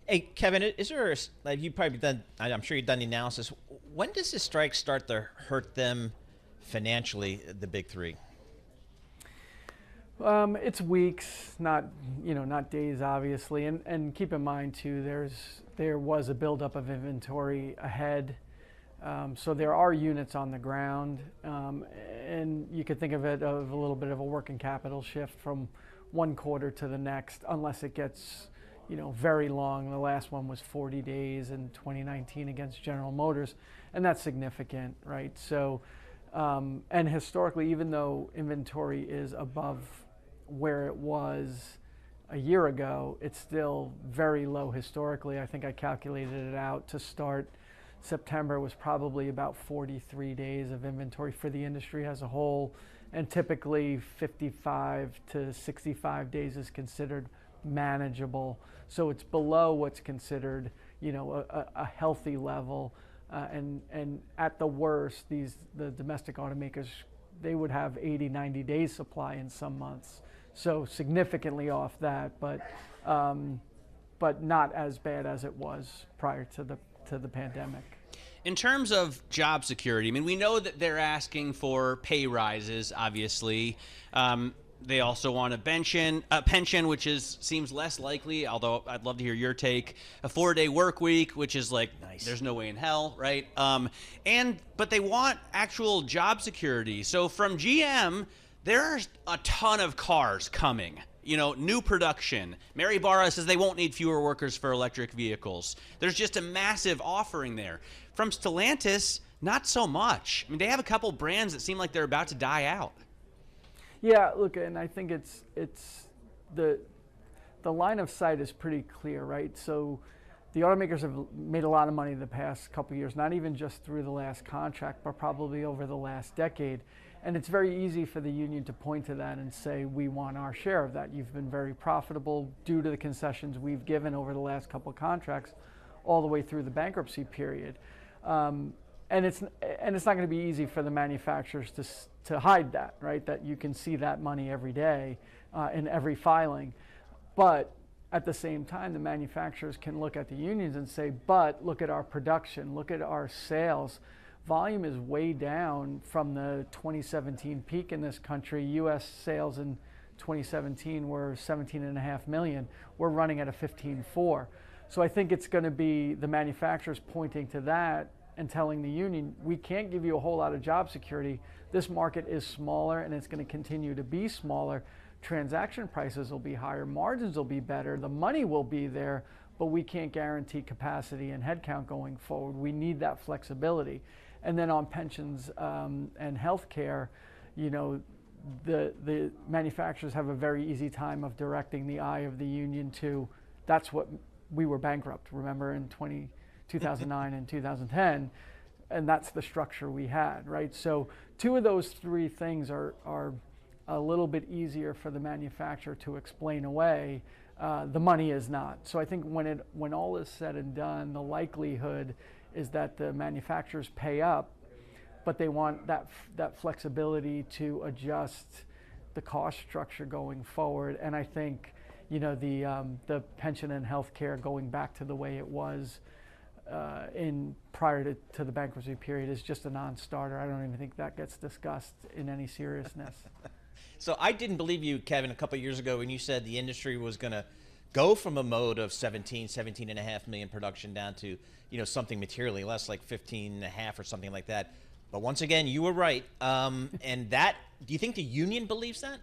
Hey, Kevin, is there, like, you've probably done, I'm sure you've done the analysis. When does this strike start to hurt them financially, the big three? It's weeks, not days, obviously. And keep in mind too, there was a buildup of inventory ahead, so there are units on the ground, and you could think of it of a little bit of a working capital shift from one quarter to the next, unless it gets, you know, very long. The last one was 40 days in 2019 against General Motors, and that's significant, right? So, and historically, even though inventory is above where it was a year ago, it's still very low historically. I think I calculated it out to start September was probably about 43 days of inventory for the industry as a whole, and typically 55 to 65 days is considered manageable. So it's below what's considered, you know, a healthy level, and at the worst, the domestic automakers, they would have 80, 90 days supply in some months. So significantly off that, but not as bad as it was prior to the pandemic. In terms of job security, I mean, we know that they're asking for pay rises, obviously. They also want a pension, which seems less likely, although I'd love to hear your take. A 4-day work week, which is like, nice. There's no way in hell, right? But they want actual job security. So from GM, there's a ton of cars coming. You know, new production. Mary Barra says they won't need fewer workers for electric vehicles. There's just a massive offering there. From Stellantis, not so much. I mean, they have a couple brands that seem like they're about to die out. Yeah, look, and I think it's the line of sight is pretty clear, right? So the automakers have made a lot of money the past couple of years, not even just through the last contract, but probably over the last decade. And it's very easy for the union to point to that and say, we want our share of that. You've been very profitable due to the concessions we've given over the last couple of contracts, all the way through the bankruptcy period. And it's not going to be easy for the manufacturers to hide that, right? That you can see that money every day in every filing. But at the same time, the manufacturers can look at the unions and say, but look at our production, look at our sales. Volume is way down from the 2017 peak in this country. U.S. sales in 2017 were 17.5 million. We're running at a 15.4. So I think it's going to be the manufacturers pointing to that and telling the union, we can't give you a whole lot of job security. This market is smaller and it's going to continue to be smaller. Transaction prices will be higher, margins will be better, the money will be there, but we can't guarantee capacity and headcount going forward. We need that flexibility. And then on pensions and healthcare, you know, the manufacturers have a very easy time of directing the eye of the union to, that's what we were bankrupt, remember, in 2009 and 2010, and that's the structure we had, right? So two of those three things are a little bit easier for the manufacturer to explain away. The money is not. So I think when all is said and done, the likelihood is that the manufacturers pay up, but they want that flexibility to adjust the cost structure going forward. And I think, you know, the pension and health care going back to the way it was in prior to the bankruptcy period is just a non-starter. I don't even think that gets discussed in any seriousness. So I didn't believe you, Kevin, a couple of years ago when you said the industry was going to go from a mode of 17.5 million production down to, you know, something materially less, like 15.5 or something like that. But once again, you were right. And that, do you think the union believes that?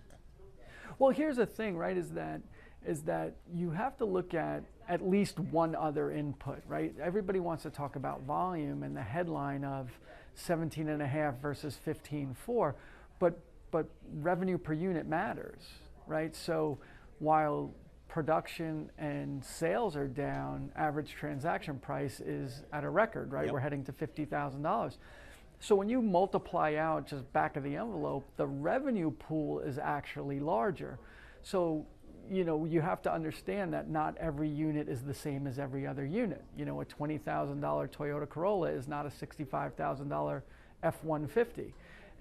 Well, here's the thing, right, is that you have to look at least one other input, right? Everybody wants to talk about volume and the headline of 17.5 versus 15.4, but revenue per unit matters, right? So while production and sales are down, average transaction price is at a record, right? Yep. We're heading to $50,000. So when you multiply out just back of the envelope, the revenue pool is actually larger. So, you know, you have to understand that not every unit is the same as every other unit. You know, a $20,000 Toyota Corolla is not a $65,000 F-150.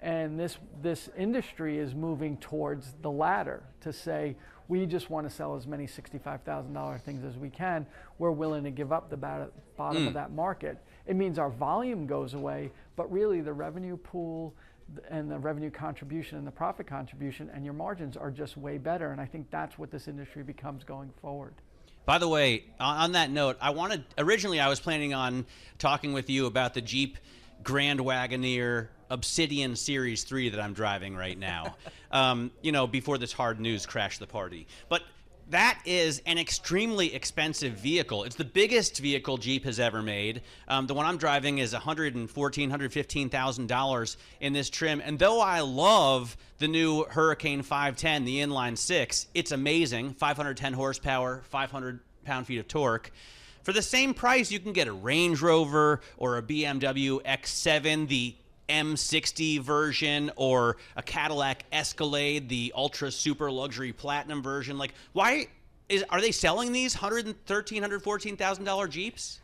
And this industry is moving towards the latter, to say, we just want to sell as many $65,000 things as we can. We're willing to give up the bottom of that market. It means our volume goes away, but really the revenue pool and the revenue contribution and the profit contribution and your margins are just way better. And I think that's what this industry becomes going forward. By the way, on that note, originally I was planning on talking with you about the Jeep Grand Wagoneer Obsidian Series 3 that I'm driving right now, you know, before this hard news crashed the party. But that is an extremely expensive vehicle. It's the biggest vehicle Jeep has ever made. The one I'm driving is $114,000, $115,000 in this trim. And though I love the new Hurricane 510, the inline six, it's amazing. 510 horsepower, 500 pound-feet of torque. For the same price, you can get a Range Rover or a BMW X7, the M60 version, or a Cadillac Escalade, the ultra super luxury platinum version. Like, are they selling these $113,000, $114,000 Jeeps?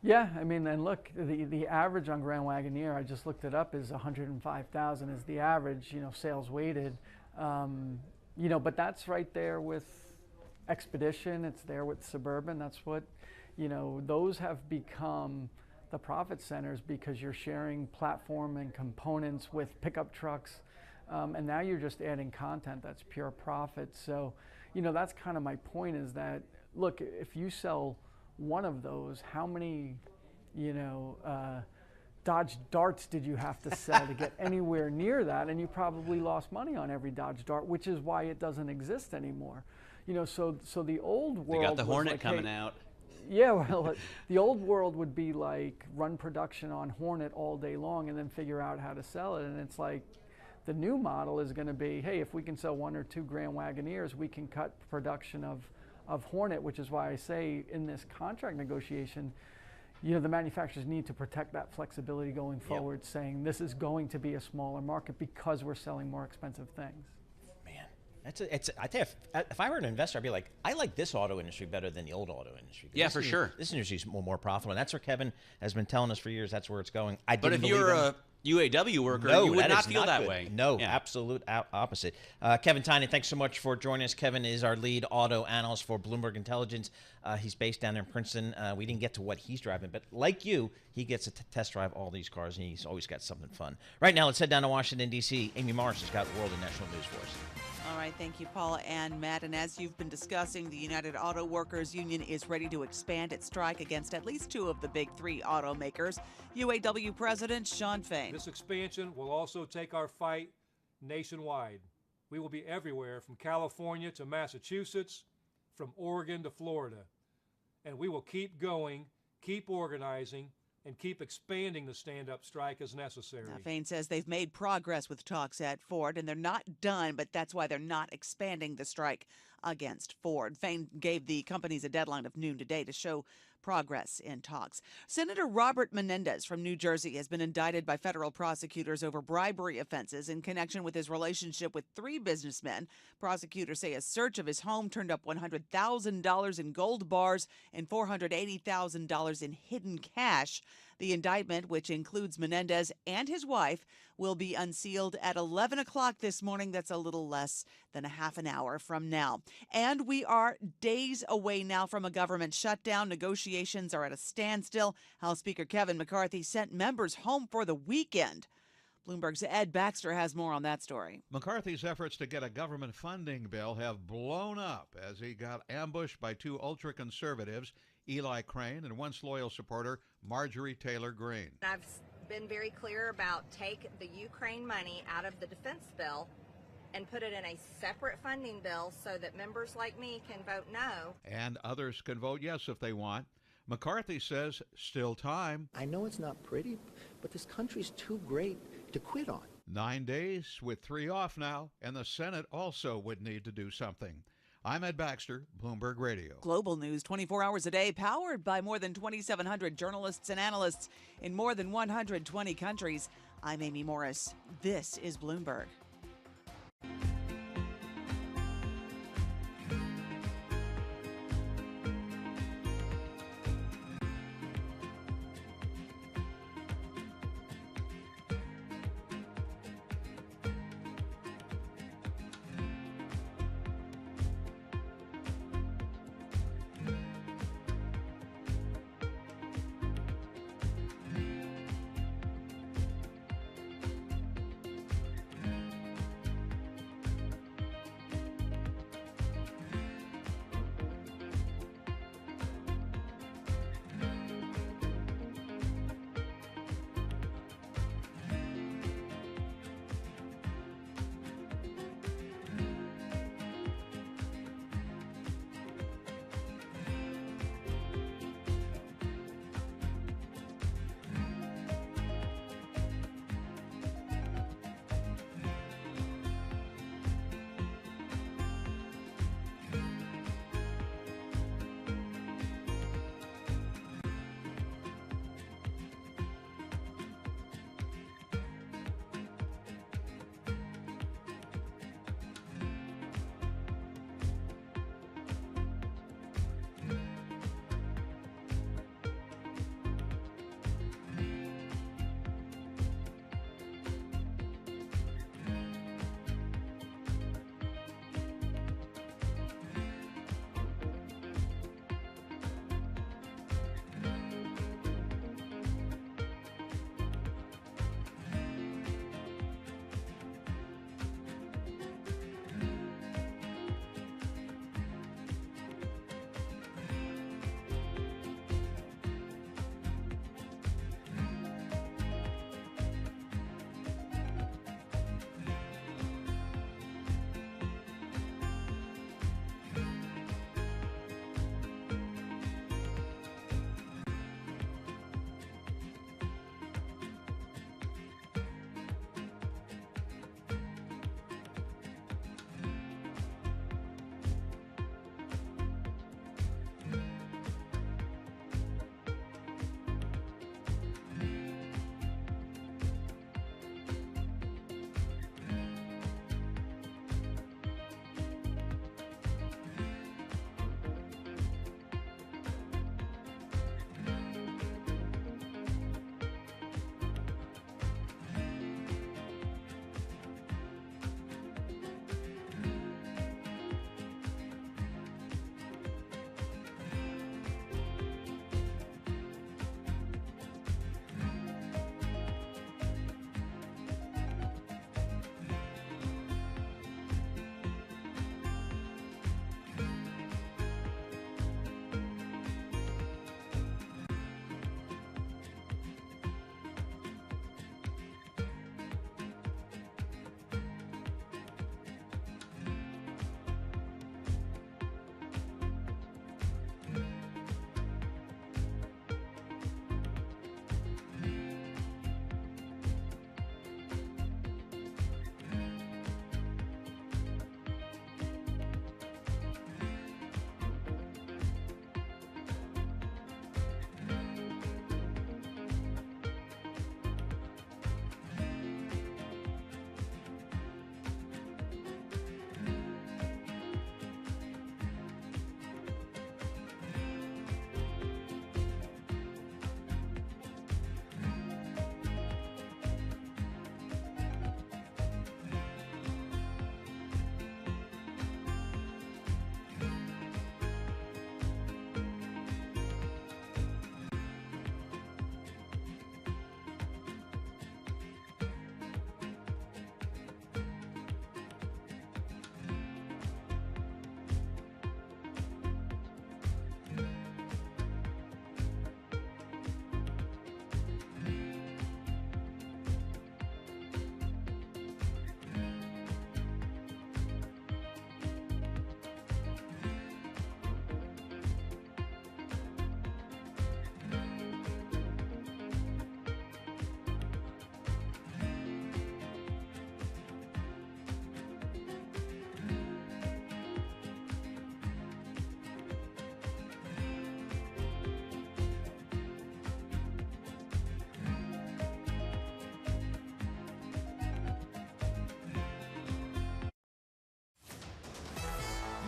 Yeah, I mean, and look, the average on Grand Wagoneer, I just looked it up, is 105,000 is the average, you know, sales weighted. You know, but that's right there with Expedition. It's there with Suburban. That's what, you know, those have become the profit centers because you're sharing platform and components with pickup trucks, and now you're just adding content that's pure profit. So, you know, that's kind of my point, is that, look, if you sell one of those, how many, you know, Dodge Darts did you have to sell to get anywhere near that? And you probably lost money on every Dodge Dart, which is why it doesn't exist anymore. You know, so the old world, they got the Hornet like, coming out. Yeah, well, the old world would be like run production on Hornet all day long and then figure out how to sell it. And it's like The new model is going to be, hey, if we can sell 1 or 2 Grand Wagoneers, we can cut production of Hornet, which is why I say in this contract negotiation, the manufacturers need to protect that flexibility going forward, saying this is going to be a smaller market because we're selling more expensive things. I think if I were an investor, I'd be like, I like this auto industry better than the old auto industry. Yeah, for sure. This industry is more profitable, and that's where Kevin has been telling us for years. That's where it's going. But if you're a UAW worker, you would not feel that way. No, absolute opposite. Kevin Tynan, thanks so much for joining us. Kevin is our lead auto analyst for Bloomberg Intelligence. He's based down there in Princeton. We didn't get to what he's driving, but like you, he gets to test drive all these cars, and he's always got something fun. Right now, let's head down to Washington, D.C. Amy Morris has got world and national news for us. All right, thank you, Paula and Matt. And as you've been discussing, the United Auto Workers Union is ready to expand its strike against at least 2 of the big 3 automakers. UAW President Shawn Fain. This expansion will also take our fight nationwide. We will be everywhere from California to Massachusetts, from Oregon to Florida. And we will keep going, keep organizing, and keep expanding the stand-up strike as necessary. Now, Fain says they've made progress with talks at Ford, and they're not done, but that's why they're not expanding the strike against Ford. Fain gave the companies a deadline of noon today to show progress in talks. Senator Robert Menendez from New Jersey has been indicted by federal prosecutors over bribery offenses in connection with his relationship with 3 businessmen. Prosecutors say a search of his home turned up $100,000 in gold bars and $480,000 in hidden cash. The indictment, which includes Menendez and his wife, will be unsealed at 11 o'clock this morning. That's a little less than a half an hour from now. And we are days away now from a government shutdown. Negotiations are at a standstill. House Speaker Kevin McCarthy sent members home for the weekend. Bloomberg's Ed Baxter has more on that story. McCarthy's efforts to get a government funding bill have blown up as he got ambushed by 2 ultra-conservatives, Eli Crane and once loyal supporter Marjorie Taylor Greene. I've been very clear about take the Ukraine money out of the defense bill and put it in a separate funding bill so that members like me can vote no. And others can vote yes if they want. McCarthy says still time. I know it's not pretty, but this country's too great to quit on. 9 days with 3 off now, and the Senate also would need to do something. I'm Ed Baxter, Bloomberg Radio. Global news 24 hours a day, powered by more than 2,700 journalists and analysts in more than 120 countries. I'm Amy Morris. This is Bloomberg.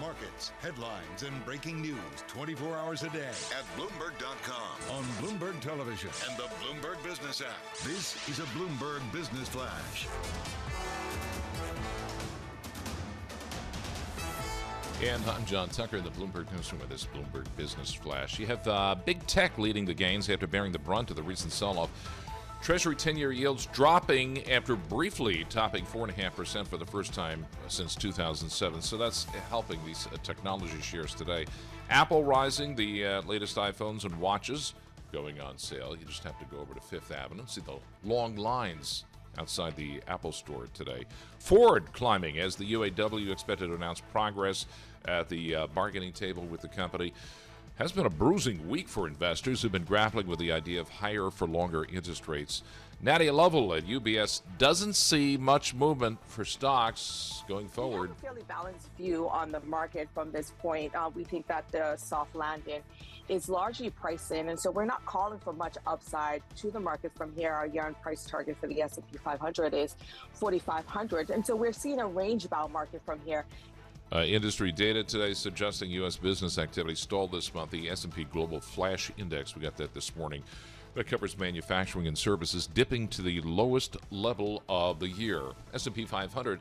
markets, headlines, and breaking news 24 hours a day at Bloomberg.com, on Bloomberg Television, and the Bloomberg Business app. This is a Bloomberg Business Flash. And I'm John Tucker in the Bloomberg Newsroom with this Bloomberg Business Flash. You have big tech leading the gains after bearing the brunt of the recent sell-off. Treasury 10-year yields dropping after briefly topping 4.5% for the first time since 2007. So that's helping these technology shares today. Apple rising, the latest iPhones and watches going on sale. You just have to go over to Fifth Avenue and see the long lines outside the Apple store today. Ford climbing as the UAW expected to announce progress at the bargaining table with the company. Has been a bruising week for investors who've been grappling with the idea of higher for longer interest rates. Nadia Lovell at UBS doesn't see much movement for stocks going forward. We have a fairly balanced view on the market from this point. We think that the soft landing is largely priced in, and so we're not calling for much upside to the market from here. Our year-end price target for the S&P 500 is 4,500, and so we're seeing a range-bound market from here. Industry data today suggesting U.S. business activity stalled this month. The S&P Global Flash Index, we got that this morning, that covers manufacturing and services, dipping to the lowest level of the year. S&P 500,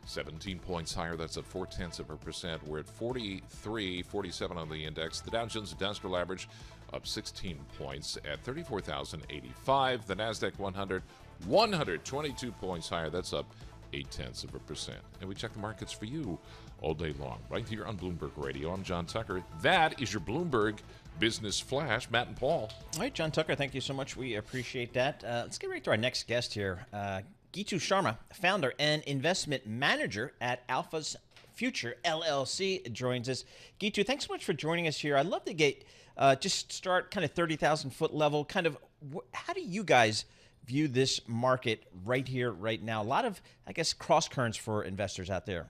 17 points higher. That's at 0.4%. We're at 43.47 on the index. The Dow Jones Industrial Average up 16 points at 34,085. The NASDAQ 100, 122 points higher. That's up 0.8%. And we check the markets for you all day long, right here on Bloomberg Radio. I'm John Tucker. That is your Bloomberg Business Flash. Matt and Paul. All right, John Tucker, thank you so much. We appreciate that. Let's get right to our next guest here. Gitu Sharma, founder and investment manager at Alpha's Future LLC, joins us. Gitu, thanks so much for joining us here. I'd love to get just start kind of 30,000 foot level. Kind of how do you guys view this market right here, right now? A lot of, I guess, cross currents for investors out there.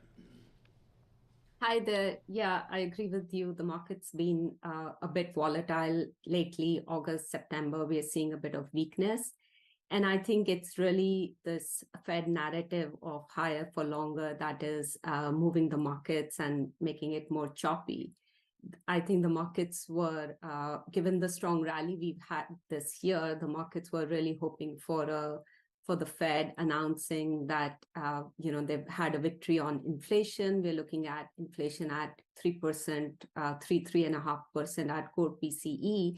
Hi there. Yeah, I agree with you. The market's been a bit volatile lately. August, September, we are seeing a bit of weakness. And I think it's really this Fed narrative of higher for longer that is moving the markets and making it more choppy. I think the markets were, given the strong rally we've had this year, the markets were really hoping for the Fed announcing that, they've had a victory on inflation. We're looking at inflation at 3%, 3.5% at core PCE,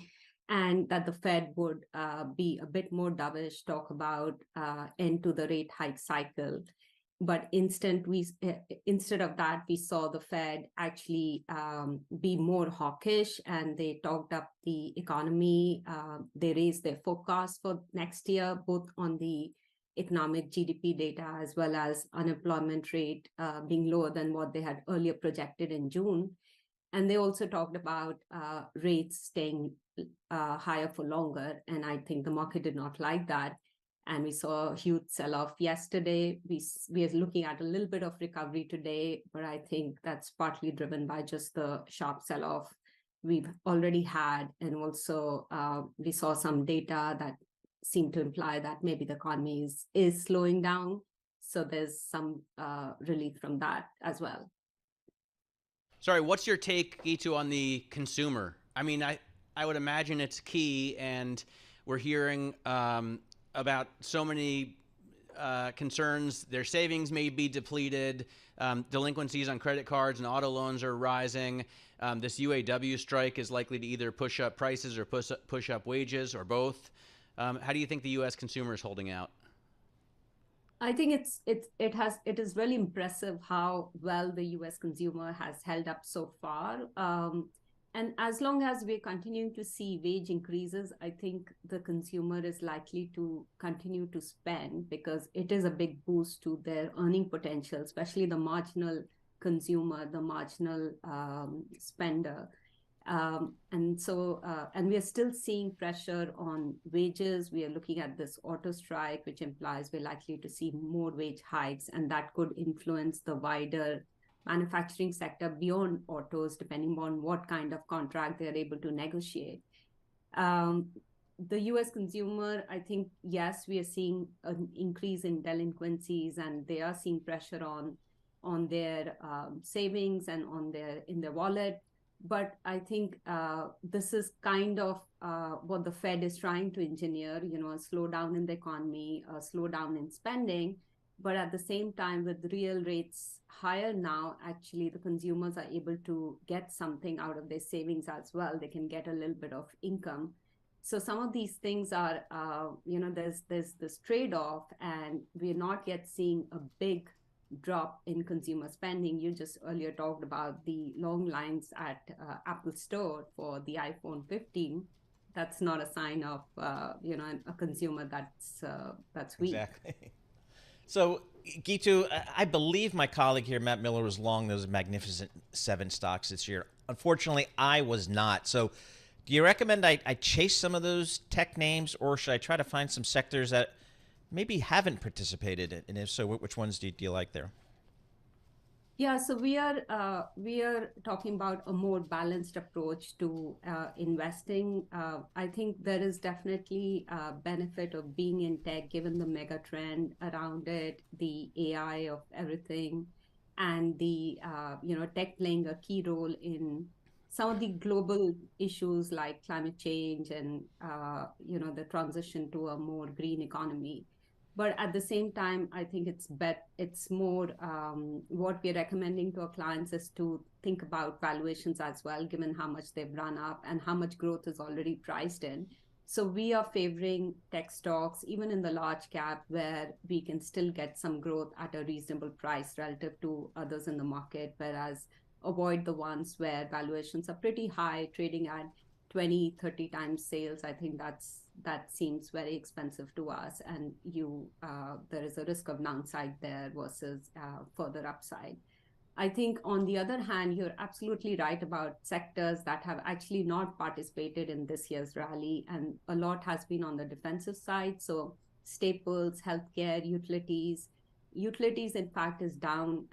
and that the Fed would be a bit more dovish, talk about end to the rate hike cycle. But instead of that, we saw the Fed actually be more hawkish, and they talked up the economy. They raised their forecast for next year, both on the economic GDP data as well as unemployment rate being lower than what they had earlier projected in June. And they also talked about rates staying higher for longer. And I think the market did not like that. And we saw a huge sell-off yesterday. We are looking at a little bit of recovery today, but I think that's partly driven by just the sharp sell-off we've already had. And also we saw some data that seemed to imply that maybe the economy is slowing down. So there's some relief from that as well. Sorry, what's your take, Gitu, on the consumer? I mean, I would imagine it's key, and we're hearing about so many concerns. Their savings may be depleted. Delinquencies on credit cards and auto loans are rising. This UAW strike is likely to either push up prices or push up wages, or both. How do you think the U.S. consumer is holding out? I think it is really impressive how well the U.S. consumer has held up so far. And as long as we're continuing to see wage increases, I think the consumer is likely to continue to spend, because it is a big boost to their earning potential, especially the marginal consumer, the marginal spender. And we are still seeing pressure on wages. We are looking at this auto strike, which implies we're likely to see more wage hikes, and that could influence the wider manufacturing sector beyond autos, depending on what kind of contract they're able to negotiate. The U.S. consumer, I think, yes, we are seeing an increase in delinquencies, and they are seeing pressure on on their savings and in their wallet. But I think this is kind of what the Fed is trying to engineer, a slowdown in the economy, a slowdown in spending. But at the same time, with real rates higher now, actually the consumers are able to get something out of their savings as well. They can get a little bit of income. So some of these things are, there's this trade-off, and we're not yet seeing a big drop in consumer spending. You just earlier talked about the long lines at Apple Store for the iPhone 15. That's not a sign of, a consumer that's weak. Exactly. So, Gitu, I believe my colleague here, Matt Miller, was long those Magnificent 7 stocks this year. Unfortunately, I was not. So, do you recommend I chase some of those tech names, or should I try to find some sectors that maybe haven't participated in? And if so, which ones do you like there? Yeah, so we are talking about a more balanced approach to investing. I think there is definitely a benefit of being in tech, given the mega trend around it, the AI of everything, and the tech playing a key role in some of the global issues like climate change and the transition to a more green economy. But at the same time, I think it's more what we're recommending to our clients is to think about valuations as well, given how much they've run up and how much growth is already priced in. So we are favoring tech stocks, even in the large cap, where we can still get some growth at a reasonable price relative to others in the market, whereas avoid the ones where valuations are pretty high, trading at 20, 30 times sales. I think that seems very expensive to us, and there is a risk of downside there versus further upside. I think on the other hand, you're absolutely right about sectors that have actually not participated in this year's rally, and a lot has been on the defensive side. So staples, healthcare, utilities. Utilities, in fact, is down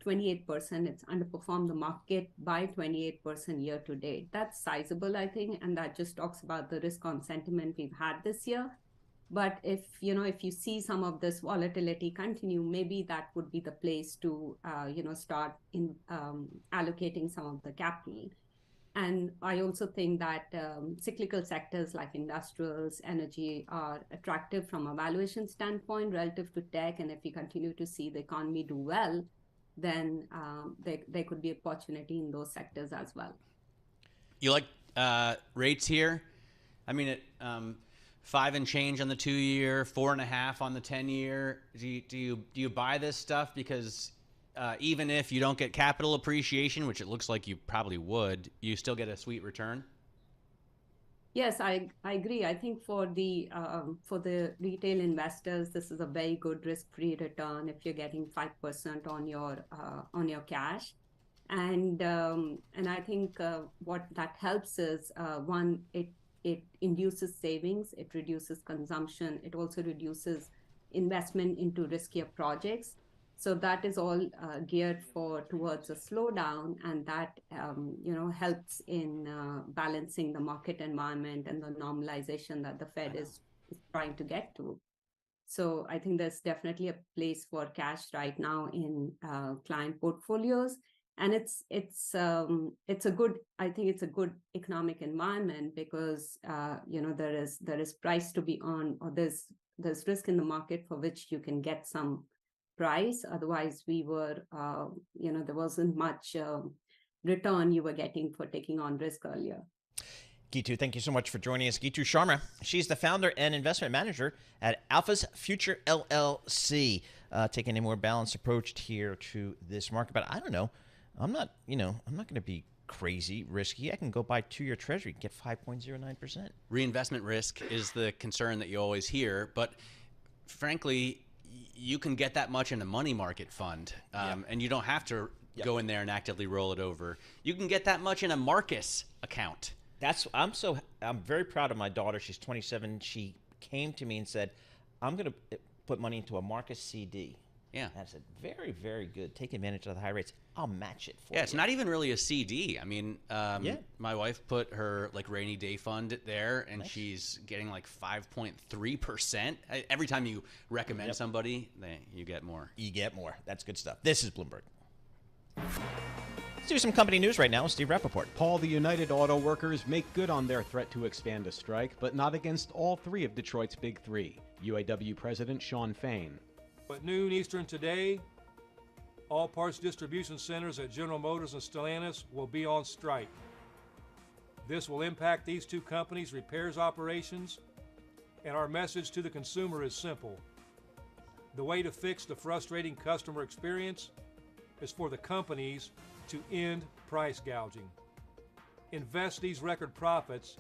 28%. It's underperformed the market by 28% year to date. That's sizable, I think, and that just talks about the risk on sentiment we've had this year. But if you see some of this volatility continue, maybe that would be the place to start in allocating some of the capital. And I also think that cyclical sectors like industrials, energy are attractive from a valuation standpoint relative to tech. And if we continue to see the economy do well, then there could be opportunity in those sectors as well. You like rates here? I mean, at 5 and change on the 2-year, 4.5 on the 10-year. Do you buy this stuff because even if you don't get capital appreciation, which it looks like you probably would, you still get a sweet return? Yes, I agree. I think for the retail investors, this is a very good risk-free return if you're getting 5% on your cash, and I think what that helps is one, it induces savings, it reduces consumption, it also reduces investment into riskier projects. So that is all geared towards a slowdown, and that helps in balancing the market environment and the normalization that the Fed is trying to get to. So I think there's definitely a place for cash right now in client portfolios, and it's a good economic environment because there is price to be earned, or there's risk in the market for which you can get some price. Otherwise, there wasn't much return you were getting for taking on risk earlier. Gitu, thank you so much for joining us. Gitu Sharma, she's the founder and investment manager at Alpha's Future LLC, taking a more balanced approach here to this market. But I don't know, I'm not going to be crazy risky. I can go buy 2-year treasury and get 5.09%. Reinvestment risk is the concern that you always hear, but frankly, you can get that much in a money market fund, and you don't have to go in there and actively roll it over. You can get that much in a Marcus account. I'm very proud of my daughter. She's 27. She came to me and said, I'm going to put money into a Marcus CD. Yeah. And I said, very, very good. Take advantage of the high rates. I'll match it for Yeah, it's you. not even really a CD. I mean, Yeah. my wife put her like rainy day fund there, and Nice. she's getting like 5.3%. Every time you recommend somebody, you get more. You get more. That's good stuff. This is Bloomberg. Let's do some company news right now with Steve Rappaport. Paul, the United Auto Workers make good on their threat to expand a strike, but not against all three of Detroit's big three. UAW President Shawn Fain. At noon Eastern today, all parts distribution centers at General Motors and Stellantis will be on strike. This will impact these two companies' repairs operations, and our message to the consumer is simple. The way to fix the frustrating customer experience is for the companies to end price gouging. Invest these record profits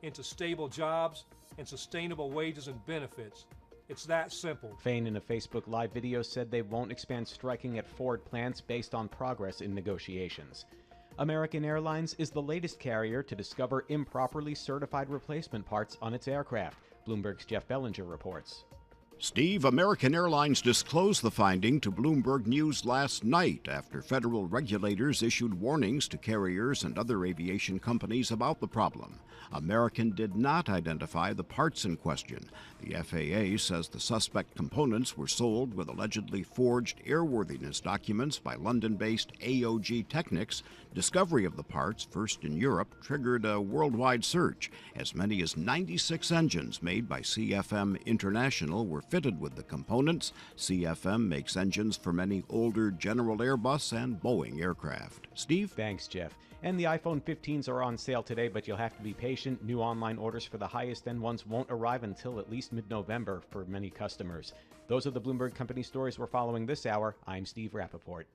into stable jobs and sustainable wages and benefits. It's that simple. Fain, in a Facebook Live video, said they won't expand striking at Ford plants based on progress in negotiations. American Airlines is the latest carrier to discover improperly certified replacement parts on its aircraft. Bloomberg's Jeff Bellinger reports. Steve, American Airlines disclosed the finding to Bloomberg News last night after federal regulators issued warnings to carriers and other aviation companies about the problem. American did not identify the parts in question. The FAA says the suspect components were sold with allegedly forged airworthiness documents by London-based AOG Technics. Discovery of the parts, first in Europe, triggered a worldwide search. As many as 96 engines made by CFM International were fitted with the components. CFM makes engines for many older General Airbus and Boeing aircraft. Steve? Thanks, Jeff. And the iPhone 15s are on sale today, but you'll have to be patient. New online orders for the highest-end ones won't arrive until at least mid-November for many customers. Those are the Bloomberg Company stories we're following this hour. I'm Steve Rappaport.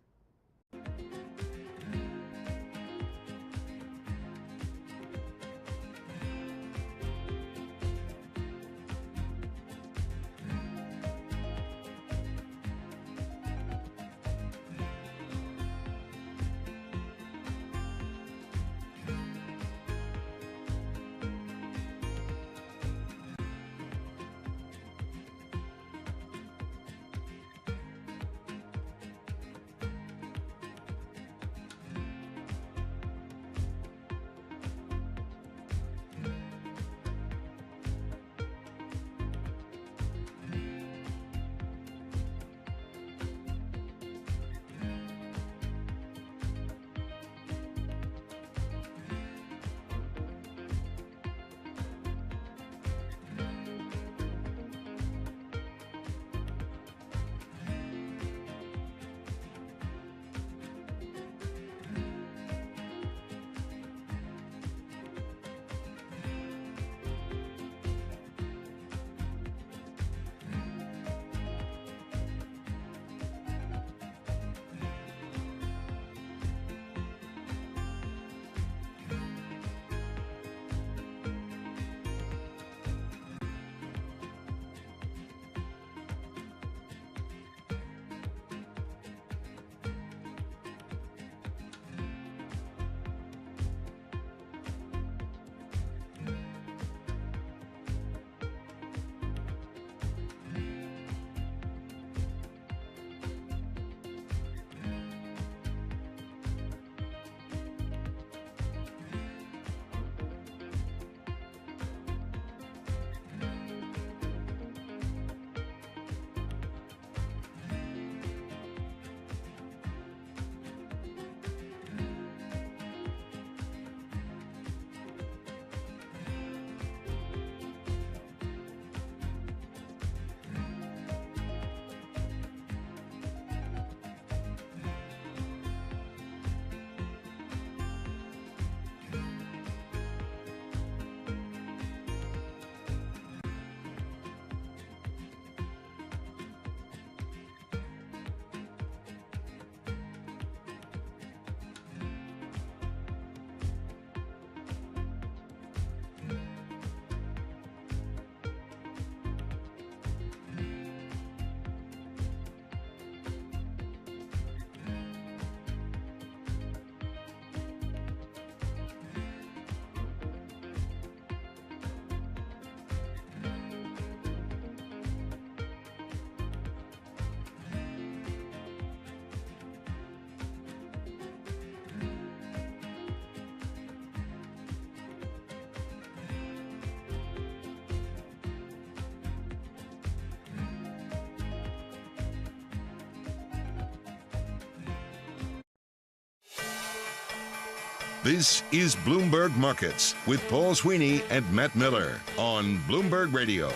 This is Bloomberg Markets with Paul Sweeney and Matt Miller on Bloomberg Radio. All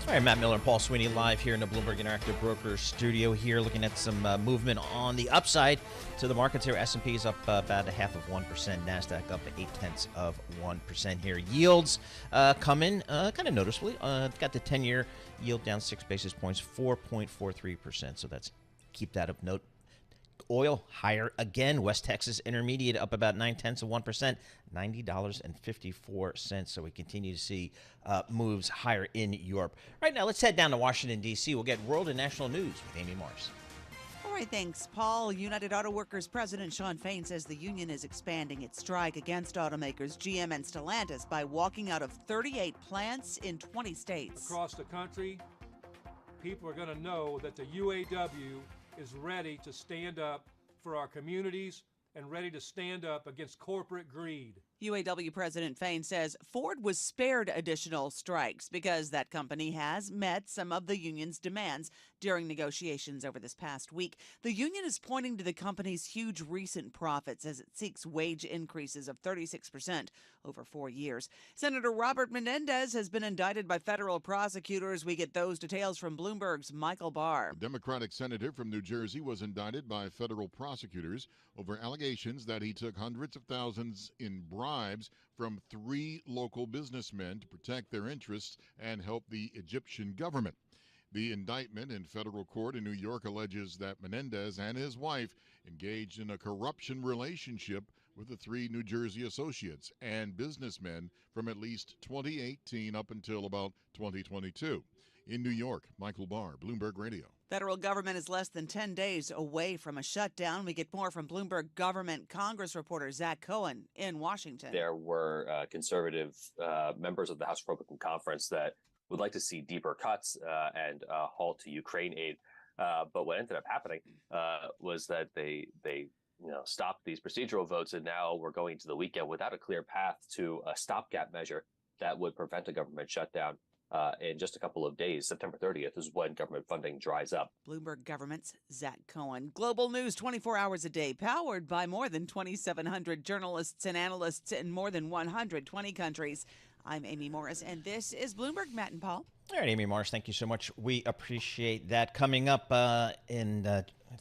right, Matt Miller and Paul Sweeney live here in the Bloomberg Interactive Brokers studio here, looking at some movement on the upside to the markets here. S&P is up about 0.5%. NASDAQ up 0.8% here. Yields come in kind of noticeably. Got the 10-year yield down 6 basis points, 4.43%. So that's keep that of note. Oil higher again. West Texas Intermediate up about 0.9%, $90.54. So we continue to see moves higher in Europe. Right now, let's head down to Washington, D.C. We'll get world and national news with Amy Morris. All right, thanks, Paul. United Auto Workers President Shawn Fain says the union is expanding its strike against automakers GM and Stellantis by walking out of 38 plants in 20 states. Across the country, people are going to know that the UAW is ready to stand up for our communities and ready to stand up against corporate greed. UAW President Fain says Ford was spared additional strikes because that company has met some of the union's demands during negotiations over this past week. The union is pointing to the company's huge recent profits as it seeks wage increases of 36% over 4 years. Senator Robert Menendez has been indicted by federal prosecutors. We get those details from Bloomberg's Michael Barr. A Democratic senator from New Jersey was indicted by federal prosecutors over allegations that he took hundreds of thousands in bribes from 3 local businessmen to protect their interests and help the Egyptian government. The indictment in federal court in New York alleges that Menendez and his wife engaged in a corruption relationship with the 3 New Jersey associates and businessmen from at least 2018 up until about 2022. In New York, Michael Barr, Bloomberg Radio. Federal government is less than 10 days away from a shutdown. We get more from Bloomberg Government Congress reporter Zach Cohen in Washington. There were conservative members of the House Republican Conference that would like to see deeper cuts and a halt to Ukraine aid. But what ended up happening was that they stopped these procedural votes, and now we're going to the weekend without a clear path to a stopgap measure that would prevent a government shutdown. In just a couple of days. September 30th is when government funding dries up. Bloomberg Government's Zach Cohen. Global news 24 hours a day, powered by more than 2,700 journalists and analysts in more than 120 countries. I'm Amy Morris, and this is Bloomberg. Matt and Paul. All right, Amy Morris, thank you so much. We appreciate that. Coming up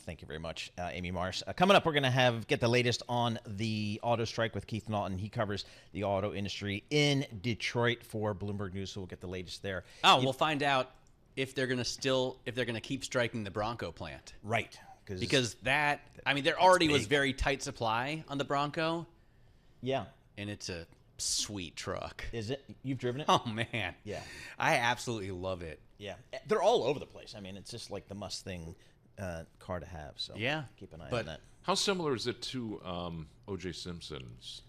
thank you very much, Amy Morris. Coming up, we're going to get the latest on the auto strike with Keith Naughton. He covers the auto industry in Detroit for Bloomberg News, so we'll get the latest there. We'll find out if they're going to keep striking the Bronco plant. Right. Because there already was very tight supply on the Bronco. Yeah. And it's a sweet truck. Is it? You've driven it? Oh, man. Yeah. I absolutely love it. Yeah. They're all over the place. I mean, it's just like the must thing car to have. So yeah, keep an eye but on that. How similar is it to O.J. Simpson's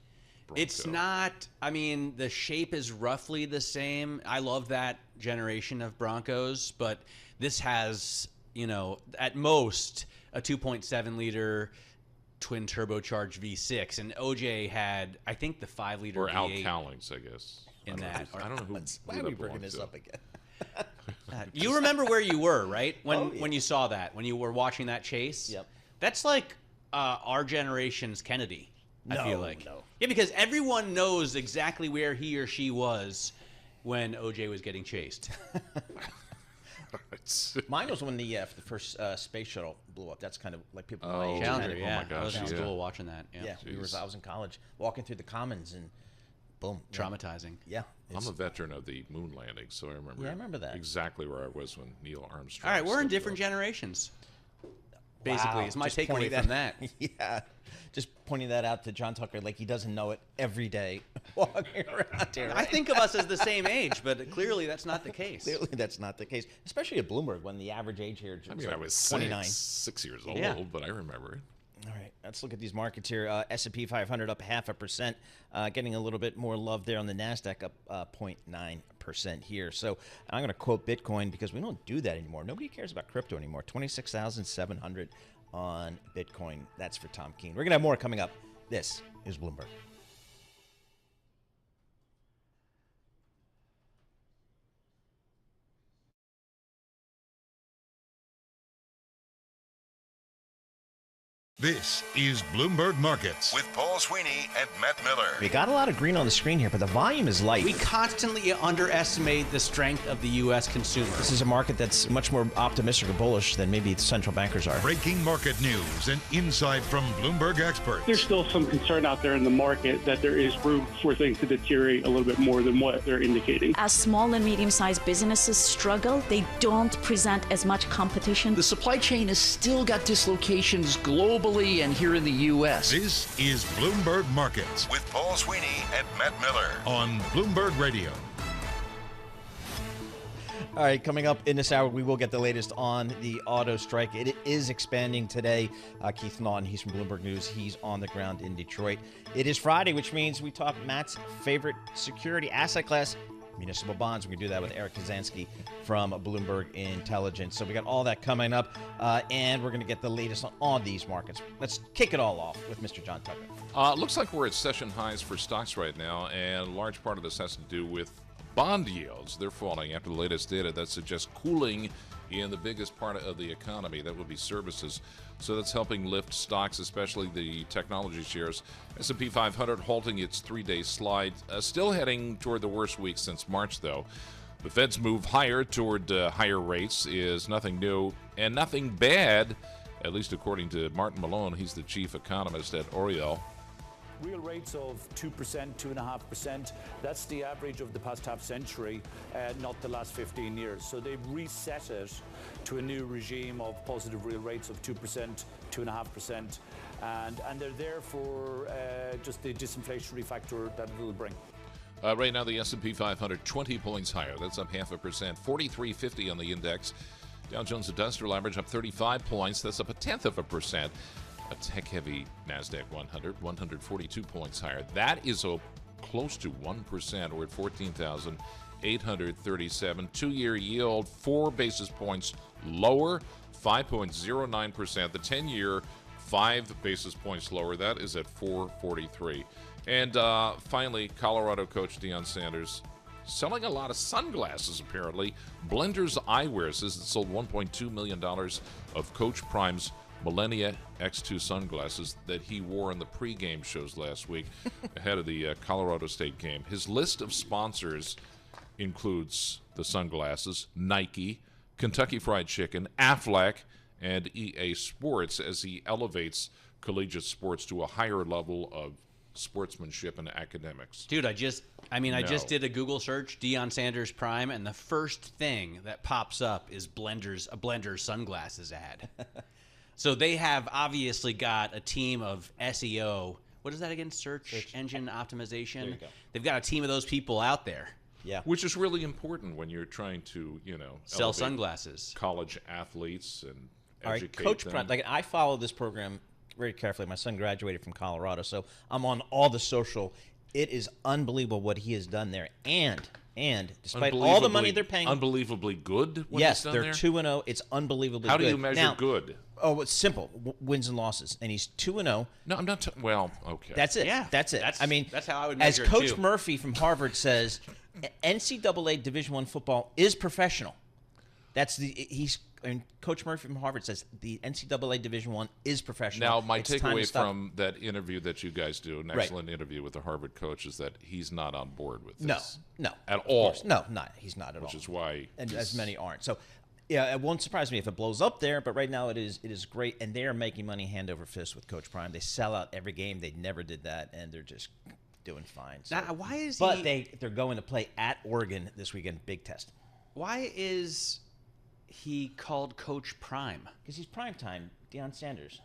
Bronco? It's not. I mean, the shape is roughly the same. I love that generation of Broncos, but this has, at most a 2.7 liter twin turbocharged V6, and OJ had, I think, the 5 liter or V8 Al Cowlings, I guess. In that, I don't know who. Why are we bringing this up again? You remember where you were, right? When you saw that, when you were watching that chase. Yep. That's like our generation's Kennedy. I feel like. No. Yeah, because everyone knows exactly where he or she was when OJ was getting chased. Mine was when the first space shuttle blew up. That's kind of like people. Challenger, yeah. Oh my gosh, I was in school watching that. Yeah, I was in college, walking through the Commons, and boom, traumatizing. Yeah, I'm a veteran of the moon landing, so I remember. Yeah, I remember that exactly where I was when Neil Armstrong. All right, we're in different generations. Basically, is my takeaway from that. Yeah, just pointing that out to John Tucker, like he doesn't know it every day walking around here. Right? I think of us as the same age, but clearly that's not the case. Clearly that's not the case, especially at Bloomberg when the average age here is I was 29. 6 years old, but I remember it. All right, let's look at these markets here. S&P 500 up 0.5%, getting a little bit more love there on the NASDAQ, up 0.9% here. So I'm going to quote Bitcoin because we don't do that anymore. Nobody cares about crypto anymore. 26,700 on Bitcoin. That's for Tom Keene. We're going to have more coming up. This is Bloomberg. This is Bloomberg Markets with Paul Sweeney and Matt Miller. We got a lot of green on the screen here, but the volume is light. We constantly underestimate the strength of the U.S. consumer. This is a market that's much more optimistic or bullish than maybe the central bankers are. Breaking market news and insight from Bloomberg experts. There's still some concern out there in the market that there is room for things to deteriorate a little bit more than what they're indicating. As small and medium-sized businesses struggle, they don't present as much competition. The supply chain has still got dislocations globally and here in the U.S. This is Bloomberg Markets with Paul Sweeney and Matt Miller on Bloomberg Radio. All right, coming up in this hour, we will get the latest on the auto strike. It is expanding today. Keith Naughton, he's from Bloomberg News. He's on the ground in Detroit. It is Friday, which means we talk Matt's favorite security asset class, municipal bonds. We're going to do that with Eric Kazansky from Bloomberg Intelligence. So we got all that coming up, and we're going to get the latest on these markets. Let's kick it all off with Mr. John Tucker. Looks like we're at session highs for stocks right now, and a large part of this has to do with bond yields. They're falling after the latest data that suggests cooling in the biggest part of the economy. That would be services. So that's helping lift stocks, especially the technology shares. S&P 500 halting its three-day slide, still heading toward the worst week since March, though. The Fed's move higher toward higher rates is nothing new and nothing bad, at least according to Martin Malone. He's the chief economist at Oriel. Real rates of 2%, 2.5%, that's the average of the past half century, not the last 15 years. So they've reset it to a new regime of positive real rates of 2%, 2.5%, and they're there for just the disinflationary factor that it will bring. Right now, the S&P 500, 20 points higher. That's up 0.5%. 4350 on the index. Dow Jones Industrial Average up 35 points. That's up 0.1%. A tech-heavy NASDAQ 100, 142 points higher. That is up close to 1%. We're at 14,837. Two-year yield, 4 basis points lower, 5.09%. The 10-year, 5 basis points lower. That is at 443. And finally, Colorado coach Deion Sanders selling a lot of sunglasses, apparently. Blenders Eyewear says it sold $1.2 million of Coach Prime's Millennia X2 sunglasses that he wore in the pregame shows last week ahead of the Colorado State game. His list of sponsors includes the sunglasses, Nike, Kentucky Fried Chicken, Aflac, and EA Sports as he elevates collegiate sports to a higher level of sportsmanship and academics. Dude, I just did a Google search, Deion Sanders Prime, and the first thing that pops up is a Blenders sunglasses ad. So they have obviously got a team of SEO. What is that again? Search engine optimization. There you go. They've got a team of those people out there. Yeah. Which is really important when you're trying to, sell elevate sunglasses. College athletes and All educate right, Coach them. Prime, like I follow this program very carefully. My son graduated from Colorado, so I'm on all the social. It is unbelievable what he has done there. And despite all the money they're paying, unbelievably good. Yes, he's done they're there? 2-0. It's unbelievably How good. do you measure now, good? Oh, it's simple: wins and losses, and he's 2-0. No, I'm not. Well, okay. That's it. Yeah, that's it. I mean, that's how I would as measure it, Coach too. Murphy from Harvard says, NCAA Division I football is professional. Coach Murphy from Harvard says the NCAA Division I is professional. Now, my It's time to takeaway stop. from that interview that you guys do, an Right. excellent interview with the Harvard coach, is that he's not on board with No, this. no, At of all. course. No, he's not at all. Which is why. And as many aren't. So, yeah, it won't surprise me if it blows up there. But right now, it is great, and they are making money hand over fist with Coach Prime. They sell out every game. They never did that, and they're just doing fine. So. Now, why is But he? they're going to play at Oregon this weekend. Big test. Why is he called Coach Prime? Because he's prime time. Deion Sanders.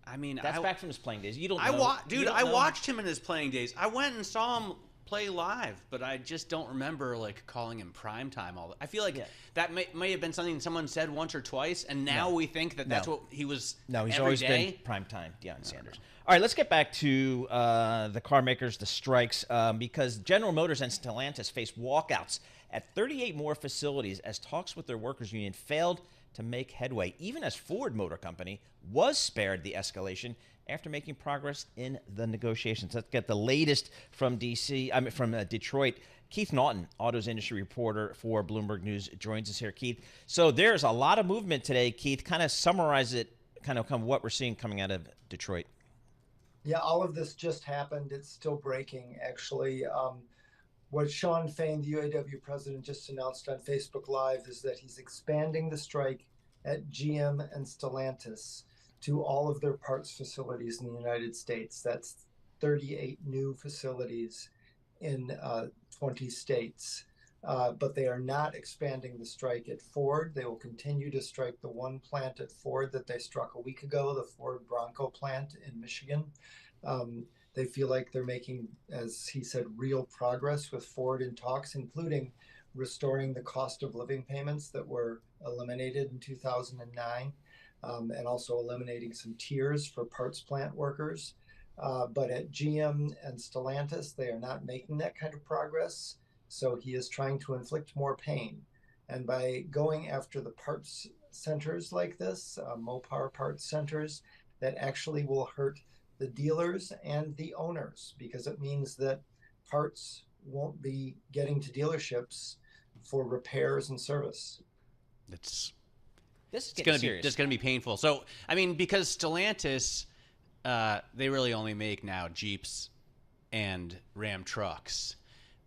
I mean, That's back from his playing days. You don't. I know, dude, you don't I know. watched him in his playing days. I went and saw him play live, but I just don't remember like calling him prime time. I feel like that may have been something someone said once or twice, and now we think that that's what he was. No, he's every always day. been prime time, Deion Sanders. All right, let's get back to the car makers, the strikes, because General Motors and Stellantis faced walkouts at 38 more facilities as talks with their workers' union failed to make headway, even as Ford Motor Company was spared the escalation after making progress in the negotiations. Let's get the latest from Detroit. Keith Naughton, autos industry reporter for Bloomberg News, joins us here. Keith, so there's a lot of movement today. Keith, kind of summarize it kind of what we're seeing coming out of Detroit? Yeah, all of this just happened. It's still breaking, actually. What Sean Fain, the UAW president, just announced on Facebook Live is that he's expanding the strike at GM and Stellantis to all of their parts facilities in the United States. That's 38 new facilities in 20 states. But they are not expanding the strike at Ford. They will continue to strike the one plant at Ford that they struck a week ago, the Ford Bronco plant in Michigan. They feel like they're making, as he said, real progress with Ford in talks, including restoring the cost of living payments that were eliminated in 2009, and also eliminating some tiers for parts plant workers. But at GM and Stellantis, they are not making that kind of progress. So he is trying to inflict more pain. And by going after the parts centers like this, Mopar parts centers, that actually will hurt the dealers and the owners, because it means that parts won't be getting to dealerships for repairs and service. It's going to be painful. So, I mean, because Stellantis, they really only make now Jeeps and Ram trucks.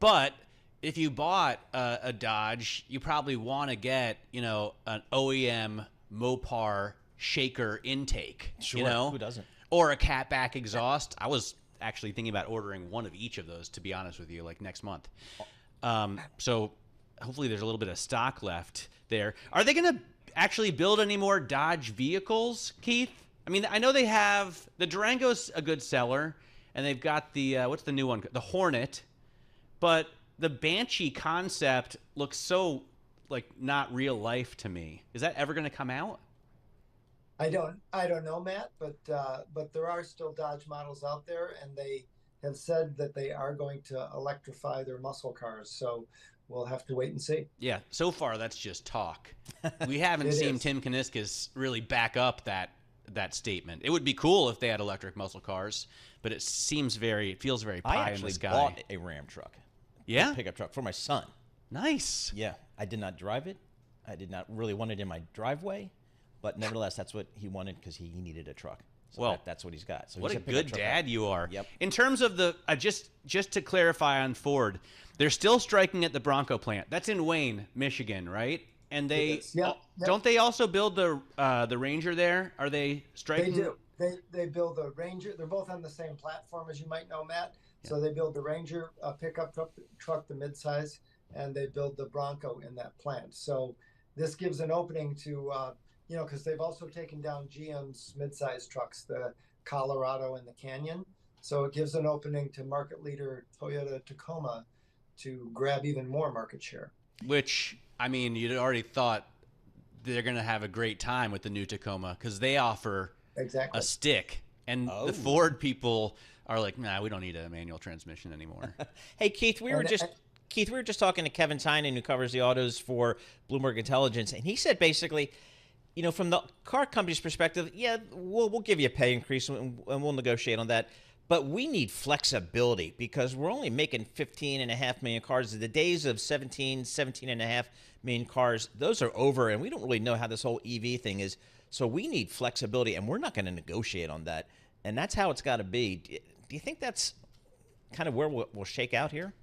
But if you bought a Dodge, you probably want to get, an OEM Mopar shaker intake. Sure, who doesn't? Or a catback exhaust. I was actually thinking about ordering one of each of those, to be honest with you, like next month. So hopefully there's a little bit of stock left there. Are they going to actually build any more Dodge vehicles, Keith? I mean, I know they have the Durango's a good seller, and they've got the what's the new one? The Hornet, but the Banshee concept looks so like not real life to me. Is that ever going to come out? I don't know, Matt, but there are still Dodge models out there, and they have said that they are going to electrify their muscle cars. So we'll have to wait and see. Yeah, so far that's just talk. We haven't seen Tim Kuniskis really back up that statement. It would be cool if they had electric muscle cars, but it feels very pie in the sky. I actually bought a Ram truck. Yeah? A pickup truck for my son. Nice. Yeah, I did not drive it. I did not really want it in my driveway, but nevertheless, that's what he wanted because he needed a truck. So that's what he's got. So what he's a good dad guy. you are. Yep. In terms of the just to clarify on Ford, they're still striking at the Bronco plant. That's in Wayne, Michigan, right? And they don't they also build the Ranger there? Are they striking? They do. They build the Ranger. They're both on the same platform, as you might know, Matt. So they build the Ranger pickup truck, the midsize, and they build the Bronco in that plant. So this gives an opening to, because they've also taken down GM's midsize trucks, the Colorado and the Canyon. So it gives an opening to market leader Toyota Tacoma to grab even more market share. Which, I mean, you'd already thought they're going to have a great time with the new Tacoma because they offer a stick. And the Ford people are like, nah, we don't need a manual transmission anymore. Hey, Keith, we were just talking to Kevin Tynan, who covers the autos for Bloomberg Intelligence, and he said basically, from the car company's perspective, yeah, we'll give you a pay increase and we'll negotiate on that. But we need flexibility because we're only making 15.5 million cars. The days of 17.5 million cars, those are over, and we don't really know how this whole EV thing is. So we need flexibility, and we're not going to negotiate on that. And that's how it's got to be. Do you think that's kind of where we'll shake out here?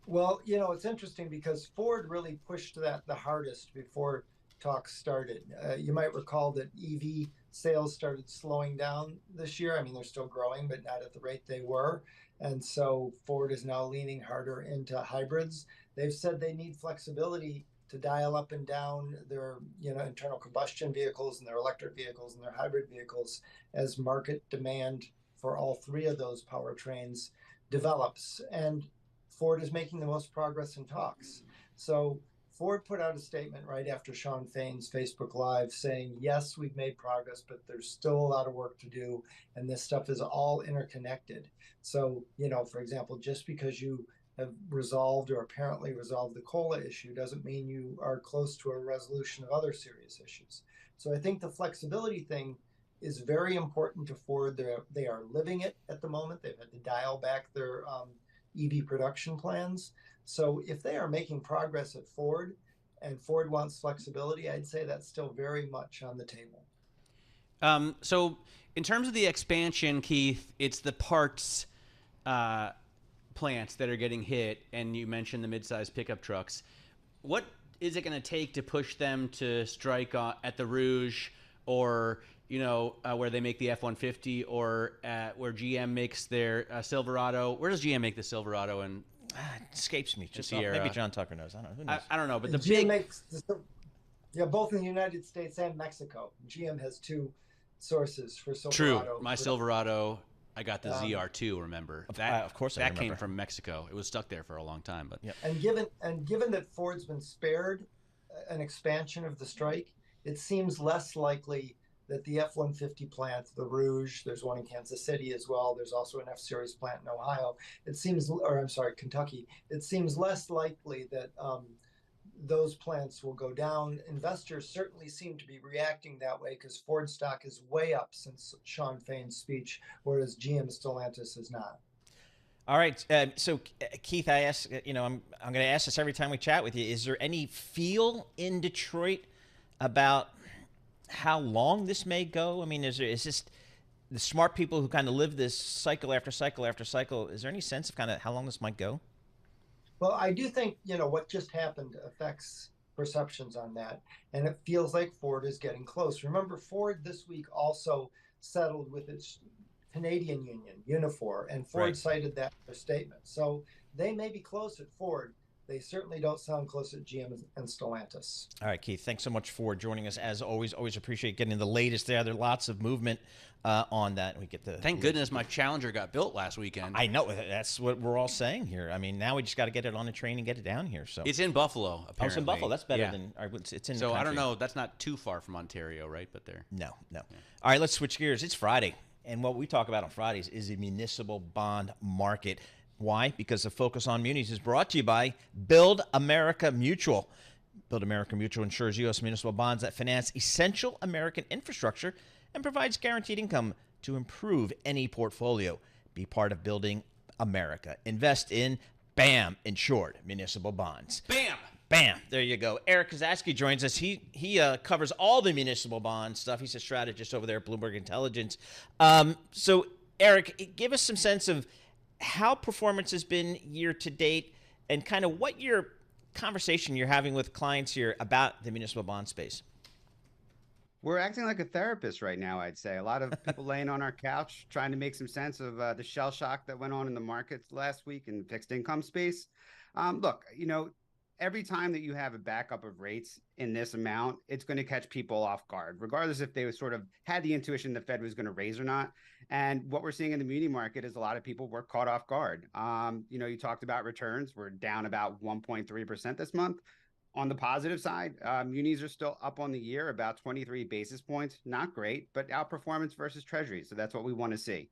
Well, it's interesting because Ford really pushed that the hardest before talks started. You might recall that EV sales started slowing down this year. I mean, they're still growing, but not at the rate they were. And so Ford is now leaning harder into hybrids. They've said they need flexibility to dial up and down their, internal combustion vehicles and their electric vehicles and their hybrid vehicles as market demand for all three of those powertrains develops. And Ford is making the most progress in talks. So Ford put out a statement right after Sean Fain's Facebook Live saying, yes, we've made progress, but there's still a lot of work to do. And this stuff is all interconnected. So, for example, just because you have resolved or apparently resolved the COLA issue doesn't mean you are close to a resolution of other serious issues. So I think the flexibility thing is very important to Ford. They are living it at the moment. They've had to dial back their EV production plans. So if they are making progress at Ford and Ford wants flexibility, I'd say that's still very much on the table. So in terms of the expansion, Keith, it's the parts plants that are getting hit, and you mentioned the mid-sized pickup trucks. What is it going to take to push them to strike at the Rouge, or where they make the F-150, or where GM makes their Silverado? Where does GM make the Silverado? And it escapes me. Just maybe John Tucker knows. I don't know. Who knows? I don't know, but the GM makes both in the United States and Mexico. GM has two sources for Silverado. True. My Silverado, I got the ZR2. Remember that? Of course, that came from Mexico. It was stuck there for a long time. But and given that Ford's been spared an expansion of the strike, it seems less likely that the F-150 plant, the Rouge, there's one in Kansas City as well. There's also an F-Series plant in Ohio. Kentucky. It seems less likely that those plants will go down. Investors certainly seem to be reacting that way because Ford stock is way up since Sean Fain's speech, whereas GM Stellantis is not. All right. So, Keith, I ask, I'm going to ask this every time we chat with you. Is there any feel in Detroit about how long this may go? I mean, is this the smart people who kind of live this cycle after cycle after cycle? Is there any sense of kind of how long this might go? Well, I do think, what just happened affects perceptions on that. And it feels like Ford is getting close. Remember, Ford this week also settled with its Canadian union, Unifor, and Ford cited that in their statement. So they may be close at Ford. They certainly don't sound close at GM and Stellantis. All right, Keith, thanks so much for joining us. As always, appreciate getting the latest there. There are lots of movement on that. We get the Thank goodness my Challenger got built last weekend. I know. That's what we're all saying here. I mean, now we just got to get it on a train and get it down here. So it's in Buffalo, apparently. Oh, it's in Buffalo. That's better than it's in. So the I don't know. That's not too far from Ontario, right? But there. No. Yeah. All right, let's switch gears. It's Friday, and what we talk about on Fridays is the municipal bond market. Why? Because the Focus on Munis is brought to you by Build America Mutual. Build America Mutual insures U.S. municipal bonds that finance essential American infrastructure and provides guaranteed income to improve any portfolio. Be part of building America. Invest in BAM insured municipal bonds. BAM! Bam! There you go. Eric Kazatsky joins us. He covers all the municipal bond stuff. He's a strategist over there at Bloomberg Intelligence. So, Eric, give us some sense of how performance has been year to date and kind of what your conversation you're having with clients here about the municipal bond space. We're acting like a therapist right now, I'd say. A lot of people laying on our couch trying to make some sense of the shell shock that went on in the markets last week in fixed income space. Look, every time that you have a backup of rates in this amount, it's going to catch people off guard, regardless if they sort of had the intuition the Fed was going to raise or not. And what we're seeing in the muni market is a lot of people were caught off guard. You talked about returns. We're down about 1.3% this month. On the positive side, munis are still up on the year, about 23 basis points. Not great, but outperformance versus treasuries. So that's what we want to see.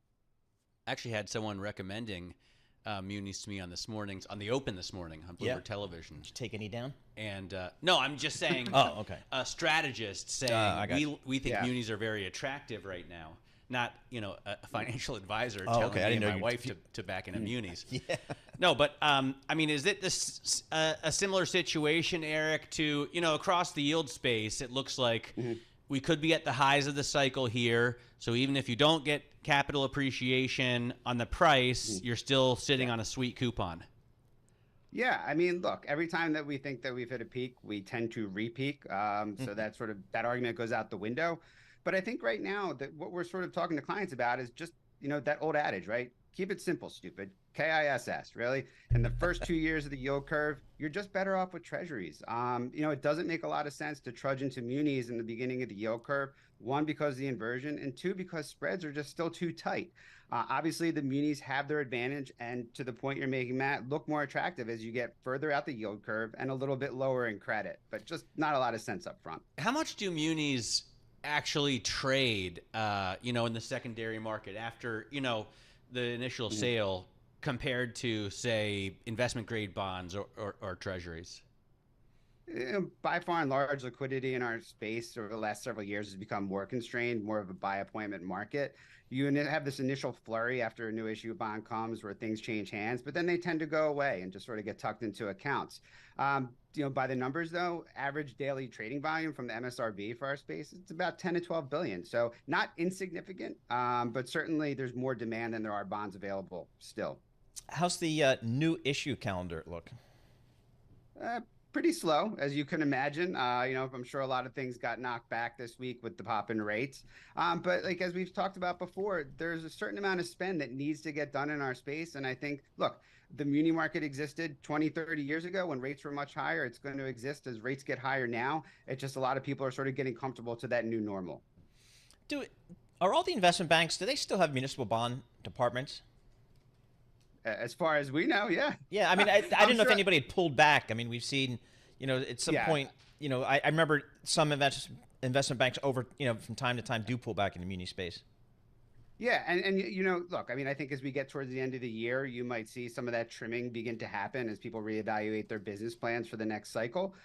I actually had someone recommending munis to me on the open this morning on Bloomberg Television. Did you take any down? And no, I'm just saying. Oh, okay. A strategist saying we think munis are very attractive right now. Not a financial advisor telling me and my wife to back into munis. Yeah. No, but I mean, is it this a similar situation, Eric? To across the yield space, it looks like we could be at the highs of the cycle here. So even if you don't get capital appreciation on the price, you're still sitting on a sweet coupon. Yeah, I mean, look, every time that we think that we've hit a peak, we tend to re-peak. So that that argument goes out the window. But I think right now that what we're sort of talking to clients about is just, that old adage, right? Keep it simple, stupid. KISS, really. In the first 2 years of the yield curve, you're just better off with treasuries. It doesn't make a lot of sense to trudge into munis in the beginning of the yield curve. One, because of the inversion, and two, because spreads are just still too tight. Obviously, the munis have their advantage, and to the point you're making, Matt, look more attractive as you get further out the yield curve and a little bit lower in credit, but just not a lot of sense up front. How much do munis actually trade, in the secondary market after, the initial sale compared to, say, investment grade bonds or treasuries? By far and large, liquidity in our space over the last several years has become more constrained, more of a by appointment market. You have this initial flurry after a new issue bond comes where things change hands, but then they tend to go away and just sort of get tucked into accounts. By the numbers, though, average daily trading volume from the MSRB for our space, it's about 10 to 12 billion. So not insignificant, but certainly there's more demand than there are bonds available still. How's the new issue calendar look? Pretty slow, as you can imagine. I'm sure a lot of things got knocked back this week with the pop in rates. But like as we've talked about before, there's a certain amount of spend that needs to get done in our space. And I think, look, the muni market existed 20, 30 years ago when rates were much higher. It's going to exist as rates get higher now. It's just a lot of people are sort of getting comfortable to that new normal. Are all the investment banks, do they still have municipal bond departments? As far as we know, yeah. Yeah, I mean, I didn't know if anybody had pulled back. I mean, we've seen, at some point, I remember some investment banks from time to time do pull back in the muni space. Yeah, and look, I mean, I think as we get towards the end of the year, you might see some of that trimming begin to happen as people reevaluate their business plans for the next cycle.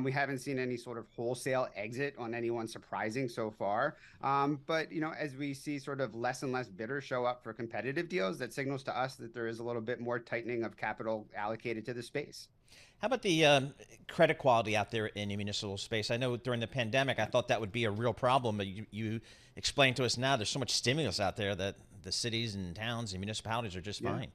We haven't seen any sort of wholesale exit on anyone surprising so far. But, as we see sort of less and less bidders show up for competitive deals, that signals to us that there is a little bit more tightening of capital allocated to the space. How about the credit quality out there in the municipal space? I know during the pandemic, I thought that would be a real problem, but you explained to us now there's so much stimulus out there that the cities and towns and municipalities are just fine.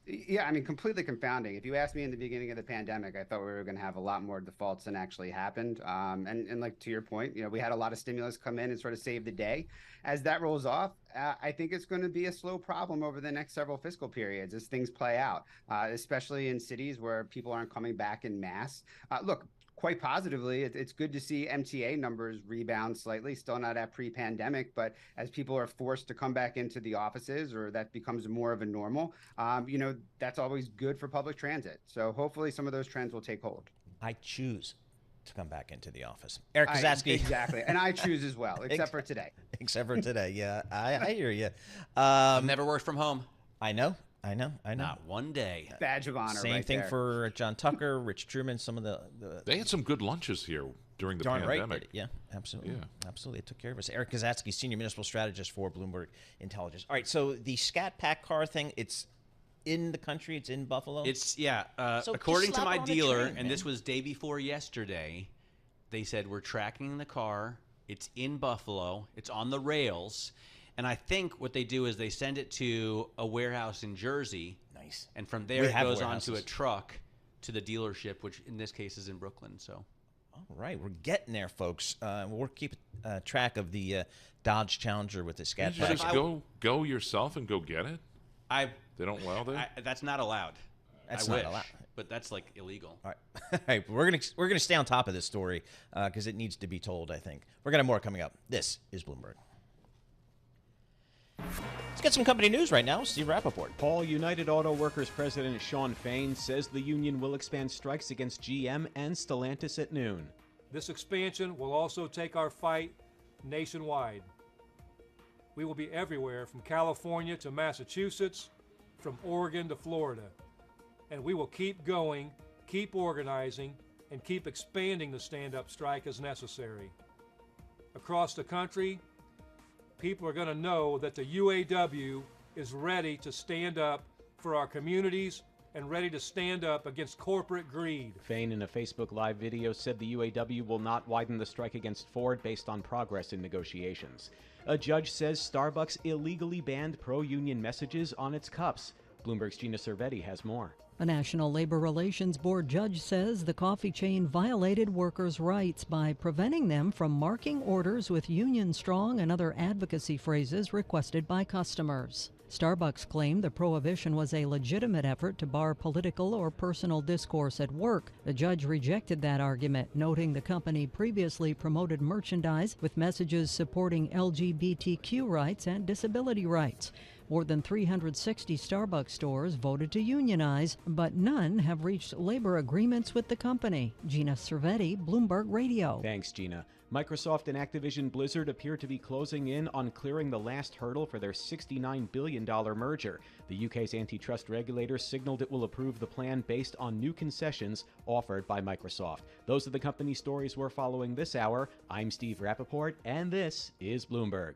Yeah, I mean, completely confounding. If you asked me in the beginning of the pandemic, I thought we were going to have a lot more defaults than actually happened. And like to your point, we had a lot of stimulus come in and sort of save the day. As that rolls off, I think it's going to be a slow problem over the next several fiscal periods as things play out, especially in cities where people aren't coming back in mass. Look, quite positively, it's good to see MTA numbers rebound slightly, still not at pre-pandemic, but as people are forced to come back into the offices or that becomes more of a normal, that's always good for public transit. So hopefully some of those trends will take hold. I choose to come back into the office. Eric Kazatsky. Exactly. And I choose as well, except for today. Except for today, yeah. I hear you. I've never worked from home. I know. Not one day. Badge of honor. Same thing for John Tucker, Rich Truman, some of the They had some good lunches here during the pandemic. Right. Yeah, absolutely. Yeah. Absolutely. It took care of us. Eric Kazatsky, Senior Municipal Strategist for Bloomberg Intelligence. All right, so the Scat Pack car thing, it's in the country, it's in Buffalo? So according to my dealer, and this was day before yesterday, they said we're tracking the car. It's in Buffalo. It's on the rails. And I think what they do is they send it to a warehouse in Jersey. Nice. And from there, it goes onto a truck to the dealership, which in this case is in Brooklyn. So, all right, we're getting there, folks. We'll keep track of the Dodge Challenger with the Scat Pack. Just go yourself and go get it? They don't allow that? That's not allowed. That's not allowed. But that's like illegal. All right. All right, we're gonna stay on top of this story because it needs to be told, I think. We're going to have more coming up. This is Bloomberg. Let's get some company news right now. Steve Rappaport. Paul, United Auto Workers President Shawn Fain says the union will expand strikes against GM and Stellantis at noon. This expansion will also take our fight nationwide. We will be everywhere from California to Massachusetts, from Oregon to Florida. And we will keep going, keep organizing, and keep expanding the stand-up strike as necessary. Across the country, people are going to know that the UAW is ready to stand up for our communities and ready to stand up against corporate greed. Fain, in a Facebook Live video, said the UAW will not widen the strike against Ford based on progress in negotiations. A judge says Starbucks illegally banned pro-union messages on its cups. Bloomberg's Gina Cervetti has more. A National Labor Relations Board judge says the coffee chain violated workers' rights by preventing them from marking orders with Union Strong and other advocacy phrases requested by customers. Starbucks claimed the prohibition was a legitimate effort to bar political or personal discourse at work. The judge rejected that argument, noting the company previously promoted merchandise with messages supporting LGBTQ rights and disability rights. More than 360 Starbucks stores voted to unionize, but none have reached labor agreements with the company. Gina Cervetti, Bloomberg Radio. Thanks, Gina. Microsoft and Activision Blizzard appear to be closing in on clearing the last hurdle for their $69 billion merger. The UK's antitrust regulator signaled it will approve the plan based on new concessions offered by Microsoft. Those are the company stories we're following this hour. I'm Steve Rappaport, and this is Bloomberg.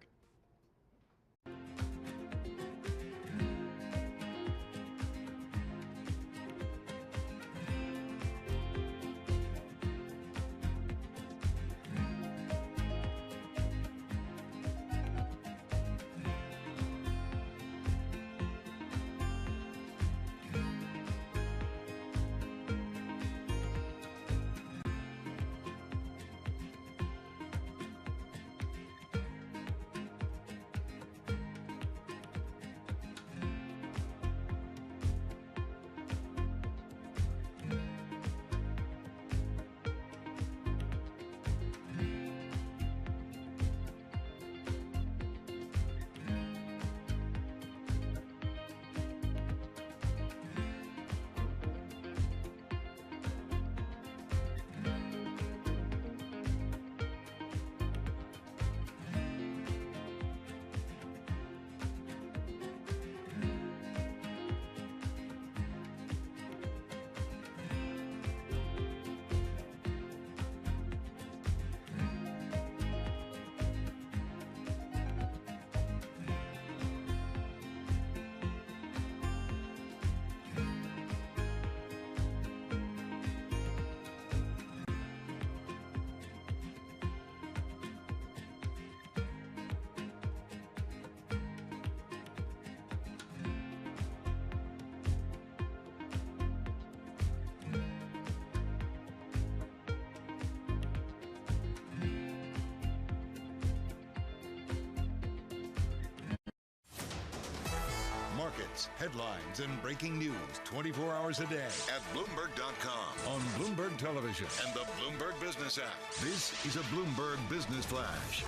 Markets, headlines, and breaking news 24 hours a day at Bloomberg.com, on Bloomberg Television, and the Bloomberg Business app. This is a Bloomberg Business Flash.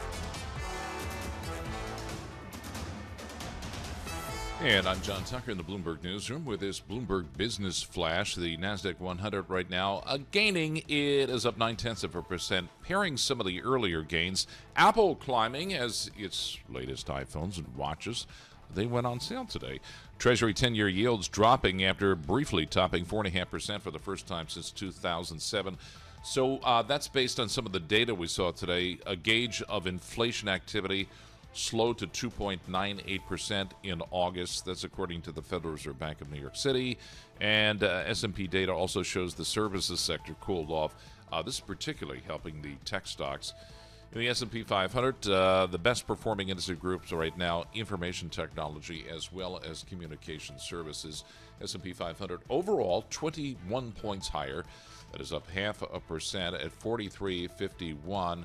And I'm John Tucker in the Bloomberg Newsroom with this Bloomberg Business Flash. The NASDAQ 100 right now gaining. It is up 0.9%, pairing some of the earlier gains. Apple climbing as its latest iPhones and watches, they went on sale today. Treasury 10-year yields dropping after briefly topping 4.5% for the first time since 2007. So that's based on some of the data we saw today. A gauge of inflation activity slowed to 2.98% in August. That's according to the Federal Reserve Bank of New York City. And S&P data also shows the services sector cooled off. This is particularly helping the tech stocks. In the S&P 500, the best performing industry groups right now, information technology as well as communication services. S&P 500 overall 21 points higher. That is up 0.5% at 43.51.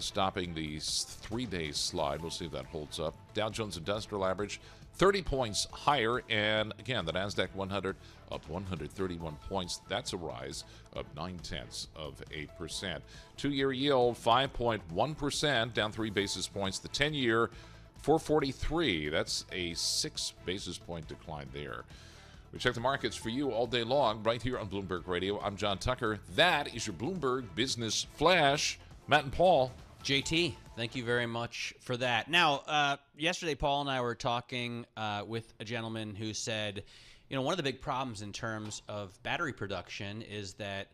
Stopping the 3-day slide. We'll see if that holds up. Dow Jones Industrial Average 30 points higher, and again the NASDAQ 100 up 131 points. That's a rise of 0.9%. 2-year yield 5.1%, down 3 basis points. The 10-year 443. That's a 6 basis point decline there. We check the markets for you all day long right here on Bloomberg Radio. I'm John Tucker. That is your Bloomberg Business Flash. Matt and Paul. JT, thank you very much for that. Now, yesterday, Paul and I were talking with a gentleman who said, you know, one of the big problems in terms of battery production is that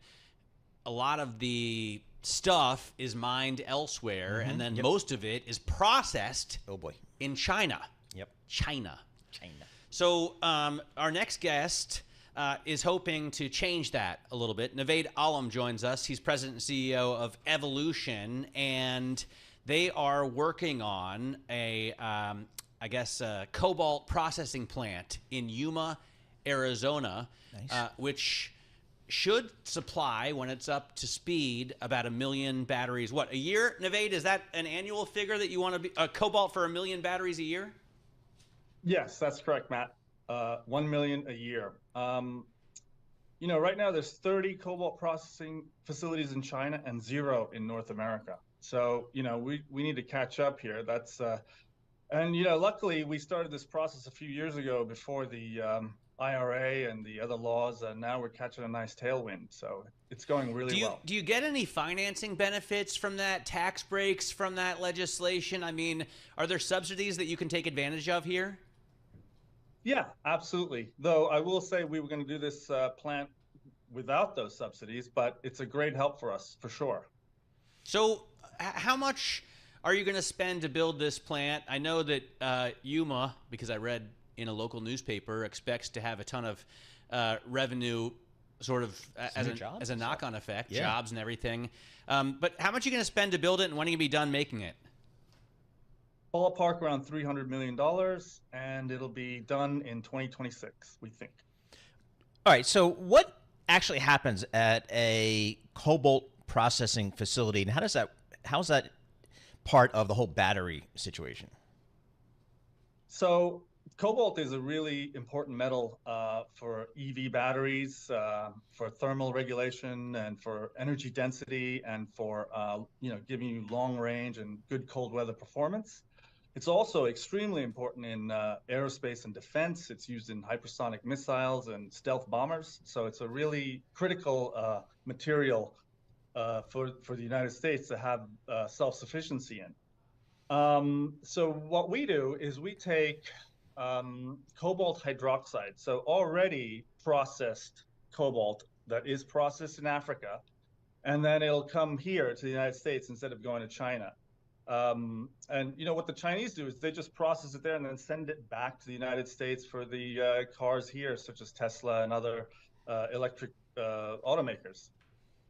a lot of the stuff is mined elsewhere, and then most of it is processed in China. China. So our next guest is hoping to change that a little bit. Navaid Alam joins us. He's president and CEO of Evolution, and they are working on a cobalt processing plant in Yuma, Arizona, which should supply, when it's up to speed, about 1 million batteries. What, a year, Navaid? Is that an annual figure that you want to be, cobalt for 1 million batteries a year? Yes, that's correct, Matt. 1 million a year. You know, right now there's 30 cobalt processing facilities in China and 0 in North America. So, you know, we need to catch up here. That's and you know, luckily we started this process a few years ago before the IRA and the other laws, and now we're catching a nice tailwind. So it's going really well. Do you get any financing benefits from that, tax breaks from that legislation? I mean, are there subsidies that you can take advantage of here? Yeah, absolutely. Though I will say we were going to do this plant without those subsidies, but it's a great help for us for sure. So how much are you going to spend to build this plant? I know that Yuma, because I read in a local newspaper, expects to have a ton of revenue sort of as a knock-on effect, jobs and everything. But how much are you going to spend to build it, and when are you going to be done making it? Ballpark around $300 million, and it'll be done in 2026, we think. All right, so what actually happens at a cobalt processing facility, and how's that part of the whole battery situation? So cobalt is a really important metal for EV batteries, for thermal regulation, and for energy density, and for giving you long range and good cold weather performance. It's also extremely important in aerospace and defense. It's used in hypersonic missiles and stealth bombers. So it's a really critical material for the United States to have self-sufficiency in. So what we do is we take cobalt hydroxide, so already processed cobalt that is processed in Africa, and then it'll come here to the United States instead of going to China. And what the Chinese do is they just process it there and then send it back to the United States for the cars here, such as Tesla and other electric automakers.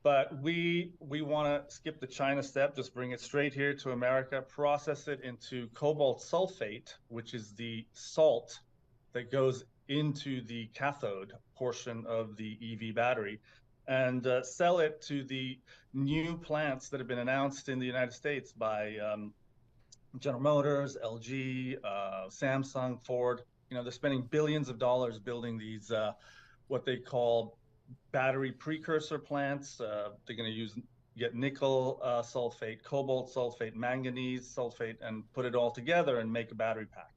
But we want to skip the China step, just bring it straight here to America, process it into cobalt sulfate, which is the salt that goes into the cathode portion of the EV battery, and sell it to the new plants that have been announced in the United States by General Motors, LG, Samsung, Ford. They're spending billions of dollars building these what they call battery precursor plants. They're going to get nickel sulfate, cobalt sulfate, manganese sulfate, and put it all together and make a battery pack.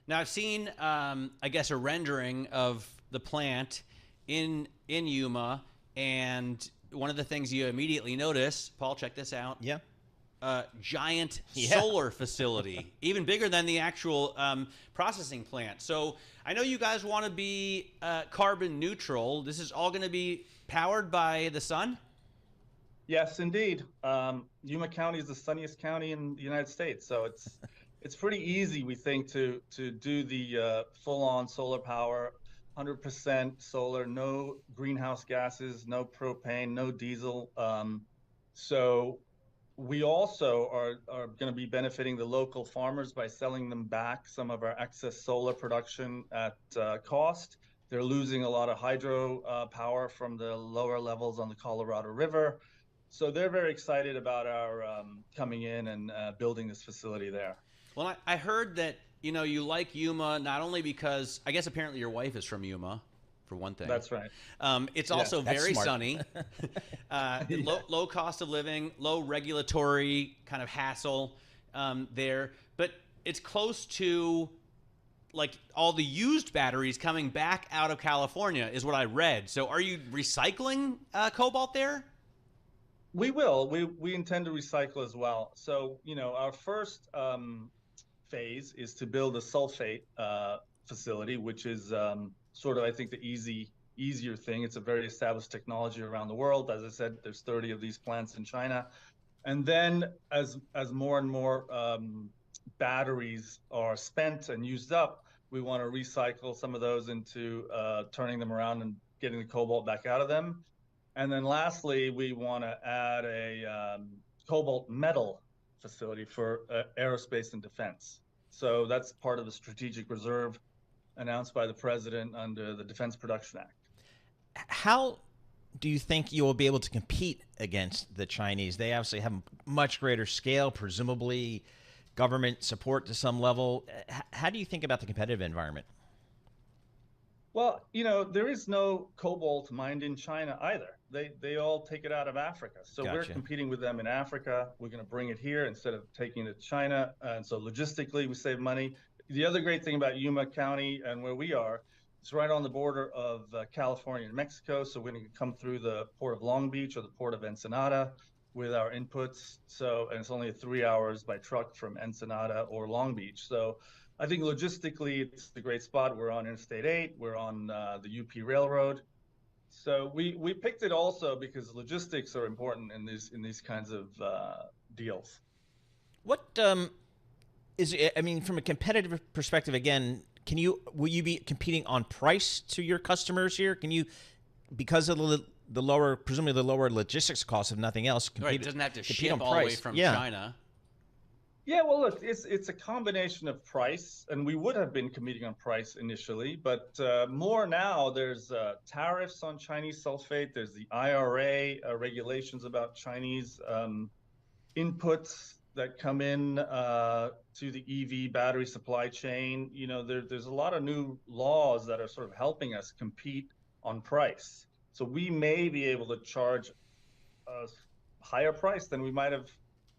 Now I've seen, I guess, a rendering of the plant in Yuma, and one of the things you immediately notice, Paul, check this out. Yeah. Giant solar facility, even bigger than the actual processing plant. So I know you guys want to be carbon neutral. This is all going to be powered by the sun? Yes, indeed. Yuma County is the sunniest county in the United States, so it's pretty easy, we think, to do the full-on solar power. 100% solar, no greenhouse gases, no propane, no diesel. So we also are going to be benefiting the local farmers by selling them back some of our excess solar production at cost. They're losing a lot of hydro power from the lower levels on the Colorado River. So they're very excited about our coming in and building this facility there. Well, I heard that you like Yuma not only because, I guess apparently your wife is from Yuma, for one thing. That's right. It's also very sunny, low cost of living, low regulatory kind of hassle there. But it's close to like all the used batteries coming back out of California is what I read. So are you recycling cobalt there? We will. We intend to recycle as well. So, our first phase is to build a sulfate facility, which is sort of, I think, the easier thing. It's a very established technology around the world. As I said, there's 30 of these plants in China. And then as more and more batteries are spent and used up, we want to recycle some of those into turning them around and getting the cobalt back out of them. And then lastly, we want to add a cobalt metal facility for aerospace and defense. So that's part of the strategic reserve announced by the president under the Defense Production Act. How do you think you will be able to compete against the Chinese? They obviously have much greater scale, presumably government support to some level. How do you think about the competitive environment? Well, there is no cobalt mined in China either. They all take it out of Africa. So Gotcha. We're competing with them in Africa. We're going to bring it here instead of taking it to China. And so logistically, we save money. The other great thing about Yuma County and where we are It's right on the border of California and Mexico. So we're going to come through the port of Long Beach or the port of Ensenada with our inputs. So, and it's only 3 hours by truck from Ensenada or Long Beach. So I think logistically, it's a great spot. We're on Interstate 8. We're on the UP Railroad. So we picked it also because logistics are important in these kinds of deals. What is it, I mean, from a competitive perspective, again, will you be competing on price to your customers here? Can you, because of the lower, presumably the lower logistics costs, if nothing else, Right, it doesn't have to ship on all the price? way from China. Yeah, well, look, it's a combination of price, and we would have been competing on price initially, but more now. There's tariffs on Chinese sulfate. There's the IRA regulations about Chinese inputs that come in to the EV battery supply chain. You know, there's a lot of new laws that are sort of helping us compete on price. So we may be able to charge a higher price than we might have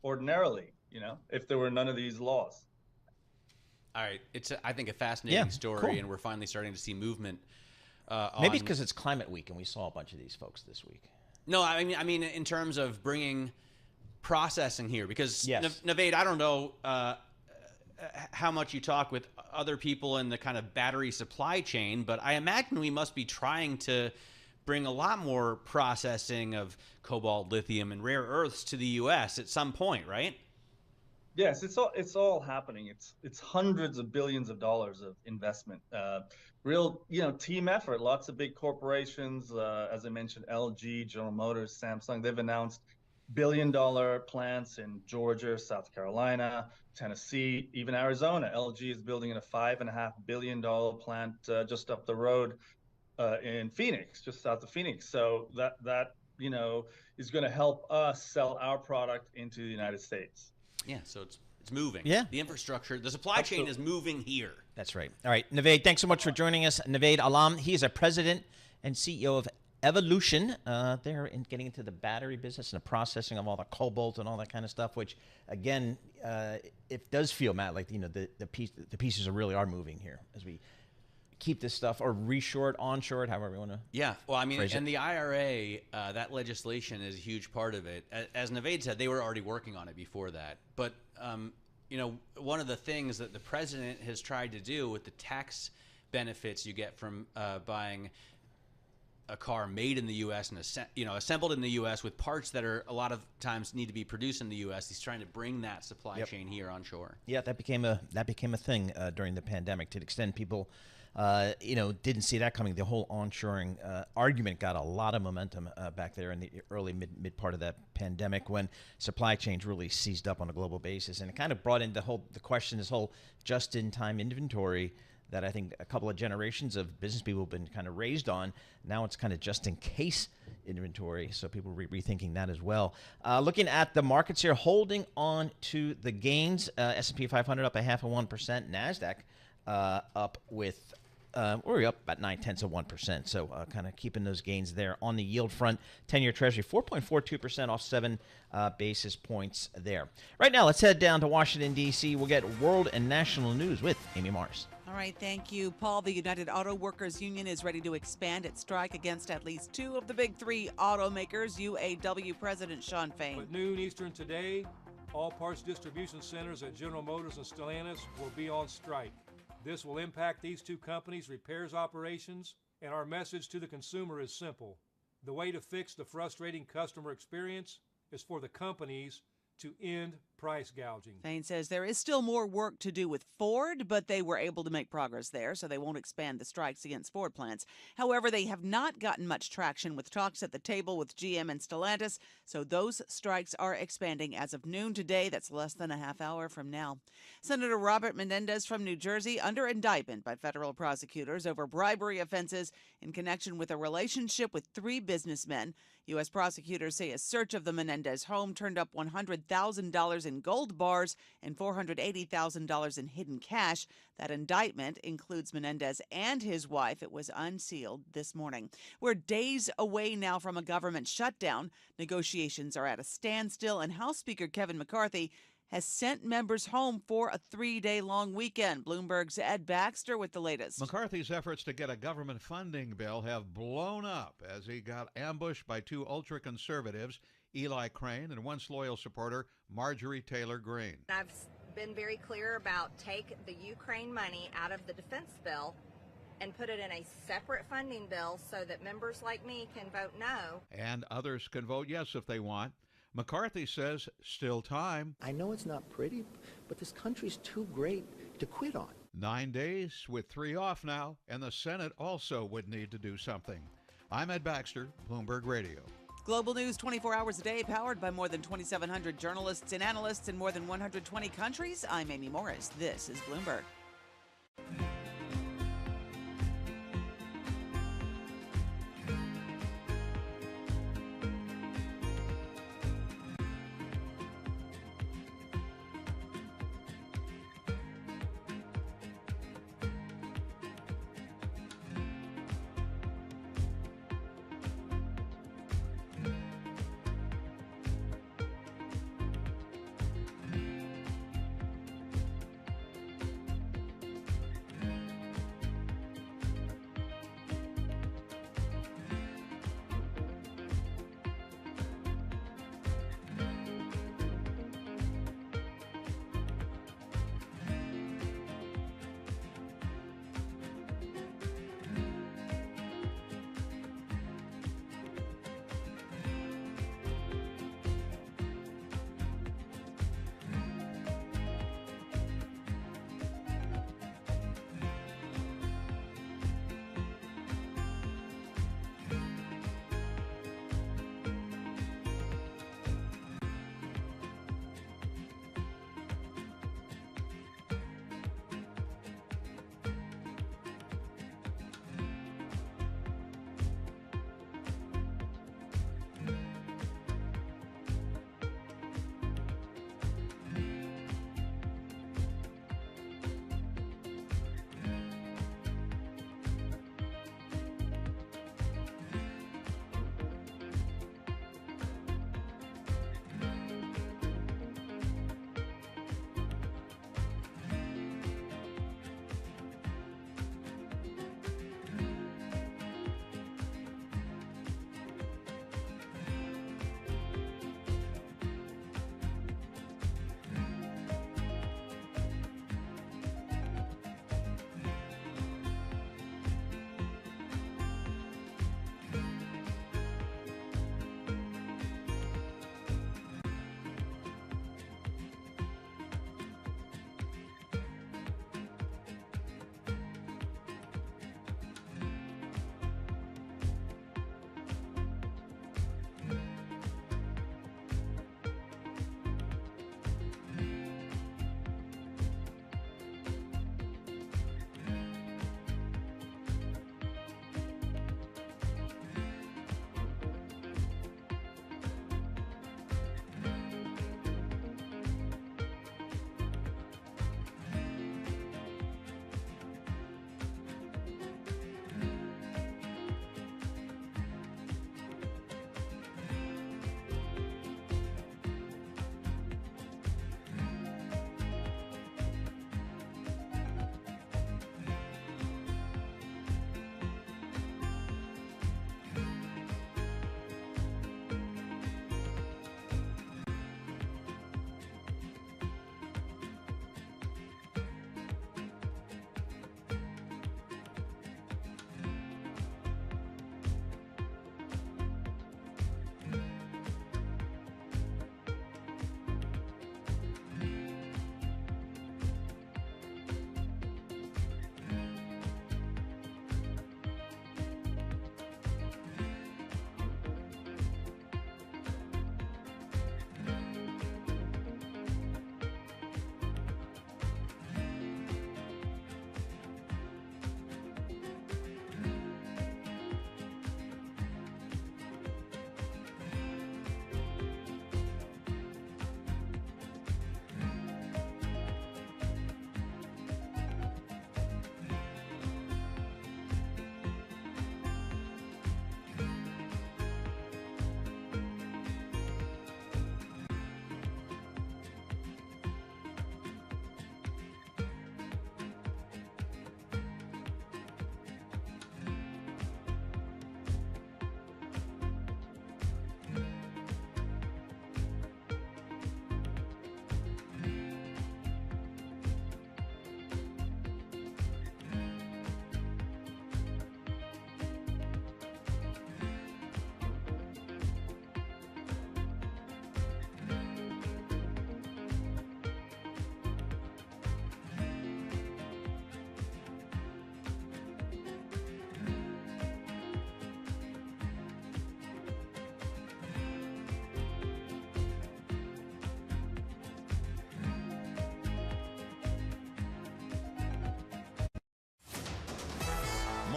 ordinarily, you know, if there were none of these laws. All right, it's I think a fascinating story, cool. and we're finally starting to see movement. Maybe it's because it's Climate Week, and we saw a bunch of these folks this week. No, I mean, in terms of bringing processing here, because Navaid, I don't know how much you talk with other people in the kind of battery supply chain, but I imagine we must be trying to bring a lot more processing of cobalt, lithium, and rare earths to the U.S. at some point, right? Yes, it's all happening. It's hundreds of billions of dollars of investment. Real, team effort. Lots of big corporations, as I mentioned, LG, General Motors, Samsung. They've announced billion-dollar plants in Georgia, South Carolina, Tennessee, even Arizona. LG is building a $5.5 billion plant just up the road in Phoenix, just south of Phoenix. So that is going to help us sell our product into the United States. Yeah, so it's moving. Yeah. The infrastructure, the supply chain is moving here. That's right. All right, Navaid, thanks so much for joining us. Navaid Alam, he is a president and CEO of Evolution. They're getting into the battery business and the processing of all the cobalt and all that kind of stuff, which, again, it does feel, Matt, like, the pieces really are moving here as we keep this stuff, or reshort, onshore, however you want to. Yeah, well, I mean, and it. the IRA, that legislation is a huge part of it. As Navaid said, they were already working on it before that. But, one of the things that the president has tried to do with the tax benefits you get from buying a car made in the U.S. and assembled in the U.S. with parts that are a lot of times need to be produced in the U.S. He's trying to bring that supply chain here onshore. Yeah, that became a thing during the pandemic. To the extent people didn't see that coming. The whole onshoring argument got a lot of momentum back there in the early mid part of that pandemic, when supply chains really seized up on a global basis, and it kind of brought in the question, this whole just-in-time inventory that I think a couple of generations of business people have been kind of raised on. Now it's kind of just-in-case inventory, so people are rethinking that as well. Looking at the markets here, holding on to the gains. S&P 500 up 0.5%. NASDAQ up with we're up about 0.9%, so kind of keeping those gains there. On the yield front, 10-year Treasury 4.42%, off 7 basis points there. Right now, let's head down to Washington, D.C. We'll get world and national news with Amy Mars. All right, thank you, Paul. The United Auto Workers Union is ready to expand its strike against at least 2 of the big 3 automakers. UAW President Shawn Fain. At noon Eastern today, all parts distribution centers at General Motors and Stellantis will be on strike. This will impact these 2 companies' repairs operations, and our message to the consumer is simple. The way to fix the frustrating customer experience is for the companies to end price gouging. Fain says there is still more work to do with Ford, but they were able to make progress there, so they won't expand the strikes against Ford plants. However, they have not gotten much traction with talks at the table with GM and Stellantis, so those strikes are expanding as of noon today. That's less than a half hour from now. Senator Robert Menendez from New Jersey under indictment by federal prosecutors over bribery offenses in connection with a relationship with 3 businessmen. U.S. prosecutors say a search of the Menendez home turned up $100,000 in gold bars and $480,000 in hidden cash. That indictment includes Menendez and his wife. It was unsealed this morning. We're days away now from a government shutdown. Negotiations are at a standstill, and House Speaker Kevin McCarthy has sent members home for a 3-day long weekend. Bloomberg's Ed Baxter with the latest. McCarthy's efforts to get a government funding bill have blown up as he got ambushed by two ultra-conservatives, Eli Crane and once loyal supporter Marjorie Taylor Greene. I've been very clear about take the Ukraine money out of the defense bill and put it in a separate funding bill so that members like me can vote no. And others can vote yes if they want. McCarthy says still time. I know it's not pretty, but this country's too great to quit on. 9 days with 3 off now, and the Senate also would need to do something. I'm Ed Baxter, Bloomberg Radio. Global news 24 hours a day, powered by more than 2,700 journalists and analysts in more than 120 countries. I'm Amy Morris. This is Bloomberg.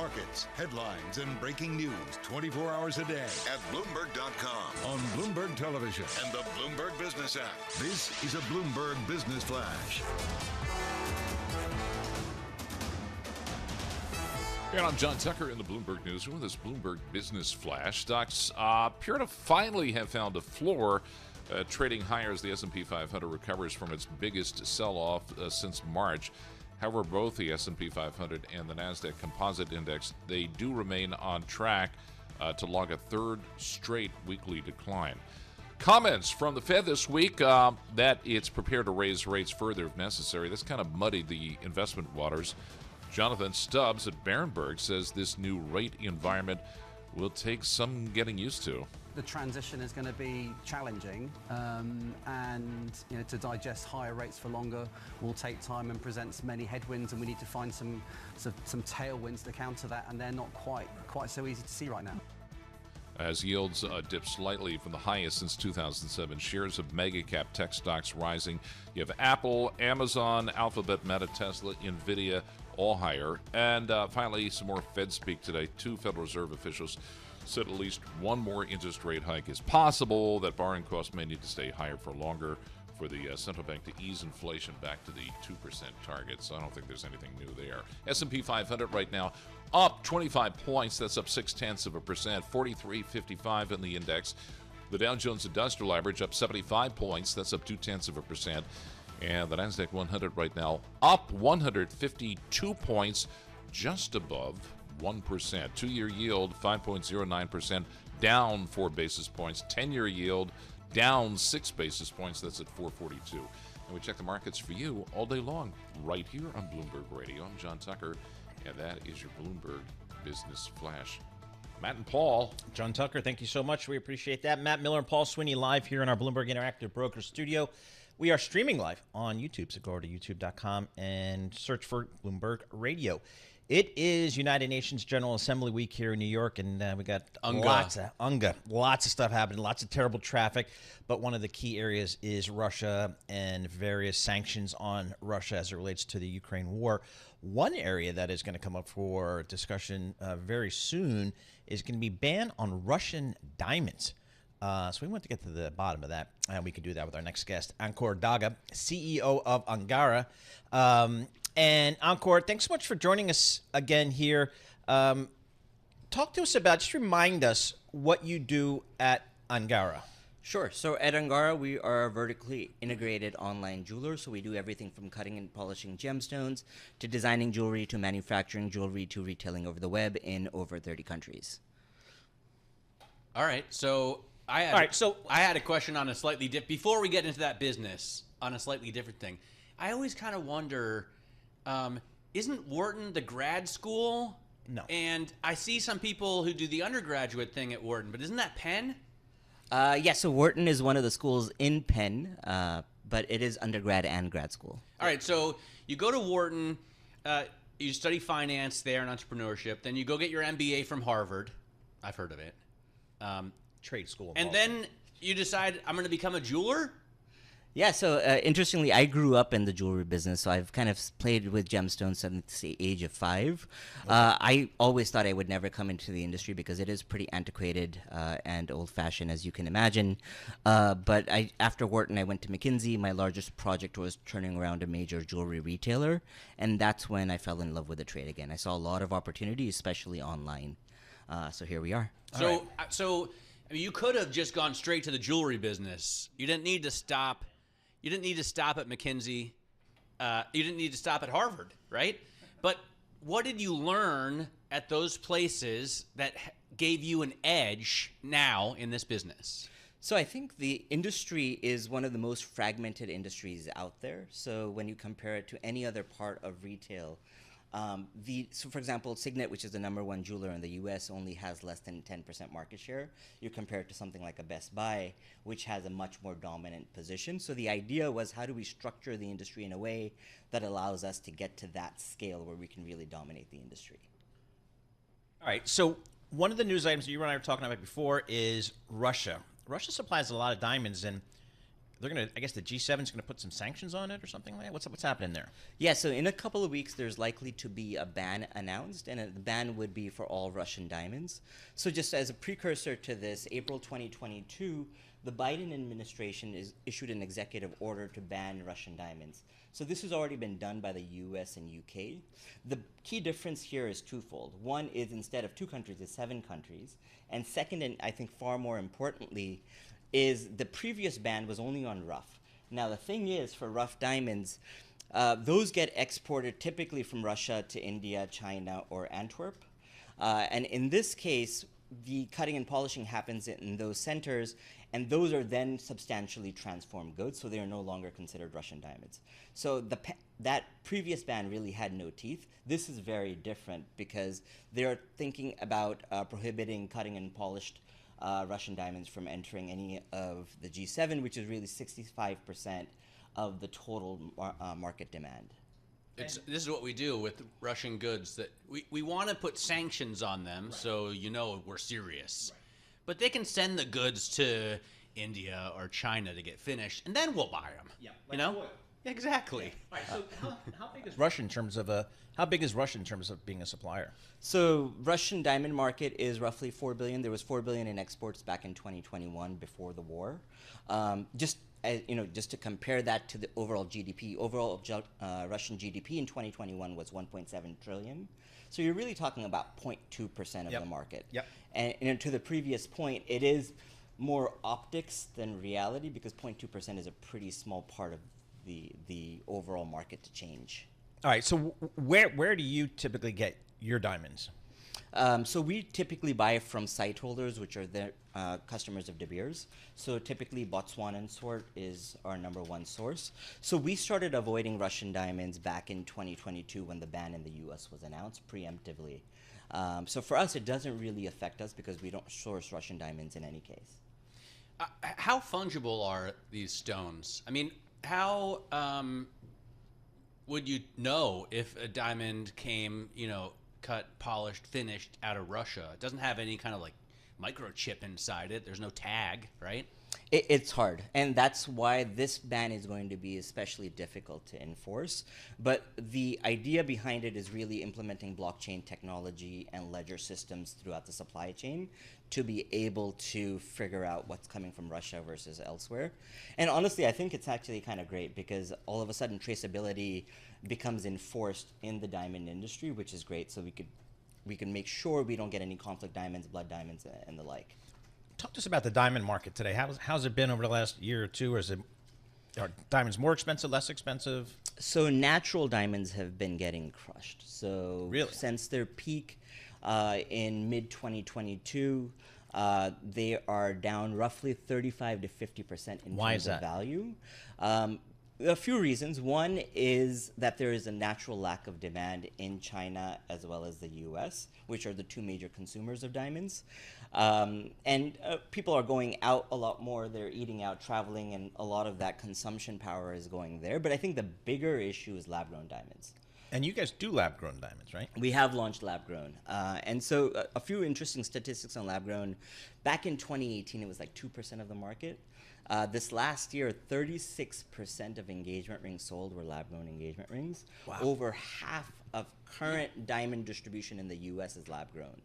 markets, headlines, and breaking news 24 hours a day at Bloomberg.com, on Bloomberg Television, and the Bloomberg Business app. This is a Bloomberg Business Flash. And I'm John Tucker in the Bloomberg Newsroom. This Bloomberg Business Flash. Stocks appear to finally have found a floor, trading higher as the S&P 500 recovers from its biggest sell-off since March. However, both the S&P 500 and the NASDAQ Composite Index, they do remain on track to log a third straight weekly decline. Comments from the Fed this week that it's prepared to raise rates further if necessary. That's kind of muddied the investment waters. Jonathan Stubbs at Berenberg says this new rate environment will take some getting used to. The transition is going to be challenging, and to digest higher rates for longer will take time and presents many headwinds, and we need to find some tailwinds to counter that, and they're not quite so easy to see right now. As yields dip slightly from the highest since 2007, shares of mega-cap tech stocks rising. You have Apple, Amazon, Alphabet, Meta, Tesla, NVIDIA, all higher. And finally, some more Fed speak today. 2 Federal Reserve officials said at least one more interest rate hike is possible, that borrowing costs may need to stay higher for longer for the central bank to ease inflation back to the 2% target. So I don't think there's anything new there. S&P 500 right now up 25 points. That's up 0.6%, 43.55 in the index. The Dow Jones Industrial Average up 75 points. That's up 0.2%. And the NASDAQ 100 right now up 152 points, just above 1%. 2-year yield 5.09%, down 4 basis points. 10-year yield down 6 basis points. That's at 4.42. And we check the markets for you all day long right here on Bloomberg Radio. I'm John Tucker, and that is your Bloomberg Business Flash. Matt and Paul. John Tucker, thank you so much. We appreciate that. Matt Miller and Paul Sweeney live here in our Bloomberg Interactive Broker Studio. We are streaming live on YouTube, so go over to youtube.com and search for Bloomberg Radio. It is United Nations General Assembly Week here in New York, and we got lots of stuff happening, lots of terrible traffic. But one of the key areas is Russia and various sanctions on Russia as it relates to the Ukraine war. One area that is going to come up for discussion very soon is going to be ban on Russian diamonds. So we want to get to the bottom of that, and we can do that with our next guest, Ankur Daga, CEO of Angara. And Ankur, thanks so much for joining us again here. Talk to us about, just remind us what you do at Angara. Sure. So at Angara, we are a vertically integrated online jeweler. So we do everything from cutting and polishing gemstones to designing jewelry to manufacturing jewelry to retailing over the web in over 30 countries. All right. So I had a question on a slightly different, before we get into that business, on a slightly different thing. I always kind of wonder, isn't Wharton the grad school? No. And I see some people who do the undergraduate thing at Wharton, but isn't that Penn? So Wharton is one of the schools in Penn, but it is undergrad and grad school. All right, so you go to Wharton, you study finance there and entrepreneurship, then you go get your MBA from Harvard. I've heard of it. Trade school. And then you decide, I'm going to become a jeweler? Yeah, so interestingly, I grew up in the jewelry business, so I've kind of played with gemstones since the age of 5. I always thought I would never come into the industry because it is pretty antiquated and old-fashioned, as you can imagine. But after Wharton, I went to McKinsey. My largest project was turning around a major jewelry retailer, and that's when I fell in love with the trade again. I saw a lot of opportunity, especially online. So here we are. So I mean, you could have just gone straight to the jewelry business. You didn't need to stop. You didn't need to stop at McKinsey. You didn't need to stop at Harvard, right? But what did you learn at those places that gave you an edge now in this business? So I think the industry is one of the most fragmented industries out there. So when you compare it to any other part of retail, so for example, Signet, which is the #1 jeweler in the U.S., only has less than 10% market share. You compare it to something like a Best Buy, which has a much more dominant position. So the idea was, how do we structure the industry in a way that allows us to get to that scale where we can really dominate the industry? All right, so one of the news items that you and I were talking about before is Russia. Russia supplies a lot of diamonds, and they're going to, I guess the G7 is going to put some sanctions on it or something like that? What's happening there? Yeah, so in a couple of weeks, there's likely to be a ban announced, and the ban would be for all Russian diamonds. So just as a precursor to this, April 2022, the Biden administration issued an executive order to ban Russian diamonds. So this has already been done by the US and UK. The key difference here is twofold. One is instead of 2 countries, it's 7 countries. And second, and I think far more importantly, is the previous ban was only on rough. Now the thing is, for rough diamonds, those get exported typically from Russia to India, China, or Antwerp. And in this case, the cutting and polishing happens in those centers, and those are then substantially transformed goods, so they are no longer considered Russian diamonds. So that previous ban really had no teeth. This is very different because they're thinking about prohibiting cutting and polished Russian diamonds from entering any of the G7, which is really 65% of the total market demand. This is what we do with Russian goods, that we want to put sanctions on them, so you know we're serious. Right. But they can send the goods to India or China to get finished, and then we'll buy them. Yeah, like, you know? Oil. Exactly. Yeah. Right, so how big is Russia in terms of being a supplier? So Russian diamond market is roughly $4 billion. There was $4 billion in exports back in 2021 before the war. Just to compare that to the overall GDP, Russian GDP in 2021 was 1.7 trillion. So you're really talking about 0.2% of the market. Yep. And to the previous point, it is more optics than reality because 0.2% is a pretty small part of the overall market to change. All right. So where do you typically get your diamonds? So we typically buy from site holders, which are the customers of De Beers. So typically Botswanan sort is our #1 source. So we started avoiding Russian diamonds back in 2022 when the ban in the US was announced preemptively. So for us, it doesn't really affect us because we don't source Russian diamonds in any case. How fungible are these stones? I mean, how would you know if a diamond came, cut, polished, finished out of Russia? It doesn't have any kind of like microchip inside it. There's no tag, right? It's hard, and that's why this ban is going to be especially difficult to enforce. But the idea behind it is really implementing blockchain technology and ledger systems throughout the supply chain to be able to figure out what's coming from Russia versus elsewhere. And honestly, I think it's actually kind of great because all of a sudden traceability becomes enforced in the diamond industry, which is great. So we can make sure we don't get any conflict diamonds, blood diamonds, and the like. Talk to us about the diamond market today. How's it been over the last year or two? Are diamonds more expensive, less expensive? So natural diamonds have been getting crushed. So really? Since their peak in mid-2022, they are down roughly 35 to 50% in terms of value. A few reasons. One is that there is a natural lack of demand in China as well as the US, which are the two major consumers of diamonds. And people are going out a lot more. They're eating out, traveling, and a lot of that consumption power is going there. But I think the bigger issue is lab-grown diamonds. And you guys do lab-grown diamonds, right? We have launched lab-grown. And so a few interesting statistics on lab-grown. Back in 2018, it was like 2% of the market. This last year, 36% of engagement rings sold were lab-grown engagement rings. Wow. Over half of current diamond distribution in the US is lab-grown.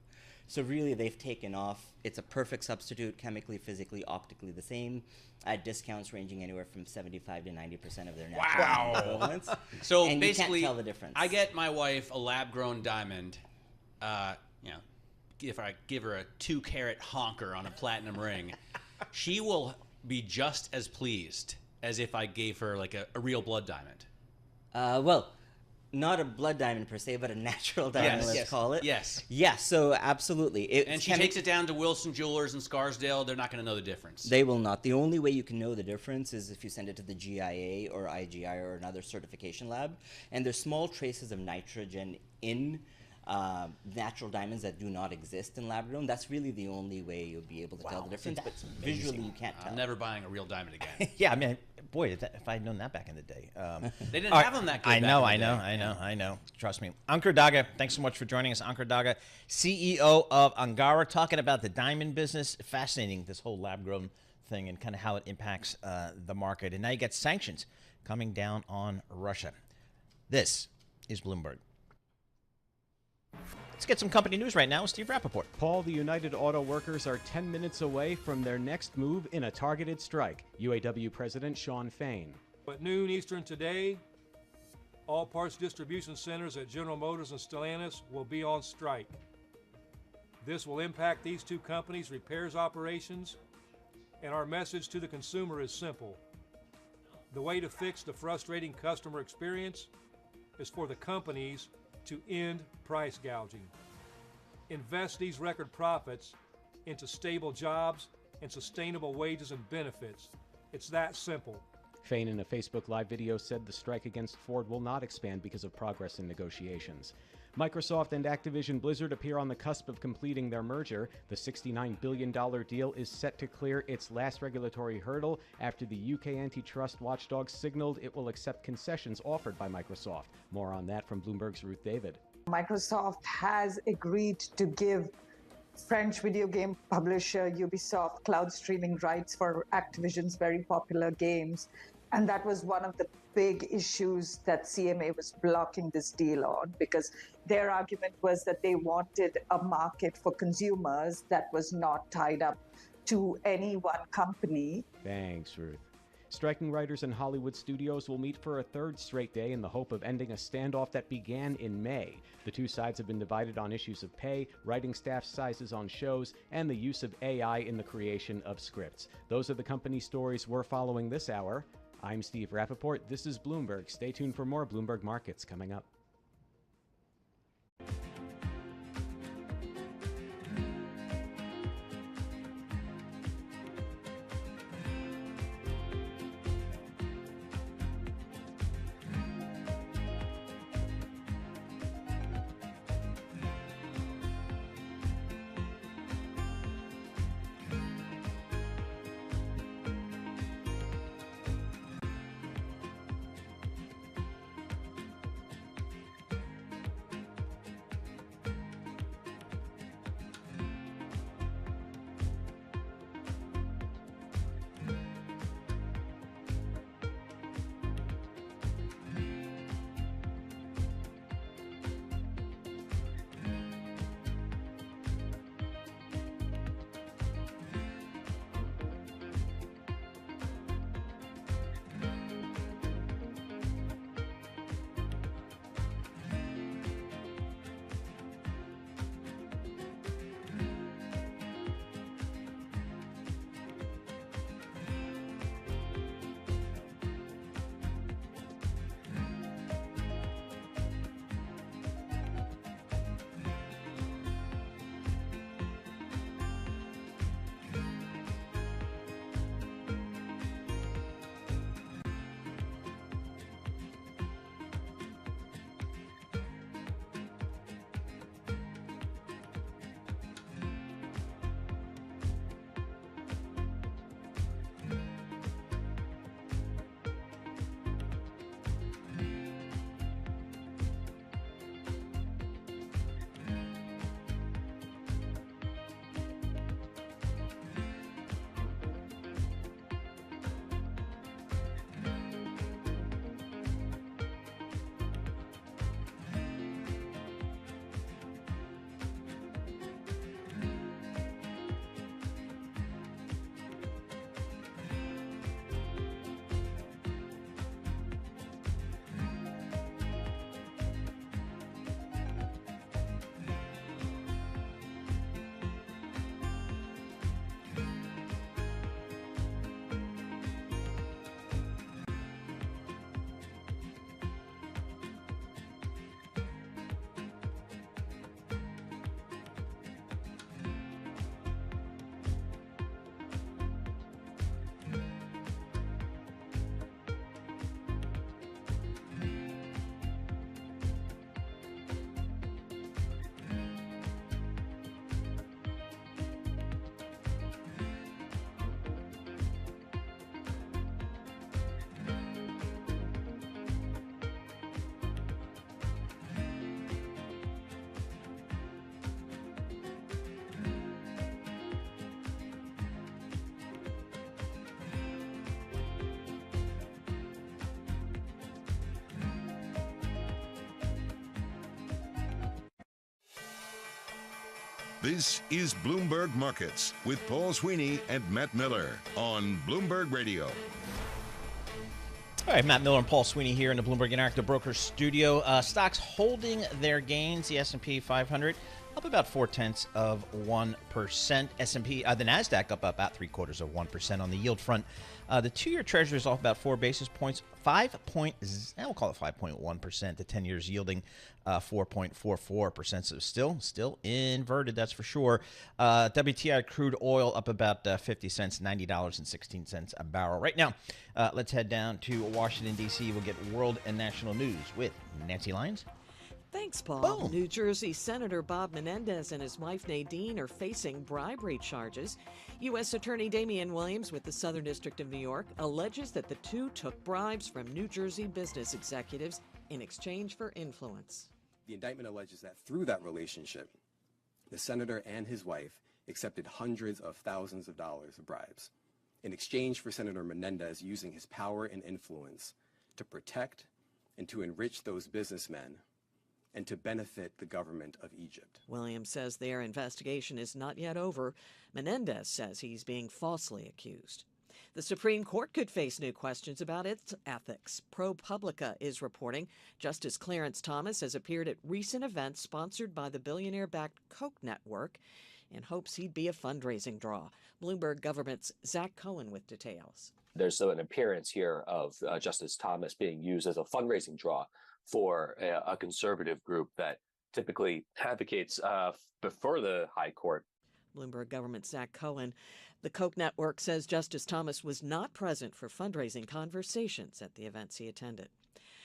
So really, they've taken off. It's a perfect substitute, chemically, physically, optically the same, at discounts ranging anywhere from 75 to 90% of their natural equivalents. So and basically, you can't tell the difference. I get my wife a lab-grown diamond. If I give her a 2-carat honker on a platinum ring, she will be just as pleased as if I gave her like a real blood diamond. Well, not a blood diamond per se, but a natural diamond, let's call it. Yes. Yeah, so absolutely. And she takes it down to Wilson Jewelers in Scarsdale. They're not going to know the difference. They will not. The only way you can know the difference is if you send it to the GIA or IGI or another certification lab. And there's small traces of nitrogen in natural diamonds that do not exist in lab grown. That's really the only way you'll be able to tell the difference. But visually, you can't tell. I'm never buying a real diamond again. Yeah, I mean, boy, if I'd known that back in the day. They didn't have them that good. I know. Trust me. Ankur Daga, thanks so much for joining us. Ankur Daga, CEO of Angara, talking about the diamond business. Fascinating, this whole lab grown thing and kind of how it impacts the market. And now you got sanctions coming down on Russia. This is Bloomberg. Let's get some company news right now with Steve Rappaport. Paul, the United Auto Workers are 10 minutes away from their next move in a targeted strike. UAW President Shawn Fain. At noon Eastern today, all parts distribution centers at General Motors and Stellantis will be on strike. This will impact these two companies' repairs operations, and our message to the consumer is simple. The way to fix the frustrating customer experience is for the companies to end price gouging. Invest these record profits into stable jobs and sustainable wages and benefits. It's that simple. Fain, in a Facebook Live video, said the strike against Ford will not expand because of progress in negotiations. Microsoft and Activision Blizzard appear on the cusp of completing their merger. The $69 billion deal is set to clear its last regulatory hurdle after the UK antitrust watchdog signaled it will accept concessions offered by Microsoft. More on that from Bloomberg's Ruth David. Microsoft has agreed to give French video game publisher Ubisoft cloud streaming rights for Activision's very popular games. And that was one of the big issues that CMA was blocking this deal on, because their argument was that they wanted a market for consumers that was not tied up to any one company. Thanks, Ruth. Striking writers in Hollywood studios will meet for a third straight day in the hope of ending a standoff that began in May. The two sides have been divided on issues of pay, writing staff sizes on shows, and the use of AI in the creation of scripts. Those are the company stories we're following this hour. I'm Steve Rappaport. This is Bloomberg. Stay tuned for more Bloomberg Markets coming up. This is Bloomberg Markets with Paul Sweeney and Matt Miller on Bloomberg Radio. All right, Matt Miller and Paul Sweeney here in the Bloomberg Interactive Brokers studio. Stocks holding their gains. The S&P 500 up about 0.4%. S&P, the Nasdaq up about 0.75% on the yield front. The 2-year Treasury is off about 4 basis points. We'll call it 5.1%. The 10 years yielding 4.44%. So still inverted, that's for sure. WTI crude oil up about 50 cents, $90.16 a barrel. Right now, let's head down to Washington, D.C. We'll get world and national news with Nancy Lyons. Thanks, Paul. Boom. New Jersey Senator Bob Menendez and his wife Nadine are facing bribery charges. U.S. Attorney Damian Williams with the Southern District of New York alleges that the two took bribes from New Jersey business executives in exchange for influence. The indictment alleges that through that relationship, the senator and his wife accepted hundreds of thousands of dollars of bribes in exchange for Senator Menendez using his power and influence to protect and to enrich those businessmen and to benefit the government of Egypt. Williams says their investigation is not yet over. Menendez says he's being falsely accused. The Supreme Court could face new questions about its ethics. ProPublica is reporting Justice Clarence Thomas has appeared at recent events sponsored by the billionaire-backed Koch network in hopes he'd be a fundraising draw. Bloomberg Government's Zach Cohen with details. There's an appearance here of Justice Thomas being used as a fundraising draw for a conservative group that typically advocates before the high court. Bloomberg Government's Zach Cohen. The Koch network says Justice Thomas was not present for fundraising conversations at the events he attended.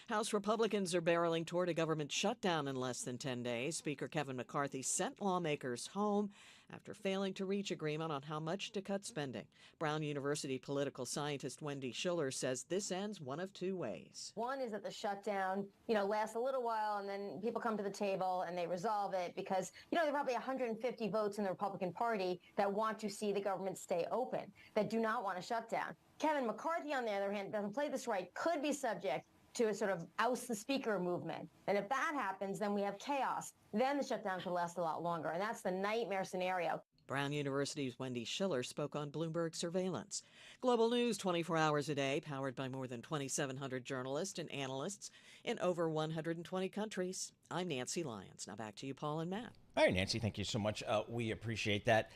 House Republicans are barreling toward a government shutdown in less than 10 days. Speaker Kevin McCarthy sent lawmakers home after failing to reach agreement on how much to cut spending. Brown University political scientist Wendy Schiller says this ends one of two ways. One is that the shutdown, lasts a little while and then people come to the table and they resolve it because, there are probably 150 votes in the Republican Party that want to see the government stay open, that do not want a shutdown. Kevin McCarthy, on the other hand, doesn't play this right, could be subject to a sort of oust the speaker movement. And if that happens, then we have chaos. Then the shutdown could last a lot longer. And that's the nightmare scenario. Brown University's Wendy Schiller spoke on Bloomberg Surveillance. Global news 24 hours a day, powered by more than 2,700 journalists and analysts in over 120 countries. I'm Nancy Lyons. Now back to you, Paul and Matt. All right, Nancy, thank you so much. We appreciate that.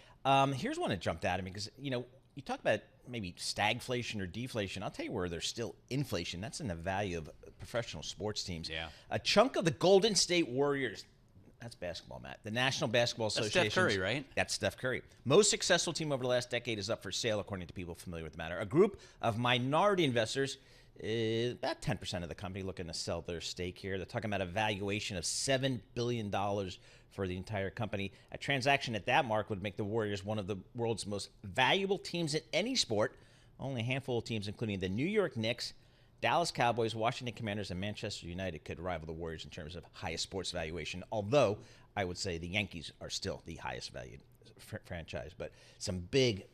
Here's one that jumped out at me because, you talk about maybe stagflation or deflation. I'll tell you where there's still inflation. That's in the value of professional sports teams. Yeah. A chunk of the Golden State Warriors. That's basketball, Matt. The National Basketball Association. That's Steph Curry, right? That's Steph Curry. Most successful team over the last decade is up for sale, according to people familiar with the matter. A group of minority investors, about 10% of the company, looking to sell their stake here. They're talking about a valuation of $7 billion for the entire company. A transaction at that mark would make the Warriors one of the world's most valuable teams in any sport. Only a handful of teams, including the New York Knicks, Dallas Cowboys, Washington Commanders, and Manchester United, could rival the Warriors in terms of highest sports valuation, although I would say the Yankees are still the highest valued franchise. But some big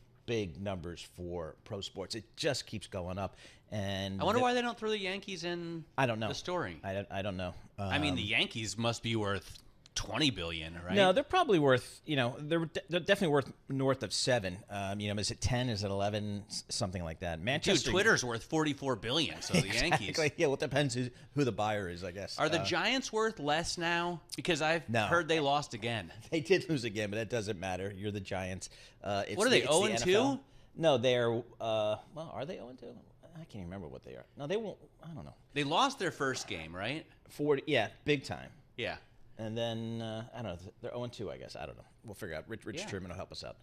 numbers for pro sports. It just keeps going up. And I wonder why they don't throw the Yankees in I don't know. the story. I don't know. I mean, the Yankees must be worth $20 billion, right? No, they're probably worth, they're definitely worth north of 7. Is it 10? Is it 11? Something like that. Manchester. Dude, Twitter's worth $44 billion, so the Exactly. Yankees. Yeah, well, it depends who the buyer is, I guess. Are the Giants worth less now? Because I've heard they lost again. They did lose again, but that doesn't matter. You're the Giants. What are they, 0-2? No, they're, are they 0-2? I can't even remember what they are. No, they won't. I don't know. They lost their first game, right? 40, yeah, big time. Yeah. And then, I don't know, they're 0-2, I guess. I don't know. We'll figure out. Rich Truman will help us out.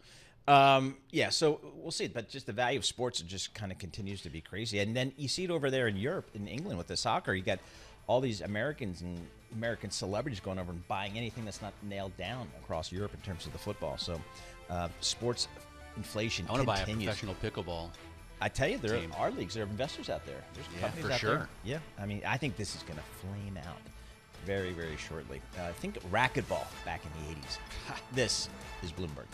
So we'll see. But just the value of sports just kind of continues to be crazy. And then you see it over there in Europe, in England with the soccer. You got all these Americans and American celebrities going over and buying anything that's not nailed down across Europe in terms of the football. So sports inflation I want to buy a continues. professional pickleball. I tell you, there are leagues. There are investors out there. There's companies for out sure. there. Yeah, I mean, I think this is going to flame out very, very shortly. Think racquetball back in the 80s. This is Bloomberg.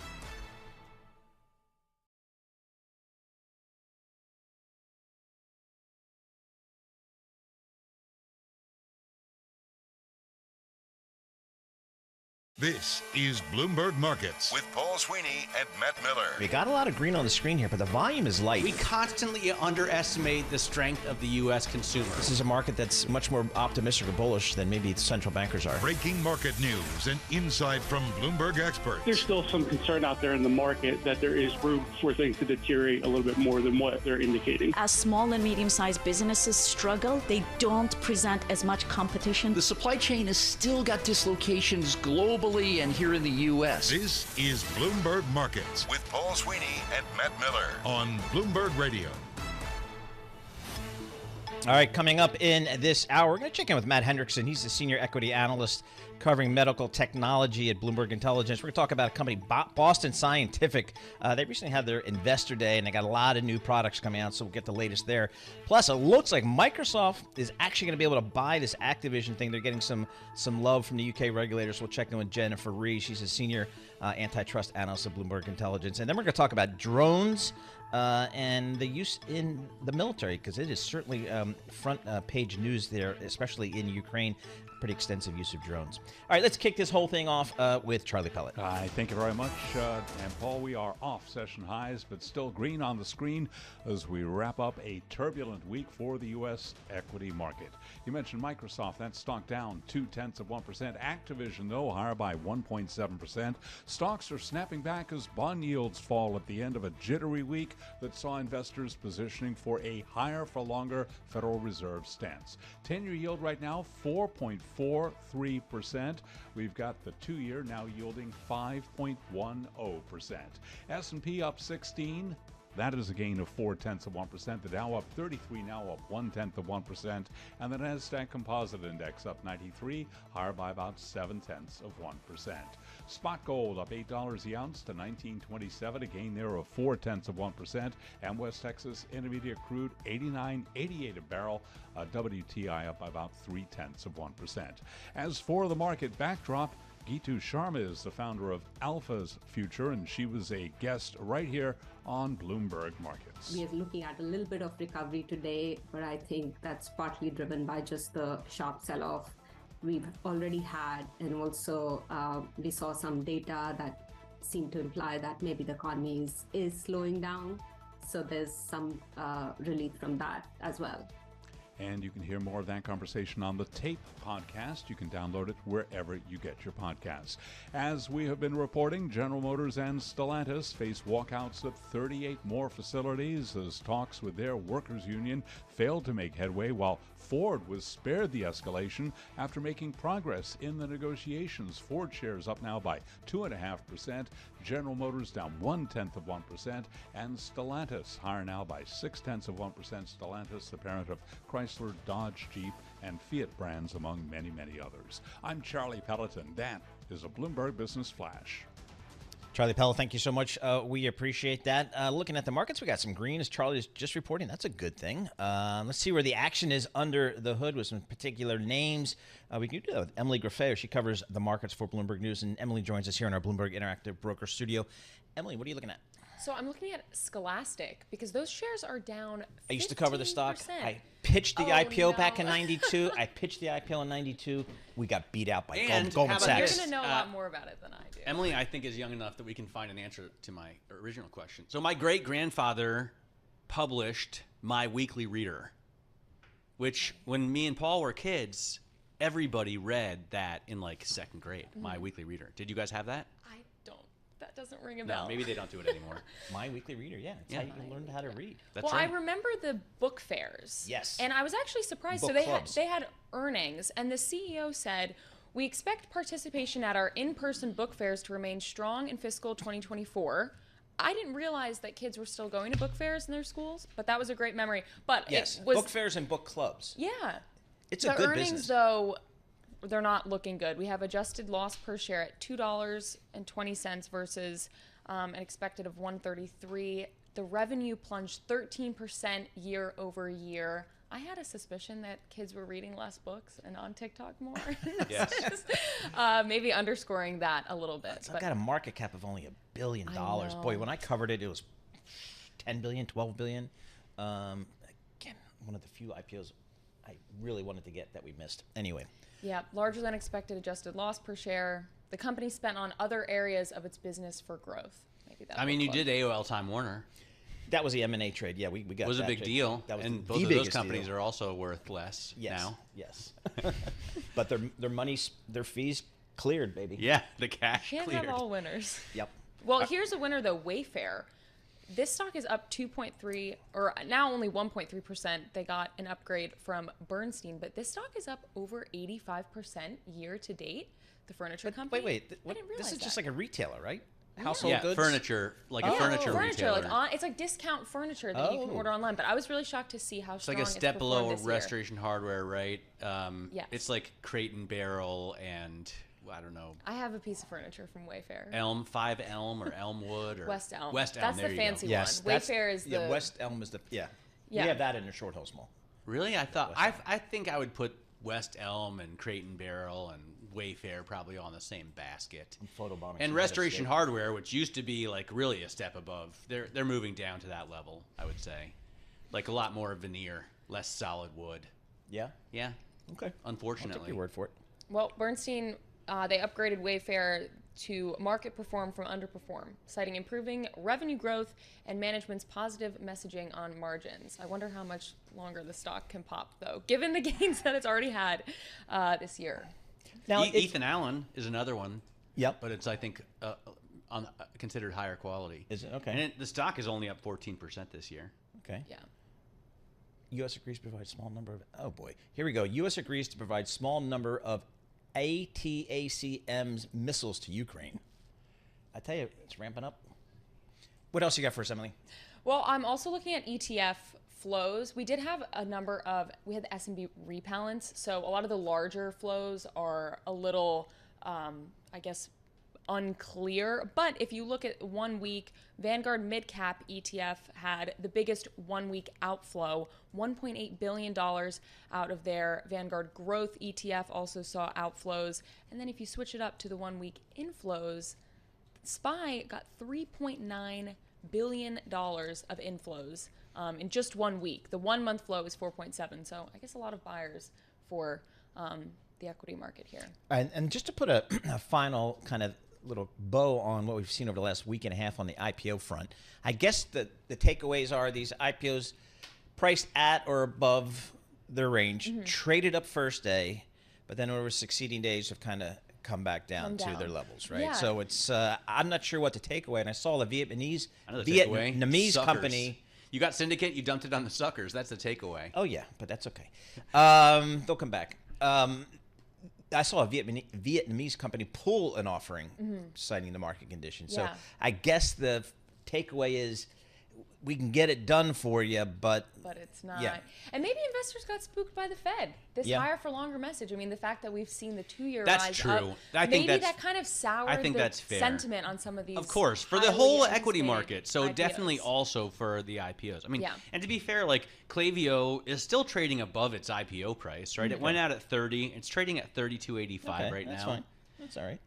This is Bloomberg Markets with Paul Sweeney and Matt Miller. We got a lot of green on the screen here, but the volume is light. We constantly underestimate the strength of the U.S. consumer. This is a market that's much more optimistic or bullish than maybe the central bankers are. Breaking market news and insight from Bloomberg experts. There's still some concern out there in the market that there is room for things to deteriorate a little bit more than what they're indicating. As small and medium-sized businesses struggle, they don't present as much competition. The supply chain has still got dislocations globally and here in the U.S. This is Bloomberg Markets with Paul Sweeney and Matt Miller on Bloomberg Radio. All right, coming up in this hour, we're going to check in with Matt Hendrickson. He's the senior equity analyst covering medical technology at Bloomberg Intelligence. We're going to talk about a company, Boston Scientific. They recently had their investor day, and they got a lot of new products coming out, so we'll get the latest there. Plus, it looks like Microsoft is actually going to be able to buy this Activision thing. They're getting some love from the UK regulators. We'll check in with Jennifer Rhee. She's a senior antitrust analyst at Bloomberg Intelligence. And then we're going to talk about drones and the use in the military, because it is certainly front page news there, especially in Ukraine. Pretty extensive use of drones. All right, let's kick this whole thing off with Charlie Pellet. Thank you very much. And Paul, we are off session highs, but still green on the screen as we wrap up a turbulent week for the U.S. equity market. You mentioned Microsoft. That stock down 0.2%. Activision, though, higher by 1.7%. Stocks are snapping back as bond yields fall at the end of a jittery week that saw investors positioning for a higher for longer Federal Reserve stance. 10-year yield right now, 4.43%. We've got the 2-year now yielding 5.10%. S&P up 16. That is a gain of 0.4%. The Dow up 33, now up 0.1%. And the Nasdaq Composite Index up 93, higher by about 0.7%. Spot gold up $8 the ounce to $19.27, a gain there of 0.4%. And West Texas Intermediate crude 89.88 a barrel. WTI up by about 0.3%. As for the market backdrop, Gitu Sharma is the founder of Alpha's Future, and she was a guest right here on Bloomberg Markets. We are looking at a little bit of recovery today, but I think that's partly driven by just the sharp sell-off we've already had, and also we saw some data that seemed to imply that maybe the economy is slowing down, so there's some relief from that as well. And you can hear more of that conversation on the Tape podcast. You can download it wherever you get your podcasts. As we have been reporting, General Motors and Stellantis face walkouts at 38 more facilities as talks with their workers' union failed to make headway, while Ford was spared the escalation after making progress in the negotiations. Ford shares up now by 2.5%, General Motors down 0.1%, and Stellantis higher now by 0.6%. Stellantis, the parent of Chrysler, Dodge, Jeep, and Fiat brands, among many, many others. I'm Charlie Pelleton. That is a Bloomberg Business Flash. Charlie Pellet, thank you so much. We appreciate that. Looking at the markets, we got some green, as Charlie is just reporting. That's a good thing. Let's see where the action is under the hood with some particular names. We can do that with Emily Graffeo. She covers the markets for Bloomberg News, and Emily joins us here in our Bloomberg Interactive Broker Studio. Emily, what are you looking at? So I'm looking at Scholastic because those shares are down 15%. I used to cover the stock. I pitched the IPO back in 92. I pitched the IPO in 92. We got beat out by Goldman Sachs. You're going to know a lot more about it than I do. Emily, I think, is young enough that we can find an answer to my original question. So my great-grandfather published My Weekly Reader, which when me and Paul were kids, everybody read that in like second grade, My Weekly Reader. Did you guys have that? That doesn't ring a bell. No, maybe they don't do it anymore. My Weekly Reader, yeah. It's how you learned how to read. That's well, right. I remember the book fairs. Yes. And I was actually surprised. Book so clubs. they had earnings, and the CEO said, "We expect participation at our in-person book fairs to remain strong in fiscal 2024." I didn't realize that kids were still going to book fairs in their schools, but that was a great memory. But yes, it was, book fairs and book clubs. Yeah. It's the a good earnings, business. though, they're not looking good. We have adjusted loss per share at $2.20 versus an expected of $1.33. The revenue plunged 13% year over year. I had a suspicion that kids were reading less books and on TikTok more. Yes. Maybe underscoring that a little bit. It's got a market cap of only $1 billion. Boy, when I covered it, it was 10 billion, 12 billion. Again, one of the few IPOs I really wanted to get that we missed. Anyway. Yeah, larger than expected adjusted loss per share. the company spent on other areas of its business for growth. Maybe that. I mean, you did AOL Time Warner. That was the M&A trade. Yeah, we got. It was a that big trade. deal, That was and the both of those biggest companies deal. are also worth less now. Yes. But their money's, their fees cleared, baby. Yeah, the cash Can't cleared. have all winners. Yep. Well, here's a winner though. Wayfair. This stock is up 2.3, or now only 1.3%. They got an upgrade from Bernstein, but this stock is up over 85% year to date. The furniture company. Wait. I didn't realize This is just that. like a retailer, right? Household Yeah, goods. furniture, like a furniture retailer. Like it's like discount furniture that you can order online. But I was really shocked to see how It's strong like a step below performed this year. Restoration Hardware, right? Yes. It's like Crate and Barrel and I don't know. I have a piece of furniture from Wayfair. Elm, 5 Elm or Elmwood or West Elm. West Elm. That's there the you fancy go. Yes, one. Wayfair is the Yeah, West Elm is the Yeah. We have that in the Short Hills Mall. Really? I thought I think I would put West Elm and Crate and Barrel and Wayfair probably on the same basket. Photobombing. And Restoration Hardware, which used to be like really a step above, they're moving down to that level, I would say. Like a lot more veneer, less solid wood. Yeah. Yeah. Okay. Unfortunately. I'll take your word for it. Well, Bernstein, they upgraded Wayfair to market perform from underperform, citing improving revenue growth and management's positive messaging on margins. I wonder how much longer the stock can pop, though, given the gains that it's already had this year. Now, Ethan Allen is another one. Yep. But it's, I think, considered higher quality. Is it? Okay. And the stock is only up 14% this year. Okay. Yeah. U.S. agrees to provide small number of. Oh boy, here we go. U.S. agrees to provide small number of ATACMS missiles to Ukraine. I tell you, it's ramping up. What else you got for us, Emily? Well, I'm also looking at ETF flows. We did have a number of, we had the S&P repellents, so a lot of the larger flows are a little, I guess, unclear. But if you look at 1 week, Vanguard Midcap ETF had the biggest 1 week outflow, $1.8 billion out of their Vanguard Growth ETF also saw outflows. And then if you switch it up to the 1 week inflows, SPY got $3.9 billion of inflows in just 1 week. The 1 month flow is 4.7. So I guess a lot of buyers for the equity market here. And just to put a final kind of little bow on what we've seen over the last week and a half on the IPO front, I guess the takeaways are these IPOs priced at or above their range, traded up first day, but then over succeeding days have kind of come back down to their levels, right? Yeah. So it's I'm not sure what to take away. And I saw the Vietnamese Suckers. company. You got Syndicate, you dumped it on the suckers. That's the takeaway. Oh yeah, but that's okay. They'll come back. I saw a Vietnamese company pull an offering, citing the market conditions. So Yeah. I guess the takeaway is we can get it done for you, but it's not. Yeah. And maybe investors got spooked by the Fed. This Yeah. higher for longer message. I mean, the fact that we've seen the 2-year That's rise true. up, I think maybe that's- that kind of soured I think the that's fair. sentiment on some of these. Of course, for the highly whole equity anticipated market. So IPOs. definitely also for the IPOs. I mean, Yeah. and to be fair, like Klaviyo is still trading above its IPO price, right? It Okay. went out at 30. It's trading at 32.85 Okay, right that's now. fine. That's all right.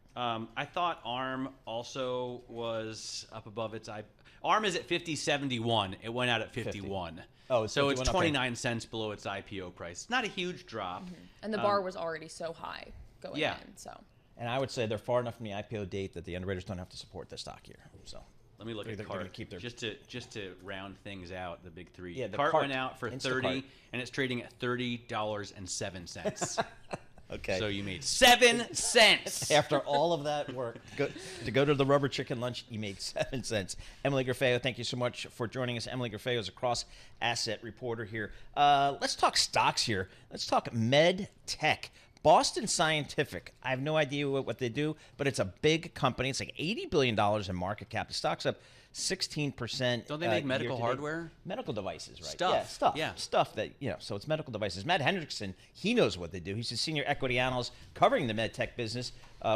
I thought ARM also was up above its IPO. ARM is at 50.71. It went out at 51. Oh, it's so it's 51, okay. 29 cents below its IPO price. It's not a huge drop. And the bar was already so high going yeah. in. So And I would say they're far enough from the IPO date that the underwriters don't have to support the stock here. So let me look at they're CART gonna keep their just to round things out. The big three. Yeah, the CART CART, went out for Instacart. 30, and it's trading at $30.07. Okay. So you made 7 cents. After all of that work to go to the rubber chicken lunch, you made 7 cents. Emily Grafeo, thank you so much for joining us. Emily Grafeo is a cross-asset reporter here. Let's talk stocks here. Let's talk med tech. Boston Scientific. I have no idea what they do, but it's a big company. It's like $80 billion in market cap. The stock's up 16%. Don't they make medical year-to-date. hardware? Medical devices, right? Stuff. Yeah, stuff. Yeah. Stuff that, so it's medical devices. Matt Hendrickson, he knows what they do. He's a senior equity analyst covering the med tech business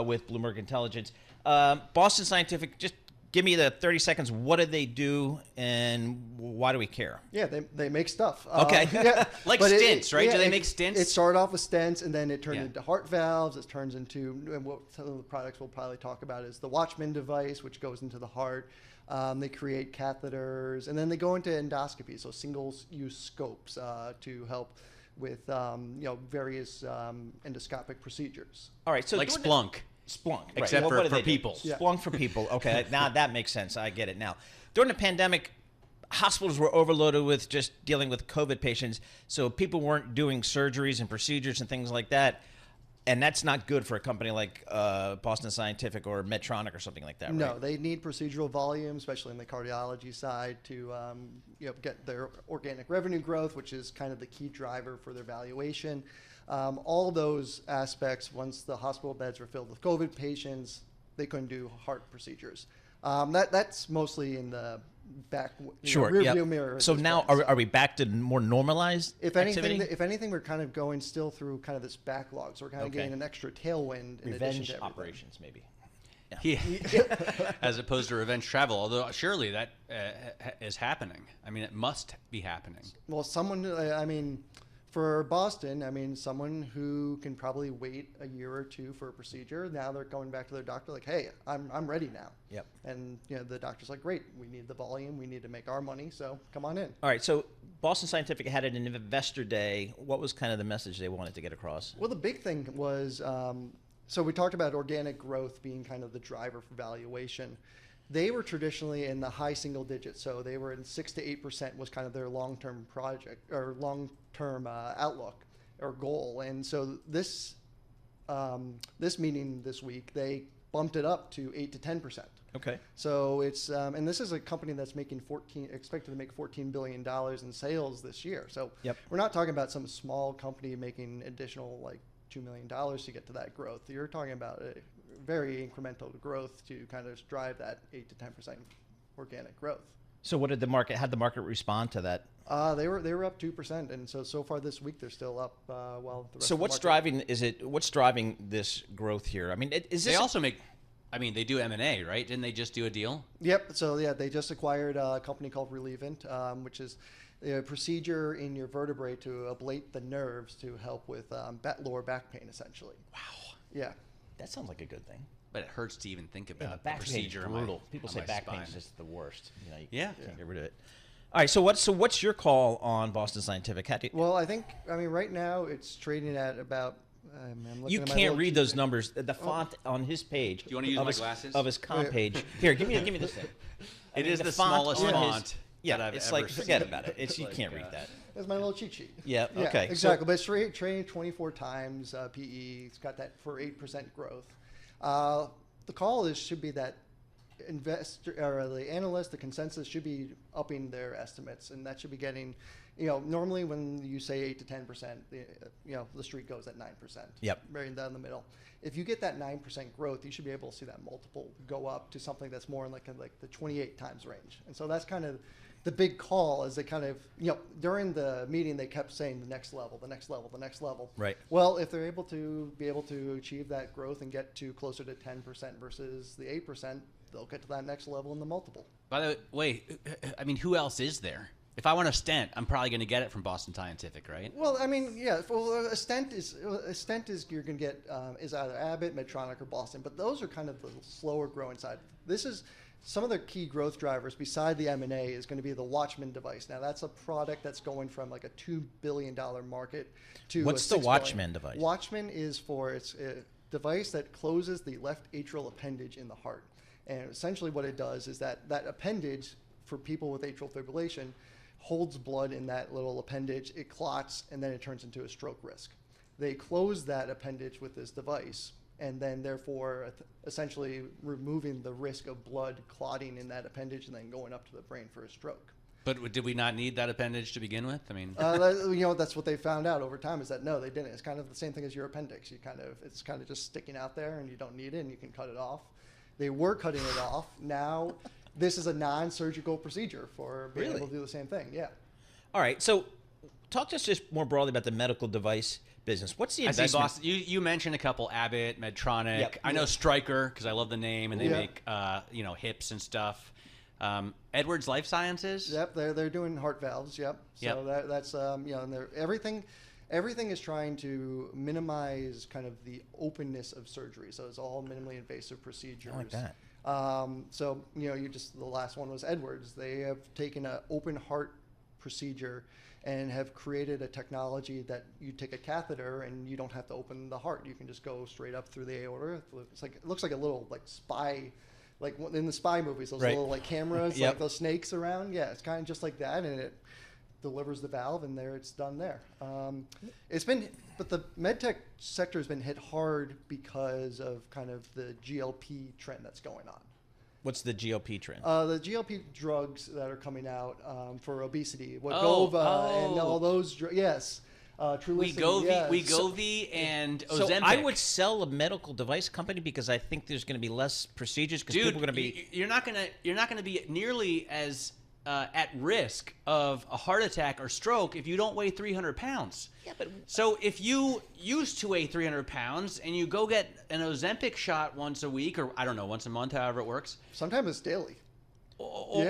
with Bloomberg Intelligence. Boston Scientific, just give me the 30 seconds. What do they do and why do we care? Yeah, they make stuff. Okay. Yeah, like but stents, right? yeah, do they make stents? It started off with stents, and then it turned into heart valves. It turns into, and what some of the products we'll probably talk about is the Watchman device, which goes into the heart. They create catheters, and then they go into endoscopy, so single-use scopes to help with various endoscopic procedures. All right, so like Splunk. Splunk. Except Right. for- What do for they do? people. Yeah. Splunk for people. Okay, now that makes sense. I get it now. During the pandemic, hospitals were overloaded with just dealing with COVID patients, so people weren't doing surgeries and procedures and things like that. And that's not good for a company like Boston Scientific or Medtronic or something like that, right? No, they need procedural volume, especially in the cardiology side, to get their organic revenue growth, which is kind of the key driver for their valuation. All those aspects, once the hospital beds were filled with COVID patients, they couldn't do heart procedures. That's mostly in the back Sure. rear Yep. view mirror. at So this now, point. are we back to more normalized If activity? anything, we're kind of going still through kind of this backlog, so we're kind of Okay. getting an extra tailwind in addition Revenge to everything. operations, maybe. Yeah. As opposed to revenge travel, although surely that is happening. I mean, it must be happening. Well, for Boston, someone who can probably wait a year or two for a procedure, now they're going back to their doctor like, hey, I'm ready now. Yep. And the doctor's like, great, we need the volume, we need to make our money, so come on in. All right, so Boston Scientific had an investor day. What was kind of the message they wanted to get across? Well, the big thing was, so we talked about organic growth being kind of the driver for valuation. They were traditionally in the high single digits, so they were in 6 to 8% was kind of their long-term project or long-term outlook or goal. And so this meeting this week, they bumped it up to 8 to 10%. Okay. So it's and this is a company that's expected to make $14 billion in sales this year. So we're not talking about some small company making additional like $2 million to get to that growth. You're talking about a very incremental growth to kind of drive that 8 to 10% organic growth. So what did the market? How'd the market respond to that? They were up 2%, and so far this week they're still up. While the rest So of the what's market- driving? What's driving this growth here? I mean, is this? They also make. I mean, they do M&A, right? Didn't they just do a deal? Yep. So yeah, they just acquired a company called Relievant, which is a procedure in your vertebrae to ablate the nerves to help with lower back pain, essentially. Wow. Yeah. That sounds like a good thing. But it hurts to even think about back the pain is procedure. on my- brutal. People on say my back spine. pain is just the worst. You know, you Yeah. can't get rid of it. All right. So what's your call on Boston Scientific? How do you, Well, I mean, right now it's trading at about. I'm looking you at my can't little read cheat those sheet. numbers. The font on his page. Do you wanna use my glasses? Of his comp Yeah. page. Here, give me this thing. It is the font smallest on his- font Yeah, that I've it's ever like forget seen. about it. It's you Like, can't read that. That's my little cheat sheet. Yeah. Okay. Exactly. But it's trading 24 times PE. It's got that for 8% growth. The call should be that investor or the analyst, the consensus should be upping their estimates, and that should be getting. Normally when you say 8 to 10%, the street goes at 9%. Yep. Right down the middle. If you get that 9% growth, you should be able to see that multiple go up to something that's more in like the 28 times range. And so that's kind of the big call. Is they kind of during the meeting they kept saying the next level, the next level, the next level. Right. Well, if they're able to achieve that growth and get to closer to 10% versus the 8%, they'll get to that next level in the multiple. By the way, I mean, who else is there? If I want a stent, I'm probably going to get it from Boston Scientific, right? Well, I mean, yeah. Well, a stent is you're going to get is either Abbott, Medtronic, or Boston, but those are kind of the slower growing side. This is some of the key growth drivers beside the M&A is going to be the Watchman device. Now, that's a product that's going from like a $2 billion market to What's a the $6 Watchman billion. device? Watchman is it's a device that closes the left atrial appendage in the heart, and essentially what it does is that appendage for people with atrial fibrillation holds blood in that little appendage, it clots, and then it turns into a stroke risk. They close that appendage with this device, and then therefore essentially removing the risk of blood clotting in that appendage and then going up to the brain for a stroke. But did we not need that appendage to begin with? I mean, That's what they found out over time is that no, they didn't. It's kind of the same thing as your appendix. It's kind of just sticking out there, and you don't need it, and you can cut it off. They were cutting it off. Now, this is a non-surgical procedure for being able to do the same thing. Yeah. All right. So, talk to us just more broadly about the medical device business. What's the I see investment? Boston. You mentioned a couple: Abbott, Medtronic. Yep. I know Stryker because I love the name, and they Yeah. make hips and stuff. Edwards Life Sciences. Yep, they're doing heart valves. Yep. So that's and everything is trying to minimize kind of the openness of surgery. So it's all minimally invasive procedures. I like that. So the last one was Edwards. They have taken an open heart procedure and have created a technology that you take a catheter and you don't have to open the heart. You can just go straight up through the aorta. It looks like a little like spy, like in the spy movies, those little like cameras, like those snakes around. Yeah, it's kind of just like that, and it delivers the valve, and there it's done there. But the medtech sector has been hit hard because of kind of the GLP trend that's going on. What's the GLP trend? The GLP drugs that are coming out for obesity, Wegovy and all those. Yes, Wegovy and Ozempic. So I would sell a medical device company because I think there's going to be less procedures because people are going to be. You're not going to be nearly as at risk of a heart attack or stroke if you don't weigh 300 pounds. Yeah, but so if you used to weigh 300 pounds and you go get an Ozempic shot once a week, or I don't know, once a month, however it works. Sometimes it's daily. Or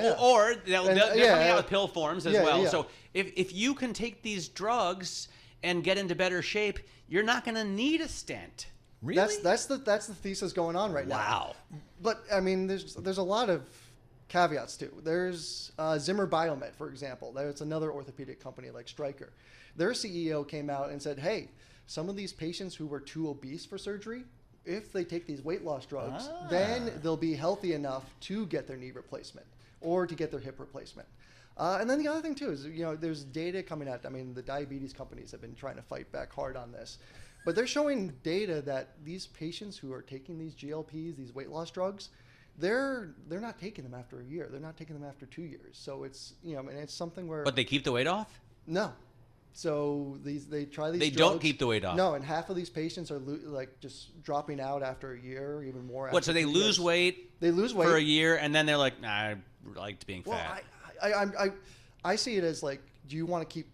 they're coming out with pill forms as well. Yeah. So if you can take these drugs and get into better shape, you're not going to need a stent. Really? That's the thesis going on right now. Wow. But I mean, there's a lot of caveats too. There's Zimmer Biomet, for example. There's another orthopedic company like Stryker. Their CEO came out and said, hey, some of these patients who were too obese for surgery, if they take these weight loss drugs, then they'll be healthy enough to get their knee replacement or to get their hip replacement. And then the other thing too is, there's data coming out. I mean, the diabetes companies have been trying to fight back hard on this, but they're showing data that these patients who are taking these GLPs, these weight loss drugs, they're not taking them after a year. They're not taking them after 2 years. So it's, and it's something where. But they keep the weight off? No. So they try these. They drugs. don't keep the weight off. No, and half of these patients are just dropping out after a year, even more. What? So they lose weight. They lose weight for a year, and then they're like, nah, I liked being fat. I see it as like, do you want to keep,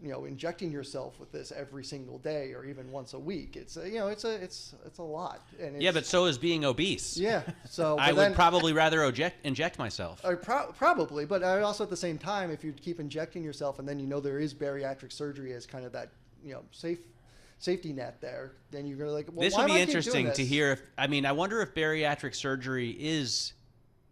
injecting yourself with this every single day or even once a week? It's a lot. And yeah, but so is being obese. Yeah, so I would probably rather inject myself. Probably, but also at the same time, if you keep injecting yourself and then there is bariatric surgery as kind of that safety net there, then you're gonna like. Well, this would be interesting to hear. I wonder if bariatric surgery is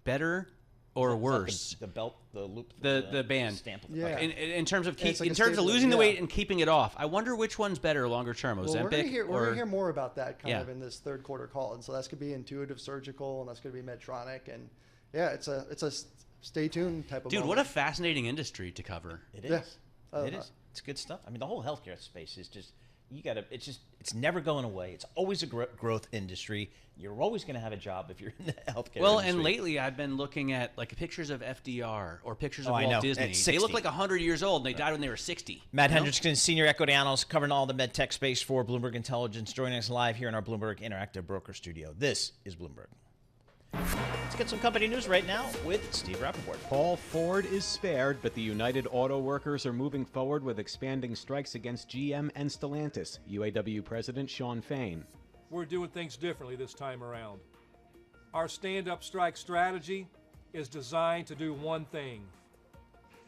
better or worse. The belt, the loop, the band. Stamp. Yeah. In terms of losing the weight and keeping it off, I wonder which one's better longer term, Ozempic. We're gonna hear more about that of in this third quarter call, and so that's gonna be Intuitive Surgical, and that's gonna be Medtronic, and it's a stay tuned type of. Dude, what a fascinating industry to cover. It is. Yeah. It is. It's good stuff. I mean, the whole healthcare space is just. It's never going away. It's always a growth industry. You're always going to have a job if you're in the healthcare industry. And lately I've been looking at like pictures of FDR or pictures of Walt Disney. They look like 100 years old and they died when they were 60. Matt Hendrickson, senior equity analyst covering all the med tech space for Bloomberg Intelligence, joining us live here in our Bloomberg Interactive Broker Studio. This is Bloomberg. Let's get some company news right now with Steve Rappaport. Paul Ford is spared, but the United Auto Workers are moving forward with expanding strikes against GM and Stellantis. UAW President Shawn Fain. We're doing things differently this time around. Our stand-up strike strategy is designed to do one thing: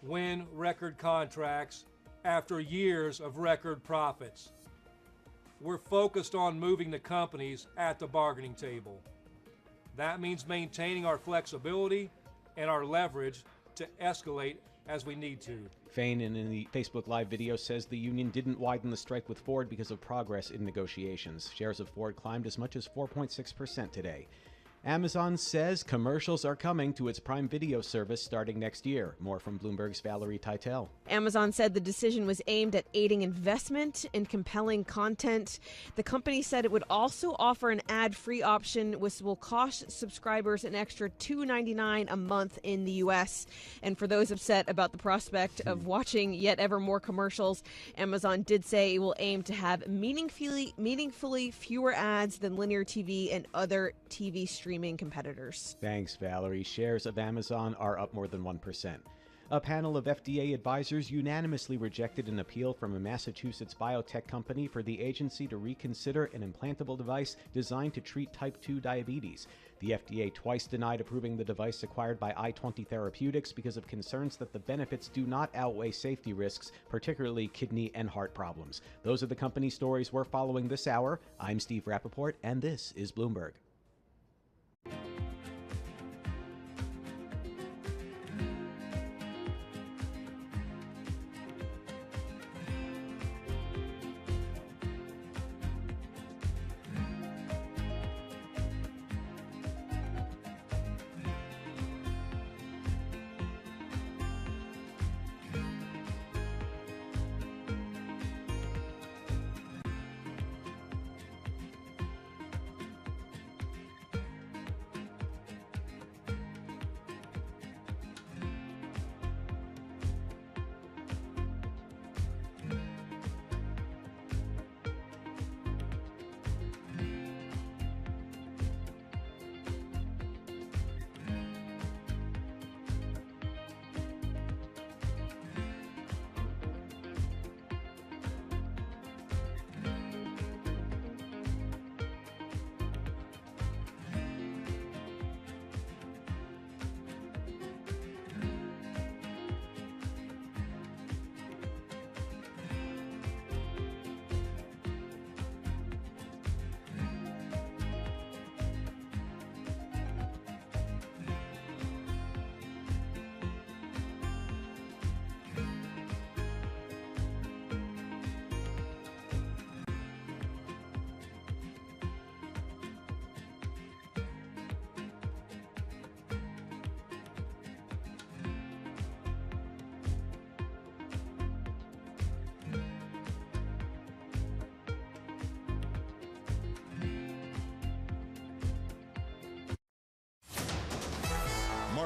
win record contracts after years of record profits. We're focused on moving the companies at the bargaining table. That means maintaining our flexibility and our leverage to escalate as we need to. Fain, in the Facebook Live video, says the union didn't widen the strike with Ford because of progress in negotiations. Shares of Ford climbed as much as 4.6% today. Amazon says commercials are coming to its Prime Video service starting next year. More from Bloomberg's Valerie Teitel. Amazon said the decision was aimed at aiding investment in compelling content. The company said it would also offer an ad-free option, which will cost subscribers an extra $2.99 a month in the U.S. And for those upset about the prospect of watching yet ever more commercials, Amazon did say it will aim to have meaningfully fewer ads than linear TV and other TV streaming competitors. Thanks, Valerie. Shares of Amazon are up more than 1%. A panel of FDA advisors unanimously rejected an appeal from a Massachusetts biotech company for the agency to reconsider an implantable device designed to treat type 2 diabetes. The FDA twice denied approving the device acquired by i20 Therapeutics because of concerns that the benefits do not outweigh safety risks, particularly kidney and heart problems. Those are the company stories we're following this hour. I'm Steve Rappaport, and this is Bloomberg.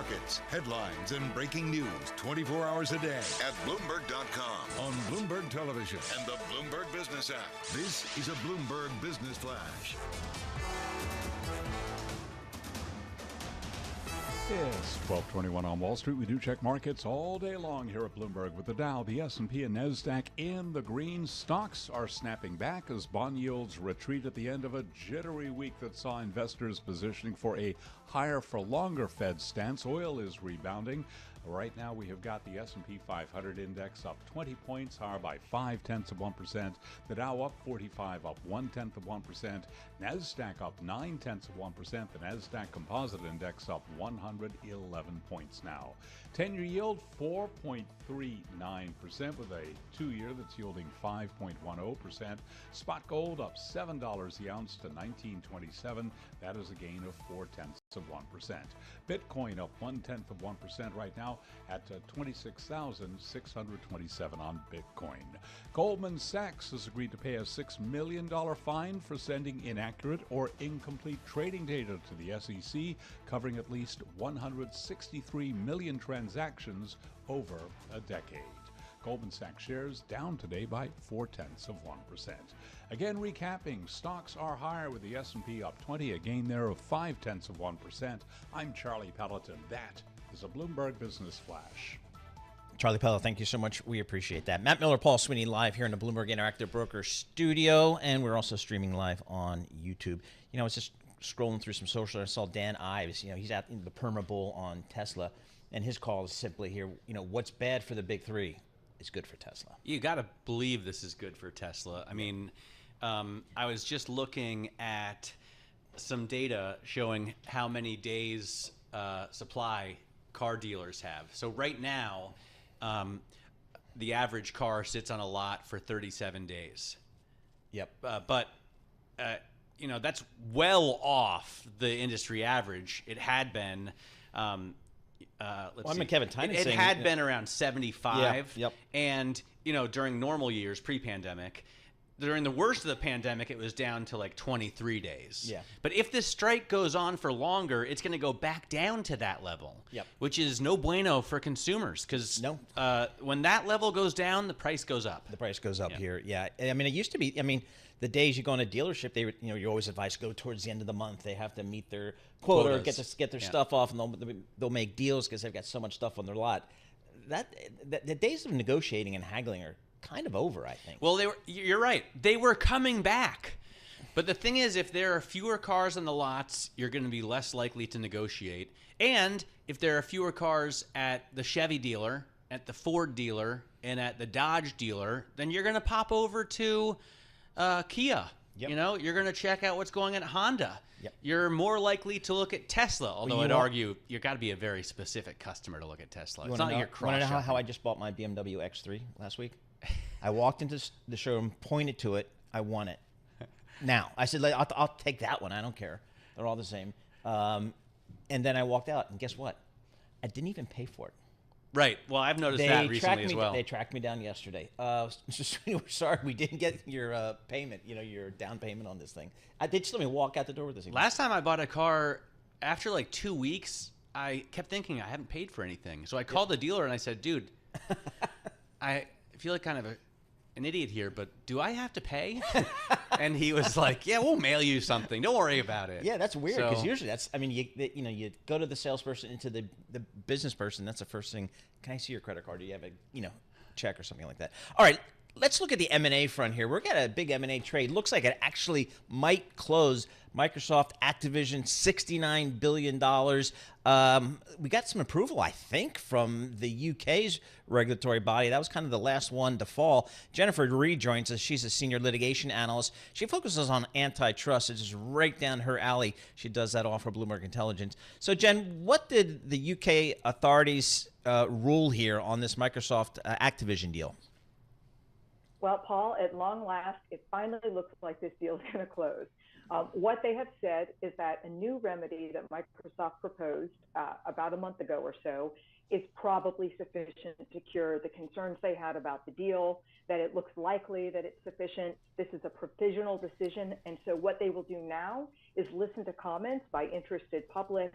markets, headlines, and breaking news 24 hours a day at Bloomberg.com, on Bloomberg Television, and the Bloomberg Business app. This is a Bloomberg Business Flash. It's 12:21 on Wall Street. We do check markets all day long here at Bloomberg with the Dow, the S&P, and NASDAQ in the green. Stocks are snapping back as bond yields retreat at the end of a jittery week that saw investors positioning for a higher for longer Fed stance. Oil is rebounding. Right now, we have got the S&P 500 index up 20 points, higher by 0.5%. The Dow up 45, up 0.1%. NASDAQ up 0.9%. The NASDAQ Composite Index up 111 points now. 10-year yield 4.39% with a 2-year that's yielding 5.10%. Spot gold up $7 the ounce to $19.27. That is a gain of 0.4%. Bitcoin up 0.1% right now at 26,627 on Bitcoin. Goldman Sachs has agreed to pay a $6 million fine for sending inaccurate or incomplete trading data to the SEC, covering at least 163 million transactions over a decade. Goldman Sachs shares down today by 0.4%. Again, recapping, stocks are higher with the S&P up 20, a gain there of 0.5%. I'm Charlie Pelleton. That is a Bloomberg Business Flash. Charlie Pello, thank you so much. We appreciate that. Matt Miller, Paul Sweeney live here in the Bloomberg Interactive Broker studio, and we're also streaming live on YouTube. You know, I was just scrolling through some social. I saw Dan Ives. You know, he's at the Perma Bull on Tesla, and his call is simply here, you know, what's bad for the big three is good for Tesla. You got to believe this is good for Tesla. I mean, I was just looking at some data showing how many days supply car dealers have. So right now, the average car sits on a lot for 37 days. Yep. But you know, that's well off the industry average. It had been. I mean, Kevin Tynan it saying, had been around 75. Yep. And you know, during normal years, pre-pandemic, during the worst of the pandemic, it was down to like 23 days. Yeah. But if this strike goes on for longer, it's going to go back down to that level. Yep. Which is no bueno for consumers because when that level goes down, the price goes up. The price goes up here. Yeah. I mean, it used to be. I mean, the days you go in a dealership, they, you know, you're always advised to go towards the end of the month. They have to meet their quota or get their stuff off, and they'll make deals because they've got so much stuff on their lot. The days of negotiating and haggling are kind of over, I think. Well, you're right. They were coming back. But the thing is, if there are fewer cars on the lots, you're going to be less likely to negotiate. And if there are fewer cars at the Chevy dealer, at the Ford dealer, and at the Dodge dealer, then you're going to pop over to Kia. Yep. You know, you're going to check out what's going on at Honda. Yep. You're more likely to look at Tesla, although I'd argue you've got to be a very specific customer to look at Tesla. It's not like you're cross-shopping. You want to know how I just bought my BMW X3 last week? I walked into the showroom, pointed to it, I want it. Now, I said, I'll take that one. I don't care. They're all the same. And then I walked out, and guess what? I didn't even pay for it. Right. Well, I've noticed that recently as well. They tracked me down yesterday. We're sorry we didn't get your payment, you know, your down payment on this thing. They just let me walk out the door with this thing. Last time I bought a car, after like 2 weeks, I kept thinking I haven't paid for anything. So I called the dealer and I said, dude, I feel like kind of an idiot here, but do I have to pay? And he was like, yeah, we'll mail you something. Don't worry about it. Yeah, that's weird because usually that's, I mean, you go to the salesperson, into the business person. That's the first thing. Can I see your credit card? Do you have a, check or something like that? All right, let's look at the M&A front here. We're got a big M&A trade. Looks like it actually might close. Microsoft, Activision, $69 billion. We got some approval, I think, from the UK's regulatory body. That was kind of the last one to fall. Jennifer Reed joins us. She's a senior litigation analyst. She focuses on antitrust. It's just right down her alley. She does that all for Bloomberg Intelligence. So, Jen, what did the UK authorities rule here on this Microsoft Activision deal? Well, Paul, at long last, it finally looks like this deal is going to close. What they have said is that a new remedy that Microsoft proposed about a month ago or so is probably sufficient to cure the concerns they had about the deal, that it looks likely that it's sufficient. This is a provisional decision. And so what they will do now is listen to comments by interested public,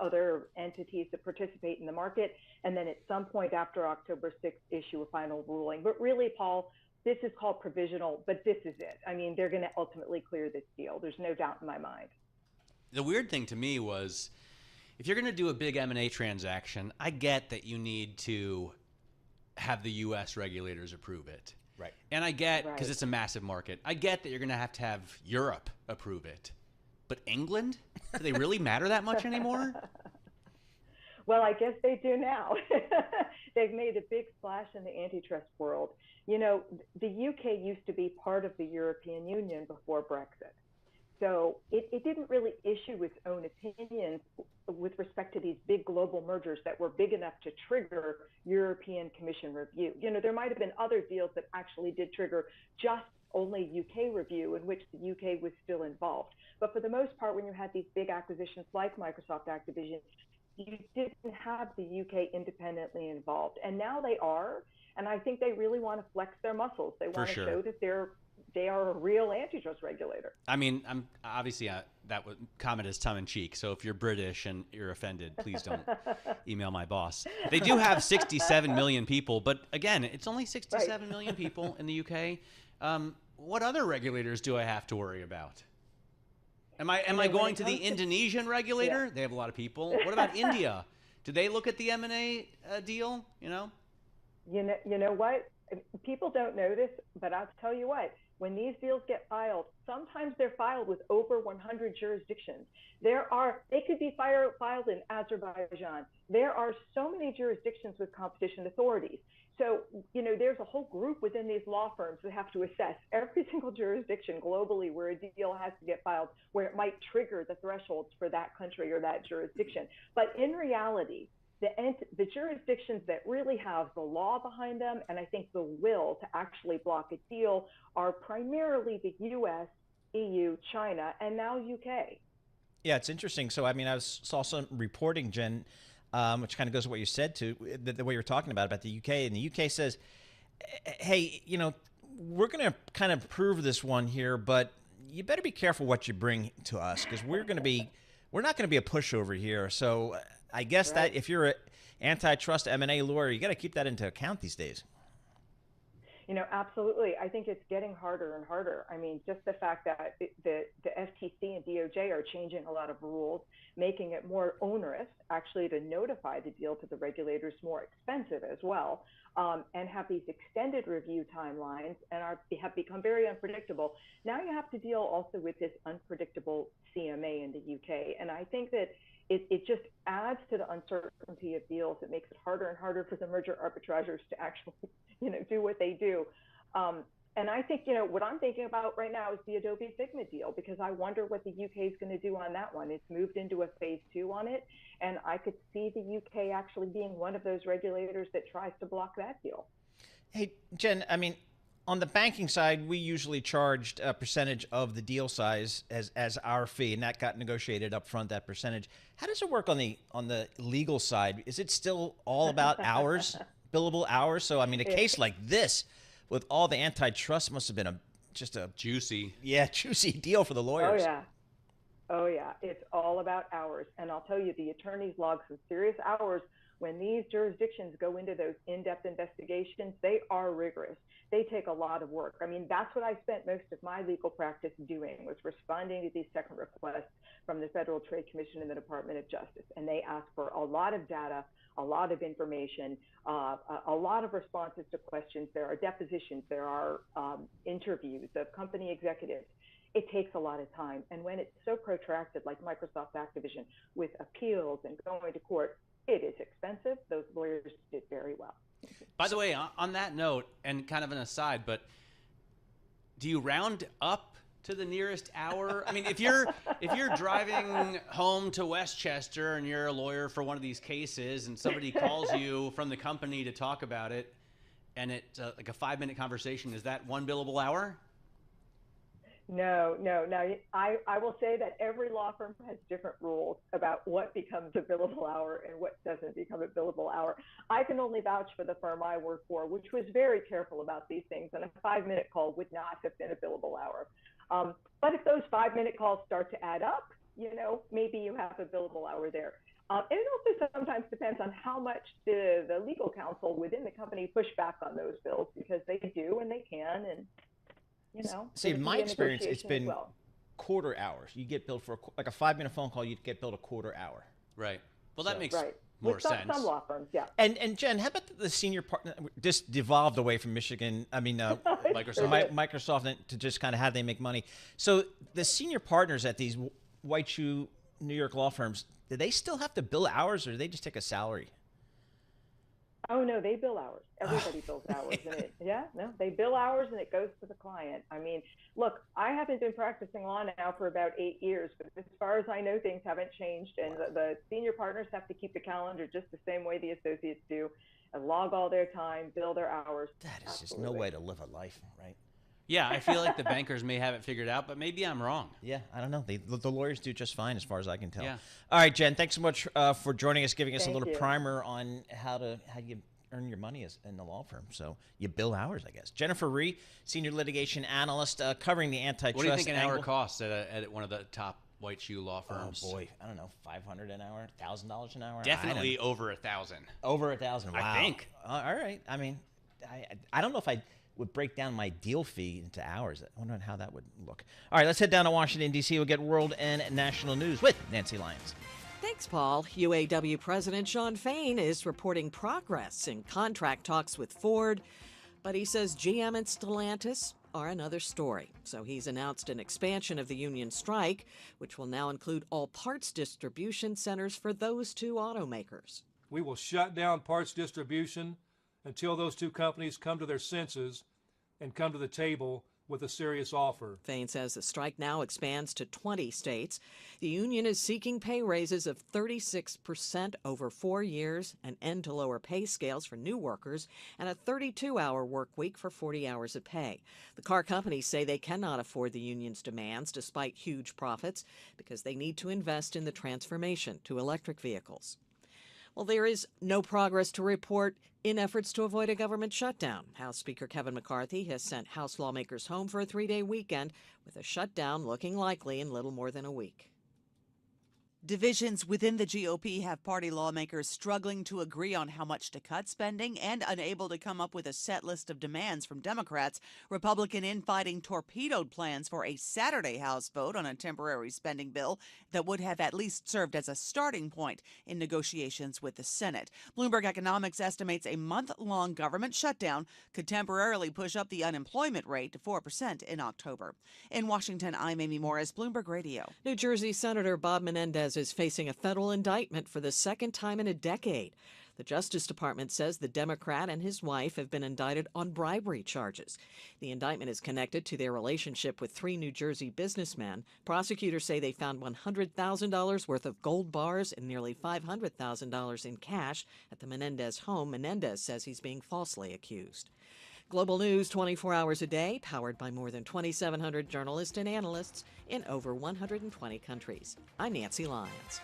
other entities that participate in the market, and then at some point after October 6th, issue a final ruling. But really, Paul, this is called provisional, but this is it. I mean, they're going to ultimately clear this deal. There's no doubt in my mind. The weird thing to me was, if you're going to do a big M&A transaction, I get that you need to have the U.S. regulators approve it. Right. And I get, because it's a massive market, I get that you're going to have Europe approve it. But England? Do they really matter that much anymore? Well, I guess they do now. They've made a big splash in the antitrust world. You know, the UK used to be part of the European Union before Brexit. So it didn't really issue its own opinions with respect to these big global mergers that were big enough to trigger European Commission review. You know, there might have been other deals that actually did trigger just only UK review in which the UK was still involved. But for the most part, when you had these big acquisitions like Microsoft Activision, you didn't have the UK independently involved. And now they are. And I think they really want to flex their muscles. They want to show that they are a real antitrust regulator. I mean, I'm obviously that comment is tongue in cheek. So if you're British and you're offended, please don't email my boss. They do have 67 million people, but again, it's only 67 million people in the UK. What other regulators do I have to worry about? Am I going to the Indonesian regulator? They have a lot of people. What about India? Do they look at the M&A deal? You know what? People don't know this, but I'll tell you what. When these deals get filed, sometimes they're filed with over 100 jurisdictions. They could be filed in Azerbaijan. There are so many jurisdictions with competition authorities. So, you know, there's a whole group within these law firms that have to assess every single jurisdiction globally where a deal has to get filed, where it might trigger the thresholds for that country or that jurisdiction. But in reality, the jurisdictions that really have the law behind them, and I think the will to actually block a deal, are primarily the U.S., EU, China, and now UK. Yeah, it's interesting. So, I mean, I saw some reporting, Jen, which kind of goes to what you said to the way you're talking about the UK. And the UK says, hey, you know, we're going to kind of prove this one here, but you better be careful what you bring to us, because we're not going to be a pushover here. So I guess that if you're an antitrust M&A lawyer, you got to keep that into account these days. You know, absolutely. I think it's getting harder and harder. I mean, just the fact that the FTC and DOJ are changing a lot of rules, making it more onerous actually to notify the deal to the regulators, more expensive as well, and have these extended review timelines and have become very unpredictable. Now you have to deal also with this unpredictable CMA in the UK. And I think that it just adds to the uncertainty of deals. It makes it harder and harder for the merger arbitrageurs to actually, you know, do what they do. And I think, you know, what I'm thinking about right now is the Adobe Figma deal, because I wonder what the UK is going to do on that one. It's moved into a phase 2 on it, and I could see the UK actually being one of those regulators that tries to block that deal. Hey, Jen, I mean, on the banking side, we usually charged a percentage of the deal size as our fee, and that got negotiated up front, that percentage. How does it work on the legal side? Is it still all about hours, billable hours? So, I mean, a case like this with all the antitrust must have been just a juicy deal for the lawyers. Oh, yeah. It's all about hours. And I'll tell you, the attorneys log some serious hours. When these jurisdictions go into those in-depth investigations, they are rigorous. They take a lot of work. I mean, that's what I spent most of my legal practice doing, was responding to these second requests from the Federal Trade Commission and the Department of Justice. And they ask for a lot of data, a lot of information, a lot of responses to questions. There are depositions, there are interviews of company executives. It takes a lot of time. And when it's so protracted, like Microsoft Activision, with appeals and going to court, it is expensive. Those lawyers did very well. By the way, on that note, and kind of an aside, but do you round up to the nearest hour? I mean, if you're driving home to Westchester and you're a lawyer for one of these cases, and somebody calls you from the company to talk about it, and it's like a 5-minute conversation, is that one billable hour? No. Now, I will say that every law firm has different rules about what becomes a billable hour and what doesn't become a billable hour. I can only vouch for the firm I work for, which was very careful about these things, and a 5-minute call would not have been a billable hour. But if those 5-minute calls start to add up, maybe you have a billable hour there. And it also sometimes depends on how much the legal counsel within the company push back on those bills, because they do and they can, and See, in my experience, it's been quarter hours. You get billed for like a 5-minute phone call. You get billed a quarter hour. Right. Well, that makes right. more With sense. Some law firms, yeah. And Jen, how about the senior partner? This devolved away from Michigan. I mean, Microsoft to just kind of how they make money. So the senior partners at these white shoe New York law firms, do they still have to bill hours, or do they just take a salary? Oh, no, they bill hours. Everybody bills hours. They bill hours and it goes to the client. I mean, look, I haven't been practicing law now for about 8 years, but as far as I know, things haven't changed. And the senior partners have to keep the calendar just the same way the associates do, and log all their time, bill their hours. That is just no way to live a life, right? Yeah, I feel like the bankers may have it figured out, but maybe I'm wrong. Yeah, I don't know. The lawyers do just fine as far as I can tell. Yeah. All right, Jen, thanks so much for joining us, giving us a Thank little you. primer on how you earn your money in the law firm. So you bill hours, I guess. Jennifer Rhee, senior litigation analyst, covering the antitrust. What do you think an hour angle. costs at one of the top white shoe law firms? Oh boy, I don't know, $500 an hour, $1,000 an hour. Definitely over 1,000. Over 1,000. Wow. I think. All right. I mean, I don't know if I would break down my deal fee into hours. I wonder how that would look. All right, let's head down to Washington, D.C. We'll get world and national news with Nancy Lyons. Thanks, Paul. UAW President Shawn Fain is reporting progress in contract talks with Ford, but he says GM and Stellantis are another story. So he's announced an expansion of the union strike, which will now include all parts distribution centers for those two automakers. We will shut down parts distribution until those two companies come to their senses and come to the table with a serious offer. Fain says the strike now expands to 20 states. The union is seeking pay raises of 36% over 4 years, an end to lower pay scales for new workers, and a 32-hour work week for 40 hours of pay. The car companies say they cannot afford the union's demands despite huge profits because they need to invest in the transformation to electric vehicles. Well, there is no progress to report in efforts to avoid a government shutdown. House Speaker Kevin McCarthy has sent House lawmakers home for a 3-day weekend, with a shutdown looking likely in little more than a week. Divisions within the GOP have party lawmakers struggling to agree on how much to cut spending and unable to come up with a set list of demands from Democrats. Republican infighting torpedoed plans for a Saturday House vote on a temporary spending bill that would have at least served as a starting point in negotiations with the Senate. Bloomberg Economics estimates a month-long government shutdown could temporarily push up the unemployment rate to 4% in October. In Washington, I'm Amy Morris, Bloomberg Radio. New Jersey Senator Bob Menendez is facing a federal indictment for the second time in a decade. The Justice Department says the Democrat and his wife have been indicted on bribery charges. The indictment is connected to their relationship with 3 New Jersey businessmen. Prosecutors say they found $100,000 worth of gold bars and nearly $500,000 in cash at the Menendez home. Menendez says he's being falsely accused. Global news 24 hours a day, powered by more than 2,700 journalists and analysts in over 120 countries. I'm Nancy Lyons.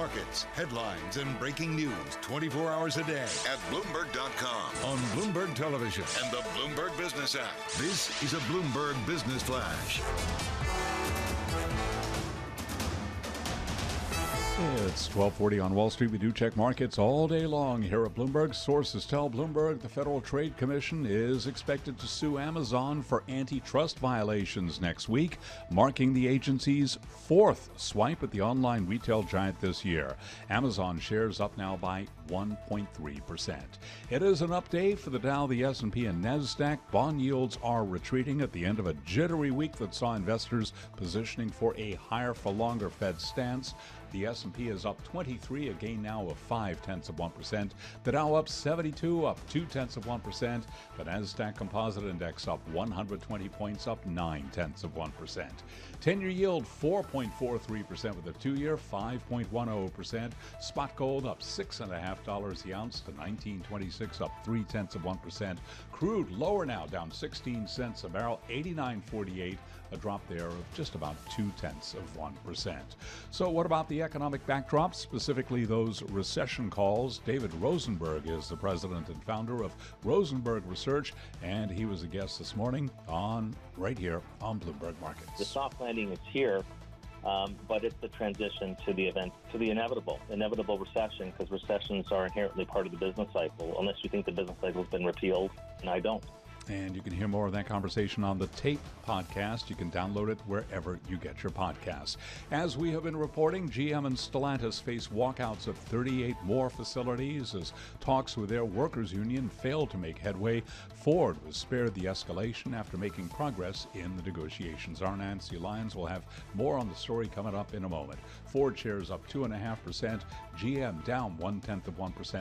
markets, headlines, and breaking news 24 hours a day at Bloomberg.com, on Bloomberg Television, and the Bloomberg Business app. This is a Bloomberg Business Flash. It's 12:40 on Wall Street. We do check markets all day long here at Bloomberg. Sources tell Bloomberg the Federal Trade Commission is expected to sue Amazon for antitrust violations next week, marking the agency's fourth swipe at the online retail giant this year. Amazon shares up now by 1.3%. It is an up day for the Dow, the S&P, and NASDAQ. Bond yields are retreating at the end of a jittery week that saw investors positioning for a higher-for-longer Fed stance. The S&P is up 23, a gain now of 0.5%. The Dow up 72, up 0.2%. The NASDAQ Composite Index up 120 points, up 0.9%. 10-year yield 4.43% with a 2-year 5.10%. Spot gold up $6.50 the ounce to $19.26, up 0.3%. Crude lower now, down 16 cents a barrel, 89.48. A drop there of just about 0.2%. So what about the economic backdrop, specifically those recession calls? David Rosenberg is the president and founder of Rosenberg Research, and he was a guest this morning right here on Bloomberg Markets. The soft landing is here, but it's the transition to the inevitable recession, because recessions are inherently part of the business cycle, unless you think the business cycle has been repealed, and I don't. And you can hear more of that conversation on the Tape podcast. You can download it wherever you get your podcasts. As we have been reporting, GM and Stellantis face walkouts of 38 more facilities as talks with their workers' union failed to make headway. Ford was spared the escalation after making progress in the negotiations. Our Nancy Lyons will have more on the story coming up in a moment. Ford shares up 2.5%, GM down 0.1%,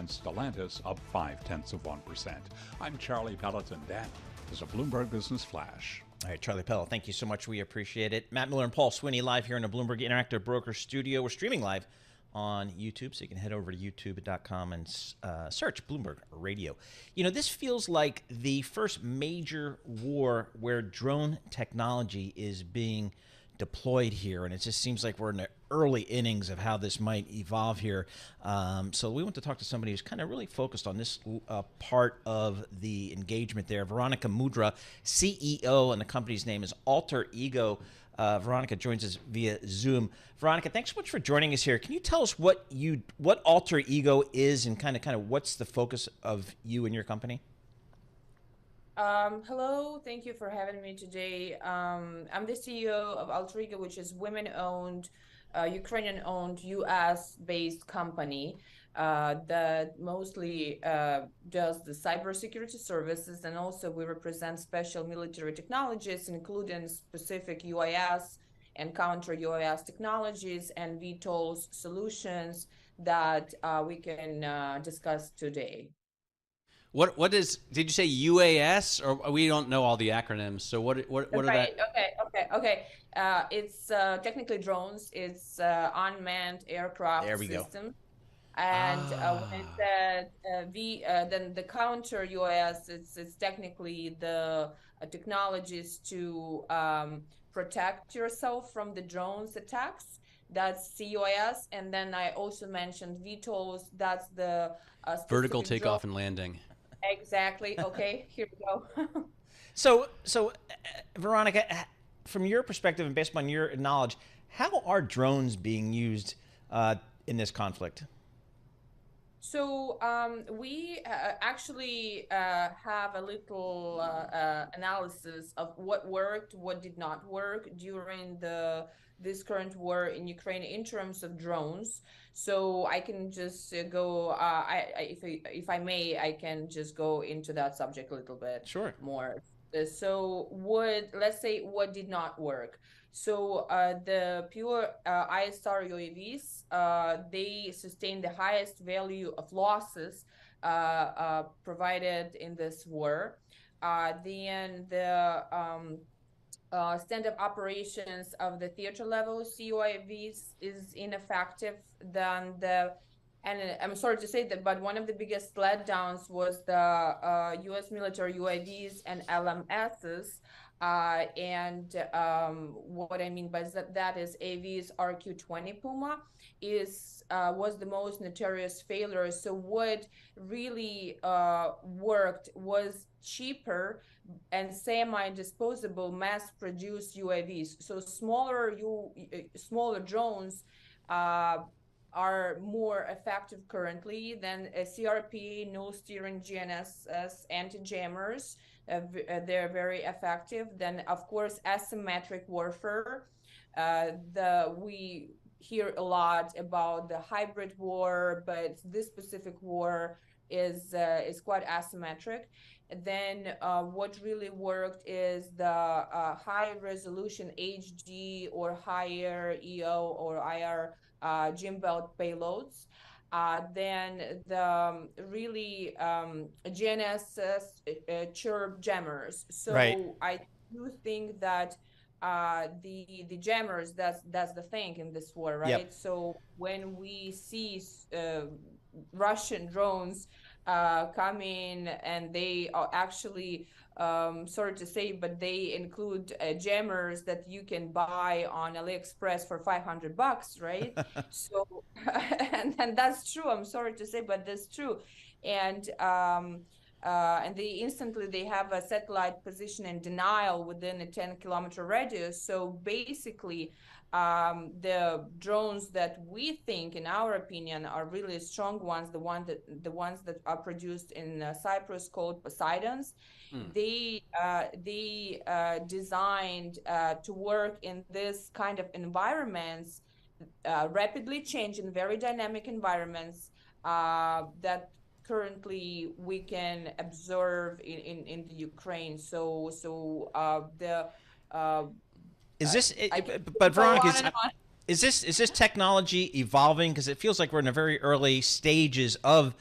Stellantis up 0.5%. I'm Charlie Pelleton. That is a Bloomberg Business Flash. All right, Charlie Pell, thank you so much. We appreciate it. Matt Miller and Paul Sweeney live here in the Bloomberg Interactive Broker Studio. We're streaming live on YouTube, so you can head over to youtube.com and search Bloomberg Radio. You know, this feels like the first major war where drone technology is being deployed here, and it just seems like we're in the early innings of how this might evolve here. So we want to talk to somebody who's kind of really focused on this part of the engagement there. Veronica Mudra, CEO, and the company's name is Alter Ego. Veronica joins us via Zoom. Veronica, thanks so much for joining us here. Can you tell us what Alter Ego is and kind of what's the focus of you and your company? Hello, thank you for having me today. I'm the CEO of Alter Ego, which is women-owned, Ukrainian-owned, US-based company that mostly does the cybersecurity services, and also we represent special military technologies, including specific UAS and counter-UAS technologies and VTOLs solutions that we can discuss today. What is? Did you say UAS, or we don't know all the acronyms? So what are that? Okay. It's technically drones. It's unmanned aircraft system. And when it said then the counter UAS, it's technically the technologies to protect yourself from the drones attacks. That's CUAS, and then I also mentioned VTOLs. That's the vertical takeoff and landing. Exactly. Okay, here we go. So Veronica, from your perspective and based upon your knowledge, how are drones being used in this conflict? So we actually have a little analysis of what worked, what did not work during this current war in Ukraine in terms of drones. So I can just go, if I may, I can just go into that subject a little bit more. So let's say what did not work. So the pure ISR UAVs, they sustain the highest value of losses provided in this war. Then the stand-up operations of the theater level CUAVs is ineffective. Then and I'm sorry to say that, but one of the biggest letdowns was the U.S. military UAVs and LMSs What I mean by that is AV's RQ20 Puma was the most notorious failure. So what really worked was cheaper and semi-disposable mass-produced UAVs. So smaller drones are more effective currently than CRP, no steering GNSS anti-jammers. They're very effective. Then, of course, asymmetric warfare. We hear a lot about the hybrid war, but this specific war is quite asymmetric. Then what really worked is the high resolution HD or higher EO or IR Jim belt payloads. Then the really GNSS chirp jammers. So Right. I do think that the jammers, that's the thing in this war, right? Yep. So when we see Russian drones come in and they are actually sorry to say, but they include jammers that you can buy on AliExpress for $500, right? So and that's true. I'm sorry to say, but that's true. And they have a satellite position in denial within a 10-kilometer radius. So basically, the drones that we think, in our opinion, are really strong ones, the ones that are produced in Cyprus called Poseidons. They designed to work in this kind of environments, rapidly changing, very dynamic environments that currently we can observe in the Ukraine. Is this? But Veronica, is this technology evolving? Because it feels like we're in the very early stages of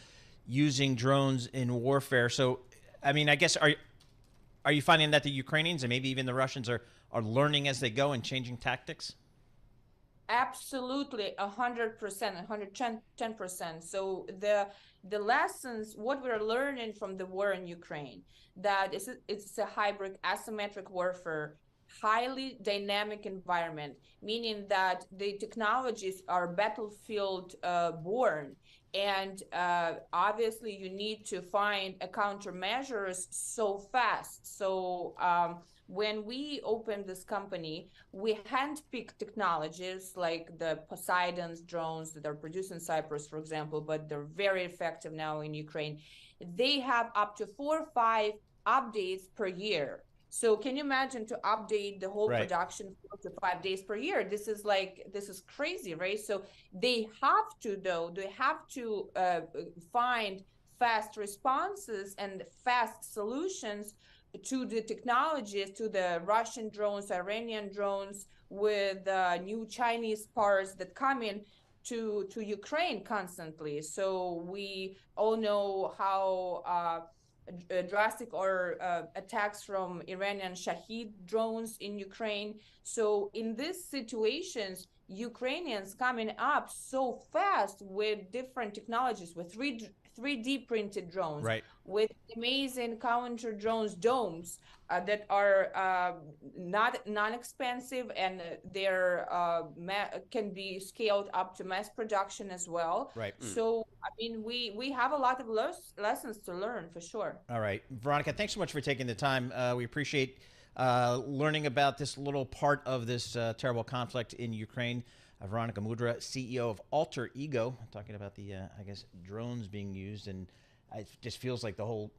using drones in warfare. So, I mean, I guess are you finding that the Ukrainians and maybe even the Russians are learning as they go and changing tactics? Absolutely, 100%, 110%. So the lessons, what we're learning from the war in Ukraine, that it's a hybrid asymmetric warfare, highly dynamic environment, meaning that the technologies are battlefield born. And obviously you need to find a countermeasures so fast. So when we opened this company, we handpicked technologies like the Poseidon's drones that are produced in Cyprus, for example, but they're very effective now in Ukraine. They have up to 4 or 5 updates per year. So can you imagine to update the whole production 4 to 5 days per year? This is crazy, right? So they have to find fast responses and fast solutions to the technologies, to the Russian drones, Iranian drones, with new Chinese parts that come in to Ukraine constantly. So we all know how drastic or attacks from Iranian Shahid drones in Ukraine. So in these situations, Ukrainians coming up so fast with different technologies, with 3D printed drones, with amazing counter drones domes that are non-expensive, and they're can be scaled up to mass production as well. So I mean, we have a lot of lessons to learn for sure. All right, Veronica, thanks so much for taking the time. We appreciate learning about this little part of this terrible conflict in Ukraine. Veronica Mudra, CEO of Alter Ego, talking about the, I guess, drones being used. And it just feels like the whole,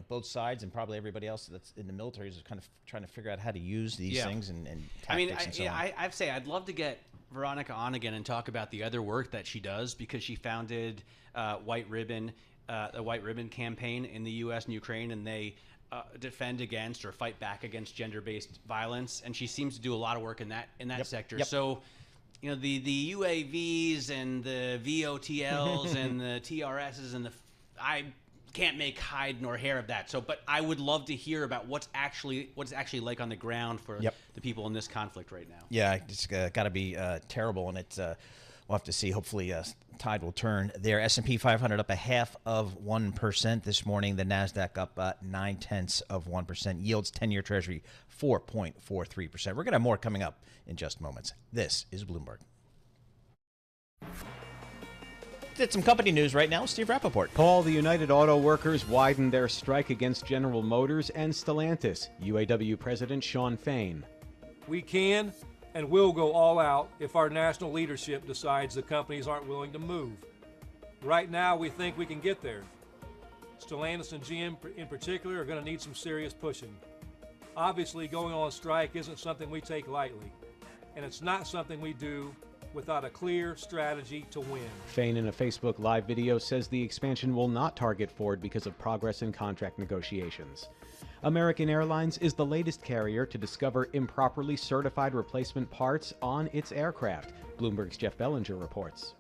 both sides and probably everybody else that's in the military is kind of trying to figure out how to use these things and tactics and so on. I'd say I'd love to get Veronica on again and talk about the other work that she does, because she founded White Ribbon, the White Ribbon campaign in the U.S. and Ukraine, and they defend against or fight back against gender-based violence. And she seems to do a lot of work in that sector. So, the UAVs and the VOTLs and the TRSs and I can't make hide nor hair of that. So, but I would love to hear about what's actually like on the ground for the people in this conflict right now. Yeah, it's got to be terrible, and it's we'll have to see. Hopefully, tide will turn there. S&P 500 up 0.5% this morning. The NASDAQ up 0.9%. Yields 10-year Treasury 4.43%. We're going to have more coming up in just moments. This is Bloomberg. Did some company news right now. Steve Rappaport. Paul, the United Auto Workers widened their strike against General Motors and Stellantis. UAW President Shawn Fain. We can and will go all out if our national leadership decides the companies aren't willing to move. Right now, we think we can get there. Stellantis and GM in particular are going to need some serious pushing. Obviously, going on strike isn't something we take lightly, and it's not something we do without a clear strategy to win. Fain, in a Facebook Live video, says the expansion will not target Ford because of progress in contract negotiations. American Airlines is the latest carrier to discover improperly certified replacement parts on its aircraft. Bloomberg's Jeff Bellinger reports.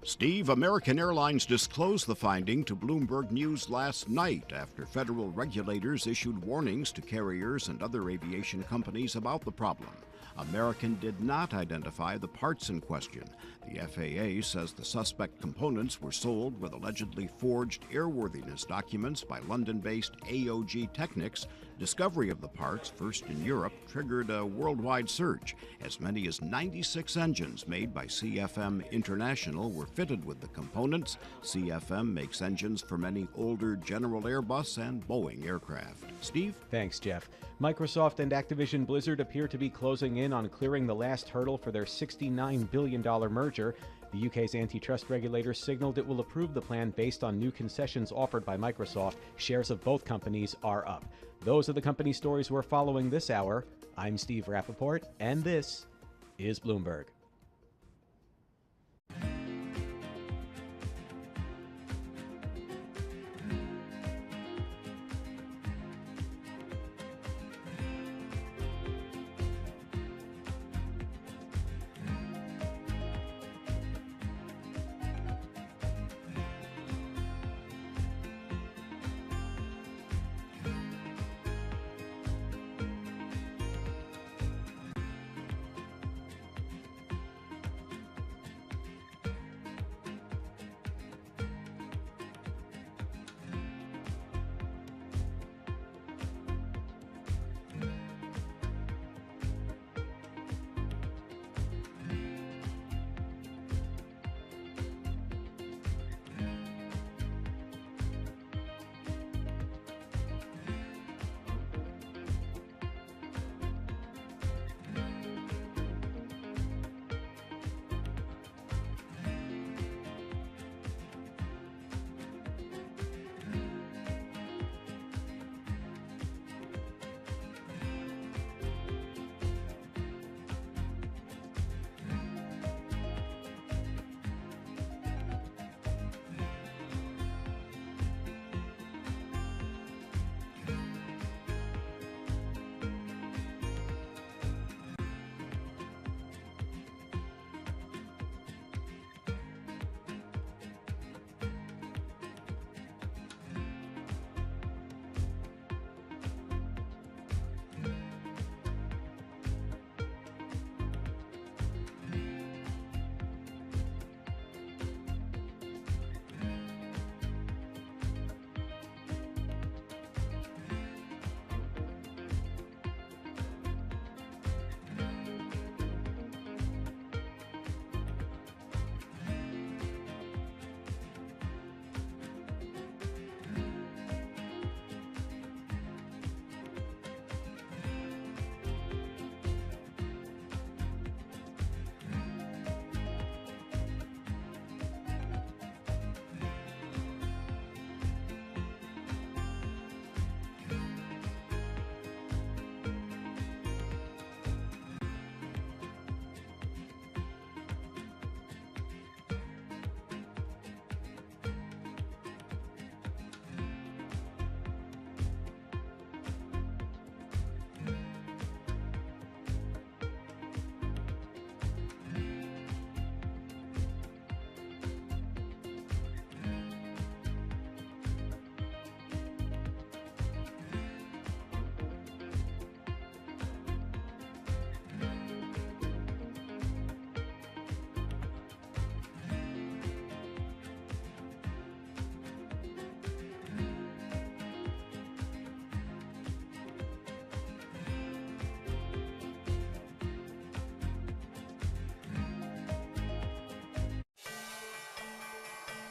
Steve, American Airlines disclosed the finding to Bloomberg News last night after federal regulators issued warnings to carriers and other aviation companies about the problem. American did not identify the parts in question. The FAA says the suspect components were sold with allegedly forged airworthiness documents by London-based AOG Technics. Discovery of the parts, first in Europe, triggered a worldwide search. As many as 96 engines made by CFM International were fitted with the components. CFM makes engines for many older General Airbus and Boeing aircraft. Steve? Thanks, Jeff. Microsoft and Activision Blizzard appear to be closing in on clearing the last hurdle for their $69 billion merger. The UK's antitrust regulator signaled it will approve the plan based on new concessions offered by Microsoft. Shares of both companies are up. Those are the company stories we're following this hour. I'm Steve Rappaport, and this is Bloomberg.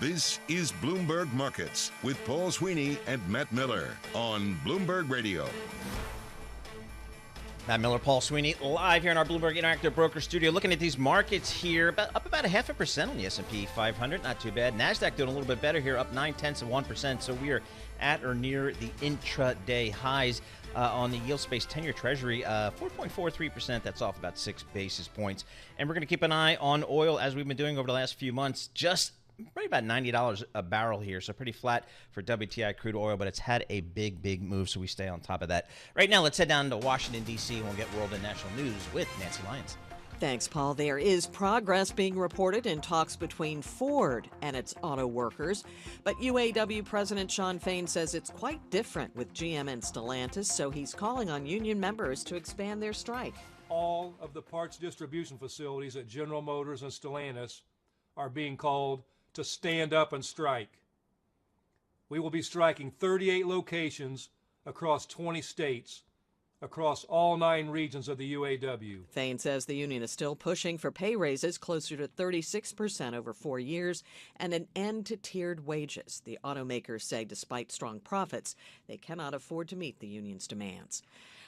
This is Bloomberg Markets with Paul Sweeney and Matt Miller on Bloomberg Radio. Matt Miller, Paul Sweeney, live here in our Bloomberg Interactive Broker Studio. Looking at these markets here, up about 0.5% on the S&P 500, not too bad. NASDAQ doing a little bit better here, up 0.9%. So we are at or near the intraday highs on the yield space 10-year Treasury, 4.43%. That's off about 6 basis points. And we're going to keep an eye on oil as we've been doing over the last few months. Just probably about $90 a barrel here, so pretty flat for WTI crude oil, but it's had a big move, so we stay on top of that. Right now, let's head down to Washington, D.C., and we'll get world and national news with Nancy Lyons. Thanks, Paul. There is progress being reported in talks between Ford and its auto workers, but UAW President Shawn Fain says it's quite different with GM and Stellantis, so he's calling on union members to expand their strike. All of the parts distribution facilities at General Motors and Stellantis are being called to stand up and strike. We will be striking 38 locations across 20 states, across all 9 regions of the UAW. Fain says the union is still pushing for pay raises closer to 36% over 4 years and an end to tiered wages. The automakers say despite strong profits, they cannot afford to meet the union's demands.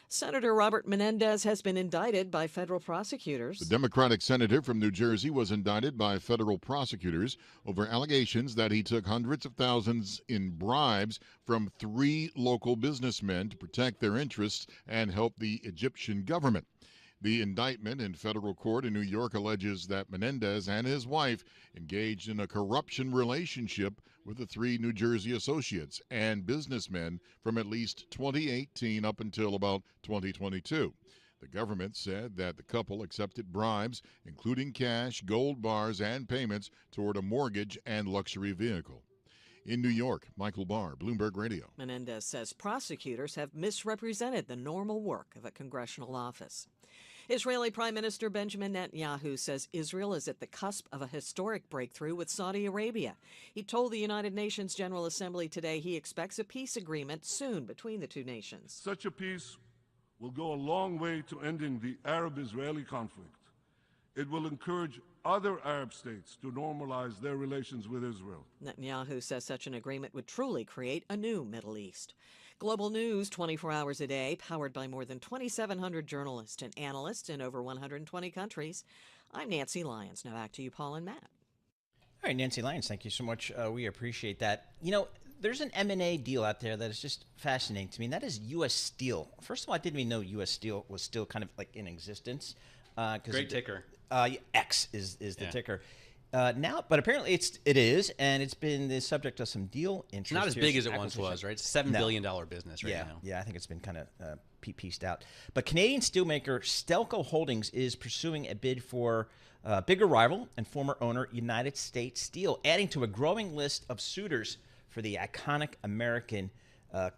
Senator Robert Menendez has been indicted by federal prosecutors. The Democratic senator from New Jersey was indicted by federal prosecutors over allegations that he took hundreds of thousands in bribes from 3 local businessmen to protect their interests and help the Egyptian government. The indictment in federal court in New York alleges that Menendez and his wife engaged in a corruption relationship with the 3 New Jersey associates and businessmen from at least 2018 up until about 2022. The government said that the couple accepted bribes, including cash, gold bars, and payments toward a mortgage and luxury vehicle. In New York, Michael Barr, Bloomberg Radio. Menendez says prosecutors have misrepresented the normal work of a congressional office. Israeli Prime Minister Benjamin Netanyahu says Israel is at the cusp of a historic breakthrough with Saudi Arabia. He told the United Nations General Assembly today he expects a peace agreement soon between the 2 nations. Such a peace will go a long way to ending the Arab-Israeli conflict. It will encourage other Arab states to normalize their relations with Israel. Netanyahu says such an agreement would truly create a new Middle East. Global news 24 hours a day, powered by more than 2,700 journalists and analysts in over 120 countries. I'm Nancy Lyons. Now back to you, Paul and Matt. All right, Nancy Lyons, thank you so much. We appreciate that. You know, there's an M&A deal out there that is just fascinating to me, and that is U.S. Steel. First of all, I didn't even know U.S. Steel was still kind of like in existence. Great ticker. X is the ticker. Now, but apparently it is, and it's been the subject of some deal interest. It's not as big as it once was, right? It's a $7 billion business right now. Yeah, I think it's been kind of pieced out. But Canadian steelmaker Stelco Holdings is pursuing a bid for bigger rival and former owner United States Steel, adding to a growing list of suitors for the iconic American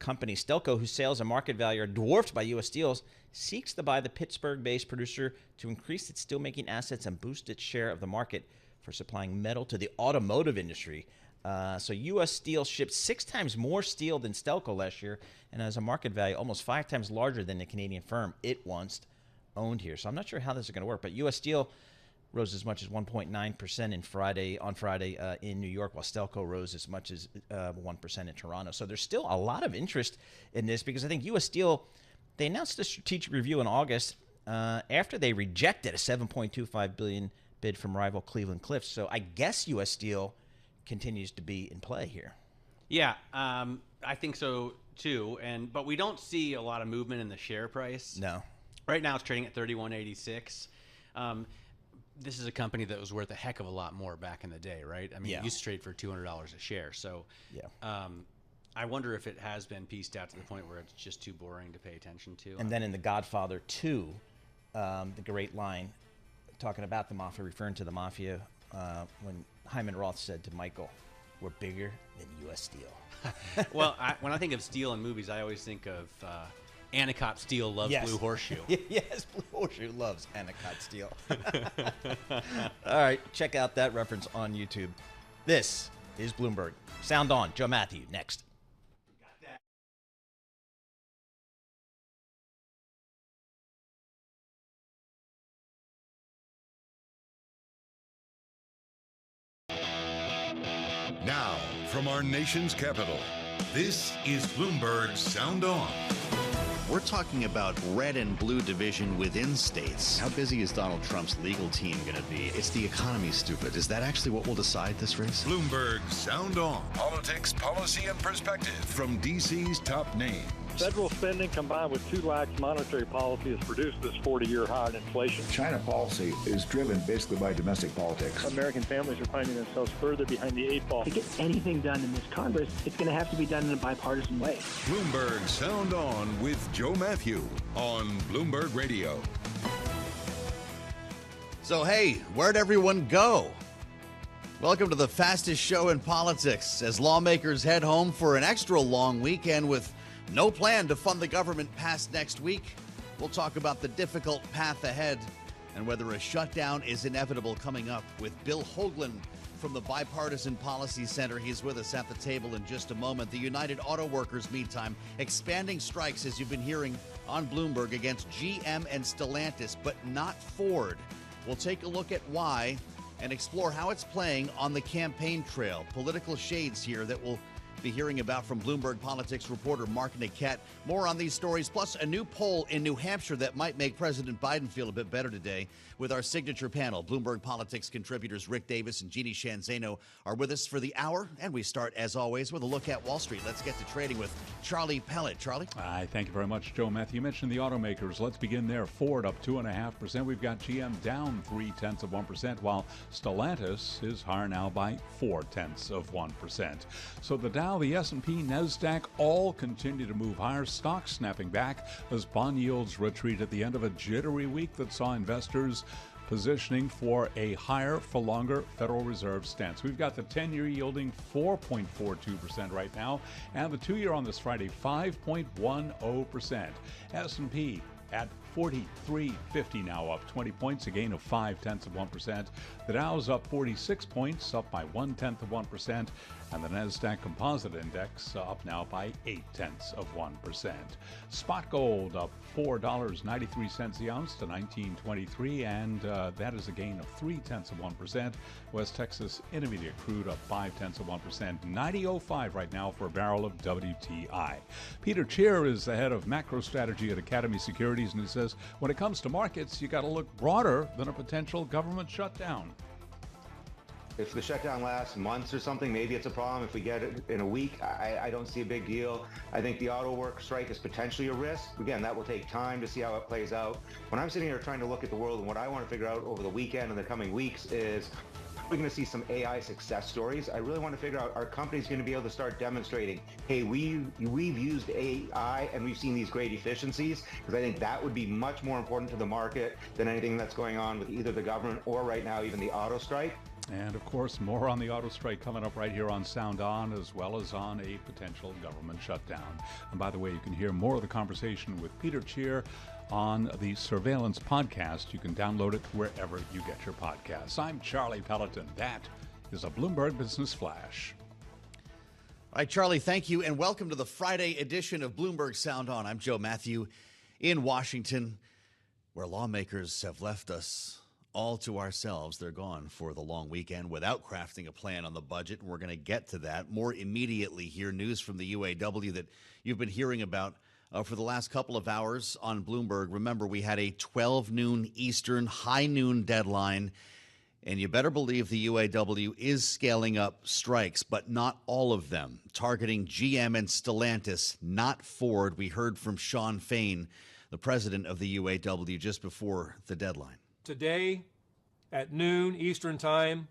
company. Stelco, whose sales and market value are dwarfed by U.S. Steel's, seeks to buy the Pittsburgh-based producer to increase its steelmaking assets and boost its share of the market for supplying metal to the automotive industry. So U.S. Steel shipped 6 times more steel than Stelco last year and has a market value almost 5 times larger than the Canadian firm it once owned here. So I'm not sure how this is going to work, but U.S. Steel rose as much as 1.9% on Friday in New York, while Stelco rose as much as 1% in Toronto. So there's still a lot of interest in this because I think U.S. Steel, they announced a strategic review in August after they rejected a $7.25 billion bid from rival Cleveland Cliffs. So I guess U.S. Steel continues to be in play here. Yeah, I think so too. But we don't see a lot of movement in the share price. No. Right now it's trading at $31.86. This is a company that was worth a heck of a lot more back in the day, right? I mean, it used to trade for $200 a share. So I wonder if it has been pieced out to the point where it's just too boring to pay attention to. And then in The Godfather 2, the great line talking about the mafia, referring to the mafia, when Hyman Roth said to Michael, "We're bigger than U.S. Steel." Well, when I think of steel in movies, I always think of Anacott Steel loves Blue Horseshoe. Yes, Blue Horseshoe loves Anacott Steel. All right, check out that reference on YouTube. This is Bloomberg. Sound on. Joe Matthew, next. Now, from our nation's capital, this is Bloomberg Sound On. We're talking about red and blue division within states. How busy is Donald Trump's legal team going to be? It's the economy, stupid. Is that actually what will decide this race? Bloomberg Sound On. Politics, policy, and perspective from D.C.'s top names. Federal spending combined with too lax monetary policy has produced this 40-year high in inflation. China policy is driven basically by domestic politics. American families are finding themselves further behind the 8 ball. To get anything done in this Congress, it's going to have to be done in a bipartisan way. Bloomberg Sound On with Joe Matthew on Bloomberg Radio. So, hey, where'd everyone go? Welcome to the fastest show in politics as lawmakers head home for an extra long weekend with no plan to fund the government past next week. We'll talk about the difficult path ahead and whether a shutdown is inevitable coming up with Bill Hoagland from the Bipartisan Policy Center. He's with us at the table in just a moment. The United Auto Workers, meantime, expanding strikes, as you've been hearing on Bloomberg, against GM and Stellantis, but not Ford. We'll take a look at why and explore how it's playing on the campaign trail. Political shades here that we'll be hearing about from Bloomberg Politics reporter Mark Niket. More on these stories, plus a new poll in New Hampshire that might make President Biden feel a bit better today. With our signature panel, Bloomberg Politics contributors Rick Davis and Jeannie Shanzano are with us for the hour, and we start, as always, with a look at Wall Street. Let's get to trading with Charlie Pellet. Charlie? Thank you very much, Joe Matthew. You mentioned the automakers. Let's begin there. Ford up 2.5%. We've got GM down 0.3%, while Stellantis is higher now by 0.4%. So the Dow, the S&P, NASDAQ all continue to move higher. Stocks snapping back as bond yields retreat at the end of a jittery week that saw investors positioning for a higher for longer Federal Reserve stance. We've got the 10-year yielding 4.42% right now, and the 2-year on this Friday 5.10%. S&P at 43.50 now, up 20 points, a gain of 0.5%. The Dow's up 46 points, up by 0.1%, and the NASDAQ Composite Index up now by 0.8%. Spot gold up $4.93 the ounce to $19.23, and that is a gain of 0.3%. West Texas Intermediate crude up 0.5%, 90.05 right now for a barrel of WTI. Peter Cheer is the head of macro strategy at Academy Securities, and he says when it comes to markets, you got to look broader than a potential government shutdown. If the shutdown lasts months or something, maybe it's a problem. If we get it in a week, I don't see a big deal. I think the auto work strike is potentially a risk. Again, that will take time to see how it plays out. When I'm sitting here trying to look at the world, and what I want to figure out over the weekend and the coming weeks is, we're going to see some AI success stories. I really want to figure out, are companies going to be able to start demonstrating, hey, we've used AI and we've seen these great efficiencies? Because I think that would be much more important to the market than anything that's going on with either the government or right now even the auto strike. And of course, more on the auto strike coming up right here on Sound On, as well as on a potential government shutdown. And by the way, you can hear more of the conversation with Peter Cheer on the Surveillance podcast. You can download it wherever you get your podcasts. I'm Charlie Pelleton. That is a Bloomberg Business Flash. All right, Charlie, thank you, and welcome to the Friday edition of Bloomberg Sound On. I'm Joe Matthew in Washington, where lawmakers have left us all to ourselves. They're gone for the long weekend without crafting a plan on the budget, and we're going to get to that more immediately here. News from the UAW that you've been hearing about for the last couple of hours on Bloomberg. Remember, we had a 12 noon Eastern, high noon deadline, and you better believe the UAW is scaling up strikes, but not all of them, targeting GM and Stellantis, not Ford. We heard from Shawn Fain, the president of the UAW, just before the deadline. Today, at noon Eastern Time,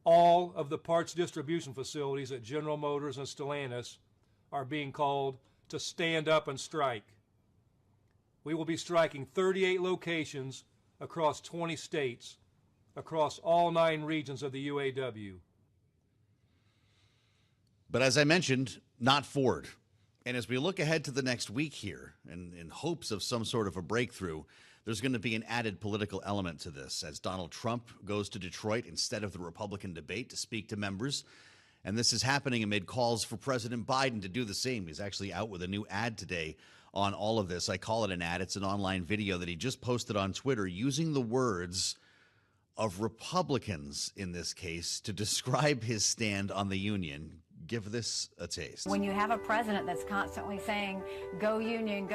all of the parts distribution facilities at General Motors and Stellantis are being called to stand up and strike. We will be striking 38 locations across 20 states, across all 9 regions of the UAW. But as I mentioned, not Ford. And as we look ahead to the next week here, and in hopes of some sort of a breakthrough, there's going to be an added political element to this as Donald Trump goes to Detroit instead of the Republican debate to speak to members. And this is happening amid calls for President Biden to do the same. He's actually out with a new ad today on all of this. I call it an ad. It's an online video that he just posted on Twitter using the words of Republicans in this case to describe his stand on the union. Give this a taste. When you have a president that's constantly saying, go union,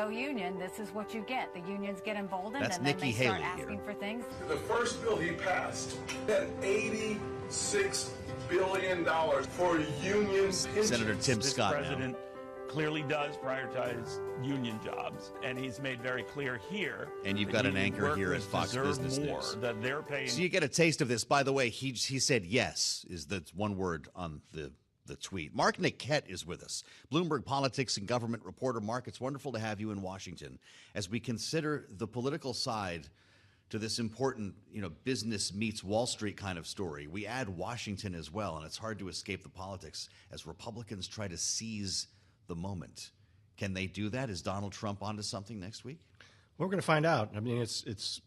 this is what you get. The unions get emboldened That's and then Nikki they start Haley asking here. for things. The first bill he passed had $86 billion for unions. Senator Tim Scott now. This president clearly does prioritize union jobs, and he's made very clear here. And you've that got an union anchor here at workers Fox deserve Business more, News. that they're paying. So you get a taste of this. By the way, he said yes is the one word on the tweet. Mark Niquette is with us, Bloomberg politics and government reporter. Mark, it's wonderful to have you in Washington as we consider the political side to this important, business meets Wall Street kind of story. We add Washington as well, and it's hard to escape the politics as Republicans try to seize the moment. Can they do that? Is Donald Trump onto something next week? Well, we're going to find out. I mean, it's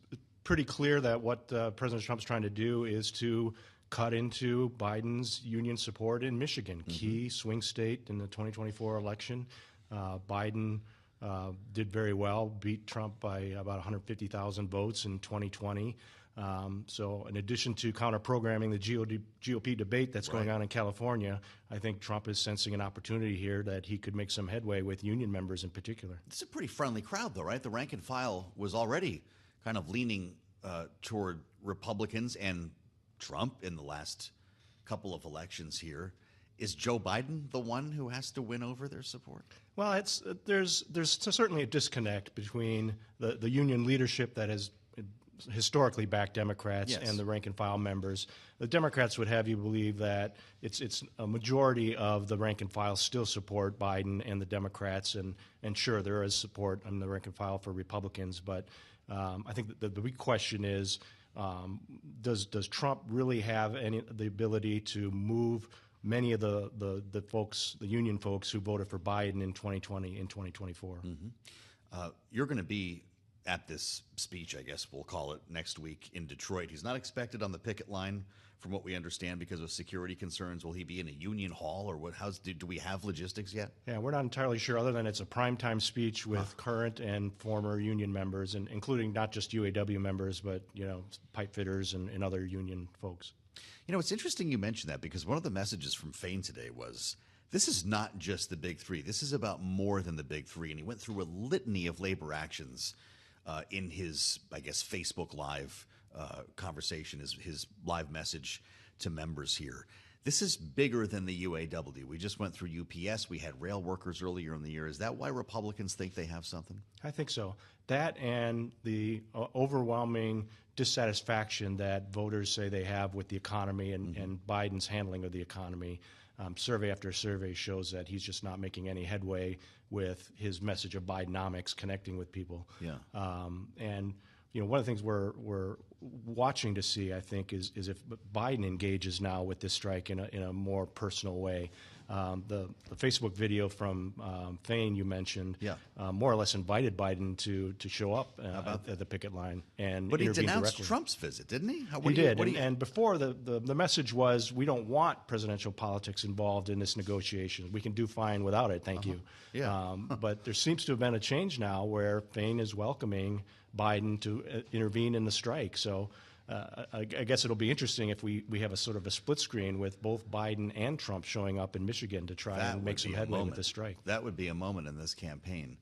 pretty clear that what President Trump's trying to do is to cut into Biden's union support in Michigan, key swing state in the 2024 election. Biden did very well, beat Trump by about 150,000 votes in 2020. So in addition to counter-programming the GOP debate that's going on in California, I think Trump is sensing an opportunity here that he could make some headway with union members in particular. It's a pretty friendly crowd, though, right? The rank and file was already kind of leaning toward Republicans and Trump in the last couple of elections here. Is Joe Biden the one who has to win over their support? Well, there's certainly a disconnect between the union leadership that has historically backed Democrats and the rank and file members. The Democrats would have you believe that it's a majority of the rank and file still support Biden and the Democrats, and sure, there is support on the rank and file for Republicans, but I think the big question is, does Trump really have the ability to move many of the folks, the union folks who voted for Biden in 2020 and 2024? You're going to be at this speech, I guess we'll call it, next week in Detroit. He's not expected on the picket line, from what we understand, because of security concerns. Will he be in a union hall, or what? Do we have logistics yet? Yeah, we're not entirely sure, other than it's a primetime speech with current and former union members, and including not just UAW members, but pipe fitters and other union folks. It's interesting you mentioned that, because one of the messages from Fain today was, this is not just the big three. This is about more than the big three. And he went through a litany of labor actions in his, I guess, Facebook Live conversation, his live message to members here. This is bigger than the UAW. We just went through UPS. We had rail workers earlier in the year. Is that why Republicans think they have something? I think so. That and the overwhelming dissatisfaction that voters say they have with the economy and Biden's handling of the economy. Survey after survey shows that he's just not making any headway with his message of Bidenomics, connecting with people. Yeah. And one of the things we're watching to see, I think, is if Biden engages now with this strike in a more personal way. The Facebook video from Fain you mentioned, more or less invited Biden to show up at the picket line and But he denounced directly. Trump's visit, didn't he? He did, and before the message was, we don't want presidential politics involved in this negotiation. We can do fine without it, thank you. Yeah. But there seems to have been a change now where Fain is welcoming Biden to intervene in the strike. So I guess it'll be interesting if we have a sort of a split screen with both Biden and Trump showing up in Michigan to try and make some headway with the strike. That would be a moment in this campaign.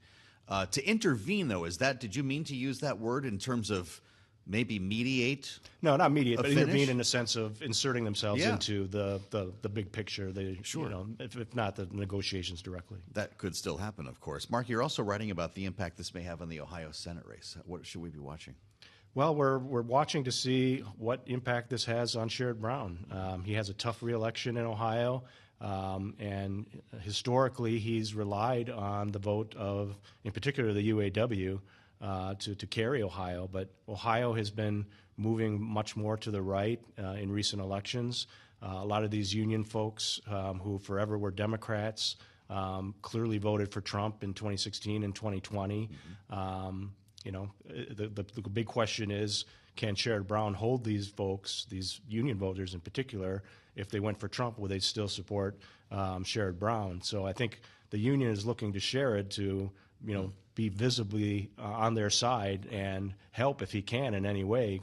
To intervene, though, did you mean to use that word in terms of maybe mediate? No, not mediate, but finish? intervene in the sense of inserting themselves into the big picture. If not the negotiations directly. That could still happen, of course. Mark, you're also writing about the impact this may have on the Ohio Senate race. What should we be watching? Well, we're watching to see what impact this has on Sherrod Brown. He has a tough reelection in Ohio, and historically he's relied on the vote of, in particular, the UAW to carry Ohio. But Ohio has been moving much more to the right in recent elections. A lot of these union folks who forever were Democrats clearly voted for Trump in 2016 and 2020. The big question is, can Sherrod Brown hold these folks, these union voters in particular? If they went for Trump, will they still support Sherrod Brown? So I think the union is looking to Sherrod to be visibly on their side and help if he can in any way,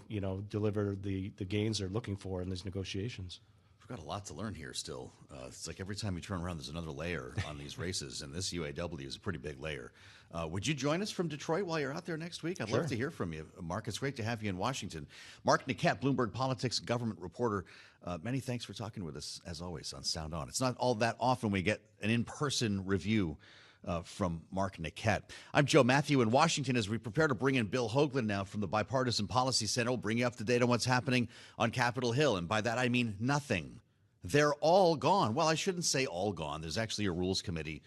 deliver the gains they're looking for in these negotiations. We've got a lot to learn here still. It's like every time you turn around, there's another layer on these races, and this UAW is a pretty big layer. Would you join us from Detroit while you're out there next week? I'd love to hear from you. Mark, it's great to have you in Washington. Mark Niquette, Bloomberg Politics government reporter. Many thanks for talking with us, as always, on Sound On. It's not all that often we get an in-person review from Mark Niquette. I'm Joe Matthew in Washington as we prepare to bring in Bill Hoagland now from the Bipartisan Policy Center. We'll bring you up to date on what's happening on Capitol Hill, and by that I mean nothing. They're all gone. Well, I shouldn't say all gone. There's actually a Rules Committee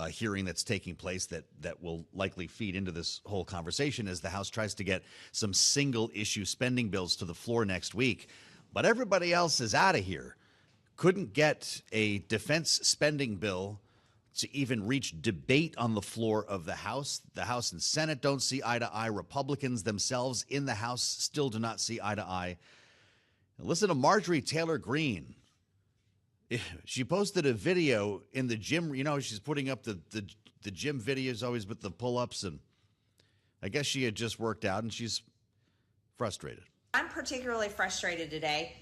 hearing that's taking place that will likely feed into this whole conversation as the House tries to get some single-issue spending bills to the floor next week. But everybody else is out of here. Couldn't get a defense spending bill to even reach debate on the floor of the House. The House and Senate don't see eye to eye. Republicans themselves in the House still do not see eye to eye. Listen to Marjorie Taylor Greene. She posted a video in the gym. She's putting up the gym videos always with the pull-ups, and I guess she had just worked out, and she's frustrated. I'm particularly frustrated today.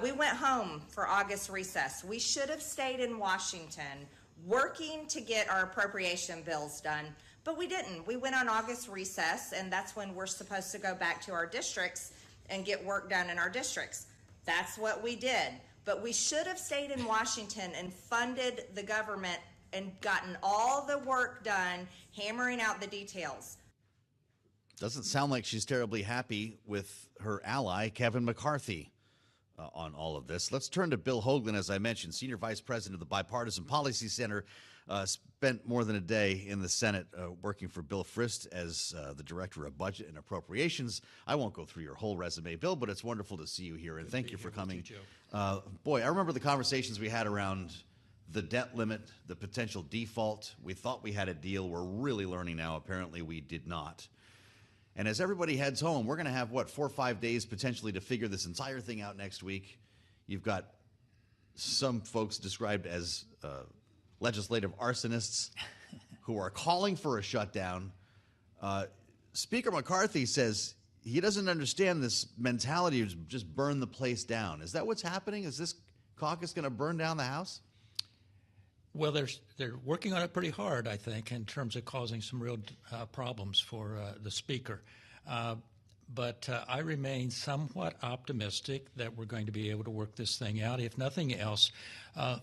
We went home for August recess. We should have stayed in Washington working to get our appropriation bills done, but we didn't. We went on August recess, and that's when we're supposed to go back to our districts and get work done in our districts. That's what we did. But we should have stayed in Washington and funded the government and gotten all the work done, hammering out the details. Doesn't sound like she's terribly happy with her ally, Kevin McCarthy, on all of this. Let's turn to Bill Hoagland, as I mentioned, Senior Vice President of the Bipartisan Policy Center, spent more than a day in the Senate working for Bill Frist as the Director of Budget and Appropriations. I won't go through your whole resume, Bill, but it's wonderful to see you here, and thank you for coming. Boy, I remember the conversations we had around the debt limit, the potential default. We thought we had a deal. We're really learning now, apparently we did not. And as everybody heads home, we're going to have, 4 or 5 days potentially to figure this entire thing out next week. You've got some folks described as legislative arsonists who are calling for a shutdown. Speaker McCarthy says he doesn't understand this mentality of just burn the place down. Is that what's happening? Is this caucus going to burn down the House? Well, they're working on it pretty hard, I think, in terms of causing some real problems for the Speaker. But I remain somewhat optimistic that we're going to be able to work this thing out. If nothing else,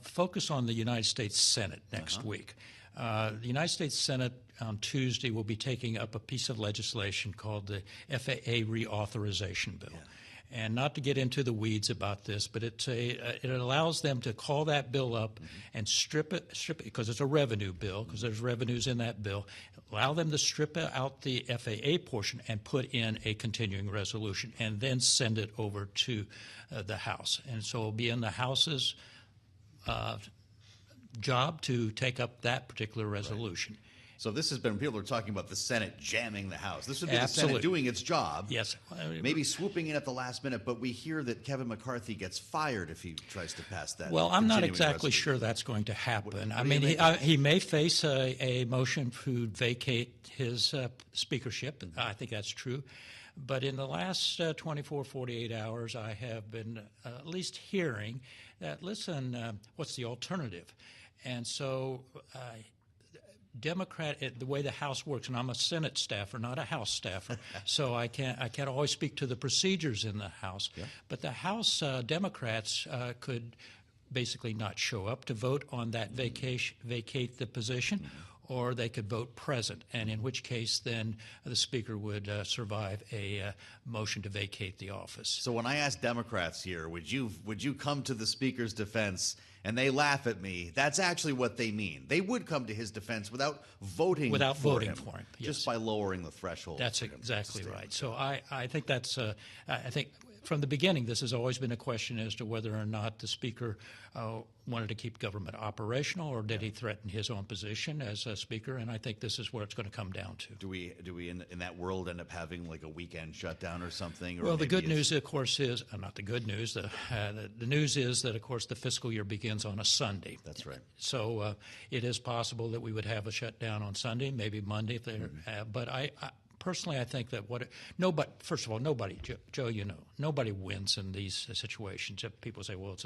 focus on the United States Senate next week. The United States Senate on Tuesday will be taking up a piece of legislation called the FAA Reauthorization Bill. And not to get into the weeds about this, but it allows them to call that bill up and strip it because it's a revenue bill, because there's revenues in that bill. Allow them to strip out the FAA portion and put in a continuing resolution and then send it over to the House. And so it'll be in the House's job to take up that particular resolution. Right. So this has been, people are talking about the Senate jamming the House. This would be the Senate doing its job. Yes. Maybe swooping in at the last minute, but we hear that Kevin McCarthy gets fired if he tries to pass that. Well, I'm not exactly sure that's going to happen. I mean, he may face a motion to vacate his speakership. I think that's true. But in the last 24, 48 hours, I have been at least hearing that, listen, what's the alternative? And so Democrat, the way the House works, and I'm a Senate staffer, not a House staffer, so I can't always speak to the procedures in the House. Yeah. But the House Democrats could basically not show up to vote on that vacate the position, or they could vote present, and in which case then the Speaker would survive a motion to vacate the office. So when I ask Democrats here, would you come to the Speaker's defense? And they laugh at me. That's actually what they mean. They would come to his defense without voting for him, yes. Just by lowering the threshold. That's exactly right. So I think that's I think from the beginning, this has always been a question as to whether or not the Speaker wanted to keep government operational, or did he threaten his own position as a Speaker? And I think this is where it's going to come down to. Do we in that world end up having like a weekend shutdown or something? Or Well, the good news, of course, is not the good news. The news is that, of course, the fiscal year begins on a Sunday. That's right. So it is possible that we would have a shutdown on Sunday, maybe Monday if they have. But I personally, I think that first of all, nobody, Joe, nobody wins in these situations. If people say, well, it's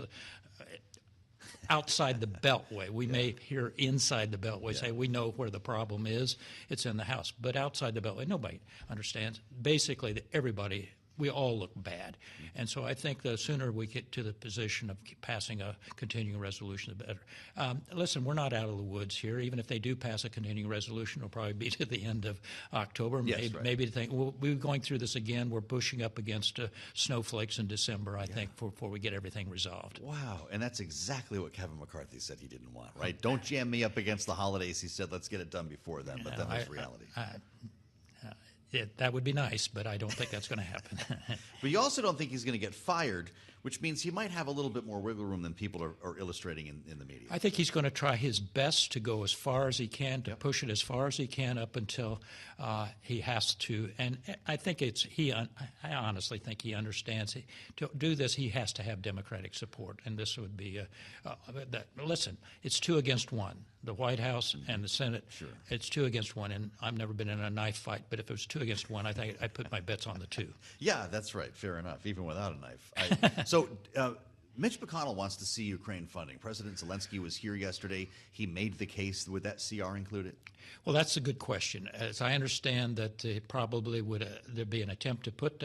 outside the beltway. We may hear inside the beltway say we know where the problem is. It's in the House. But outside the beltway, nobody understands. Basically, everybody, we all look bad. And so I think the sooner we get to the position of passing a continuing resolution, the better. Listen, we're not out of the woods here. Even if they do pass a continuing resolution, it'll probably be to the end of October. Yes, right. Maybe to think, we'll be going through this again. We're pushing up against snowflakes in December, I think, before we get everything resolved. Wow, and that's exactly what Kevin McCarthy said he didn't want, right? Don't jam me up against the holidays. He said, let's get it done before then, but then there's reality. That would be nice, but I don't think that's going to happen. But you also don't think he's going to get fired, which means he might have a little bit more wiggle room than people are illustrating in the media. I think he's going to try his best to go as far as he can, to push it as far as he can up until he has to. And I think I honestly think he understands. To do this, he has to have Democratic support. And this would be, listen, it's 2 against 1. The White House and the Senate, it's 2 against 1. And I've never been in a knife fight, but if it was 2 against 1, I think I'd put my bets on the 2. Yeah, that's right. Fair enough, even without a knife. So Mitch McConnell wants to see Ukraine funding. President Zelensky was here yesterday. He made the case. Would that CR include it? Well, that's a good question. As I understand that probably would there be an attempt to put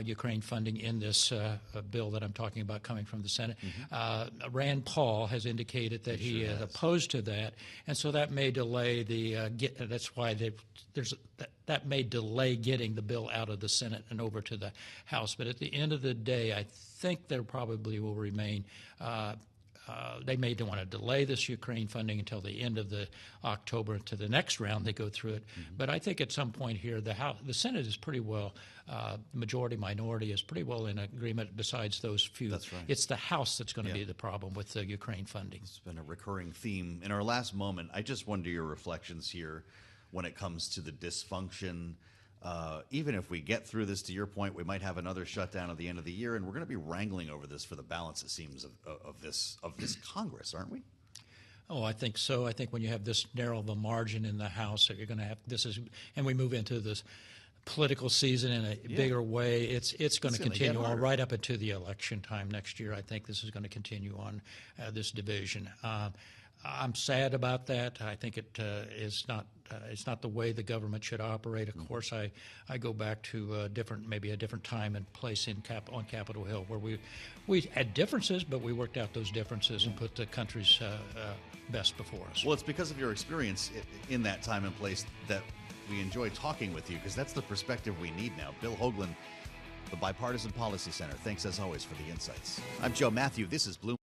Ukraine funding in this bill that I'm talking about coming from the Senate. Rand Paul has indicated that he is opposed to that, and so that may delay that's why that may delay getting the bill out of the Senate and over to the House. But at the end of the day, I think there probably will remain. They may want to delay this Ukraine funding until the end of the October to the next round they go through it. But I think at some point here, the Senate is pretty well, majority minority is pretty well in agreement. Besides those few, that's right. It's the House that's going to be the problem with the Ukraine funding. It's been a recurring theme. In our last moment, I just wonder your reflections here when it comes to the dysfunction. Even if we get through this, to your point, we might have another shutdown at the end of the year, and we're going to be wrangling over this for the balance, it seems, of this Congress, aren't we? Oh, I think so. I think when you have this narrow of a margin in the House, that you're going to have and we move into this political season in a bigger way. It's going to continue on right up into the election time next year. I think this is going to continue on this division. I'm sad about that. I think it is not. It's not the way the government should operate. Of course, I go back to maybe a different time and place on Capitol Hill where we had differences, but we worked out those differences and put the country's best before us. Well, it's because of your experience in that time and place that we enjoy talking with you, because that's the perspective we need now. Bill Hoagland, the Bipartisan Policy Center. Thanks as always for the insights. I'm Joe Matthew. This is Bloom.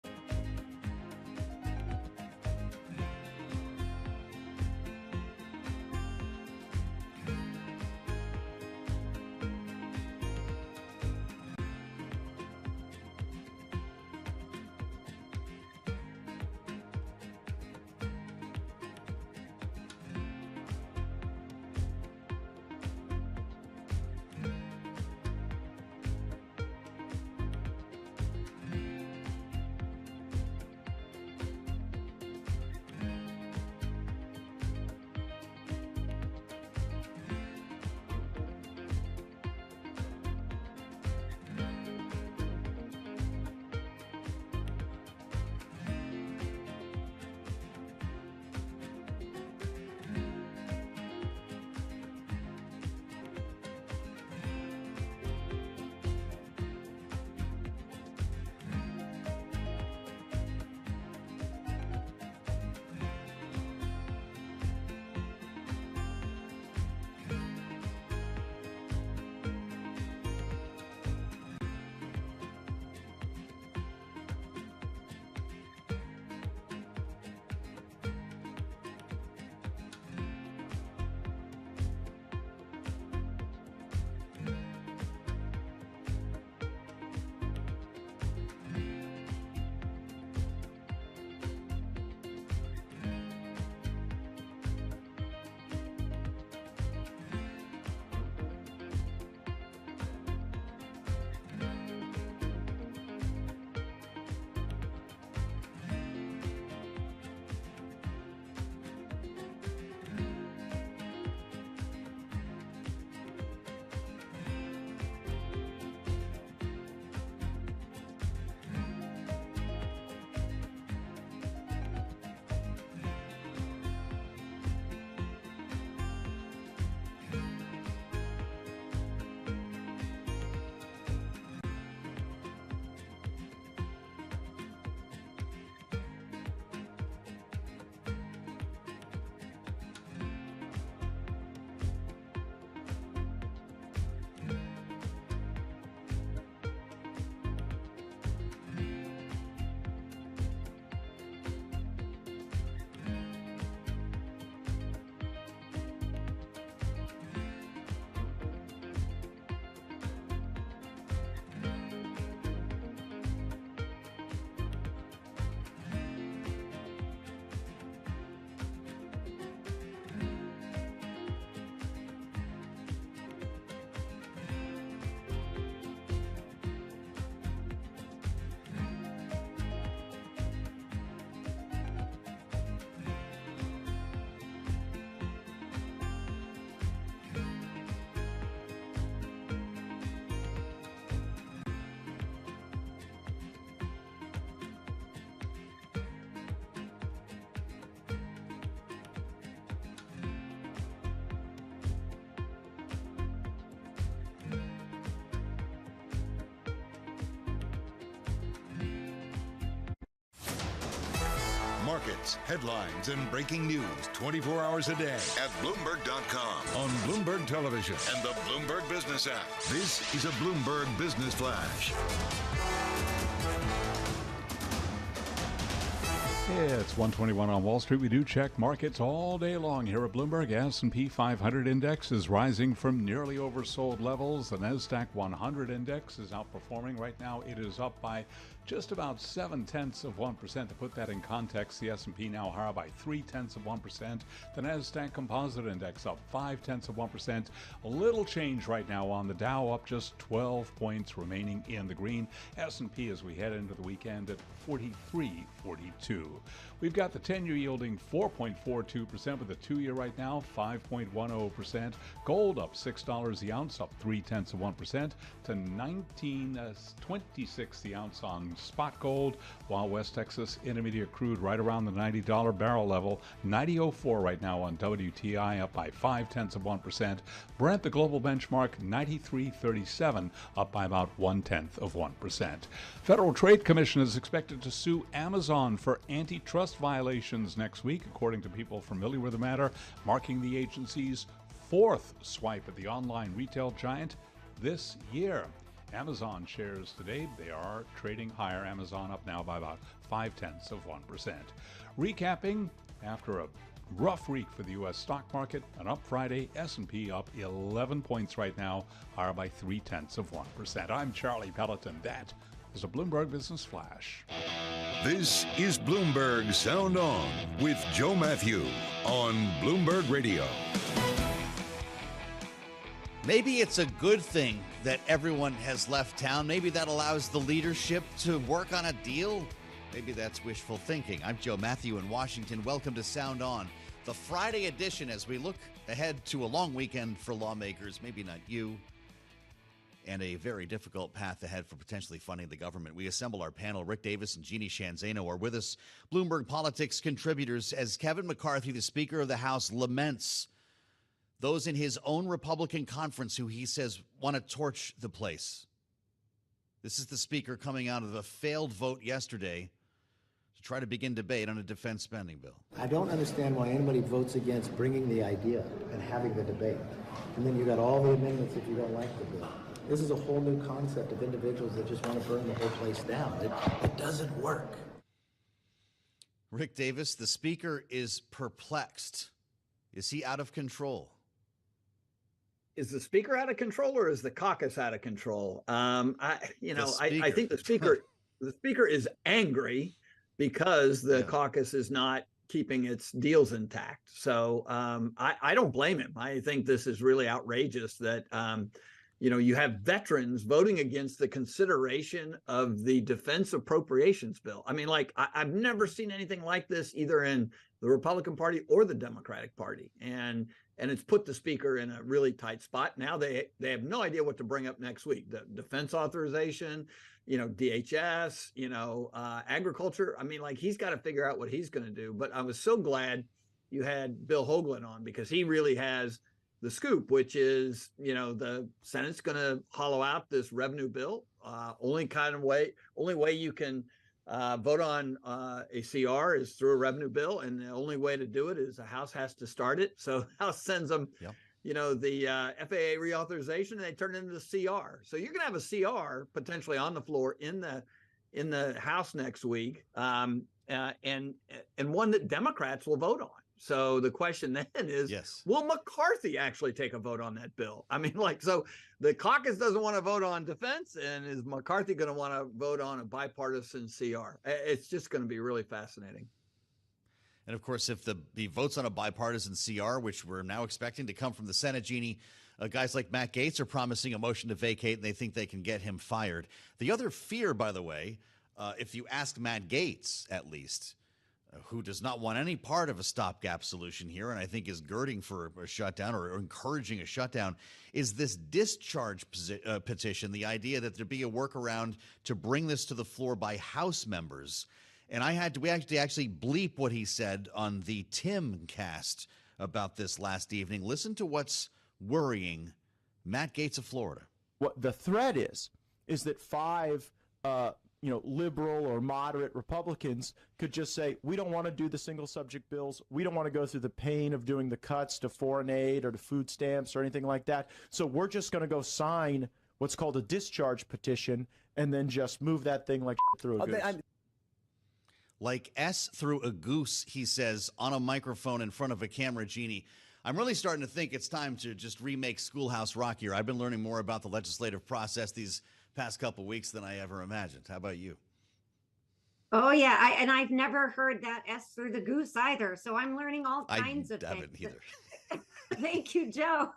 markets, headlines, and breaking news 24 hours a day at Bloomberg.com, on Bloomberg Television, and the Bloomberg Business app. This is a Bloomberg Business Flash. It's 121 on Wall Street. We do check markets all day long here at Bloomberg. S&P 500 index is rising from nearly oversold levels. The NASDAQ 100 index is outperforming. Right now, it is up by just about 0.7%. To put that in context, the S&P now higher by 0.3%. The NASDAQ Composite Index up 0.5%. A little change right now on the Dow, up just 12 points, remaining in the green. S&P as we head into the weekend at 43.42. We've got the 10-year yielding 4.42%, with the 2-year right now 5.10%. Gold up $6 the ounce, up 0.3% to $19.26 the ounce on spot gold, while West Texas Intermediate crude right around the $90 barrel level, 90.04 right now on WTI, up by 0.5%. Brent, the global benchmark, 93.37, up by about 0.1%. Federal Trade Commission is expected to sue Amazon for antitrust violations next week, according to people familiar with the matter, marking the agency's fourth swipe at the online retail giant this year. Amazon shares today, they are trading higher. Amazon up now by about 0.5%. Recapping, after a rough week for the U.S. stock market, an up Friday, S&P up 11 points right now, higher by 0.3%. I'm Charlie Pelleton. That is a Bloomberg Business Flash. This is Bloomberg Sound On with Joe Matthew on Bloomberg Radio. Maybe it's a good thing that everyone has left town. Maybe that allows the leadership to work on a deal. Maybe that's wishful thinking. I'm Joe Matthew in Washington. Welcome to Sound On, the Friday edition, as we look ahead to a long weekend for lawmakers, maybe not you, and a very difficult path ahead for potentially funding the government. We assemble our panel. Rick Davis and Jeannie Shanzano are with us, Bloomberg Politics contributors, as Kevin McCarthy, the Speaker of the House, laments those in his own Republican conference who he says want to torch the place. This is the Speaker coming out of a failed vote yesterday to try to begin debate on a defense spending bill. I don't understand why anybody votes against bringing the idea and having the debate. And then you got all the amendments if you don't like the bill. This is a whole new concept of individuals that just want to burn the whole place down. It doesn't work. Rick Davis, the Speaker is perplexed. Is he out of control? Is the Speaker out of control, or is the caucus out of control? I think the Speaker is angry because the caucus is not keeping its deals intact. So I don't blame him. I think this is really outrageous that you have veterans voting against the consideration of the defense appropriations bill. I mean, I've never seen anything like this either in the Republican Party or the Democratic Party. And it's put the Speaker in a really tight spot. Now they have no idea what to bring up next week. The defense authorization, DHS, agriculture. I mean, he's got to figure out what he's going to do. But I was so glad you had Bill Hoagland on, because he really has the scoop, which is, the Senate's going to hollow out this revenue bill. Only way you can vote on a CR is through a revenue bill, and the only way to do it is the House has to start it. So the House sends them, the FAA reauthorization, and they turn it into the CR. So you're going to have a CR potentially on the floor in the House next week, and one that Democrats will vote on. So the question then is, will McCarthy actually take a vote on that bill? I mean, so the caucus doesn't want to vote on defense, and is McCarthy going to want to vote on a bipartisan CR? It's just going to be really fascinating. And of course, if the votes on a bipartisan CR, which we're now expecting to come from the Senate, Jeannie, guys like Matt Gaetz are promising a motion to vacate, and they think they can get him fired. The other fear, by the way, if you ask Matt Gaetz, at least, who does not want any part of a stopgap solution here, and I think is girding for a shutdown or encouraging a shutdown, is this discharge petition, the idea that there be a workaround to bring this to the floor by House members. And we actually bleep what he said on the Tim cast about this last evening. Listen to what's worrying Matt Gaetz of Florida. What the threat is that five liberal or moderate Republicans could just say, we don't want to do the single subject bills. We don't want to go through the pain of doing the cuts to foreign aid or to food stamps or anything like that. So we're just going to go sign what's called a discharge petition and then just move that thing like through a goose. Like S through a goose, he says, on a microphone in front of a camera, Jeannie. I'm really starting to think it's time to just remake Schoolhouse Rock here. I've been learning more about the legislative process these past couple weeks than I ever imagined. How about you? Oh, yeah. And I've never heard that S through the goose either. So I'm learning all kinds of things. I haven't either. Thank you, Joe.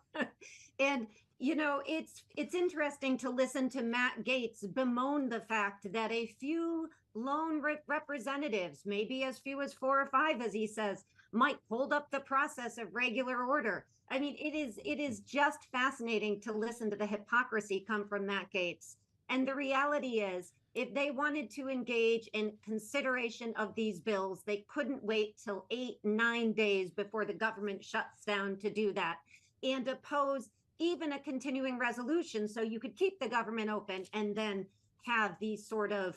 And, it's interesting to listen to Matt Gaetz bemoan the fact that a few lone representatives, maybe as few as 4 or 5, as he says, might hold up the process of regular order. I mean, it is just fascinating to listen to the hypocrisy come from Matt Gaetz. And the reality is, if they wanted to engage in consideration of these bills, they couldn't wait till 8-9 days before the government shuts down to do that, and oppose even a continuing resolution so you could keep the government open and then have these sort of,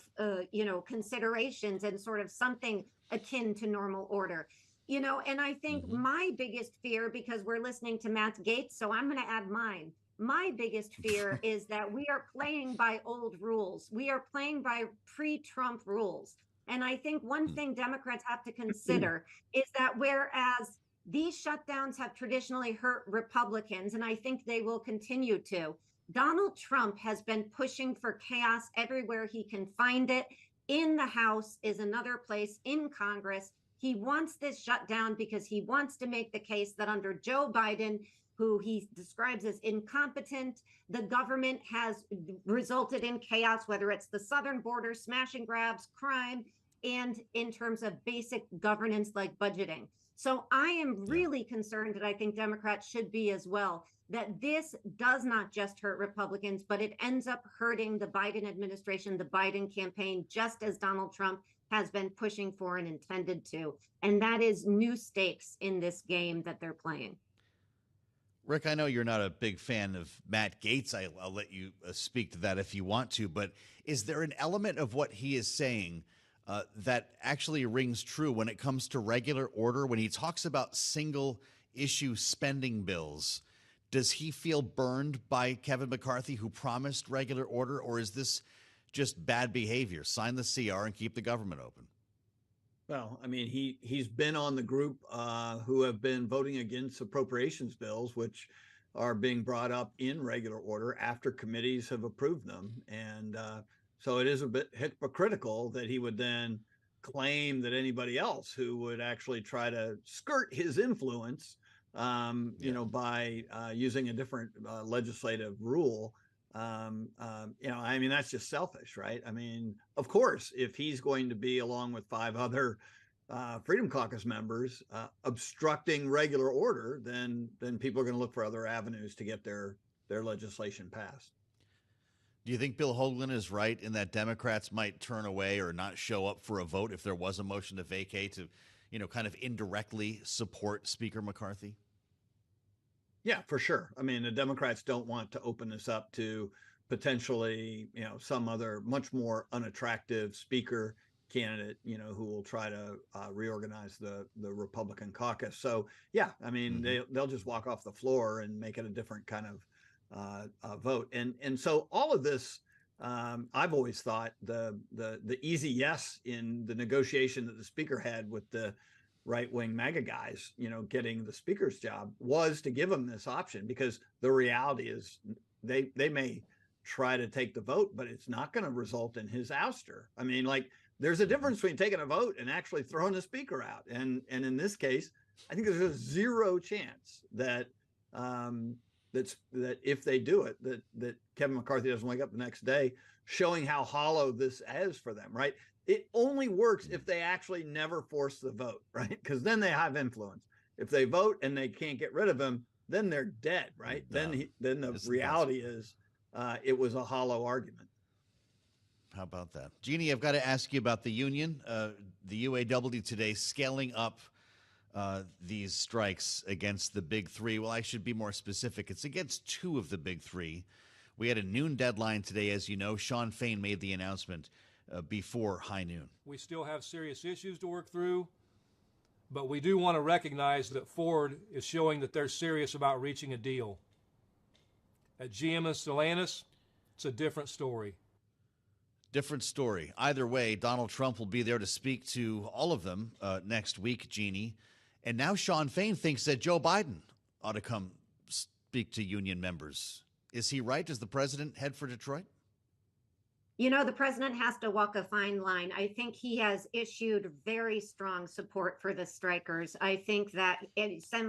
considerations and sort of something akin to normal order. And I think my biggest fear, because we're listening to Matt Gaetz, so I'm going to add mine. My biggest fear is that we are playing by old rules. We are playing by pre-Trump rules. And I think one thing Democrats have to consider is that whereas these shutdowns have traditionally hurt Republicans, and I think they will continue to, Donald Trump has been pushing for chaos everywhere he can find it. In the House is another place, in Congress. He wants this shutdown because he wants to make the case that under Joe Biden, who he describes as incompetent, the government has resulted in chaos, whether it's the southern border, smash and grabs, crime, and in terms of basic governance like budgeting. So I am really concerned, and I think Democrats should be as well, that this does not just hurt Republicans, but it ends up hurting the Biden administration, the Biden campaign, just as Donald Trump has been pushing for and intended to. And that is new stakes in this game that they're playing. Rick, I know you're not a big fan of Matt Gaetz. I'll let you speak to that if you want to. But is there an element of what he is saying that actually rings true when it comes to regular order? When he talks about single issue spending bills, does he feel burned by Kevin McCarthy, who promised regular order? Or is this just bad behavior? Sign the CR and keep the government open. Well, I mean, he's been on the group who have been voting against appropriations bills, which are being brought up in regular order after committees have approved them. And so it is a bit hypocritical that he would then claim that anybody else who would actually try to skirt his influence, by using a different legislative rule. I mean, that's just selfish, right? I mean, of course, if he's going to be along with 5 other Freedom Caucus members obstructing regular order, then people are going to look for other avenues to get their legislation passed. Do you think Bill Hoagland is right in that Democrats might turn away or not show up for a vote if there was a motion to vacate to, kind of indirectly support Speaker McCarthy? Yeah, for sure. I mean, the Democrats don't want to open this up to potentially, some other much more unattractive speaker candidate, who will try to reorganize the Republican caucus. So, yeah, I mean, they'll just walk off the floor and make it a different kind of vote. And so all of this, I've always thought the easy yes in the negotiation that the speaker had with the right-wing MAGA guys, getting the speaker's job was to give them this option, because the reality is they may try to take the vote, but it's not going to result in his ouster. I mean, there's a difference between taking a vote and actually throwing the speaker out. And in this case, I think there's a zero chance that that if they do it, that Kevin McCarthy doesn't wake up the next day showing how hollow this is for them, right? It only works if they actually never force the vote, right? Because then they have influence. If they vote and they can't get rid of him, then they're dead, right? No, then the reality is it was a hollow argument. How about that? Jeannie, I've got to ask you about the union. The UAW today scaling up these strikes against the big 3. Well, I should be more specific. It's against 2 of the big 3. We had a noon deadline today, as you know. Shawn Fain made the announcement before high noon. We still have serious issues to work through, but we do want to recognize that Ford is showing that they're serious about reaching a deal. At GM and Stellantis, it's a different story. Different story. Either way, Donald Trump will be there to speak to all of them next week, Jeannie. And now Sean Fain thinks that Joe Biden ought to come speak to union members. Is he right? Does the president head for Detroit? You know, the president has to walk a fine line. I think he has issued very strong support for the strikers. I think that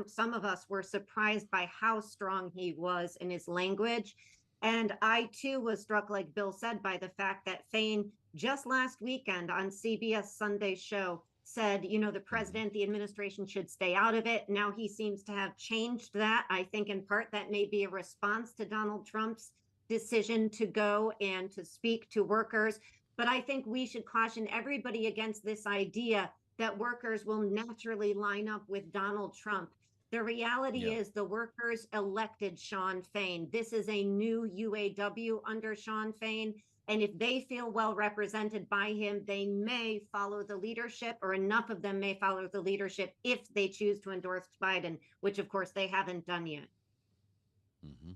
some of us were surprised by how strong he was in his language. And I, too, was struck, like Bill said, by the fact that Fain just last weekend on CBS Sunday show said, you know, the president, the administration should stay out of it. Now he seems to have changed that. I think in part that may be a response to Donald Trump's decision to go and to speak to workers. But I think we should caution everybody against this idea that workers will naturally line up with Donald Trump. The reality is the workers elected Sean Fain. This is a new UAW under Sean Fain. And if they feel well represented by him, they may follow the leadership, or enough of them may follow the leadership if they choose to endorse Biden, which, of course, they haven't done yet. Mm-hmm.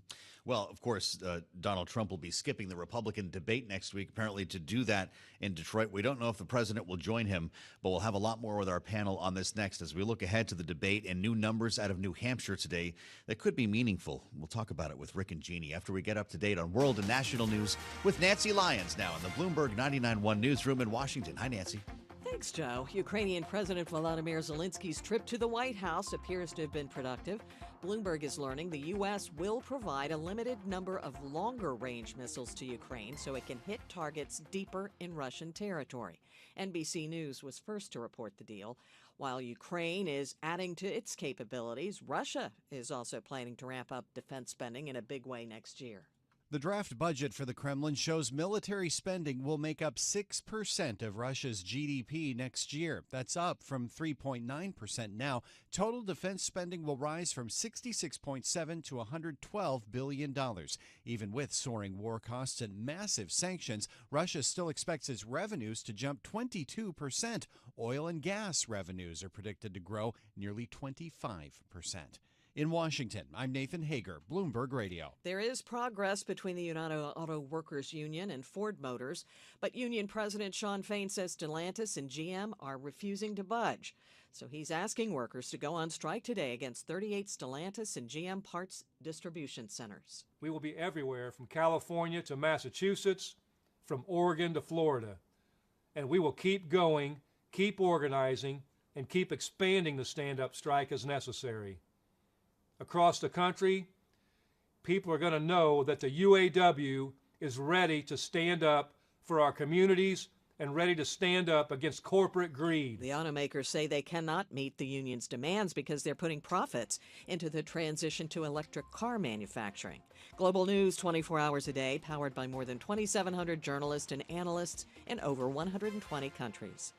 Well, of course, Donald Trump will be skipping the Republican debate next week, apparently to do that in Detroit. We don't know if the president will join him, but we'll have a lot more with our panel on this next as we look ahead to the debate and new numbers out of New Hampshire today that could be meaningful. We'll talk about it with Rick and Jeannie after we get up to date on world and national news with Nancy Lyons now in the Bloomberg 99.1 newsroom in Washington. Hi, Nancy. Thanks, Joe. Ukrainian President Volodymyr Zelensky's trip to the White House appears to have been productive. Bloomberg is learning the U.S. will provide a limited number of longer-range missiles to Ukraine so it can hit targets deeper in Russian territory. NBC News was first to report the deal. While Ukraine is adding to its capabilities, Russia is also planning to ramp up defense spending in a big way next year. The draft budget for the Kremlin shows military spending will make up 6% of Russia's GDP next year. That's up from 3.9% now. Total defense spending will rise from $66.7 to $112 billion. Even with soaring war costs and massive sanctions, Russia still expects its revenues to jump 22%. Oil and gas revenues are predicted to grow nearly 25%. In Washington, I'm Nathan Hager, Bloomberg Radio. There is progress between the United Auto Workers Union and Ford Motors, but Union President Sean Fain says Stellantis and GM are refusing to budge. So he's asking workers to go on strike today against 38 Stellantis and GM parts distribution centers. We will be everywhere from California to Massachusetts, from Oregon to Florida. And we will keep going, keep organizing, and keep expanding the stand-up strike as necessary. Across the country, people are going to know that the UAW is ready to stand up for our communities and ready to stand up against corporate greed. The automakers say they cannot meet the union's demands because they're putting profits into the transition to electric car manufacturing. Global news 24 hours a day, powered by more than 2,700 journalists and analysts in over 120 countries.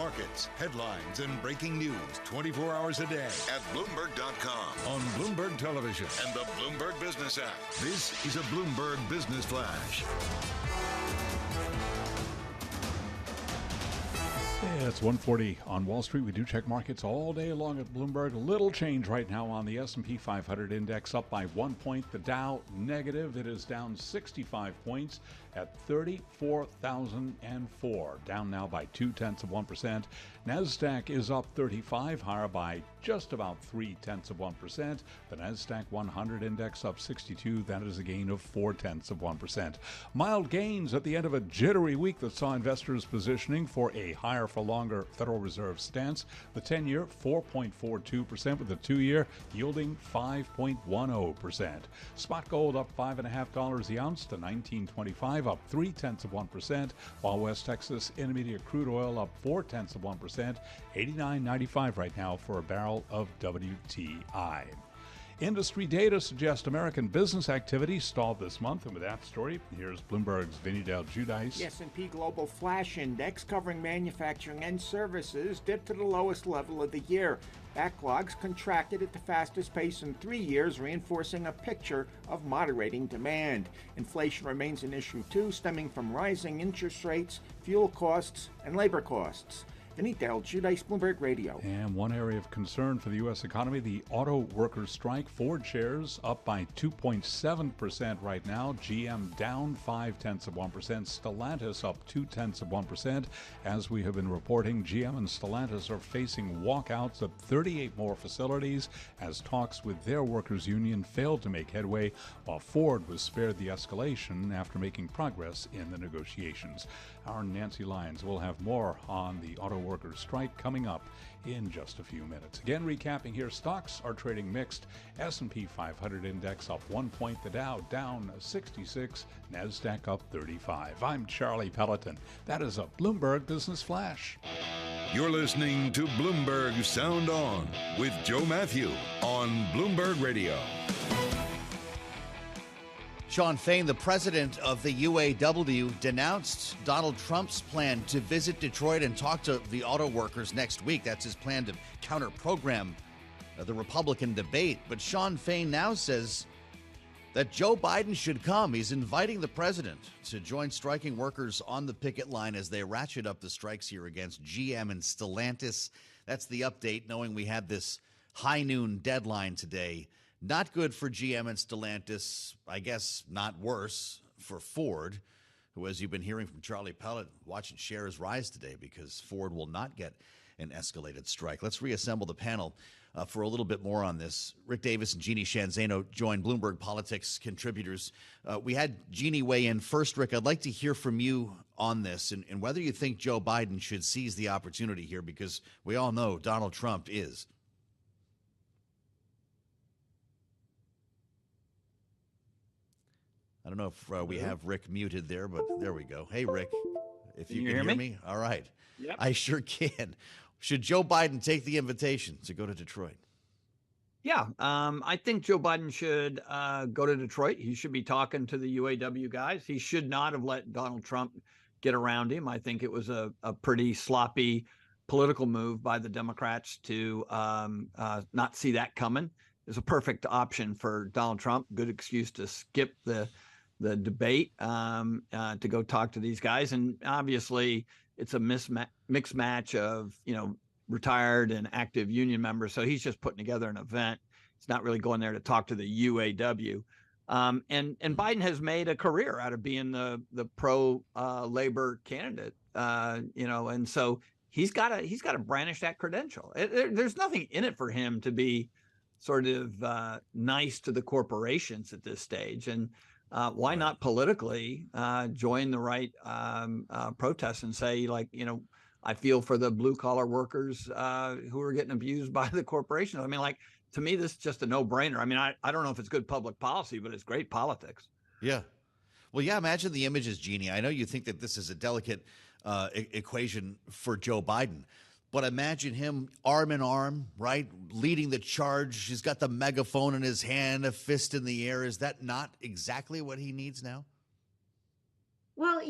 markets, headlines, and breaking news 24 hours a day at Bloomberg.com, on Bloomberg Television, and the Bloomberg Business app. This is a Bloomberg Business Flash. Yeah, it's 1:40 on Wall Street. We do check markets all day long at Bloomberg. A little change right now on the S&P 500 index, up by 1 point. The Dow negative. It is down 65 points at 34,004. Down now by 0.2%. NASDAQ is up 35, higher by just about 0.3%. The NASDAQ 100 index up 62. That is a gain of 0.4%. Mild gains at the end of a jittery week that saw investors positioning for a higher for longer Federal Reserve stance. The 10-year 4.42%, with the 2-year yielding 5.10%. Spot gold up $5.50 the ounce to $19.25, up 0.3%, while West Texas Intermediate crude oil up 0.4%, $89.95 right now for a barrel of WTI. Industry data suggests American business activity stalled this month, and with that story, here's Bloomberg's Vinny Del Giudice. The S&P Global Flash Index, covering manufacturing and services, dipped to the lowest level of the year. Backlogs contracted at the fastest pace in 3 years, reinforcing a picture of moderating demand. Inflation remains an issue too, stemming from rising interest rates, fuel costs, and labor costs. Vinny Del Giudice, Bloomberg Radio. And one area of concern for the U.S. economy, the auto workers' strike. Ford shares up by 2.7% right now. GM down 0.5%. Stellantis up 0.2%. As we have been reporting, GM and Stellantis are facing walkouts at 38 more facilities as talks with their workers' union failed to make headway, while Ford was spared the escalation after making progress in the negotiations. Our Nancy Lyons will have more on the auto workers' strike coming up in just a few minutes. Again, recapping here, stocks are trading mixed. S&P 500 index up 1 point, the Dow down 66, NASDAQ up 35. I'm Charlie Pelleton. That is a Bloomberg Business Flash. You're listening to Bloomberg Sound On with Joe Matthew on Bloomberg Radio. Sean Fain, the president of the UAW, denounced Donald Trump's plan to visit Detroit and talk to the auto workers next week. That's his plan to counter-program the Republican debate. But Sean Fain now says that Joe Biden should come. He's inviting the president to join striking workers on the picket line as they ratchet up the strikes here against GM and Stellantis. That's the update, knowing we had this high noon deadline today. Not good for GM and Stellantis, I guess not worse for Ford, who, as you've been hearing from Charlie Pellet, watching shares rise today because Ford will not get an escalated strike. Let's reassemble the panel for a little bit more on this. Rick Davis and Jeannie Shanzano join Bloomberg Politics contributors. We had Jeannie weigh in first. Rick, I'd like to hear from you on this and whether you think Joe Biden should seize the opportunity here, because we all know Donald Trump is. I don't know if we have Rick muted there, but there we go. Hey, Rick, if you can hear me. All right. Yep. I sure can. Should Joe Biden take the invitation to go to Detroit? Yeah, I think Joe Biden should go to Detroit. He should be talking to the UAW guys. He should not have let Donald Trump get around him. I think it was a pretty sloppy political move by the Democrats to not see that coming. It's a perfect option for Donald Trump. Good excuse to skip the debate to go talk to these guys. And obviously it's a mixed match of, retired and active union members. So he's just putting together an event. He's not really going there to talk to the UAW. And Biden has made a career out of being the pro labor candidate, and so he's got to brandish that credential. There's nothing in it for him to be sort of nice to the corporations at this stage. And why not politically join the right protests and say, I feel for the blue collar workers who are getting abused by the corporations. I mean, to me, this is just a no brainer. I mean, I don't know if it's good public policy, but it's great politics. Yeah. Well, yeah, imagine the images, Jeannie. I know you think that this is a delicate equation for Joe Biden, but imagine him arm in arm, right, leading the charge. He's got the megaphone in his hand, a fist in the air. Is that not exactly what he needs now? Well,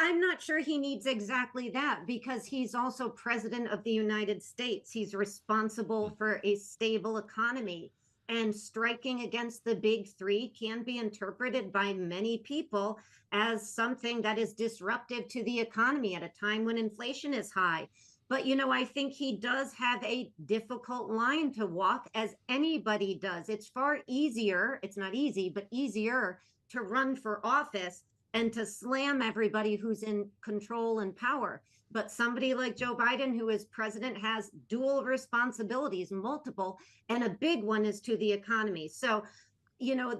I'm not sure he needs exactly that because he's also president of the United States. He's responsible for a stable economy. And striking against the big three can be interpreted by many people as something that is disruptive to the economy at a time when inflation is high. But, I think he does have a difficult line to walk, as anybody does. It's far easier, it's not easy, but easier to run for office and to slam everybody who's in control and power. But somebody like Joe Biden, who is president, has dual responsibilities, multiple, and a big one is to the economy. So,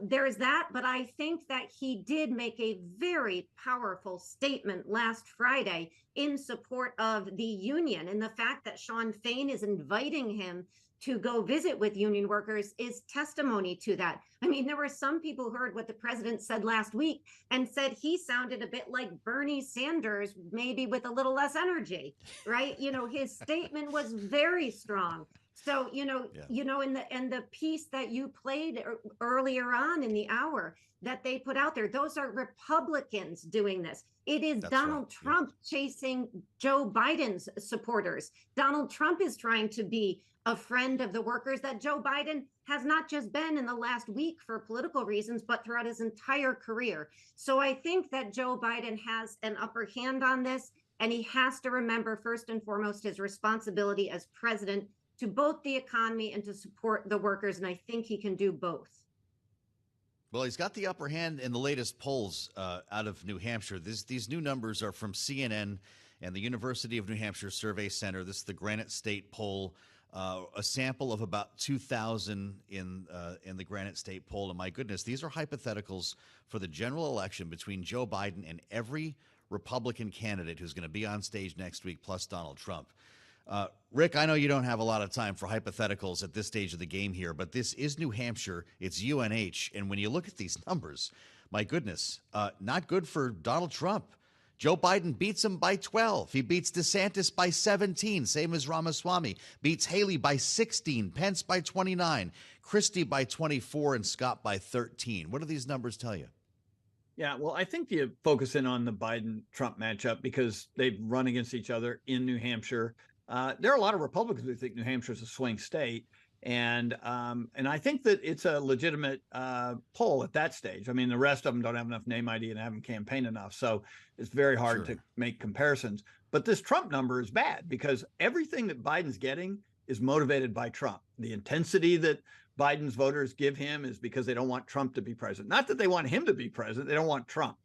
there's that. But I think that he did make a very powerful statement last Friday in support of the union. And the fact that Sean Fain is inviting him to go visit with union workers is testimony to that. I mean, there were some people who heard what the president said last week and said he sounded a bit like Bernie Sanders, maybe with a little less energy, right? His statement was very strong. So, in the piece that you played earlier on in the hour that they put out there, those are Republicans doing this. It is Donald Trump chasing Joe Biden's supporters. Donald Trump is trying to be a friend of the workers that Joe Biden has not just been in the last week for political reasons, but throughout his entire career. So I think that Joe Biden has an upper hand on this, and he has to remember first and foremost his responsibility as president to both the economy and to support the workers. And I think he can do both. Well, he's got the upper hand in the latest polls out of New Hampshire. These new numbers are from CNN and the University of New Hampshire Survey Center. This is the Granite State poll. A sample of about 2,000 in the Granite State poll. And my goodness, these are hypotheticals for the general election between Joe Biden and every Republican candidate who's going to be on stage next week, plus Donald Trump. Rick, I know you don't have a lot of time for hypotheticals at this stage of the game here, but this is New Hampshire. It's UNH. And when you look at these numbers, my goodness, not good for Donald Trump. Joe Biden beats him by 12. He beats DeSantis by 17, same as Ramaswamy. Beats Haley by 16, Pence by 29, Christie by 24, and Scott by 13. What do these numbers tell you? Yeah, well, I think you focus in on the Biden-Trump matchup because they've run against each other in New Hampshire. There are a lot of Republicans who think New Hampshire is a swing state. And I think that it's a legitimate poll at that stage. I mean, the rest of them don't have enough name ID and haven't campaigned enough. So it's very hard to make comparisons. But this Trump number is bad because everything that Biden's getting is motivated by Trump. The intensity that Biden's voters give him is because they don't want Trump to be president. Not that they want him to be president. They don't want Trump.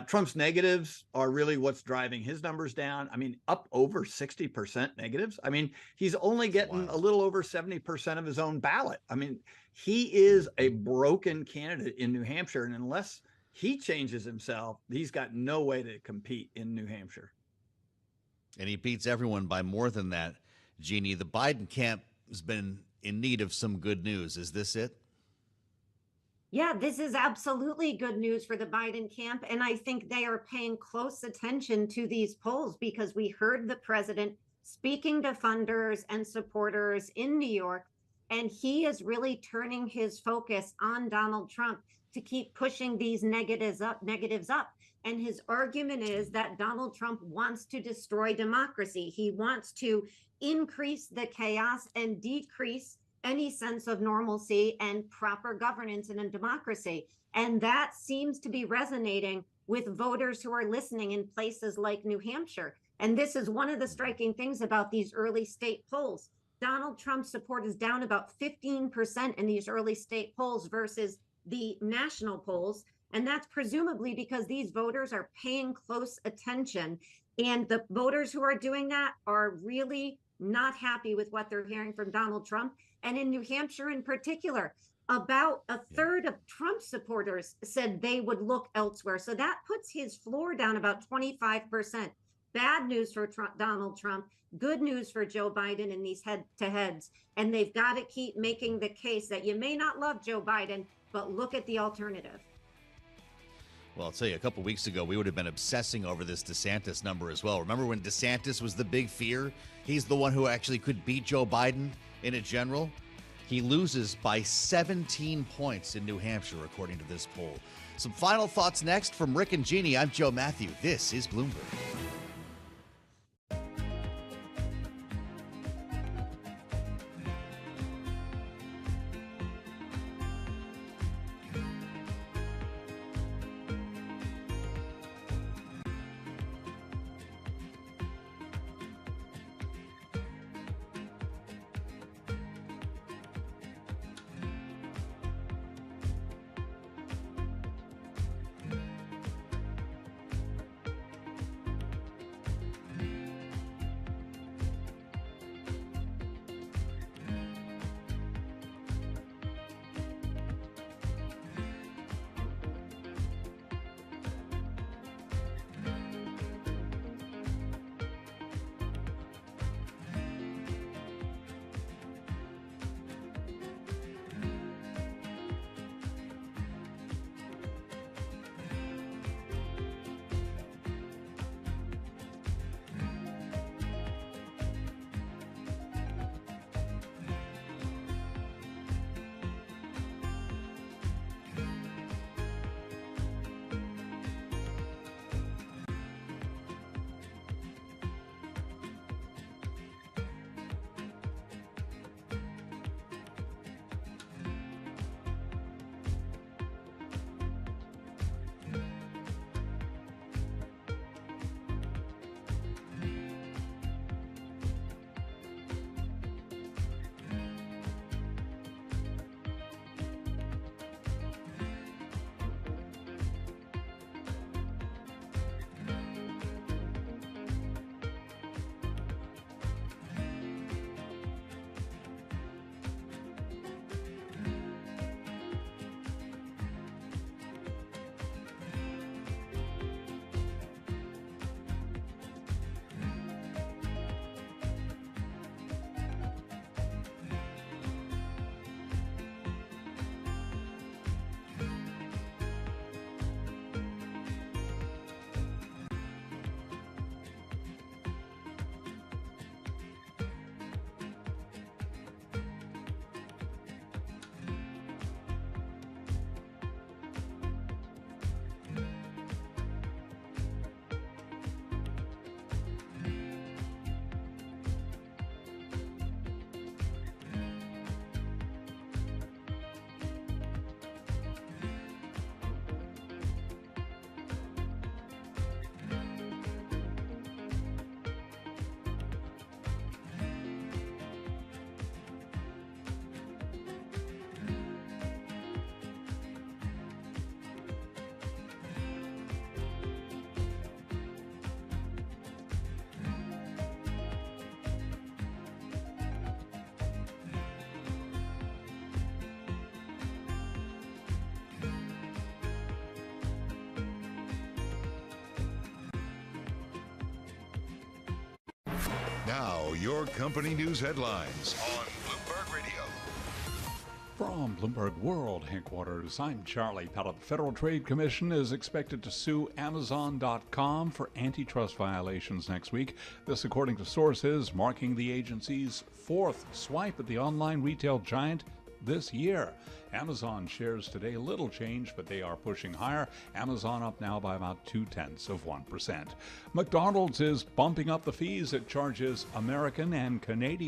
Trump's negatives are really what's driving his numbers down. I mean, up over 60% negatives. I mean, he's only getting a little over 70% of his own ballot. I mean, he is a broken candidate in New Hampshire. And unless he changes himself, he's got no way to compete in New Hampshire. And he beats everyone by more than that. Jeannie, the Biden camp has been in need of some good news. Is this it? Yeah, this is absolutely good news for the Biden camp. And I think they are paying close attention to these polls because we heard the president speaking to funders and supporters in New York, and he is really turning his focus on Donald Trump to keep pushing these negatives up. And his argument is that Donald Trump wants to destroy democracy. He wants to increase the chaos and decrease any sense of normalcy and proper governance in a democracy. And that seems to be resonating with voters who are listening in places like New Hampshire. And this is one of the striking things about these early state polls. Donald Trump's support is down about 15% in these early state polls versus the national polls. And that's presumably because these voters are paying close attention. And the voters who are doing that are really not happy with what they're hearing from Donald Trump. And in New Hampshire in particular, about a third of Trump supporters said they would look elsewhere. So that puts his floor down about 25%. Bad news for Donald Trump, good news for Joe Biden in these head-to-heads. And they've got to keep making the case that you may not love Joe Biden, but look at the alternative. Well, I'll tell you, a couple weeks ago, we would have been obsessing over this DeSantis number as well. Remember when DeSantis was the big fear? He's the one who actually could beat Joe Biden in a general. He loses by 17 points in New Hampshire, according to this poll. Some final thoughts next from Rick and Jeannie. I'm Joe Matthew. This is Bloomberg. Now, your company news headlines on Bloomberg Radio. From Bloomberg World Headquarters, I'm Charlie Pellet. The Federal Trade Commission is expected to sue Amazon.com for antitrust violations next week. This, according to sources, marking the agency's fourth swipe at the online retail giant this year. Amazon shares today little change, but they are pushing higher. Amazon up now by about 0.2%. McDonald's is bumping up the fees it charges American and Canadian